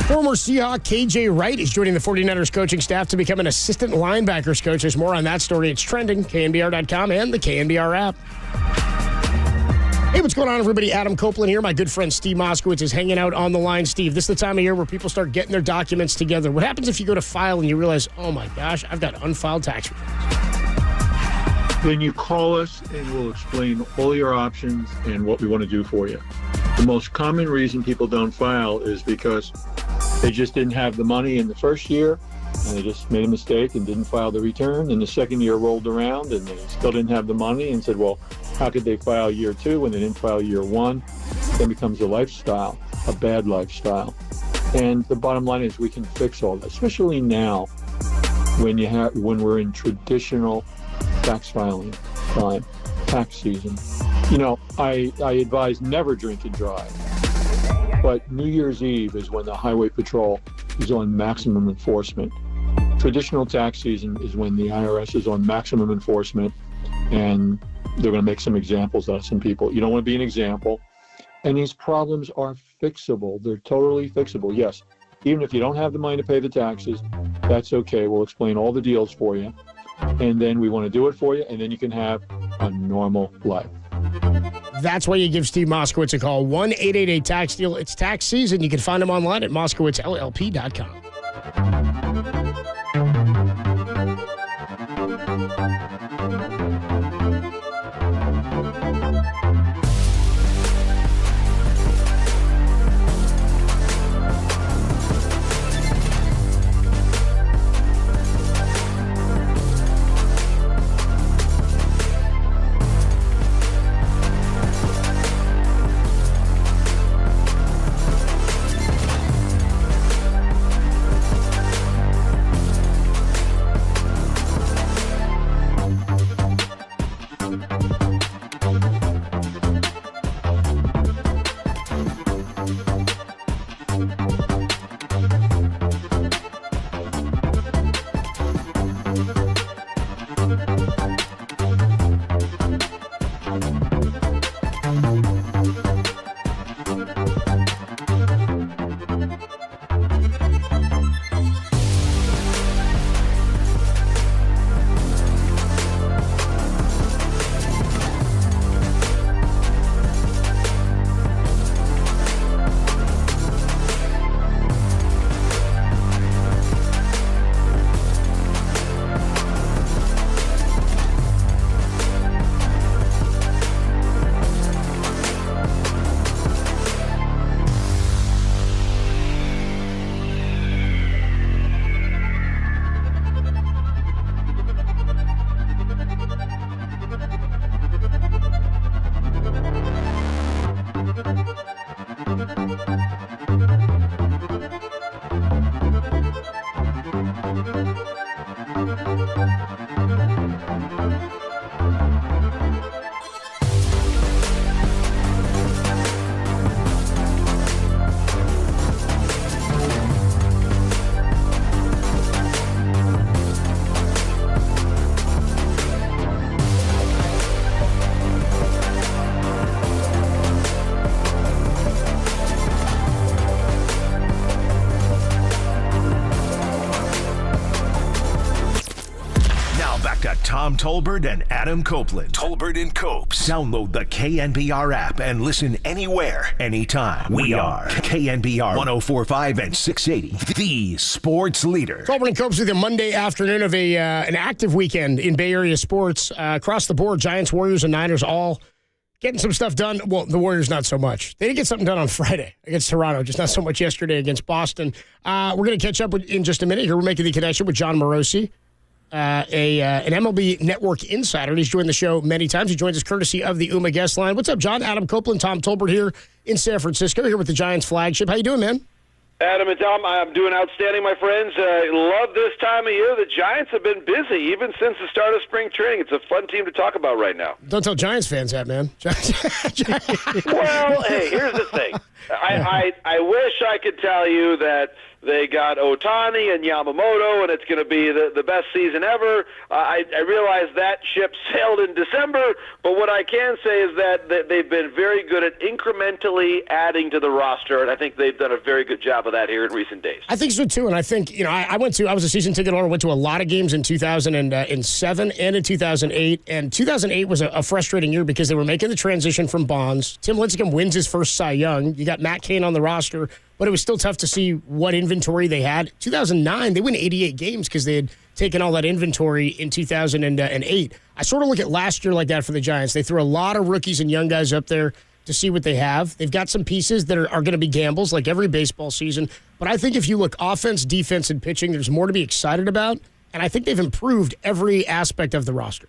Former Seahawk KJ Wright is joining the 49ers coaching staff to become an assistant linebackers coach. There's more on that story. It's trending, KNBR.com and the KNBR app. Hey, what's going on, everybody? Adam Copeland here. My good friend Steve Moskowitz is hanging out on the line. Steve, this is the time of year where people start getting their documents together. What happens if you go to file and you realize, oh my gosh, I've got unfiled tax returns?
Then you call us and we'll explain all your options and what we want to do for you. The most common reason people don't file is because they just didn't have the money in the first year and they just made a mistake and didn't file the return. And the second year rolled around and they still didn't have the money and said, well, how could they file year two when they didn't file year one? Then becomes a lifestyle, a bad lifestyle. And the bottom line is we can fix all that, especially now when we're in traditional tax filing time, tax season. You know, I advise never drink and drive. But New Year's Eve is when the Highway Patrol is on maximum enforcement. Traditional tax season is when the IRS is on maximum enforcement, and they're going to make some examples out of some people. You don't want to be an example. And these problems are fixable. They're totally fixable. Yes, even if you don't have the money to pay the taxes, that's okay. We'll explain all the deals for you. And then we want to do it for you, and then you can have a normal life.
That's why you give Steve Moskowitz a call, 1-888-TAX-DEAL. It's tax season. You can find him online at moskowitzllp.com.
Tom Tolbert and Adam Copeland. Tolbert and Copes. Download the KNBR app and listen anywhere, anytime. We are KNBR 104.5 and 680, the sports leader.
Tolbert and Copes with a Monday afternoon of an active weekend in Bay Area sports. Across the board, Giants, Warriors, and Niners all getting some stuff done. Well, the Warriors not so much. They did get something done on Friday against Toronto, just not so much yesterday against Boston. We're going to catch up in just a minute here. We're making the connection with John Morosi, an MLB Network insider. He's joined the show many times. He joins us courtesy of the UMA guest line. What's up, John? Adam Copeland, Tom Tolbert here in San Francisco, here with the Giants flagship. How you doing, man?
Adam and Tom, I'm doing outstanding, my friends. Love this time of year. The Giants have been busy, even since the start of spring training. It's a fun team to talk about right now.
Don't tell Giants fans that, man.
Well, hey, here's the thing. I wish I could tell you that they got Ohtani and Yamamoto, and it's going to be the best season ever. I realize that ship sailed in December, but what I can say is that they've been very good at incrementally adding to the roster, and I think they've done a very good job of that here in recent days.
I think so, too, and I think, I was a season ticket holder, went to a lot of games in 2007 and in 2008, and 2008 was a frustrating year because they were making the transition from Bonds. Tim Lincecum wins his first Cy Young. You got Matt Cain on the roster, but it was still tough to see what inventory they had. 2009, they win 88 games because they had taken all that inventory in 2008. I sort of look at last year like that for the Giants. They threw a lot of rookies and young guys up there to see what they have. They've got some pieces that are going to be gambles like every baseball season. But I think if you look offense, defense, and pitching, there's more to be excited about. And I think they've improved every aspect of the roster.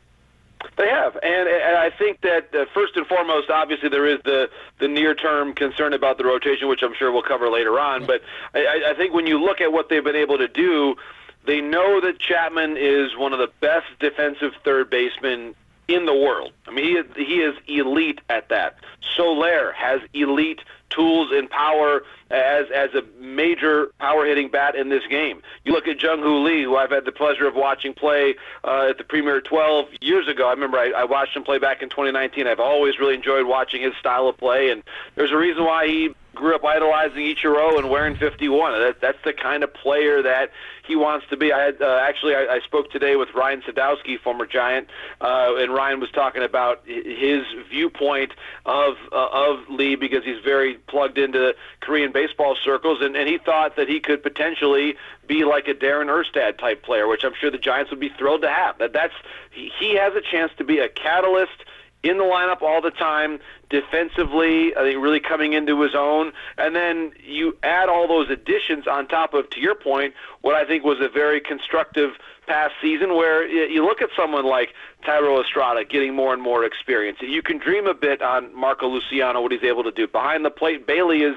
They have, and I think that first and foremost, obviously, there is the near-term concern about the rotation, which I'm sure we'll cover later on. But I think when you look at what they've been able to do, they know that Chapman is one of the best defensive third basemen in the world. I mean, he is elite at that. Soler has elite tools and power as a major power-hitting bat in this game. You look at Jung-Hoo Lee, who I've had the pleasure of watching play at the Premier 12 years ago. I remember I watched him play back in 2019. I've always really enjoyed watching his style of play, and there's a reason why he grew up idolizing Ichiro and wearing 51. That's the kind of player that he wants to be. I spoke today with Ryan Sadowski, former Giant, and Ryan was talking about his viewpoint of Lee because he's very plugged into Korean baseball circles, and he thought that he could potentially be like a Darren Erstad type player, which I'm sure the Giants would be thrilled to have. He has a chance to be a catalyst in the lineup all the time, defensively, I think really coming into his own. And then you add all those additions on top of, to your point, what I think was a very constructive past season where you look at someone like Thairo Estrada getting more and more experience. You can dream a bit on Marco Luciano, what he's able to do. Behind the plate, Bailey is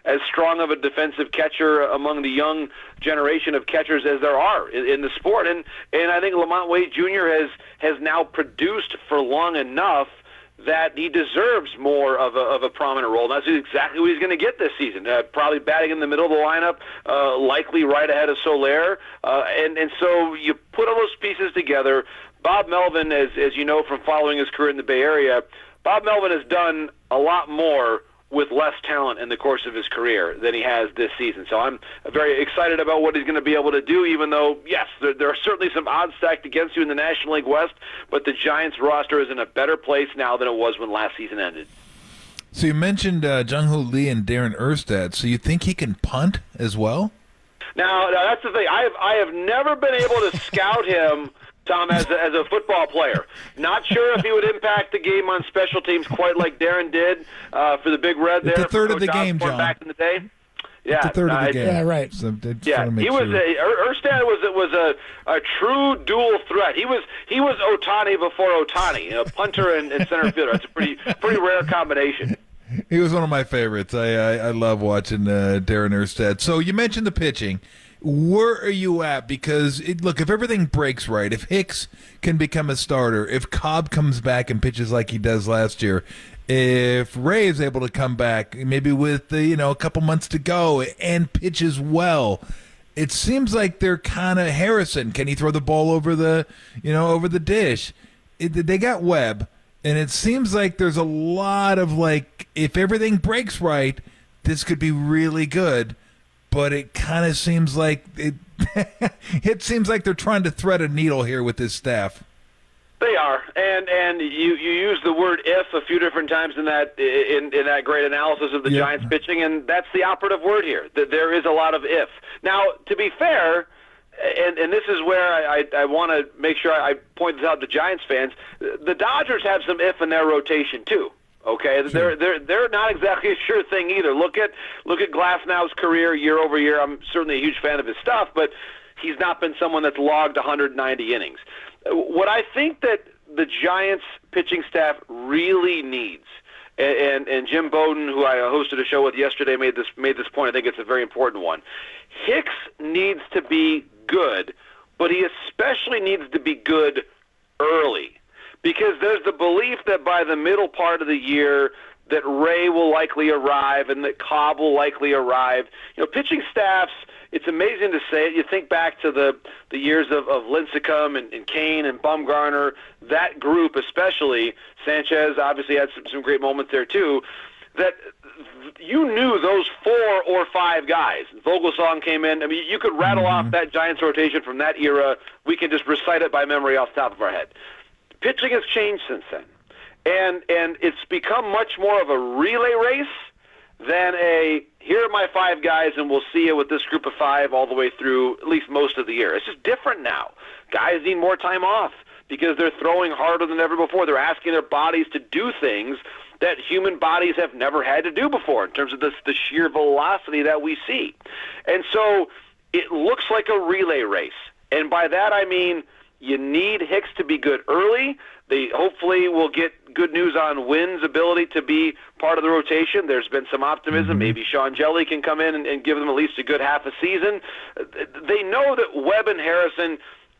as strong of a defensive catcher among the young generation of catchers as there are in the sport. And I think Lamont Wade Jr. has now produced for long enough that he deserves more of a prominent role. And that's exactly what he's going to get this season. Probably batting in the middle of the lineup, likely right ahead of Soler. And so you put all those pieces together. Bob Melvin, as you know from following his career in the Bay Area, Bob Melvin has done a lot more with less talent in the course of his career than he has this season. So I'm very excited about what he's going to be able to do, even though, yes, there are certainly some odds stacked against you in the National League West, but the Giants roster is in a better place now than it was when last season ended.
So you mentioned Jung-Hoo Lee and Darren Erstad. So you think he can punt as well?
Now that's the thing. I have never been able to scout him, Tom, as a football player. Not sure if he would impact the game on special teams quite like Darren did for the Big Red there.
It's a third of the game, John.
Back in the day. Yeah,
it's a third of the game.
Yeah, right.
So
Erstad was a true dual threat. He was Ohtani before Ohtani, a punter and center fielder. It's a pretty rare combination.
He was one of my favorites. I love watching Darren Erstad. So you mentioned the pitching. Where are you at? Because, look, if everything breaks right, if Hicks can become a starter, if Cobb comes back and pitches like he does last year, if Ray is able to come back, maybe with a couple months to go and pitches well, it seems like they're kind of Harrison. Can he throw the ball over the dish? They got Webb, and it seems like there's a lot of if everything breaks right, this could be really good. But it kind of seems like it seems like they're trying to thread a needle here with this staff.
They are, and you use the word "if" a few different times in that great analysis of the Giants pitching, and that's the operative word here. That there is a lot of "if." Now, to be fair, and this is where I want to make sure I point this out to Giants fans. The Dodgers have some "if" in their rotation too. Okay, sure. They're not exactly a sure thing either. Look at Glasnow's career year over year. I'm certainly a huge fan of his stuff, but he's not been someone that's logged 190 innings. What I think that the Giants pitching staff really needs, and Jim Bowden, who I hosted a show with yesterday, made this point. I think it's a very important one. Hicks needs to be good, but he especially needs to be good early, because there's the belief that by the middle part of the year that Ray will likely arrive and that Cobb will likely arrive. Pitching staffs, it's amazing to say it. You think back to the years of Lincecum and Kane and Bumgarner, that group especially. Sanchez obviously had some great moments there too, that you knew those 4 or 5 guys. Vogelsong came in. I mean, you could rattle off that Giants rotation from that era. We can just recite it by memory off the top of our head. Pitching has changed since then, and it's become much more of a relay race than a here are my 5 guys and we'll see you with this group of 5 all the way through at least most of the year. It's just different now. Guys need more time off because they're throwing harder than ever before. They're asking their bodies to do things that human bodies have never had to do before in terms of the sheer velocity that we see. And so it looks like a relay race. And by that I mean you need Hicks to be good early. They hopefully will get good news on Wynn's ability to be part of the rotation. There's been some optimism. Maybe Sean Jelly can come in and give them at least a good half a season. They know that Webb and Harrison,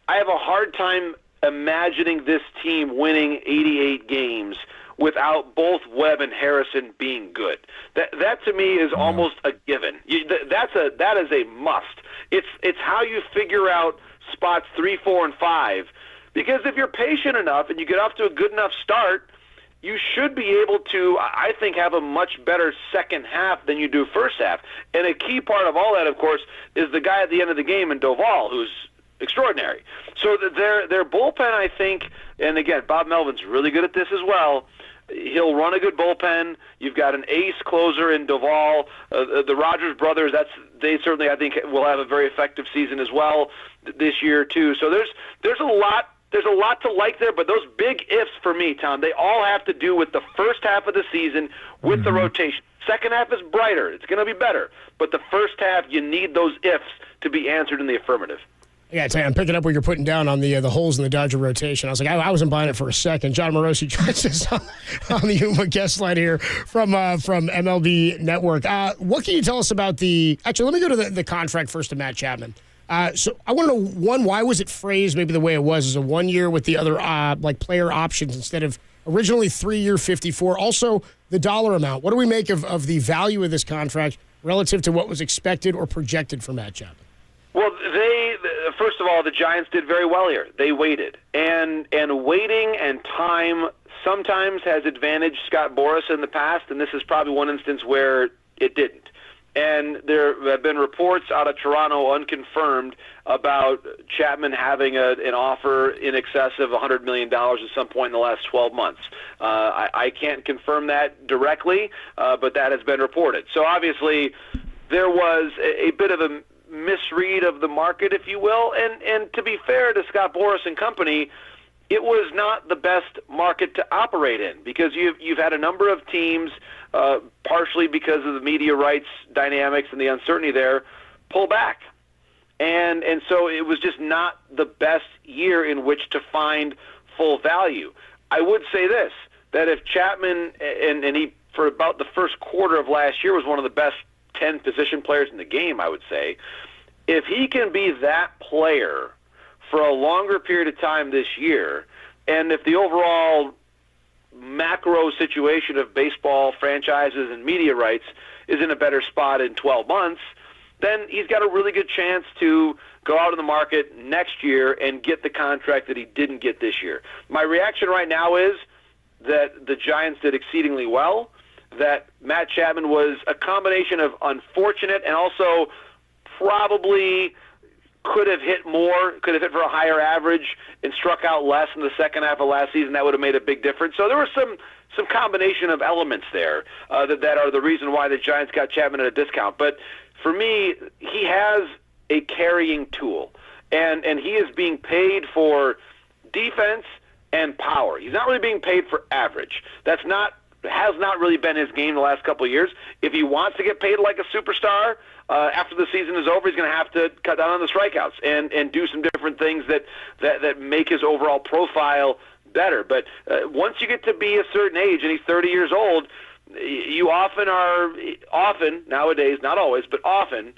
I have a hard time imagining this team winning 88 games without both Webb and Harrison being good. That to me is almost a given. That is a must. It's how you figure out spots 3, 4, and 5. Because if you're patient enough and you get off to a good enough start, you should be able to, I think, have a much better second half than you do first half. And a key part of all that, of course, is the guy at the end of the game in Doval, who's extraordinary. So their bullpen, I think, and again, Bob Melvin's really good at this as well. He'll run a good bullpen. You've got an ace closer in Doval. The Rogers brothers, they certainly, I think, will have a very effective season as well this year too. So there's a lot. There's a lot to like there, but those big ifs for me, Tom, they all have to do with the first half of the season with the rotation. Second half is brighter. It's going to be better. But the first half, you need those ifs to be answered in the affirmative.
Yeah, I'm picking up what you're putting down on the holes in the Dodger rotation. I was like, I wasn't buying it for a second. John Morosi joins us on the Yuma guest line here from MLB Network. What can you tell us about actually, let me go to the contract first to Matt Chapman. So I want to know, one, why was it phrased maybe the way it was as a 1 year with the other player options instead of originally 3-year 54? Also, the dollar amount. What do we make of the value of this contract relative to what was expected or projected for Matt Chapman?
Well, first of all, the Giants did very well here. They waited. And waiting and time sometimes has advantaged Scott Boras in the past, and this is probably one instance where it didn't. And there have been reports out of Toronto, unconfirmed, about Chapman having an offer in excess of $100 million at some point in the last 12 months. I can't confirm that directly, but that has been reported. So obviously there was a bit of a misread of the market, if you will. And to be fair to Scott Boras and company, it was not the best market to operate in because you've had a number of teams, partially because of the media rights dynamics and the uncertainty there, pull back. And so it was just not the best year in which to find full value. I would say this, that if Chapman, and he, for about the first quarter of last year, was one of the best 10 position players in the game, I would say, if he can be that player for a longer period of time this year, and if the overall macro situation of baseball franchises and media rights is in a better spot in 12 months, then he's got a really good chance to go out in the market next year and get the contract that he didn't get this year. My reaction right now is that the Giants did exceedingly well, that Matt Chapman was a combination of unfortunate and also probably could have hit more, could have hit for a higher average and struck out less in the second half of last season. That would have made a big difference. So there were some combination of elements there that are the reason why the Giants got Chapman at a discount. But for me, he has a carrying tool, and he is being paid for defense and power. He's not really being paid for average. That's not has not really been his game the last couple of years. If he wants to get paid like a superstar after the season is over, he's going to have to cut down on the strikeouts and do some different things that make his overall profile better. But once you get to be a certain age, and he's 30 years old, you often nowadays, not always, but often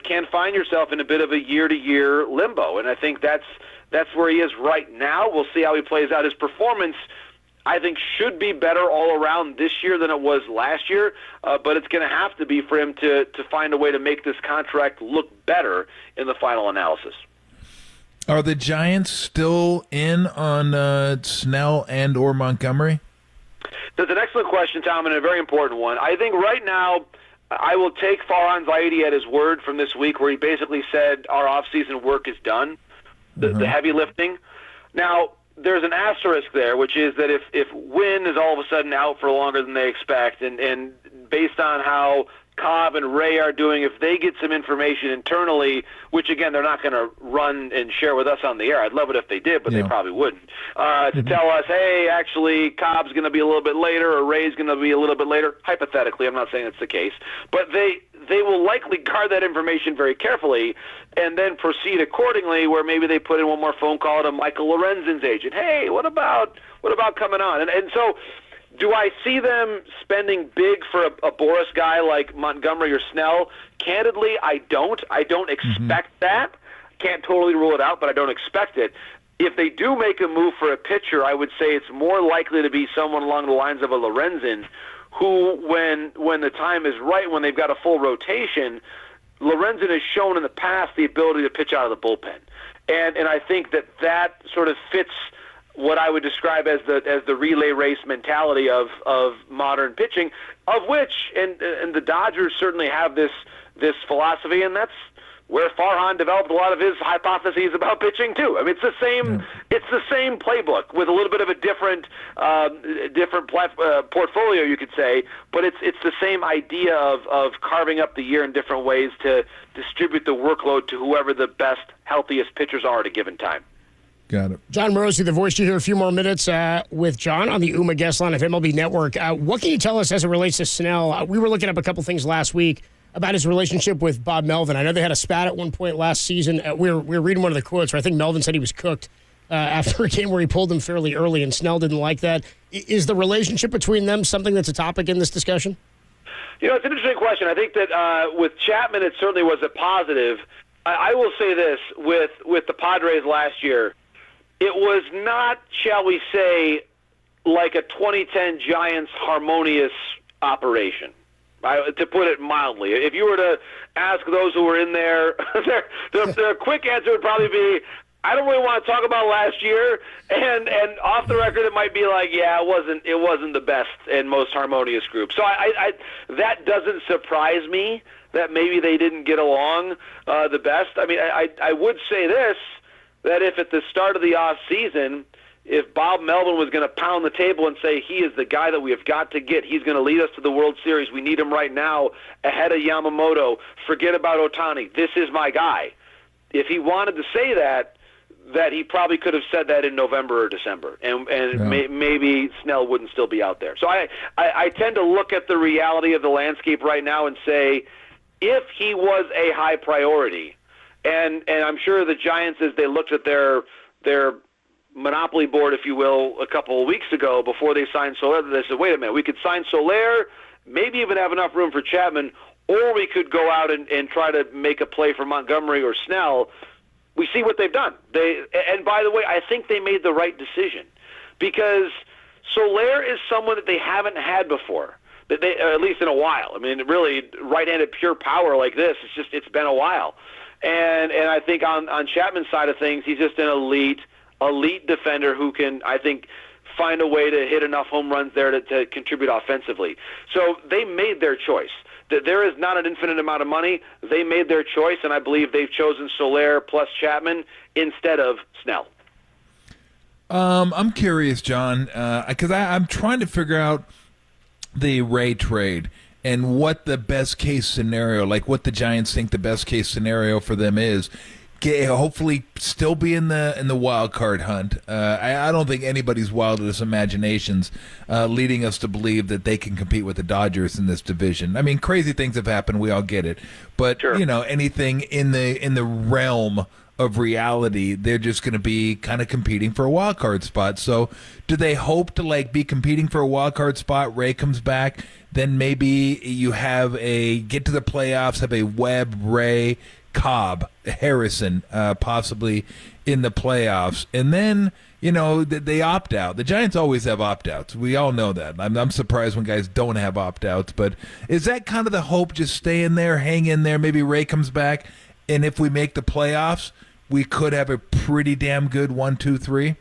can find yourself in a bit of a year-to-year limbo. And I think that's where he is right now. We'll see how he plays out. His performance, I think, should be better all around this year than it was last year, but it's going to have to be for him to find a way to make this contract look better in the final analysis.
Are the Giants still in on Snell and or Montgomery?
That's an excellent question, Tom, and a very important one. I think right now I will take Farhan Zaidi at his word from this week, where he basically said our off-season work is done, the heavy lifting. Now, there's an asterisk there, which is that if Wynn is all of a sudden out for longer than they expect, and based on how Cobb and Ray are doing, if they get some information internally, which again they're not going to run and share with us on the air. I'd love it if they did, but they probably wouldn't. To tell us, hey, actually Cobb's going to be a little bit later, or Ray's going to be a little bit later. Hypothetically, I'm not saying it's the case, but they will likely guard that information very carefully and then proceed accordingly, where maybe they put in one more phone call to Michael Lorenzen's agent. Hey, what about coming on? And so do I see them spending big for a Boras guy like Montgomery or Snell? Candidly, I don't. I don't expect that. Can't totally rule it out, but I don't expect it. If they do make a move for a pitcher, I would say it's more likely to be someone along the lines of a Lorenzen, who, when the time is right, when they've got a full rotation, Lorenzen has shown in the past the ability to pitch out of the bullpen. And I think that sort of fits what I would describe as the relay race mentality of modern pitching, of which and the Dodgers certainly have this philosophy, and that's where Farhan developed a lot of his hypotheses about pitching too. I mean, it's the same playbook with a little bit of a different portfolio, you could say, but it's the same idea of carving up the year in different ways to distribute the workload to whoever the best, healthiest pitchers are at a given time.
Got it.
John Morosi, the voice you hear a few more minutes with John on the UMA guest line of MLB Network. What can you tell us as it relates to Snell? We were looking up a couple things last week about his relationship with Bob Melvin. I know they had a spat at one point last season. We were reading one of the quotes where I think Melvin said he was cooked after a game where he pulled him fairly early, and Snell didn't like that. Is the relationship between them something that's a topic in this discussion?
You know, it's an interesting question. I think that with Chapman, it certainly was a positive. I will say this, with the Padres last year, it was not, shall we say, like a 2010 Giants harmonious operation, to put it mildly. If you were to ask those who were in there, their quick answer would probably be, I don't really want to talk about last year, and off the record it might be like, yeah, it wasn't the best and most harmonious group. So I that doesn't surprise me that maybe they didn't get along the best. I mean, I would say this, that if at the start of the off season, if Bob Melvin was going to pound the table and say he is the guy that we have got to get, he's going to lead us to the World Series, we need him right now ahead of Yamamoto, forget about Ohtani, this is my guy. If he wanted to say that he probably could have said that in November or December, and maybe Snell wouldn't still be out there. So I tend to look at the reality of the landscape right now and say, if he was a high priority, and I'm sure the Giants, as they looked at their monopoly board, if you will, a couple of weeks ago before they signed Soler, they said, wait a minute, we could sign Soler, maybe even have enough room for Chapman, or we could go out and try to make a play for Montgomery or Snell. We see what they've done. And by the way, I think they made the right decision, because Soler is someone that they haven't had before, at least in a while. I mean, really, right-handed pure power like this, it's been a while. And I think on Chapman's side of things, he's just an elite defender who can, I think, find a way to hit enough home runs there to contribute offensively. So they made their choice. There is not an infinite amount of money. They made their choice, and I believe they've chosen Soler plus Chapman instead of Snell.
I'm curious, John, because I'm trying to figure out the Ray trade and what the best case scenario, like what the Giants think the best case scenario for them is. hopefully still be in the wild card hunt. I don't think anybody's wildest imaginations leading us to believe that they can compete with the Dodgers in this division. I mean, crazy things have happened. We all get it, but anything in the realm of reality, they're just going to be kind of competing for a wild card spot. So, do they hope to be competing for a wild card spot? Ray comes back, then maybe you have get to the playoffs, have a Webb, Ray, Cobb, Harrison, possibly in the playoffs, and then they opt out. The Giants always have opt outs. We all know that. I'm surprised when guys don't have opt outs. But is that kind of the hope? Just stay in there, hang in there. Maybe Ray comes back, and if we make the playoffs, we could have a pretty damn good 1, 2, 3.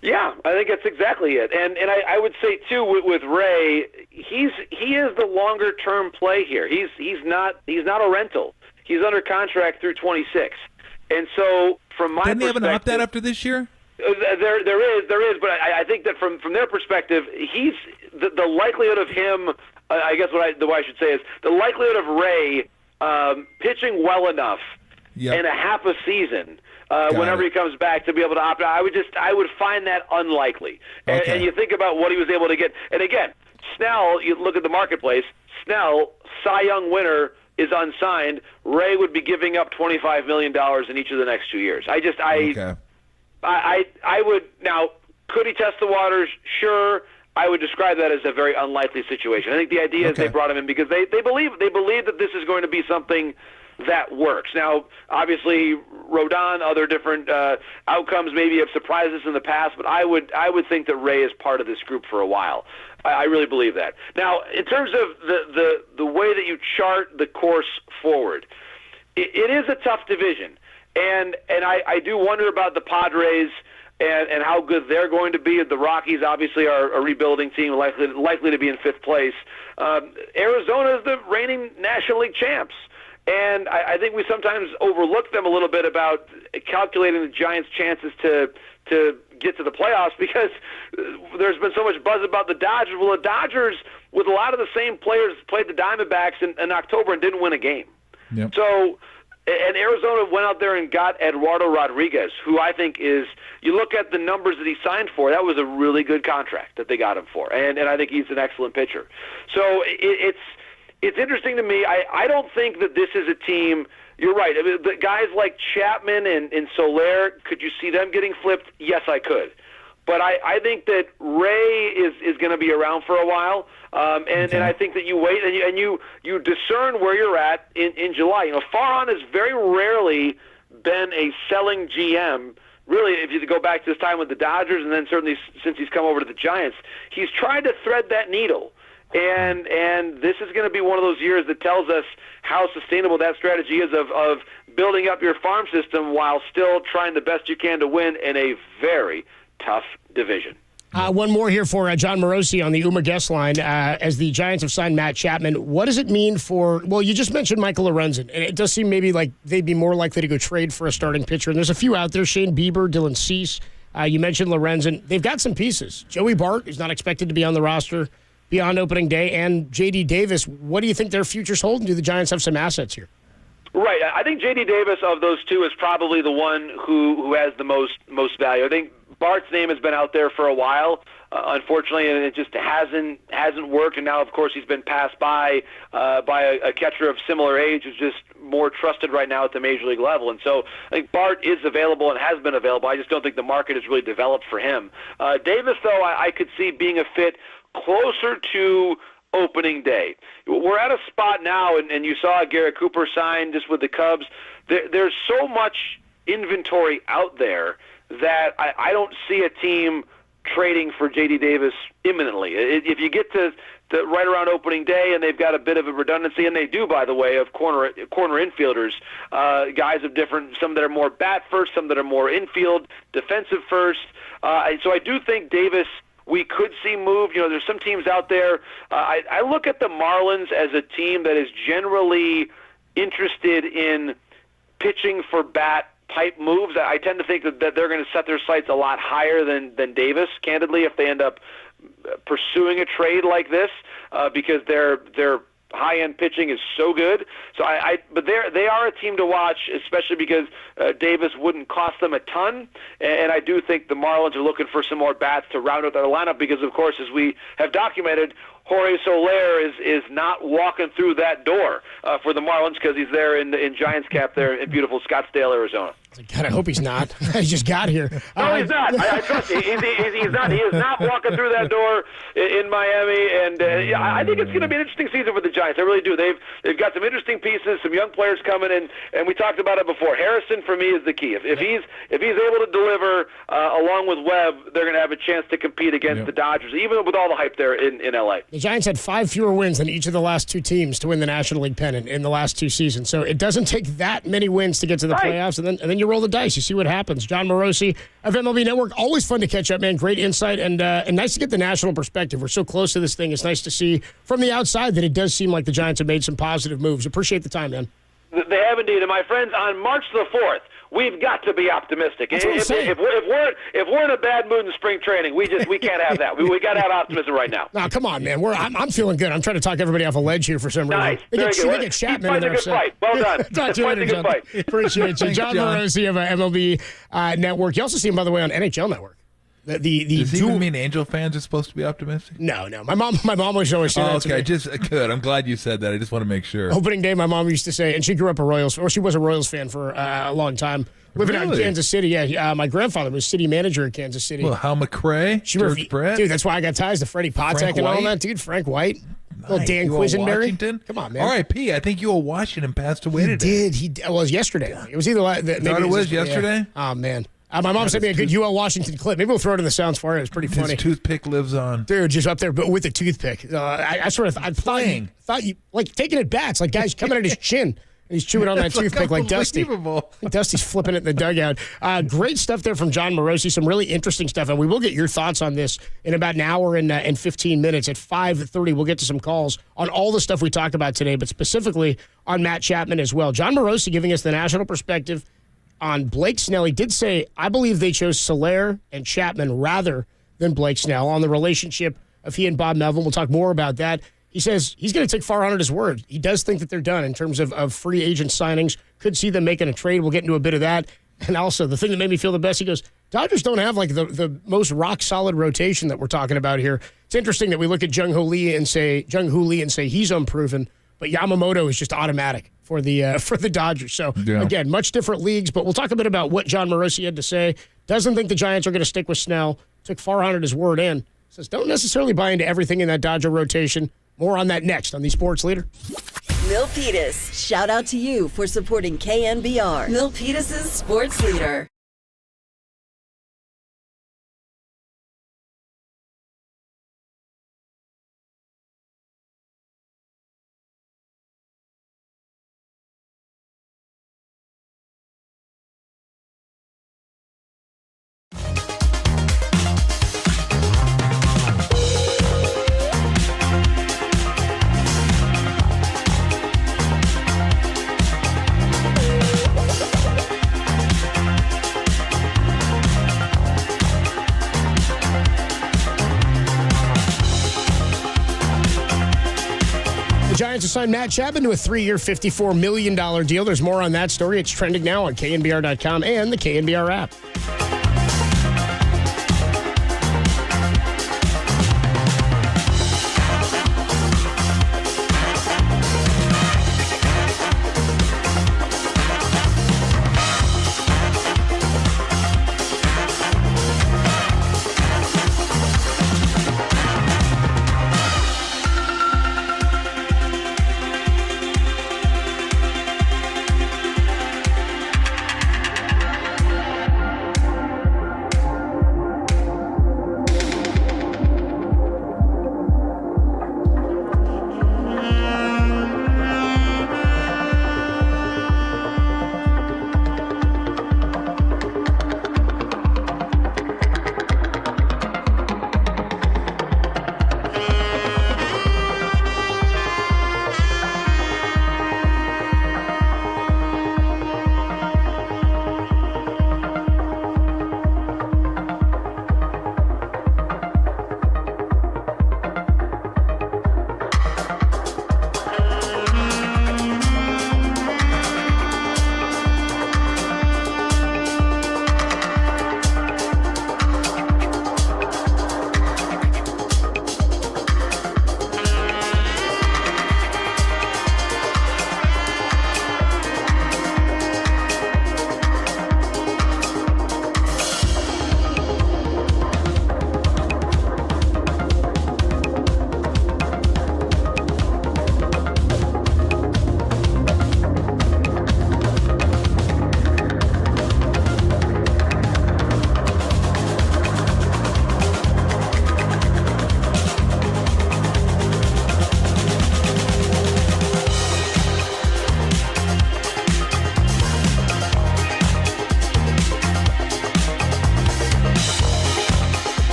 Yeah, I think that's exactly it. And I would say too with Ray, he is the longer term play here. He's not a rental. He's under contract through 26. And so from my
Didn't he have an
perspective,
opt-out after this year?
There is, but I think that from their perspective, he's the likelihood of him. I guess the way I should say is the likelihood of Ray pitching well enough in a half a season whenever he comes back to be able to opt out. I would find that unlikely. And you think about what he was able to get. And again, Snell. You look at the marketplace. Snell, Cy Young winner, is unsigned. Ray would be giving up $25 million in each of the next 2 years. I would now. Could he test the waters? Sure. I would describe that as a very unlikely situation. I think the idea is they brought him in because they believe that this is going to be something that works. Now, obviously, Rodon, other different outcomes maybe have surprised us in the past, but I would think that Ray is part of this group for a while. I really believe that. Now, in terms of the way that you chart the course forward, it is a tough division, and I do wonder about the Padres and how good they're going to be. The Rockies obviously are a rebuilding team, likely to be in fifth place. Arizona is the reigning National League champs. And I think we sometimes overlook them a little bit about calculating the Giants' chances to get to the playoffs because there's been so much buzz about the Dodgers. Well, the Dodgers, with a lot of the same players, played the Diamondbacks in October and didn't win a game.
Yep.
So, and Arizona went out there and got Eduardo Rodriguez, who I think is, you look at the numbers that he signed for, that was a really good contract that they got him for. And I think he's an excellent pitcher. So it's interesting to me. I don't think that this is a team. You're right. I mean, the guys like Chapman and Soler, could you see them getting flipped? Yes, I could. But I think that Ray is going to be around for a while, and I think that you wait and you discern where you're at in July. Farhan has very rarely been a selling GM. Really, if you go back to his time with the Dodgers, and then certainly since he's come over to the Giants, he's tried to thread that needle. And this is going to be one of those years that tells us how sustainable that strategy is of building up your farm system while still trying the best you can to win in a very tough division.
One more here for John Morosi on the UMA guest line. As the Giants have signed Matt Chapman, what does it mean for, well, you just mentioned Michael Lorenzen, and it does seem maybe like they'd be more likely to go trade for a starting pitcher. And there's a few out there, Shane Bieber, Dylan Cease. You mentioned Lorenzen. They've got some pieces. Joey Bart is not expected to be on the roster beyond opening day, and J.D. Davis. What do you think their futures hold? And do the Giants have some assets here?
Right. I think J.D. Davis of those two is probably the one who has the most value. I think Bart's name has been out there for a while, unfortunately, and it just hasn't worked. And now, of course, he's been passed by a catcher of similar age who's just more trusted right now at the major league level. And so I think Bart is available and has been available. I just don't think the market has really developed for him. Davis, though, I could see being a fit closer to opening day. We're at a spot now, and you saw Garrett Cooper sign just with the Cubs. There's so much inventory out there that I don't see a team trading for J.D. Davis imminently. If you get to right around opening day and they've got a bit of a redundancy, and they do, by the way, of corner infielders, guys of different, some that are more bat first, some that are more infield, defensive first. So I do think Davis, we could see move. There's some teams out there. I look at the Marlins as a team that is generally interested in pitching for bat type moves. I tend to think that they're going to set their sights a lot higher than Davis, candidly, if they end up pursuing a trade like this, because they're high-end pitching is so good. So but they are a team to watch, especially because Davis wouldn't cost them a ton. And I do think the Marlins are looking for some more bats to round out their lineup because, of course, as we have documented, Jorge Soler is not walking through that door for the Marlins because he's there in Giants cap there in beautiful Scottsdale, Arizona.
God, I hope he's not. He just got here.
No, he's not. I trust you. He's not. He is not walking through that door in Miami. And I think it's going to be an interesting season for the Giants. I really do. They've got some interesting pieces, some young players coming in, and we talked about it before. Harrison, for me, is the key. If he's able to deliver along with Webb, they're going to have a chance to compete against the Dodgers, even with all the hype there in L.A.
The Giants had 5 fewer wins than each of the last 2 teams to win the National League pennant in the last 2 seasons. So it doesn't take that many wins to get to the playoffs, and then you roll the dice. You see what happens. John Morosi of MLB Network, always fun to catch up, man. Great insight and nice to get the national perspective. We're so close to this thing. It's nice to see from the outside that it does seem like the Giants have made some positive moves. Appreciate the time, man.
They have indeed. And my friends, on March the 4th, we've got to be optimistic. If we're in a bad mood in spring training, we can't have that. We got to have optimism right now.
No, come on, man. I'm feeling good. I'm trying to talk everybody off a ledge here for some reason.
Nice.
They
Very
get
good.
Chapman in there.
Good fight. Well done.
Talk to you later, John. Appreciate you. John Morosi of MLB Network. You also see him, by the way, on NHL Network.
Does he even mean Angel fans are supposed to be optimistic?
No. My mom was always saying that to me.
Just good. I'm glad you said that. I just want to make sure.
Opening day, my mom used to say, and she grew up she was a Royals fan for a long time. Living out in Kansas City, yeah. My grandfather was city manager in Kansas City.
Well, Hal McRae, George Brett.
Dude, that's why I got ties to Freddie Patek and all that. Dude, Frank White.
Nice.
Little Dan Quisenberry. Come on, man.
R.I.P. I think you all Washington passed away today.
It was yesterday. It was either
maybe it was yesterday?
Yeah. Oh, man. My mom sent me a good UL Washington clip. Maybe we'll throw it in the sounds for it. It's pretty funny.
His toothpick lives on.
Dude, just up there, but with a toothpick. I sort of thought you like taking it bats, like guys coming at his chin. And he's chewing on that toothpick like Dusty. Dusty's flipping it in the dugout. Great stuff there from John Morosi. Some really interesting stuff. And we will get your thoughts on this in about an hour and 15 minutes. At 5:30, we'll get to some calls on all the stuff we talked about today, but specifically on Matt Chapman as well. John Morosi giving us the national perspective on Blake Snell. He did say, I believe they chose Soler and Chapman rather than Blake Snell on the relationship of he and Bob Melvin. We'll talk more about that. He says he's going to take Farhan at his word. He does think that they're done in terms of free agent signings. Could see them making a trade. We'll get into a bit of that. And also, the thing that made me feel the best, he goes, Dodgers don't have like the most rock-solid rotation that we're talking about here. It's interesting that we look at Jung Hoo Lee and say he's unproven, but Yamamoto is just automatic for the Dodgers. So, Again, much different leagues, but we'll talk a bit about what John Morosi had to say. Doesn't think the Giants are going to stick with Snell. Took Farhan at his word in. Says don't necessarily buy into everything in that Dodger rotation. More on that next on the Sports Leader.
Milpitas, shout out to you for supporting KNBR. Milpitas' Sports Leader.
Giants assigned Matt Chapman to a 3-year, $54 million deal. There's more on that story. It's trending now on KNBR.com and the KNBR app.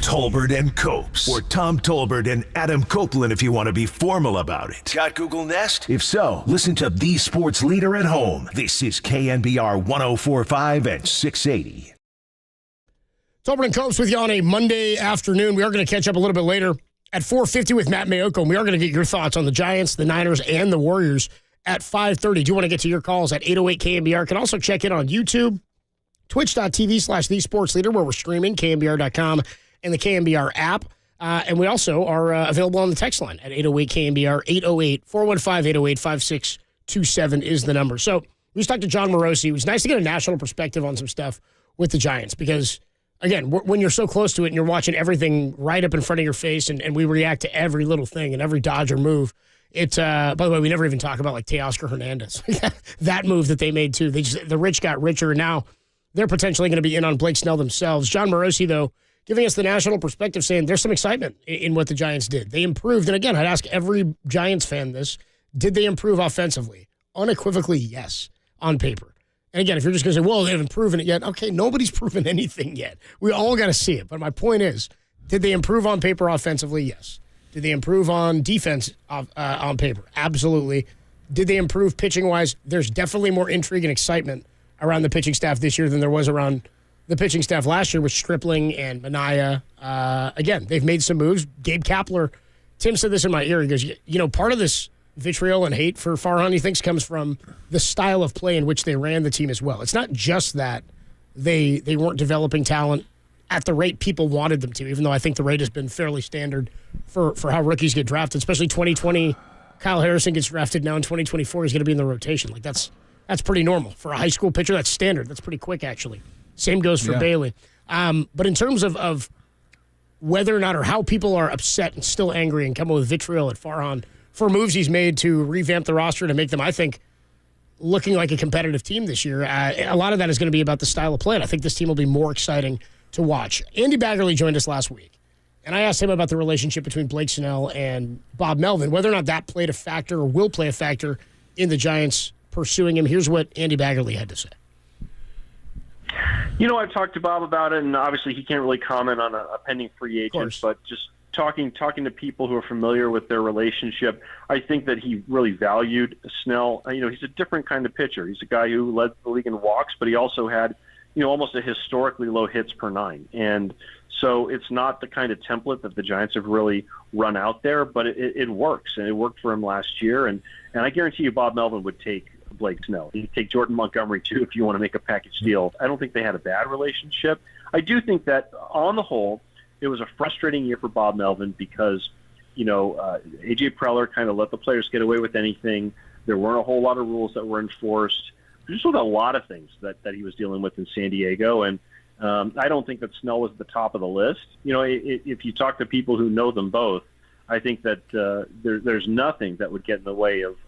Tolbert and Copes, or Tom Tolbert and Adam Copeland if you want to be formal about it. Got Google Nest? If so, listen to the sports leader at home. This is KNBR 104.5 and 680.
Tolbert and Copes with you on a Monday afternoon. We are going to catch up a little bit later at 4:50 with Matt Mayoko, and we are going to get your thoughts on the Giants, the Niners, and the Warriors at 5:30. Do you want to get to your calls at 808-KNBR? Can also check in on YouTube, twitch.tv/thesportsleader, where we're streaming, KNBR.com, and the KNBR app. And we also are available on the text line at 808-KNBR, 808-415-808-5627 is the number. So we just talked to John Morosi. It was nice to get a national perspective on some stuff with the Giants because, again, when you're so close to it and you're watching everything right up in front of your face and we react to every little thing and every dodge or move, it's, by the way, we never even talk about, like, Teoscar Hernandez. That move that they made, too. The rich got richer, and now they're potentially going to be in on Blake Snell themselves. John Morosi, though, giving us the national perspective, saying there's some excitement in what the Giants did. They improved. And, again, I'd ask every Giants fan this. Did they improve offensively? Unequivocally, yes, on paper. And, again, if you're just going to say, well, they haven't proven it yet. Okay, nobody's proven anything yet. We all got to see it. But my point is, did they improve on paper offensively? Yes. Did they improve on defense on paper? Absolutely. Did they improve pitching-wise? There's definitely more intrigue and excitement around the pitching staff this year than there was around the pitching staff last year with Stripling and Minaya. Again, they've made some moves. Gabe Kapler, Tim said this in my ear. He goes, part of this vitriol and hate for Farhan, he thinks, comes from the style of play in which they ran the team as well. It's not just that they weren't developing talent at the rate people wanted them to, even though I think the rate has been fairly standard for how rookies get drafted, especially 2020. Kyle Harrison gets drafted now in 2024. He's going to be in the rotation. Like, that's pretty normal. For a high school pitcher, that's standard. That's pretty quick, actually. Same goes for Bailey. But in terms of whether or not or how people are upset and still angry and come up with vitriol at Farhan for moves he's made to revamp the roster to make them, I think, looking like a competitive team this year, a lot of that is going to be about the style of play. And I think this team will be more exciting to watch. Andy Baggerly joined us last week, and I asked him about the relationship between Blake Snell and Bob Melvin, whether or not that played a factor or will play a factor in the Giants pursuing him. Here's what Andy Baggerly had to say.
I've talked to Bob about it, and obviously he can't really comment on a pending free agent, but just talking to people who are familiar with their relationship, I think that he really valued Snell. He's a different kind of pitcher. He's a guy who led the league in walks, but he also had almost a historically low hits per nine. And so it's not the kind of template that the Giants have really run out there, but it works. And it worked for him last year. And I guarantee you Bob Melvin would take Blake Snell. He'd take Jordan Montgomery, too, if you want to make a package deal. I don't think they had a bad relationship. I do think that, on the whole, it was a frustrating year for Bob Melvin because, A.J. Preller kind of let the players get away with anything. There weren't a whole lot of rules that were enforced. Just with a lot of things that he was dealing with in San Diego. And I don't think that Snell was at the top of the list. If you talk to people who know them both, I think that there's nothing that would get in the way of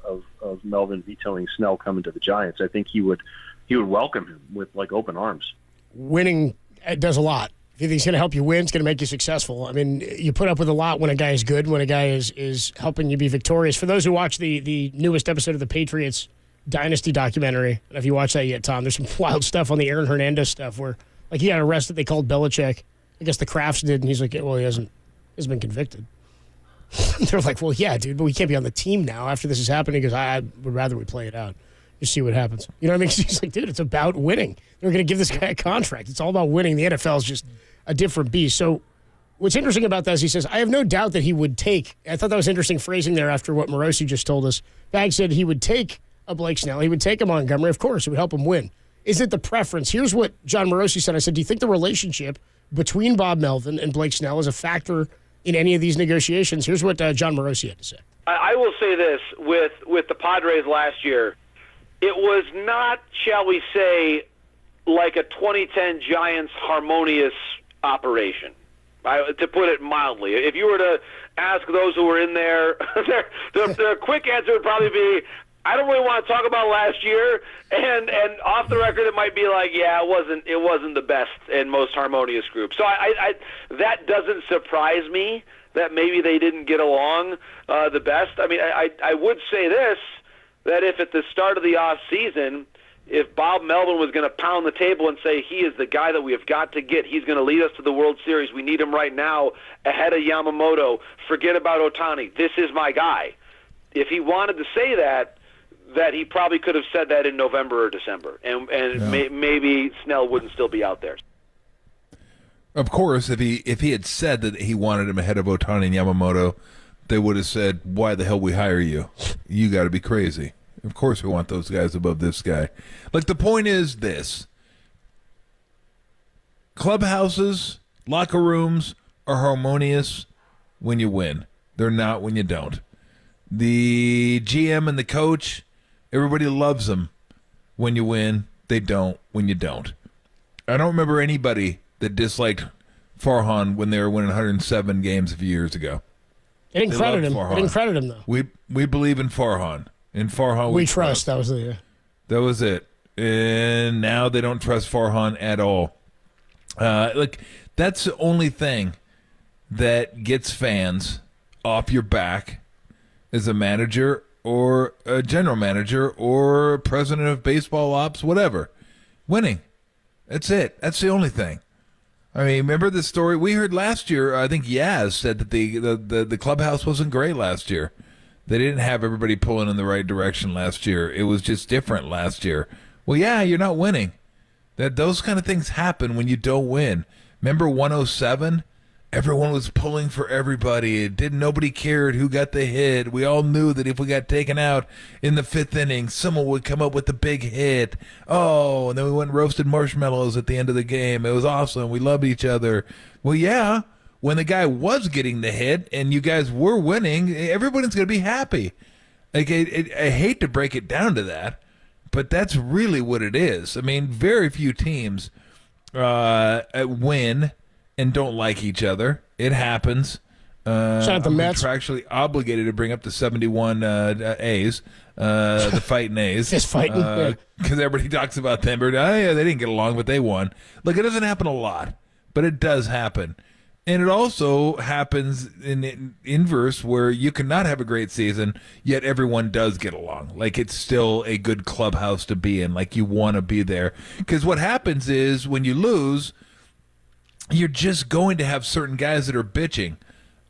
Melvin vetoing Snell coming to the Giants. I think he would welcome him with, like, open arms.
Winning does a lot. If you think he's going to help you win, it's going to make you successful. I mean, you put up with a lot when a guy is good, when a guy is helping you be victorious. For those who watch the newest episode of the Patriots Dynasty documentary, I don't know if you watched that yet, Tom, there's some wild stuff on the Aaron Hernandez stuff where, like, he got arrested. They called Belichick. I guess the Crafts did, and he's like, well, he hasn't been convicted. They're like, well, yeah, dude, but we can't be on the team now after this is happening. He goes, I would rather we play it out. Just see what happens. You know what I mean? He's like, dude, it's about winning. They're going to give this guy a contract. It's all about winning. The NFL is just a different beast. So what's interesting about that is he says, I have no doubt that he would take, I thought that was interesting phrasing there after what Morosi just told us. Bag said he would take a Blake Snell. He would take a Montgomery. Of course, it would help him win. Is it the preference? Here's what John Morosi said. I said, do you think the relationship between Bob Melvin and Blake Snell is a factor in any of these negotiations? Here's what John Morosi had to say.
I will say this, with the Padres last year, it was not, shall we say, like a 2010 Giants harmonious operation, to put it mildly. If you were to ask those who were in there, their quick answer would probably be, I don't really want to talk about last year, and off the record it might be like, yeah, it wasn't the best and most harmonious group. So I that doesn't surprise me that maybe they didn't get along the best. I mean, I would say this, that if at the start of the off season if Bob Melvin was going to pound the table and say he is the guy that we have got to get, he's going to lead us to the World Series, we need him right now ahead of Yamamoto, forget about Ohtani, this is my guy. If he wanted to say that he probably could have said that in November or December, and maybe Snell wouldn't still be out there.
Of course, if he had said that he wanted him ahead of Ohtani and Yamamoto, they would have said, why the hell we hire you? You got to be crazy. Of course we want those guys above this guy. Like, the point is this. Clubhouses, locker rooms are harmonious when you win. They're not when you don't. The GM and the coach, everybody loves them when you win. They don't when you don't. I don't remember anybody that disliked Farhan when they were winning 107 games a few years ago.
They didn't credit him. They didn't credit him, though.
We believe in Farhan. In Farhan,
we trust. That was it.
That was it. And now they don't trust Farhan at all. Look, that's the only thing that gets fans off your back as a manager or a general manager or president of baseball ops, whatever. Winning. That's it. That's the only thing. I mean, remember the story we heard last year? I think Yaz said that the clubhouse wasn't great last year. They didn't have everybody pulling in the right direction last year. It was just different last year. Well, yeah, you're not winning. Those kind of things happen when you don't win. Remember 107? Everyone was pulling for everybody. Nobody cared who got the hit. We all knew that if we got taken out in the 5th inning, someone would come up with the big hit. Oh, and then we went and roasted marshmallows at the end of the game. It was awesome. We loved each other. Well, yeah, when the guy was getting the hit and you guys were winning, everybody's going to be happy. Like, I hate to break it down to that, but that's really what it is. I mean, very few teams win and don't like each other. It happens.
Shout out the Mets.
Contractually obligated to bring up the 71 A's, the fighting A's.
Just fighting.
Because everybody talks about them. But, yeah, they didn't get along, but they won. Look, it doesn't happen a lot, but it does happen. And it also happens in inverse where you cannot have a great season, yet everyone does get along. Like, it's still a good clubhouse to be in. Like, you want to be there. Because what happens is when you lose, you're just going to have certain guys that are bitching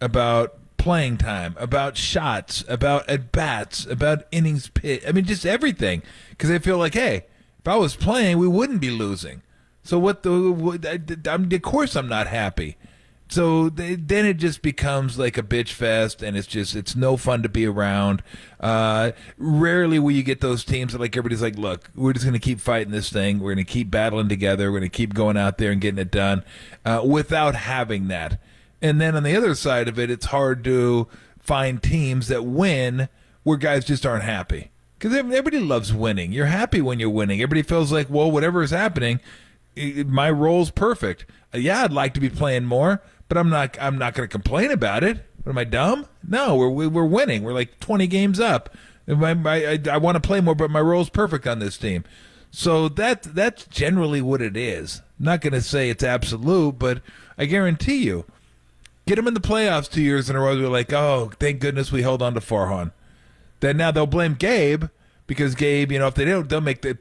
about playing time, about shots, about at-bats, about innings pitched. I mean, just everything. Because they feel like, hey, if I was playing, we wouldn't be losing. So of course I'm not happy. So then it just becomes like a bitch fest, and it's no fun to be around. Rarely will you get those teams that, like, everybody's like, look, we're just going to keep fighting this thing. We're going to keep battling together. We're going to keep going out there and getting it done without having that. And then on the other side of it, it's hard to find teams that win where guys just aren't happy. Because everybody loves winning. You're happy when you're winning. Everybody feels like, well, whatever is happening, my role's perfect. Yeah, I'd like to be playing more, but I'm not going to complain about it. What, am I dumb? No, we're winning. We're like 20 games up. I want to play more, but my role's perfect on this team. So that's generally what it is. I'm not going to say it's absolute, but I guarantee you, get them in the playoffs 2 years in a row. We're like, oh, thank goodness we held on to Farhan. Then now they'll blame Gabe. Because Gabe, if they didn't make the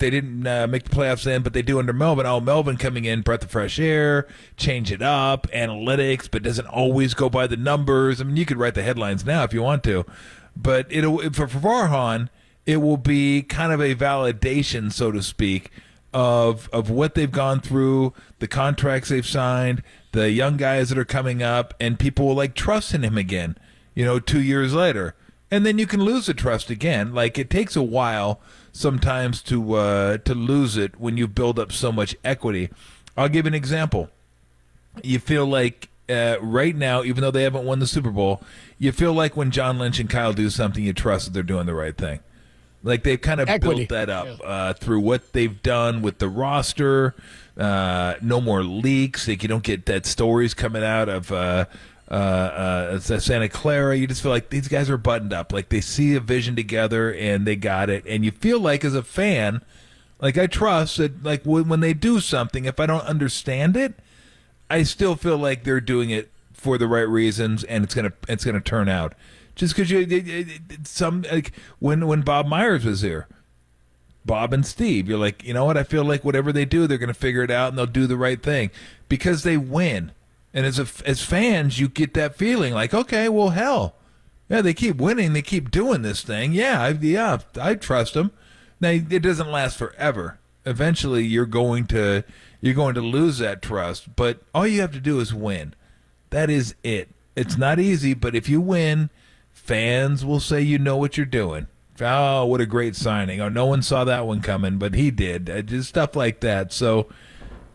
playoffs then, but they do under Melvin. Oh, Melvin coming in, breath of fresh air, change it up, analytics, but doesn't always go by the numbers. I mean, you could write the headlines now if you want to, but for Farhan, it will be kind of a validation, so to speak, of what they've gone through, the contracts they've signed, the young guys that are coming up, and people will like trust in him again. 2 years later. And then you can lose the trust again. Like, it takes a while sometimes to lose it when you build up so much equity. I'll give an example. You feel like right now, even though they haven't won the Super Bowl, you feel like when John Lynch and Kyle do something, you trust that they're doing the right thing. Like, they've kind of built that up through what they've done with the roster. No more leaks. Like, you don't get that stories coming out of Santa Clara. You just feel like these guys are buttoned up, like they see a vision together and they got it. And you feel like, as a fan, like, I trust that, like, when they do something, if I don't understand it, I still feel like they're doing it for the right reasons and it's gonna turn out. Just because when Bob Myers was here, Bob and Steve. You're like, you know what? I feel like whatever they do, they're going to figure it out and they'll do the right thing because they win. And as fans, you get that feeling like, okay, well, hell, yeah, they keep winning, they keep doing this thing. Yeah, I trust them. Now it doesn't last forever. Eventually, you're going to lose that trust. But all you have to do is win. That is it. It's not easy, but if you win, fans will say you know what you're doing. Oh, what a great signing. Oh, no one saw that one coming, but he did. Just stuff like that. So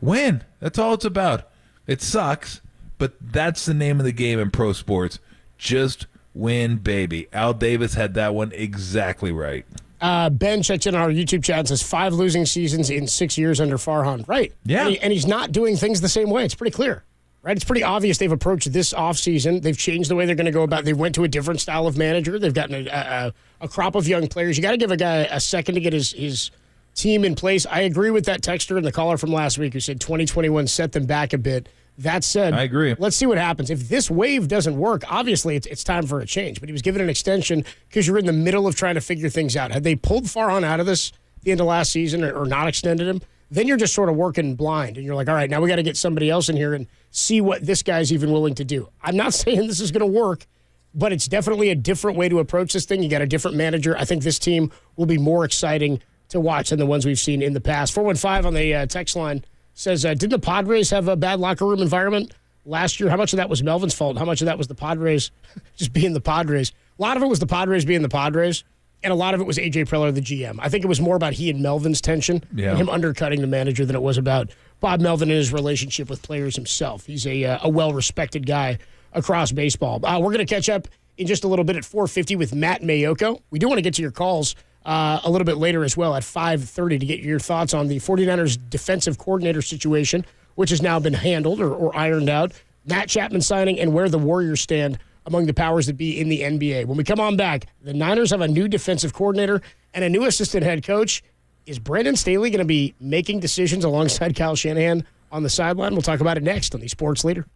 win. That's all it's about. It sucks, but that's the name of the game in pro sports. Just win, baby. Al Davis had that one exactly right.
Ben checked in on our YouTube chat and says 5 losing seasons in 6 years under Farhan. Right.
Yeah.
And he's not doing things the same way. It's pretty clear. Right? It's pretty obvious they've approached this offseason. They've changed the way they're going to go about it. They went to a different style of manager. They've gotten a crop of young players. You got to give a guy a second to get his team in place. I agree with that texter and the caller from last week who said 2021 set them back a bit. That said,
I agree.
Let's see what happens. If this wave doesn't work, obviously it's time for a change. But he was given an extension because you're in the middle of trying to figure things out. Had they pulled Farhan out of this at the end of last season or not extended him, then you're just sort of working blind. And you're like, all right, now we got to get somebody else in here and see what this guy's even willing to do. I'm not saying this is going to work, but it's definitely a different way to approach this thing. You got a different manager. I think this team will be more exciting to watch than the ones we've seen in the past. 415 on the text line says, didn't the Padres have a bad locker room environment last year? How much of that was Melvin's fault? How much of that was the Padres just being the Padres? A lot of it was the Padres being the Padres, and a lot of it was A.J. Preller, the GM. I think it was more about he and Melvin's tension and him undercutting the manager than it was about Bob Melvin and his relationship with players himself. He's a well-respected guy across baseball. We're going to catch up in just a little bit at 4:50 with Matt Mayoko. We do want to get to your calls a little bit later as well at 5:30 to get your thoughts on the 49ers defensive coordinator situation, which has now been handled or ironed out, Matt Chapman signing, and where the Warriors stand among the powers that be in the NBA. When we come on back, the Niners have a new defensive coordinator and a new assistant head coach. Is Brandon Staley going to be making decisions alongside Kyle Shanahan on the sideline? We'll talk about it next on the Sports Leader.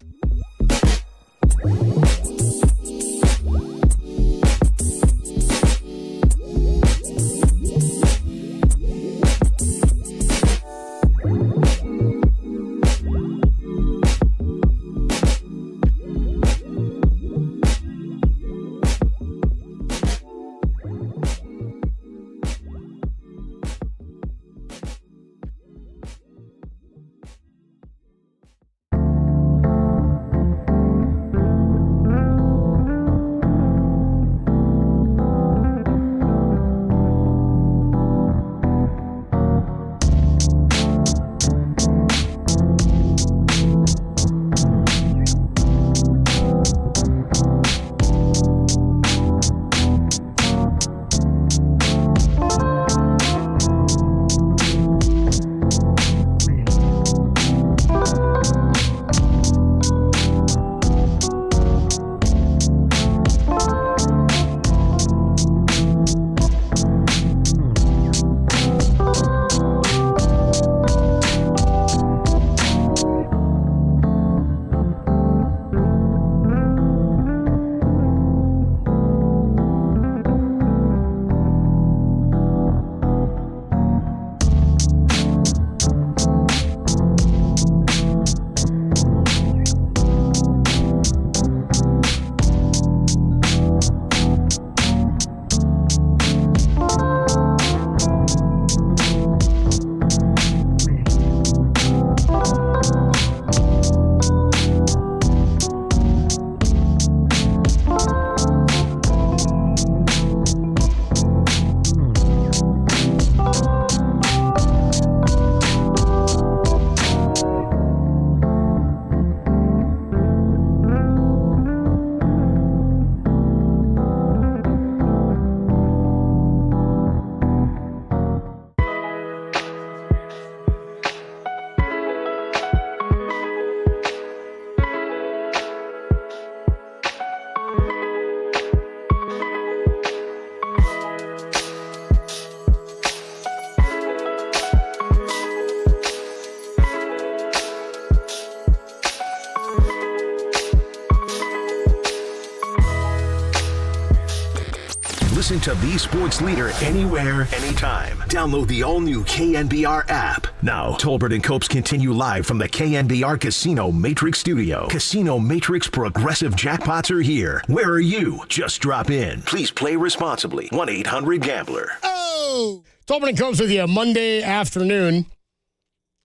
Listen to the sports leader anywhere, anytime. Download the all-new KNBR app. Now, Tolbert and Copes continue live from the KNBR Casino Matrix Studio. Casino Matrix Progressive Jackpots are here. Where are you? Just drop in. Please play responsibly. 1-800-GAMBLER.
Oh! Tolbert and Copes with you Monday afternoon.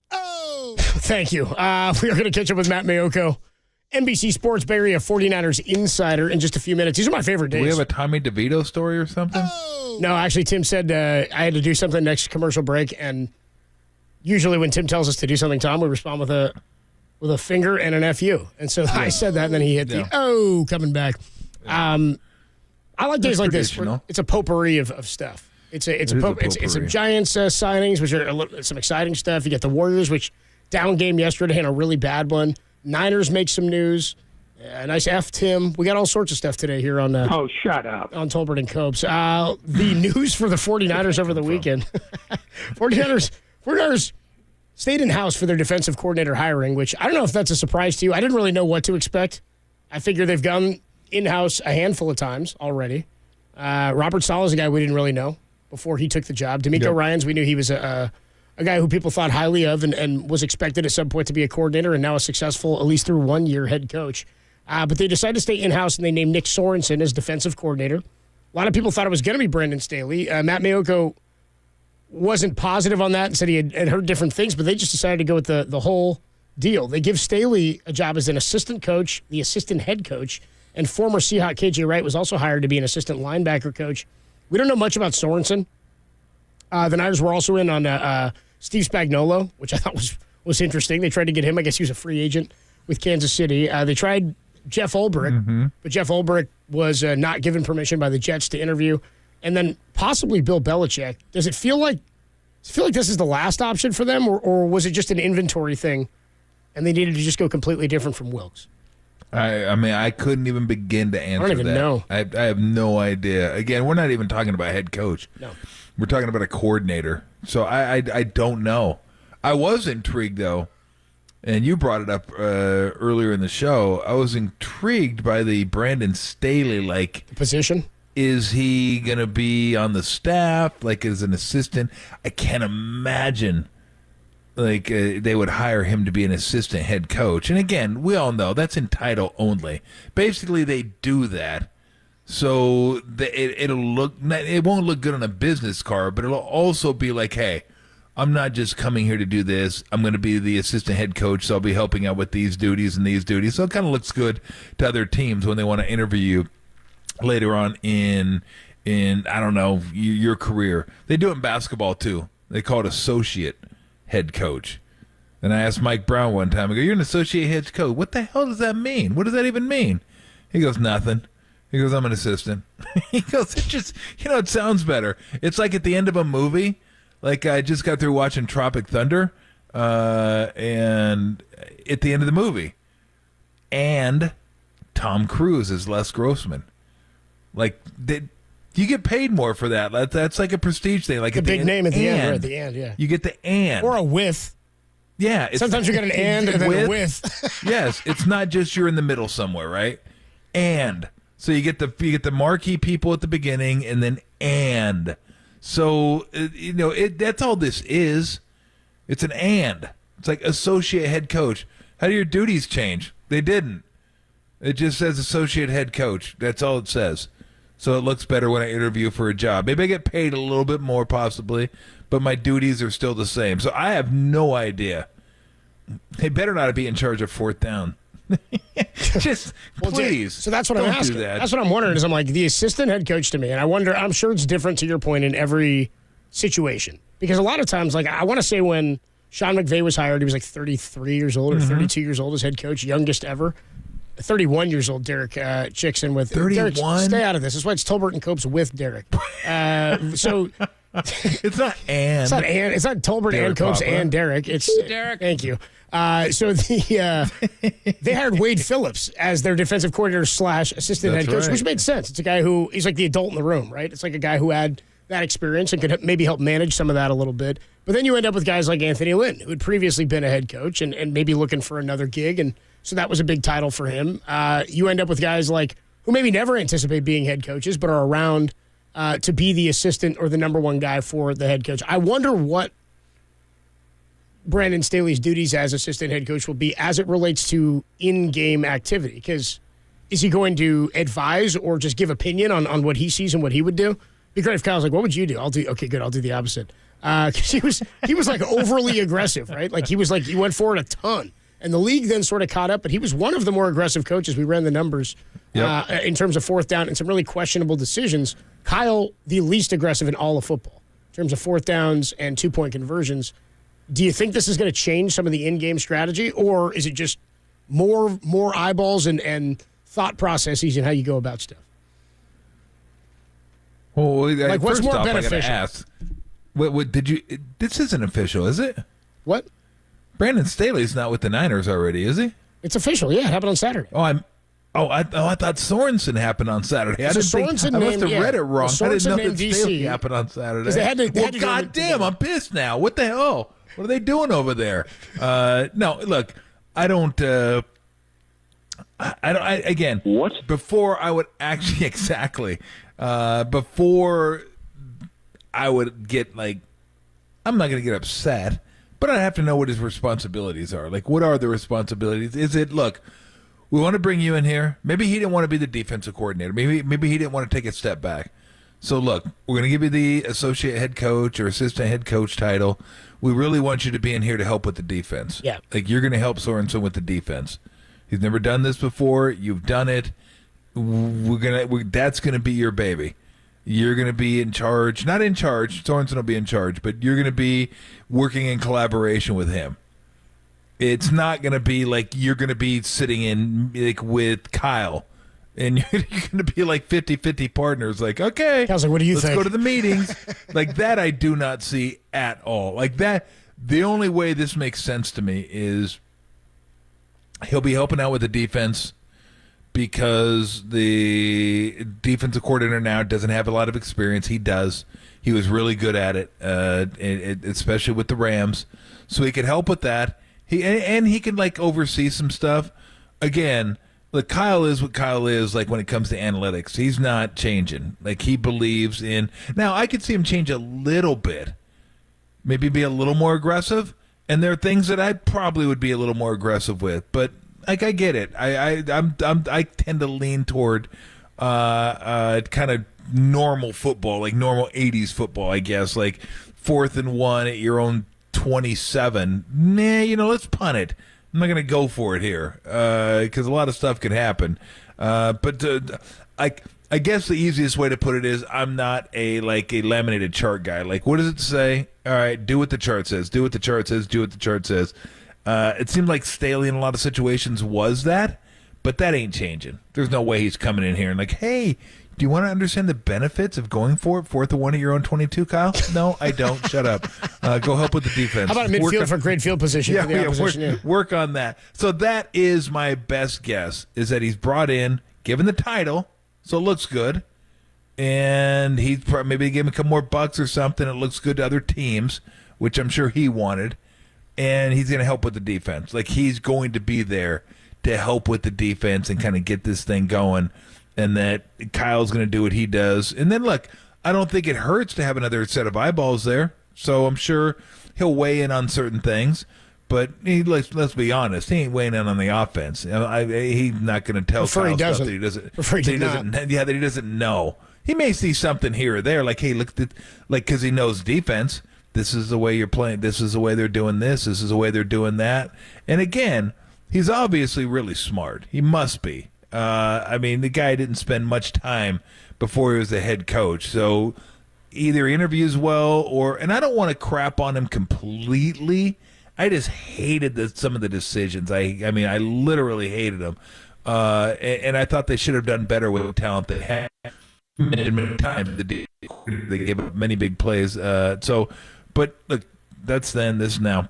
Oh! Thank you. We are going to catch up with Matt Maiocco, NBC Sports Bay Area 49ers insider, in just a few minutes. These are my favorite days.
Do we have a Tommy DeVito story or something?
Oh. No, actually, Tim said I had to do something next commercial break, and usually when Tim tells us to do something, Tom, we respond with a finger and an FU. And so I said that, and then he hit the coming back. I like days like this. It's a potpourri of stuff. It's some Giants signings, which are some exciting stuff. You get the Warriors, which down game yesterday and a really bad one. Niners make some news. A nice F, Tim. We got all sorts of stuff today here on
shut up.
On Tolbert and Copes. The news for the 49ers over the weekend. 49ers stayed in-house for their defensive coordinator hiring, which I don't know if that's a surprise to you. I didn't really know what to expect. I figure they've gone in-house a handful of times already. Robert Saleh is a guy we didn't really know before he took the job. D'Amico Ryans, we knew he was a guy who people thought highly of and was expected at some point to be a coordinator and now a successful, at least through 1 year, head coach. But they decided to stay in-house, and they named Nick Sorensen as defensive coordinator. A lot of people thought it was going to be Brandon Staley. Matt Maiocco wasn't positive on that and said he had heard different things, but they just decided to go with the whole deal. They give Staley a job as an assistant coach, the assistant head coach, and former Seahawk KJ Wright was also hired to be an assistant linebacker coach. We don't know much about Sorensen. The Niners were also in on Steve Spagnuolo, which I thought was interesting. They tried to get him. I guess he was a free agent with Kansas City. They tried Jeff Ulbrich, but Jeff Ulbrich was not given permission by the Jets to interview. And then possibly Bill Belichick. Does it feel like this is the last option for them, or was it just an inventory thing and they needed to just go completely different from Wilkes?
I mean, I couldn't even begin to answer that.
I don't even know.
I have no idea. Again, we're not even talking about head coach.
No.
We're talking about a coordinator. So I don't know. I was intrigued, though, and you brought it up earlier in the show. I was intrigued by the Brandon Staley,
position.
Is he going to be on the staff, as an assistant? I can't imagine they would hire him to be an assistant head coach. And again, we all know that's in title only. Basically, they do that so it won't look good on a business card, but it'll also be like, hey, I'm not just coming here to do this. I'm going to be the assistant head coach, so I'll be helping out with these duties and these duties. So it kind of looks good to other teams when they want to interview you later on in I don't know, your career. They do it in basketball too. They call it associate head coach. And I asked Mike Brown one time, I go, you're an associate head coach. What the hell does that mean? What does that even mean? He goes, nothing. He goes, I'm an assistant. He goes, it just, it sounds better. It's like at the end of a movie. I just got through watching Tropic Thunder, and at the end of the movie. And Tom Cruise is Les Grossman. You get paid more for that. That's like a prestige thing.
Like a big name at the end. Right at the end, yeah.
You get the and.
Or a with.
Yeah.
Sometimes you get an and then a with.
Yes. It's not just you're in the middle somewhere, right? And. So you get the marquee people at the beginning and then and. So, that's all this is. It's an and. It's like associate head coach. How do your duties change? They didn't. It just says associate head coach. That's all it says. So it looks better when I interview for a job. Maybe I get paid a little bit more possibly, but my duties are still the same. So I have no idea. They better not be in charge of fourth down. Just please.
So that's what I'm asking. That's what I'm wondering is I'm like the assistant head coach to me, and I wonder, I'm sure it's different to your point in every situation. Because a lot of times, I want to say when Sean McVay was hired, he was 33 years old or 32 years old as head coach, youngest ever. 31 years old, Derek Chickson with
31.
Derek, stay out of this. That's why it's Tolbert and Copes with Derek. So
it's not and.
It's not Tolbert
Derek
and Copes
Papa.
and Derek. It's
Derek.
Thank you. So they hired Wade Phillips as their defensive coordinator / assistant head coach, which made sense. It's a guy he's like the adult in the room, right? It's like a guy who had that experience and could maybe help manage some of that a little bit. But then you end up with guys like Anthony Lynn, who had previously been a head coach and maybe looking for another gig. And so that was a big title for him. You end up with guys who maybe never anticipate being head coaches, but are around to be the assistant or the number one guy for the head coach. I wonder what Brandon Staley's duties as assistant head coach will be as it relates to in-game activity. Because is he going to advise or just give opinion on what he sees and what he would do? It'd be great if Kyle's like, what would you do? I'll do the opposite. Because he was like overly aggressive, right? Like he went for it a ton. And the league then sort of caught up, but he was one of the more aggressive coaches. We ran the numbers in terms of fourth down and some really questionable decisions. Kyle, the least aggressive in all of football in terms of fourth downs and two-point conversions. Do you think this is going to change some of the in-game strategy, or is it just more eyeballs and thought processes in how you go about stuff?
Well,
like what's
first
more
off,
beneficial?
I gotta ask, what did you? This isn't official, is it?
What?
Brandon Staley's not with the Niners already, is he?
It's official. Yeah, it happened on Saturday.
I thought Sorensen happened on Saturday. I must have read it wrong. I didn't know that Staley happened on Saturday.
They had to
goddamn, I'm pissed now. What the hell? What are they doing over there? No, look, I don't. Again, what? Before I would actually exactly. Before I would get like, I'm not going to get upset, but I have to know what his responsibilities are. Like, what are the responsibilities? Is it, look, we want to bring you in here. Maybe he didn't want to be the defensive coordinator. Maybe he didn't want to take a step back. So, look, we're going to give you the associate head coach or assistant head coach title. We really want you to be in here to help with the defense.
Yeah.
Like, you're going to help Sorensen with the defense. He's never done this before. You've done it. That's going to be your baby. You're going to be in charge. Not in charge. Sorensen will be in charge, but you're going to be working in collaboration with him. It's not going to be like you're going to be sitting in like with Kyle, and you're going to be like 50-50 partners. Like, okay,
I was like, what do you
let's
think?
go to the meetings. Like that, I do not see at all. Like that, the only way this makes sense to me is he'll be helping out with the defense because the defensive coordinator now doesn't have a lot of experience. He does. He was really good at it, especially with the Rams. So he could help with that. He can like oversee some stuff. Again, look, Kyle is what Kyle is. Like when it comes to analytics, he's not changing. Like he believes in. Now I could see him change a little bit, maybe be a little more aggressive. And there are things that I probably would be a little more aggressive with. But like I get it. I tend to lean toward kind of normal football, like normal 80s football, I guess. Like 4th and 1 at your own 27. Nah, let's punt it. I'm not going to go for it here because a lot of stuff could happen. But I guess the easiest way to put it is I'm not a laminated chart guy. Like, what does it say? All right, do what the chart says. Do what the chart says. Do what the chart says. It seemed like Staley in a lot of situations was that, but that ain't changing. There's no way he's coming in here and like, hey, do you want to understand the benefits of going for it 4th and 1 at your own 22, Kyle? No, I don't. Shut up. Go help with the defense.
How about a midfield for great field position for the opposition?
Work on that. So that is my best guess, is that he's brought in, given the title, so it looks good, and he maybe gave him a couple more bucks or something. It looks good to other teams, which I'm sure he wanted, and he's going to help with the defense. Like, he's going to be there to help with the defense and kind of get this thing going, and that Kyle's going to do what he does. And then, look, I don't think it hurts to have another set of eyeballs there, so I'm sure he'll weigh in on certain things. But let's be honest, he ain't weighing in on the offense. He's not going to tell Kyle stuff that he doesn't know. He may see something here or there, like, hey, look, because he knows defense. This is the way you're playing. This is the way they're doing this. This is the way they're doing that. And again, he's obviously really smart. He must be. The guy didn't spend much time before he was the head coach. So either he interviews well and I don't want to crap on him completely. I just hated some of the decisions. I literally hated them. And I thought they should have done better with the talent they had. Many times they gave up many big plays. But look, that's then, this now.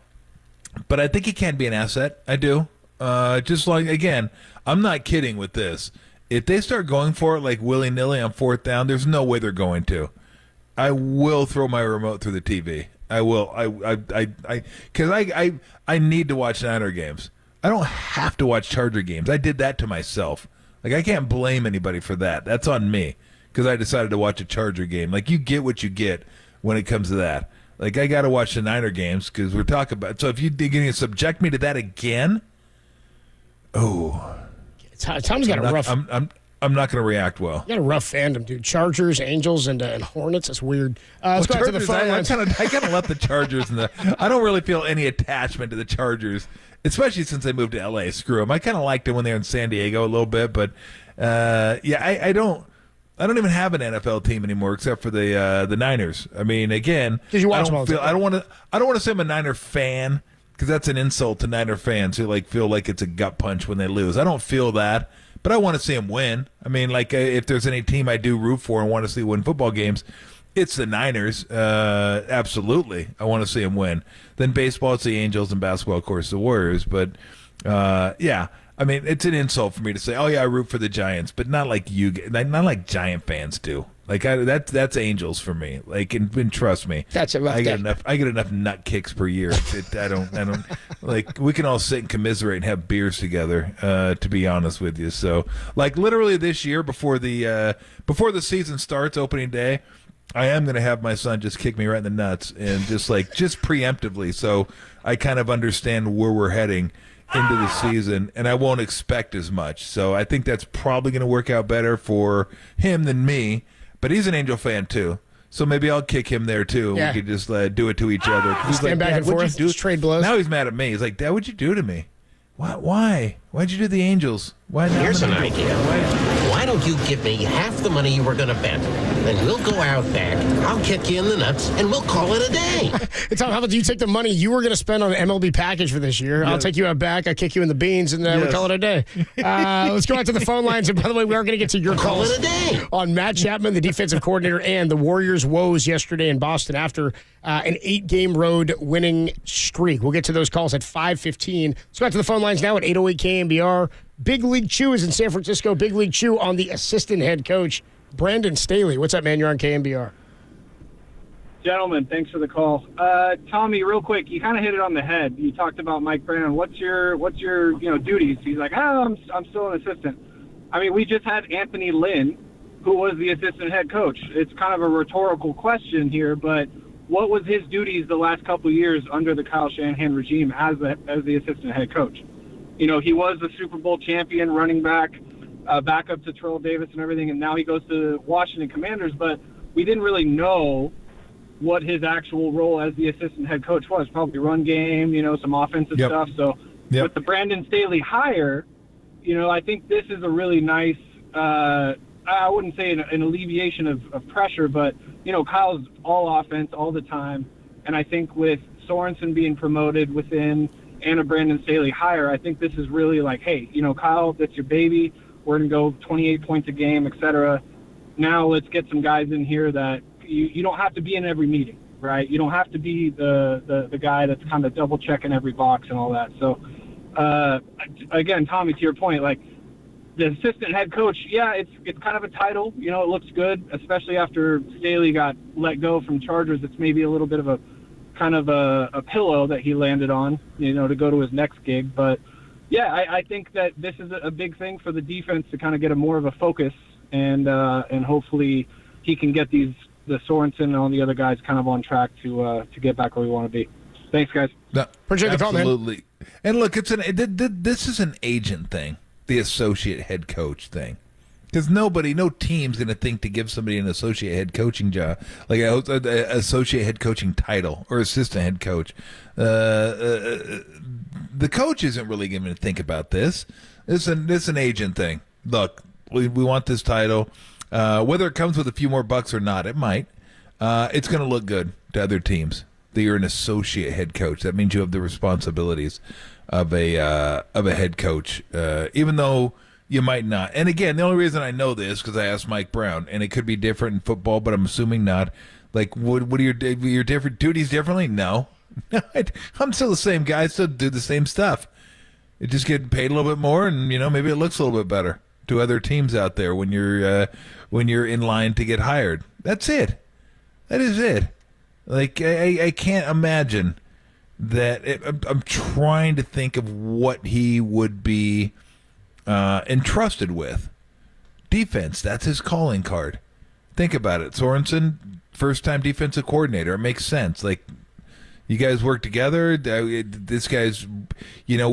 But I think he can be an asset. I do. Just like, again, I'm not kidding with this. If they start going for it like willy-nilly on 4th down, there's no way they're going to. I will throw my remote through the TV. I will. Because I need to watch Niner games. I don't have to watch Charger games. I did that to myself. Like, I can't blame anybody for that. That's on me. because I decided to watch a Charger game. Like, you get what you get when it comes to that. Like, I got to watch the Niner games because we're talking about. So if you're going to subject me to that again,
Tom's got a rough.
I'm not going to react well.
You got a rough fandom, dude. Chargers, Angels, and Hornets. That's weird. Let's go back to the phone lines.
I kind of let the Chargers I don't really feel any attachment to the Chargers, especially since they moved to L.A. Screw them. I kind of liked them when they were in San Diego a little bit, but I don't even have an NFL team anymore except for the Niners. I mean, again, I don't want to say I'm a Niner fan because that's an insult to Niner fans who feel like it's a gut punch when they lose. I don't feel that. But I want to see them win. I mean, if there's any team I do root for and want to see win football games, it's the Niners. Absolutely. I want to see them win. Then baseball, it's the Angels, and basketball, of course, the Warriors. But, yeah, I mean, it's an insult for me to say, oh, yeah, I root for the Giants, but not like not like Giant fans do. That's Angels for me. And trust me,
that's a rough day.
I get enough nut kicks per year. I don't we can all sit and commiserate and have beers together. To be honest with you, so literally this year before the season starts, opening day, I am going to have my son just kick me right in the nuts and just preemptively, so I kind of understand where we're heading into the season, and I won't expect as much. So I think that's probably going to work out better for him than me. But he's an Angel fan, too. So maybe I'll kick him there, too.
Yeah.
We could just do it to each other. He's
stand back and forth, just trade blows.
Now he's mad at me. He's like, Dad, what'd you do to me? Why? Why'd you do the Angels? Why not?
Here's an idea. Why don't you give me half the money you were going to bet? Then we'll go out back, I'll kick you in the nuts, and we'll call it a day.
Tom, how about you take the money you were going to spend on an MLB package for this year? Yes. I'll take you out back, I'll kick you in the beans, and we'll call it a day. Let's go out to the phone lines. And by the way, we are going to get to your calls
call it a day.
On Matt Chapman, the defensive coordinator, and the Warriors' woes yesterday in Boston after an 8-game road winning streak. We'll get to those calls at 5:15. Let's go out to the phone lines now at 808 KNBR. Big League Chew is in San Francisco. Big League Chew on the assistant head coach, Brandon Staley. What's up, man? You're on KNBR.
Gentlemen, thanks for the call. Tommy, real quick, you kind of hit it on the head. You talked about Mike Brown. What's your duties? He's like, I'm still an assistant. I mean, we just had Anthony Lynn, who was the assistant head coach. It's kind of a rhetorical question here, but what was his duties the last couple of years under the Kyle Shanahan regime as the assistant head coach? You know, he was the Super Bowl champion running back, backup to Terrell Davis and everything, and now he goes to Washington Commanders, but we didn't really know what his actual role as the assistant head coach was. Probably run game, some offensive stuff. So with the Brandon Staley hire, I think this is a really nice, I wouldn't say an alleviation of pressure, but, Kyle's all offense all the time. And I think with Sorensen being promoted within and a Brandon Staley hire, I think this is really like, hey, Kyle, that's your baby. We're going to go 28 points a game, et cetera. Now let's get some guys in here that you don't have to be in every meeting, right? You don't have to be the guy that's kind of double checking every box and all that. So, again, Tommy, to your point, the assistant head coach, it's kind of a title. It looks good, especially after Staley got let go from Chargers. It's maybe a little bit of a kind of a pillow that he landed on, to go to his next gig. But, I think that this is a big thing for the defense to kind of get a more of a focus, and hopefully he can get the Sorensen and all the other guys kind of on track to get back where we want to be. Thanks, guys.
No,
appreciate the call, man.
Absolutely. And look, this is an agent thing, the associate head coach thing. Because no team's going to think to give somebody an associate head coaching job, like an associate head coaching title or assistant head coach. The coach isn't really going to think about this. It's an agent thing. Look, we want this title. Whether it comes with a few more bucks or not, it might. It's going to look good to other teams that you're an associate head coach. That means you have the responsibilities of a head coach, even though you might not. And again, the only reason I know this because I asked Mike Brown, and it could be different in football, but I'm assuming not. What are your different duties differently? No, I'm still the same guy. I still do the same stuff. It just get paid a little bit more, and maybe it looks a little bit better to other teams out there when you're in line to get hired. That's it. That is it. I can't imagine that. I'm trying to think of what he would be entrusted with. Defense, that's his calling card. Think about it. Sorensen, first-time defensive coordinator. It makes sense. Like, you guys work together. This guy's, we a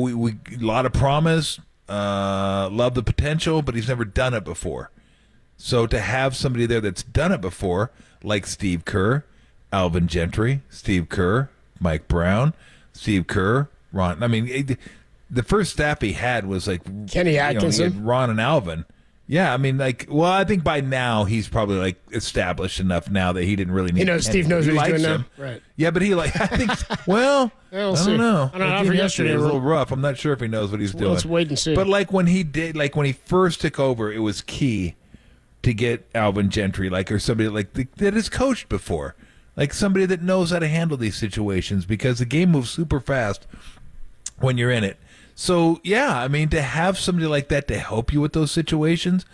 lot of promise, love the potential, but he's never done it before. So to have somebody there that's done it before, like Steve Kerr, Alvin Gentry, Steve Kerr, Mike Brown, Steve Kerr, Ron. I mean, the first staff he had was like
Kenny Atkinson,
he had Ron and Alvin. Yeah, I mean, I think by now he's probably like established enough now that he didn't really need.
Steve knows what he's doing
him.
now, right?
Yeah, but I think. Well, I don't know.
I don't know. For yesterday,
it was a little rough. I'm not sure if he knows what he's doing.
Let's wait and see.
But when he first took over, it was key to get Alvin Gentry, or somebody that has coached before, like somebody that knows how to handle these situations, because the game moves super fast when you're in it. So, yeah, I mean, to have somebody like that to help you with those situations,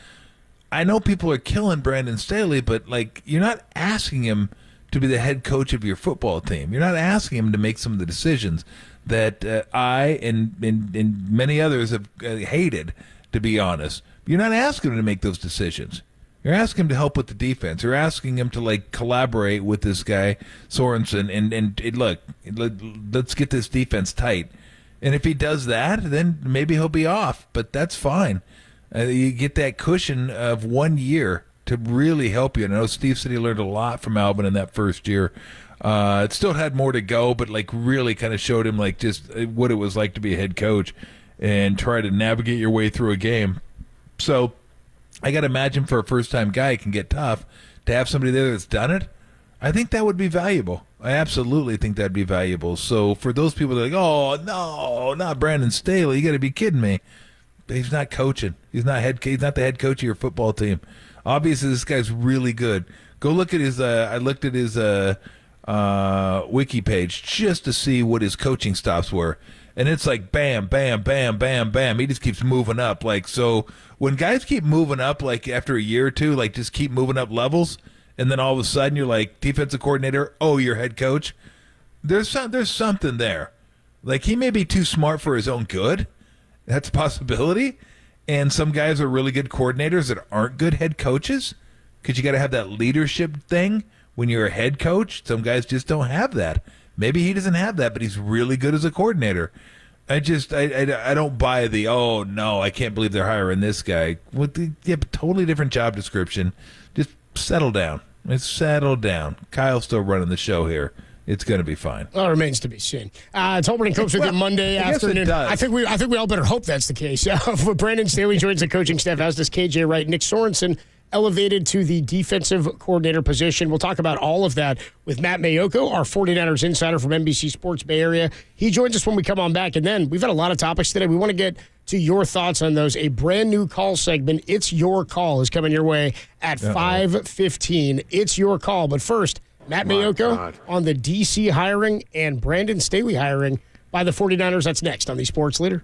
I know people are killing Brandon Staley, but, you're not asking him to be the head coach of your football team. You're not asking him to make some of the decisions that I and many others have hated, to be honest. You're not asking him to make those decisions. You're asking him to help with the defense. You're asking him to, collaborate with this guy, Sorensen, and look, let's get this defense tight. And if he does that, then maybe he'll be off, but that's fine. You get that cushion of 1 year to really help you. And I know Steve said he learned a lot from Alvin in that first year. It still had more to go, but really kind of showed him just what it was like to be a head coach and try to navigate your way through a game. So I got to imagine for a first-time guy, it can get tough. To have somebody there that's done it, I think that would be valuable. I absolutely think that'd be valuable. So for those people that are like, oh, no, not Brandon Staley, you got to be kidding me. But he's not coaching. He's not the head coach of your football team. Obviously, this guy's really good. Go look at his I looked at his wiki page just to see what his coaching stops were. And it's like bam, bam, bam, bam, bam. He just keeps moving up. So when guys keep moving up, after a year or two, just keep moving up levels, and then all of a sudden you're defensive coordinator, you're head coach. There's something there. He may be too smart for his own good. That's a possibility. And some guys are really good coordinators that aren't good head coaches, because you got to have that leadership thing when you're a head coach. Some guys just don't have that. Maybe he doesn't have that, but he's really good as a coordinator. I don't buy the, oh, no, I can't believe they're hiring this guy. Totally different job description. Just settle down. Settle down. Kyle's still running the show here. It's going to be fine.
Well, it remains to be seen. It's Holbert and Cooks with you Monday afternoon. I think we all better hope that's the case. Brandon Staley joins the coaching staff, as does KJ Wright. Nick Sorensen elevated to the defensive coordinator position. We'll talk about all of that with Matt Mayoko, our 49ers insider from NBC Sports Bay Area. He joins us when we come on back. And then we've got a lot of topics today. We want to get to your thoughts on those. A brand new call segment, It's Your Call, is coming your way at 5:15. It's your call. But first, Matt Mayoko on the DC hiring and Brandon Staley hiring by the 49ers. That's next on the Sports Leader.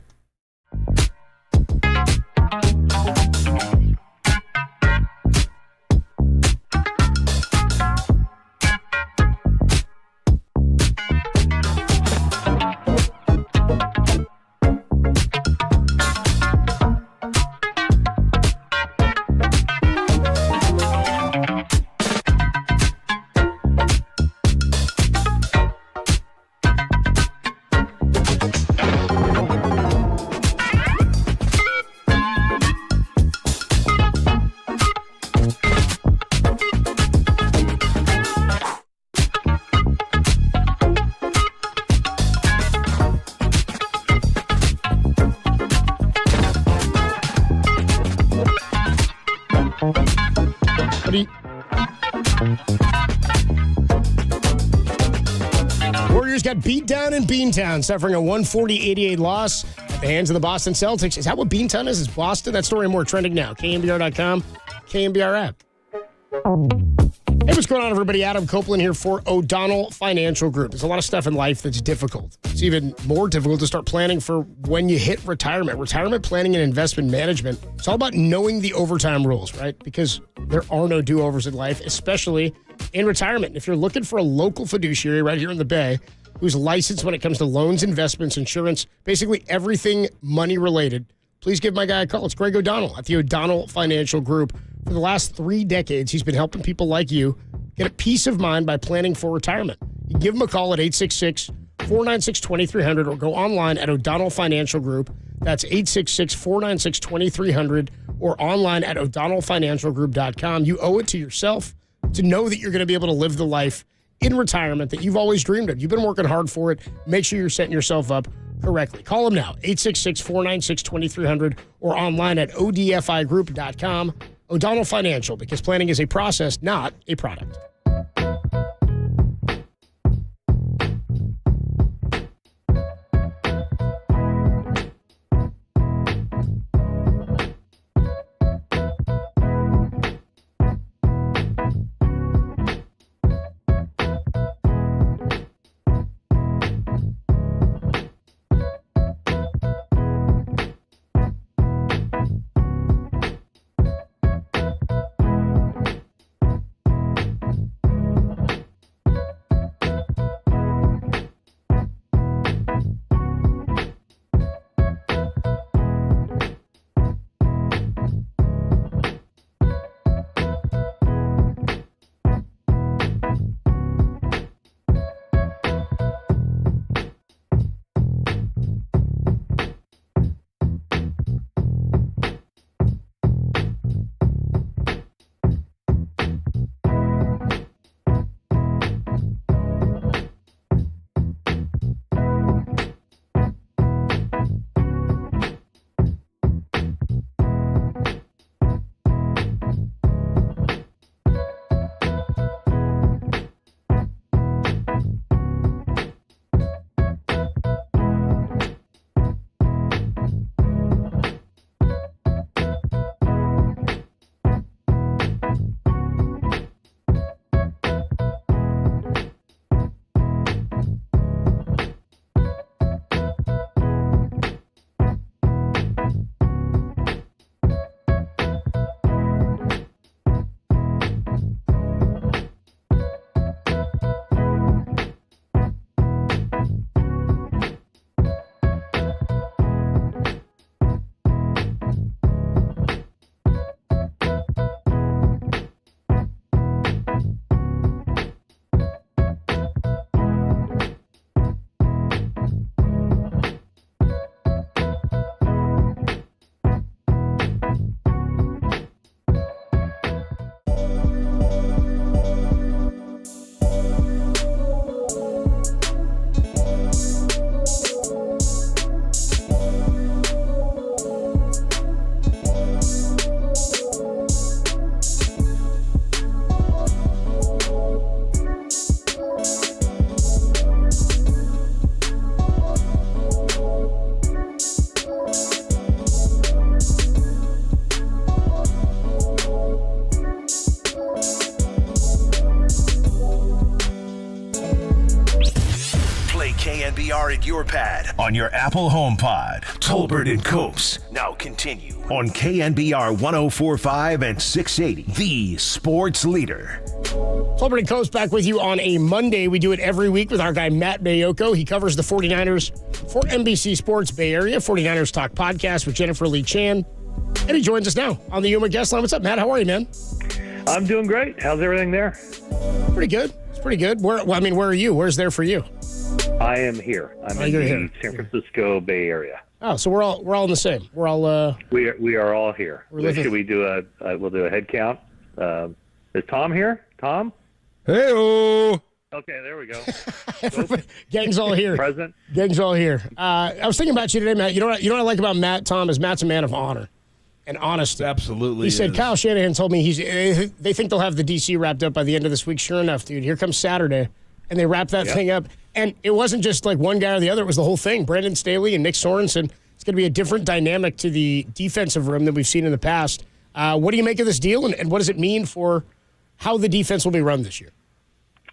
Warriors got beat down in Beantown, suffering a 140-88 loss at the hands of the Boston Celtics. Is that what Beantown is? Is Boston? That story and more trending now. KNBR.com, KNBR app. Hey, what's going on, everybody? Adam Copeland here for O'Donnell Financial Group. There's a lot of stuff in life that's difficult. It's even more difficult to start planning for when you hit retirement. Retirement planning and investment management, it's all about knowing the overtime rules, right? Because there are no do-overs in life, especially in retirement. If you're looking for a local fiduciary right here in the Bay who's licensed when it comes to loans, investments, insurance, basically everything money-related, please give my guy a call. It's Greg O'Donnell at the O'Donnell Financial Group. For the last 3 decades, he's been helping people like you get a peace of mind by planning for retirement. You can give him a call at 866-496-2300 or go online at O'Donnell Financial Group. That's 866-496-2300 or online at o'donnellfinancialgroup.com. You owe it to yourself to know that you're going to be able to live the life in retirement that you've always dreamed of. You've been working hard for it. Make sure you're setting yourself up correctly. Call him now, 866-496-2300 or online at odfigroup.com. O'Donnell Financial, because planning is a process, not a product.
KNBR at your pad on your Apple HomePod. Tolbert and Copes now continue on KNBR 104.5 and 680, the sports leader.
Tolbert and Copes back with you on a Monday. We do it every week with our guy Matt Bayoko. He covers the 49ers for NBC Sports Bay Area, 49ers Talk podcast with Jennifer Lee Chan. And he joins us now on the Yuma guest line. What's up, Matt? How are you, man?
I'm doing great. How's everything there?
Pretty good. It's pretty good. Where are you? Where's there for you?
I am here. I'm in the San Francisco Bay Area.
Oh, so we're all in the same. We're all
we are all here. Should we do we'll do a head count? Is Tom here? Tom?
Hey-o.
Okay, there we go.
Gang's all here.
Present.
Gang's all here. I was thinking about you today, Matt. You know what I like about Matt, Tom, is Matt's a man of honor and honesty.
Absolutely.
He said Kyle Shanahan told me they think they'll have the DC wrapped up by the end of this week. Sure enough, dude, here comes Saturday, and they wrap that thing up. And it wasn't just like one guy or the other. It was the whole thing. Brandon Staley and Nick Sorensen. It's going to be a different dynamic to the defensive room than we've seen in the past. What do you make of this deal, and what does it mean for how the defense will be run this year?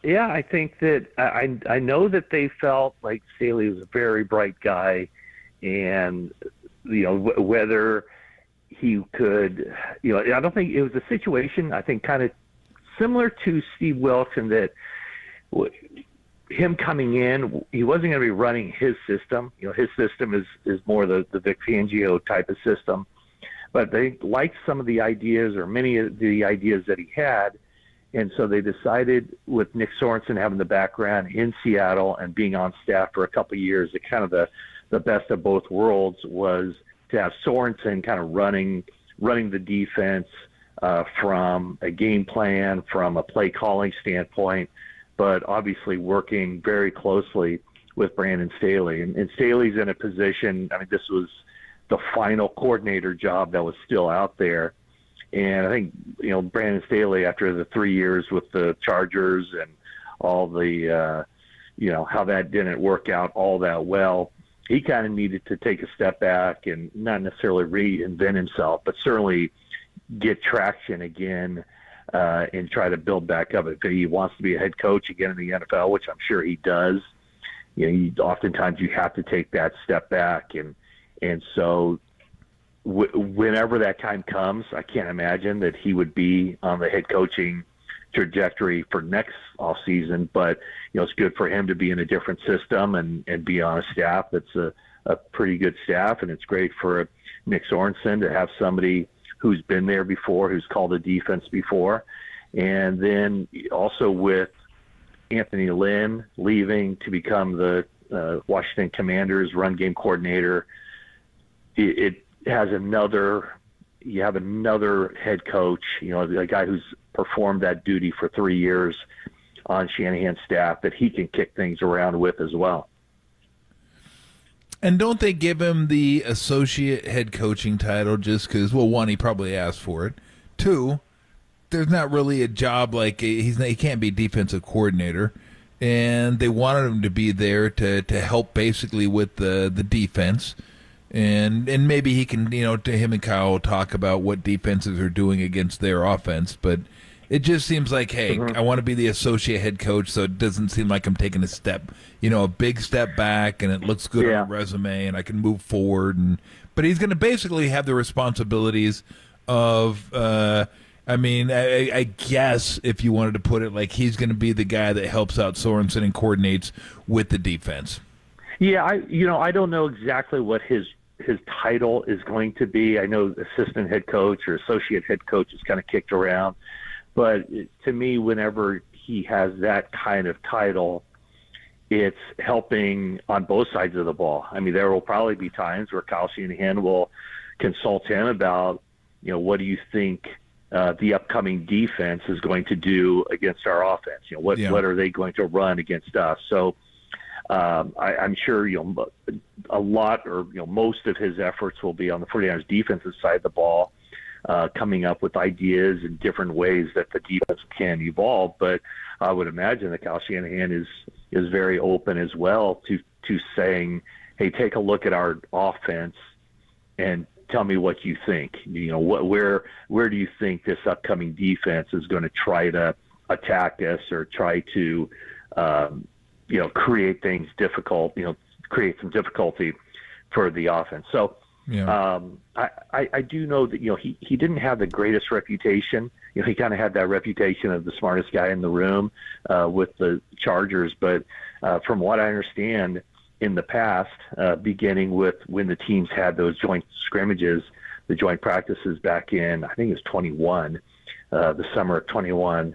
Yeah, I think that I know that they felt like Staley was a very bright guy, and whether he could, I don't think it was a situation. I think kind of similar to Steve Wilkson, that him coming in, he wasn't going to be running his system. His system is more the Vic Fangio type of system. but they liked some of the ideas or many of the ideas that he had. And so they decided, with Nick Sorensen having the background in Seattle and being on staff for a couple of years, that kind of the best of both worlds was to have Sorensen kind of running the defense from a game plan, from a play calling standpoint, but obviously working very closely with Brandon Staley. And Staley's in a position, I mean, this was the final coordinator job that was still out there. And I think, Brandon Staley, after the 3 years with the Chargers and all the, how that didn't work out all that well, he kind of needed to take a step back and not necessarily reinvent himself, but certainly get traction again and try to build back up. If he wants to be a head coach again in the NFL, which I'm sure he does, oftentimes you have to take that step back. And so whenever that time comes, I can't imagine that he would be on the head coaching trajectory for next off season, but it's good for him to be in a different system and be on a staff that's a pretty good staff. And it's great for Nick Sorensen to have somebody who's been there before, who's called a defense before. And then also with Anthony Lynn leaving to become the Washington Commanders run game coordinator, it has you have another head coach, a guy who's performed that duty for 3 years on Shanahan's staff that he can kick things around with as well.
And don't they give him the associate head coaching title just because, well, one, he probably asked for it. Two, there's not really a job like he can't be defensive coordinator. And they wanted him to be there to help basically with the defense. And maybe he can, to him and Kyle talk about what defenses are doing against their offense. But it just seems like, hey, I want to be the associate head coach, so it doesn't seem like I'm taking a big step back, and it looks good on the resume, and I can move forward. But he's going to basically have the responsibilities of, I guess if you wanted to put it, like he's going to be the guy that helps out Sorensen and coordinates with the defense.
Yeah, I don't know exactly what his title is going to be. I know assistant head coach or associate head coach is kind of kicked around. But to me, whenever he has that kind of title, it's helping on both sides of the ball. I mean, there will probably be times where Kyle Shanahan will consult him about, what do you think the upcoming defense is going to do against our offense? What are they going to run against us? So I'm sure a lot or most of his efforts will be on the 49ers defensive side of the ball, coming up with ideas and different ways that the defense can evolve. But I would imagine that Kyle Shanahan is very open as well to saying, hey, take a look at our offense and tell me what you think. Where do you think this upcoming defense is going to try to attack us or try to create things difficult, create some difficulty for the offense. So I do know that, he didn't have the greatest reputation. He kind of had that reputation of the smartest guy in the room with the Chargers. But from what I understand in the past, beginning with when the teams had those joint scrimmages, the joint practices back in, I think it was 21, the summer of 21,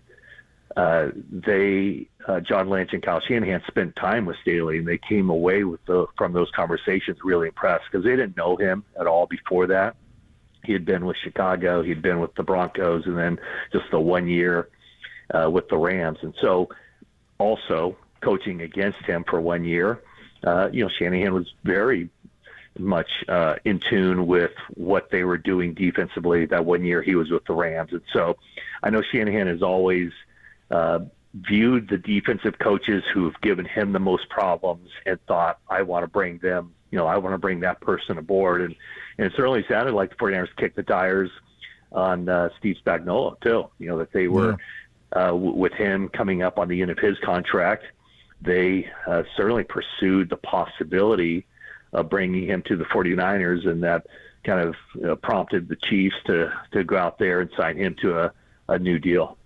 John Lynch and Kyle Shanahan spent time with Staley, and they came away from those conversations really impressed because they didn't know him at all before that. He had been with Chicago, he'd been with the Broncos, and then just the 1 year with the Rams. And so also coaching against him for 1 year, Shanahan was very much in tune with what they were doing defensively that 1 year he was with the Rams. And so I know Shanahan has always viewed the defensive coaches who have given him the most problems and thought, I want to bring them, I want to bring that person aboard. And it certainly sounded like the 49ers kicked the tires on Steve Spagnuolo too, that they were with him coming up on the end of his contract. They certainly pursued the possibility of bringing him to the 49ers, and that kind of prompted the Chiefs to go out there and sign him to a new deal.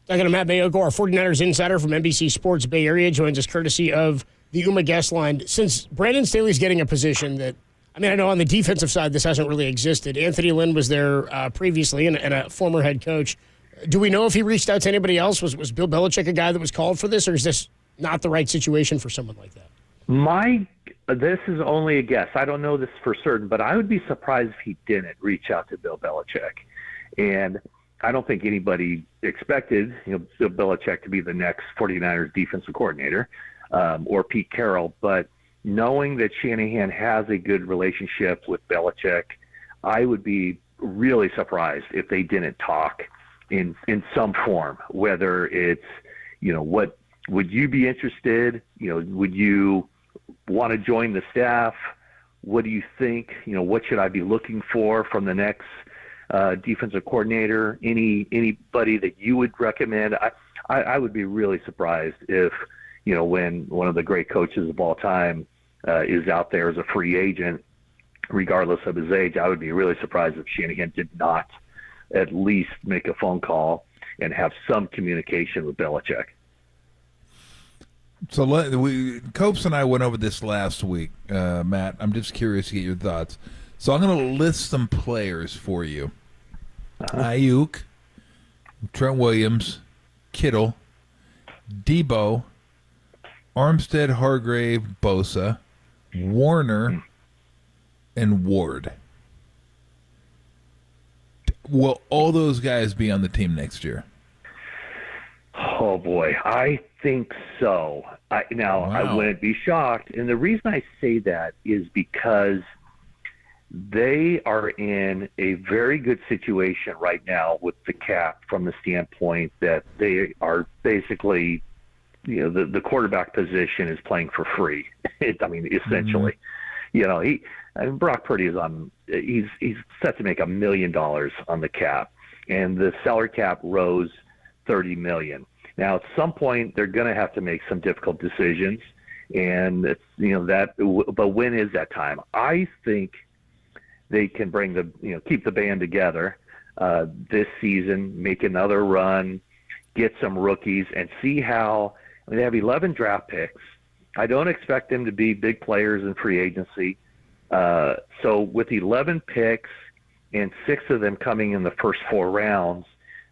Talking to Matt Mayoko, our 49ers insider from NBC Sports Bay Area, joins us courtesy of the UMA guest line. Since Brandon Staley's getting a position that I mean, I know on the defensive side this hasn't really existed. Anthony Lynn was there previously and a former head coach. Do we know if he reached out to anybody else? Was Bill Belichick a guy that was called for this, or is this not the right situation for someone like that?
This is only a guess. I don't know this for certain, but I would be surprised if he didn't reach out to Bill Belichick. And I don't think anybody expected, Bill Belichick to be the next 49ers defensive coordinator or Pete Carroll. But knowing that Shanahan has a good relationship with Belichick, I would be really surprised if they didn't talk in some form, whether it's, what would you be interested? Would you want to join the staff? What do you think? What should I be looking for from the next defensive coordinator? Anybody that you would recommend? I would be really surprised if, when one of the great coaches of all time is out there as a free agent, regardless of his age. I would be really surprised if Shanahan did not at least make a phone call and have some communication with Belichick.
So Copes and I went over this last week, Matt. I'm just curious to get your thoughts. So I'm going to list some players for you. Ayuk, Trent Williams, Kittle, Debo, Armstead, Hargrave, Bosa, Warner, and Ward. Will all those guys be on the team next year?
Oh, boy. I think so. I wouldn't be shocked. And the reason I say that is because they are in a very good situation right now with the cap from the standpoint that they are basically, the quarterback position is playing for free. Essentially. Brock Purdy is he's set to make $1 million on the cap, and the salary cap rose $30 million. Now, at some point, they're going to have to make some difficult decisions, and but when is that time? I think they can keep the band together this season, make another run, get some rookies, and see how. They have 11 draft picks. I don't expect them to be big players in free agency. So with 11 picks and 6 of them coming in the first 4 rounds,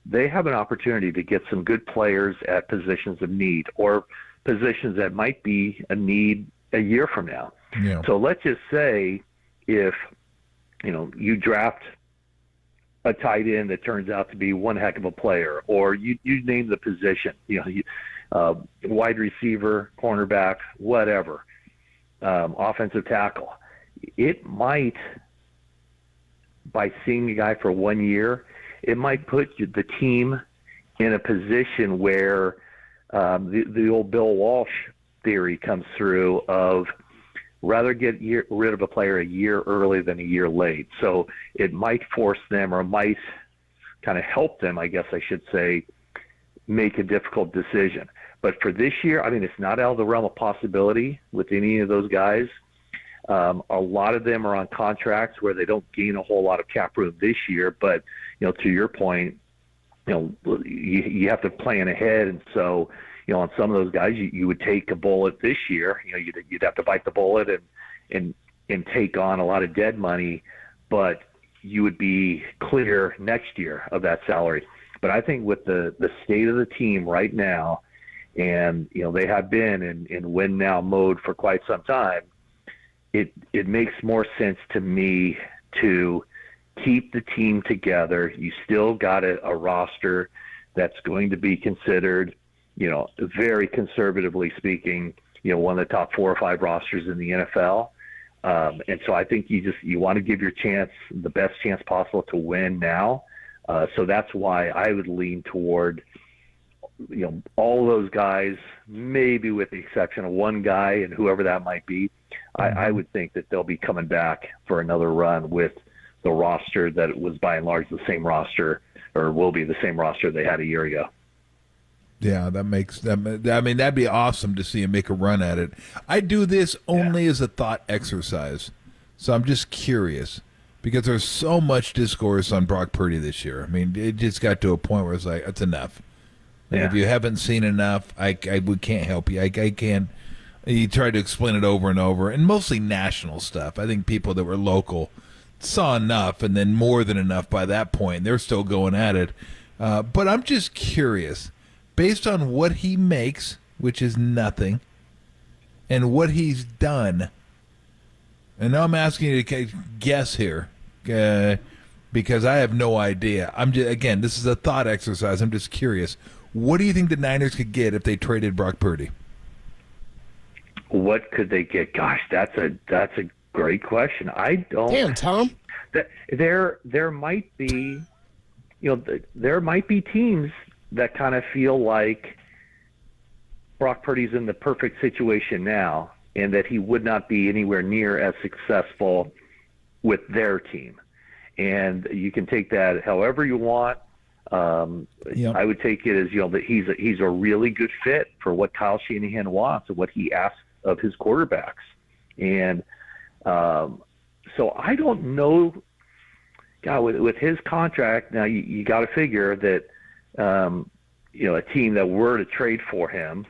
they have an opportunity to get some good players at positions of need or positions that might be a need a year from now.
Yeah.
So let's just say if, you draft a tight end that turns out to be one heck of a player, or you name the position, wide receiver, cornerback, whatever, offensive tackle. It might, by seeing a guy for 1 year, it might put the team in a position where the old Bill Walsh theory comes through of rather get rid of a player a year early than a year late. So it might force them, or might kind of help them, I guess I should say, make a difficult decision. But for this year, it's not out of the realm of possibility with any of those guys. A lot of them are on contracts where they don't gain a whole lot of cap room this year. But, to your point, you have to plan ahead. And so, on some of those guys, you would take a bullet this year. You'd have to bite the bullet and take on a lot of dead money, but you would be clear next year of that salary. But I think with the state of the team right now, and, they have been in win now mode for quite some time, it makes more sense to me to keep the team together. You still got a roster that's going to be considered, very conservatively speaking, one of the top 4 or 5 rosters in the NFL. And so I think you want to give your chance, the best chance possible to win now. So that's why I would lean toward, all those guys, maybe with the exception of one guy and whoever that might be. I would think that they'll be coming back for another run with the roster that was by and large the same roster, or will be the same roster they had a year ago.
Yeah, that'd be awesome to see him make a run at it. I do this only as a thought exercise. So I'm just curious, because there's so much discourse on Brock Purdy this year. It just got to a point where it's like, it's enough. If you haven't seen enough, we can't help you. I can't. He tried to explain it over and over, and mostly national stuff. I think people that were local saw enough, and then more than enough by that point. They're still going at it. But I'm just curious, based on what he makes, which is nothing, and what he's done, and now I'm asking you to guess here, because I have no idea. Again, this is a thought exercise. I'm just curious. What do you think the Niners could get if they traded Brock Purdy?
What could they get? Gosh, that's a great question. I don't.
Damn, Tom.
There might be, there might be teams that kind of feel like Brock Purdy's in the perfect situation now, and that he would not be anywhere near as successful with their team. And you can take that however you want. I would take it as that he's a really good fit for what Kyle Shanahan wants and what he asks of his quarterbacks. And so I don't know. God, with his contract now, you got to figure that a team that were to trade for him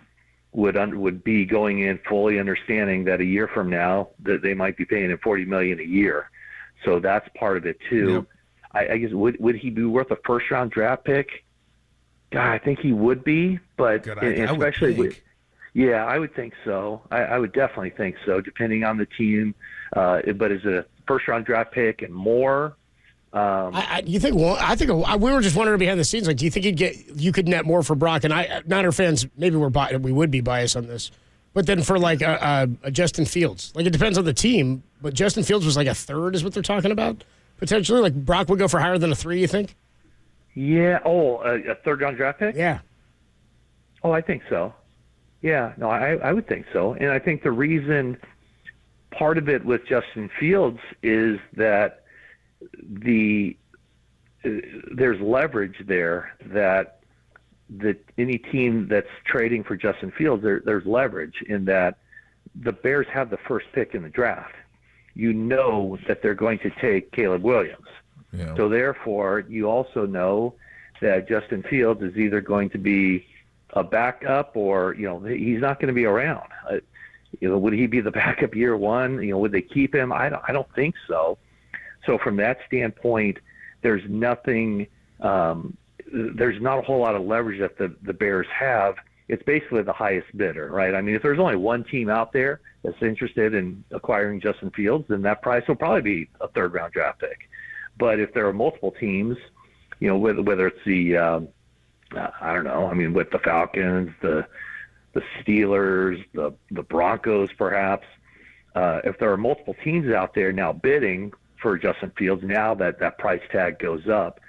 would be going in fully understanding that a year from now that they might be paying him $40 million a year. So that's part of it too.
Yep.
I guess would he be worth a first round draft pick? God, I think he would be, but especially yeah, I would think so. I would definitely think so, depending on the team. But is it a first round draft pick and more?
You think? Well, I think we were just wondering behind the scenes. Like, do you think you could net more for Brock? And Niner fans, maybe we would be biased on this, but then for like a Justin Fields, like it depends on the team. But Justin Fields was like a third, is what they're talking about potentially. Like Brock would go for higher than a 3. You think?
Yeah. Oh, a third round draft pick?
Yeah.
Oh, I think so. Yeah. No, I would think so. And I think the reason part of it with Justin Fields is that there's leverage there that any team that's trading for Justin Fields, there's leverage in that the Bears have the first pick in the draft. You know that they're going to take Caleb Williams. Yeah. So therefore, you also know that Justin Fields is either going to be a backup or, he's not going to be around. Would he be the backup year one? Would they keep him? I don't think so. So from that standpoint, there's nothing. There's not a whole lot of leverage that the Bears have. It's basically the highest bidder, right? I mean, if there's only one team out there that's interested in acquiring Justin Fields, then that price will probably be a third round draft pick. But if there are multiple teams, whether it's the I don't know. I mean, with the Falcons, the Steelers, the Broncos, perhaps. If there are multiple teams out there now bidding for Justin Fields, now that price tag goes up.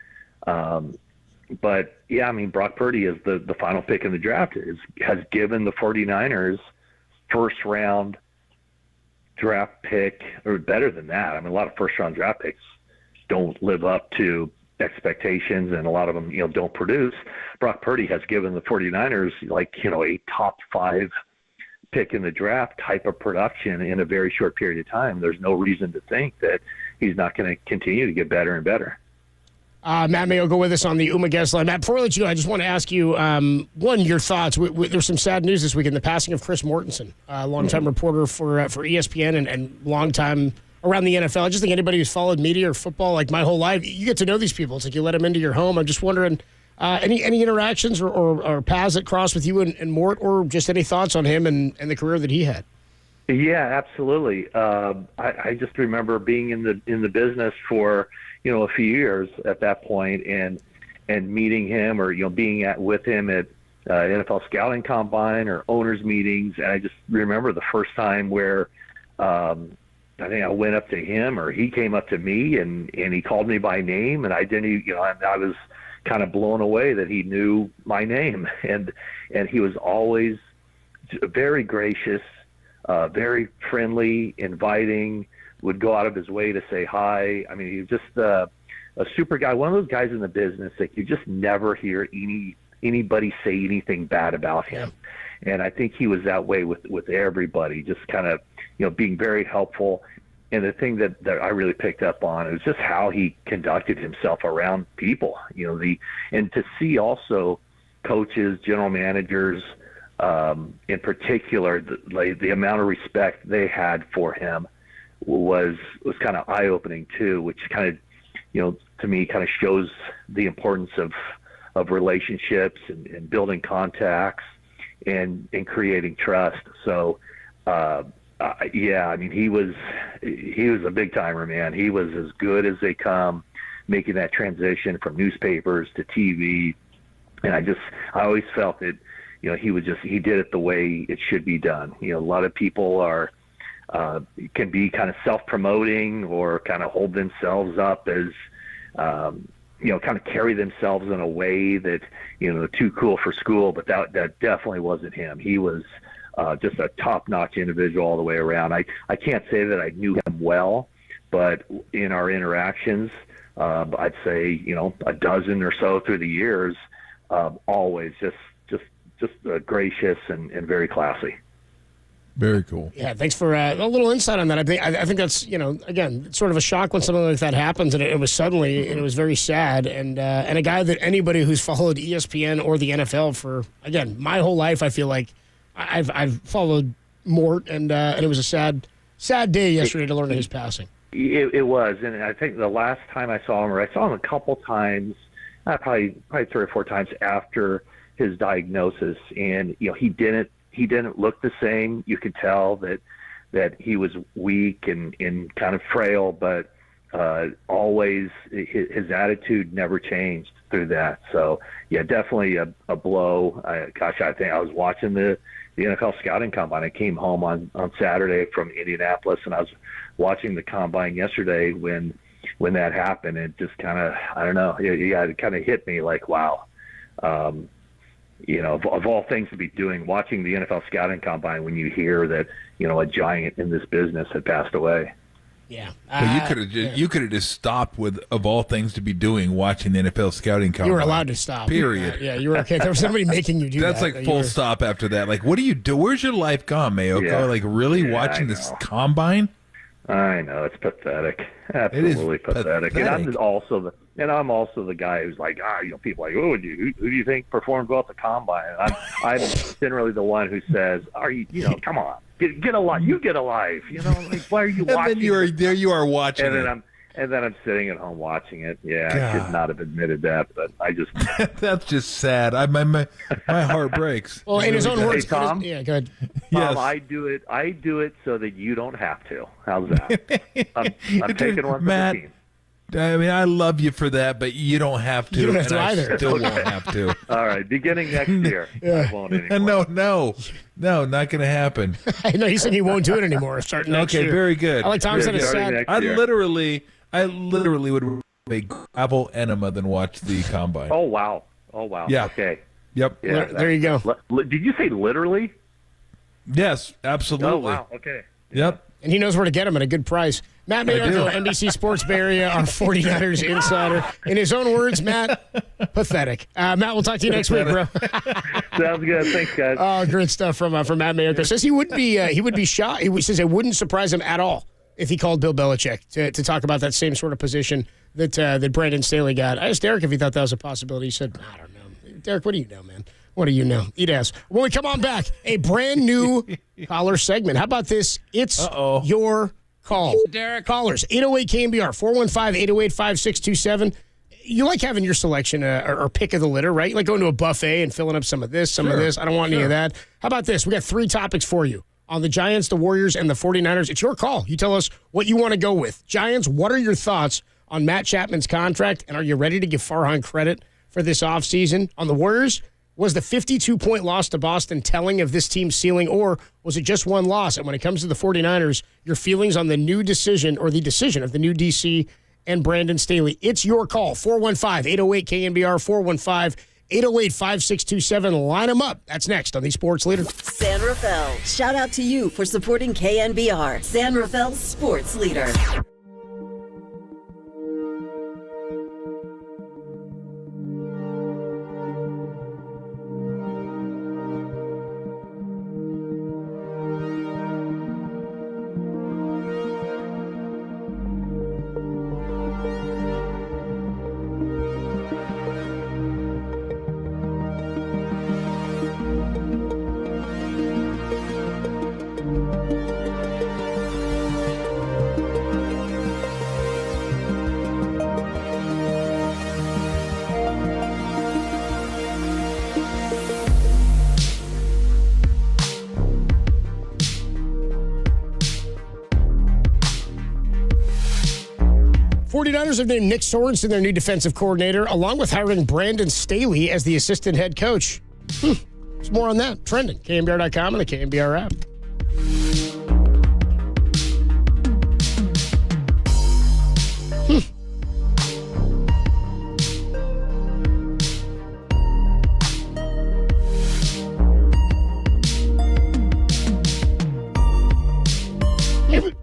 But yeah, I mean, Brock Purdy is the final pick in the draft. Has given the 49ers first round draft pick, or better than that. I mean, a lot of first round draft picks don't live up to expectations, and a lot of them, don't produce. Brock Purdy has given the 49ers a top 5 pick in the draft type of production in a very short period of time. There's no reason to think that he's not going to continue to get better and better.
Matt Mayo, go with us on the UMA guest line. Matt, before I let you go, I just want to ask you, one, your thoughts. There's some sad news this week in the passing of Chris Mortensen, a longtime reporter for ESPN and longtime around the NFL. I just think anybody who's followed media or football like my whole life, you get to know these people. It's like you let them into your home. I'm just wondering, any interactions or paths that cross with you and Mort, or just any thoughts on him and the career that he had?
Yeah, absolutely. I just remember being in the business for a few years at that point, and meeting him, or being with him at NFL scouting combine or owners meetings. And I just remember the first time where I think I went up to him, or he came up to me, and he called me by name, and I didn't, I was kind of blown away that he knew my name, and he was always very gracious, very friendly, inviting, would go out of his way to say hi. I mean, he was just a super guy, one of those guys in the business that you just never hear anybody say anything bad about him. And I think he was that way with everybody, just kind of, being very helpful. And the thing that I really picked up on is just how he conducted himself around people, and to see also coaches, general managers, in particular, the amount of respect they had for him was kind of eye-opening too, which kind of, to me, kind of shows the importance of relationships and building contacts and creating trust. So, I mean, he was a big timer, man. He was as good as they come, making that transition from newspapers to TV. And I always felt that, he did it the way it should be done. A lot of people can be kind of self-promoting or kind of hold themselves up as, kind of carry themselves in a way that, too cool for school, but that definitely wasn't him. He was just a top-notch individual all the way around. I can't say that I knew him well, but in our interactions, I'd say, a dozen or so through the years, always just gracious and very classy.
Very cool.
Yeah, thanks for a little insight on that. I think that's, again, it's sort of a shock when something like that happens, and it was suddenly, and it was very sad. And a guy that anybody who's followed ESPN or the NFL for, again, my whole life, I feel like I've followed Mort, and it was a sad day yesterday to learn of his passing.
It was, and I think the last time I saw him a couple times, probably 3 or 4 times after his diagnosis, and he didn't look the same. You could tell that he was weak and kind of frail, but always his attitude never changed through that. So yeah, definitely a blow. I think I was watching the NFL scouting combine. I came home on Saturday from Indianapolis, and I was watching the combine yesterday when that happened. It just kind of, I don't know, it kind of hit me like, wow. Of all things to be doing, watching the NFL scouting combine when you hear that, a giant in this business had passed away.
Yeah.
You could have just stopped with, of all things to be doing, watching the NFL scouting combine.
You were allowed to stop.
Period.
Yeah, you were okay. There was somebody making you do
That's
that.
like full stop after that. Like, what do you do? Where's your life gone, Mayoko?
Yeah.
Like, really watching this combine?
I know, it's pathetic. Absolutely pathetic. And I'm also the guy who's like, people are like, who do you think performed well at the combine? And I'm generally the one who says, come on, get a life. You get a life. Like, why are you watching?
And then you are watching
and then I'm sitting at home watching it. Yeah, God. I should not have admitted that, but I just
that's just sad. My heart breaks.
Well, in his own words,
hey, Tom.
Yeah, go ahead.
Yes. Tom, I do it so that you don't have to. How's that? I'm taking one for
Matt,
the team.
I mean, I love you for that, but you don't have to.
You don't have to
I
either.
Still won't have to.
All right, beginning next year. I won't anymore.
No, not going to happen.
I know he said he won't do it anymore. Starting next year.
Okay, very good.
I like Tom said it's sad.
I literally would rather a gravel enema than watch the combine.
Oh wow.
Yeah.
Okay.
Yep.
Yeah,
there you go.
Did you say literally?
Yes, absolutely.
Oh wow. Okay.
Yep.
And he knows where to get him at a good price. Matt Mayoko, NBC Sports Bay Area, our 49ers insider. In his own words, Matt, pathetic. Matt, we'll talk to you next week, bro.
Sounds good. Thanks, guys.
Oh, great stuff from Matt Mayoko. Says he would be shocked. He says it wouldn't surprise him at all if he called Bill Belichick to talk about that same sort of position that Brandon Staley got. I asked Derek if he thought that was a possibility. He said, I don't know. Derek, what do you know, man? What do you know? Eat ass. When we come on back, a brand new caller segment. How about this? It's your call.
Derek.
Callers, 808 KNBR, 415-808-5627. You like having your selection or pick of the litter, right? You like going to a buffet and filling up some of this, some of this. I don't want any of that. How about this? We got 3 topics for you on the Giants, the Warriors, and the 49ers. It's your call. You tell us what you want to go with. Giants, what are your thoughts on Matt Chapman's contract, and are you ready to give Farhan credit for this offseason? On the Warriors, was the 52-point loss to Boston telling of this team's ceiling, or was it just one loss? And when it comes to the 49ers, your feelings on the new decision or the decision of the new DC and Brandon Staley. It's your call. 415-808-KNBR, 415-808-5627. Line them up. That's next on the Sports Leader.
San Rafael. Shout out to you for supporting KNBR, San Rafael's Sports Leader.
49ers have named Nick Sorensen their new defensive coordinator, along with hiring Brandon Staley as the assistant head coach. There's more on that. Trending. KNBR.com and the KNBR app.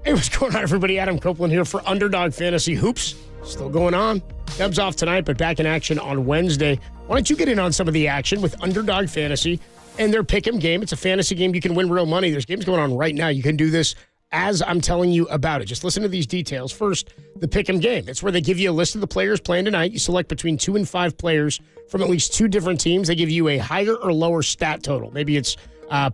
Hey, what's going on, everybody? Adam Copeland here for Underdog Fantasy Hoops. Still going on. Dubs off tonight, but back in action on Wednesday. Why don't you get in on some of the action with Underdog Fantasy and their pick'em game? It's a fantasy game. You can win real money. There's games going on right now. You can do this as I'm telling you about it. Just listen to these details. First, the pick'em game. It's where they give you a list of the players playing tonight. You select between 2 and 5 players from at least 2 different teams. They give you a higher or lower stat total. Maybe it's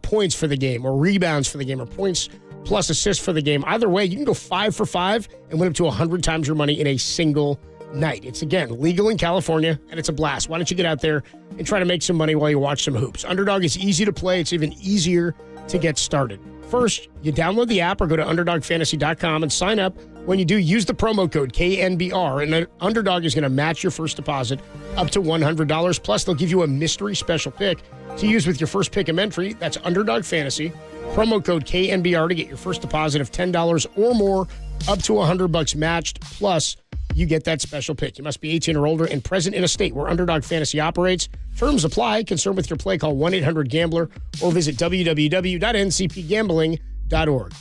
points for the game or rebounds for the game or points plus assists for the game. Either way, you can go 5 for 5 and win up to 100 times your money in a single night. It's, again, legal in California, and it's a blast. Why don't you get out there and try to make some money while you watch some hoops? Underdog is easy to play. It's even easier to get started. First, you download the app or go to UnderdogFantasy.com and sign up. When you do, use the promo code KNBR, and Underdog is going to match your first deposit up to $100. Plus, they'll give you a mystery special pick to use with your first pick entry. That's Underdog Fantasy. Promo code KNBR to get your first deposit of $10 or more, up to $100 matched. Plus, you get that special pick. You must be 18 or older and present in a state where Underdog Fantasy operates. Terms apply. Concerned with your play, call 1-800-GAMBLER or visit www.ncpgambling.org.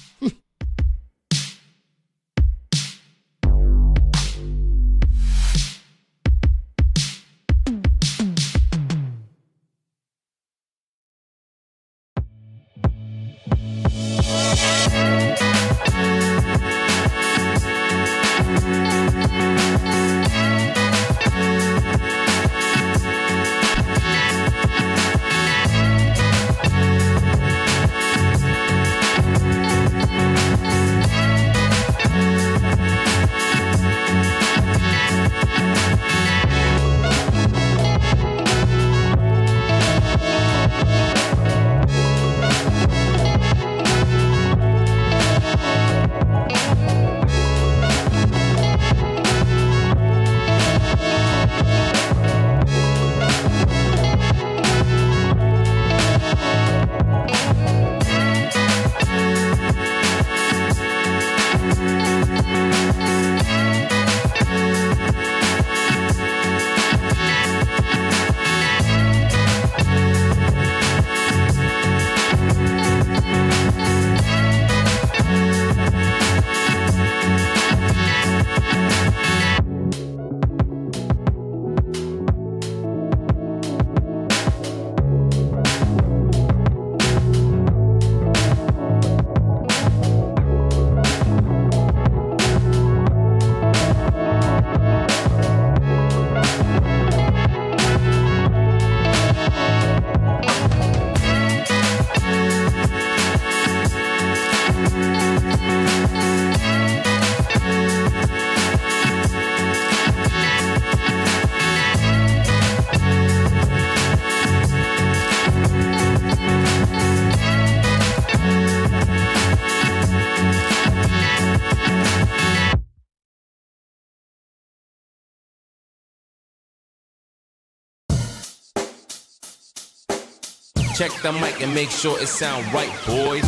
Check the mic and make sure it sound right, boys.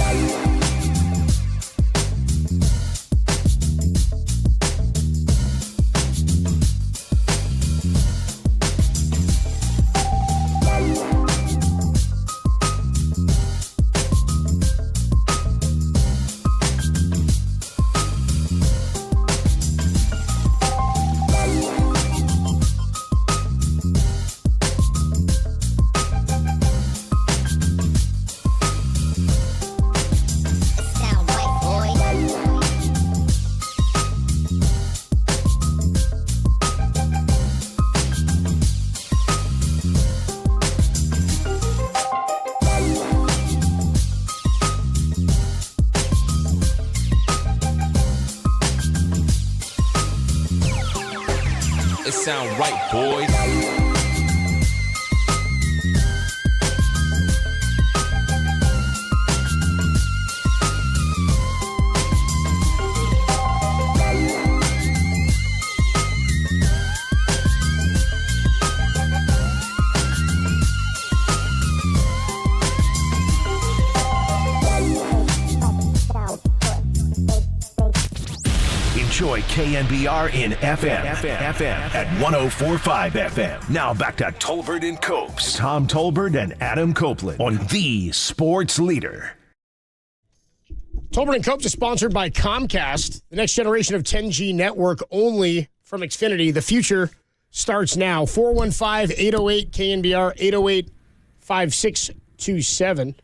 Sound right, boys.
KNBR in FM at 104.5 FM. Now back to Tolbert and Copes. Tom Tolbert and Adam Copeland on the Sports Leader.
Tolbert and Copes is sponsored by Comcast, the next generation of 10G network only from Xfinity. The future starts now. 415-808-KNBR, 808-5627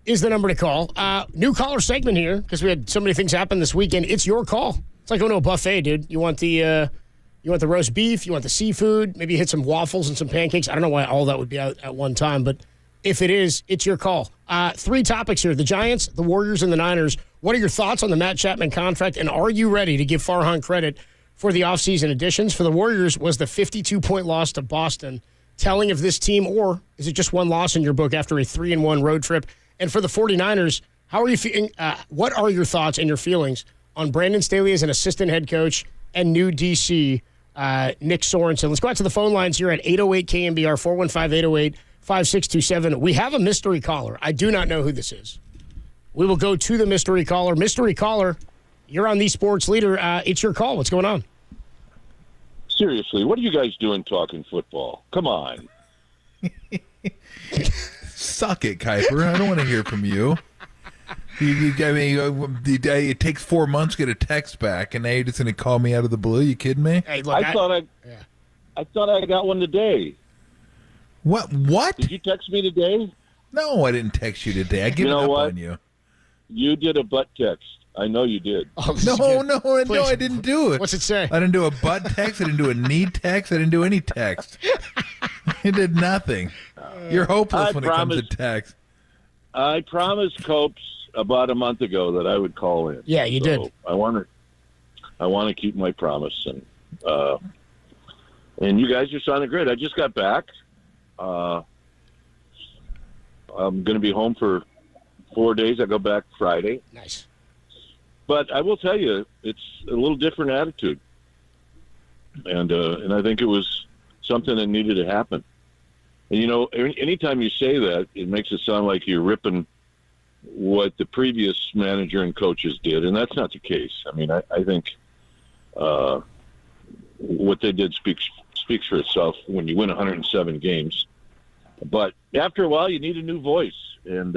is the number to call. New caller segment here because we had so many things happen this weekend. It's your call. It's like going to a buffet, dude. You want the roast beef, you want the seafood, maybe you hit some waffles and some pancakes. I don't know why all that would be out at one time, but if it is, it's your call. 3 topics here. The Giants, the Warriors, and the Niners. What are your thoughts on the Matt Chapman contract, and are you ready to give Farhan credit for the offseason additions? For the Warriors, was the 52-point loss to Boston telling of this team, or is it just one loss in your book after a 3-1 road trip? And for the 49ers, how are you feeling? What are your thoughts and your feelings on Brandon Staley as an assistant head coach and new DC, Nick Sorensen? Let's go out to the phone lines here at 808-KNBR, 415-808-5627. We have a mystery caller. I do not know who this is. We will go to the mystery caller. Mystery caller, you're on the Sports Leader. It's your call. What's going on?
Seriously, what are you guys doing talking football? Come on.
Suck it, Kuiper. I don't want to hear from you. It takes 4 months to get a text back, and now you're just going to call me out of the blue? You kidding me?
Hey, look,
I thought I got one today.
What?
Did you text me today?
No, I didn't text you today. I give up on you.
You did a butt text. I know you did.
No, I didn't do it.
What's it say?
I didn't do a butt text. I didn't do a need text. I didn't do any text. I did nothing. You're hopeless when it comes to text.
I promised Copes about a month ago that I would call in.
Yeah, you did.
I want to keep my promise, and you guys are sounding great. I just got back. I'm going to be home for 4 days. I go back Friday.
Nice.
But I will tell you, it's a little different attitude, and I think it was something that needed to happen. And you know, anytime you say that, it makes it sound like you're ripping what the previous manager and coaches did, and that's not the case. I mean, I think what they did speaks for itself when you win 107 games. But after a while, you need a new voice, and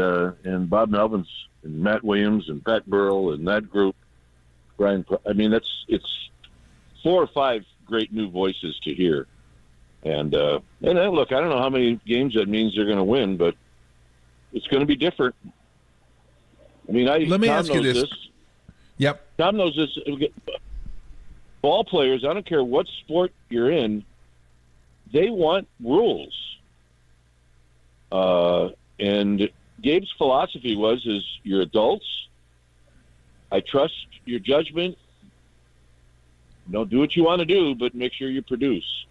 Bob Melvin's and Matt Williams and Pat Burrell and that group, Brian. I mean, it's 4 or 5 great new voices to hear. And look, I don't know how many games that means they're going to win, but it's going to be different. I mean,
let me ask you this. Yep.
Tom knows this. Ball players, I don't care what sport you're in, they want rules. And Gabe's philosophy is you're adults. I trust your judgment. Don't do what you want to do, but make sure you produce.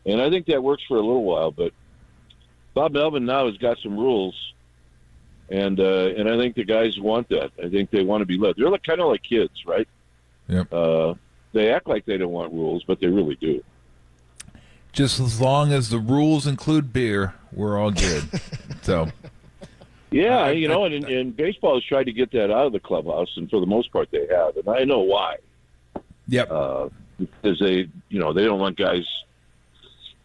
And I think that works for a little while. But Bob Melvin now has got some rules, and I think the guys want that. I think they want to be led. They're kind of like kids, right?
Yep.
They act like they don't want rules, but they really do.
Just as long as the rules include beer, we're all good. So.
Yeah, and baseball has tried to get that out of the clubhouse, and for the most part they have, and I know why.
Yep.
Because they don't want guys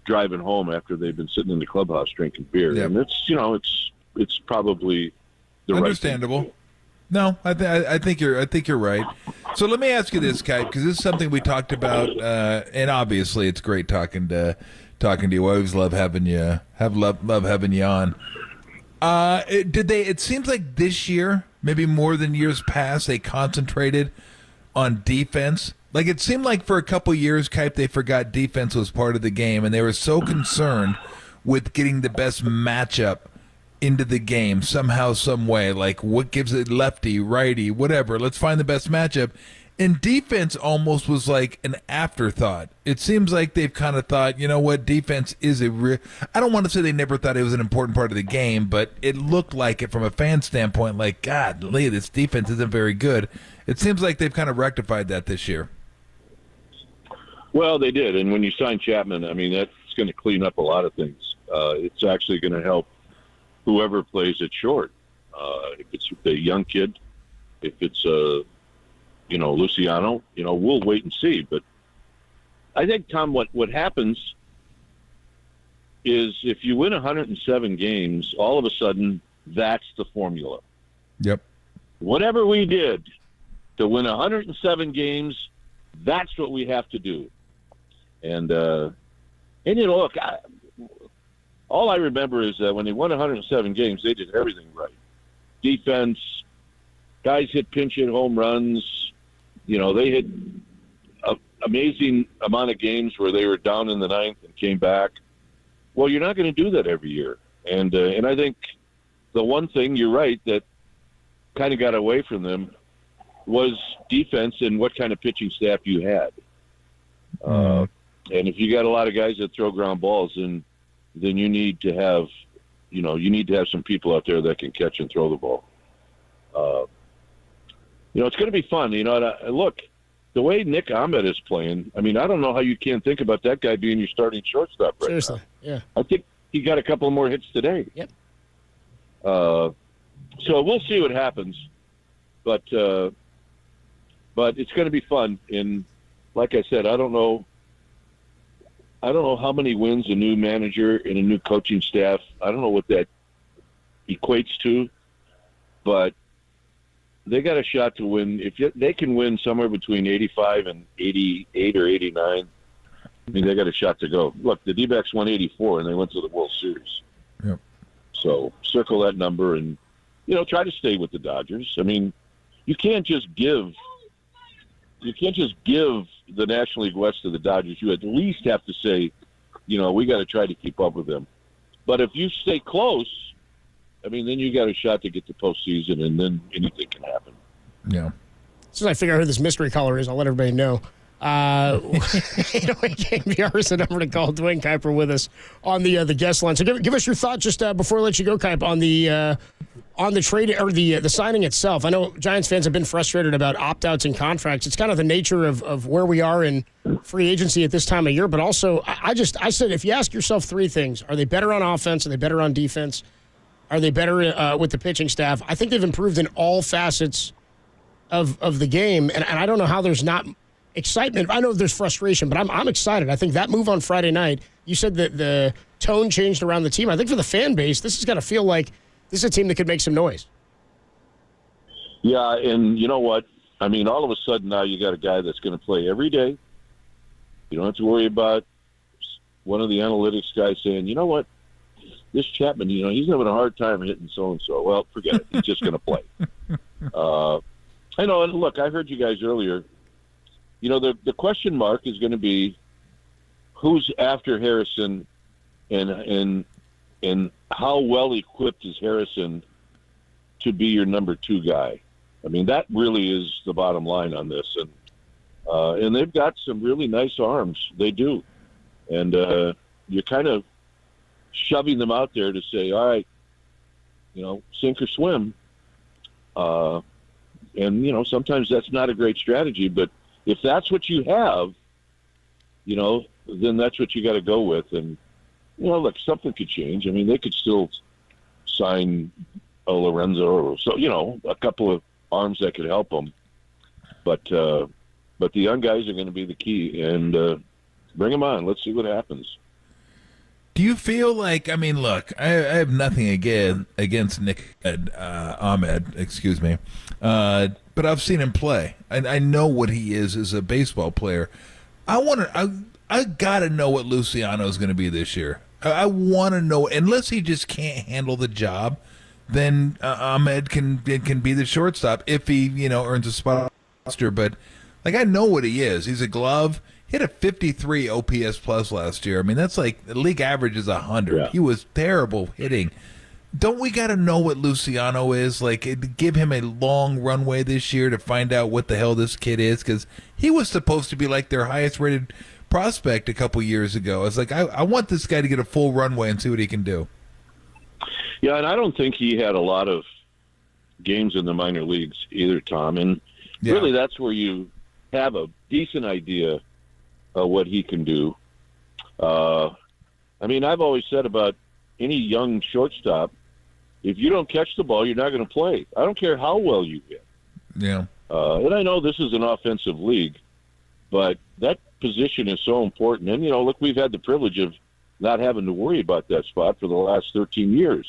driving home after they've been sitting in the clubhouse drinking beer, and it's probably the
understandable.
Right
no, I think you're right. So let me ask you this, Kite, because this is something we talked about, and obviously it's great talking to you. I always love having you. Love having you on. It seems like this year, maybe more than years past, they concentrated on defense. Like, it seemed like for a couple years, Kipe, they forgot defense was part of the game, and they were so concerned with getting the best matchup into the game somehow, some way. Like, what gives it lefty, righty, whatever. Let's find the best matchup. And defense almost was like an afterthought. It seems like they've kind of thought, you know what, defense is I don't want to say they never thought it was an important part of the game, but it looked like it from a fan standpoint, like, God, Lee, this defense isn't very good. It seems like they've kind of rectified that this year.
Well, they did. And when you sign Chapman, I mean, that's going to clean up a lot of things. It's actually going to help whoever plays it short. If it's a young kid, if it's Luciano. We'll wait and see. But I think, Tom, what happens is if you win 107 games, all of a sudden that's the formula.
Yep.
Whatever we did to win 107 games, that's what we have to do. And look, all I remember is that when they won 107 games, they did everything right. Defense, guys hit pinch hit home runs. They hit an amazing amount of games where they were down in the ninth and came back. Well, you're not going to do that every year. And I think the one thing, you're right, that kind of got away from them was defense and what kind of pitching staff you had. And if you got a lot of guys that throw ground balls, then you need to have, some people out there that can catch and throw the ball. It's going to be fun. Look, the way Nick Ahmed is playing, I don't know how you can't think about that guy being your starting shortstop right
Seriously,
now.
yeah.
I think he got a couple more hits today.
Yep.
So we'll see what happens, but it's going to be fun. And like I said, I don't know how many wins a new manager and a new coaching staff. I don't know what that equates to, but they got a shot to win. If they can win somewhere between 85 and 88 or 89, they got a shot to go. Look, the D-backs won 84 and they went to the World Series.
Yep.
So circle that number and try to stay with the Dodgers. You can't just give the National League West to the Dodgers. You at least have to say, we got to try to keep up with them. But if you stay close, then you got a shot to get to postseason, and then anything can happen.
Yeah.
As soon as I figure out who this mystery caller is, I'll let everybody know. 808 KNBR is the number to call. Dwayne Kuiper with us on the guest line. So give us your thought just before I let you go, Kuiper, on the trade or the signing itself. I know Giants fans have been frustrated about opt-outs and contracts. It's kind of the nature of where we are in free agency at this time of year. But also, I said, if you ask yourself three things, are they better on offense? Are they better on defense? Are they better with the pitching staff? I think they've improved in all facets of the game. And I don't know how there's not excitement. I know there's frustration, but I'm excited. I think that move on Friday night, you said that the tone changed around the team. I think for the fan base, this is going to feel like this is a team that could make some noise.
Yeah, and you know what? All of a sudden now you got a guy that's going to play every day. You don't have to worry about one of the analytics guys saying, you know what, this Chapman, he's having a hard time hitting so-and-so. Well, forget it. He's just going to play. I know, and look, I heard you guys earlier. The question mark is going to be who's after Harrison and how well equipped is Harrison to be your number two guy. That really is the bottom line on this. And they've got some really nice arms. They do. And you're kind of shoving them out there to say, all right, sink or swim. And sometimes that's not a great strategy, but if that's what you have, then that's what you got to go with. And, look, something could change. They could still sign a Lorenzo or so, a couple of arms that could help them. But the young guys are going to be the key, and bring them on. Let's see what happens.
Do you feel like, look, I have nothing against Nick Ahmed, excuse me, but I've seen him play. I know what he is as a baseball player. I got to know what Luciano is going to be this year. I want to know, unless he just can't handle the job, then Ahmed can be the shortstop if he, earns a spot. But, I know what he is. He's a glove. Hit a 53 OPS plus last year. That's like the league average is 100. Yeah. He was terrible hitting. Don't we got to know what Luciano is? Give him a long runway this year to find out what the hell this kid is, because he was supposed to be their highest rated prospect a couple years ago. It's I want this guy to get a full runway and see what he can do.
Yeah, and I don't think he had a lot of games in the minor leagues either, Tom. And really that's where you have a decent idea what he can do. I've always said about any young shortstop, if you don't catch the ball, you're not going to play. I don't care how well you hit.
Yeah.
And I know this is an offensive league, but that position is so important. And, look, we've had the privilege of not having to worry about that spot for the last 13 years.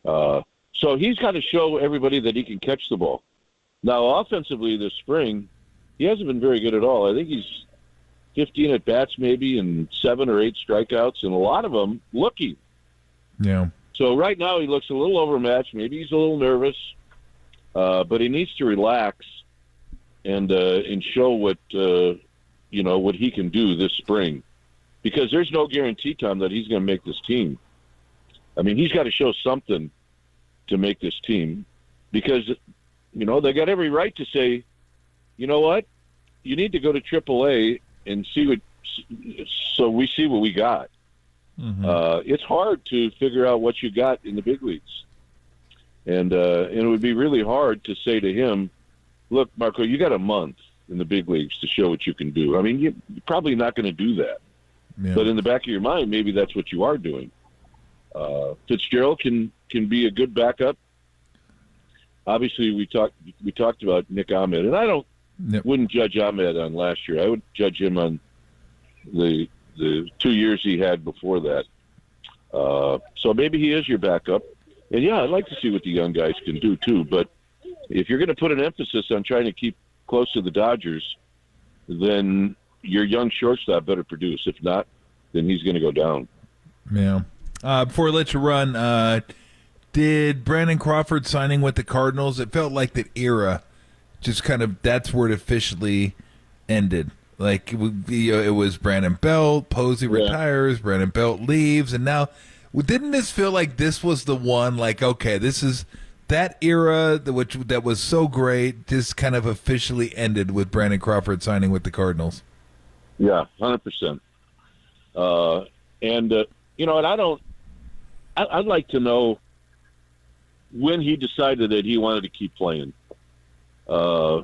So he's got to show everybody that he can catch the ball. Now, offensively this spring, he hasn't been very good at all. I think he's 15 at-bats maybe and 7 or 8 strikeouts, and a lot of them looking.
Yeah.
So right now he looks a little overmatched. Maybe he's a little nervous, but he needs to relax and show what what he can do this spring, because there's no guarantee, Tom, that he's going to make this team. I mean, he's got to show something to make this team, because they got every right to say, you know what, you need to go to AAA and so we see what we got. Mm-hmm. It's hard to figure out what you got in the big leagues. And it would be really hard to say to him, look, Marco, you got a month in the big leagues to show what you can do. I mean, you're probably not going to do that. Yeah. But in the back of your mind, maybe that's what you are doing. Fitzgerald can be a good backup. Obviously, we talked about Nick Ahmed, and I wouldn't judge Ahmed on last year. I would judge him on the 2 years he had before that. So maybe he is your backup. And, yeah, I'd like to see what the young guys can do too. But if you're going to put an emphasis on trying to keep close to the Dodgers, then your young shortstop better produce. If not, then he's going to go down.
Yeah. Before we let you run, did Brandon Crawford signing with the Cardinals, it felt like that era just kind of, that's where it officially ended. Like, it was Brandon Belt, Posey retires, Brandon Belt leaves, and now, didn't this feel like this was the one, like, okay, this is that era that was so great, just kind of officially ended with Brandon Crawford signing with the Cardinals?
Yeah, 100%. And I'd like to know when he decided that he wanted to keep playing. I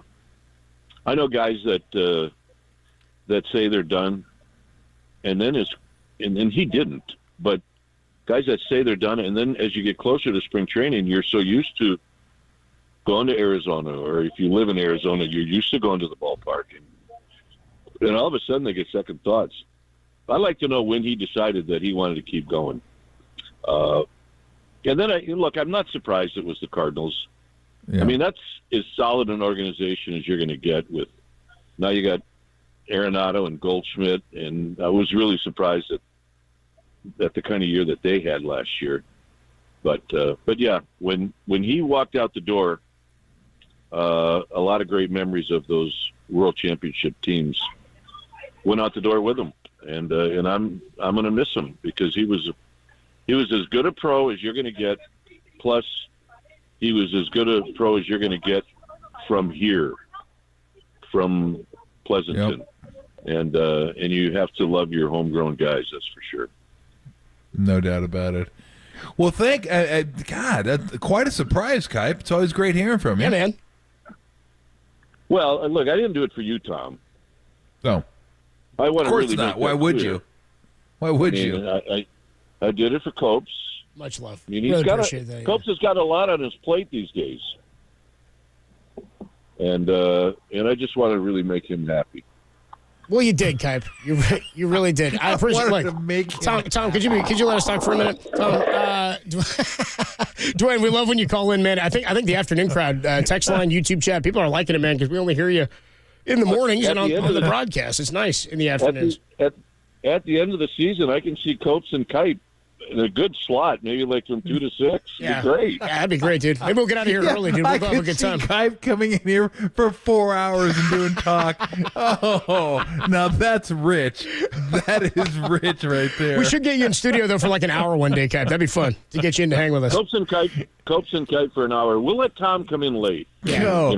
know guys that say they're done, and then he didn't. But guys that say they're done, and then as you get closer to spring training, you're so used to going to Arizona, or if you live in Arizona, you're used to going to the ballpark, and all of a sudden they get second thoughts. I'd like to know when he decided that he wanted to keep going. And then, I'm not surprised it was the Cardinals. Yeah. I mean, that's as solid an organization as you're going to get with. Now you got Arenado and Goldschmidt, and I was really surprised at the kind of year that they had last year. But yeah, when he walked out the door, a lot of great memories of those World Championship teams went out the door with him, and I'm going to miss him, because he was as good a pro as you're going to get. Plus, he was as good a pro as you're going to get from here, from Pleasanton. Yep. And you have to love your homegrown guys, that's for sure.
No doubt about it. Well, God, quite a surprise, Kipe. It's always great hearing from you.
Yeah, man.
Well, look, I didn't do it for you, Tom.
No.
I want
of course
really
not. Why would you? Why would you?
I did it for Copes.
Much love.
I mean, Copes has got a lot on his plate these days. And I just want to really make him happy.
Well, you did, Kipe. You really did. I appreciate it. Tom, could you let us talk for a minute? Tom, Dwayne, we love when you call in, man. I think the afternoon crowd, text line, YouTube chat, people are liking it, man, because we only hear you in the mornings and on the broadcast. It's nice in the afternoons.
At the end of the season, I can see Copes and Kipe in a good slot, maybe like from 2 to 6.
Yeah.
It'd be great.
Yeah, that'd be great, dude. Maybe we'll get out of here early, dude. We'll have a good time.
Kipe coming in here for 4 hours and doing talk. Oh, now that's rich. That is rich right there.
We should get you in studio, though, for like an hour one day, Kipe. That'd be fun to get you in to hang with us.
Copes and Kipe for an hour. We'll let Tom come in late.
Yeah.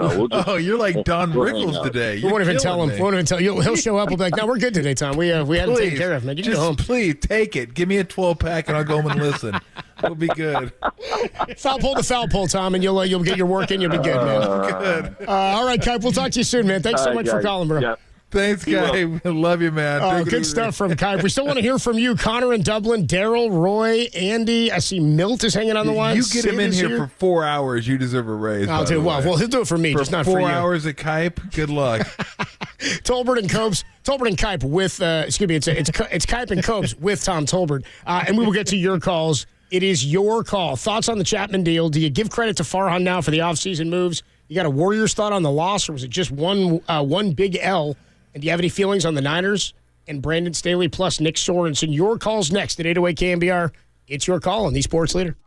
You're like Don Rickles today.
We won't even tell him. He'll show up. We'll be like, no, we're good today, Tom. We had to take care of, man. You can go home.
Please take it. Give me a 12-pack and I'll go home and listen. We'll be good.
Foul pole to foul pole, Tom, and you'll get your work in. You'll be good, man.
Good.
All right, Kipe. We'll talk to you soon, man. Thanks so much for calling, bro.
Yeah.
Thanks, guy. Love you, man.
Oh, good stuff from Kai. We still want to hear from you. Connor in Dublin, Daryl, Roy, Andy. I see Milt is hanging on the line.
You get him in here for 4 hours, you deserve a raise.
I'll do well. Well, he'll do it for me,
for
just not for you.
4 hours at Kipe. Good luck.
Tolbert and Copes. Tolbert and Kipe with, excuse me, it's Kipe and Copes with Tom Tolbert. And we will get to your calls. It is your call. Thoughts on the Chapman deal? Do you give credit to Farhan now for the offseason moves? You got a Warriors thought on the loss, or was it just one big L? And do you have any feelings on the Niners and Brandon Staley plus Nick Sorensen? Your call's next at 808 KNBR. It's your call on the Sports Leader.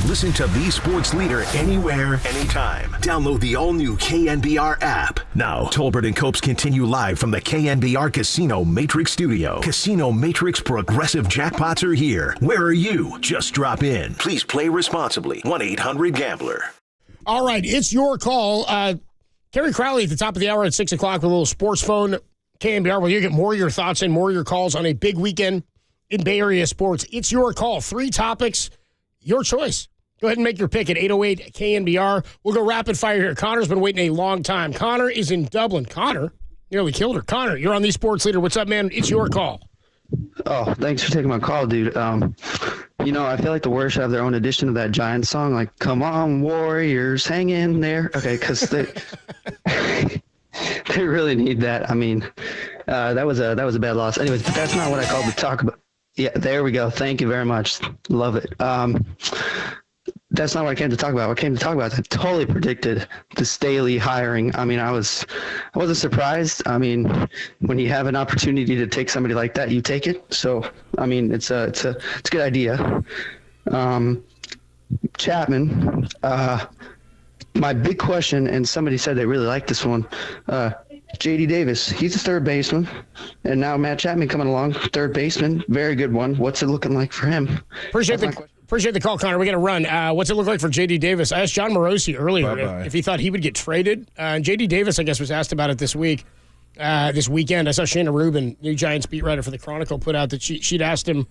Listen to the Sports Leader anywhere, anytime. Download the all-new KNBR app. Now, Tolbert and Copes continue live from the KNBR Casino Matrix Studio. Casino Matrix Progressive Jackpots are here. Where are you? Just drop in. Please play responsibly. 1-800-GAMBLER.
All right, it's your call. Kerry Crowley at the top of the hour at 6 o'clock with a little sports phone. KNBR, where you get more of your thoughts and more of your calls on a big weekend in Bay Area sports. It's your call. 3 topics, your choice. Go ahead and make your pick at 808 KNBR. We'll go rapid fire here. Connor's been waiting a long time. Connor is in Dublin. Connor, nearly killed her. Connor, you're on the Sports Leader. What's up, man? It's your call.
Oh, thanks for taking my call, dude. You know, I feel like the Warriors should have their own edition of that Giants song, like "Come on, Warriors, hang in there." Okay, because they they really need that. I mean, that was a bad loss. Anyways, but that's not what I called to talk about. Yeah, there we go. Thank you very much. Love it. That's not what I came to talk about. What I came to talk about is I totally predicted the Staley hiring. I mean, I wasn't surprised. I mean, when you have an opportunity to take somebody like that, you take it. So, I mean, it's a good idea. Chapman, my big question, and somebody said they really like this one. J.D. Davis, he's a third baseman, and now Matt Chapman coming along, third baseman, very good one. What's it looking like for him?
Appreciate Appreciate the call, Connor. We got to run. What's it look like for J.D. Davis? I asked John Morosi earlier if he thought he would get traded. And J.D. Davis, I guess, was asked about it this weekend. I saw Shayna Rubin, new Giants beat writer for the Chronicle, put out that she'd asked him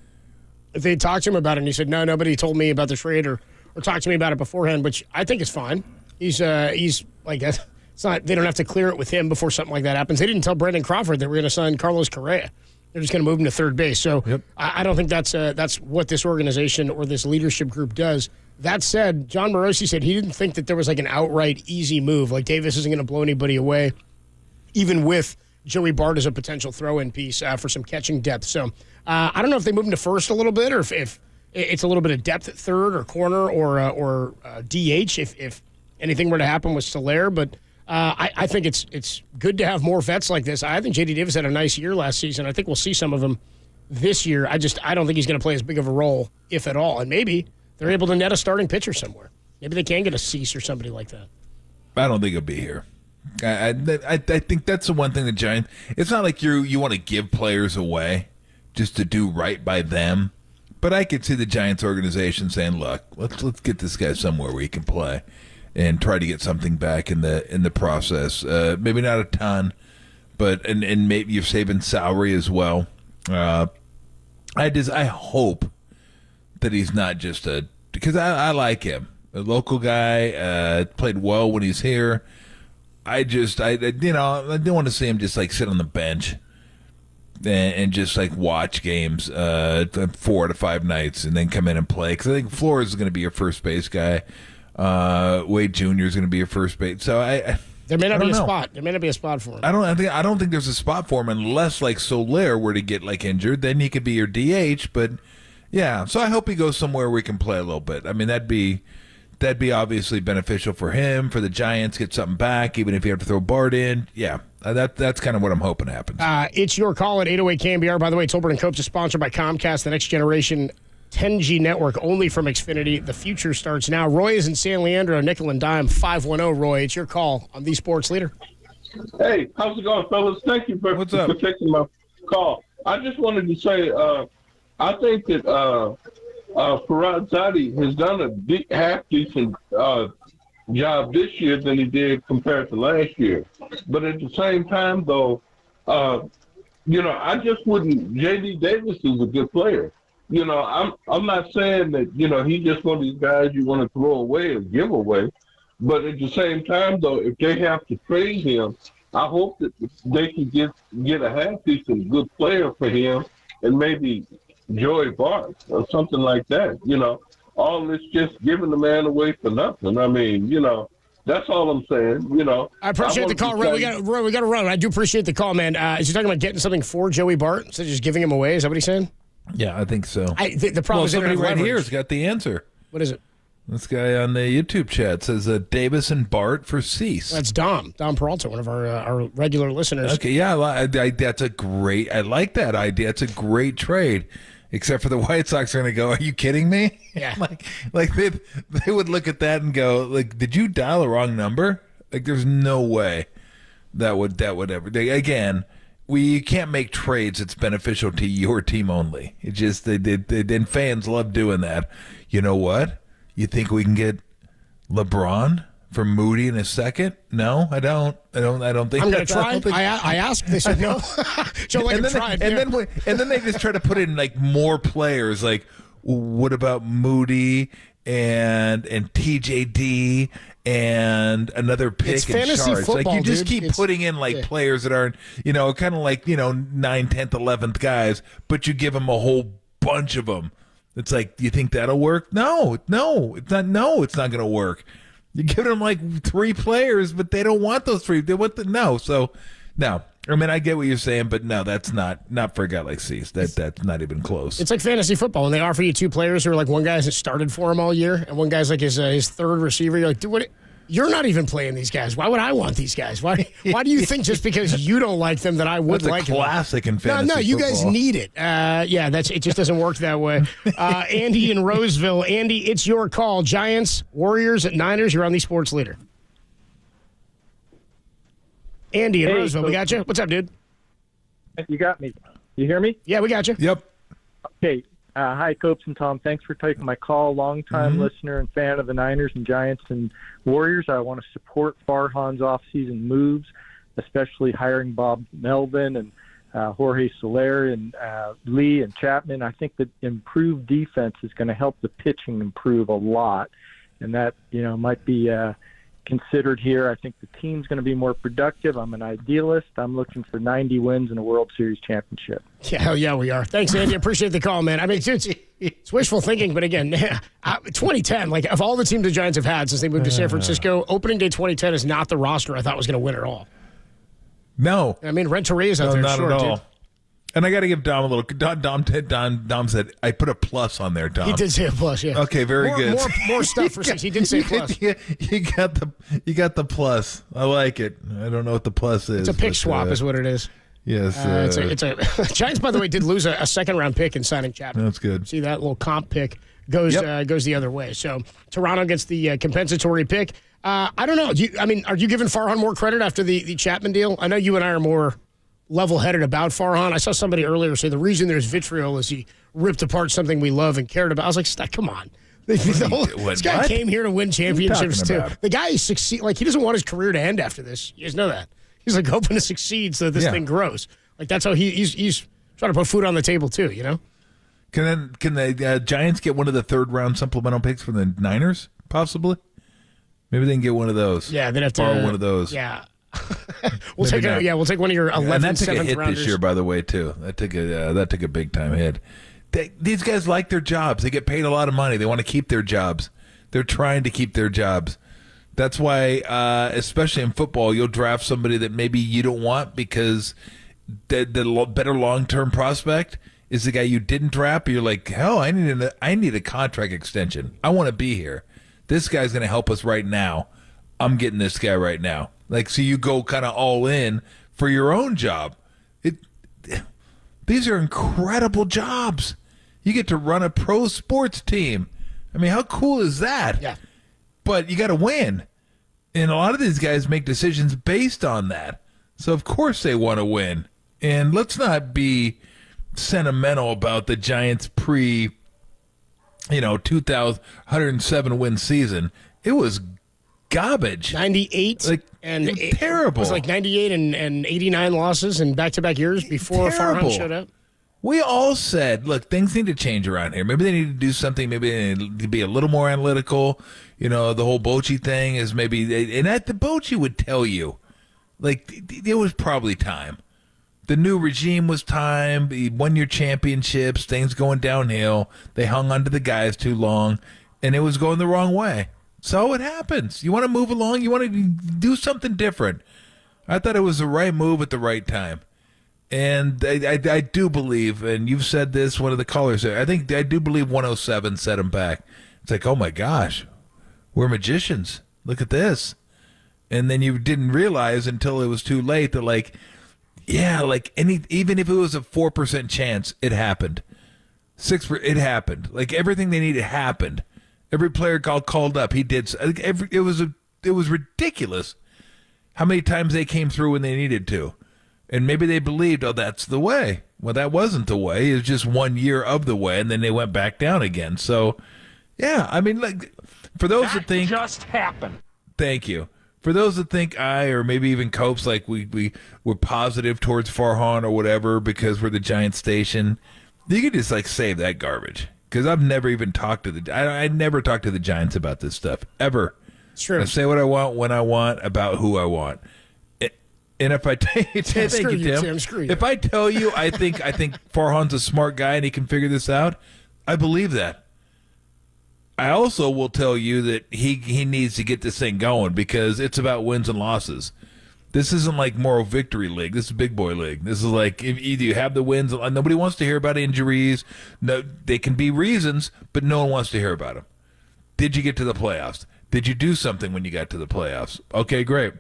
if they'd talked to him about it, and he said, no, nobody told me about the trade or talked to me about it beforehand, which I think is fine. He's like that. It's not. They don't have to clear it with him before something like that happens. They didn't tell Brandon Crawford that we're going to sign Carlos Correa. They're just going to move him to third base. So I don't think that's what this organization or this leadership group does. That said, John Morosi said he didn't think that there was like an outright easy move. Like Davis isn't going to blow anybody away, even with Joey Bart as a potential throw-in piece for some catching depth. So I don't know if they move him to first a little bit or if it's a little bit of depth at third or corner or DH if anything were to happen with Soler. But I think it's good to have more vets like this. I think J.D. Davis had a nice year last season. I think we'll see some of him this year. I don't think he's going to play as big of a role, if at all. And maybe they're able to net a starting pitcher somewhere. Maybe they can get a Cease or somebody like that.
I don't think he'll be here. I think that's the one thing the Giants. It's not like you want to give players away just to do right by them. But I could see the Giants organization saying, "Look, let's get this guy somewhere where he can play." And try to get something back in the process. Maybe not a ton, but and maybe you're saving salary as well. I hope that he's not just because I like him, a local guy, played well when he's here. I don't want to see him just like sit on the bench and just like watch games 4 out of 5 nights and then come in and play, because I think Flores is going to be your first base guy. Wade Jr. is going to be your first base. So
there may not be a spot. There may not be a spot for him.
I don't think there's a spot for him unless like Soler were to get like injured. Then he could be your DH. But yeah, so I hope he goes somewhere where he can play a little bit. I mean, that'd be obviously beneficial for him, for the Giants, get something back, even if you have to throw Bart in. Yeah, that's kind of what I'm hoping happens.
It's your call at 808 KNBR. By the way, Tolbert & Copes is sponsored by Comcast, the next generation 10G network, only from Xfinity. The future starts now. Roy is in San Leandro, nickel and dime, 510. Roy, it's your call on the Sports Leader.
Hey, how's it going, fellas? Thank you for taking my call. I just wanted to say, I think that Farhan Zaidi has done a half-decent job this year than he did compared to last year. But at the same time, though, I just wouldn't. J.D. Davis is a good player. I'm not saying that, he's just one of these guys you want to throw away or give away. But at the same time, though, if they have to trade him, I hope that they can get a half-decent good player for him and maybe Joey Bart or something like that. All this just giving the man away for nothing. I mean, that's all I'm saying.
I appreciate the call, Roy. We got to run. I do appreciate the call, man. Is he talking about getting something for Joey Bart instead of just giving him away? Is that what he's saying?
Yeah, I think so.
The problem is
somebody right here has got the answer.
What is it?
This guy on the YouTube chat says Davis and Bart for Cease.
That's Dom Peralta, one of our regular listeners.
Okay, yeah, that's a great. I like that idea. It's a great trade. Except for the White Sox are going to go, are you kidding me?
Yeah.
like they would look at that and go, like, did you dial the wrong number? Like, there's no way that would ever. Again, we can't make trades that's beneficial to your team only. It just then fans love doing that. You know what? You think we can get LeBron for Moody in a second? No, I don't think.
I'm going to try. I asked. They said no. Joe like tried.
And then they just try to put in like more players. Like, what about Moody and TJD and another pick
it's
and
fantasy
charge?
football,
like you just
dude.
keep putting in like players that aren't kind of like 9th, 11th guys, but you give them a whole bunch of them. It's like, do you think that'll work? No, it's not. No, it's not going to work. You give them like 3 players, but they don't want those 3. They want no. So, no. I mean, I get what you're saying, but no, that's not for a guy like Cease. That's not even close.
It's like fantasy football, and they offer you 2 players who are like one guy hasn't started for him all year, and one guy's like his third receiver. You're like, dude, what? You're not even playing these guys. Why would I want these guys? Why do you think just because you don't like them that I would like them?
That's a classic in fantasy
No, you
football.
guys need it. It just doesn't work that way. Andy in Roseville. Andy, it's your call. Giants, Warriors at Niners. You're on the Sports Leader. Andy in Roseville, we got you. What's up, dude?
You got me. You hear me?
Yeah, we got you.
Yep.
Okay.
Hi, Copes and Tom. Thanks for taking my call. Long-time listener and fan of the Niners and Giants and Warriors. I want to support Farhan's off-season moves, especially hiring Bob Melvin and Jorge Soler and Lee and Chapman. I think that improved defense is going to help the pitching improve a lot, and that might be considered here. I think the team's going to be more productive. I'm an idealist. I'm looking for 90 wins and a World Series championship.
Yeah, hell yeah, we are. Thanks, Andy. Appreciate the call, man. I mean, it's wishful thinking, but again, 2010, like of all the teams the Giants have had since they moved to San Francisco, opening day 2010 is not the roster I thought was going to win at all.
No.
I mean, Renteria's out there.
Not
Sure,
at all.
dude.
And I got to give Dom a little. Dom said, I put a plus on there, Dom.
He did say a plus, yeah.
Okay, very good.
More stuff for six. He did say plus.
You got the plus. I like it. I don't know what the plus is.
It's a pick swap is what it is.
Yes.
It's a Giants, by the way, did lose a second-round pick in signing Chapman.
That's good.
See, that little comp pick goes the other way. So Toronto gets the compensatory pick. I don't know. Are you giving Farhan more credit after the Chapman deal? I know you and I are more level-headed about Farhan. I saw somebody earlier say the reason there's vitriol is he ripped apart something we love and cared about. I was like, come on. This guy came here to win championships too. The guy succeed. Like, he doesn't want his career to end after this. You guys know that. He's like hoping to succeed so that this thing grows. Like, that's how he's trying to put food on the table too. You know.
Can the Giants get one of the third-round supplemental picks from the Niners? Possibly. Maybe they can get one of those.
Yeah, they'd have to
borrow one of those.
Yeah. We'll take one of your 11th,
and that took
7th
a hit
rounders.
this year, by the way, too. That took a big time hit. These guys like their jobs. They get paid a lot of money. They want to keep their jobs. They're trying to keep their jobs. That's why, especially in football, you'll draft somebody that maybe you don't want because the better long-term prospect is the guy you didn't draft. But you're like, hell, I need a contract extension. I want to be here. This guy's going to help us right now. I'm getting this guy right now. Like, so you go kind of all in for your own job. These are incredible jobs. You get to run a pro sports team. I mean, how cool is that?
Yeah.
But you got to win. And a lot of these guys make decisions based on that. So, of course, they want to win. And let's not be sentimental about the Giants 2,107 win season. It was garbage.
98 and
terrible.
It was like 98 and 89 losses in back-to-back years before Farhan showed up.
We all said, look, things need to change around here. Maybe they need to do something. Maybe they need to be a little more analytical. The whole Bochy thing is maybe, and the Bochy would tell you, like, it was probably time. The new regime was time. He won your championships. Things going downhill. They hung onto the guys too long, and it was going the wrong way. So it happens. You want to move along. You want to do something different. I thought it was the right move at the right time. And I do believe, and you've said this, one of the callers, I do believe 107 set him back. It's like, oh my gosh, we're magicians. Look at this. And then you didn't realize until it was too late that, like, yeah, like even if it was a 4% chance, it happened. It happened. Like, everything they needed happened. Every player called up. He did. It was ridiculous how many times they came through when they needed to. And maybe they believed, oh, that's the way. Well, that wasn't the way. It was just 1 year of the way, and then they went back down again. So, yeah, I mean, like, for those that think...
just happened.
Thank you. For those that think or maybe even Copes, like we're positive towards Farhan or whatever because we're the Giants station, you could just, like, save that garbage. Because I've never even talked to I never talked to the Giants about this stuff, ever.
It's true.
I say what I want, when I want, about who I want. And if I tell you, thank you, Tim. If I tell you I think Farhan's a smart guy and he can figure this out, I believe that. I also will tell you that he needs to get this thing going because it's about wins and losses. This isn't like moral victory league. This is big boy league. This is like either you have the wins. Nobody wants to hear about injuries. No, they can be reasons, but no one wants to hear about them. Did you get to the playoffs? Did you do something when you got to the playoffs? Okay, great.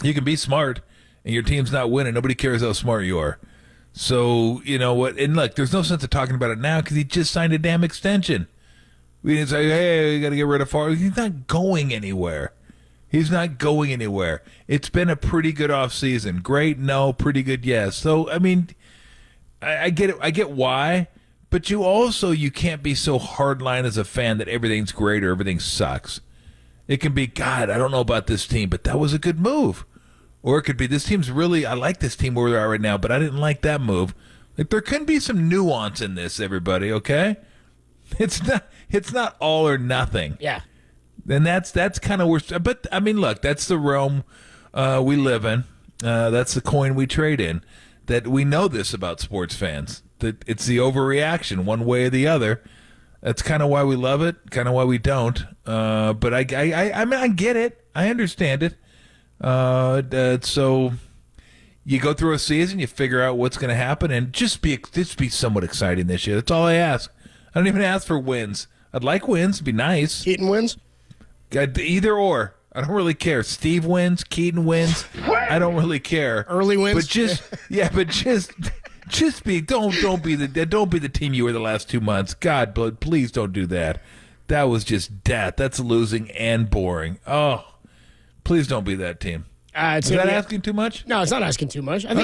You can be smart. And your team's not winning. Nobody cares how smart you are. So, you know what? And look, there's no sense of talking about it now because he just signed a damn extension. We didn't say, hey, we got to get rid of Farhan. He's not going anywhere. It's been a pretty good offseason. Great, no. Pretty good, yes. So, I mean, I get it. I get why. But you can't be so hardline as a fan that everything's great or everything sucks. It can be, God, I don't know about this team, but that was a good move. Or it could be, this team's really, I like this team where they are right now, but I didn't like that move. Like, there can be some nuance in this, everybody, okay? It's not all or nothing.
Yeah.
And that's kind of where, but I mean, look, that's the realm we live in. That's the coin we trade in. That we know this about sports fans, that it's the overreaction one way or the other. That's kind of why we love it, kind of why we don't. But I mean, I get it. I understand it. So you go through a season, you figure out what's going to happen, and just be somewhat exciting this year. That's all I ask. I don't even ask for wins. I'd like wins. It'd be nice.
Keaton wins?
Either or. I don't really care. Steve wins. Keaton wins. I don't really care.
Early wins?
But just be don't be the team you were the last 2 months. God, please don't do that. That was just death. That's losing and boring. Oh, please don't be that team. Is that asking too much?
No, it's not asking too much. I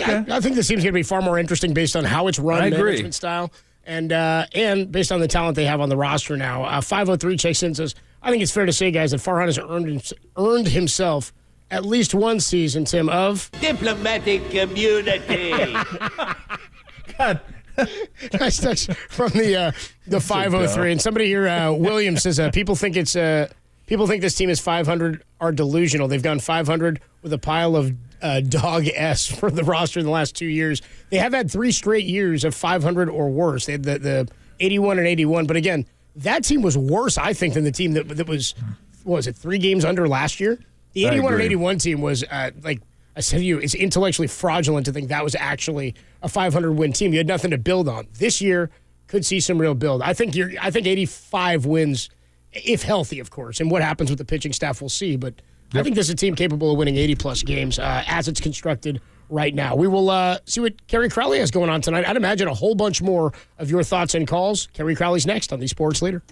think this team's going to be far more interesting based on how it's run, management style, and based on the talent they have on the roster now. 503 checks in, says, I think it's fair to say, guys, that Farhan has earned himself at least one season, Tim, of
diplomatic community.
God. Nice touch from the 503. And somebody here, William, says people think this team is 500 are delusional. They've gone 500 with a pile of dog S for the roster in the last 2 years. They have had 3 straight years of 500 or worse. They had the 81 and 81. But again, that team was worse, I think, than the team that was, what was it, 3 games under last year? The 81 and 81 team was, like I said to you, it's intellectually fraudulent to think that was actually a 500-win team. You had nothing to build on. This year could see some real build. I think 85 wins, if healthy, of course. And what happens with the pitching staff, we'll see. But I think this is a team capable of winning 80-plus games as it's constructed right now. We will see what Kerry Crowley has going on tonight. I'd imagine a whole bunch more of your thoughts and calls. Kerry Crowley's next on the Sports Leader.